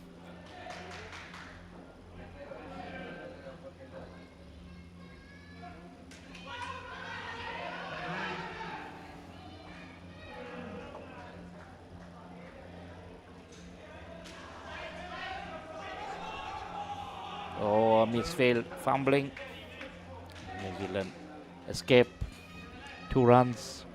Oh, misfield, fumbling. New Zealand escape. 2 runs.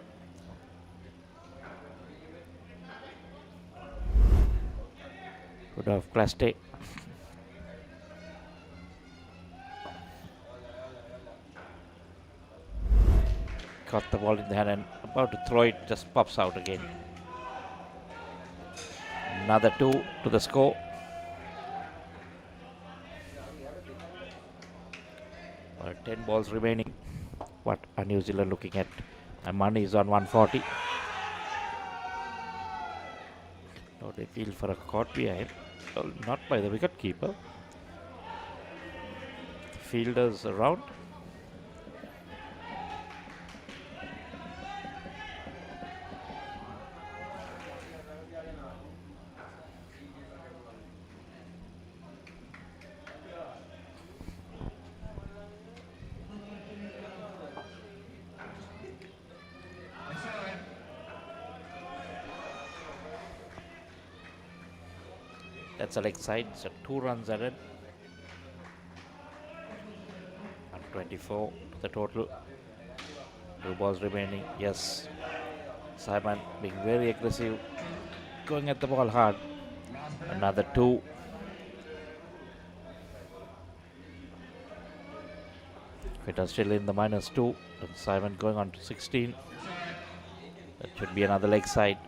Rudolph Claste. Got the ball in the hand and about to throw it, just pops out again. Another 2 to the score. Well, 10 balls remaining. What are New Zealand looking at? And money is on 140. Oh, they feel for a caught behind. Well, not by the wicket keeper. The fielders around. That's a leg side, so 2 runs added. And 24 to the total. 2 balls remaining. Yes, Simon being very aggressive, going at the ball hard. Another 2. It is still in the -2. And Simon going on to 16. That should be another leg side.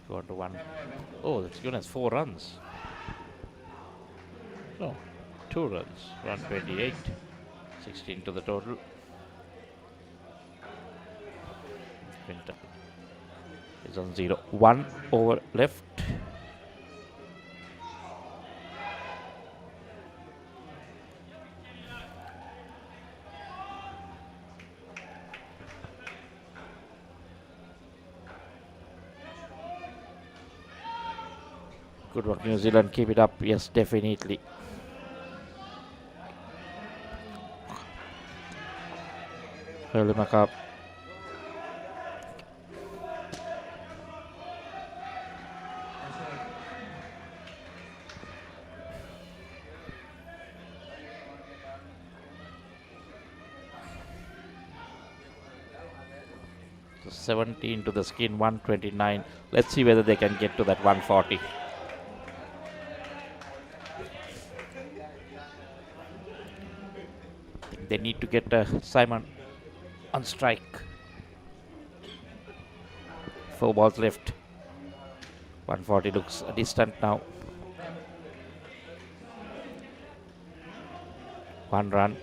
Scored to 1. Oh, that's given us 4 runs. No, 2 runs. Run 28. 16 to the total. Winter is on 0. 1 over left. Good work, New Zealand. Keep it up. Yes, definitely. Hurley Macab. So 17 to the skin, 129. Let's see whether they can get to that 140. They need to get Simon on strike. 4 balls left. 140 looks distant now. 1 run.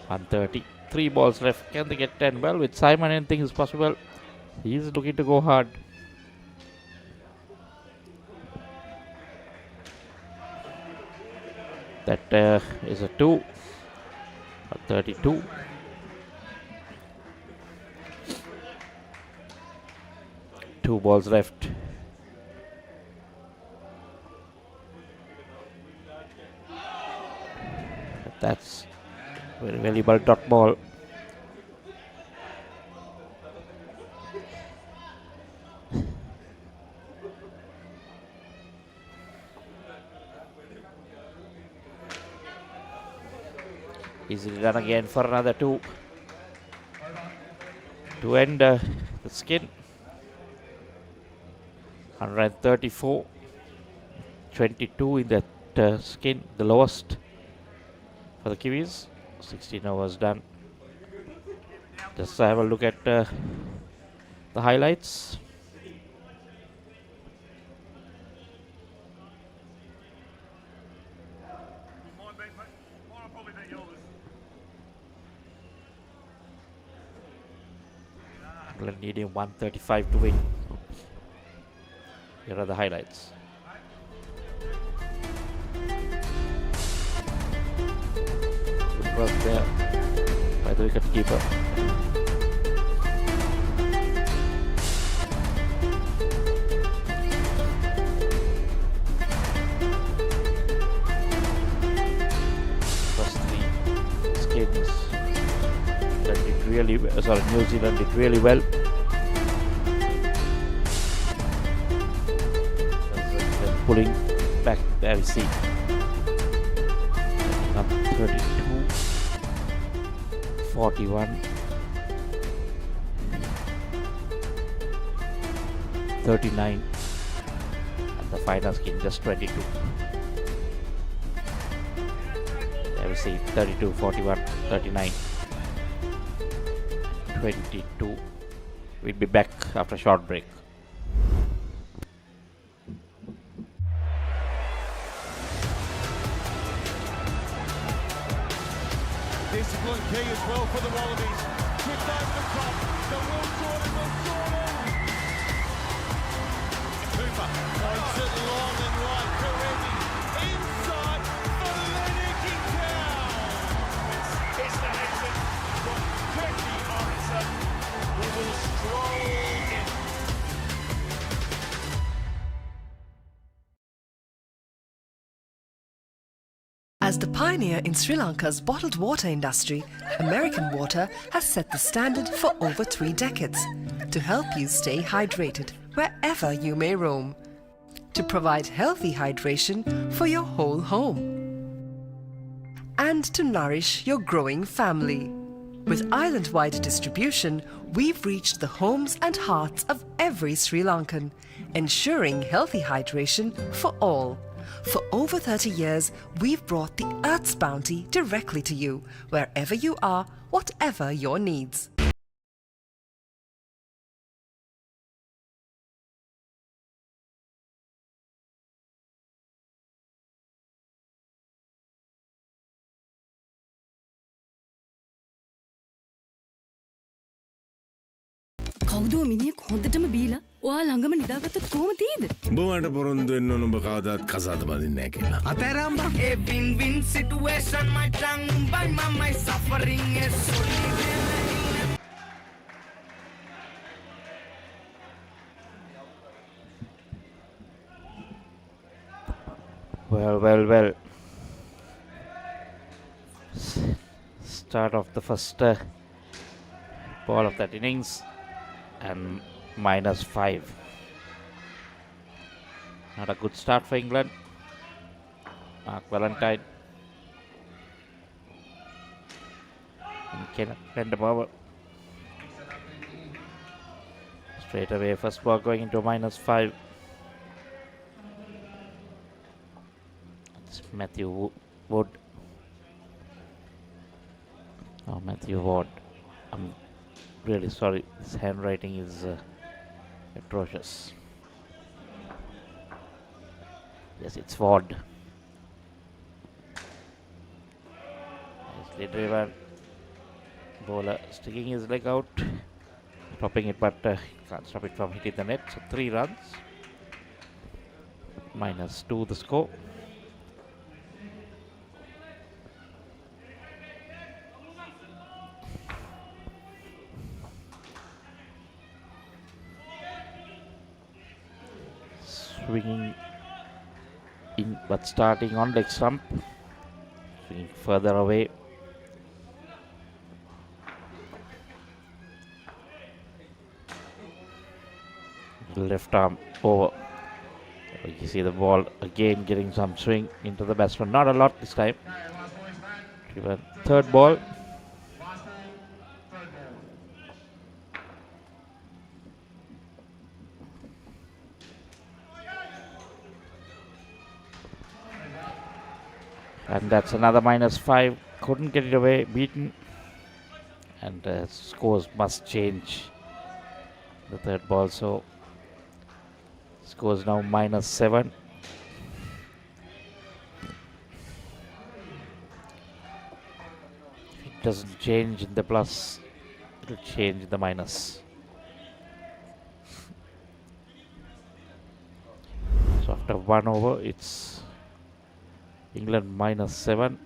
130. 3 balls left. Can they get 10? Well, with Simon, anything is possible. He is looking to go hard. That is a 2. 32. Two balls left. That's very valuable dot ball. Easily done again for another 2 to end the skin. 134. 22 in that skin, the lowest for the Kiwis. 16 overs done. Just have a look at the highlights. England needing 135 to win. Here are the highlights. Good work there by the wicket keeper. First 3 skins. England did really well. Sorry, New Zealand did really well. Pulling back, there we see. Up 32, 41, 39, and the final skin just 22. There we see 32, 41, 39, 22. We'll be back after a short break. Discipline key as well for the Wallabies. Tripped over the top. The Will Jordan will Jordan. Cooper points it long and right. Karevi inside for Lennox down. It's the Henson from Kirky Morrison. We will stroll in. As the pioneer in Sri Lanka's bottled water industry, American Water has set the standard for over 3 decades to help you stay hydrated wherever you may roam, to provide healthy hydration for your whole home, and to nourish your growing family. With island-wide distribution, we've reached the homes and hearts of every Sri Lankan, ensuring healthy hydration for all. For over 30 years, we've brought the Earth's bounty directly to you, wherever you are, whatever your needs. කවුදෝ මිනිහෙක් හොඳටම බීලා ඔයා ළඟම නිදාගත්තොත් කොහොම තියෙද? බොමට පොරොන්දු වෙන්න ඕන ඔබ කවදාත් කසාද බඳින්නේ නැහැ කියලා. Ateramba. A win-win situation, my tongue by my suffering is so Well. Start of the first ball of that innings and -5. Not a good start for England. Mark Valentine and Kenneth Vandermeer. Straight away, first ball going into -5. It's Matthew Wood. Oh, Matthew Ward. I'm really sorry. His handwriting is atrocious. Yes, it's Ward. Nicely driven. Bowler sticking his leg out, stopping it, but can't stop it from hitting the net. So 3 runs. -2 the score. Swinging in, but starting on leg stump. Swinging further away. Left arm over. You see the ball again getting some swing into the batsman. Not a lot this time. Third ball. And that's another -5. Couldn't get it away. Beaten. And scores must change. The third ball. So scores now -7. If it doesn't change in the plus, it'll change in the minus. So after 1 over, it's England -7.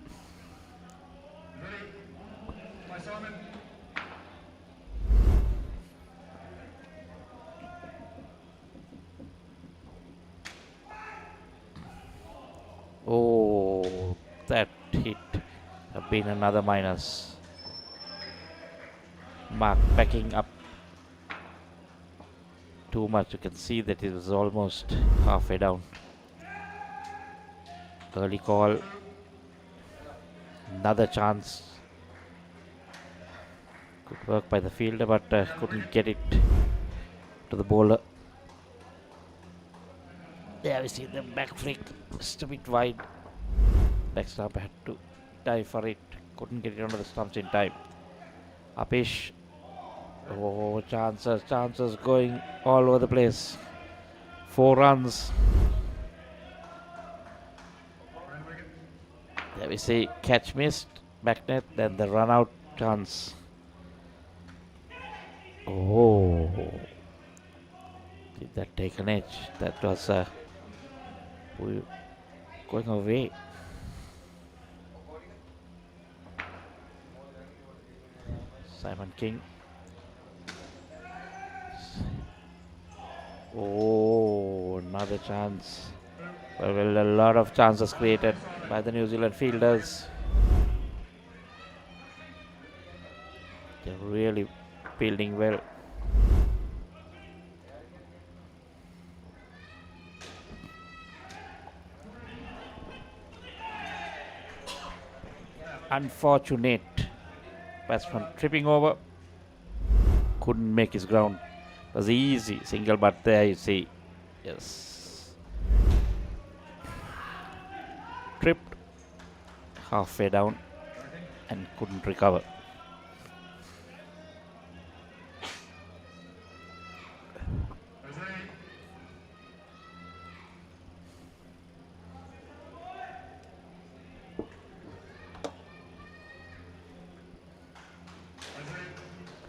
Oh, that hit have been another minus. Mark backing up too much. You can see that it was almost halfway down. Early call. Another chance. Good work by the fielder, but couldn't get it to the bowler. There we see the back flick, just a bit wide. Back stump had to dive for it. Couldn't get it onto the stumps in time. Upish. Oh, chances going all over the place. 4 runs. There we see catch missed, back net, then the run out chance. Oh, did that take an edge? That was going away. Simon King. Oh, another chance. Well, a lot of chances created by the New Zealand fielders. They're really fielding well. Unfortunate. Batsman tripping over. Couldn't make his ground. It was easy. Single, but there you see. Yes. Tripped halfway down and couldn't recover.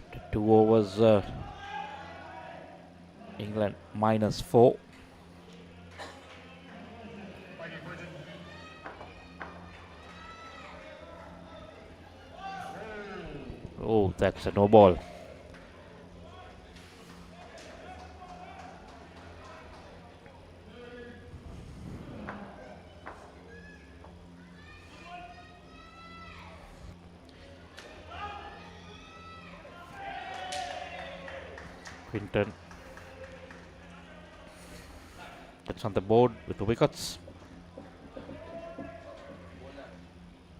After 2 overs, England -4. Oh, that's a no ball. Quinton. It's on the board with the wickets.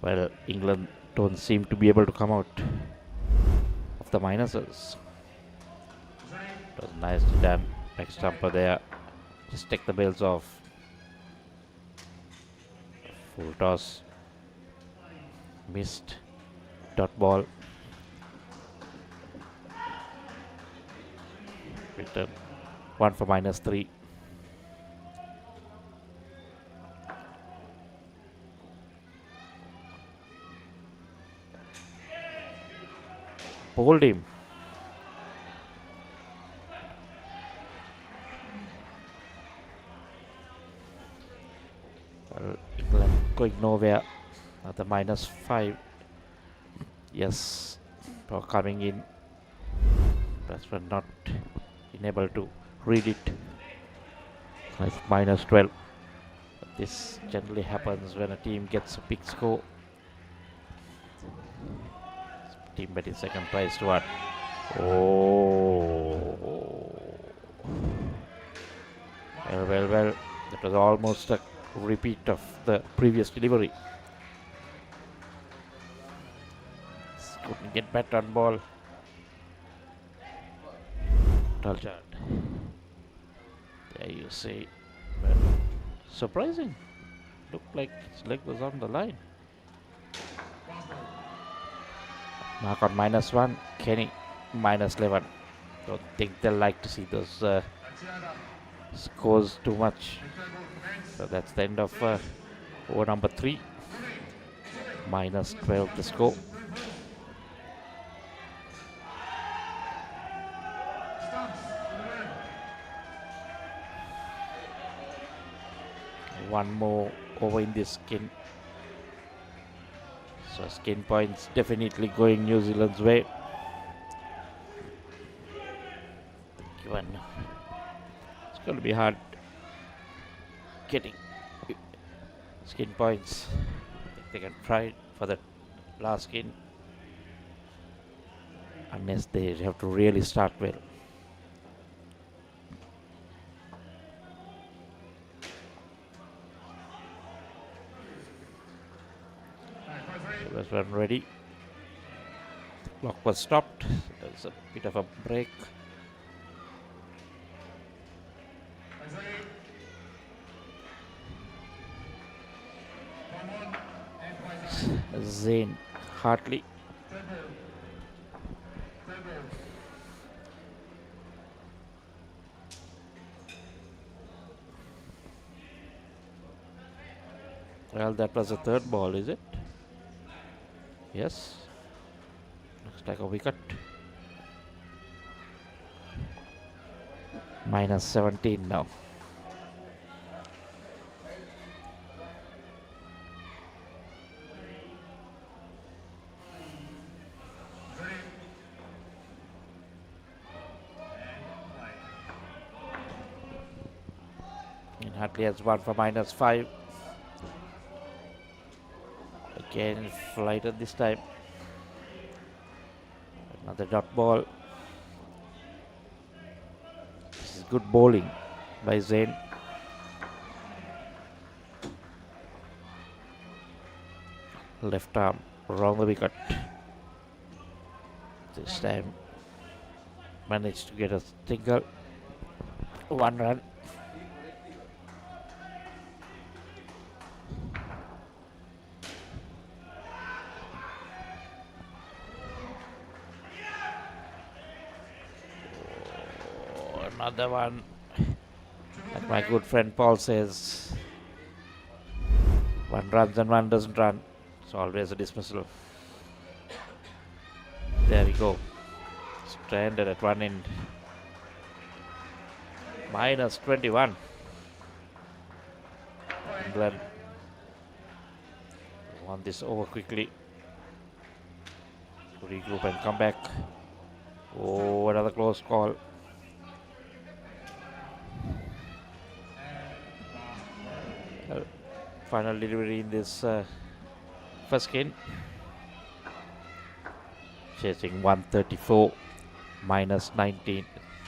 Well, England don't seem to be able to come out of the minuses. It was nicely done. Next stumper there. Just take the bails off. Full toss. Missed. Dot ball. Return. 1 for -3. Pulled him. Well, England going nowhere at the -5. Yes, for coming in. Batsman not able to read it. It's -12. But this generally happens when a team gets a big score. Team batting second tries to what? Oh. Well. That was almost a repeat of the previous delivery. Couldn't get bat on ball. Taljad. There you see. Well, surprising. Looked like his leg was on the line. Mark on -1. Kenny -11. Don't think they'll like to see those scores too much. So that's the end of over number 3. -12 the score. One more over in this skin. So skin points definitely going New Zealand's way. Given it's going to be hard getting skin points. I think they can try for that last skin, unless they have to really start well. Was one ready. The clock was stopped. There's a bit of a break. Zane Hartley. Well, that was a third ball, is it? Yes. Looks like a wicket. -17 now. And Hartley has 1 for -5. Again, flighted this time. Another dot ball. This is good bowling by Zain. Left arm, wrong the wicket. This time managed to get a single. 1 run. Another one. Like my good friend Paul says, one runs and one doesn't run. It's always a dismissal. There we go. Stranded at one end. -21. England won this over quickly. Regroup and come back. Oh, another close call. Final delivery in this first skin. Chasing 134, -19.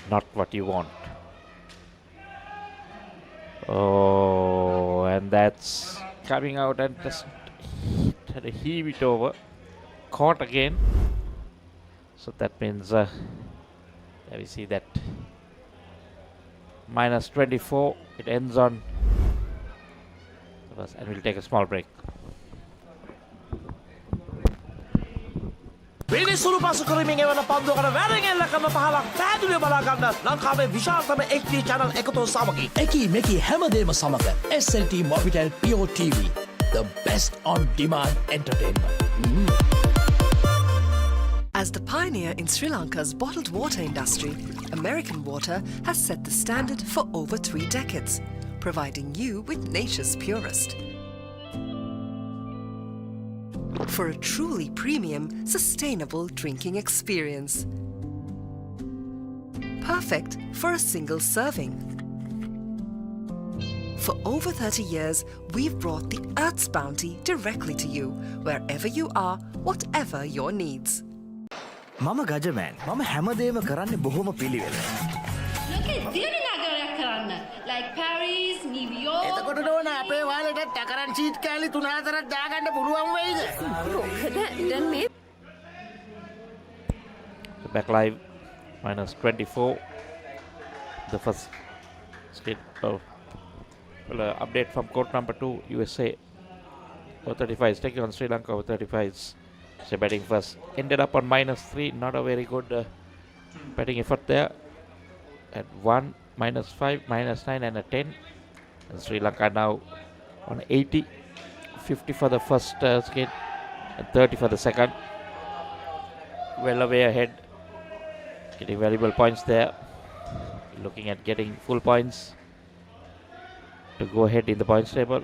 Not what you want. Oh, and that's coming out and just had to heave it over. Caught again. So that means there we see that minus 24. It ends on. And we'll take a small break. පිළිසුරු පසු කරමින් එවන පන්දුවකට වැරෙන් එල්ල කරන පහලක් පැහැදිලිව බලා ගන්න ලංකාවේ විශාලතම HD channel එකතු සමගින් එකී මෙකී හැමදේම සමග SLT Mobitel Pure TV, the best on demand entertainment. As the pioneer in Sri Lanka's bottled water industry, American Water has set the standard for over 3 decades, providing you with nature's purest. For a truly premium, sustainable drinking experience. Perfect for a single serving. For over 30 years, we've brought the Earth's bounty directly to you, wherever you are, whatever your needs. මම ගජමෑන් මම හැමදේම කරන්නේ බොහොම පිළිවෙල. like Paris, New York. එතකොට නෝන අපේ වාලෙට ටකරන් seat කෑලි 3-4ක් දාගන්න පුළුවන් වෙයිද? දැන් මේ Back live minus 24. The first skate update from court number 2, USA. Over 35 is taking on Sri Lanka. Over 35s. So batting first. Ended up on minus 3. Not a very good batting effort there. At 1, minus 5, minus 9 and a 10. And Sri Lanka now on 80. 50 for the first skate and 30 for the second. Well away ahead. Getting valuable points there. Looking at getting full points to go ahead in the points table.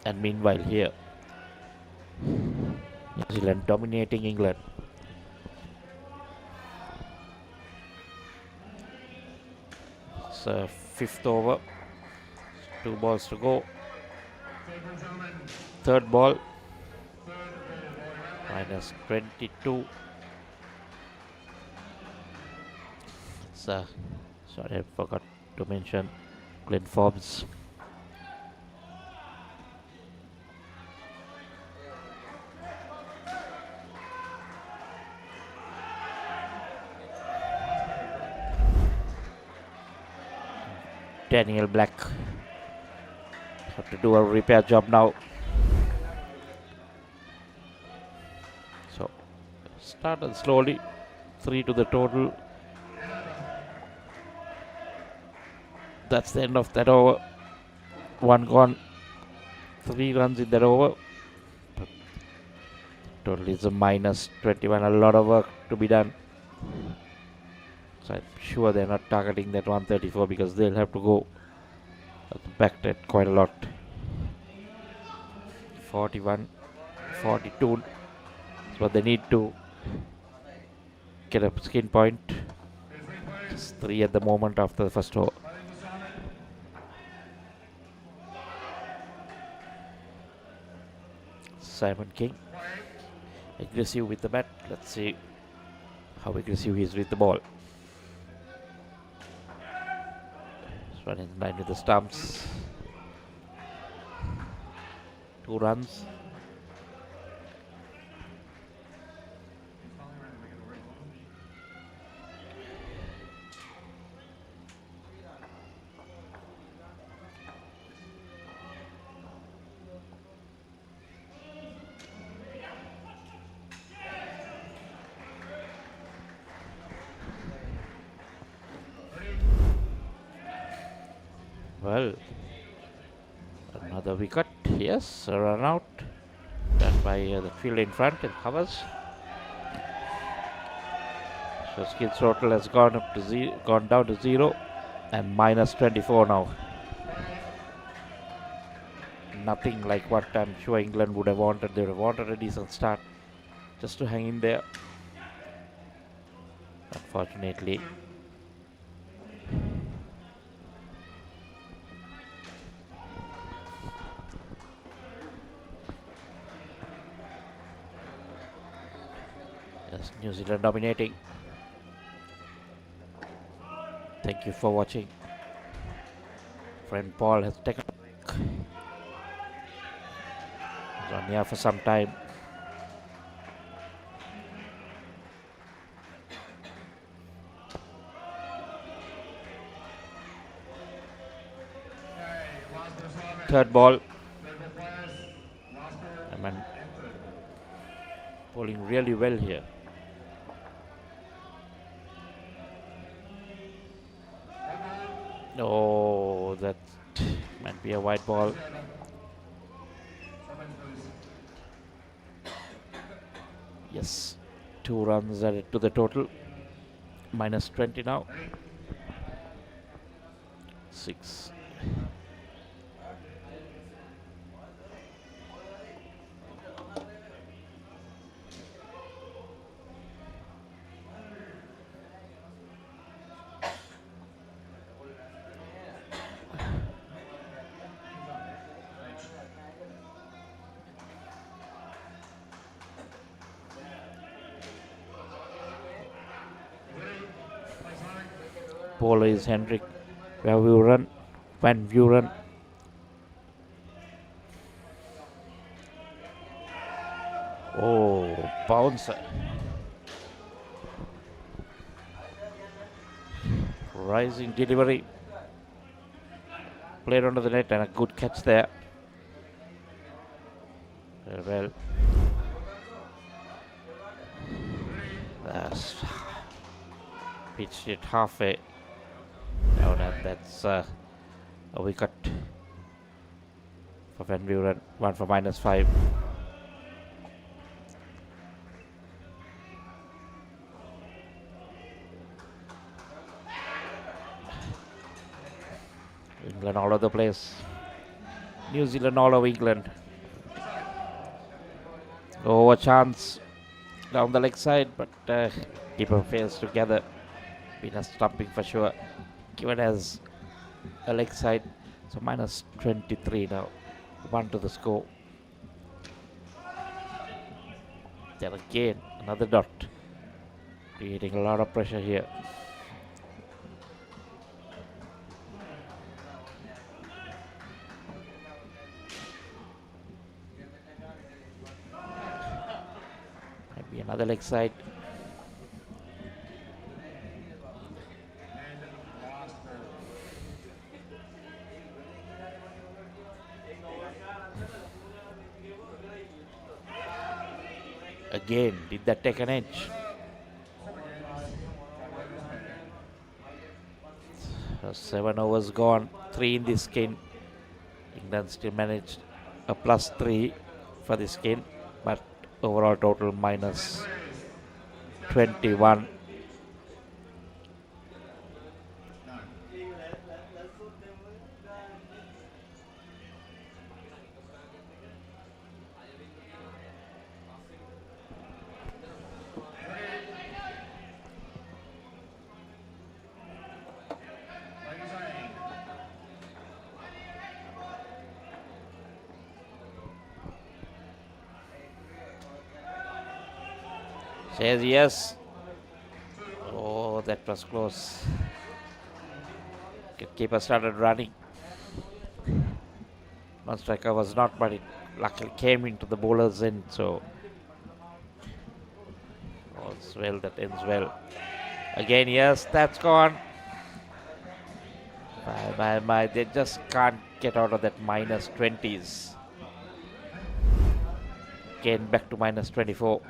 And meanwhile here, New Zealand dominating England. It's fifth over. 2 balls to go. Third ball. Minus 22. Sorry, I forgot to mention Glenn Forbes. Daniel Black have to do a repair job now. So started slowly, 3 to the total. That's the end of that over. 1 gone, 3 runs in that over. But total is a minus 21. A lot of work to be done. So I'm sure they're not targeting that 134 because they'll have to go back that quite a lot. 41, 42. That's what they need to get a skin point. Just 3 at the moment after the first over. Simon King, aggressive with the bat. Let's see how aggressive he is with the ball. Running in line with the stumps. 2 runs. Well, another wicket. Yes, a run out. Done by the field in front and covers. So skills total has gone up to gone down to 0 and minus 24 now. Nothing like what I'm sure England would have wanted. They would have wanted a decent start just to hang in there. Unfortunately, New Zealand dominating. Thank you for watching. Friend Paul has taken a break. He's on here for some time. third ball. I mean, bowling really well here. Oh, that might be a wide ball. Yes, 2 runs added to the total. Minus 20 now. 6. Bowler is Hendrik Van Vuren. Oh, bouncer. Rising delivery. Played under the net and a good catch there. Very well. That's pitched it halfway down, and that's a wicket for Van Vuren. 1 for -5. England all over the place. New Zealand all over England. Oh, a chance down the leg side, but keeper fails to gather. Been a stumping for sure. Given as a leg side, so minus 23 now. 1 to the score. Then again, another dot. Creating a lot of pressure here. Maybe another leg side. Again, did that take an edge? 7 overs gone, 3 in this skin. England still managed a +3 for this skin, but overall total minus 21. Says yes. Oh, that was close. Keeper started running. Non-striker was not, but it luckily came into the bowler's end, so all's well that ends well. Again, yes, that's gone. My, they just can't get out of that minus 20s. Again, back to minus 24.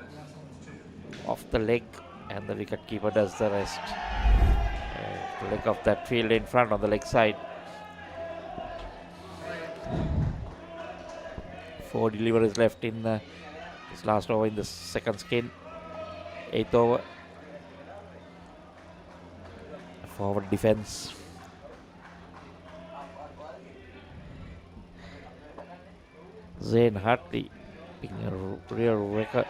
Off the leg, and the wicket keeper does the rest. The leg of that field in front on the leg side. 4 deliveries left in this last over in the second skin. 8th over. Forward defense. Zane Hartley being a real record.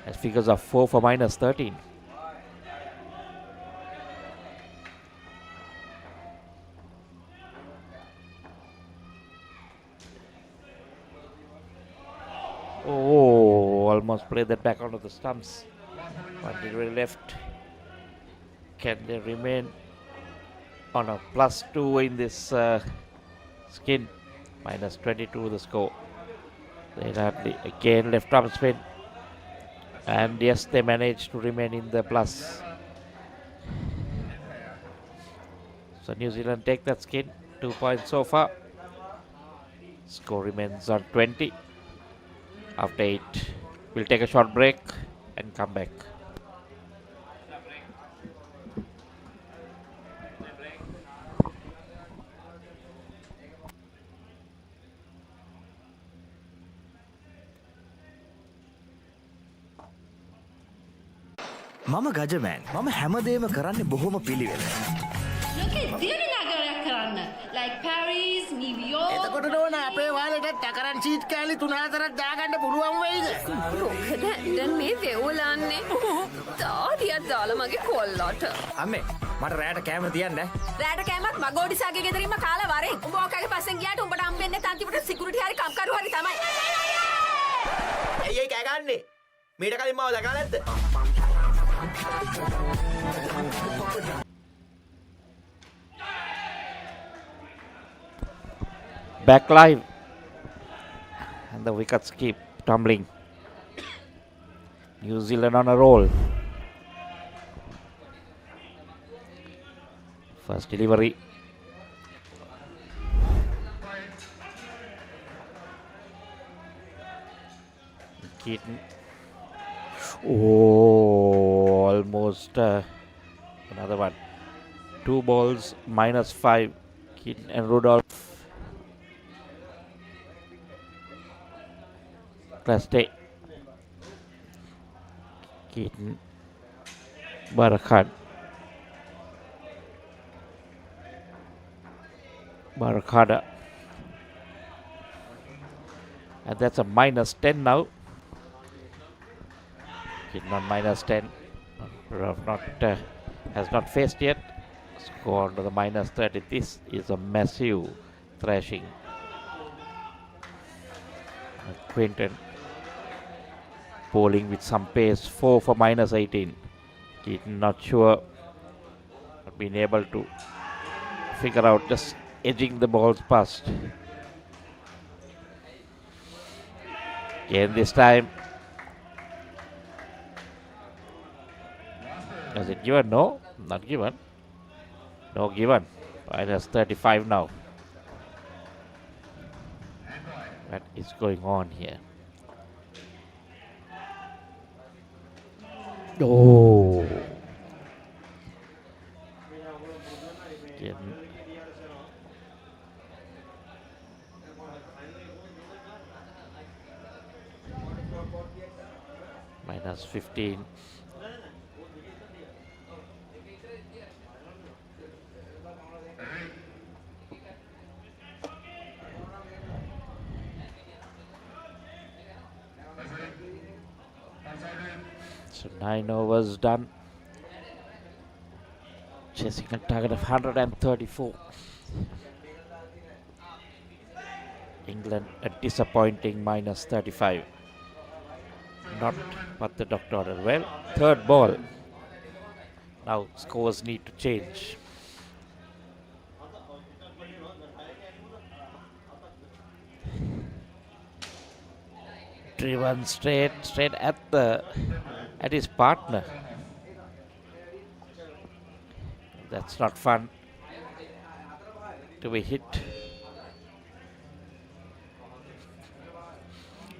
As figures are 4 for minus 13. Oh, almost played that back onto the stumps. 1 delivery left. Can they remain on a +2 in this skin? Minus 22 the score. Then Hartley again left arm spin. And yes, they managed to remain in the plus. So New Zealand take that skin. 2 points so far. Score remains on 20. After 8, we'll take a short break and come back. මම ගජමෑන් මම හැමදේම කරන්නේ බොහොම පිළිවෙල. ලෝකේ දිගට නගරයක් කරන්න. like Paris, New York. එතකොට නෝන අපේ වාලෙට ටැකරන් සීට් කෑලි 3-4ක් දාගන්න පුළුවන් වෙයිද? මොකද දැන් මේ වෙවුලන්නේ. තාඩියක් දාලා මගේ කොල්ලට. අම්මේ මට රෑට කෑම තියන්න. රෑට කෑමක් මගෝඩිසාගේ ගෙදරින්ම කාලා වරෙන්. උඹ ඔකගේ පස්සෙන් ගියාට උඹට හම්බෙන්නේ තන්තිපට සිකියුරිටි හරි කම්කරු හරි තමයි. ඇයි කෑ ගන්නේ? මීට කලින් මාව දැකලා නැද්ද? Back live, and the wickets keep tumbling. New Zealand on a roll. First delivery. Keaton. Oh, almost another one. 2 balls, -5. Keaton and Rudolph. Class day. Keaton. Barakat. Barakada. And that's a -10 now. Keaton on -10. Has not faced yet. Score to the -30. This is a massive thrashing. Quinton bowling with some pace. 4 for -18. Keaton not sure. Not being able to figure out, just edging the balls past. Again this time. Is it given? No, not given. No given. -35 now. What is going on here? Oh. Again. -15. So 9 overs done. Chasing a target of 134. England a disappointing -35. Not what the doctor ordered. Well, third ball. Now scores need to change. Driven straight at his partner. That's not fun to be hit.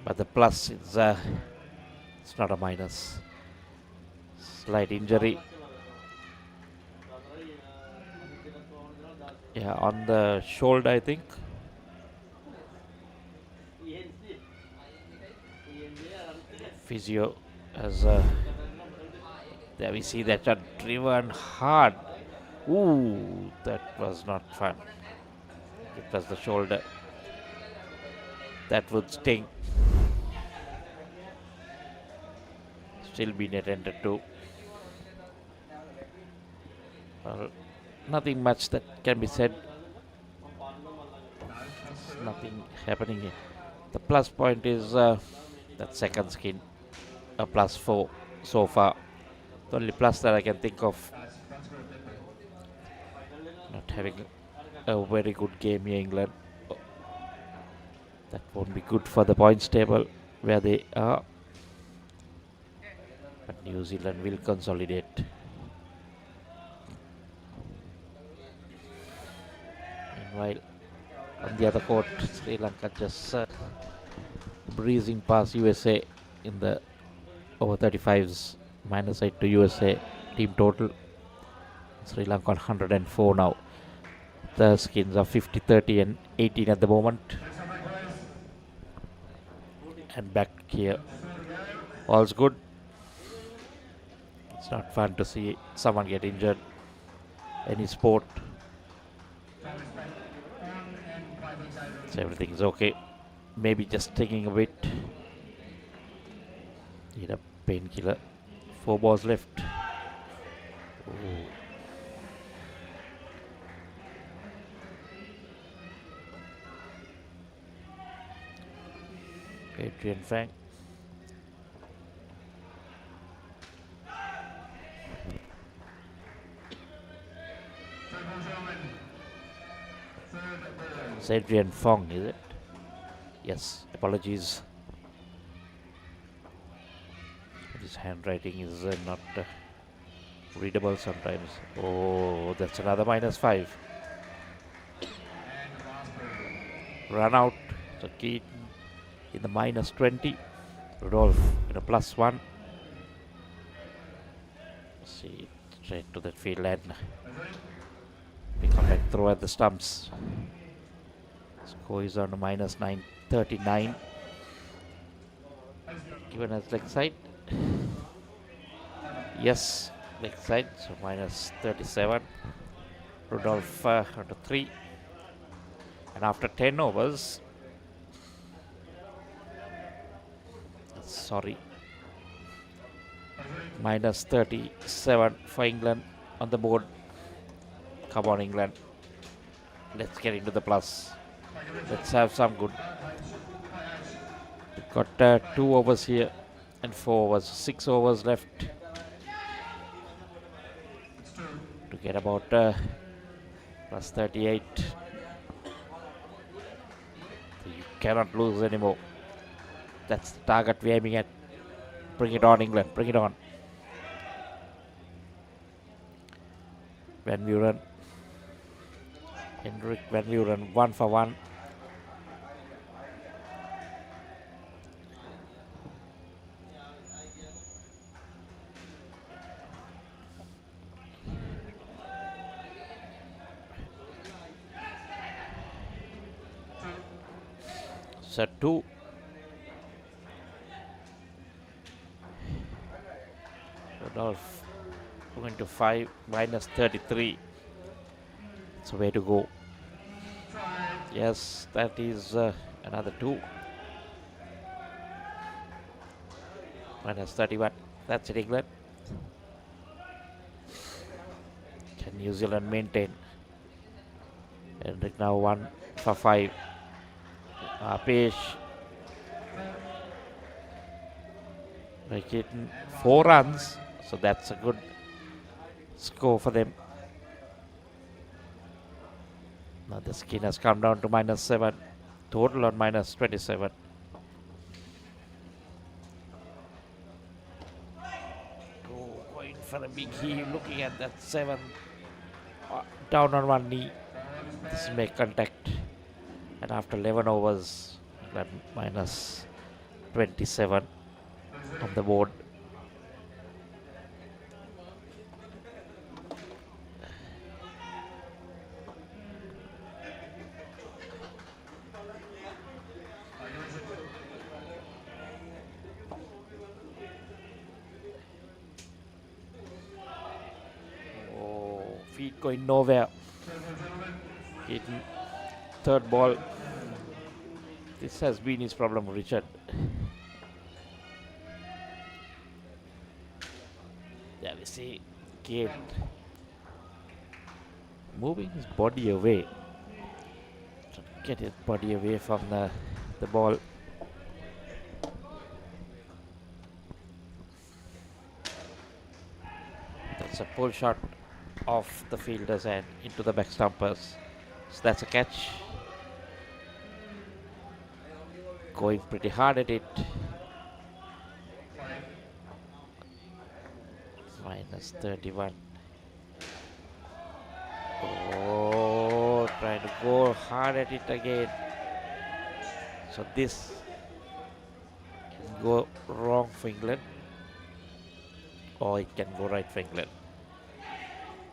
But the plus is it's not a minus. Slight injury. Yeah, on the shoulder, I think. Physio as there we see that shot driven hard. Ooh, that was not fun. It was the shoulder. That would sting. Still being attended to. Well, nothing much that can be said. There's nothing happening here. The plus point is that second skin. A +4 so far. The only plus that I can think of. Not having a very good game here, England. That won't be good for the points table where they are. But New Zealand will consolidate. While on the other court, Sri Lanka just breezing past USA in the over 35s, -8 to USA team total. Sri Lanka on 104 now. The skins are 50, 30 and 18 at the moment. And back here, all's good. It's not fun to see someone get injured. Any sport. So everything is okay. Maybe just taking a bit. Need a painkiller. 4 balls left. Ooh. Adrian Fang. It's Adrian Fong, is it? Yes, apologies. His handwriting is not readable sometimes. Oh, that's another -5. Run out. So Keaton in the -20. Rudolph in a +1. See, straight to that field and we come back throw at the stumps. Score is on a -9, 39. Given as leg side. Yes, leg side, so -37. Rudolph under 3. And after 10 overs, sorry, -37 for England on the board. Come on, England. Let's get into the plus. Let's have some good. We've got 2 overs here and 4 overs. 6 overs left to get about +38. You cannot lose anymore. That's the target we're aiming at. Bring it on, England. Bring it on. Van Buren. Hendrik Van Buren, 1 for 1. Set 2. Rudolph going to 5, -33. It's a way to go. Yes, that is another 2. -31. That's it, England. Can New Zealand maintain? Hendrik now 1 for 5. Apesh. Making 4 runs, so that's a good score for them. Now the skin has come down to -7, total on -27. Going for a big heave, looking at that 7, down on one knee. This make contact, and after 11 overs, that -27 on the board. Feet going nowhere. Hitting 3rd ball. This has been his problem, Richard. There we see Kate moving his body away. To get his body away from the ball. That's a pull shot off the fielders and into the back stumpers. So that's a catch. Going pretty hard at it. -31. Oh, trying to go hard at it again. So this can go wrong for England, or it can go right for England.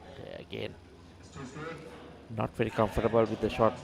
Okay, again, not very comfortable with the shot.